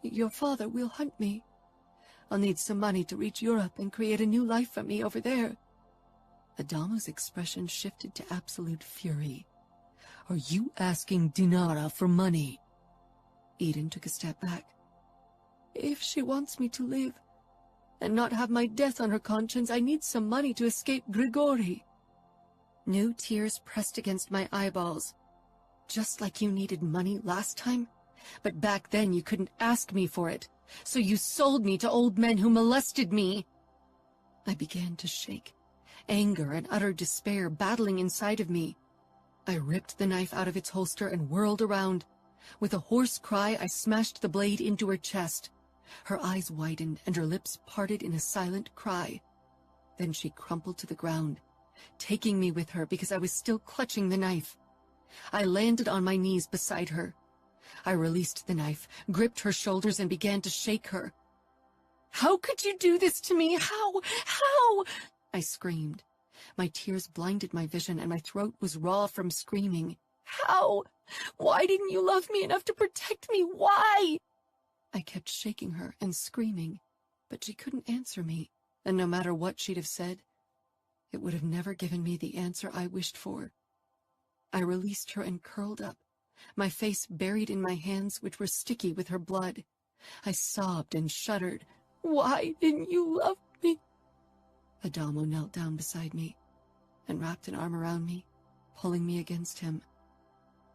"your father will hunt me. I'll need some money to reach Europe and create a new life for me over there." Adamo's expression shifted to absolute fury. Are you asking Dinara for money? Eden took a step back. "If she wants me to live and not have my death on her conscience, I need some money to escape Grigori." New tears pressed against my eyeballs. "Just like you needed money last time? But back then you couldn't ask me for it, so you sold me to old men who molested me." I began to shake, anger and utter despair battling inside of me. I ripped the knife out of its holster and whirled around. With a hoarse cry, I smashed the blade into her chest. Her eyes widened and her lips parted in a silent cry. Then she crumpled to the ground, taking me with her because I was still clutching the knife. I landed on my knees beside her. I released the knife, gripped her shoulders, and began to shake her. "How could you do this to me? How? How?" I screamed. My tears blinded my vision, and my throat was raw from screaming. "How? Why didn't you love me enough to protect me? Why?" I kept shaking her and screaming, but she couldn't answer me, and no matter what she'd have said, it would have never given me the answer I wished for. I released her and curled up, my face buried in my hands, which were sticky with her blood. I sobbed and shuddered. "Why didn't you love me?" Adamo knelt down beside me and wrapped an arm around me, pulling me against him.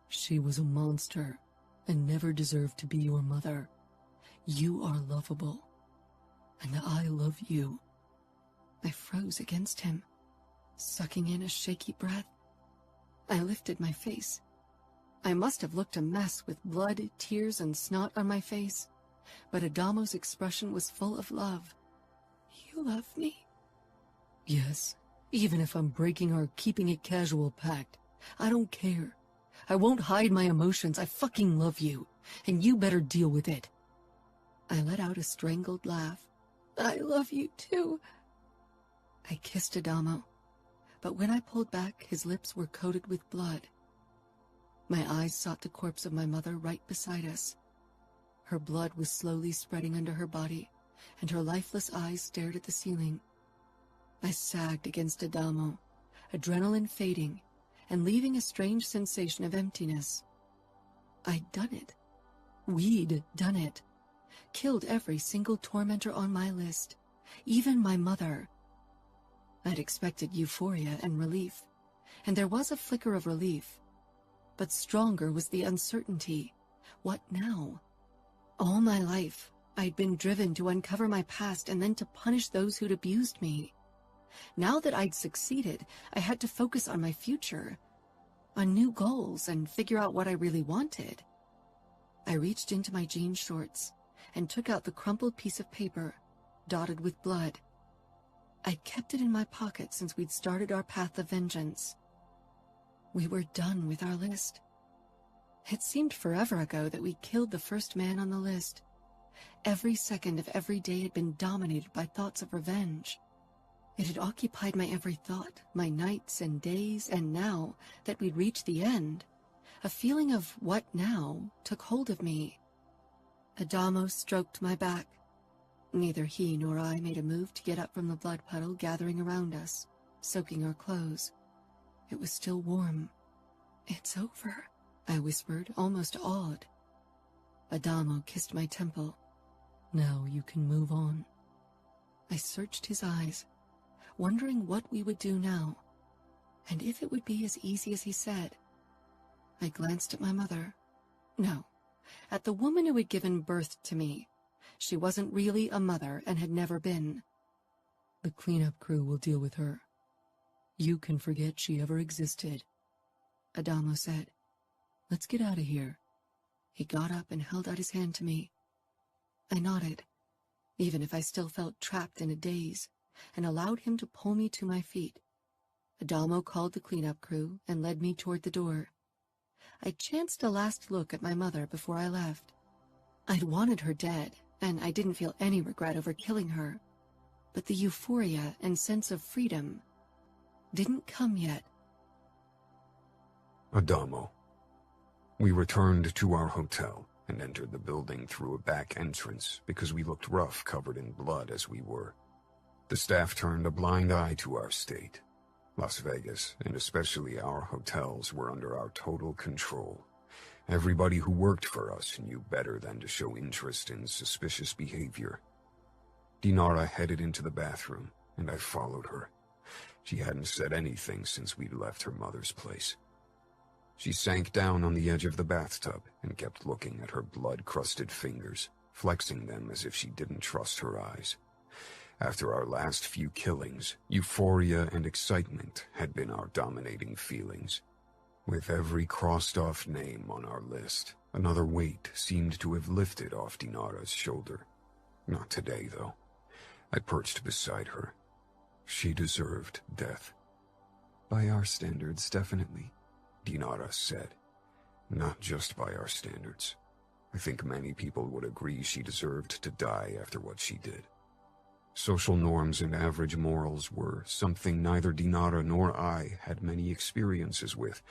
She was a monster and never deserved to be your mother. You are lovable, and I love you. I froze against him, sucking in a shaky breath. I lifted my face. I must have looked a mess with blood, tears, and snot on my face, but Adamo's expression was full of love. "You love me?" "Yes, even if I'm breaking our keeping it casual pact. I don't care. I won't hide my emotions. I fucking love you, and you better deal with it." I let out a strangled laugh. "I love you too." I kissed Adamo, but when I pulled back, his lips were coated with blood. My eyes sought the corpse of my mother right beside us. Her blood was slowly spreading under her body, and her lifeless eyes stared at the ceiling. I sagged against Adamo, adrenaline fading, and leaving a strange sensation of emptiness. I'd done it. We'd done it. Killed every single tormentor on my list, even my mother. I'd expected euphoria and relief, and there was a flicker of relief. But stronger was the uncertainty. What now? All my life, I'd been driven to uncover my past and then to punish those who'd abused me. Now that I'd succeeded, I had to focus on my future, on new goals, and figure out what I really wanted. I reached into my jean shorts and took out the crumpled piece of paper, dotted with blood. I'd kept it in my pocket since we'd started our path of vengeance. We were done with our list. It seemed forever ago that we killed the first man on the list. Every second of every day had been dominated by thoughts of revenge. It had occupied my every thought, my nights and days, and now that we'd reached the end, a feeling of what now took hold of me. Adamo stroked my back. Neither he nor I made a move to get up from the blood puddle gathering around us, soaking our clothes. It was still warm. "It's over," I whispered, almost awed. Adamo kissed my temple. "Now you can move on." I searched his eyes, wondering what we would do now, And if it would be as easy as he said. I glanced at my mother. No, at the woman who had given birth to me. She wasn't really a mother and had never been. The cleanup crew will deal with her. You can forget she ever existed, Adamo said. Let's get out of here. He got up and held out his hand to me. I nodded, even if I still felt trapped in a daze, and allowed him to pull me to my feet. Adamo called the cleanup crew and led me toward the door. I chanced a last look at my mother before I left. I'd wanted her dead, and I didn't feel any regret over killing her. But the euphoria and sense of freedom didn't come yet. Adamo. We returned to our hotel and entered the building through a back entrance because we looked rough, covered in blood as we were. The staff turned a blind eye to our state. Las Vegas, and especially our hotels, were under our total control. Everybody who worked for us knew better than to show interest in suspicious behavior. Dinara headed into the bathroom, and I followed her. She hadn't said anything since we'd left her mother's place. She sank down on the edge of the bathtub and kept looking at her blood-crusted fingers, flexing them as if she didn't trust her eyes. After our last few killings, euphoria and excitement had been our dominating feelings. With every crossed-off name on our list, another weight seemed to have lifted off Dinara's shoulder. Not today, though. I perched beside her. She deserved death. By our standards, definitely, Dinara said. Not just by our standards. I think many people would agree she deserved to die after what she did. Social norms and average morals were something neither Dinara nor I had many experiences with,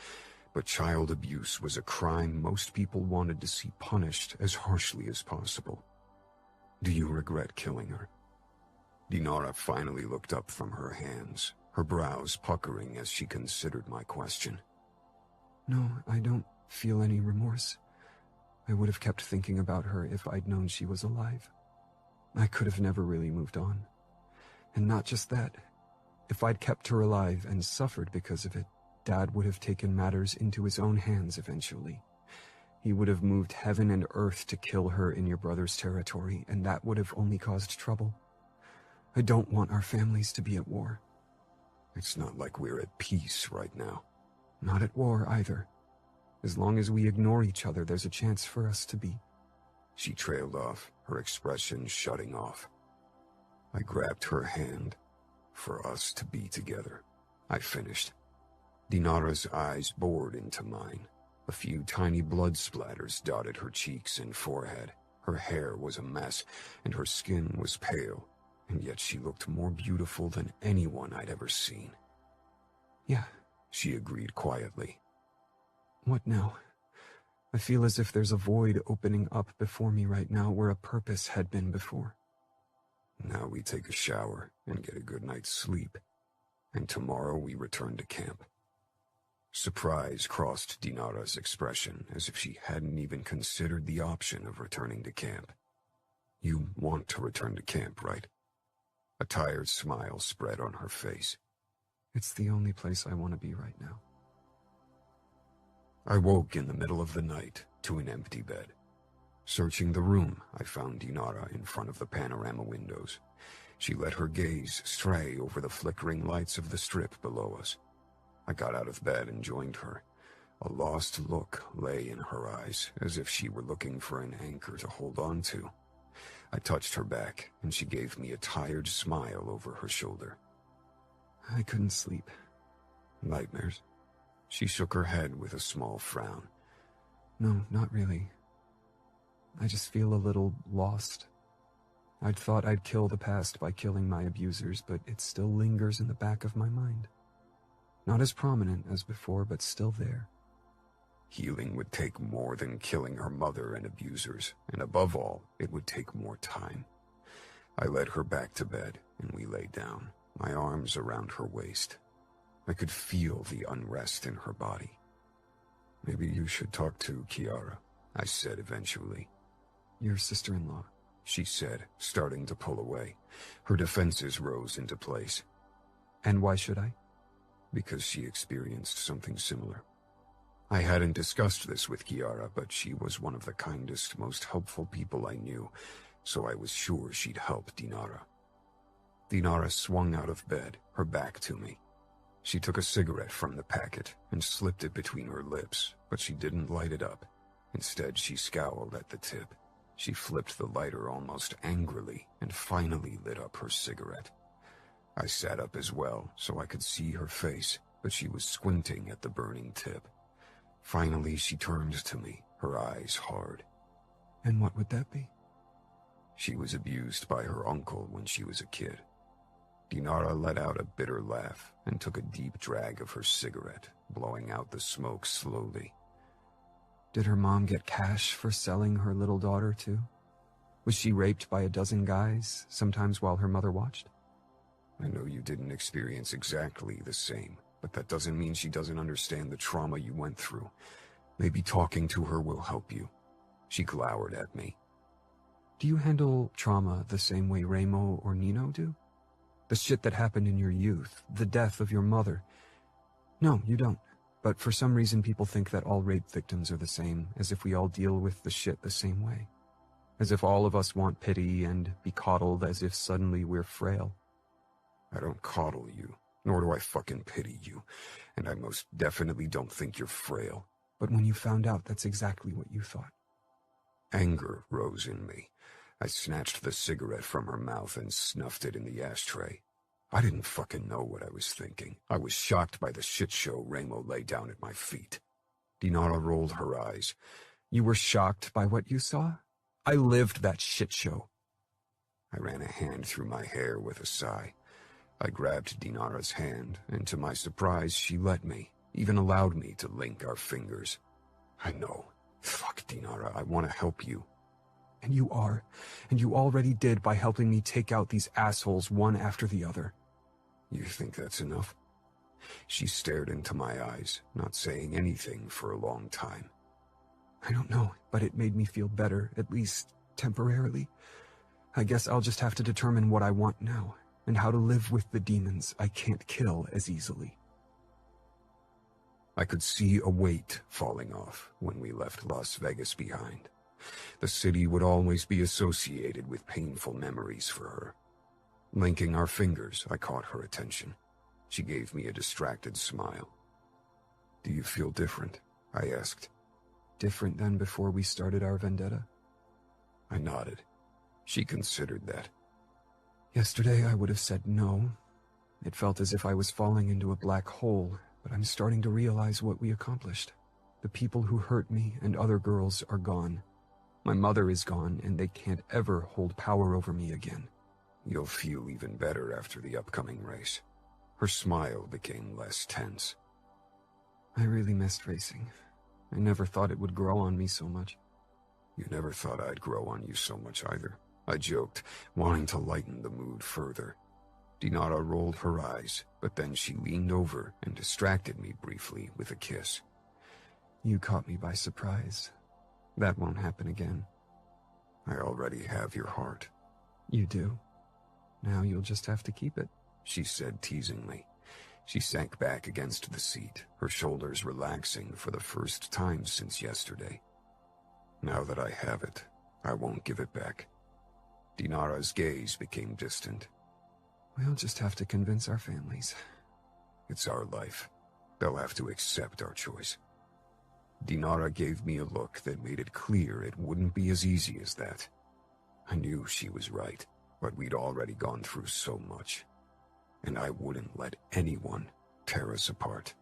but child abuse was a crime most people wanted to see punished as harshly as possible. Do you regret killing her? Dinara finally looked up from her hands, her brows puckering as she considered my question. No, I don't feel any remorse. I would have kept thinking about her if I'd known she was alive. I could have never really moved on. And not just that. If I'd kept her alive and suffered because of it, Dad would have taken matters into his own hands eventually. He would have moved heaven and earth to kill her in your brother's territory, and that would have only caused trouble. I don't want our families to be at war. It's not like we're at peace right now. Not at war either. As long as we ignore each other, there's a chance for us to be. She trailed off, her expression shutting off. I grabbed her hand. For us to be together, I finished. Dinara's eyes bored into mine. A few tiny blood splatters dotted her cheeks and forehead. Her hair was a mess, and her skin was pale, and yet she looked more beautiful than anyone I'd ever seen. Yeah, she agreed quietly. What now? I feel as if there's a void opening up before me right now where a purpose had been before. Now we take a shower and get a good night's sleep, and tomorrow we return to camp. Surprise crossed Dinara's expression as if she hadn't even considered the option of returning to camp. You want to return to camp, right? A tired smile spread on her face. It's the only place I want to be right now. I woke in the middle of the night to an empty bed. Searching the room, I found Dinara in front of the panorama windows. She let her gaze stray over the flickering lights of the strip below us. I got out of bed and joined her. A lost look lay in her eyes, as if she were looking for an anchor to hold on to. I touched her back, and she gave me a tired smile over her shoulder. I couldn't sleep. Nightmares? She shook her head with a small frown. No, not really. I just feel a little lost. I'd thought I'd kill the past by killing my abusers, but it still lingers in the back of my mind. Not as prominent as before, but still there. Healing would take more than killing her mother and abusers, and above all, it would take more time. I led her back to bed, and we lay down, my arms around her waist. I could feel the unrest in her body. Maybe you should talk to Kiara, I said eventually. Your sister-in-law, she said, starting to pull away. Her defenses rose into place. And why should I? because she experienced something similar. I hadn't discussed this with Kiara, but she was one of the kindest, most helpful people I knew, so I was sure she'd help Dinara. Dinara swung out of bed, her back to me. She took a cigarette from the packet and slipped it between her lips, but she didn't light it up. Instead, she scowled at the tip. She flipped the lighter almost angrily and finally lit up her cigarette. I sat up as well so I could see her face, but she was squinting at the burning tip. Finally, she turned to me, her eyes hard. And what would that be? She was abused by her uncle when she was a kid. Dinara let out a bitter laugh and took a deep drag of her cigarette, blowing out the smoke slowly. Did her mom get cash for selling her little daughter, too? Was she raped by a dozen guys, sometimes while her mother watched? I know you didn't experience exactly the same, but that doesn't mean she doesn't understand the trauma you went through. Maybe talking to her will help you. She glowered at me. Do you handle trauma the same way Remo or Nino do? The shit that happened in your youth, the death of your mother. No, you don't. But for some reason people think that all rape victims are the same, as if we all deal with the shit the same way. As if all of us want pity and be coddled as if suddenly we're frail. I don't coddle you, nor do I fucking pity you, and I most definitely don't think you're frail. But when you found out, that's exactly what you thought. Anger rose in me. I snatched the cigarette from her mouth and snuffed it in the ashtray. I didn't fucking know what I was thinking. I was shocked by the shit show Remo laid down at my feet. Dinara rolled her eyes. You were shocked by what you saw? I lived that shit show. I ran a hand through my hair with a sigh. I grabbed Dinara's hand, and to my surprise, she let me, even allowed me to link our fingers. I know. Fuck, Dinara, I want to help you. And you are, and you already did by helping me take out these assholes one after the other. You think that's enough? She stared into my eyes, not saying anything for a long time. I don't know, but it made me feel better, at least temporarily. I guess I'll just have to determine what I want now, and how to live with the demons I can't kill as easily. I could see a weight falling off when we left Las Vegas behind. The city would always be associated with painful memories for her. Linking our fingers, I caught her attention. She gave me a distracted smile. Do you feel different? I asked. Different than before we started our vendetta? I nodded. She considered that. Yesterday I would have said no. It felt as if I was falling into a black hole, but I'm starting to realize what we accomplished. The people who hurt me and other girls are gone. My mother is gone, and they can't ever hold power over me again. You'll feel even better after the upcoming race. Her smile became less tense. I really missed racing. I never thought it would grow on me so much. You never thought I'd grow on you so much either, I joked, wanting to lighten the mood further. Dinara rolled her eyes, but then she leaned over and distracted me briefly with a kiss. You caught me by surprise. That won't happen again. I already have your heart. You do? Now you'll just have to keep it, she said teasingly. She sank back against the seat, her shoulders relaxing for the first time since yesterday. Now that I have it, I won't give it back. Dinara's gaze became distant. We'll just have to convince our families. It's our life. They'll have to accept our choice. Dinara gave me a look that made it clear it wouldn't be as easy as that. I knew she was right, but we'd already gone through so much, and I wouldn't let anyone tear us apart.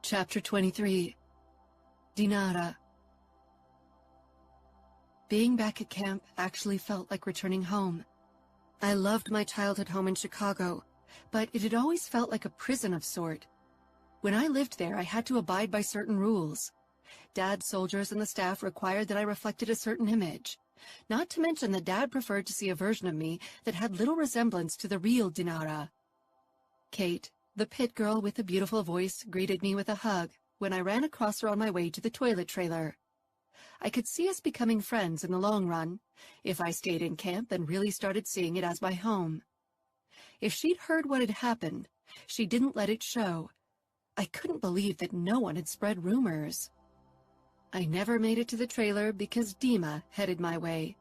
Chapter 23. Dinara. Being back at camp actually felt like returning home. I loved my childhood home in Chicago, but it had always felt like a prison of sort. When I lived there, I had to abide by certain rules. Dad's soldiers and the staff required that I reflected a certain image. Not to mention that Dad preferred to see a version of me that had little resemblance to the real Dinara. Kate, the pit girl with the beautiful voice, greeted me with a hug when I ran across her on my way to the toilet trailer. I could see us becoming friends in the long run, if I stayed in camp and really started seeing it as my home. If she'd heard what had happened, she didn't let it show. I couldn't believe that no one had spread rumors. I never made it to the trailer because Dima headed my way.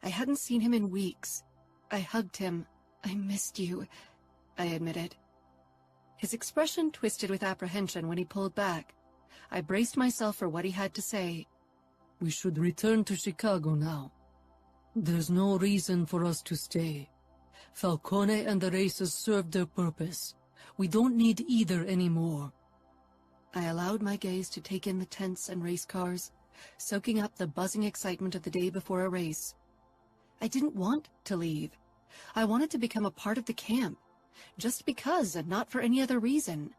I hadn't seen him in weeks. I hugged him. I missed you, I admitted. His expression twisted with apprehension when he pulled back. I braced myself for what he had to say. We should return to Chicago now. There's no reason for us to stay. Falcone and the races served their purpose. We don't need either anymore. I allowed my gaze to take in the tents and race cars, soaking up the buzzing excitement of the day before a race. I didn't want to leave. I wanted to become a part of the camp, just because and not for any other reason.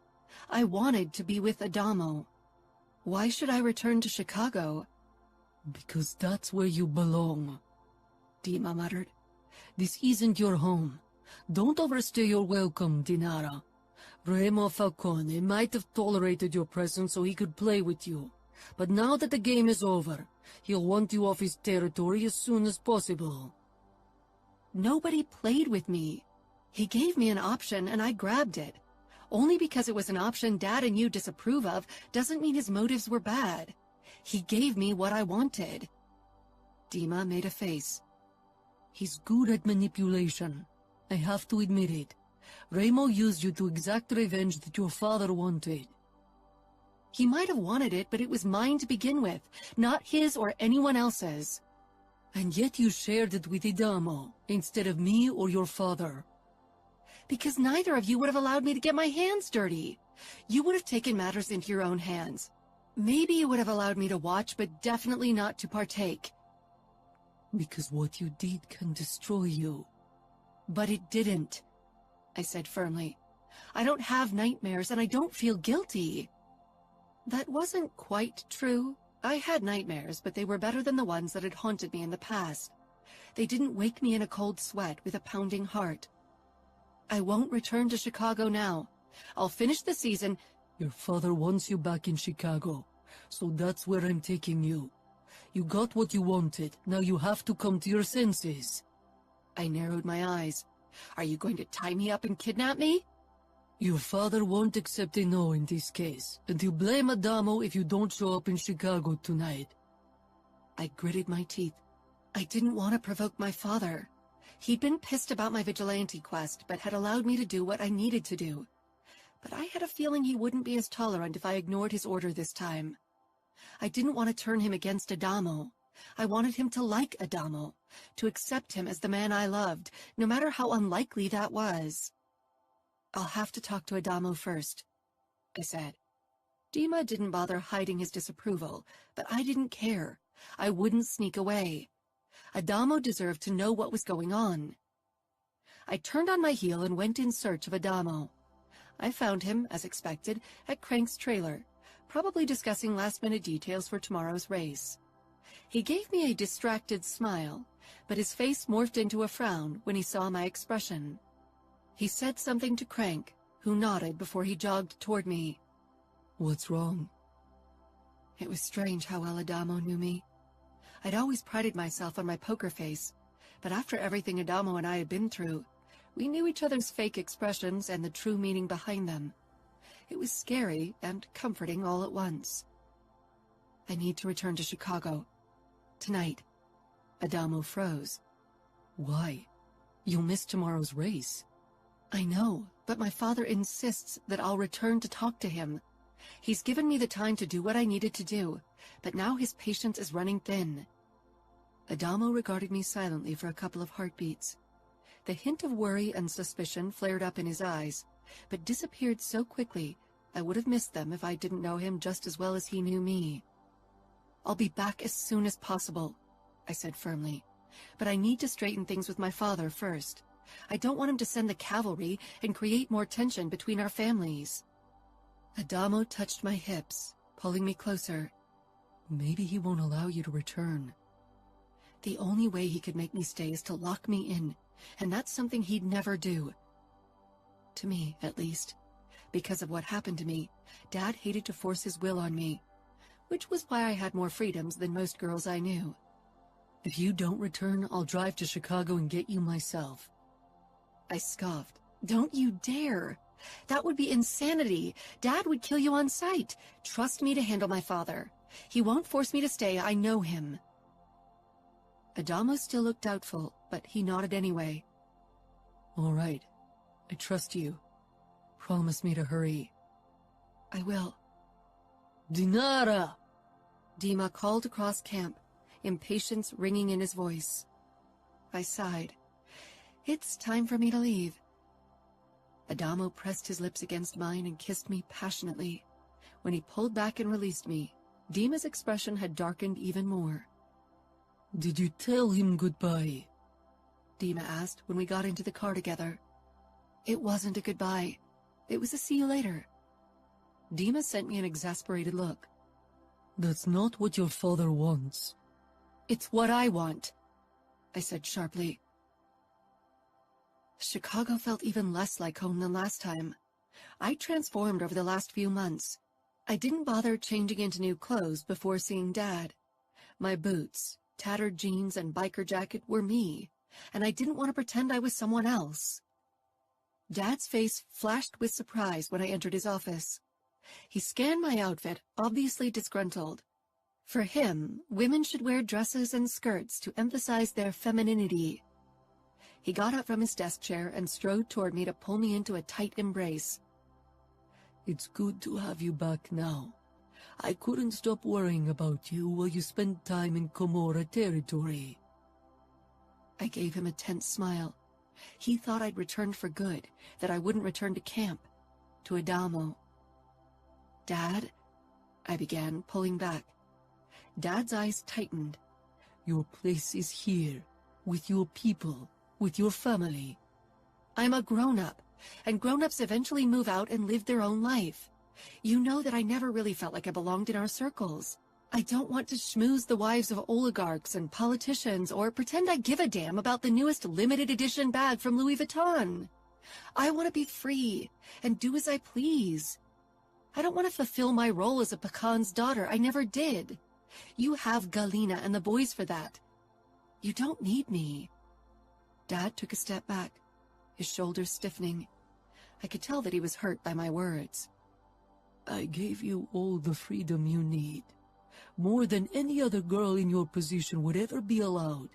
I wanted to be with Adamo. Why should I return to Chicago? Because that's where you belong, Dima muttered. This isn't your home. Don't overstay your welcome, Dinara. Remo Falcone might have tolerated your presence so he could play with you. But now that the game is over, he'll want you off his territory as soon as possible. Nobody played with me. He gave me an option and I grabbed it. Only because it was an option Dad and you disapprove of doesn't mean his motives were bad. He gave me what I wanted. Dima made a face. He's good at manipulation. I have to admit it. Remo used you to exact revenge that your father wanted. He might have wanted it, but it was mine to begin with, not his or anyone else's. And yet you shared it with Adamo, instead of me or your father. Because neither of you would have allowed me to get my hands dirty. You would have taken matters into your own hands. Maybe you would have allowed me to watch, but definitely not to partake. Because what you did can destroy you. But it didn't, I said firmly. I don't have nightmares and I don't feel guilty. That wasn't quite true. I had nightmares, but they were better than the ones that had haunted me in the past. They didn't wake me in a cold sweat with a pounding heart. I won't return to Chicago now. I'll finish the season. Your father wants you back in Chicago, so that's where I'm taking you. You got what you wanted, now you have to come to your senses. I narrowed my eyes. Are you going to tie me up and kidnap me? Your father won't accept a no in this case, and he'll blame Adamo if you don't show up in Chicago tonight. I gritted my teeth. I didn't want to provoke my father. He'd been pissed about my vigilante quest, but had allowed me to do what I needed to do. But I had a feeling he wouldn't be as tolerant if I ignored his order this time. I didn't want to turn him against Adamo. I wanted him to like Adamo, to accept him as the man I loved, no matter how unlikely that was. I'll have to talk to Adamo first, I said. Dima didn't bother hiding his disapproval, but I didn't care. I wouldn't sneak away. Adamo deserved to know what was going on. I turned on my heel and went in search of Adamo. I found him, as expected, at Crank's trailer, probably discussing last-minute details for tomorrow's race. He gave me a distracted smile, but his face morphed into a frown when he saw my expression. He said something to Crank, who nodded before he jogged toward me. What's wrong? It was strange how well Adamo knew me. I'd always prided myself on my poker face, but after everything Adamo and I had been through, we knew each other's fake expressions and the true meaning behind them. It was scary and comforting all at once. I need to return to Chicago. Tonight. Adamo froze. Why? You'll miss tomorrow's race. I know, but my father insists that I'll return to talk to him. He's given me the time to do what I needed to do, but now his patience is running thin. Adamo regarded me silently for a couple of heartbeats. The hint of worry and suspicion flared up in his eyes, but disappeared so quickly I would have missed them if I didn't know him just as well as he knew me. I'll be back as soon as possible, I said firmly, but I need to straighten things with my father first. I don't want him to send the cavalry and create more tension between our families. Adamo touched my hips, pulling me closer. Maybe he won't allow you to return. The only way he could make me stay is to lock me in, and that's something he'd never do. To me, at least. Because of what happened to me, Dad hated to force his will on me, which was why I had more freedoms than most girls I knew. If you don't return, I'll drive to Chicago and get you myself. I scoffed. Don't you dare. That would be insanity. Dad would kill you on sight. Trust me to handle my father. He won't force me to stay. I know him. Adamo still looked doubtful, but he nodded anyway. All right. I trust you. Promise me to hurry. I will. Dinara! Dima called across camp, impatience ringing in his voice. I sighed. It's time for me to leave. Adamo pressed his lips against mine and kissed me passionately. When he pulled back and released me, Dima's expression had darkened even more. Did you tell him goodbye? Dima asked when we got into the car together. It wasn't a goodbye. It was a see you later. Dima sent me an exasperated look. That's not what your father wants. It's what I want, I said sharply. Chicago felt even less like home than last time. I transformed over the last few months. I didn't bother changing into new clothes before seeing Dad. My boots, tattered jeans, and biker jacket were me, and I didn't want to pretend I was someone else. Dad's face flashed with surprise when I entered his office. He scanned my outfit, obviously disgruntled. For him, women should wear dresses and skirts to emphasize their femininity. He got up from his desk chair and strode toward me to pull me into a tight embrace. It's good to have you back now. I couldn't stop worrying about you while you spent time in Camorra territory. I gave him a tense smile. He thought I'd returned for good, that I wouldn't return to camp, to Adamo. Dad, I began, pulling back. Dad's eyes tightened. Your place is here, with your people, with your family. I'm a grown-up, and grown-ups eventually move out and live their own life. You know that I never really felt like I belonged in our circles. I don't want to schmooze the wives of oligarchs and politicians or pretend I give a damn about the newest limited edition bag from Louis Vuitton. I want to be free and do as I please. I don't want to fulfill my role as a pecan's daughter. I never did. You have Galina and the boys for that. You don't need me. Dad took a step back, his shoulders stiffening. I could tell that he was hurt by my words. I gave you all the freedom you need. More than any other girl in your position would ever be allowed.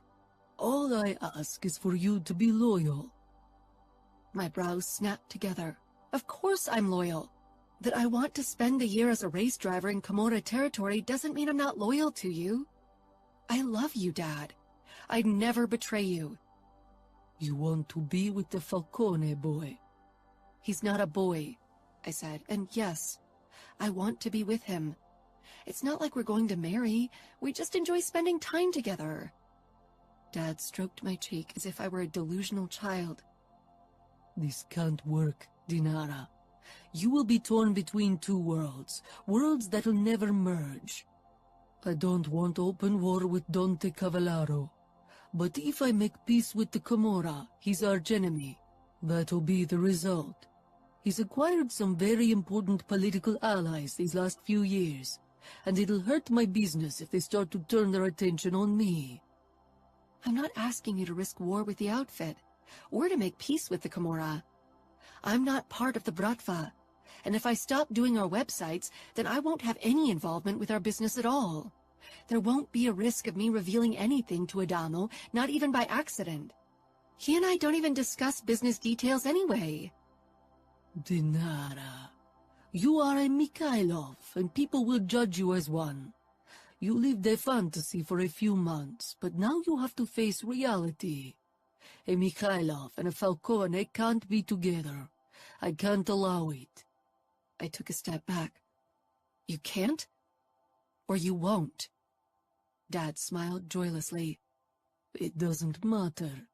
All I ask is for you to be loyal. My brows snapped together. Of course I'm loyal. That I want to spend a year as a race driver in Camorra territory doesn't mean I'm not loyal to you. I love you, Dad. I'd never betray you. You want to be with the Falcone boy. He's not a boy, I said, and yes, I want to be with him. It's not like we're going to marry. We just enjoy spending time together. Dad stroked my cheek as if I were a delusional child. This can't work, Dinara. You will be torn between two worlds, worlds that'll never merge. I don't want open war with Dante Cavallaro, but if I make peace with the Camorra, his archenemy, that'll be the result. He's acquired some very important political allies these last few years, and it'll hurt my business if they start to turn their attention on me. I'm not asking you to risk war with the outfit, or to make peace with the Camorra. I'm not part of the Bratva, and if I stop doing our websites, then I won't have any involvement with our business at all. There won't be a risk of me revealing anything to Adamo, not even by accident. He and I don't even discuss business details anyway. Dinara, you are a Mikhailov, and people will judge you as one. You lived a fantasy for a few months, but now you have to face reality. A Mikhailov and a Falcone can't be together. I can't allow it. I took a step back. You can't? Or you won't? Dad smiled joylessly. It doesn't matter.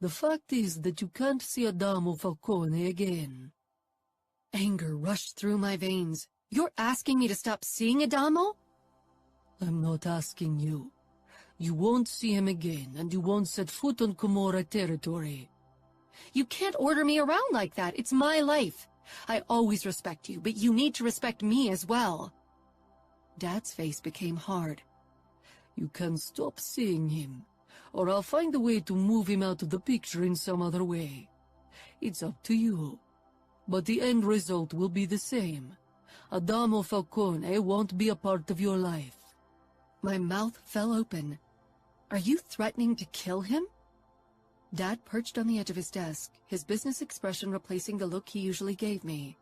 The fact is that you can't see Adamo Falcone again. Anger rushed through my veins. You're asking me to stop seeing Adamo? I'm not asking you. You won't see him again, and you won't set foot on Camorra territory. You can't order me around like that. It's my life. I always respect you, but you need to respect me as well. Dad's face became hard. You can stop seeing him, or I'll find a way to move him out of the picture in some other way. It's up to you. But the end result will be the same. Adamo Falcone won't be a part of your life. My mouth fell open. Are you threatening to kill him? Dad perched on the edge of his desk, his business expression replacing the look he usually gave me.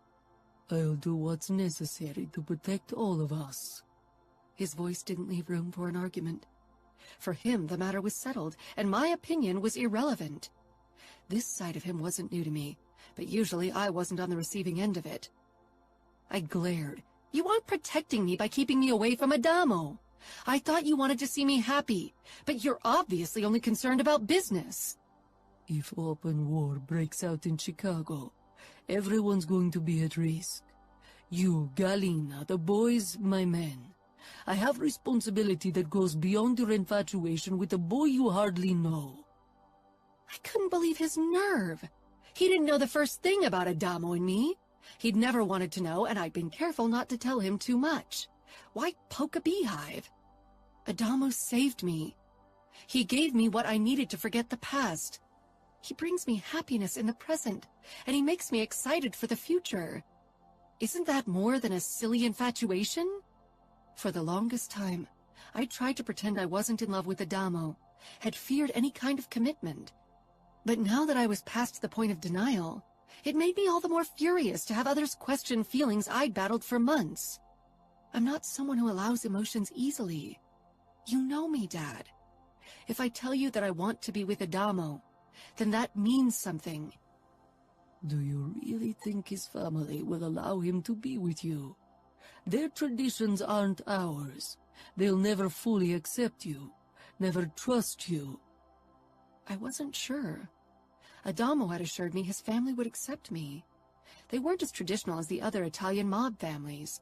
I'll do what's necessary to protect all of us. His voice didn't leave room for an argument. For him, the matter was settled, and my opinion was irrelevant. This side of him wasn't new to me, but usually I wasn't on the receiving end of it. I glared. You aren't protecting me by keeping me away from Adamo. I thought you wanted to see me happy, but you're obviously only concerned about business. If open war breaks out in Chicago, everyone's going to be at risk. You, Galina, the boys, my men. I have responsibility that goes beyond your infatuation with a boy you hardly know. I couldn't believe his nerve. He didn't know the first thing about Adamo and me. He'd never wanted to know, and I'd been careful not to tell him too much. Why poke a beehive? Adamo saved me. He gave me what I needed to forget the past. He brings me happiness in the present, and he makes me excited for the future. Isn't that more than a silly infatuation? For the longest time, I tried to pretend I wasn't in love with Adamo, had feared any kind of commitment. But now that I was past the point of denial, it made me all the more furious to have others question feelings I'd battled for months. I'm not someone who allows emotions easily. You know me, Dad. If I tell you that I want to be with Adamo, then that means something. Do you really think his family will allow him to be with you? Their traditions aren't ours. They'll never fully accept you, never trust you. I wasn't sure. Adamo had assured me his family would accept me. They weren't as traditional as the other Italian mob families.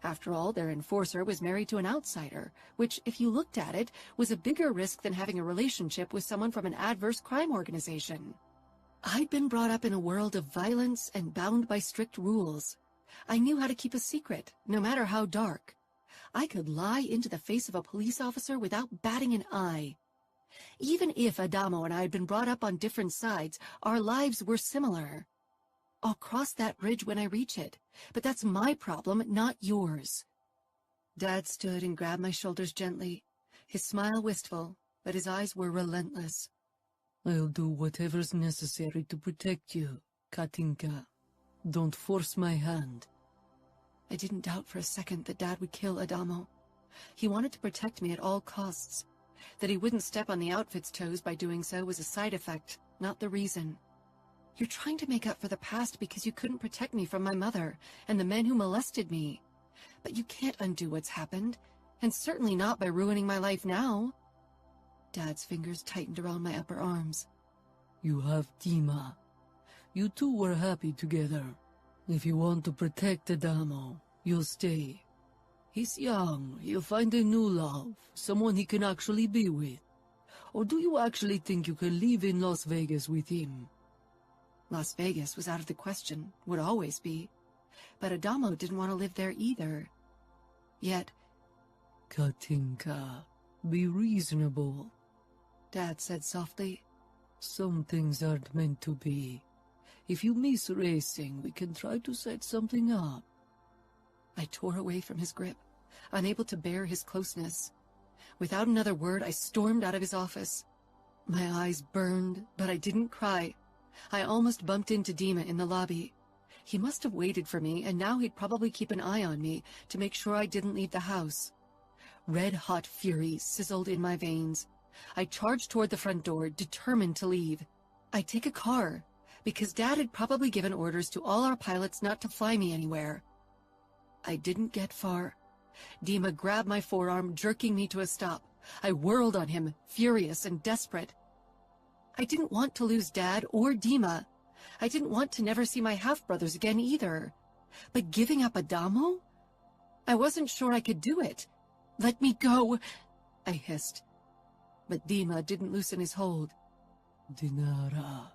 After all, their enforcer was married to an outsider, which, if you looked at it, was a bigger risk than having a relationship with someone from an adverse crime organization. I'd been brought up in a world of violence and bound by strict rules. I knew how to keep a secret, no matter how dark. I could lie into the face of a police officer without batting an eye. Even if Adamo and I had been brought up on different sides, our lives were similar. I'll cross that bridge when I reach it, but that's my problem, not yours. Dad stood and grabbed my shoulders gently, his smile wistful, but his eyes were relentless. I'll do whatever's necessary to protect you, Katinka. Don't force my hand. I didn't doubt for a second that Dad would kill Adamo. He wanted to protect me at all costs. That he wouldn't step on the outfit's toes by doing so was a side effect, not the reason. You're trying to make up for the past because you couldn't protect me from my mother and the men who molested me. But you can't undo what's happened, and certainly not by ruining my life now. Dad's fingers tightened around my upper arms. You have Dima. You two were happy together. If you want to protect Adamo, you'll stay. He's young, he'll find a new love, someone he can actually be with. Or do you actually think you can live in Las Vegas with him? Las Vegas was out of the question, would always be. But Adamo didn't want to live there either. Yet... Katinka, be reasonable, Dad said softly. Some things aren't meant to be. If you miss racing, we can try to set something up. I tore away from his grip, unable to bear his closeness. Without another word, I stormed out of his office. My eyes burned, but I didn't cry. I almost bumped into Dima in the lobby. He must have waited for me, and now he'd probably keep an eye on me to make sure I didn't leave the house. Red-hot fury sizzled in my veins. I charged toward the front door, determined to leave. I'd take a car, because Dad had probably given orders to all our pilots not to fly me anywhere. I didn't get far. Dima grabbed my forearm, jerking me to a stop. I whirled on him, furious and desperate. I didn't want to lose Dad or Dima. I didn't want to never see my half-brothers again either. But giving up Adamo? I wasn't sure I could do it. Let me go, I hissed. But Dima didn't loosen his hold. Dinara,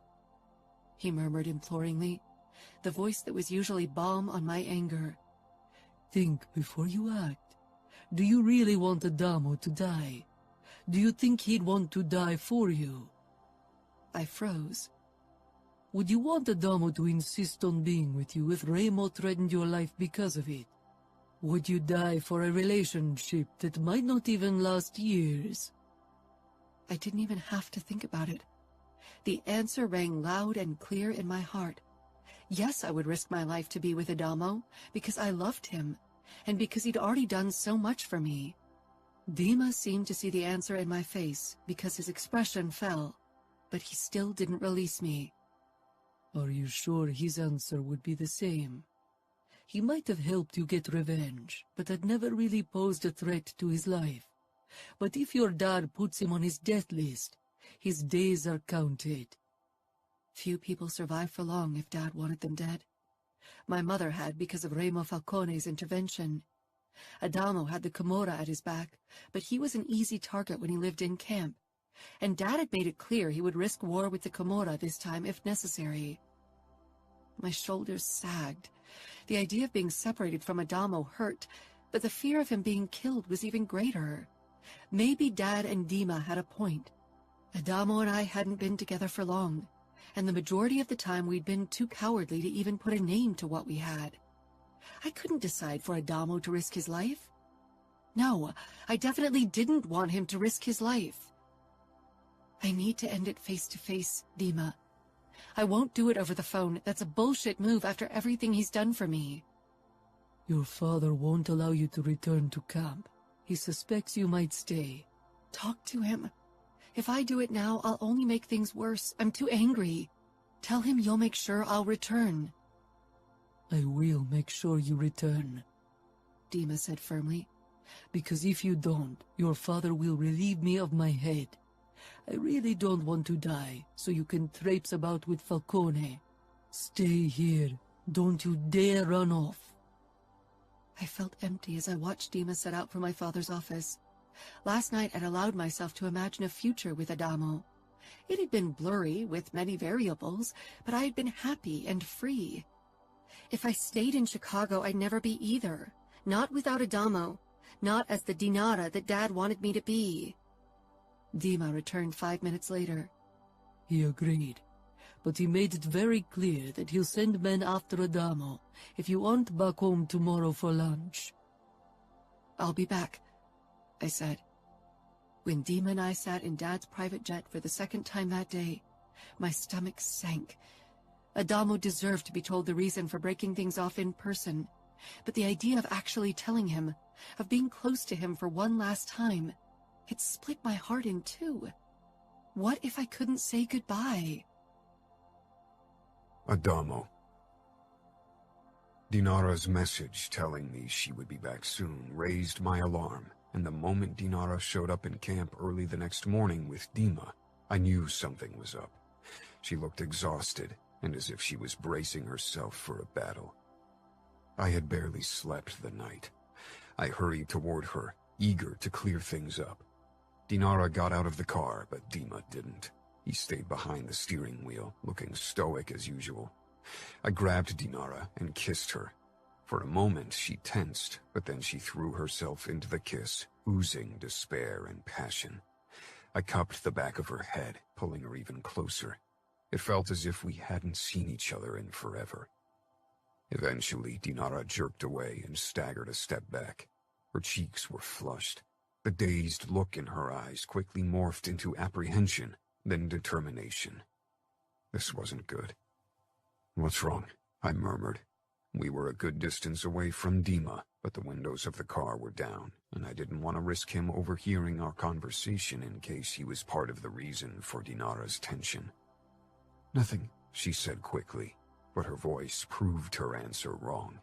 he murmured imploringly, the voice that was usually balm on my anger. Think before you act. Do you really want Adamo to die? Do you think he'd want to die for you? I froze. Would you want Adamo to insist on being with you if Remo threatened your life because of it? Would you die for a relationship that might not even last years? I didn't even have to think about it. The answer rang loud and clear in my heart. Yes, I would risk my life to be with Adamo, because I loved him, and because he'd already done so much for me. Dima seemed to see the answer in my face, because his expression fell, but he still didn't release me. Are you sure his answer would be the same? He might have helped you get revenge, but had never really posed a threat to his life. But if your dad puts him on his death list, his days are counted. Few people survive for long if Dad wanted them dead. My mother had because of Adamo Falcone's intervention. Adamo had the Camorra at his back, but he was an easy target when he lived in camp, and Dad had made it clear he would risk war with the Camorra this time if necessary. My shoulders sagged. The idea of being separated from Adamo hurt, but the fear of him being killed was even greater. Maybe Dad and Dima had a point. Adamo and I hadn't been together for long, and the majority of the time we'd been too cowardly to even put a name to what we had. I couldn't decide for Adamo to risk his life. No, I definitely didn't want him to risk his life. I need to end it face to face, Dima. I won't do it over the phone. That's a bullshit move after everything he's done for me. Your father won't allow you to return to camp. He suspects you might stay. Talk to him. If I do it now, I'll only make things worse. I'm too angry. Tell him you'll make sure I'll return. I will make sure you return, Dima said firmly. Because if you don't, your father will relieve me of my head. I really don't want to die, so you can traipse about with Falcone. Stay here. Don't you dare run off. I felt empty as I watched Dima set out for my father's office. Last night I'd allowed myself to imagine a future with Adamo. It had been blurry, with many variables, but I had been happy and free. If I stayed in Chicago, I'd never be either. Not without Adamo. Not as the Dinara that Dad wanted me to be. Dima returned 5 minutes later. He agreed, but he made it very clear that he'll send men after Adamo if you aren't back home tomorrow for lunch. I'll be back, I said. When Dima and I sat in Dad's private jet for the second time that day, my stomach sank. Adamo deserved to be told the reason for breaking things off in person, but the idea of actually telling him, of being close to him for one last time, it split my heart in two. What if I couldn't say goodbye? Adamo. Dinara's message telling me she would be back soon raised my alarm, and the moment Dinara showed up in camp early the next morning with Dima, I knew something was up. She looked exhausted, and as if she was bracing herself for a battle. I had barely slept the night. I hurried toward her, eager to clear things up. Dinara got out of the car, but Dima didn't. He stayed behind the steering wheel, looking stoic as usual. I grabbed Dinara and kissed her. For a moment she tensed, but then she threw herself into the kiss, oozing despair and passion. I cupped the back of her head, pulling her even closer. It felt as if we hadn't seen each other in forever. Eventually, Dinara jerked away and staggered a step back. Her cheeks were flushed. The dazed look in her eyes quickly morphed into apprehension, then determination. This wasn't good. "What's wrong?" I murmured. We were a good distance away from Dima, but the windows of the car were down, and I didn't want to risk him overhearing our conversation in case he was part of the reason for Dinara's tension. "Nothing," she said quickly, but her voice proved her answer wrong.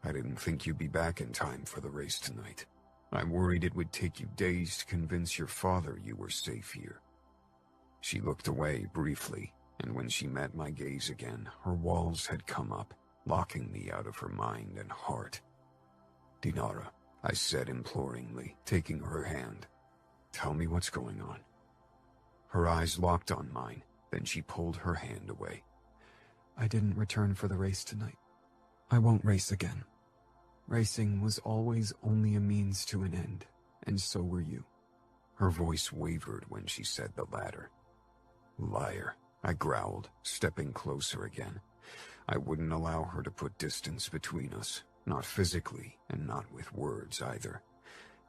"I didn't think you'd be back in time for the race tonight. I worried it would take you days to convince your father you were safe here." She looked away briefly, and when she met my gaze again, her walls had come up, locking me out of her mind and heart. "Dinara," I said imploringly, taking her hand. "Tell me what's going on." Her eyes locked on mine, then she pulled her hand away. I didn't return for the race tonight. I won't race again. Racing was always only a means to an end, and so were you. Her voice wavered when she said the latter. "Liar," I growled, stepping closer again. I wouldn't allow her to put distance between us, not physically and not with words either.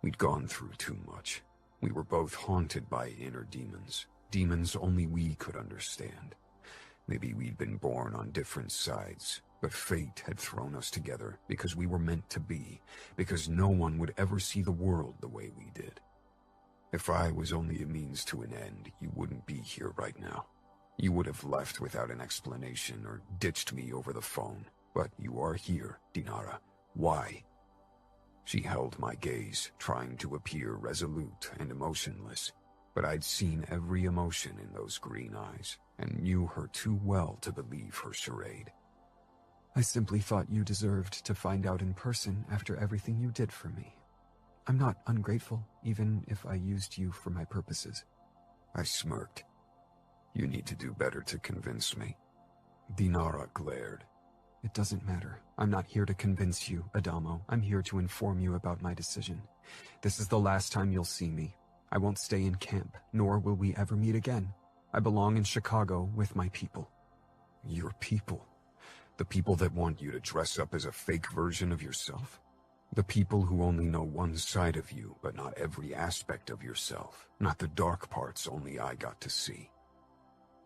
We'd gone through too much. We were both haunted by inner demons, demons only we could understand. Maybe we'd been born on different sides, but fate had thrown us together because we were meant to be, because no one would ever see the world the way we did. If I was only a means to an end, you wouldn't be here right now. You would have left without an explanation or ditched me over the phone. But you are here, Dinara. Why? She held my gaze, trying to appear resolute and emotionless. But I'd seen every emotion in those green eyes, and knew her too well to believe her charade. I simply thought you deserved to find out in person after everything you did for me. I'm not ungrateful, even if I used you for my purposes. I smirked. You need to do better to convince me. Dinara glared. It doesn't matter. I'm not here to convince you, Adamo. I'm here to inform you about my decision. This is the last time you'll see me. I won't stay in camp, nor will we ever meet again. I belong in Chicago with my people. Your people? The people that want you to dress up as a fake version of yourself? The people who only know one side of you, but not every aspect of yourself. Not the dark parts only I got to see.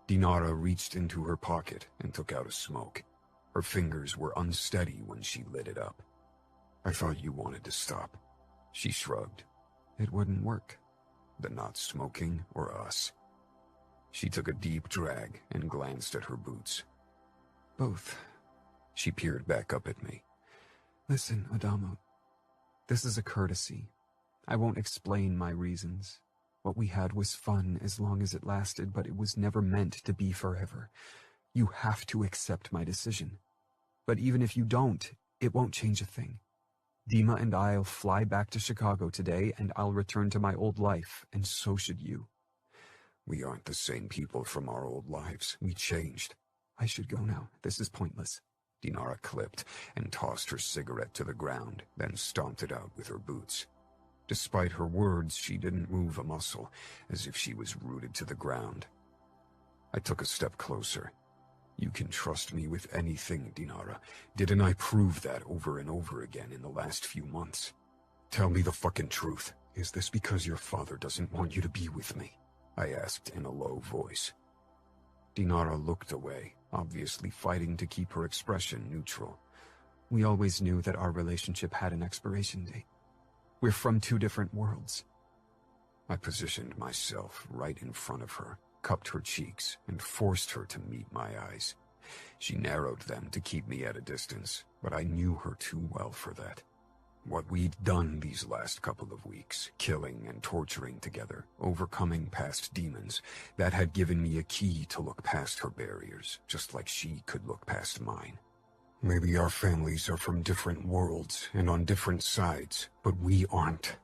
Dinara reached into her pocket and took out a smoke. Her fingers were unsteady when she lit it up. I thought you wanted to stop. She shrugged. It wouldn't work. The not smoking or us? She took a deep drag and glanced at her boots. Both. She peered back up at me. Listen, Adamo. This is a courtesy. I won't explain my reasons. What we had was fun as long as it lasted, but it was never meant to be forever. You have to accept my decision. But even if you don't, it won't change a thing. Dima and I'll fly back to Chicago today, and I'll return to my old life, and so should you. We aren't the same people from our old lives. We changed. I should go now. This is pointless. Dinara clipped and tossed her cigarette to the ground, then stomped it out with her boots. Despite her words, she didn't move a muscle, as if she was rooted to the ground. I took a step closer. You can trust me with anything, Dinara. Didn't I prove that over and over again in the last few months? Tell me the fucking truth. Is this because your father doesn't want you to be with me? I asked in a low voice. Dinara looked away, obviously fighting to keep her expression neutral. We always knew that our relationship had an expiration date. We're from two different worlds. I positioned myself right in front of her, cupped her cheeks, and forced her to meet my eyes. She narrowed them to keep me at a distance, but I knew her too well for that. What we'd done these last couple of weeks, killing and torturing together, overcoming past demons, that had given me a key to look past her barriers, just like she could look past mine. Maybe our families are from different worlds and on different sides, but we aren't.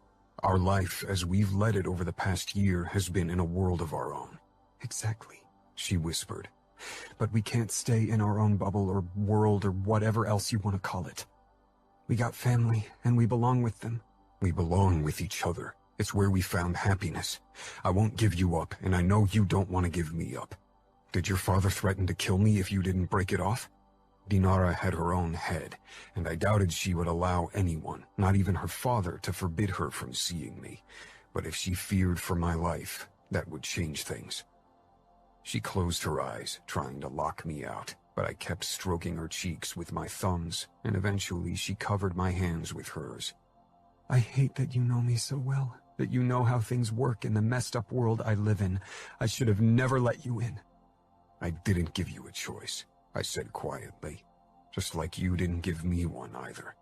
Our life, as we've led it over the past year, has been in a world of our own. Exactly, she whispered. But we can't stay in our own bubble or world or whatever else you want to call it. We got family, and we belong with them. We belong with each other. It's where we found happiness. I won't give you up, and I know you don't want to give me up. Did your father threaten to kill me if you didn't break it off? Dinara had her own head, and I doubted she would allow anyone, not even her father, to forbid her from seeing me. But if she feared for my life, that would change things. She closed her eyes, trying to lock me out, but I kept stroking her cheeks with my thumbs, and eventually she covered my hands with hers. I hate that you know me so well, that you know how things work in the messed up world I live in. I should have never let you in. I didn't give you a choice, I said quietly, just like you didn't give me one either.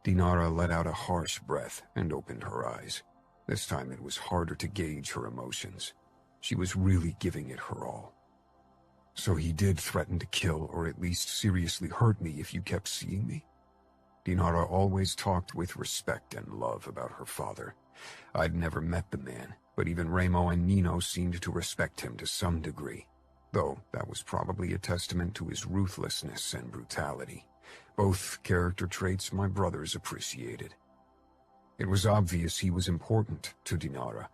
Dinara let out a harsh breath and opened her eyes. This time it was harder to gauge her emotions. She was really giving it her all. So he did threaten to kill or at least seriously hurt me if you kept seeing me? Dinara always talked with respect and love about her father. I'd never met the man, but even Remo and Nino seemed to respect him to some degree, though that was probably a testament to his ruthlessness and brutality, both character traits my brothers appreciated. It was obvious he was important to Dinara,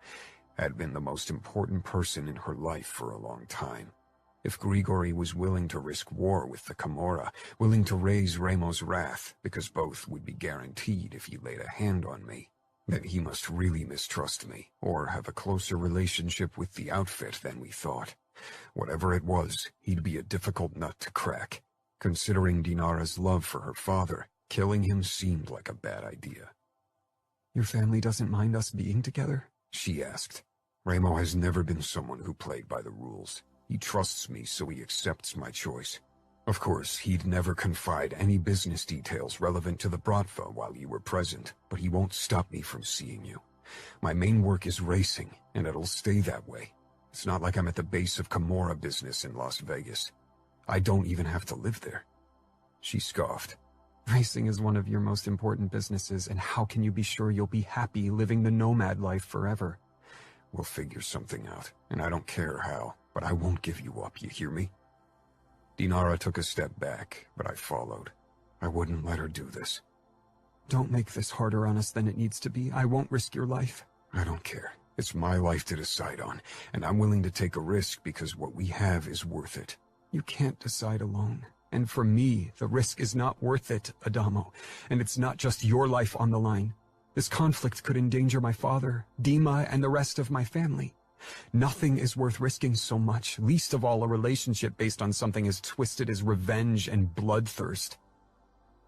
had been the most important person in her life for a long time. If Grigori was willing to risk war with the Camorra, willing to raise Ramo's wrath, because both would be guaranteed if he laid a hand on me, then he must really mistrust me, or have a closer relationship with the outfit than we thought. Whatever it was, he'd be a difficult nut to crack. Considering Dinara's love for her father, killing him seemed like a bad idea. Your family doesn't mind us being together? She asked. Ramo has never been someone who played by the rules. He trusts me, so he accepts my choice. Of course, he'd never confide any business details relevant to the Bratva while you were present, but he won't stop me from seeing you. My main work is racing, and it'll stay that way. It's not like I'm at the base of Camorra business in Las Vegas. I don't even have to live there. She scoffed. Racing is one of your most important businesses, and how can you be sure you'll be happy living the nomad life forever? We'll figure something out, and I don't care how, but I won't give you up, you hear me? Dinara took a step back, but I followed. I wouldn't let her do this. Don't make this harder on us than it needs to be. I won't risk your life. I don't care. It's my life to decide on, and I'm willing to take a risk because what we have is worth it. You can't decide alone. And for me, the risk is not worth it, Adamo. And it's not just your life on the line. This conflict could endanger my father, Dima, and the rest of my family. Nothing is worth risking so much, least of all a relationship based on something as twisted as revenge and bloodthirst.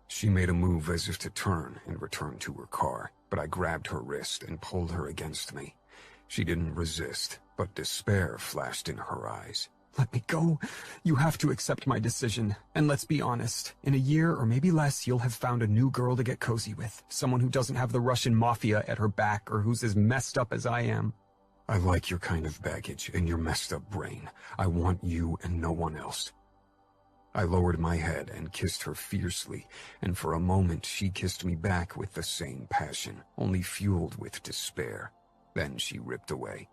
She made a move as if to turn and return to her car, but I grabbed her wrist and pulled her against me. She didn't resist, but despair flashed in her eyes. Let me go. You have to accept my decision. And let's be honest, in a year or maybe less, you'll have found a new girl to get cozy with. Someone who doesn't have the Russian mafia at her back or who's as messed up as I am. I like your kind of baggage and your messed up brain. I want you and no one else. I lowered my head and kissed her fiercely, and for a moment she kissed me back with the same passion, only fueled with despair. Then she ripped away.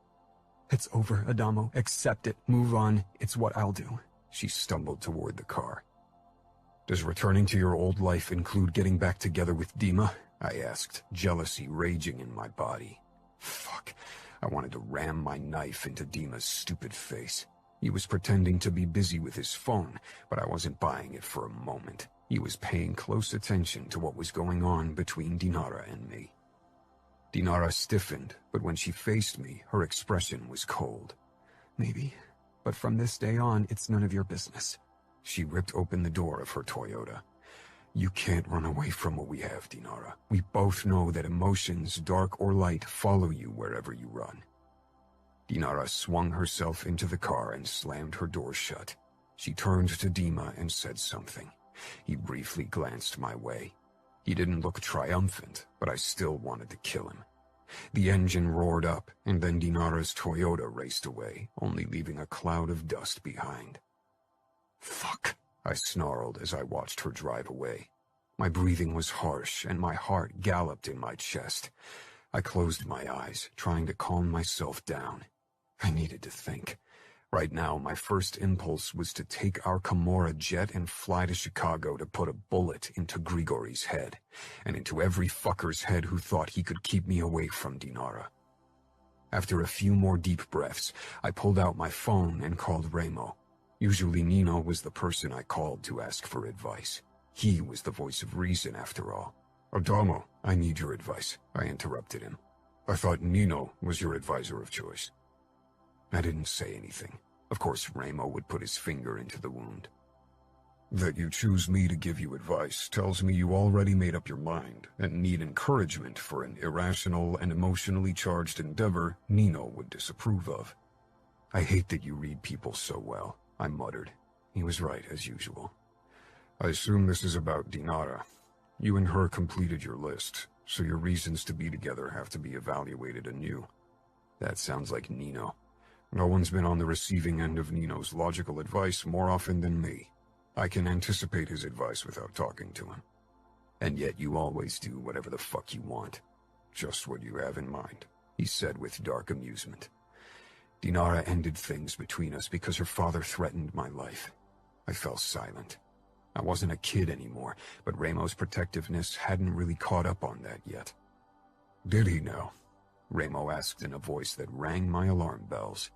It's over, Adamo. Accept it. Move on. It's what I'll do. She stumbled toward the car. Does returning to your old life include getting back together with Dima? I asked, jealousy raging in my body. Fuck. I wanted to ram my knife into Dima's stupid face. He was pretending to be busy with his phone, but I wasn't buying it for a moment. He was paying close attention to what was going on between Dinara and me. Dinara stiffened, but when she faced me, her expression was cold. Maybe, but from this day on, it's none of your business. She ripped open the door of her Toyota. You can't run away from what we have, Dinara. We both know that emotions, dark or light, follow you wherever you run. Dinara swung herself into the car and slammed her door shut. She turned to Dima and said something. He briefly glanced my way. He didn't look triumphant, but I still wanted to kill him. The engine roared up, and then Dinara's Toyota raced away, only leaving a cloud of dust behind. Fuck, I snarled as I watched her drive away. My breathing was harsh, and my heart galloped in my chest. I closed my eyes, trying to calm myself down. I needed to think. Right now, my first impulse was to take our Camorra jet and fly to Chicago to put a bullet into Grigori's head, and into every fucker's head who thought he could keep me away from Dinara. After a few more deep breaths, I pulled out my phone and called Ramo. Usually Nino was the person I called to ask for advice. He was the voice of reason, after all. Adamo, I need your advice, I interrupted him. I thought Nino was your advisor of choice. I didn't say anything. Of course, Ramo would put his finger into the wound. That you choose me to give you advice tells me you already made up your mind and need encouragement for an irrational and emotionally charged endeavor Nino would disapprove of. I hate that you read people so well, I muttered. He was right, as usual. I assume this is about Dinara. You and her completed your list, so your reasons to be together have to be evaluated anew. That sounds like Nino. No one's been on the receiving end of Nino's logical advice more often than me. I can anticipate his advice without talking to him. And yet you always do whatever the fuck you want. Just what you have in mind, he said with dark amusement. Dinara ended things between us because her father threatened my life. I fell silent. I wasn't a kid anymore, but Ramo's protectiveness hadn't really caught up on that yet. Did he now? Ramo asked in a voice that rang my alarm bells.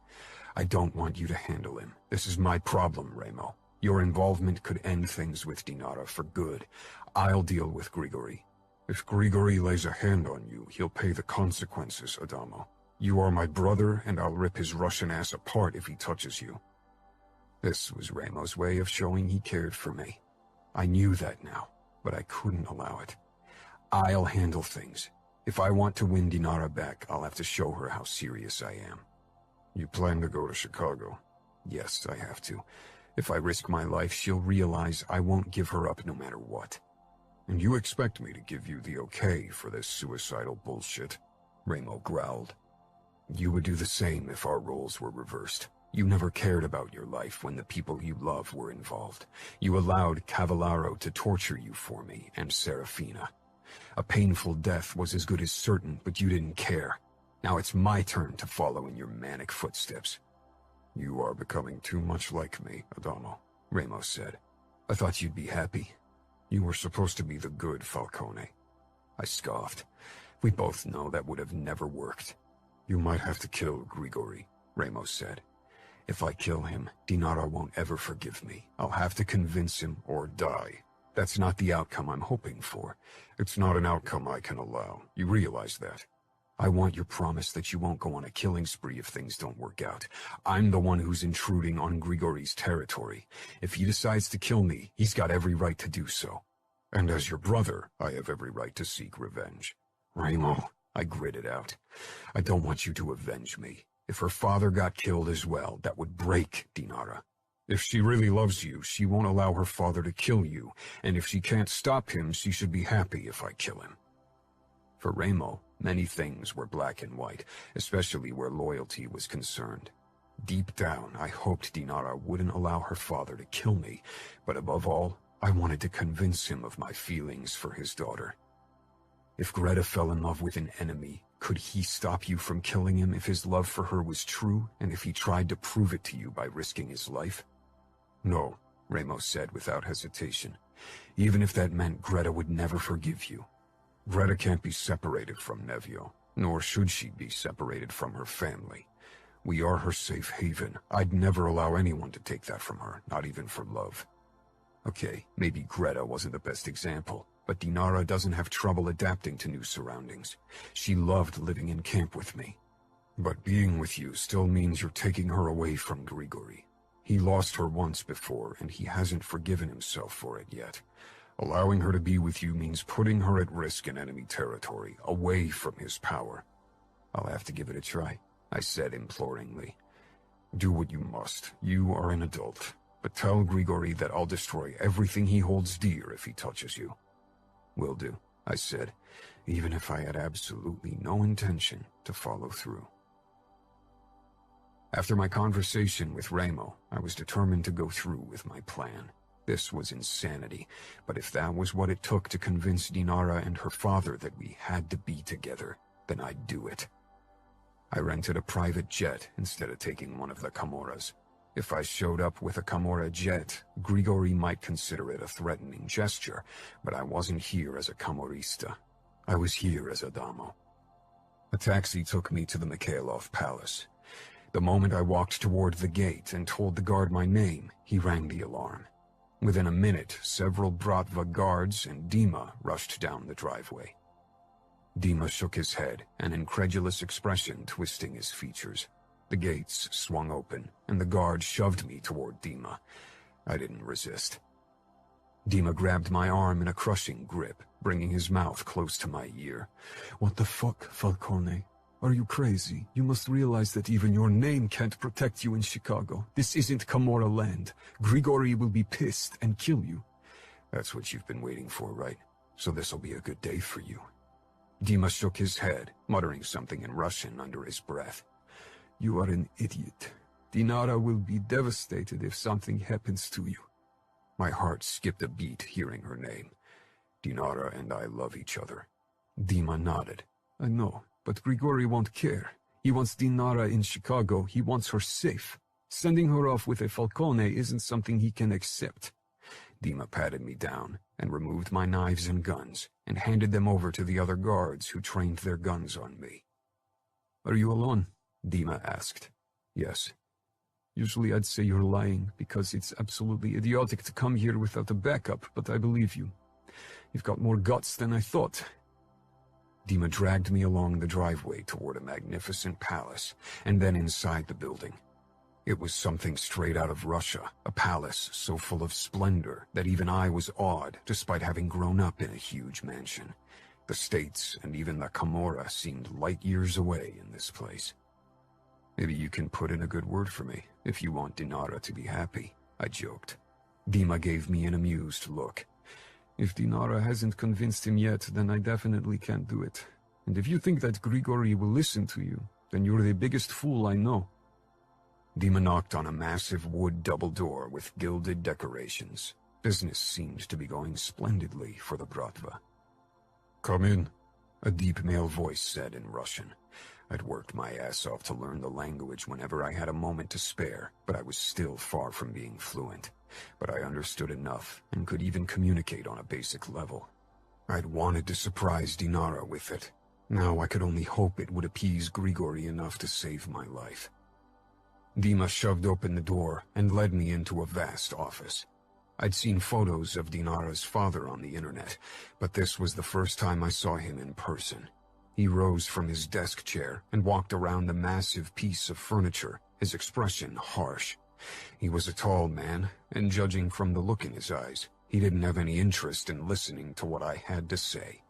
I don't want you to handle him. This is my problem, Remo. Your involvement could end things with Dinara for good. I'll deal with Grigori. If Grigori lays a hand on you, he'll pay the consequences, Adamo. You are my brother, and I'll rip his Russian ass apart if he touches you. This was Remo's way of showing he cared for me. I knew that now, but I couldn't allow it. I'll handle things. If I want to win Dinara back, I'll have to show her how serious I am. You plan to go to Chicago? Yes, I have to. If I risk my life, she'll realize I won't give her up no matter what. And you expect me to give you the okay for this suicidal bullshit? Remo growled. You would do the same if our roles were reversed. You never cared about your life when the people you love were involved. You allowed Cavallaro to torture you for me and Serafina. A painful death was as good as certain, but you didn't care. Now it's my turn to follow in your manic footsteps. You are becoming too much like me, Adamo, Remo said. I thought you'd be happy. You were supposed to be the good Falcone. I scoffed. We both know that would have never worked. You might have to kill Grigori, Remo said. If I kill him, Dinara won't ever forgive me. I'll have to convince him or die. That's not the outcome I'm hoping for. It's not an outcome I can allow. You realize that? I want your promise that you won't go on a killing spree if things don't work out. I'm the one who's intruding on Grigori's territory. If he decides to kill me, he's got every right to do so. And as your brother, I have every right to seek revenge. Remo, I gritted out. I don't want you to avenge me. If her father got killed as well, that would break Dinara. If she really loves you, she won't allow her father to kill you, and if she can't stop him, she should be happy if I kill him. For Remo, many things were black and white, especially where loyalty was concerned. Deep down, I hoped Dinara wouldn't allow her father to kill me, but above all, I wanted to convince him of my feelings for his daughter. If Greta fell in love with an enemy, could he stop you from killing him if his love for her was true, and if he tried to prove it to you by risking his life? No, Remo said without hesitation. Even if that meant Greta would never forgive you. Greta can't be separated from Nevio, nor should she be separated from her family. We are her safe haven. I'd never allow anyone to take that from her, not even for love. Okay, maybe Greta wasn't the best example, but Dinara doesn't have trouble adapting to new surroundings. She loved living in camp with me. But being with you still means you're taking her away from Grigori. He lost her once before, and he hasn't forgiven himself for it yet. Allowing her to be with you means putting her at risk in enemy territory, away from his power. I'll have to give it a try, I said imploringly. Do what you must. You are an adult. But tell Grigori that I'll destroy everything he holds dear if he touches you. Will do, I said, even if I had absolutely no intention to follow through. After my conversation with Remo, I was determined to go through with my plan. This was insanity, but if that was what it took to convince Dinara and her father that we had to be together, then I'd do it. I rented a private jet instead of taking one of the Camorras. If I showed up with a Camorra jet, Grigori might consider it a threatening gesture, but I wasn't here as a Camorrista. I was here as Adamo. A taxi took me to the Mikhailov Palace. The moment I walked toward the gate and told the guard my name, he rang the alarm. Within a minute, several Bratva guards and Dima rushed down the driveway. Dima shook his head, an incredulous expression twisting his features. The gates swung open, and the guard shoved me toward Dima. I didn't resist. Dima grabbed my arm in a crushing grip, bringing his mouth close to my ear. What the fuck, Falcone? Are you crazy? You must realize that even your name can't protect you in Chicago. This isn't Camorra land. Grigori will be pissed and kill you. That's what you've been waiting for, right? So this'll be a good day for you. Dima shook his head, muttering something in Russian under his breath. You are an idiot. Dinara will be devastated if something happens to you. My heart skipped a beat hearing her name. Dinara and I love each other. Dima nodded. I know, but Grigori won't care. He wants Dinara in Chicago. He wants her safe. Sending her off with a Falcone isn't something he can accept. Dima patted me down and removed my knives and guns and handed them over to the other guards who trained their guns on me. Are you alone? Dima asked. Yes. Usually I'd say you're lying, because it's absolutely idiotic to come here without a backup, but I believe you. You've got more guts than I thought. Dima dragged me along the driveway toward a magnificent palace, and then inside the building. It was something straight out of Russia, a palace so full of splendor that even I was awed despite having grown up in a huge mansion. The States and even the Camorra seemed light years away in this place. Maybe you can put in a good word for me, if you want Dinara to be happy, I joked. Dima gave me an amused look. If Dinara hasn't convinced him yet, then I definitely can't do it. And if you think that Grigory will listen to you, then you're the biggest fool I know. Dima knocked on a massive wood double door with gilded decorations. Business seemed to be going splendidly for the Bratva. "Come in," a deep male voice said in Russian. I'd worked my ass off to learn the language whenever I had a moment to spare, but I was still far from being fluent. But I understood enough and could even communicate on a basic level. I'd wanted to surprise Dinara with it. Now I could only hope it would appease Grigory enough to save my life. Dima shoved open the door and led me into a vast office. I'd seen photos of Dinara's father on the internet, but this was the first time I saw him in person. He rose from his desk chair and walked around the massive piece of furniture, his expression harsh. He was a tall man, and judging from the look in his eyes, he didn't have any interest in listening to what I had to say.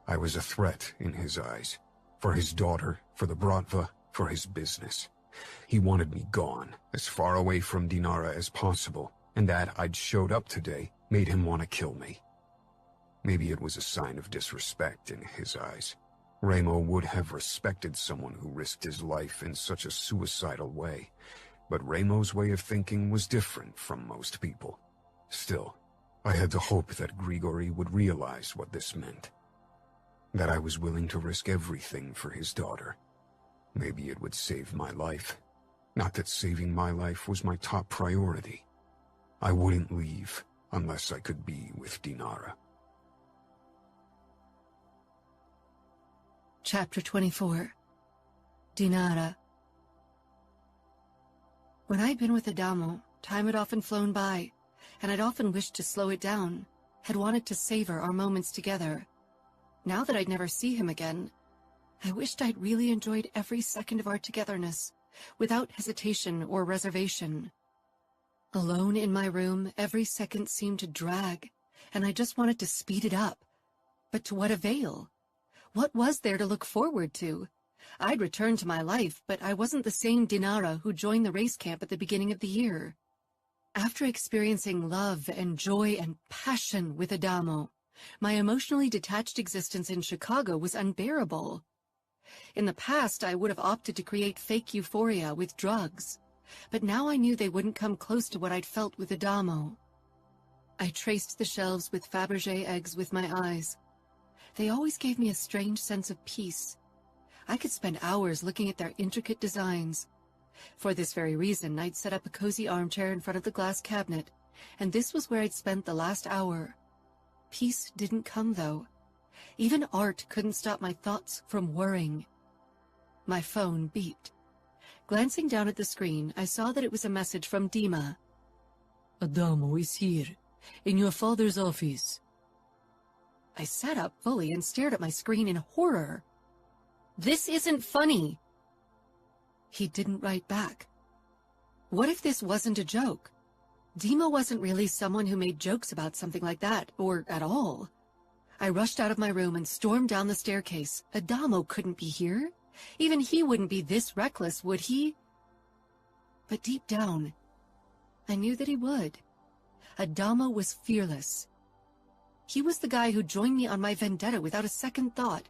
I was a threat in his eyes. For his daughter, for the Bratva, for his business. He wanted me gone, as far away from Dinara as possible, and that I'd showed up today made him want to kill me. Maybe it was a sign of disrespect in his eyes. Ramo would have respected someone who risked his life in such a suicidal way, but Ramo's way of thinking was different from most people. Still, I had to hope that Grigory would realize what this meant. That I was willing to risk everything for his daughter. Maybe it would save my life. Not that saving my life was my top priority. I wouldn't leave unless I could be with Dinara. Chapter 24. Dinara. When I'd been with Adamo, time had often flown by, and I'd often wished to slow it down, had wanted to savor our moments together. Now that I'd never see him again, I wished I'd really enjoyed every second of our togetherness, without hesitation or reservation. Alone in my room, every second seemed to drag, and I just wanted to speed it up. But to what avail? What was there to look forward to? I'd returned to my life, but I wasn't the same Dinara who joined the race camp at the beginning of the year. After experiencing love and joy and passion with Adamo, my emotionally detached existence in Chicago was unbearable. In the past, I would have opted to create fake euphoria with drugs, but now I knew they wouldn't come close to what I'd felt with Adamo. I traced the shelves with Fabergé eggs with my eyes. They always gave me a strange sense of peace. I could spend hours looking at their intricate designs. For this very reason, I'd set up a cozy armchair in front of the glass cabinet, and this was where I'd spent the last hour. Peace didn't come, though. Even art couldn't stop my thoughts from worrying. My phone beeped. Glancing down at the screen, I saw that it was a message from Dima. Adamo is here, in your father's office. I sat up fully and stared at my screen in horror. This isn't funny. He didn't write back. What if this wasn't a joke? Dima wasn't really someone who made jokes about something like that, or at all. I rushed out of my room and stormed down the staircase. Adamo couldn't be here. Even he wouldn't be this reckless, would he? But deep down, I knew that he would. Adamo was fearless. He was the guy who joined me on my vendetta without a second thought,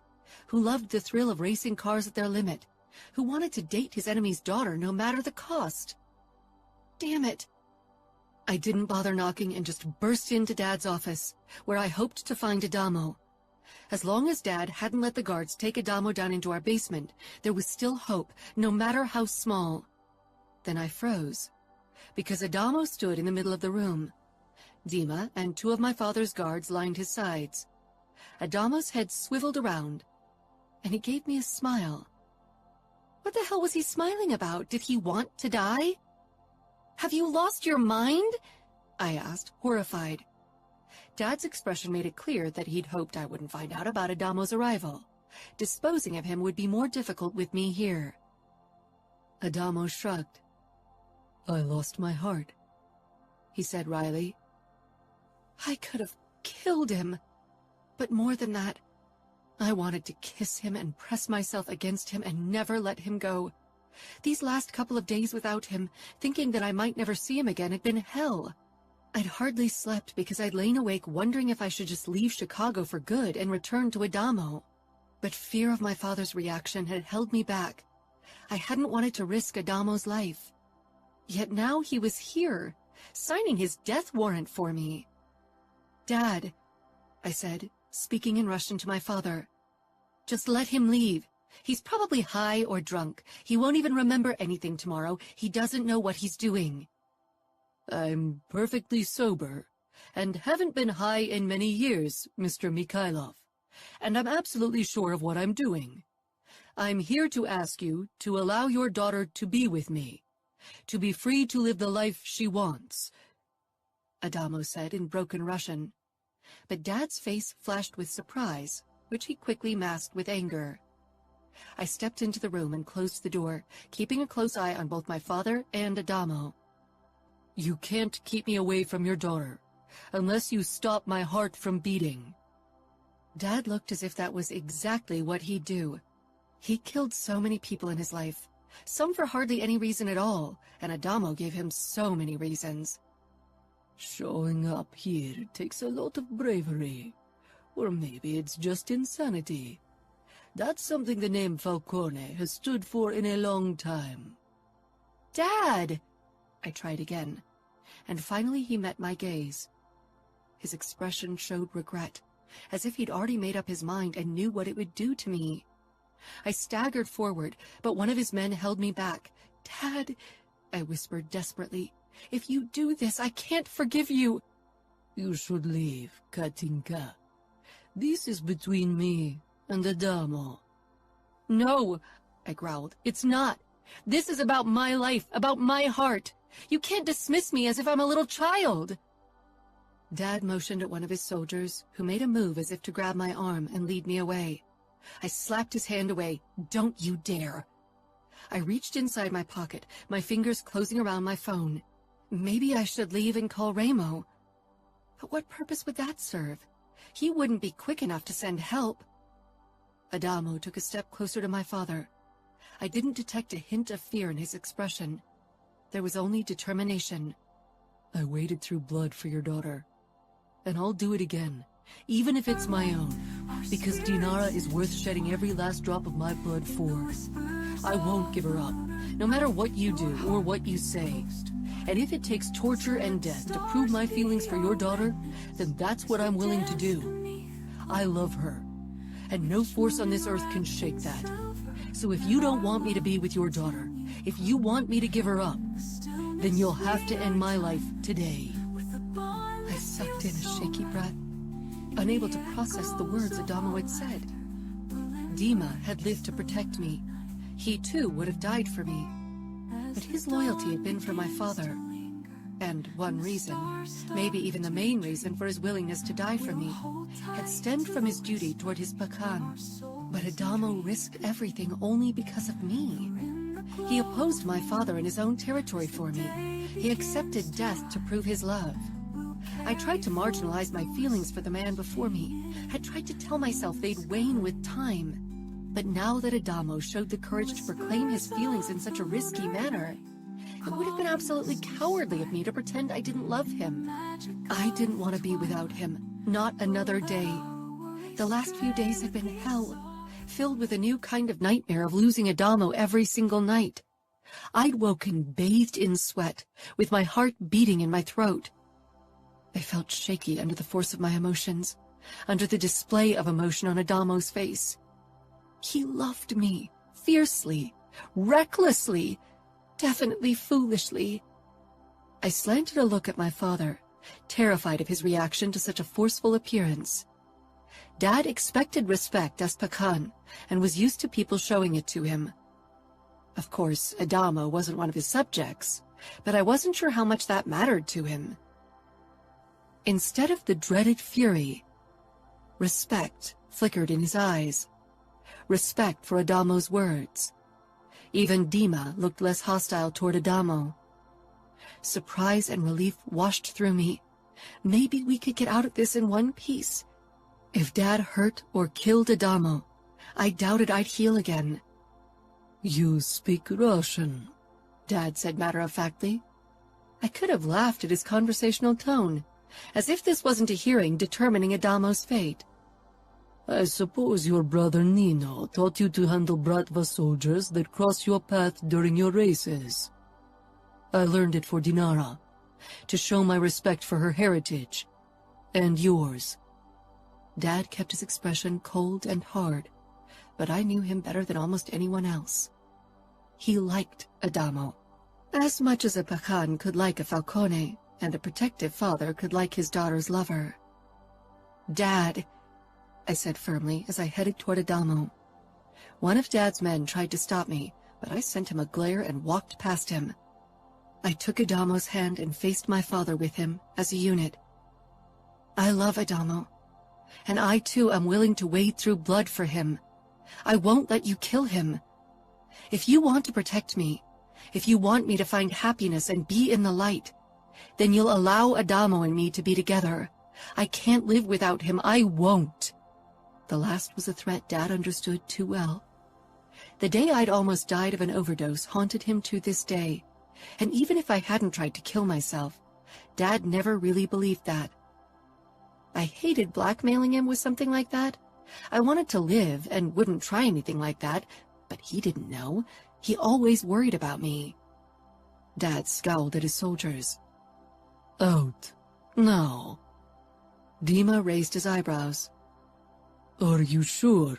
who loved the thrill of racing cars at their limit, who wanted to date his enemy's daughter no matter the cost. Damn it. I didn't bother knocking and just burst into Dad's office, where I hoped to find Adamo. As long as Dad hadn't let the guards take Adamo down into our basement, there was still hope, no matter how small. Then I froze, because Adamo stood in the middle of the room. Dima and two of my father's guards lined his sides. Adamo's head swiveled around, and he gave me a smile. What the hell was he smiling about? Did he want to die? Have you lost your mind? I asked, horrified. Dad's expression made it clear that he'd hoped I wouldn't find out about Adamo's arrival. Disposing of him would be more difficult with me here. Adamo shrugged. I lost my heart, he said wryly. I could have killed him. But more than that, I wanted to kiss him and press myself against him and never let him go. These last couple of days without him, thinking that I might never see him again, had been hell. I'd hardly slept because I'd lain awake wondering if I should just leave Chicago for good and return to Adamo. But fear of my father's reaction had held me back. I hadn't wanted to risk Adamo's life. Yet now he was here, signing his death warrant for me. Dad, I said, speaking in Russian to my father. Just let him leave. He's probably high or drunk. He won't even remember anything tomorrow. He doesn't know what he's doing. I'm perfectly sober, and haven't been high in many years, Mr. Mikhailov, and I'm absolutely sure of what I'm doing. I'm here to ask you to allow your daughter to be with me, to be free to live the life she wants, Adamo said in broken Russian. But Dad's face flashed with surprise, which he quickly masked with anger. I stepped into the room and closed the door, keeping a close eye on both my father and Adamo. You can't keep me away from your daughter, unless you stop my heart from beating. Dad looked as if that was exactly what he'd do. He killed so many people in his life, some for hardly any reason at all, and Adamo gave him so many reasons. Showing up here takes a lot of bravery, or maybe it's just insanity. That's something the name Falcone has stood for in a long time. Dad! I tried again, and finally he met my gaze. His expression showed regret, as if he'd already made up his mind and knew what it would do to me. I staggered forward, but one of his men held me back. Dad, I whispered desperately, if you do this, I can't forgive you. You should leave, Katinka. This is between me and Adamo. No, I growled, it's not. This is about my life, about my heart. You can't dismiss me as if I'm a little child. Dad motioned at one of his soldiers, who made a move as if to grab my arm and lead me away. I slapped his hand away. Don't you dare. I reached inside my pocket, my fingers closing around my phone. Maybe I should leave and call Ramo. But what purpose would that serve? He wouldn't be quick enough to send help. Adamo took a step closer to my father. I didn't detect a hint of fear in his expression. There was only determination. I waded through blood for your daughter, and I'll do it again, even if it's my own, because Dinara is worth shedding every last drop of my blood for. I won't give her up, no matter what you do or what you say. And if it takes torture and death to prove my feelings for your daughter, then that's what I'm willing to do. I love her, and no force on this earth can shake that. So if you don't want me to be with your daughter, if you want me to give her up, then you'll have to end my life today. I sucked in a shaky breath, unable to process the words Adamo had said. Dima had lived to protect me. He too would have died for me. But his loyalty had been for my father. And one reason, maybe even the main reason for his willingness to die for me, had stemmed from his duty toward his Pakan. But Adamo risked everything only because of me. He opposed my father in his own territory for me. He accepted death to prove his love. I tried to marginalize my feelings for the man before me. I tried to tell myself they'd wane with time. But now that Adamo showed the courage to proclaim his feelings in such a risky manner, it would have been absolutely cowardly of me to pretend I didn't love him. I didn't want to be without him, not another day. The last few days had been hell, filled with a new kind of nightmare of losing Adamo every single night. I'd woken bathed in sweat, with my heart beating in my throat. I felt shaky under the force of my emotions, under the display of emotion on Adamo's face. He loved me, fiercely, recklessly, definitely foolishly. I slanted a look at my father, terrified of his reaction to such a forceful appearance. Dad expected respect as Pakan, and was used to people showing it to him. Of course, Adamo wasn't one of his subjects, but I wasn't sure how much that mattered to him. Instead of the dreaded fury, respect flickered in his eyes. Respect for Adamo's words. Even Dima looked less hostile toward Adamo. Surprise and relief washed through me. Maybe we could get out of this in one piece. If Dad hurt or killed Adamo, I doubted I'd heal again. "You speak Russian," Dad said matter-of-factly. I could have laughed at his conversational tone, as if this wasn't a hearing determining Adamo's fate. "I suppose your brother Nino taught you to handle Bratva soldiers that cross your path during your races." "I learned it for Dinara, to show my respect for her heritage, and yours." Dad kept his expression cold and hard, but I knew him better than almost anyone else. He liked Adamo, as much as a Pacan could like a Falcone, and a protective father could like his daughter's lover. "Dad," I said firmly as I headed toward Adamo. One of Dad's men tried to stop me, but I sent him a glare and walked past him. I took Adamo's hand and faced my father with him as a unit. "I love Adamo, and I too am willing to wade through blood for him. I won't let you kill him. If you want to protect me, if you want me to find happiness and be in the light, then you'll allow Adamo and me to be together. I can't live without him. I won't." The last was a threat Dad understood too well. The day I'd almost died of an overdose haunted him to this day, and even if I hadn't tried to kill myself, Dad never really believed that. I hated blackmailing him with something like that. I wanted to live and wouldn't try anything like that, but he didn't know. He always worried about me. Dad scowled at his soldiers. "Out. Now." Dima raised his eyebrows. "Are you sure?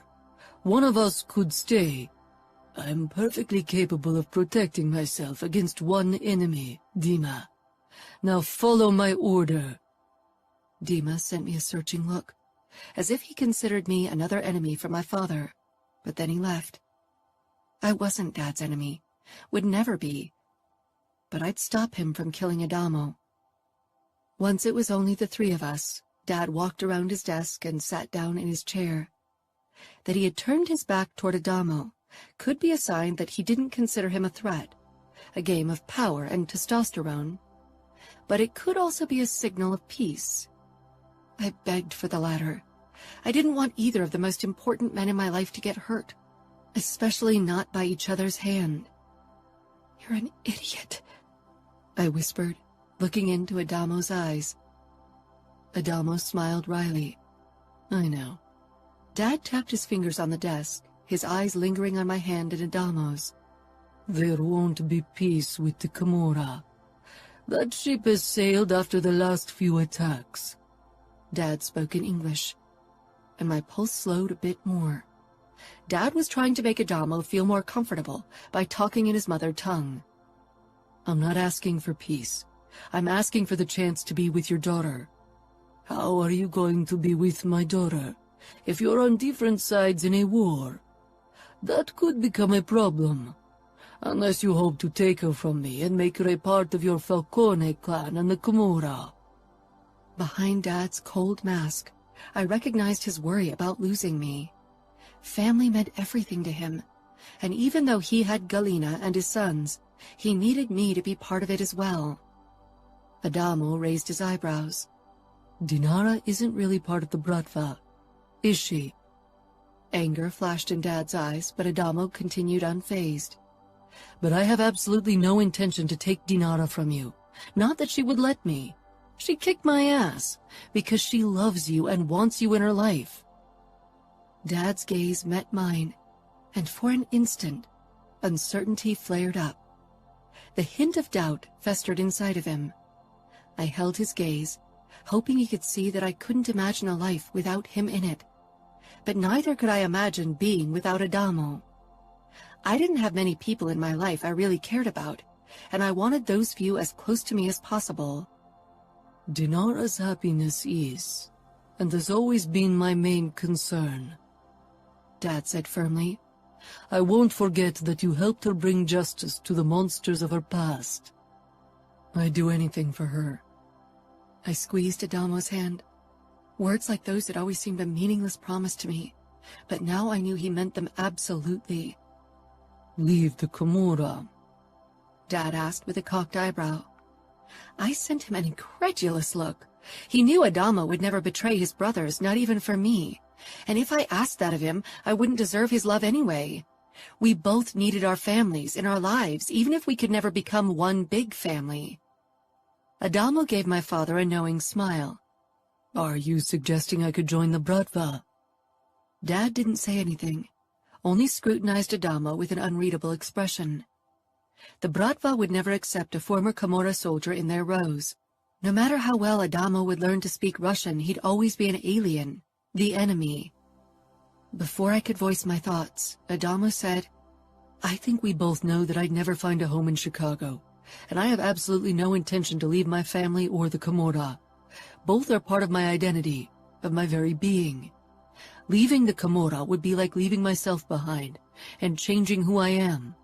One of us could stay. I'm perfectly capable of protecting myself against one enemy, Dima. Now follow my order." Dima sent me a searching look, as if he considered me another enemy for my father, but then he left. I wasn't Dad's enemy, would never be, but I'd stop him from killing Adamo. Once it was only the three of us, Dad walked around his desk and sat down in his chair. That he had turned his back toward Adamo could be a sign that he didn't consider him a threat, a game of power and testosterone, but it could also be a signal of peace. I begged for the latter. I didn't want either of the most important men in my life to get hurt, especially not by each other's hand. "You're an idiot," I whispered, looking into Adamo's eyes. Adamo smiled wryly. "I know." Dad tapped his fingers on the desk, his eyes lingering on my hand and Adamo's. "There won't be peace with the Camorra. That ship has sailed after the last few attacks." Dad spoke in English, and my pulse slowed a bit more. Dad was trying to make Adamo feel more comfortable by talking in his mother tongue. "I'm not asking for peace. I'm asking for the chance to be with your daughter." "How are you going to be with my daughter if you're on different sides in a war? That could become a problem, unless you hope to take her from me and make her a part of your Falcone clan and the Camorra." Behind Dad's cold mask, I recognized his worry about losing me. Family meant everything to him, and even though he had Galina and his sons, he needed me to be part of it as well. Adamo raised his eyebrows. "Dinara isn't really part of the Bratva, is she?" Anger flashed in Dad's eyes, but Adamo continued unfazed. "But I have absolutely no intention to take Dinara from you. Not that she would let me. She kicked my ass because she loves you and wants you in her life." Dad's gaze met mine, and for an instant, uncertainty flared up. The hint of doubt festered inside of him. I held his gaze, hoping he could see that I couldn't imagine a life without him in it. But neither could I imagine being without Adamo. I didn't have many people in my life I really cared about, and I wanted those few as close to me as possible. "Dinara's happiness is, and has always been my main concern," Dad said firmly. "I won't forget that you helped her bring justice to the monsters of her past. I'd do anything for her. I squeezed Adamo's hand. Words like those had always seemed a meaningless promise to me, but now I knew he meant them absolutely. Leave the Camorra? Dad asked with a cocked eyebrow. I sent him an incredulous look. He knew Adamo would never betray his brothers, not even for me. And if I asked that of him, I wouldn't deserve his love anyway. We both needed our families in our lives, even if we could never become one big family. Adamo gave my father a knowing smile. Are you suggesting I could join the Bratva? Dad didn't say anything, only scrutinized Adamo with an unreadable expression. The Bratva would never accept a former Camorra soldier in their rows. No matter how well Adamo would learn to speak Russian, he'd always be an alien, the enemy. Before I could voice my thoughts, Adamo said, I think we both know that I'd never find a home in Chicago, and I have absolutely no intention to leave my family or the Camorra. Both are part of my identity, of my very being. Leaving the Camorra would be like leaving myself behind and changing who I am.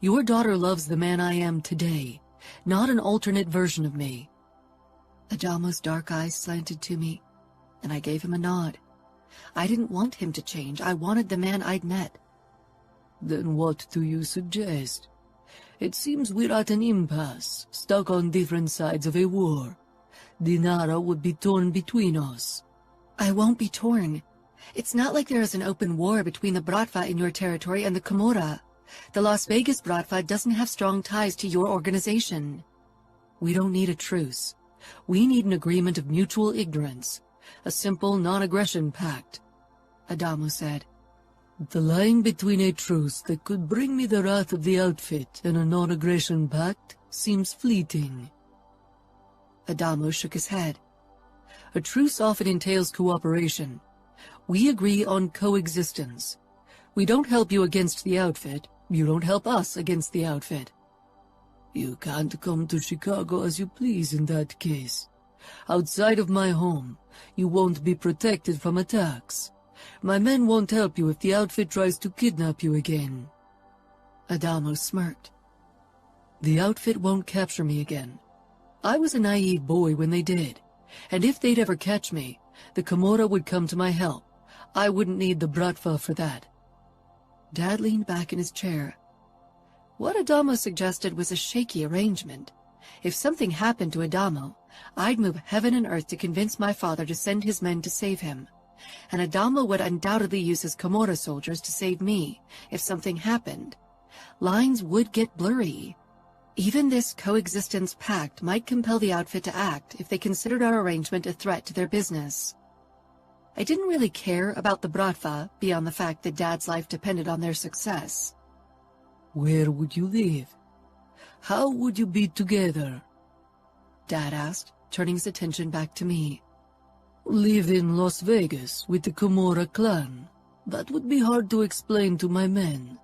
Your daughter loves the man I am today, not an alternate version of me. Adamo's dark eyes slanted to me, and I gave him a nod. I didn't want him to change. I wanted the man I'd met. Then what do you suggest? It seems we're at an impasse, stuck on different sides of a war. Dinara would be torn between us. I won't be torn. It's not like there is an open war between the Bratva in your territory and the Camorra. The Las Vegas Bratva doesn't have strong ties to your organization. We don't need a truce. We need an agreement of mutual ignorance. A simple non-aggression pact, Adamo said. The line between a truce that could bring me the wrath of the outfit and a non-aggression pact seems fleeting. Adamo shook his head. A truce often entails cooperation. We agree on coexistence. We don't help you against the outfit. You don't help us against the outfit. You can't come to Chicago as you please in that case. Outside of my home, you won't be protected from attacks. My men won't help you if the outfit tries to kidnap you again. Adamo smirked. The outfit won't capture me again. I was a naive boy when they did, and if they'd ever catch me, the Camorra would come to my help. I wouldn't need the Bratva for that. Dad leaned back in his chair. What Adamo suggested was a shaky arrangement. If something happened to Adamo, I'd move heaven and earth to convince my father to send his men to save him. And Adamo would undoubtedly use his Camorra soldiers to save me if something happened. Lines would get blurry. Even this coexistence pact might compel the outfit to act if they considered our arrangement a threat to their business. I didn't really care about the Bratva beyond the fact that Dad's life depended on their success. Where would you live? How would you be together? Dad asked, turning his attention back to me. Live in Las Vegas with the Camorra clan. That would be hard to explain to my men.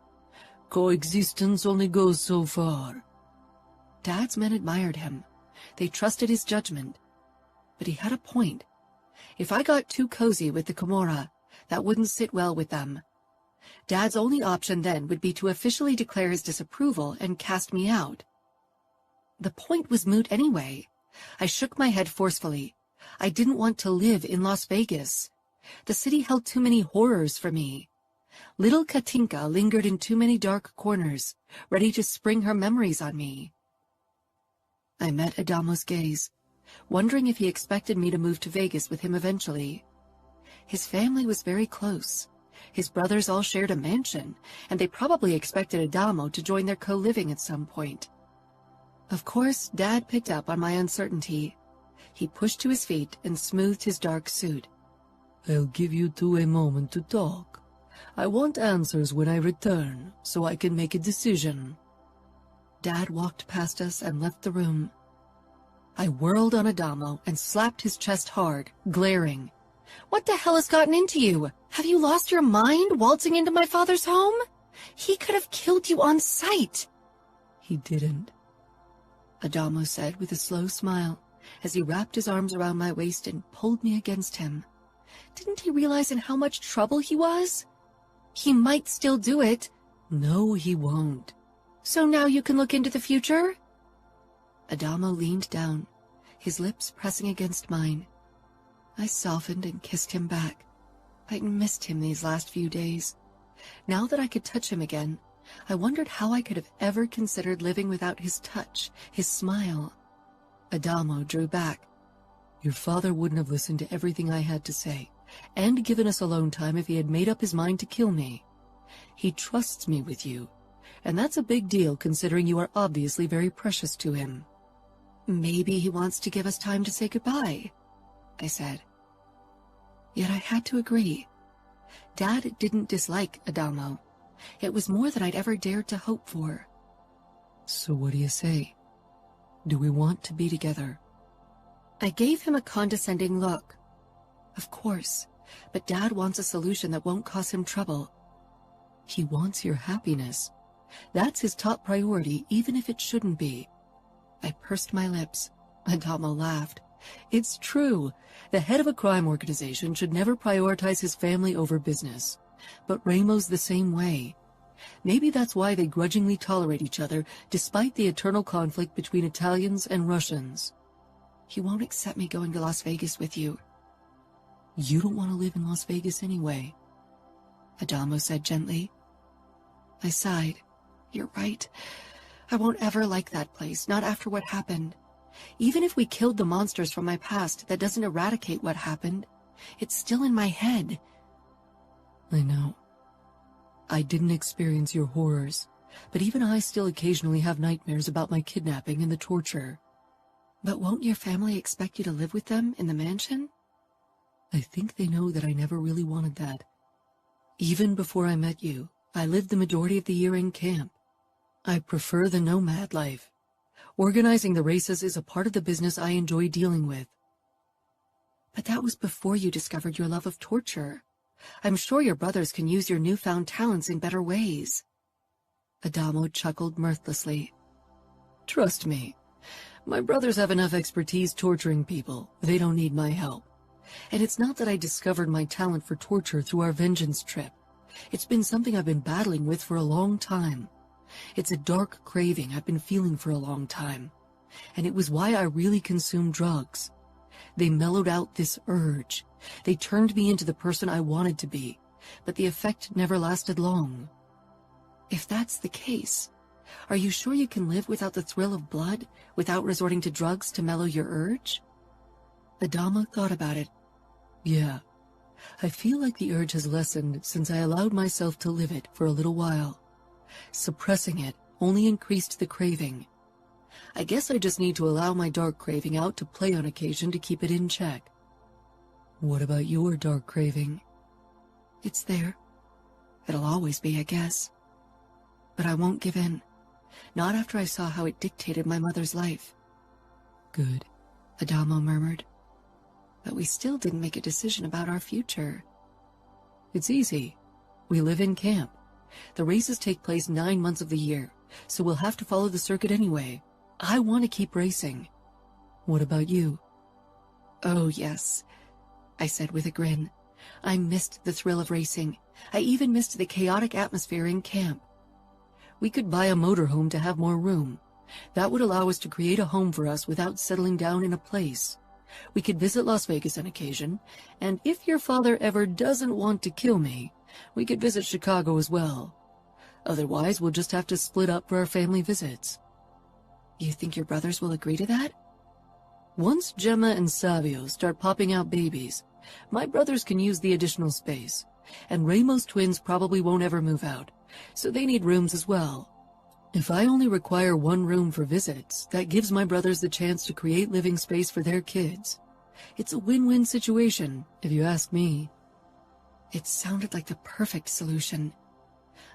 Coexistence only goes so far. Dad's men admired him. They trusted his judgment. But he had a point. If I got too cozy with the Camorra, that wouldn't sit well with them. Dad's only option then would be to officially declare his disapproval and cast me out. The point was moot anyway. I shook my head forcefully. I didn't want to live in Las Vegas. The city held too many horrors for me. Little Katinka lingered in too many dark corners, ready to spring her memories on me. I met Adamo's gaze, wondering if he expected me to move to Vegas with him eventually. His family was very close. His brothers all shared a mansion, and they probably expected Adamo to join their co-living at some point. Of course, Dad picked up on my uncertainty. He pushed to his feet and smoothed his dark suit. I'll give you two a moment to talk. I want answers when I return, so I can make a decision. Dad walked past us and left the room. I whirled on Adamo and slapped his chest hard, glaring. What the hell has gotten into you? Have you lost your mind, waltzing into my father's home? He could have killed you on sight. He didn't, Adamo said with a slow smile, as he wrapped his arms around my waist and pulled me against him. Didn't he realize in how much trouble he was? He might still do it. No, he won't. So now you can look into the future? Adamo leaned down, his lips pressing against mine. I softened and kissed him back. I'd missed him these last few days. Now that I could touch him again, I wondered how I could have ever considered living without his touch, his smile. Adamo drew back. Your father wouldn't have listened to everything I had to say, and given us alone time if he had made up his mind to kill me. He trusts me with you, and that's a big deal considering you are obviously very precious to him. Maybe he wants to give us time to say goodbye, I said. Yet I had to agree. Dad didn't dislike Adamo. It was more than I'd ever dared to hope for. So what do you say? Do we want to be together? I gave him a condescending look. Of course, but Dad wants a solution that won't cause him trouble. He wants your happiness. That's his top priority, even if it shouldn't be. I pursed my lips. Adamo laughed. It's true. The head of a crime organization should never prioritize his family over business. But Ramo's the same way. Maybe that's why they grudgingly tolerate each other, despite the eternal conflict between Italians and Russians. He won't accept me going to Las Vegas with you. You don't want to live in Las Vegas anyway, Adamo said gently. I sighed. You're right. I won't ever like that place, not after what happened. Even if we killed the monsters from my past, that doesn't eradicate what happened. It's still in my head. I know. I didn't experience your horrors, but even I still occasionally have nightmares about my kidnapping and the torture. But won't your family expect you to live with them in the mansion? I think they know that I never really wanted that. Even before I met you, I lived the majority of the year in camp. I prefer the nomad life. Organizing the races is a part of the business I enjoy dealing with. But that was before you discovered your love of torture. I'm sure your brothers can use your newfound talents in better ways. Adamo chuckled mirthlessly. Trust me, my brothers have enough expertise torturing people. They don't need my help. And it's not that I discovered my talent for torture through our vengeance trip. It's been something I've been battling with for a long time. It's a dark craving I've been feeling for a long time. And it was why I really consumed drugs. They mellowed out this urge. They turned me into the person I wanted to be, but the effect never lasted long. If that's the case, are you sure you can live without the thrill of blood, without resorting to drugs to mellow your urge? Adamo thought about it. Yeah, I feel like the urge has lessened since I allowed myself to live it for a little while. Suppressing it only increased the craving. I guess I just need to allow my dark craving out to play on occasion to keep it in check. What about your dark craving? It's there. It'll always be, I guess. But I won't give in. Not after I saw how it dictated my mother's life. Good, Adamo murmured. But we still didn't make a decision about our future. It's easy. We live in camp. The races take place 9 months of the year, so we'll have to follow the circuit anyway. I want to keep racing. What about you? Oh, yes, I said with a grin. I missed the thrill of racing. I even missed the chaotic atmosphere in camp. We could buy a motorhome to have more room. That would allow us to create a home for us without settling down in a place. We could visit Las Vegas on occasion, and if your father ever doesn't want to kill me, we could visit Chicago as well. Otherwise, we'll just have to split up for our family visits. You think your brothers will agree to that? Once Gemma and Savio start popping out babies, my brothers can use the additional space, and Ramos twins probably won't ever move out, so they need rooms as well. If I only require one room for visits, that gives my brothers the chance to create living space for their kids. It's a win-win situation, if you ask me. It sounded like the perfect solution.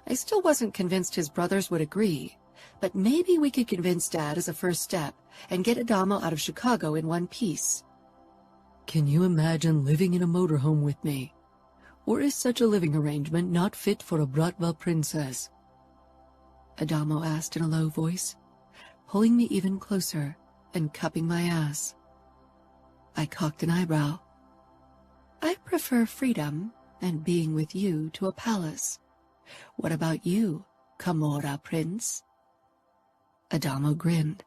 I still wasn't convinced his brothers would agree, but maybe we could convince Dad as a first step and get Adamo out of Chicago in one piece. Can you imagine living in a motorhome with me? Or is such a living arrangement not fit for a Bratva princess? Adamo asked in a low voice, pulling me even closer and cupping my ass. I cocked an eyebrow. I prefer freedom and being with you to a palace. What about you, Camorra prince? Adamo grinned.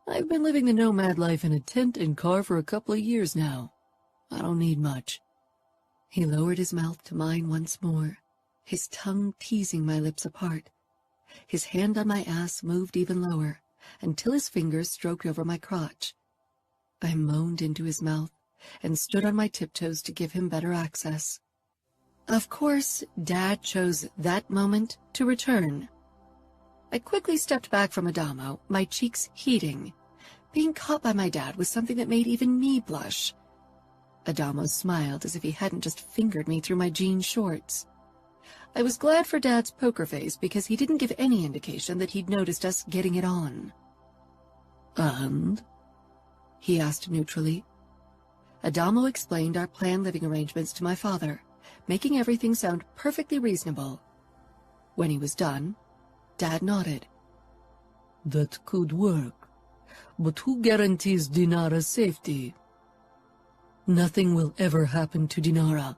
I've been living the nomad life in a tent and car for a couple of years now. I don't need much. He lowered his mouth to mine once more, his tongue teasing my lips apart. His hand on my ass moved even lower, until his fingers stroked over my crotch. I moaned into his mouth and stood on my tiptoes to give him better access. Of course, Dad chose that moment to return. I quickly stepped back from Adamo, my cheeks heating. Being caught by my dad was something that made even me blush. Adamo smiled as if he hadn't just fingered me through my jean shorts. I was glad for Dad's poker face because he didn't give any indication that he'd noticed us getting it on. And? He asked neutrally. Adamo explained our planned living arrangements to my father, making everything sound perfectly reasonable. When he was done, Dad nodded. That could work. But who guarantees Dinara's safety? Nothing will ever happen to Dinara.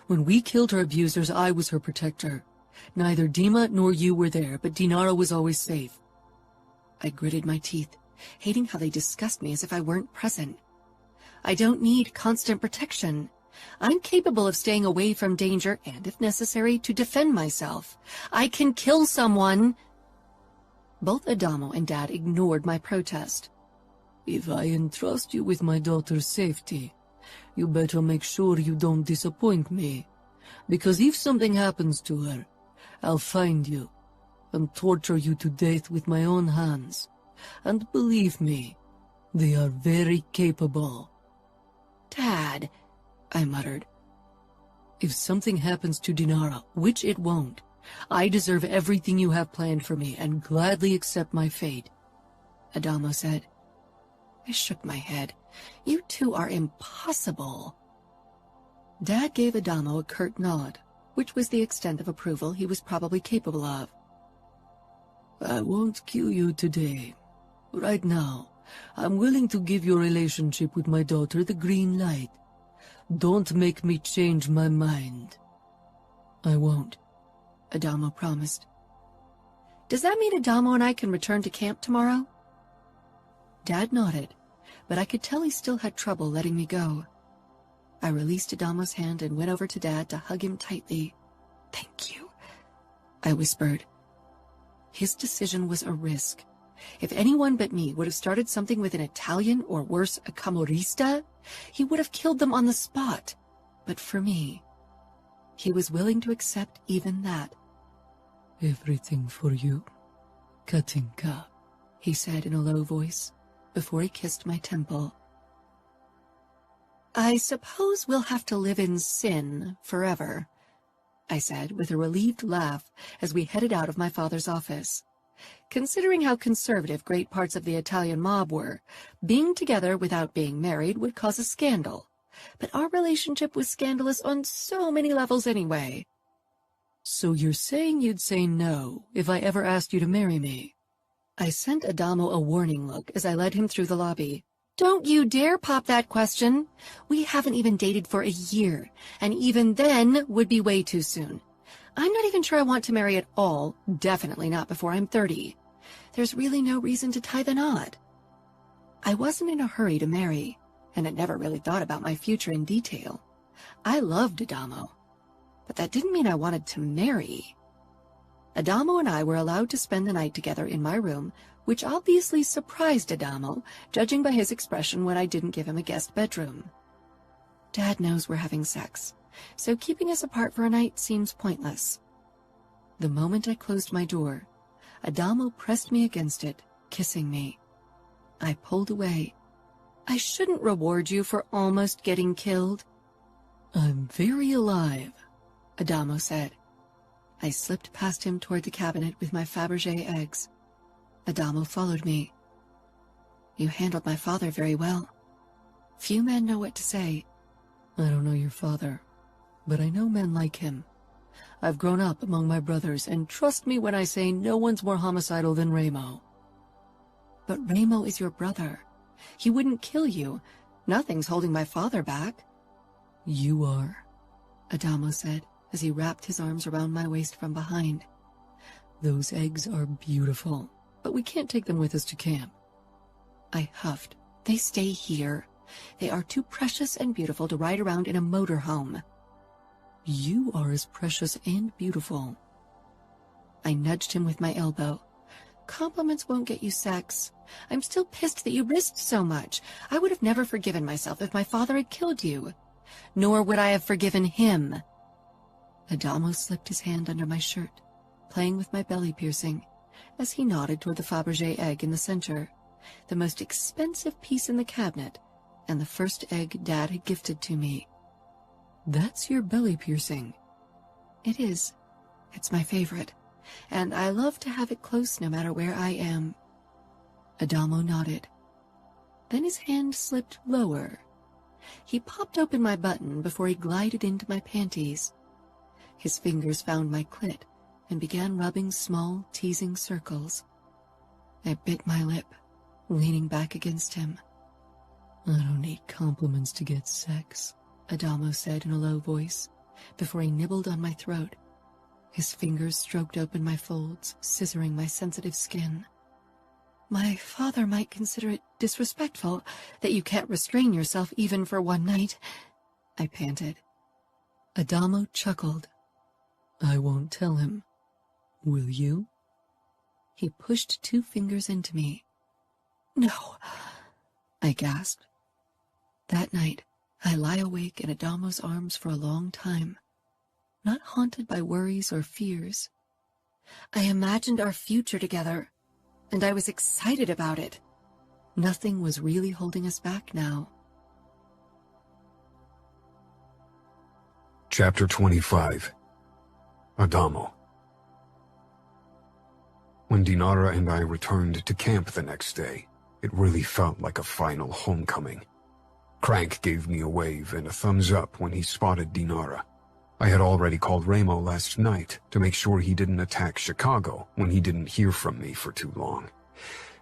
When we killed her abusers, I was her protector. Neither Dima nor you were there, but Dinara was always safe. I gritted my teeth, hating how they discussed me as if I weren't present. I don't need constant protection. I'm capable of staying away from danger and, if necessary, to defend myself. I can kill someone. Both Adamo and Dad ignored my protest. If I entrust you with my daughter's safety, you better make sure you don't disappoint me. Because if something happens to her, I'll find you and torture you to death with my own hands. And believe me, they are very capable. Dad, I muttered. If something happens to Dinara, which it won't, I deserve everything you have planned for me and gladly accept my fate, Adamo said. I shook my head. You two are impossible. Dad gave Adamo a curt nod, which was the extent of approval he was probably capable of. I won't kill you today. Right now, I'm willing to give your relationship with my daughter the green light. Don't make me change my mind. I won't, Adamo promised. Does that mean Adamo and I can return to camp tomorrow? Dad nodded, but I could tell he still had trouble letting me go. I released Adamo's hand and went over to Dad to hug him tightly. Thank you, I whispered. His decision was a risk. If anyone but me would have started something with an Italian, or worse, a Camorrista, he would have killed them on the spot. But for me, he was willing to accept even that. Everything for you, Katinka, he said in a low voice, before he kissed my temple. I suppose we'll have to live in sin forever, I said with a relieved laugh as we headed out of my father's office. Considering how conservative great parts of the Italian mob were, being together without being married would cause a scandal. But our relationship was scandalous on so many levels anyway. So you're saying you'd say no if I ever asked you to marry me? I sent Adamo a warning look as I led him through the lobby. Don't you dare pop that question. We haven't even dated for a year, and even then would be way too soon. I'm not even sure I want to marry at all, definitely not before I'm 30. There's really no reason to tie the knot. I wasn't in a hurry to marry, and had never really thought about my future in detail. I loved Adamo, but that didn't mean I wanted to marry. Adamo and I were allowed to spend the night together in my room, which obviously surprised Adamo, judging by his expression when I didn't give him a guest bedroom. Dad knows we're having sex, so keeping us apart for a night seems pointless. The moment I closed my door, Adamo pressed me against it, kissing me. I pulled away. I shouldn't reward you for almost getting killed. I'm very alive, Adamo said. I slipped past him toward the cabinet with my Fabergé eggs. Adamo followed me. You handled my father very well. Few men know what to say. I don't know your father, but I know men like him. I've grown up among my brothers, and trust me when I say no one's more homicidal than Ramo. But Ramo is your brother. He wouldn't kill you. Nothing's holding my father back. You are, Adamo said, as he wrapped his arms around my waist from behind. Those eggs are beautiful, but we can't take them with us to camp. I huffed. They stay here. They are too precious and beautiful to ride around in a motorhome. You are as precious and beautiful. I nudged him with my elbow. Compliments won't get you sex. I'm still pissed that you risked so much. I would have never forgiven myself if my father had killed you. Nor would I have forgiven him. Adamo slipped his hand under my shirt, playing with my belly piercing, as he nodded toward the Fabergé egg in the center, the most expensive piece in the cabinet, and the first egg Dad had gifted to me. That's your belly piercing. It is. It's my favorite, and I love to have it close no matter where I am. Adamo nodded. Then his hand slipped lower. He popped open my button before he glided into my panties. His fingers found my clit and began rubbing small, teasing circles. I bit my lip, leaning back against him. I don't need compliments to get sex, Adamo said in a low voice, before he nibbled on my throat. His fingers stroked open my folds, scissoring my sensitive skin. My father might consider it disrespectful that you can't restrain yourself even for one night, I panted. Adamo chuckled. I won't tell him. Will you? He pushed 2 fingers into me. No, I gasped. That night, I lie awake in Adamo's arms for a long time, not haunted by worries or fears. I imagined our future together, and I was excited about it. Nothing was really holding us back now. Chapter 25. Adamo. When Dinara and I returned to camp the next day, it really felt like a final homecoming. Crank gave me a wave and a thumbs up when he spotted Dinara. I had already called Remo last night to make sure he didn't attack Chicago when he didn't hear from me for too long.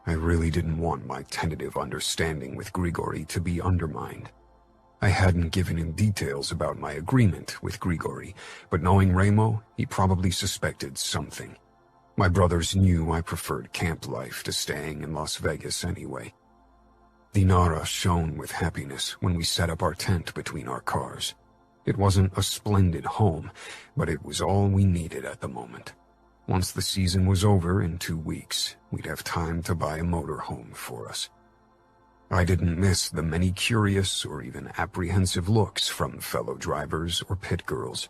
I really didn't want my tentative understanding with Grigori to be undermined. I hadn't given him details about my agreement with Grigori, but knowing Remo, he probably suspected something. My brothers knew I preferred camp life to staying in Las Vegas anyway. Dinara shone with happiness when we set up our tent between our cars. It wasn't a splendid home, but it was all we needed at the moment. Once the season was over in 2 weeks, we'd have time to buy a motorhome for us. I didn't miss the many curious or even apprehensive looks from fellow drivers or pit girls.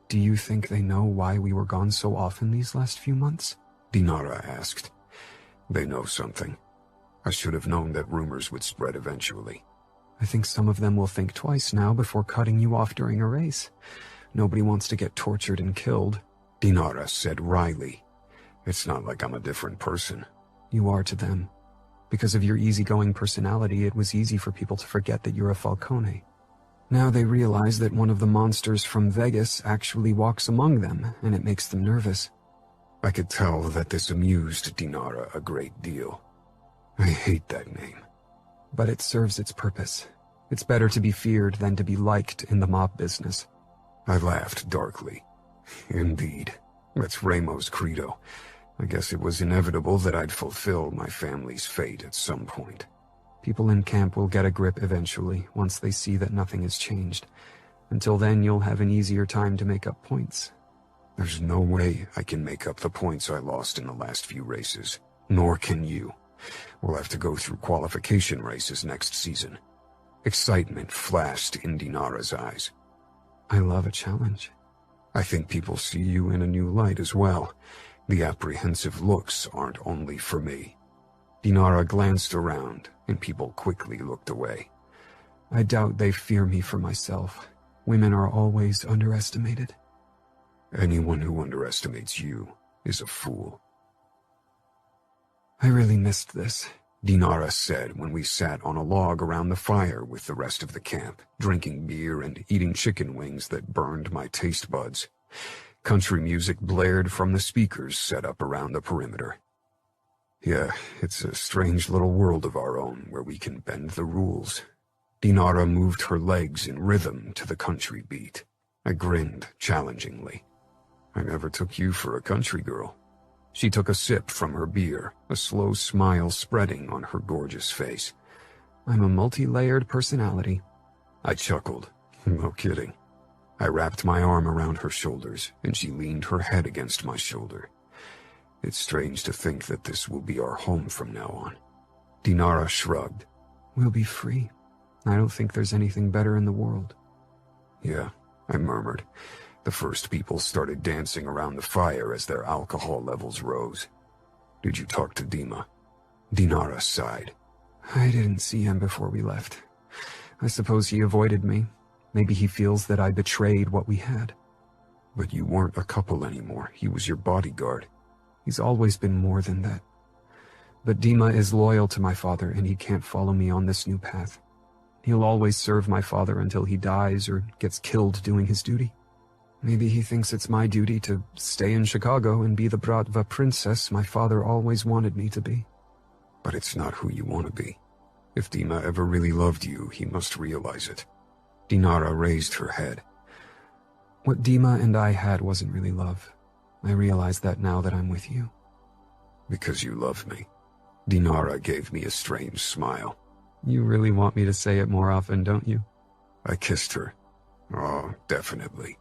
Do you think they know why we were gone so often these last few months? Dinara asked. They know something. I should have known that rumors would spread eventually. I think some of them will think twice now before cutting you off during a race. Nobody wants to get tortured and killed. Dinara said wryly. It's not like I'm a different person. You are to them. Because of your easygoing personality, it was easy for people to forget that you're a Falcone. Now they realize that one of the monsters from Vegas actually walks among them, and it makes them nervous. I could tell that this amused Dinara a great deal. I hate that name. But it serves its purpose. It's better to be feared than to be liked in the mob business. I laughed darkly. Indeed, that's Remo's credo. I guess it was inevitable that I'd fulfill my family's fate at some point. People in camp will get a grip eventually, once they see that nothing has changed. Until then, you'll have an easier time to make up points. There's no way I can make up the points I lost in the last few races. Nor can you. We'll have to go through qualification races next season. Excitement flashed in Dinara's eyes. I love a challenge. I think people see you in a new light as well. The apprehensive looks aren't only for me. Dinara glanced around, and people quickly looked away. I doubt they fear me for myself. Women are always underestimated. Anyone who underestimates you is a fool. I really missed this, Dinara said when we sat on a log around the fire with the rest of the camp, drinking beer and eating chicken wings that burned my taste buds. Country music blared from the speakers set up around the perimeter. Yeah, it's a strange little world of our own where we can bend the rules. Dinara moved her legs in rhythm to the country beat. I grinned challengingly. I never took you for a country girl. She took a sip from her beer, a slow smile spreading on her gorgeous face. I'm a multi-layered personality. I chuckled. No kidding. I wrapped my arm around her shoulders, and she leaned her head against my shoulder. It's strange to think that this will be our home from now on. Dinara shrugged. We'll be free. I don't think there's anything better in the world. Yeah, I murmured. The first people started dancing around the fire as their alcohol levels rose. Did you talk to Dima? Dinara sighed. I didn't see him before we left. I suppose he avoided me. Maybe he feels that I betrayed what we had. But you weren't a couple anymore. He was your bodyguard. He's always been more than that. But Dima is loyal to my father, and he can't follow me on this new path. He'll always serve my father until he dies or gets killed doing his duty. Maybe he thinks it's my duty to stay in Chicago and be the Bratva princess my father always wanted me to be. But it's not who you want to be. If Dima ever really loved you, he must realize it. Dinara raised her head. What Dima and I had wasn't really love. I realize that now that I'm with you. Because you love me. Dinara gave me a strange smile. You really want me to say it more often, don't you? I kissed her. Oh, definitely.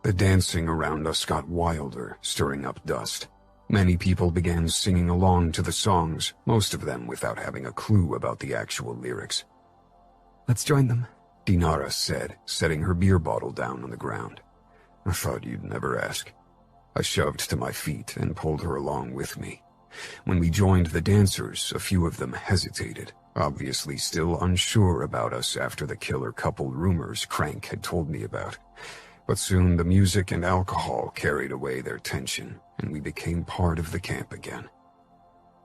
The dancing around us got wilder, stirring up dust. Many people began singing along to the songs, most of them without having a clue about the actual lyrics. Let's join them, Dinara said, setting her beer bottle down on the ground. I thought you'd never ask. I shoved to my feet and pulled her along with me. When we joined the dancers, a few of them hesitated, obviously still unsure about us after the killer couple rumors Crank had told me about. But soon the music and alcohol carried away their tension, and we became part of the camp again.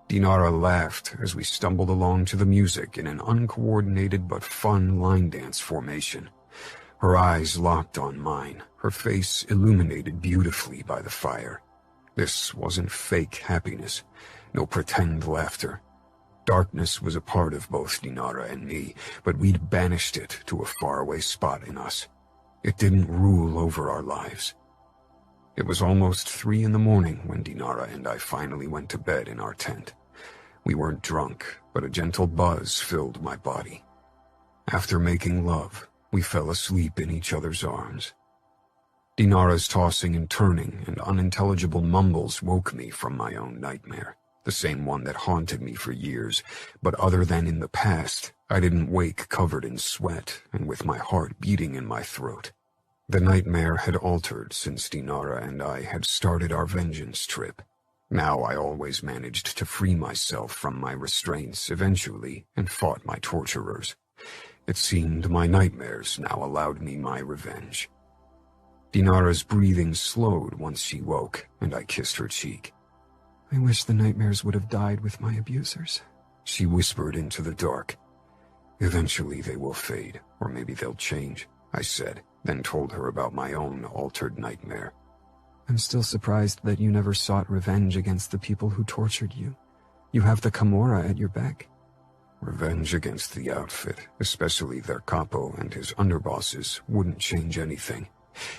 Dinara laughed as we stumbled along to the music in an uncoordinated but fun line dance formation. Her eyes locked on mine, her face illuminated beautifully by the fire. This wasn't fake happiness, no pretend laughter. Darkness was a part of both Dinara and me, but we'd banished it to a faraway spot in us. It didn't rule over our lives. It was almost 3 a.m. when Dinara and I finally went to bed in our tent. We weren't drunk, but a gentle buzz filled my body. After making love, we fell asleep in each other's arms. Dinara's tossing and turning and unintelligible mumbles woke me from my own nightmare, the same one that haunted me for years, but other than in the past, I didn't wake covered in sweat and with my heart beating in my throat. The nightmare had altered since Dinara and I had started our vengeance trip. Now I always managed to free myself from my restraints eventually and fought my torturers. It seemed my nightmares now allowed me my revenge. Dinara's breathing slowed once she woke, and I kissed her cheek. I wish the nightmares would have died with my abusers, she whispered into the dark. Eventually they will fade, or maybe they'll change, I said, then told her about my own altered nightmare. I'm still surprised that you never sought revenge against the people who tortured you. You have the Camorra at your back. Revenge against the outfit, especially their capo and his underbosses, wouldn't change anything.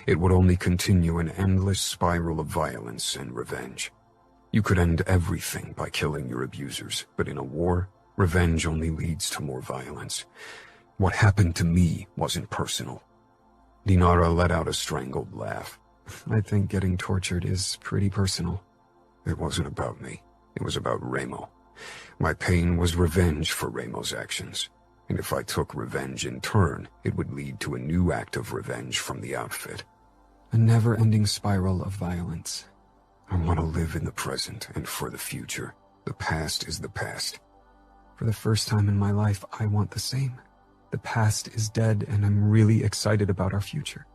It would only continue an endless spiral of violence and revenge. You could end everything by killing your abusers, but in a war, revenge only leads to more violence. What happened to me wasn't personal. Dinara let out a strangled laugh. I think getting tortured is pretty personal. It wasn't about me. It was about Remo. My pain was revenge for Remo's actions. And if I took revenge in turn, it would lead to a new act of revenge from the outfit. A never-ending spiral of violence. I want to live in the present and for the future. The past is the past. For the first time in my life, I want the same. The past is dead, and I'm really excited about our future.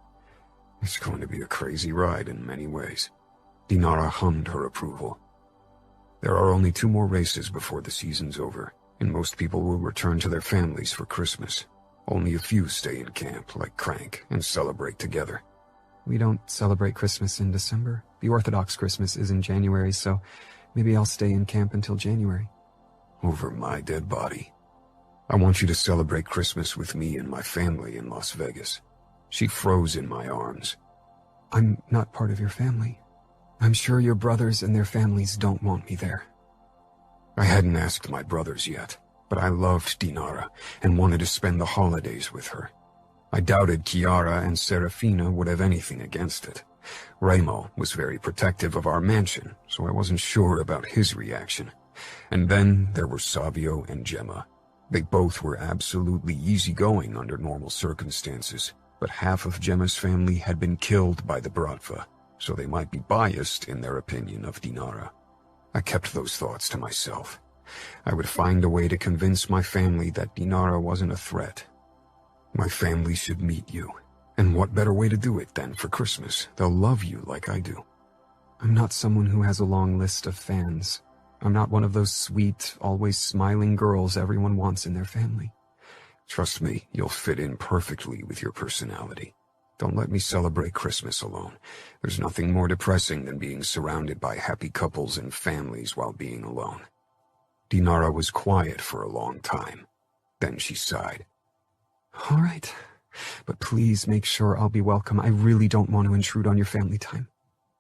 It's going to be a crazy ride in many ways. Dinara hummed her approval. There are only 2 more races before the season's over, and most people will return to their families for Christmas. Only a few stay in camp, like Crank, and celebrate together. We don't celebrate Christmas in December. The Orthodox Christmas is in January, so maybe I'll stay in camp until January. Over my dead body. I want you to celebrate Christmas with me and my family in Las Vegas. She froze in my arms. I'm not part of your family. I'm sure your brothers and their families don't want me there. I hadn't asked my brothers yet, but I loved Dinara and wanted to spend the holidays with her. I doubted Chiara and Serafina would have anything against it. Remo was very protective of our mansion, so I wasn't sure about his reaction. And then there were Savio and Gemma. They both were absolutely easygoing under normal circumstances, but half of Gemma's family had been killed by the Bratva, so they might be biased in their opinion of Dinara. I kept those thoughts to myself. I would find a way to convince my family that Dinara wasn't a threat. My family should meet you, and what better way to do it than for Christmas? They'll love you like I do. I'm not someone who has a long list of fans. I'm not one of those sweet, always smiling girls everyone wants in their family. Trust me, you'll fit in perfectly with your personality. Don't let me celebrate Christmas alone. There's nothing more depressing than being surrounded by happy couples and families while being alone. Dinara was quiet for a long time. Then she sighed. All right, but please make sure I'll be welcome. I really don't want to intrude on your family time.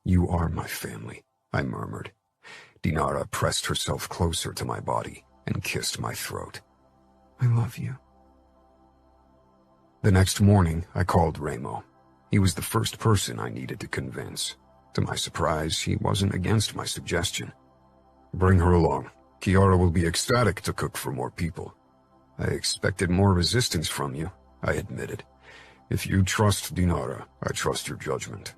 You are my family, I murmured. Dinara pressed herself closer to my body and kissed my throat. I love you. The next morning, I called Remo. He was the first person I needed to convince. To my surprise, he wasn't against my suggestion. Bring her along. Chiara will be ecstatic to cook for more people. I expected more resistance from you, I admitted. If you trust Dinara, I trust your judgment.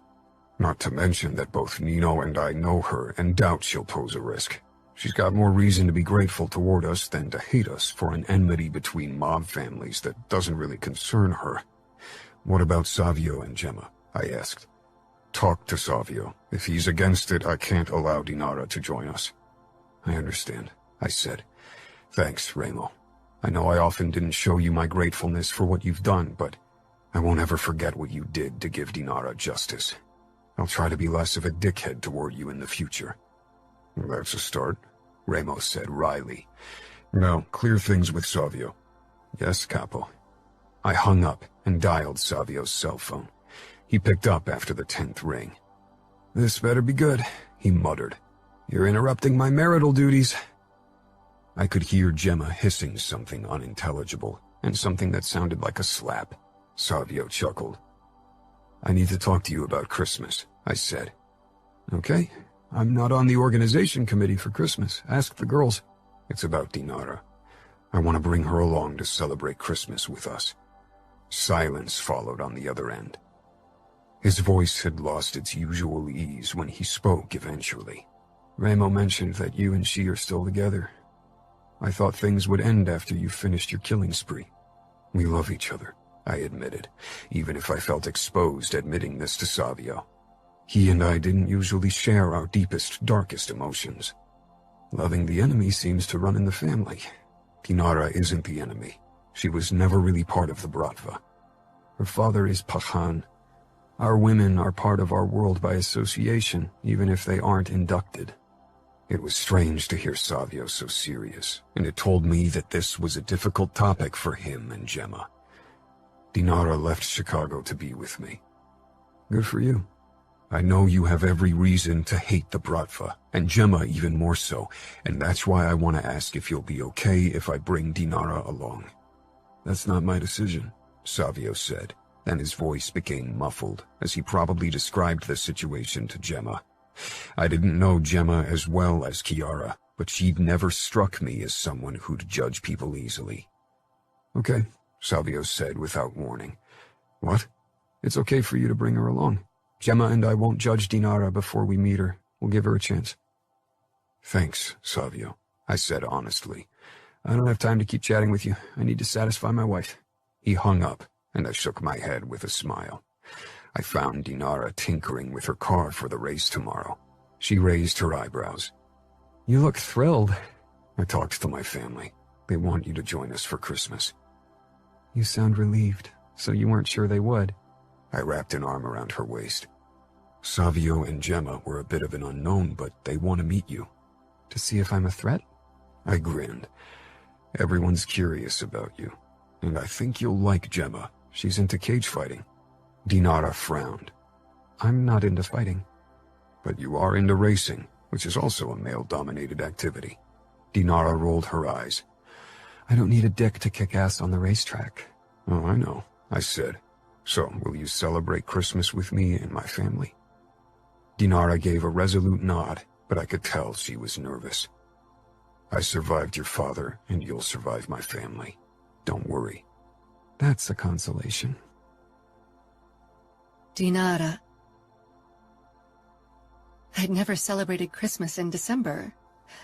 Not to mention that both Nino and I know her and doubt she'll pose a risk. She's got more reason to be grateful toward us than to hate us for an enmity between mob families that doesn't really concern her. What about Savio and Gemma? I asked. Talk to Savio. If he's against it, I can't allow Dinara to join us. I understand, I said. Thanks, Remo. I know I often didn't show you my gratefulness for what you've done, but I won't ever forget what you did to give Dinara justice. I'll try to be less of a dickhead toward you in the future. That's a start, Remo said wryly. Now, clear things with Savio. Yes, Capo. I hung up and dialed Savio's cell phone. He picked up after the 10th ring. This better be good, he muttered. You're interrupting my marital duties. I could hear Gemma hissing something unintelligible, and something that sounded like a slap. Savio chuckled. I need to talk to you about Christmas, I said. Okay, I'm not on the organization committee for Christmas. Ask the girls. It's about Dinara. I want to bring her along to celebrate Christmas with us. Silence followed on the other end. His voice had lost its usual ease when he spoke eventually. Remo mentioned that you and she are still together. I thought things would end after you finished your killing spree. We love each other, I admitted, even if I felt exposed admitting this to Savio. He and I didn't usually share our deepest, darkest emotions. Loving the enemy seems to run in the family. Dinara isn't the enemy. She was never really part of the Bratva. Her father is Pahan. Our women are part of our world by association, even if they aren't inducted. It was strange to hear Savio so serious, and it told me that this was a difficult topic for him and Gemma. Dinara left Chicago to be with me. Good for you. I know you have every reason to hate the Bratva, and Gemma even more so, and that's why I want to ask if you'll be okay if I bring Dinara along. That's not my decision, Savio said, and his voice became muffled as he probably described the situation to Gemma. I didn't know Gemma as well as Chiara, but she'd never struck me as someone who'd judge people easily. Okay, Savio said without warning. What? It's okay for you to bring her along. Gemma and I won't judge Dinara before we meet her. We'll give her a chance. Thanks, Savio, I said honestly. I don't have time to keep chatting with you. I need to satisfy my wife. He hung up, and I shook my head with a smile. I found Dinara tinkering with her car for the race tomorrow. She raised her eyebrows. You look thrilled. I talked to my family. They want you to join us for Christmas. You sound relieved, so you weren't sure they would. I wrapped an arm around her waist. Savio and Gemma were a bit of an unknown, but they want to meet you. To see if I'm a threat? I grinned. Everyone's curious about you, and I think you'll like Gemma. She's into cage fighting. Dinara frowned. I'm not into fighting. But you are into racing, which is also a male-dominated activity. Dinara rolled her eyes. I don't need a dick to kick ass on the racetrack. Oh, I know, I said. So, will you celebrate Christmas with me and my family? Dinara gave a resolute nod, but I could tell she was nervous. I survived your father, and you'll survive my family. Don't worry. That's a consolation. Dinara. I'd never celebrated Christmas in December.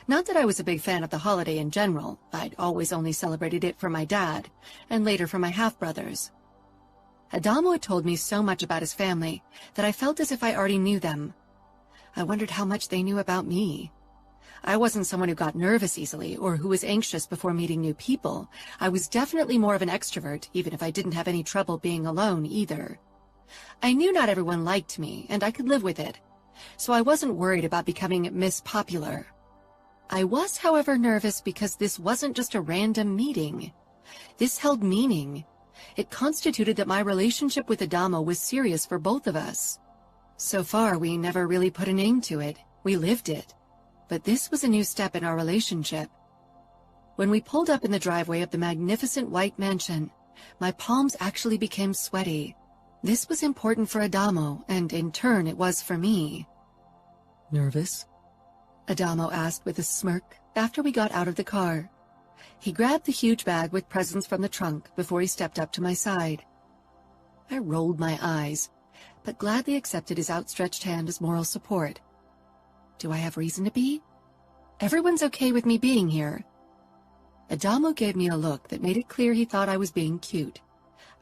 Not that I was a big fan of the holiday in general. I'd always only celebrated it for my dad, and later for my half-brothers. Adamo had told me so much about his family that I felt as if I already knew them. I wondered how much they knew about me. I wasn't someone who got nervous easily or who was anxious before meeting new people. I was definitely more of an extrovert, even if I didn't have any trouble being alone either. I knew not everyone liked me, and I could live with it, so I wasn't worried about becoming Miss Popular. I was, however, nervous because this wasn't just a random meeting. This held meaning. It constituted that my relationship with Adamo was serious for both of us. So far, we never really put a name to it. We lived it. But this was a new step in our relationship. When we pulled up in the driveway of the magnificent white mansion, my palms actually became sweaty. This was important for Adamo, and in turn it was for me. Nervous? Adamo asked with a smirk after we got out of the car. He grabbed the huge bag with presents from the trunk before he stepped up to my side. I rolled my eyes, but gladly accepted his outstretched hand as moral support. Do I have reason to be? Everyone's okay with me being here. Adamo gave me a look that made it clear he thought I was being cute.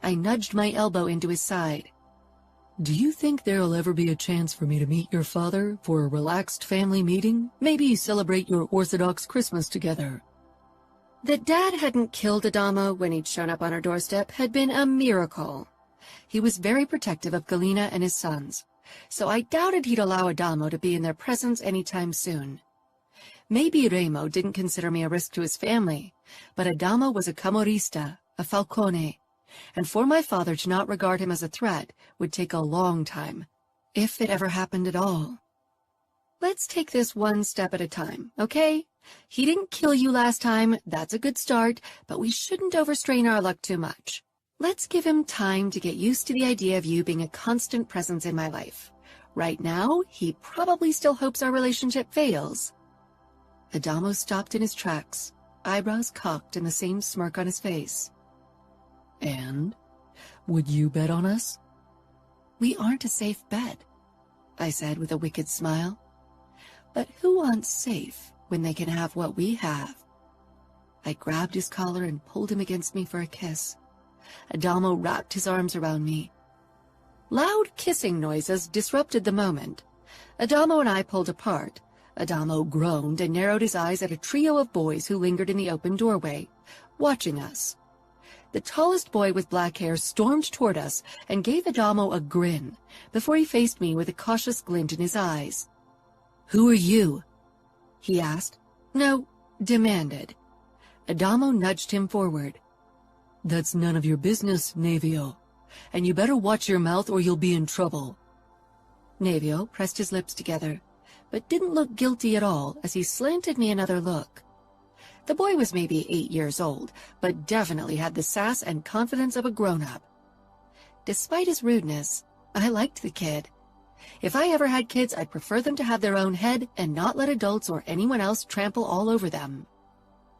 I nudged my elbow into his side. Do you think there'll ever be a chance for me to meet your father for a relaxed family meeting? Maybe celebrate your Orthodox Christmas together? That Dad hadn't killed Adamo when he'd shown up on our doorstep had been a miracle. He was very protective of Galina and his sons, so I doubted he'd allow Adamo to be in their presence anytime soon. Maybe Remo didn't consider me a risk to his family, but Adamo was a Camorrista, a Falcone, and for my father to not regard him as a threat would take a long time, if it ever happened at all. Let's take this one step at a time, okay? He didn't kill you last time, that's a good start, but we shouldn't overstrain our luck too much. Let's give him time to get used to the idea of you being a constant presence in my life. Right now, he probably still hopes our relationship fails. Adamo stopped in his tracks, eyebrows cocked and the same smirk on his face. And? Would you bet on us? We aren't a safe bet, I said with a wicked smile. But who wants safe when they can have what we have? I grabbed his collar and pulled him against me for a kiss. Adamo wrapped his arms around me. Loud kissing noises disrupted the moment. Adamo and I pulled apart. Adamo groaned and narrowed his eyes at a trio of boys who lingered in the open doorway, watching us. The tallest boy with black hair stormed toward us and gave Adamo a grin before he faced me with a cautious glint in his eyes. "Who are you?" he asked. No, demanded. Adamo nudged him forward. "That's none of your business, Navio. And you better watch your mouth or you'll be in trouble." Navio pressed his lips together, but didn't look guilty at all as he slanted me another look. The boy was maybe 8 years old, but definitely had the sass and confidence of a grown-up. Despite his rudeness, I liked the kid. If I ever had kids, I'd prefer them to have their own head and not let adults or anyone else trample all over them.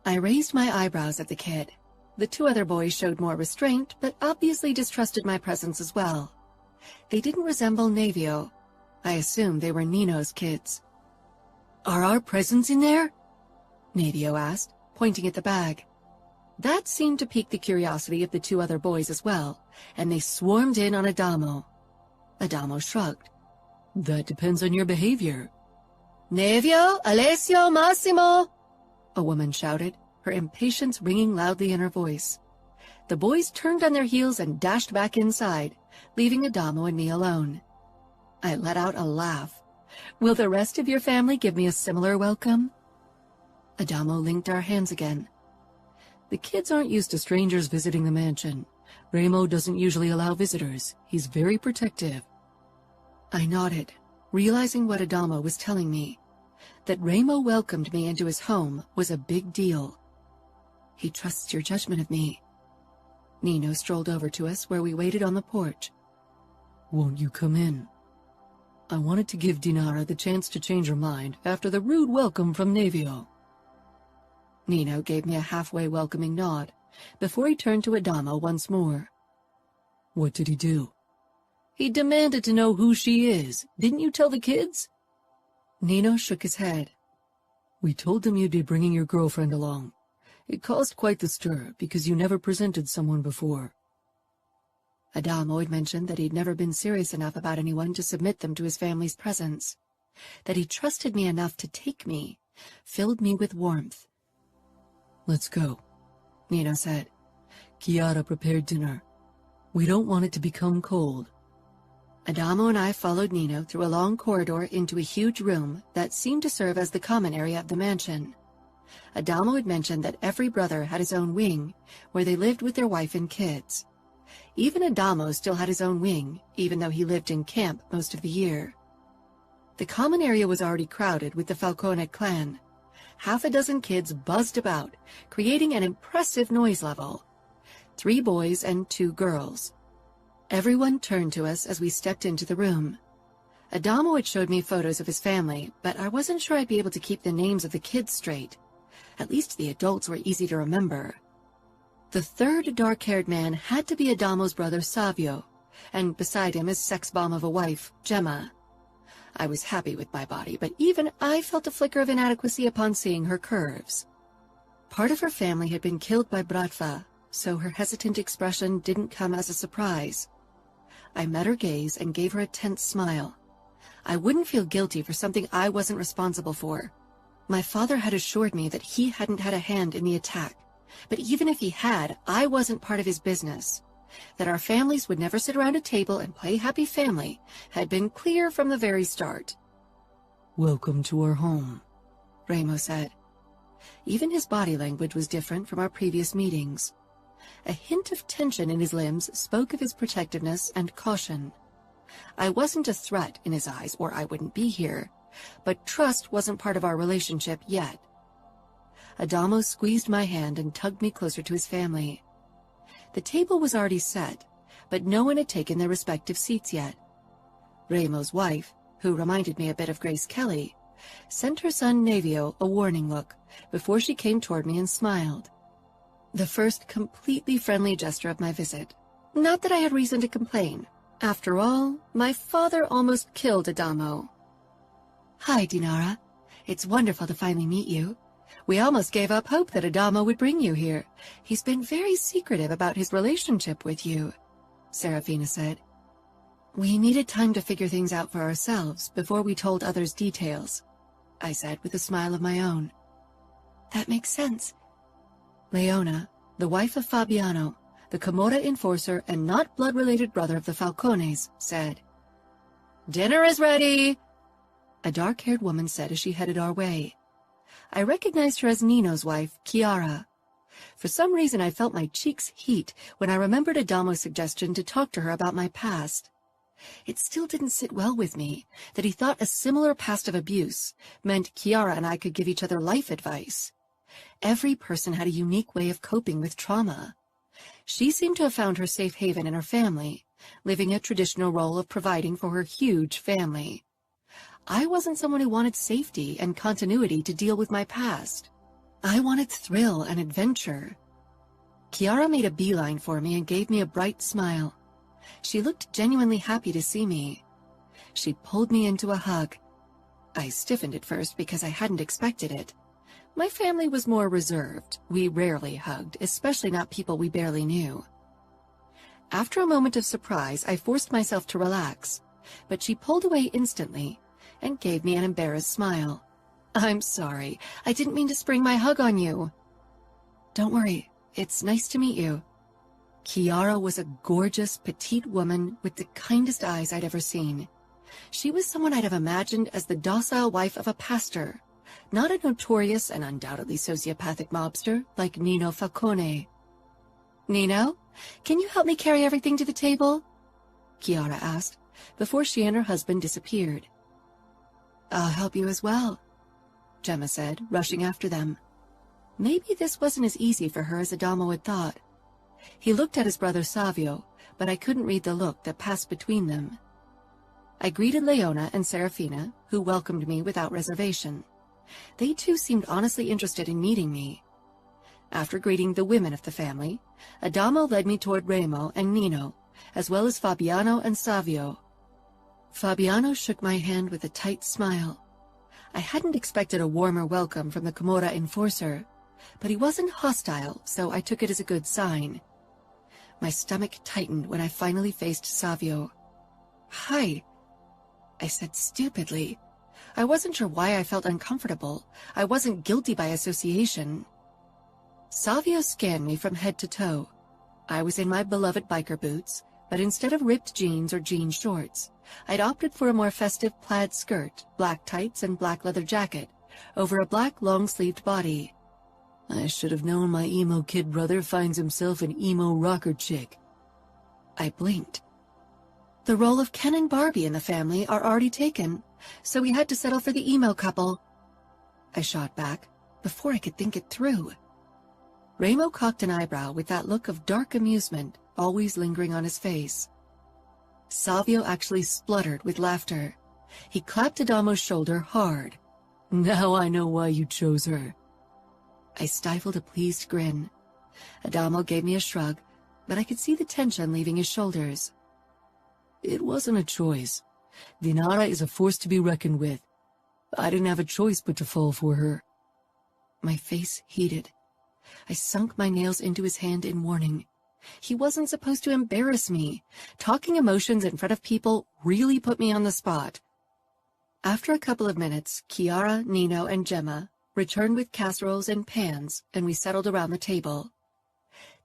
I raised my eyebrows at the kid. The two other boys showed more restraint, but obviously distrusted my presence as well. They didn't resemble Navio. I assumed they were Nino's kids. "Are our presents in there?" Navio asked, pointing at the bag. That seemed to pique the curiosity of the two other boys as well, and they swarmed in on Adamo. Adamo shrugged. "That depends on your behavior." "Navio, Alessio, Massimo!" a woman shouted, her impatience ringing loudly in her voice. The boys turned on their heels and dashed back inside, leaving Adamo and me alone. I let out a laugh. "Will the rest of your family give me a similar welcome?" Adamo linked our hands again. "The kids aren't used to strangers visiting the mansion. Remo doesn't usually allow visitors. He's very protective." I nodded. realizing what Adamo was telling me, that Ramo welcomed me into his home was a big deal. He trusts your judgment of me. Nino strolled over to us where we waited on the porch. Won't you come in? I wanted to give Dinara the chance to change her mind after the rude welcome from Navio. Nino gave me a halfway welcoming nod before he turned to Adamo once more. What did he do? He demanded to know who she is. Didn't you tell the kids? Nino shook his head. We told them you'd be bringing your girlfriend along. It caused quite the stir because you never presented someone before. Adamo had mentioned that he'd never been serious enough about anyone to submit them to his family's presence. That he trusted me enough to take me filled me with warmth. Let's go, Nino said. Chiara prepared dinner. We don't want it to become cold. Adamo and I followed Nino through a long corridor into a huge room that seemed to serve as the common area of the mansion. Adamo had mentioned that every brother had his own wing, where they lived with their wife and kids. Even Adamo still had his own wing, even though he lived in camp most of the year. The common area was already crowded with the Falcone clan. Half a dozen kids buzzed about, creating an impressive noise level. 3 boys and 2 girls. Everyone turned to us as we stepped into the room. Adamo had showed me photos of his family, but I wasn't sure I'd be able to keep the names of the kids straight. At least the adults were easy to remember. The third dark-haired man had to be Adamo's brother Savio, and beside him his sex bomb of a wife, Gemma. I was happy with my body, but even I felt a flicker of inadequacy upon seeing her curves. Part of her family had been killed by Bratva, so her hesitant expression didn't come as a surprise. I met her gaze and gave her a tense smile. I wouldn't feel guilty for something I wasn't responsible for. My father had assured me that he hadn't had a hand in the attack, but even if he had, I wasn't part of his business. That our families would never sit around a table and play happy family had been clear from the very start. Welcome to our home, Ramo said. Even his body language was different from our previous meetings. A hint of tension in his limbs spoke of his protectiveness and caution. I wasn't a threat in his eyes, or I wouldn't be here, but trust wasn't part of our relationship yet. Adamo squeezed my hand and tugged me closer to his family. The table was already set, but no one had taken their respective seats yet. Ramo's wife, who reminded me a bit of Grace Kelly, sent her son Navio a warning look before she came toward me and smiled. The first completely friendly gesture of my visit. Not that I had reason to complain. After all, my father almost killed Adamo. Hi, Dinara. It's wonderful to finally meet you. We almost gave up hope that Adamo would bring you here. He's been very secretive about his relationship with you, Serafina said. We needed time to figure things out for ourselves before we told others details, I said with a smile of my own. That makes sense. Leona, the wife of Fabiano, the Camorra enforcer and not blood-related brother of the Falcones, said. Dinner is ready, a dark-haired woman said as she headed our way. I recognized her as Nino's wife, Chiara. For some reason I felt my cheeks heat when I remembered Adamo's suggestion to talk to her about my past. It still didn't sit well with me that he thought a similar past of abuse meant Chiara and I could give each other life advice. Every person had a unique way of coping with trauma. She seemed to have found her safe haven in her family, living a traditional role of providing for her huge family. I wasn't someone who wanted safety and continuity to deal with my past. I wanted thrill and adventure. Chiara made a beeline for me and gave me a bright smile. She looked genuinely happy to see me. She pulled me into a hug. I stiffened at first because I hadn't expected it. My family was more reserved. We rarely hugged, especially not people we barely knew. After a moment of surprise, I forced myself to relax, but she pulled away instantly and gave me an embarrassed smile. I'm sorry. I didn't mean to spring my hug on you. Don't worry. It's nice to meet you. Chiara was a gorgeous, petite woman with the kindest eyes I'd ever seen. She was someone I'd have imagined as the docile wife of a pastor, not a notorious and undoubtedly sociopathic mobster like Nino Falcone. Nino, can you help me carry everything to the table? Chiara asked, before she and her husband disappeared. I'll help you as well, Gemma said, rushing after them. Maybe this wasn't as easy for her as Adamo had thought. He looked at his brother Savio, but I couldn't read the look that passed between them. I greeted Leona and Serafina, who welcomed me without reservation. They too seemed honestly interested in meeting me. After greeting the women of the family, Adamo led me toward Remo and Nino, as well as Fabiano and Savio. Fabiano shook my hand with a tight smile. I hadn't expected a warmer welcome from the Camorra enforcer, but he wasn't hostile, so I took it as a good sign. My stomach tightened when I finally faced Savio. "Hi," I said stupidly. I wasn't sure why I felt uncomfortable. I wasn't guilty by association. Savio scanned me from head to toe. I was in my beloved biker boots, but instead of ripped jeans or jean shorts, I'd opted for a more festive plaid skirt, black tights, and black leather jacket, over a black long-sleeved body. I should have known my emo kid brother finds himself an emo rocker chick. I blinked. The role of Ken and Barbie in the family are already taken, so we had to settle for the emo couple. I shot back, before I could think it through. Remo cocked an eyebrow with that look of dark amusement always lingering on his face. Savio actually spluttered with laughter. He clapped Adamo's shoulder hard. "Now I know why you chose her." I stifled a pleased grin. Adamo gave me a shrug, but I could see the tension leaving his shoulders. "It wasn't a choice. Dinara is a force to be reckoned with. I didn't have a choice but to fall for her." My face heated. I sunk my nails into his hand in warning. He wasn't supposed to embarrass me. Talking emotions in front of people really put me on the spot. After a couple of minutes, Chiara, Nino, and Gemma returned with casseroles and pans, and we settled around the table.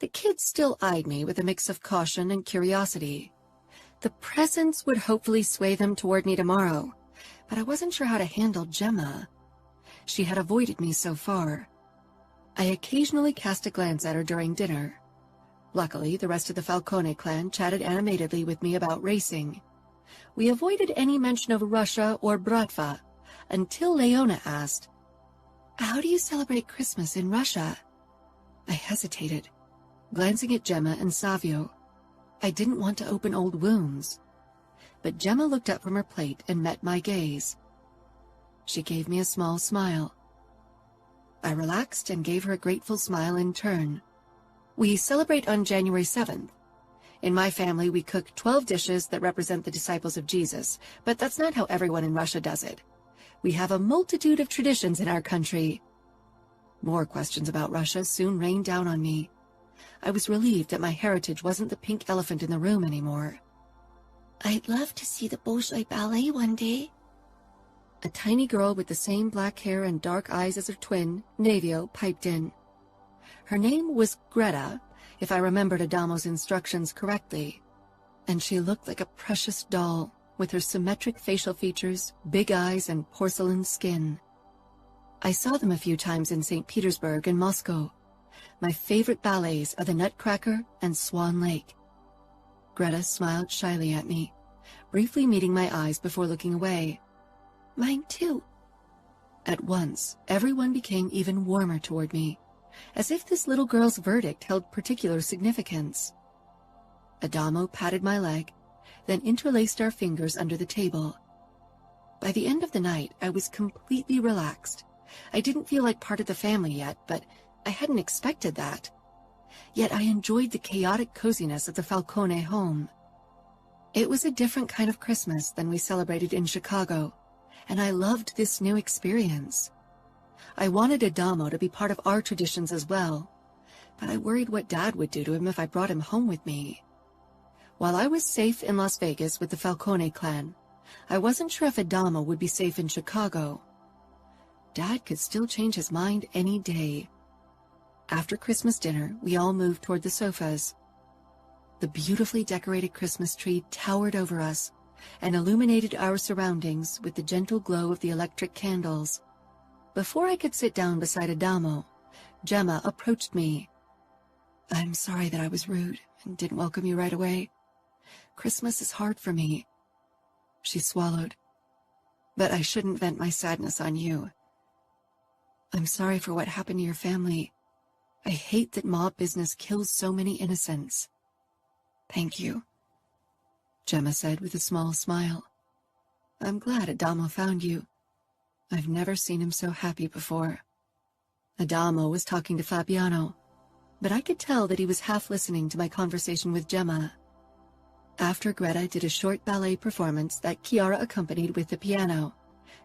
The kids still eyed me with a mix of caution and curiosity. The presents would hopefully sway them toward me tomorrow, but I wasn't sure how to handle Gemma. She had avoided me so far. I occasionally cast a glance at her during dinner. Luckily, the rest of the Falcone clan chatted animatedly with me about racing. We avoided any mention of Russia or Bratva, until Leona asked, "How do you celebrate Christmas in Russia?" I hesitated, glancing at Gemma and Savio. I didn't want to open old wounds. But Gemma looked up from her plate and met my gaze. She gave me a small smile. I relaxed and gave her a grateful smile in turn. "We celebrate on January 7th. In my family, we cook 12 dishes that represent the disciples of Jesus, but that's not how everyone in Russia does it. We have a multitude of traditions in our country." More questions about Russia soon rained down on me. I was relieved that my heritage wasn't the pink elephant in the room anymore. "I'd love to see the Bolshoi Ballet one day." A tiny girl with the same black hair and dark eyes as her twin, Navio, piped in. Her name was Greta, if I remembered Adamo's instructions correctly, and she looked like a precious doll, with her symmetric facial features, big eyes, and porcelain skin. I saw them a few times in St. Petersburg and Moscow. My favorite ballets are the Nutcracker and Swan Lake. Greta smiled shyly at me, briefly meeting my eyes before looking away. "Mine too." At once, everyone became even warmer toward me, as if this little girl's verdict held particular significance. Adamo patted my leg, then interlaced our fingers under the table. By the end of the night, I was completely relaxed. I didn't feel like part of the family yet, but I hadn't expected that. Yet I enjoyed the chaotic coziness of the Falcone home. It was a different kind of Christmas than we celebrated in Chicago, and I loved this new experience. I wanted Adamo to be part of our traditions as well, but I worried what Dad would do to him if I brought him home with me. While I was safe in Las Vegas with the Falcone clan, I wasn't sure if Adamo would be safe in Chicago. Dad could still change his mind any day. After Christmas dinner, we all moved toward the sofas. The beautifully decorated Christmas tree towered over us and illuminated our surroundings with the gentle glow of the electric candles. Before I could sit down beside Adamo, Gemma approached me. "I'm sorry that I was rude and didn't welcome you right away. Christmas is hard for me." She swallowed. but I shouldn't vent my sadness on you. I'm sorry for what happened to your family. I hate that mob business kills so many innocents. Thank you, Gemma said with a small smile. I'm glad Adamo found you. I've never seen him so happy before. Adamo was talking to Fabiano, but I could tell that he was half listening to my conversation with Gemma. After Greta did a short ballet performance that Chiara accompanied with the piano,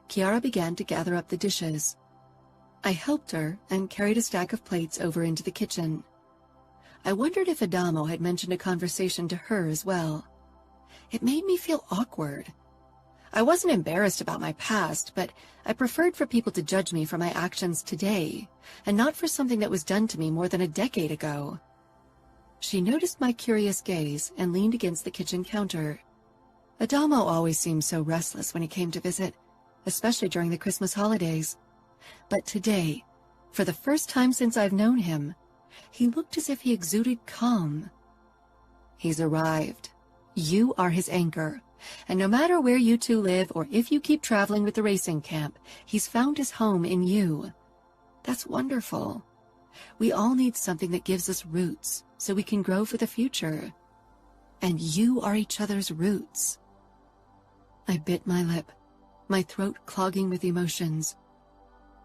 Chiara began to gather up the dishes. I helped her and carried a stack of plates over into the kitchen. I wondered if Adamo had mentioned a conversation to her as well. It made me feel awkward. I wasn't embarrassed about my past, but I preferred for people to judge me for my actions today, and not for something that was done to me more than a decade ago. She noticed my curious gaze and leaned against the kitchen counter. Adamo always seemed so restless when he came to visit, especially during the Christmas holidays. But today, for the first time since I've known him, he looked as if he exuded calm. He's arrived. You are his anchor, and no matter where you two live or if you keep traveling with the racing camp, he's found his home in you. That's wonderful. We all need something that gives us roots so we can grow for the future. And you are each other's roots. I bit my lip, my throat clogging with emotions.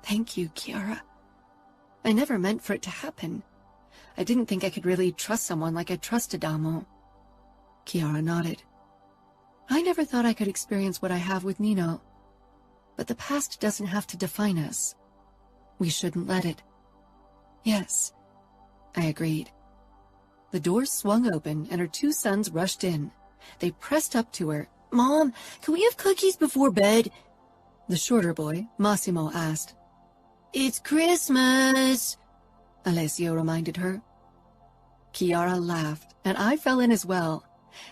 Thank you, Chiara. I never meant for it to happen. I didn't think I could really trust someone like I trust Adamo. Chiara nodded. I never thought I could experience what I have with Nino. But the past doesn't have to define us. We shouldn't let it. Yes, I agreed. The door swung open and her two sons rushed in. They pressed up to her. Mom, can we have cookies before bed? The shorter boy, Massimo, asked. It's Christmas, Alessio reminded her. Chiara laughed, and I fell in as well.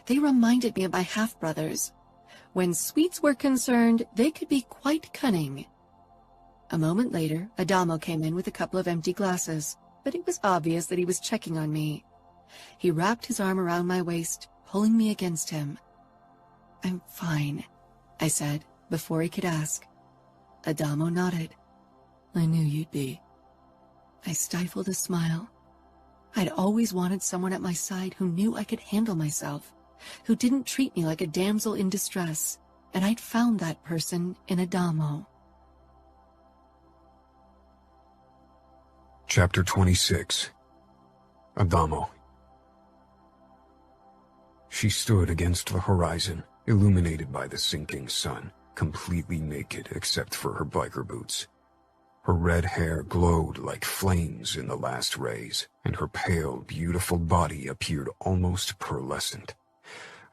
They reminded me of my half-brothers. When sweets were concerned, they could be quite cunning. A moment later, Adamo came in with a couple of empty glasses, but it was obvious that he was checking on me. He wrapped his arm around my waist, pulling me against him. I'm fine, I said, before he could ask. Adamo nodded. I knew you'd be. I stifled a smile. I'd always wanted someone at my side who knew I could handle myself, who didn't treat me like a damsel in distress, and I'd found that person in Adamo. Chapter 26. Adamo. She stood against the horizon, illuminated by the sinking sun, completely naked except for her biker boots. Her red hair glowed like flames in the last rays, and her pale, beautiful body appeared almost pearlescent.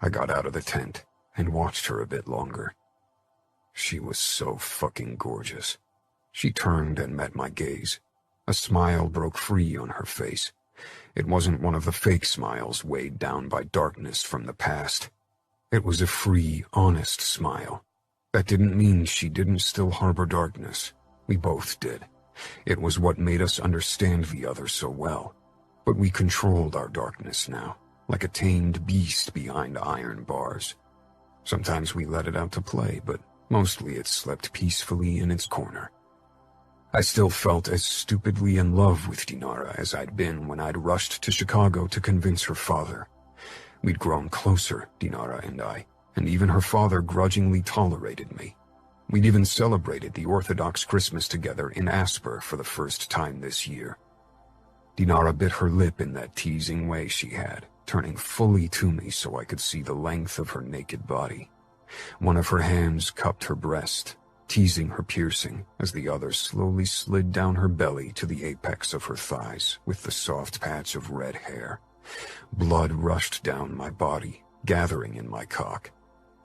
I got out of the tent and watched her a bit longer. She was so fucking gorgeous. She turned and met my gaze. A smile broke free on her face. It wasn't one of the fake smiles weighed down by darkness from the past. It was a free, honest smile. That didn't mean she didn't still harbor darkness. We both did. It was what made us understand the other so well. But we controlled our darkness now, like a tamed beast behind iron bars. Sometimes we let it out to play, but mostly it slept peacefully in its corner. I still felt as stupidly in love with Dinara as I'd been when I'd rushed to Chicago to convince her father. We'd grown closer, Dinara and I, and even her father grudgingly tolerated me. We'd even celebrated the Orthodox Christmas together in Asper for the first time this year. Dinara bit her lip in that teasing way she had, turning fully to me so I could see the length of her naked body. One of her hands cupped her breast, teasing her piercing, as the other slowly slid down her belly to the apex of her thighs with the soft patch of red hair. Blood rushed down my body, gathering in my cock.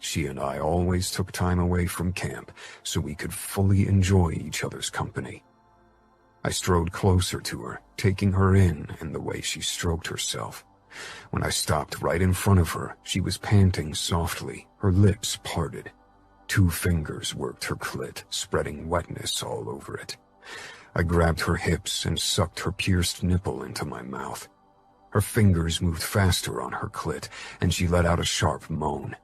She and I always took time away from camp so we could fully enjoy each other's company. I strode closer to her, taking her in and the way she stroked herself. When I stopped right in front of her, she was panting softly, her lips parted. 2 fingers worked her clit, spreading wetness all over it. I grabbed her hips and sucked her pierced nipple into my mouth. Her fingers moved faster on her clit, and she let out a sharp moan.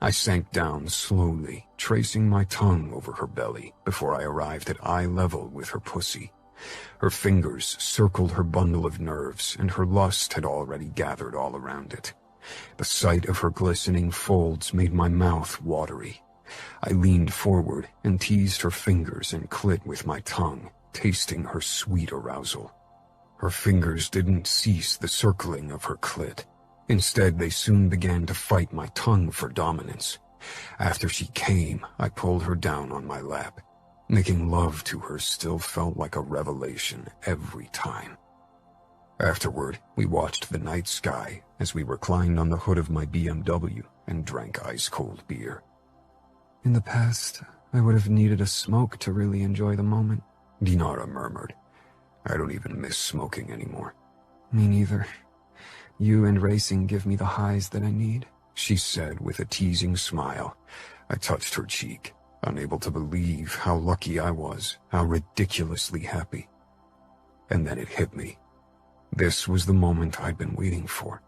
I sank down slowly, tracing my tongue over her belly before I arrived at eye level with her pussy. Her fingers circled her bundle of nerves, and her lust had already gathered all around it. The sight of her glistening folds made my mouth watery. I leaned forward and teased her fingers and clit with my tongue, tasting her sweet arousal. Her fingers didn't cease the circling of her clit. Instead, they soon began to fight my tongue for dominance. After she came, I pulled her down on my lap. Making love to her still felt like a revelation every time. Afterward, we watched the night sky as we reclined on the hood of my BMW and drank ice-cold beer. In the past, I would have needed a smoke to really enjoy the moment, Dinara murmured. I don't even miss smoking anymore. Me neither. You and racing give me the highs that I need, she said with a teasing smile. I touched her cheek, unable to believe how lucky I was, how ridiculously happy. And then it hit me. This was the moment I'd been waiting for.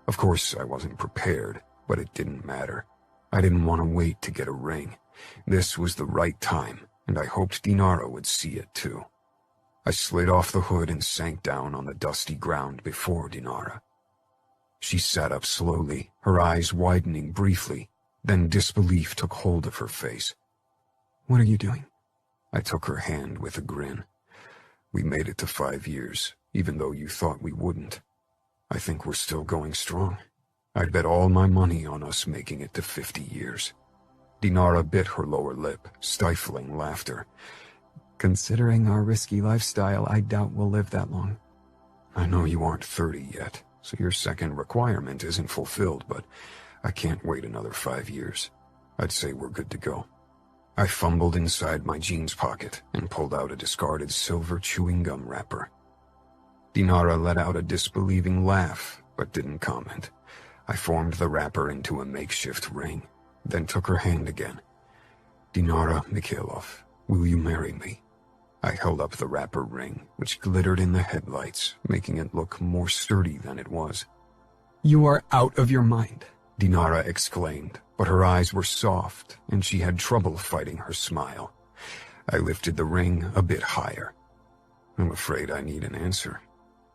Of course, I wasn't prepared, but it didn't matter. I didn't want to wait to get a ring. This was the right time, and I hoped Dinara would see it too. I slid off the hood and sank down on the dusty ground before Dinara. She sat up slowly, her eyes widening briefly, then disbelief took hold of her face. What are you doing? I took her hand with a grin. We made it to 5 years, even though you thought we wouldn't. I think we're still going strong. I'd bet all my money on us making it to 50 years. Dinara bit her lower lip, stifling laughter. Considering our risky lifestyle, I doubt we'll live that long. I know you aren't 30 yet, so your second requirement isn't fulfilled, but I can't wait another 5 years. I'd say we're good to go. I fumbled inside my jeans pocket and pulled out a discarded silver chewing gum wrapper. Dinara let out a disbelieving laugh, but didn't comment. I formed the wrapper into a makeshift ring, then took her hand again. Dinara Mikhailov, will you marry me? I held up the wrapper ring, which glittered in the headlights, making it look more sturdy than it was. You are out of your mind, Dinara exclaimed, but her eyes were soft, and she had trouble fighting her smile. I lifted the ring a bit higher. I'm afraid I need an answer.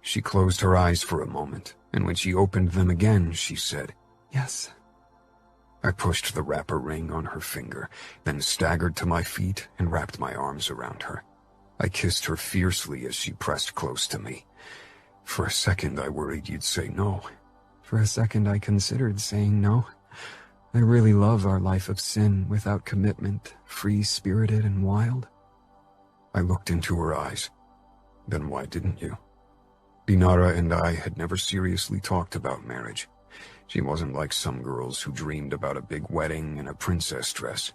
She closed her eyes for a moment, and when she opened them again, she said, Yes. I pushed the wrapper ring on her finger, then staggered to my feet and wrapped my arms around her. I kissed her fiercely as she pressed close to me. For a second, I worried you'd say no. For a second, I considered saying no. I really love our life of sin without commitment, free-spirited and wild. I looked into her eyes. Then why didn't you? Dinara and I had never seriously talked about marriage. She wasn't like some girls who dreamed about a big wedding and a princess dress.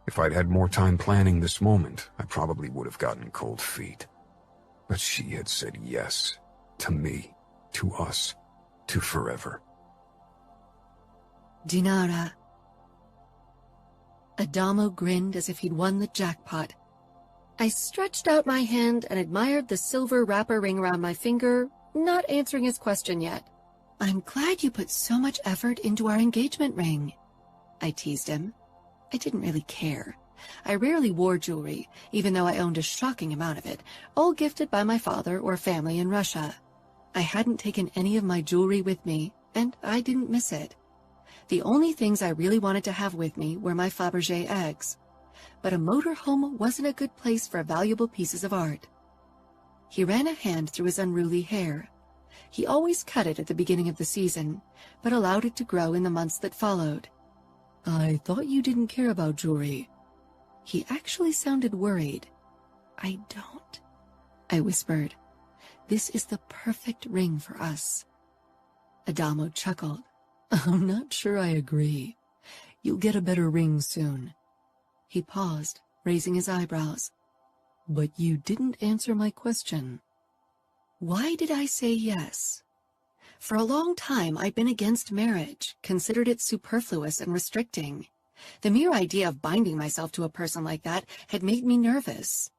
If I'd had more time planning this moment, I probably would have gotten cold feet. But she had said yes, to me, to us, to forever. Dinara. Adamo grinned as if he'd won the jackpot. I stretched out my hand and admired the silver wrapper ring around my finger, not answering his question yet. I'm glad you put so much effort into our engagement ring, I teased him. I didn't really care. I rarely wore jewelry, even though I owned a shocking amount of it, all gifted by my father or family in Russia. I hadn't taken any of my jewelry with me, and I didn't miss it. The only things I really wanted to have with me were my Fabergé eggs. But a motorhome wasn't a good place for valuable pieces of art. He ran a hand through his unruly hair. He always cut it at the beginning of the season, but allowed it to grow in the months that followed. I thought you didn't care about jewelry. He actually sounded worried. I don't, I whispered. This is the perfect ring for us. Adamo chuckled. I'm not sure I agree. You'll get a better ring soon. He paused, raising his eyebrows. But you didn't answer my question. Why did I say yes? For a long time, I'd been against marriage, considered it superfluous and restricting. The mere idea of binding myself to a person like that had made me nervous.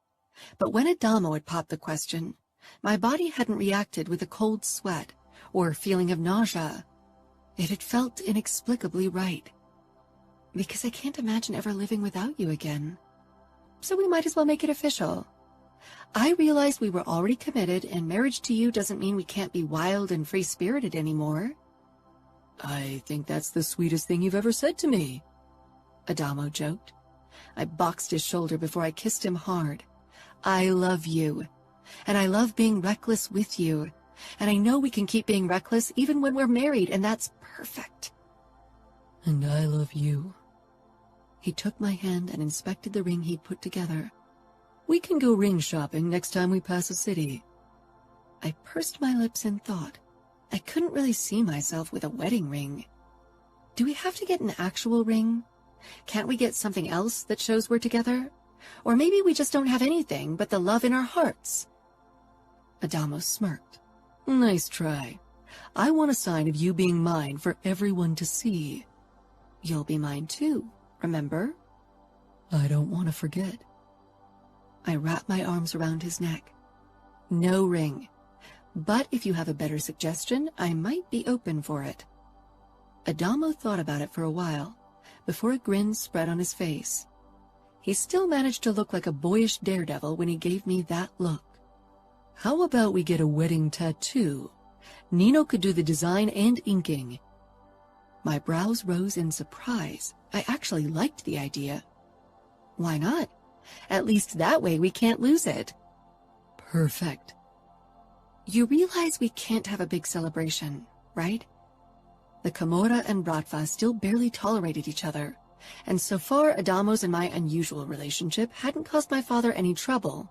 But when Adamo had popped the question, my body hadn't reacted with a cold sweat or feeling of nausea. It had felt inexplicably right. because I can't imagine ever living without you again. So we might as well make it official. I realized we were already committed, and marriage to you doesn't mean we can't be wild and free-spirited anymore. I think that's the sweetest thing you've ever said to me, Adamo joked. I boxed his shoulder before I kissed him hard. I love you, and I love being reckless with you, and I know we can keep being reckless even when we're married, and that's perfect. And I love you. He took my hand and inspected the ring he'd put together. We can go ring shopping next time we pass a city. I pursed my lips in thought. I couldn't really see myself with a wedding ring. Do we have to get an actual ring? Can't we get something else that shows we're together? Or maybe we just don't have anything but the love in our hearts. Adamo smirked. Nice try. I want a sign of you being mine for everyone to see. You'll be mine too, remember? I don't want to forget. I wrapped my arms around his neck. No ring. But if you have a better suggestion, I might be open for it. Adamo thought about it for a while, before a grin spread on his face. He still managed to look like a boyish daredevil when he gave me that look. How about we get a wedding tattoo? Nino could do the design and inking. My brows rose in surprise. I actually liked the idea. Why not? At least that way we can't lose it. Perfect. You realize we can't have a big celebration, right? The Camorra and Bratva still barely tolerated each other, and so far Adamo's and my unusual relationship hadn't caused my father any trouble,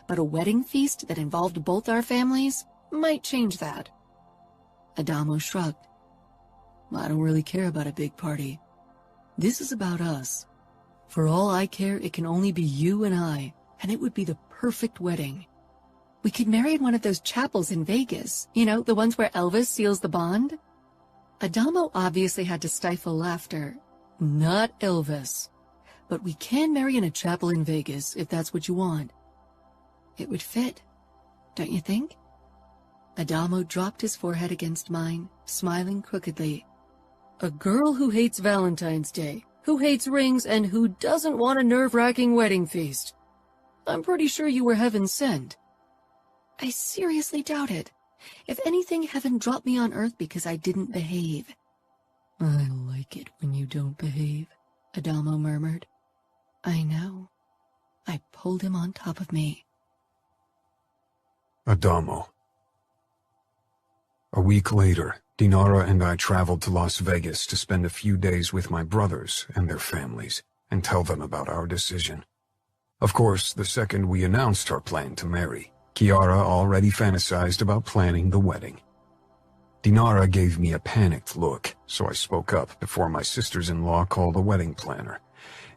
but a wedding feast that involved both our families might change that. Adamo shrugged. I don't really care about a big party. This is about us. For all I care, it can only be you and I, and it would be the perfect wedding. We could marry in one of those chapels in Vegas, you know, the ones where Elvis seals the bond. Adamo obviously had to stifle laughter. Not Elvis. But we can marry in a chapel in Vegas, if that's what you want. It would fit, don't you think? Adamo dropped his forehead against mine, smiling crookedly. A girl who hates Valentine's Day, who hates rings, and who doesn't want a nerve-wracking wedding feast. I'm pretty sure you were heaven sent. I seriously doubt it. If anything, heaven dropped me on earth because I didn't behave. I like it when you don't behave, Adamo murmured. I know. I pulled him on top of me. Adamo. A week later, Dinara and I traveled to Las Vegas to spend a few days with my brothers and their families and tell them about our decision. Of course, the second we announced our plan to marry, Chiara already fantasized about planning the wedding. Dinara gave me a panicked look, so I spoke up before my sisters-in-law called a wedding planner.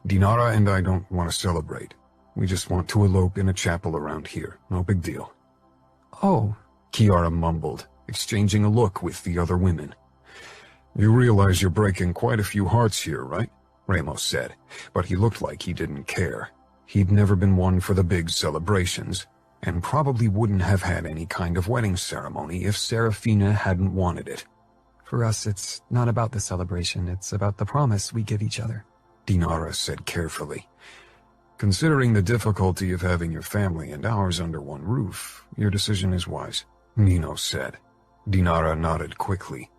Dinara and I don't want to celebrate. We just want to elope in a chapel around here. No big deal. Oh, Chiara mumbled, exchanging a look with the other women. You realize you're breaking quite a few hearts here, right? Ramos said, but he looked like he didn't care. He'd never been one for the big celebrations, and probably wouldn't have had any kind of wedding ceremony if Serafina hadn't wanted it. For us, it's not about the celebration, it's about the promise we give each other, Dinara said carefully. Considering the difficulty of having your family and ours under one roof, your decision is wise, Nino said. Dinara nodded quickly.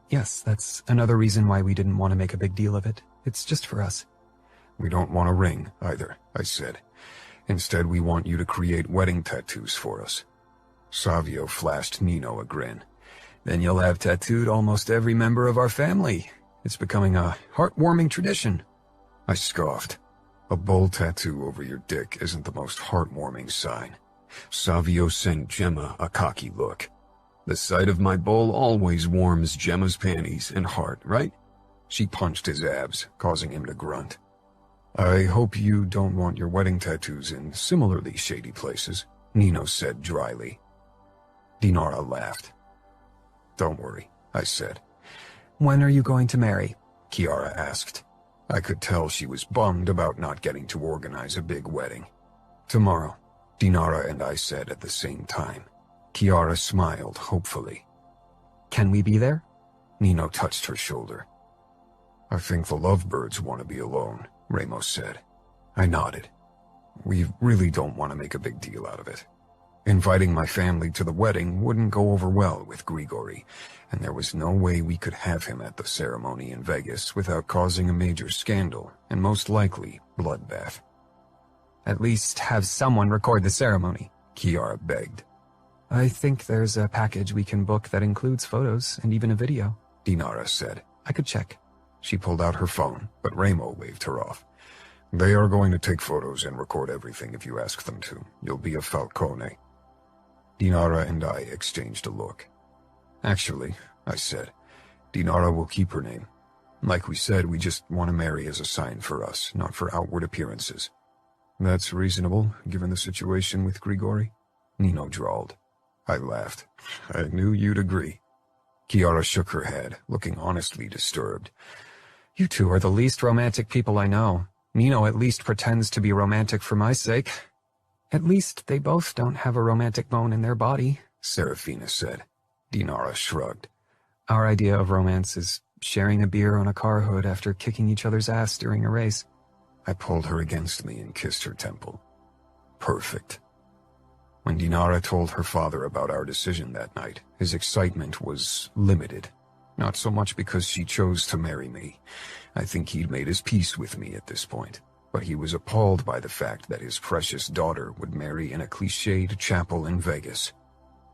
Yes, that's another reason why we didn't want to make a big deal of it. It's just for us. We don't want a ring, either, I said. Instead, we want you to create wedding tattoos for us. Savio flashed Nino a grin. Then you'll have tattooed almost every member of our family. It's becoming a heartwarming tradition. I scoffed. A bull tattoo over your dick isn't the most heartwarming sign. Savio sent Gemma a cocky look. The sight of my bull always warms Gemma's panties and heart, right? She punched his abs, causing him to grunt. I hope you don't want your wedding tattoos in similarly shady places, Nino said dryly. Dinara laughed. Don't worry, I said. When are you going to marry? Chiara asked. I could tell she was bummed about not getting to organize a big wedding. Tomorrow, Dinara and I said at the same time. Chiara smiled hopefully. Can we be there? Nino touched her shoulder. I think the lovebirds want to be alone, Ramos said. I nodded. We really don't want to make a big deal out of it. Inviting my family to the wedding wouldn't go over well with Grigori, and there was no way we could have him at the ceremony in Vegas without causing a major scandal, and most likely, bloodbath. At least have someone record the ceremony, Kiara begged. I think there's a package we can book that includes photos and even a video, Dinara said. I could check. She pulled out her phone, but Ramo waved her off. They are going to take photos and record everything if you ask them to. You'll be a Falcone. Dinara and I exchanged a look. Actually, I said, Dinara will keep her name. Like we said, we just want to marry as a sign for us, not for outward appearances. That's reasonable, given the situation with Grigori, Nino drawled. I laughed. I knew you'd agree. Kiara shook her head, looking honestly disturbed. You two are the least romantic people I know. Nino at least pretends to be romantic for my sake. At least they both don't have a romantic bone in their body, Serafina said. Dinara shrugged. Our idea of romance is sharing a beer on a car hood after kicking each other's ass during a race. I pulled her against me and kissed her temple. Perfect. When Dinara told her father about our decision that night, his excitement was limited. Not so much because she chose to marry me. I think he'd made his peace with me at this point. But he was appalled by the fact that his precious daughter would marry in a cliched chapel in Vegas.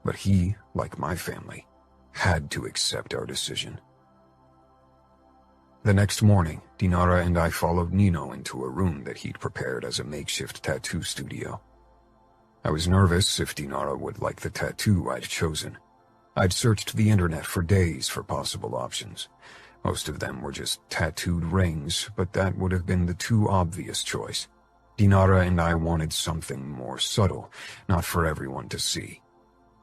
But he, like my family, had to accept our decision. The next morning, Dinara and I followed Nino into a room that he'd prepared as a makeshift tattoo studio. I was nervous if Dinara would like the tattoo I'd chosen. I'd searched the internet for days for possible options. Most of them were just tattooed rings, but that would have been the too obvious choice. Dinara and I wanted something more subtle, not for everyone to see.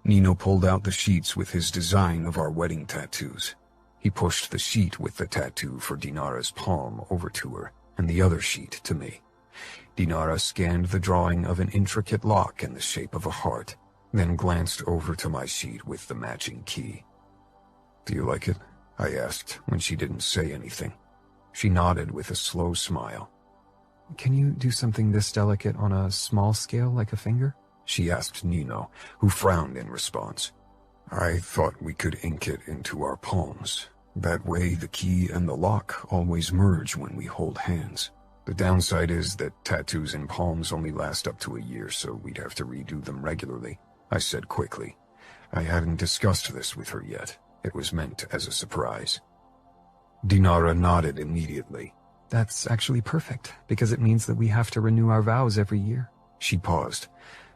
Nino pulled out the sheets with his design of our wedding tattoos. He pushed the sheet with the tattoo for Dinara's palm over to her, and the other sheet to me. Dinara scanned the drawing of an intricate lock in the shape of a heart, then glanced over to my sheet with the matching key. "Do you like it?" I asked when she didn't say anything. She nodded with a slow smile. Can you do something this delicate on a small scale like a finger? She asked Nino, who frowned in response. I thought we could ink it into our palms. That way the key and the lock always merge when we hold hands. The downside is that tattoos in palms only last up to a year, so we'd have to redo them regularly, I said quickly. I hadn't discussed this with her yet. It was meant as a surprise. Dinara nodded immediately. That's actually perfect, because it means that we have to renew our vows every year. She paused.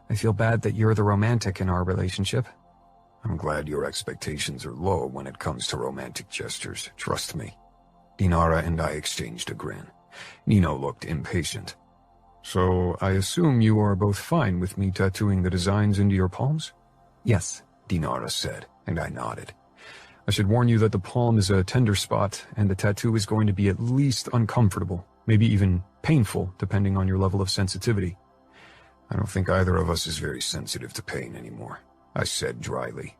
I feel bad that you're the romantic in our relationship. I'm glad your expectations are low when it comes to romantic gestures, trust me. Dinara and I exchanged a grin. Nino looked impatient. So I assume you are both fine with me tattooing the designs into your palms? Yes, Dinara said, and I nodded. I should warn you that the palm is a tender spot, and the tattoo is going to be at least uncomfortable, maybe even painful, depending on your level of sensitivity. I don't think either of us is very sensitive to pain anymore, I said dryly.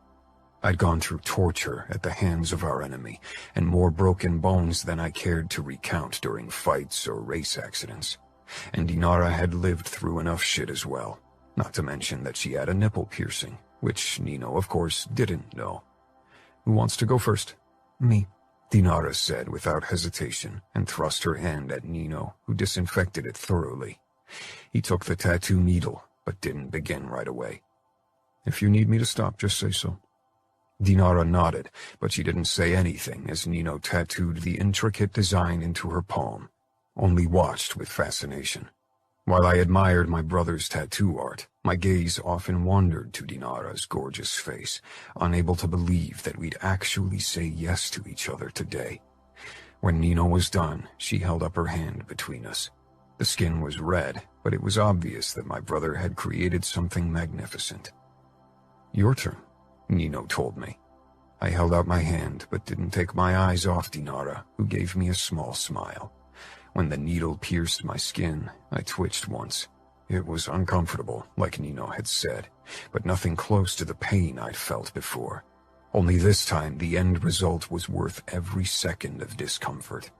I'd gone through torture at the hands of our enemy, and more broken bones than I cared to recount during fights or race accidents. And Dinara had lived through enough shit as well, not to mention that she had a nipple piercing, which Nino, of course, didn't know. Who wants to go first? Me, Dinara said without hesitation, and thrust her hand at Nino, who disinfected it thoroughly. He took the tattoo needle, but didn't begin right away. If you need me to stop, just say so. Dinara nodded, but she didn't say anything as Nino tattooed the intricate design into her palm, only watched with fascination. While I admired my brother's tattoo art, my gaze often wandered to Dinara's gorgeous face, unable to believe that we'd actually say yes to each other today. When Nino was done, she held up her hand between us. The skin was red, but it was obvious that my brother had created something magnificent. Your turn, Nino told me. I held out my hand, but didn't take my eyes off Dinara, who gave me a small smile. When the needle pierced my skin, I twitched once. It was uncomfortable, like Nino had said, but nothing close to the pain I'd felt before. Only this time the end result was worth every second of discomfort.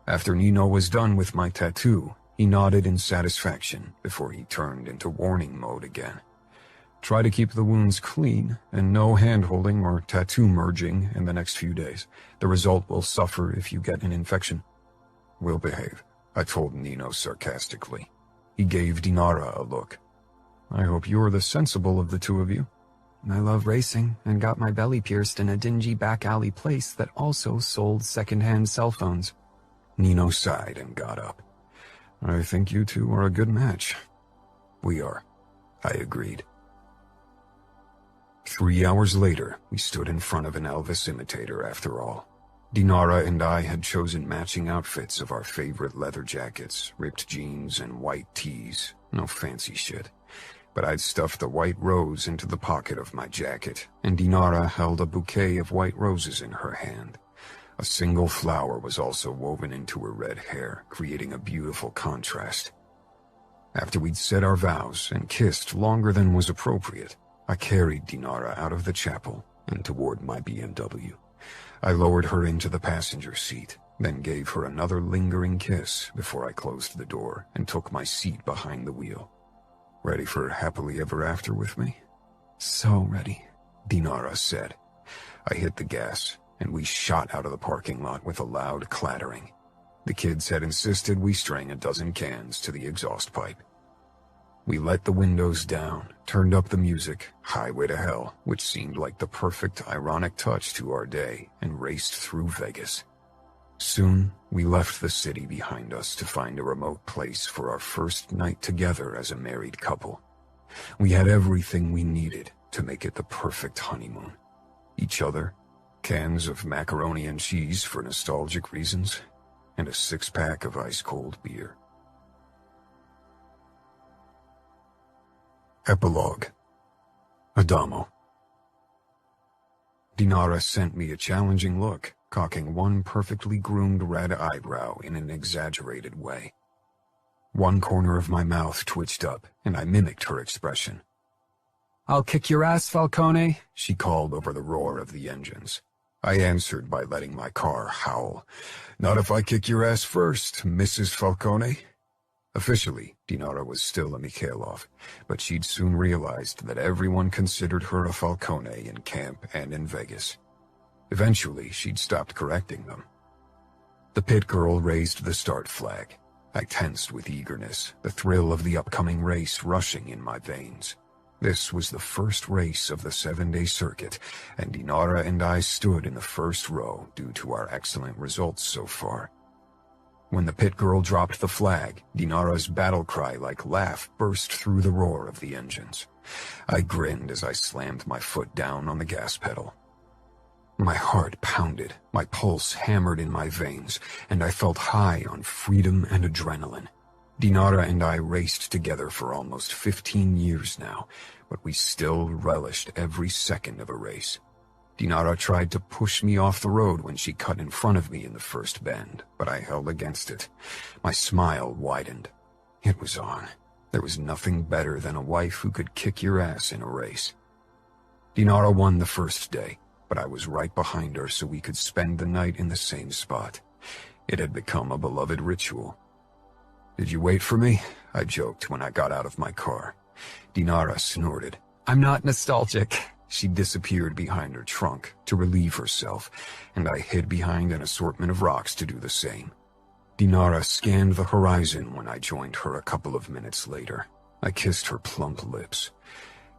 After Nino was done with my tattoo, he nodded in satisfaction before he turned into warning mode again. Try to keep the wounds clean, and no hand-holding or tattoo merging in the next few days. The result will suffer if you get an infection. We'll behave, I told Nino sarcastically. He gave Dinara a look. I hope you're the sensible of the two of you. I love racing and got my belly pierced in a dingy back alley place that also sold second-hand cell phones. Nino sighed and got up. I think you two are a good match. We are, I agreed. 3 hours later, we stood in front of an Elvis imitator after all. Dinara and I had chosen matching outfits of our favorite leather jackets, ripped jeans, and white tees. No fancy shit. But I'd stuffed a white rose into the pocket of my jacket, and Dinara held a bouquet of white roses in her hand. A single flower was also woven into her red hair, creating a beautiful contrast. After we'd said our vows and kissed longer than was appropriate, I carried Dinara out of the chapel and toward my BMW. I lowered her into the passenger seat, then gave her another lingering kiss before I closed the door and took my seat behind the wheel. Ready for happily ever after with me? So ready, Dinara said. I hit the gas, and we shot out of the parking lot with a loud clattering. The kids had insisted we string a dozen cans to the exhaust pipe. We let the windows down, turned up the music, Highway to Hell, which seemed like the perfect ironic touch to our day, and raced through Vegas. Soon, we left the city behind us to find a remote place for our first night together as a married couple. We had everything we needed to make it the perfect honeymoon. Each other, cans of macaroni and cheese for nostalgic reasons, and a six-pack of ice-cold beer. Epilogue. Adamo. Dinara sent me a challenging look, cocking one perfectly groomed red eyebrow in an exaggerated way. One corner of my mouth twitched up, and I mimicked her expression. "I'll kick your ass, Falcone," she called over the roar of the engines. I answered by letting my car howl. Not if I kick your ass first, Mrs. Falcone. Officially, Dinara was still a Mikhailov, but she'd soon realized that everyone considered her a Falcone in camp and in Vegas. Eventually, she'd stopped correcting them. The pit girl raised the start flag. I tensed with eagerness, the thrill of the upcoming race rushing in my veins. This was the first race of the 7-day circuit, and Dinara and I stood in the first row due to our excellent results so far. When the pit girl dropped the flag, Dinara's battle cry-like laugh burst through the roar of the engines. I grinned as I slammed my foot down on the gas pedal. My heart pounded, my pulse hammered in my veins, and I felt high on freedom and adrenaline. Dinara and I raced together for almost 15 years now, but we still relished every second of a race. Dinara tried to push me off the road when she cut in front of me in the first bend, but I held against it. My smile widened. It was on. There was nothing better than a wife who could kick your ass in a race. Dinara won the first day, but I was right behind her so we could spend the night in the same spot. It had become a beloved ritual. "Did you wait for me?" I joked when I got out of my car. Dinara snorted. "I'm not nostalgic." She disappeared behind her trunk to relieve herself, and I hid behind an assortment of rocks to do the same. Dinara scanned the horizon when I joined her a couple of minutes later. I kissed her plump lips.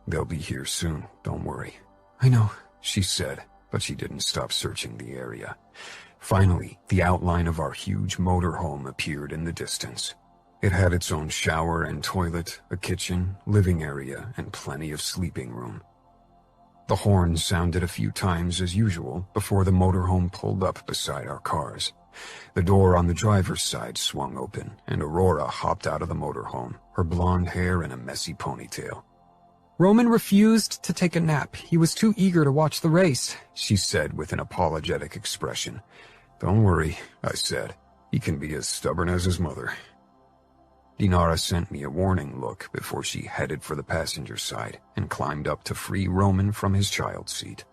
"They'll be here soon, don't worry." "I know," she said, but she didn't stop searching the area. Finally, the outline of our huge motorhome appeared in the distance. It had its own shower and toilet, a kitchen, living area, and plenty of sleeping room. The horn sounded a few times as usual before the motorhome pulled up beside our cars. The door on the driver's side swung open, and Aurora hopped out of the motorhome, her blonde hair in a messy ponytail. "Roman refused to take a nap. He was too eager to watch the race," she said with an apologetic expression. "Don't worry," I said. "He can be as stubborn as his mother." Dinara sent me a warning look before she headed for the passenger side and climbed up to free Roman from his child seat.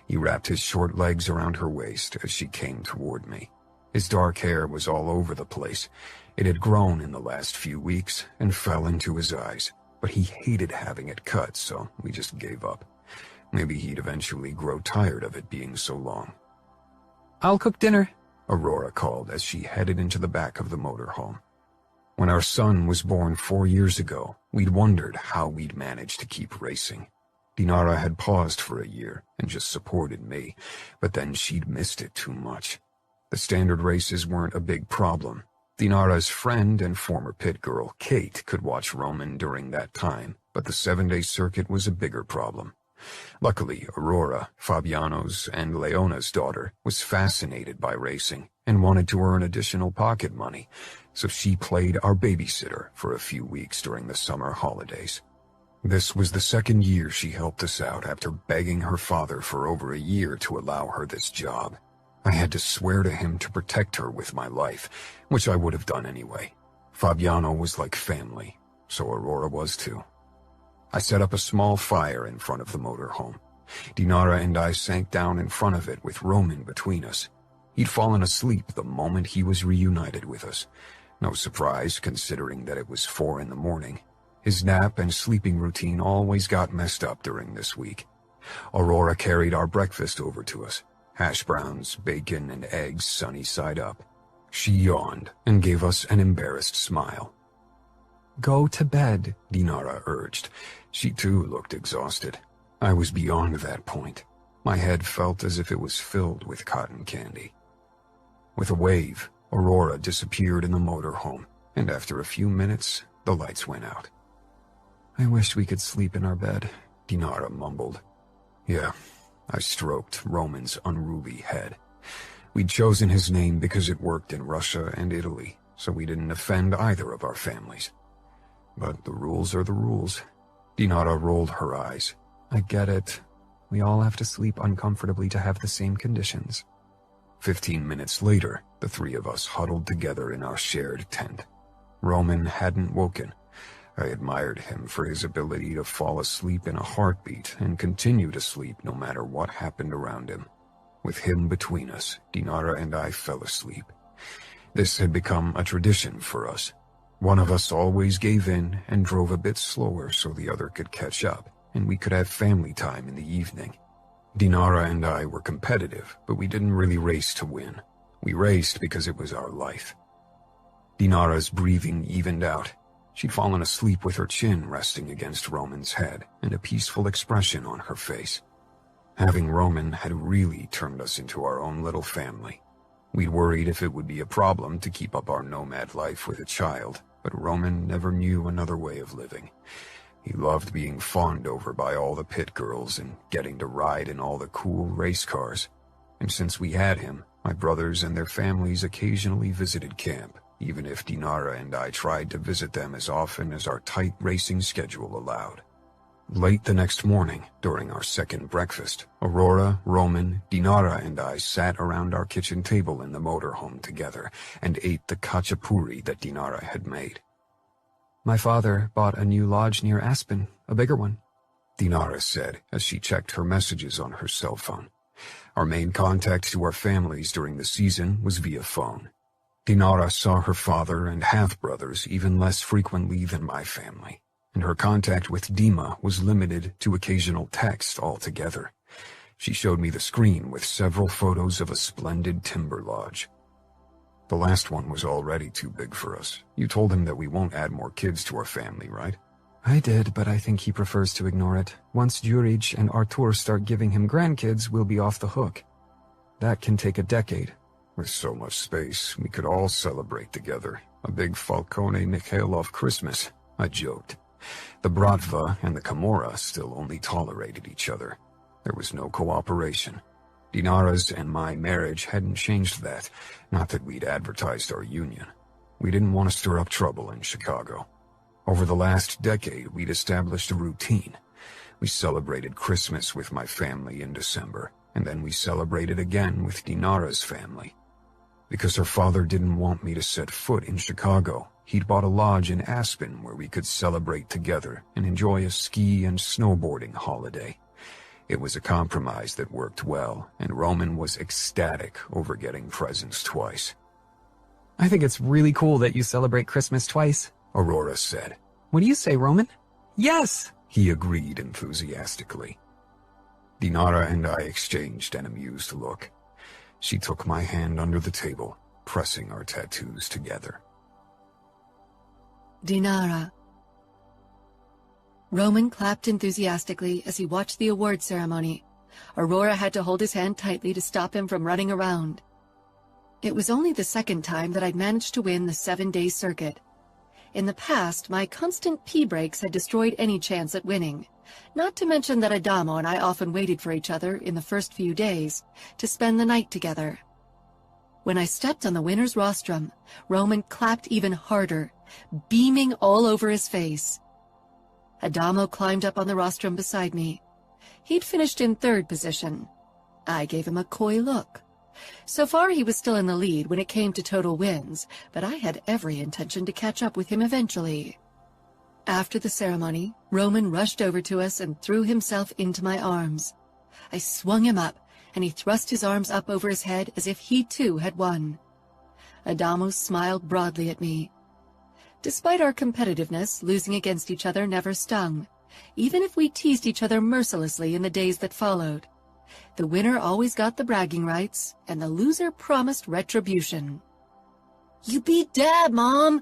He wrapped his short legs around her waist as she came toward me. His dark hair was all over the place. It had grown in the last few weeks and fell into his eyes, but he hated having it cut, so we just gave up. Maybe he'd eventually grow tired of it being so long. "I'll cook dinner," Aurora called as she headed into the back of the motorhome. When our son was born 4 years ago, we'd wondered how we'd manage to keep racing. Dinara had paused for a year and just supported me, but then she'd missed it too much. The standard races weren't a big problem. Dinara's friend and former pit girl, Kate, could watch Roman during that time, but the 7-day circuit was a bigger problem. Luckily, Aurora, Fabiano's and Leona's daughter, was fascinated by racing and wanted to earn additional pocket money, so she played our babysitter for a few weeks during the summer holidays. This was the second year she helped us out after begging her father for over a year to allow her this job. I had to swear to him to protect her with my life, which I would have done anyway. Fabiano was like family, so Aurora was too. I set up a small fire in front of the motorhome. Dinara and I sank down in front of it with Roman between us. He'd fallen asleep the moment he was reunited with us. No surprise, considering that it was 4 a.m. His nap and sleeping routine always got messed up during this week. Aurora carried our breakfast over to us. Hash browns, bacon, and eggs sunny side up. She yawned and gave us an embarrassed smile. "Go to bed," Dinara urged. She too looked exhausted. I was beyond that point. My head felt as if it was filled with cotton candy. With a wave, Aurora disappeared in the motorhome, and after a few minutes, the lights went out. "I wish we could sleep in our bed," Dinara mumbled. Yeah, I stroked Roman's unruly head. We'd chosen his name because it worked in Russia and Italy, so we didn't offend either of our families. But the rules are the rules. Dinara rolled her eyes. "I get it. We all have to sleep uncomfortably to have the same conditions." 15 minutes later, the 3 of us huddled together in our shared tent. Roman hadn't woken. I admired him for his ability to fall asleep in a heartbeat and continue to sleep no matter what happened around him. With him between us, Dinara and I fell asleep. This had become a tradition for us. One of us always gave in and drove a bit slower so the other could catch up, and we could have family time in the evening. Dinara and I were competitive, but we didn't really race to win. We raced because it was our life. Dinara's breathing evened out. She'd fallen asleep with her chin resting against Roman's head and a peaceful expression on her face. Having Roman had really turned us into our own little family. We'd worried if it would be a problem to keep up our nomad life with a child, but Roman never knew another way of living. He loved being fawned over by all the pit girls and getting to ride in all the cool race cars. And since we had him, my brothers and their families occasionally visited camp, even if Dinara and I tried to visit them as often as our tight racing schedule allowed. Late the next morning, during our second breakfast, Aurora, Roman, Dinara, and I sat around our kitchen table in the motorhome together and ate the khachapuri that Dinara had made. "My father bought a new lodge near Aspen, a bigger one," Dinara said as she checked her messages on her cell phone. Our main contact to our families during the season was via phone. Dinara saw her father and half-brothers even less frequently than my family, and her contact with Dima was limited to occasional text altogether. She showed me the screen with several photos of a splendid timber lodge. The last one was already too big for us. You told him that we won't add more kids to our family, right? "I did, but I think he prefers to ignore it. Once Jurij and Artur start giving him grandkids, we'll be off the hook. That can take a decade." With so much space, we could all celebrate together. A big Falcone Mikhailov Christmas, I joked. The Bratva and the Camorra still only tolerated each other. There was no cooperation. Dinara's and my marriage hadn't changed that, not that we'd advertised our union. We didn't want to stir up trouble in Chicago. Over the last decade, we'd established a routine. We celebrated Christmas with my family in December, and then we celebrated again with Dinara's family. Because her father didn't want me to set foot in Chicago, he'd bought a lodge in Aspen where we could celebrate together and enjoy a ski and snowboarding holiday. It was a compromise that worked well, and Roman was ecstatic over getting presents twice. I think it's really cool that you celebrate Christmas twice, Aurora said. What do you say, Roman? Yes! He agreed enthusiastically. Dinara and I exchanged an amused look. She took my hand under the table, pressing our tattoos together. Dinara. Roman clapped enthusiastically as he watched the award ceremony. Aurora had to hold his hand tightly to stop him from running around. It was only the second time that I'd managed to win the 7-day circuit. In the past, my constant pee breaks had destroyed any chance at winning, not to mention that Adamo and I often waited for each other in the first few days to spend the night together. When I stepped on the winner's rostrum, Roman clapped even harder, beaming all over his face. Adamo climbed up on the rostrum beside me. He'd finished in 3rd position. I gave him a coy look. So far he was still in the lead when it came to total wins, but I had every intention to catch up with him eventually. After the ceremony, Roman rushed over to us and threw himself into my arms. I swung him up, and he thrust his arms up over his head as if he too had won. Adamo smiled broadly at me. Despite our competitiveness, losing against each other never stung, even if we teased each other mercilessly in the days that followed. The winner always got the bragging rights, and the loser promised retribution. "You beat Dad, Mom,"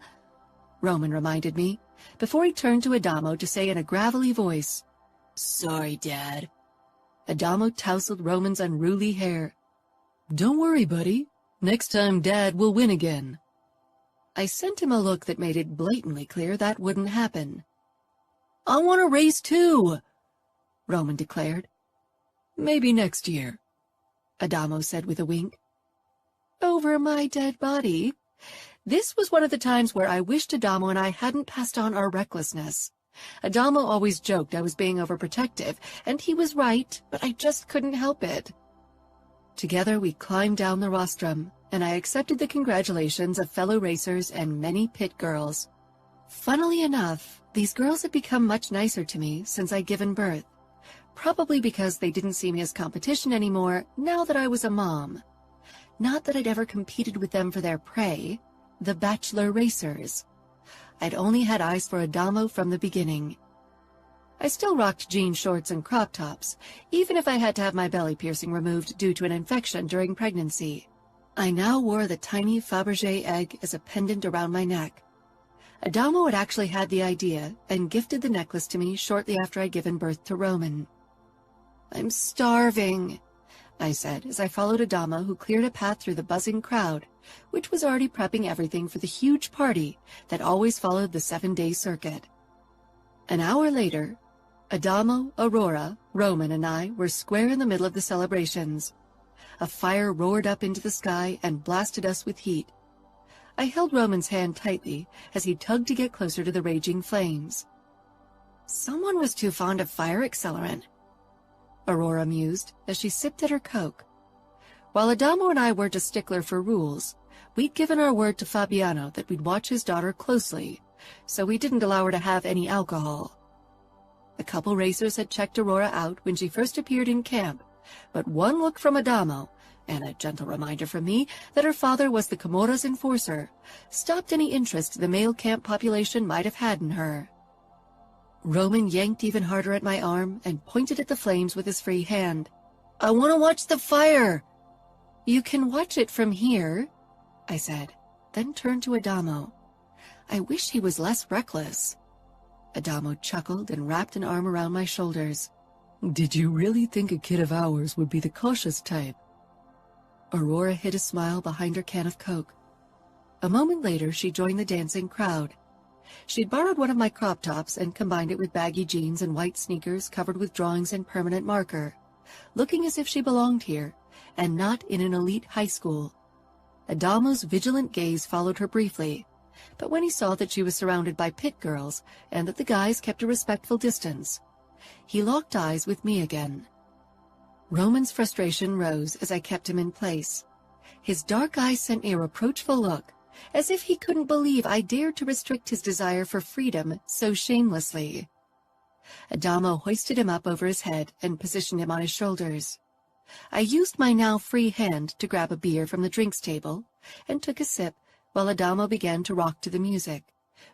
Roman reminded me, before he turned to Adamo to say in a gravelly voice, "Sorry, Dad." Adamo tousled Roman's unruly hair. "Don't worry, buddy. Next time Dad will win again." I sent him a look that made it blatantly clear that wouldn't happen. "I want to race too," Roman declared. "Maybe next year," Adamo said with a wink. Over my dead body. This was one of the times where I wished Adamo and I hadn't passed on our recklessness. Adamo always joked I was being overprotective, and he was right, but I just couldn't help it. Together we climbed down the rostrum, and I accepted the congratulations of fellow racers and many pit girls. Funnily enough, these girls had become much nicer to me since I'd given birth, probably because they didn't see me as competition anymore now that I was a mom. Not that I'd ever competed with them for their prey, the bachelor racers. I'd only had eyes for Adamo from the beginning. I still rocked jean shorts and crop tops, even if I had to have my belly piercing removed due to an infection during pregnancy. I now wore the tiny Fabergé egg as a pendant around my neck. Adamo had actually had the idea and gifted the necklace to me shortly after I'd given birth to Roman. "I'm starving," I said as I followed Adamo, who cleared a path through the buzzing crowd, which was already prepping everything for the huge party that always followed the 7-day circuit. An hour later, Adamo, Aurora, Roman, and I were square in the middle of the celebrations. A fire roared up into the sky and blasted us with heat. I held Roman's hand tightly as he tugged to get closer to the raging flames. "Someone was too fond of fire accelerant," Aurora mused as she sipped at her Coke. While Adamo and I weren't a stickler for rules, we'd given our word to Fabiano that we'd watch his daughter closely, so we didn't allow her to have any alcohol. A couple racers had checked Aurora out when she first appeared in camp, but one look from Adamo, and a gentle reminder from me that her father was the Camorra's enforcer, stopped any interest the male camp population might have had in her. Roman yanked even harder at my arm and pointed at the flames with his free hand. "I want to watch the fire!" "You can watch it from here," I said, then turned to Adamo. I wish he was less reckless. Adamo chuckled and wrapped an arm around my shoulders. "Did you really think a kid of ours would be the cautious type?" Aurora hid a smile behind her can of Coke. A moment later, she joined the dancing crowd. She'd borrowed one of my crop tops and combined it with baggy jeans and white sneakers covered with drawings and permanent marker, looking as if she belonged here, and not in an elite high school. Adamo's vigilant gaze followed her briefly, but when he saw that she was surrounded by pit girls and that the guys kept a respectful distance, he locked eyes with me again. Roman's frustration rose as I kept him in place. His dark eyes sent me a reproachful look, as if he couldn't believe I dared to restrict his desire for freedom so shamelessly. Adamo hoisted him up over his head and positioned him on his shoulders. I used my now free hand to grab a beer from the drinks table and took a sip while Adamo began to rock to the music,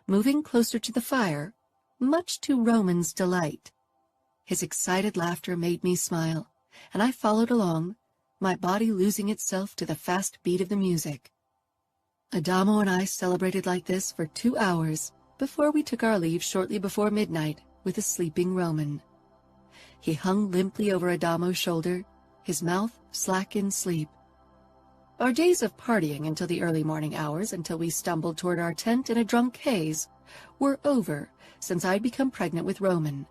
moving closer to the fire, much to Roman's delight. His excited laughter made me smile, and I followed along, my body losing itself to the fast beat of the music. Adamo and I celebrated like this for 2 hours before we took our leave shortly before midnight with a sleeping Roman. He hung limply over Adamo's shoulder, his mouth slack in sleep. Our days of partying until the early morning hours, until we stumbled toward our tent in a drunk haze, were over since I'd become pregnant with Roman.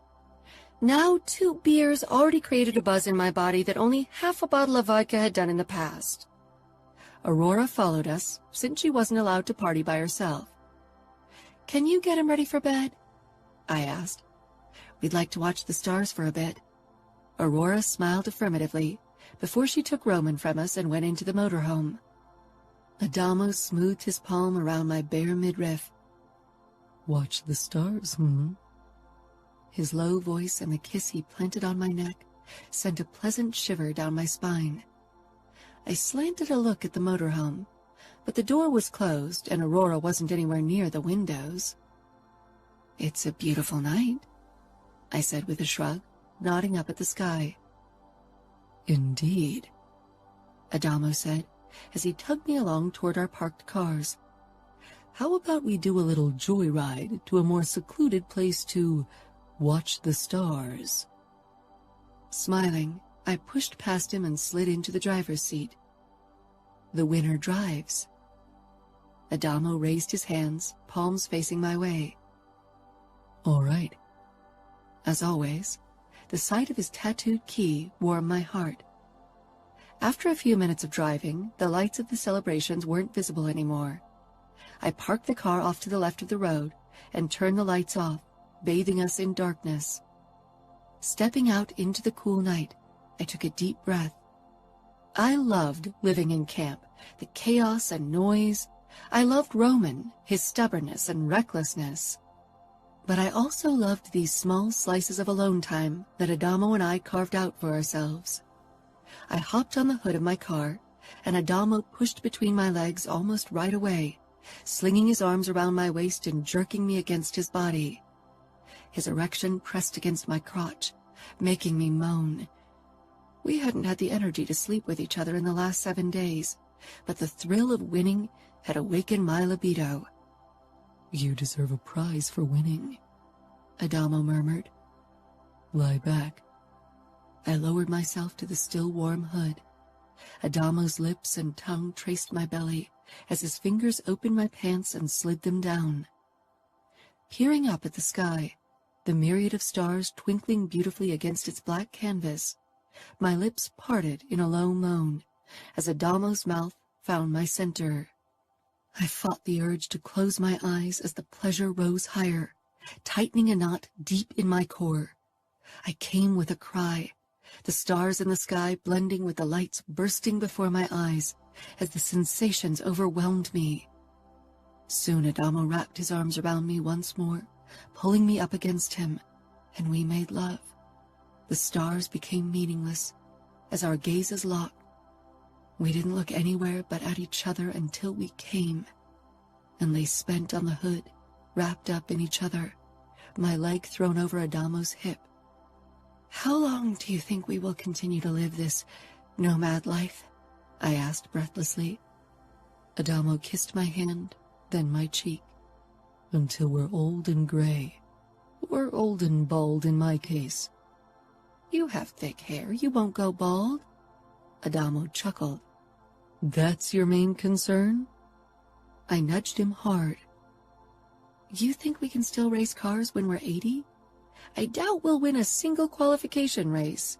Now 2 beers already created a buzz in my body that only half a bottle of vodka had done in the past. Aurora followed us, since she wasn't allowed to party by herself. "Can you get him ready for bed?" I asked. "We'd like to watch the stars for a bit." Aurora smiled affirmatively before she took Roman from us and went into the motorhome. Adamo smoothed his palm around my bare midriff. "Watch the stars, His low voice and the kiss he planted on my neck sent a pleasant shiver down my spine. I slanted a look at the motorhome, but the door was closed and Aurora wasn't anywhere near the windows. "It's a beautiful night," I said with a shrug, nodding up at the sky. "Indeed," Adamo said, as he tugged me along toward our parked cars. "How about we do a little joyride to a more secluded place to watch the stars?" Smiling, I pushed past him and slid into the driver's seat. "The winner drives." Adamo raised his hands, palms facing my way. "All right." As always, the sight of his tattooed key warmed my heart. After a few minutes of driving, the lights of the celebrations weren't visible anymore. I parked the car off to the left of the road and turned the lights off, bathing us in darkness. Stepping out into the cool night, I took a deep breath. I loved living in camp, the chaos and noise. I loved Roman, his stubbornness and recklessness. But I also loved these small slices of alone time that Adamo and I carved out for ourselves. I hopped on the hood of my car, and Adamo pushed between my legs almost right away, slinging his arms around my waist and jerking me against his body. His erection pressed against my crotch, making me moan. We hadn't had the energy to sleep with each other in the last 7 days, but the thrill of winning had awakened my libido. "You deserve a prize for winning," Adamo murmured. "Lie back." I lowered myself to the still warm hood. Adamo's lips and tongue traced my belly as his fingers opened my pants and slid them down. Peering up at the sky, the myriad of stars twinkling beautifully against its black canvas, my lips parted in a low moan as Adamo's mouth found my center. I fought the urge to close my eyes as the pleasure rose higher, tightening a knot deep in my core. I came with a cry, the stars in the sky blending with the lights bursting before my eyes as the sensations overwhelmed me. Soon Adamo wrapped his arms around me once more, pulling me up against him, and we made love. The stars became meaningless as our gazes locked. We didn't look anywhere but at each other until we came, and lay spent on the hood, wrapped up in each other, my leg thrown over Adamo's hip. "How long do you think we will continue to live this nomad life?" I asked breathlessly. Adamo kissed my hand, then my cheek. "Until we're old and gray. Or old and bald in my case." "You have thick hair. You won't go bald." Adamo chuckled. "That's your main concern?" I nudged him hard. "You think we can still race cars when we're 80? I doubt we'll win a single qualification race."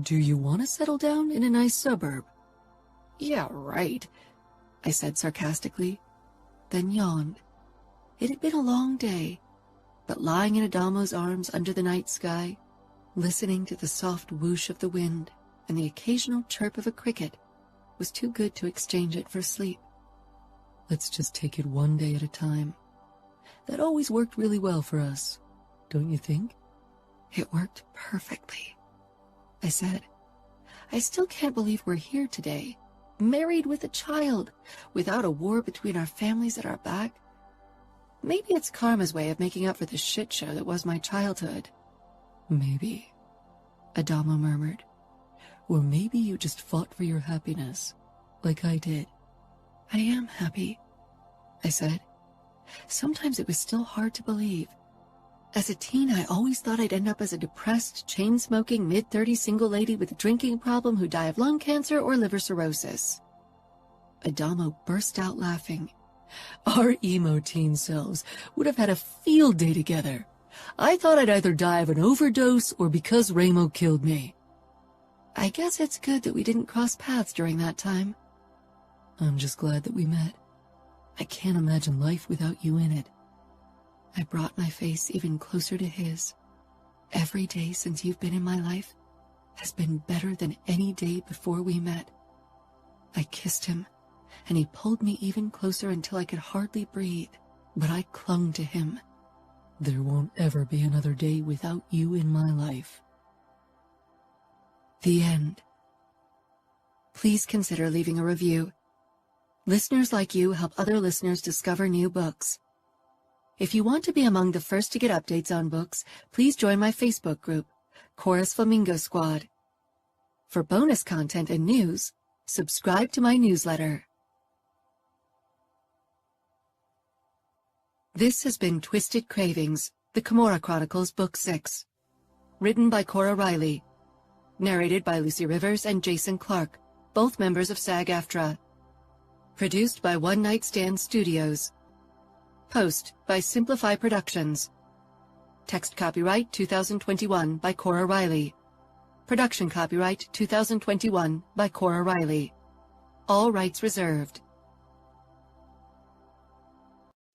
"Do you want to settle down in a nice suburb?" "Yeah, right," I said sarcastically, then yawned. It had been a long day, but lying in Adamo's arms under the night sky, listening to the soft whoosh of the wind and the occasional chirp of a cricket, was too good to exchange it for sleep. "Let's just take it one day at a time. That always worked really well for us, don't you think?" It worked perfectly, I said. I still can't believe we're here today, married with a child, without a war between our families at our back. Maybe it's karma's way of making up for the shit show that was my childhood. Maybe, Adamo murmured. Or maybe you just fought for your happiness, like I did. I am happy, I said. Sometimes it was still hard to believe. As a teen, I always thought I'd end up as a depressed, chain-smoking, mid-30s single lady with a drinking problem who'd die of lung cancer or liver cirrhosis. Adamo burst out laughing. Our emo teen selves would have had a field day together. I thought I'd either die of an overdose or because Ramo killed me. I guess it's good that we didn't cross paths during that time. I'm just glad that we met. I can't imagine life without you in it. I brought my face even closer to his. Every day since you've been in my life has been better than any day before we met. I kissed him, and he pulled me even closer until I could hardly breathe, but I clung to him. There won't ever be another day without you in my life. The end. Please consider leaving a review. Listeners like you help other listeners discover new books. If you want to be among the first to get updates on books, please join my Facebook group, Cora's Flamingo Squad. For bonus content and news, subscribe to my newsletter. This has been Twisted Cravings, the Camorra Chronicles, Book 6. Written by Cora Reilly. Narrated by Lucy Rivers and Jason Clark, both members of SAG-AFTRA. Produced by One Night Stand Studios. Post by Simplify Productions. Text copyright 2021 by Cora Reilly. Production copyright 2021 by Cora Reilly. All rights reserved.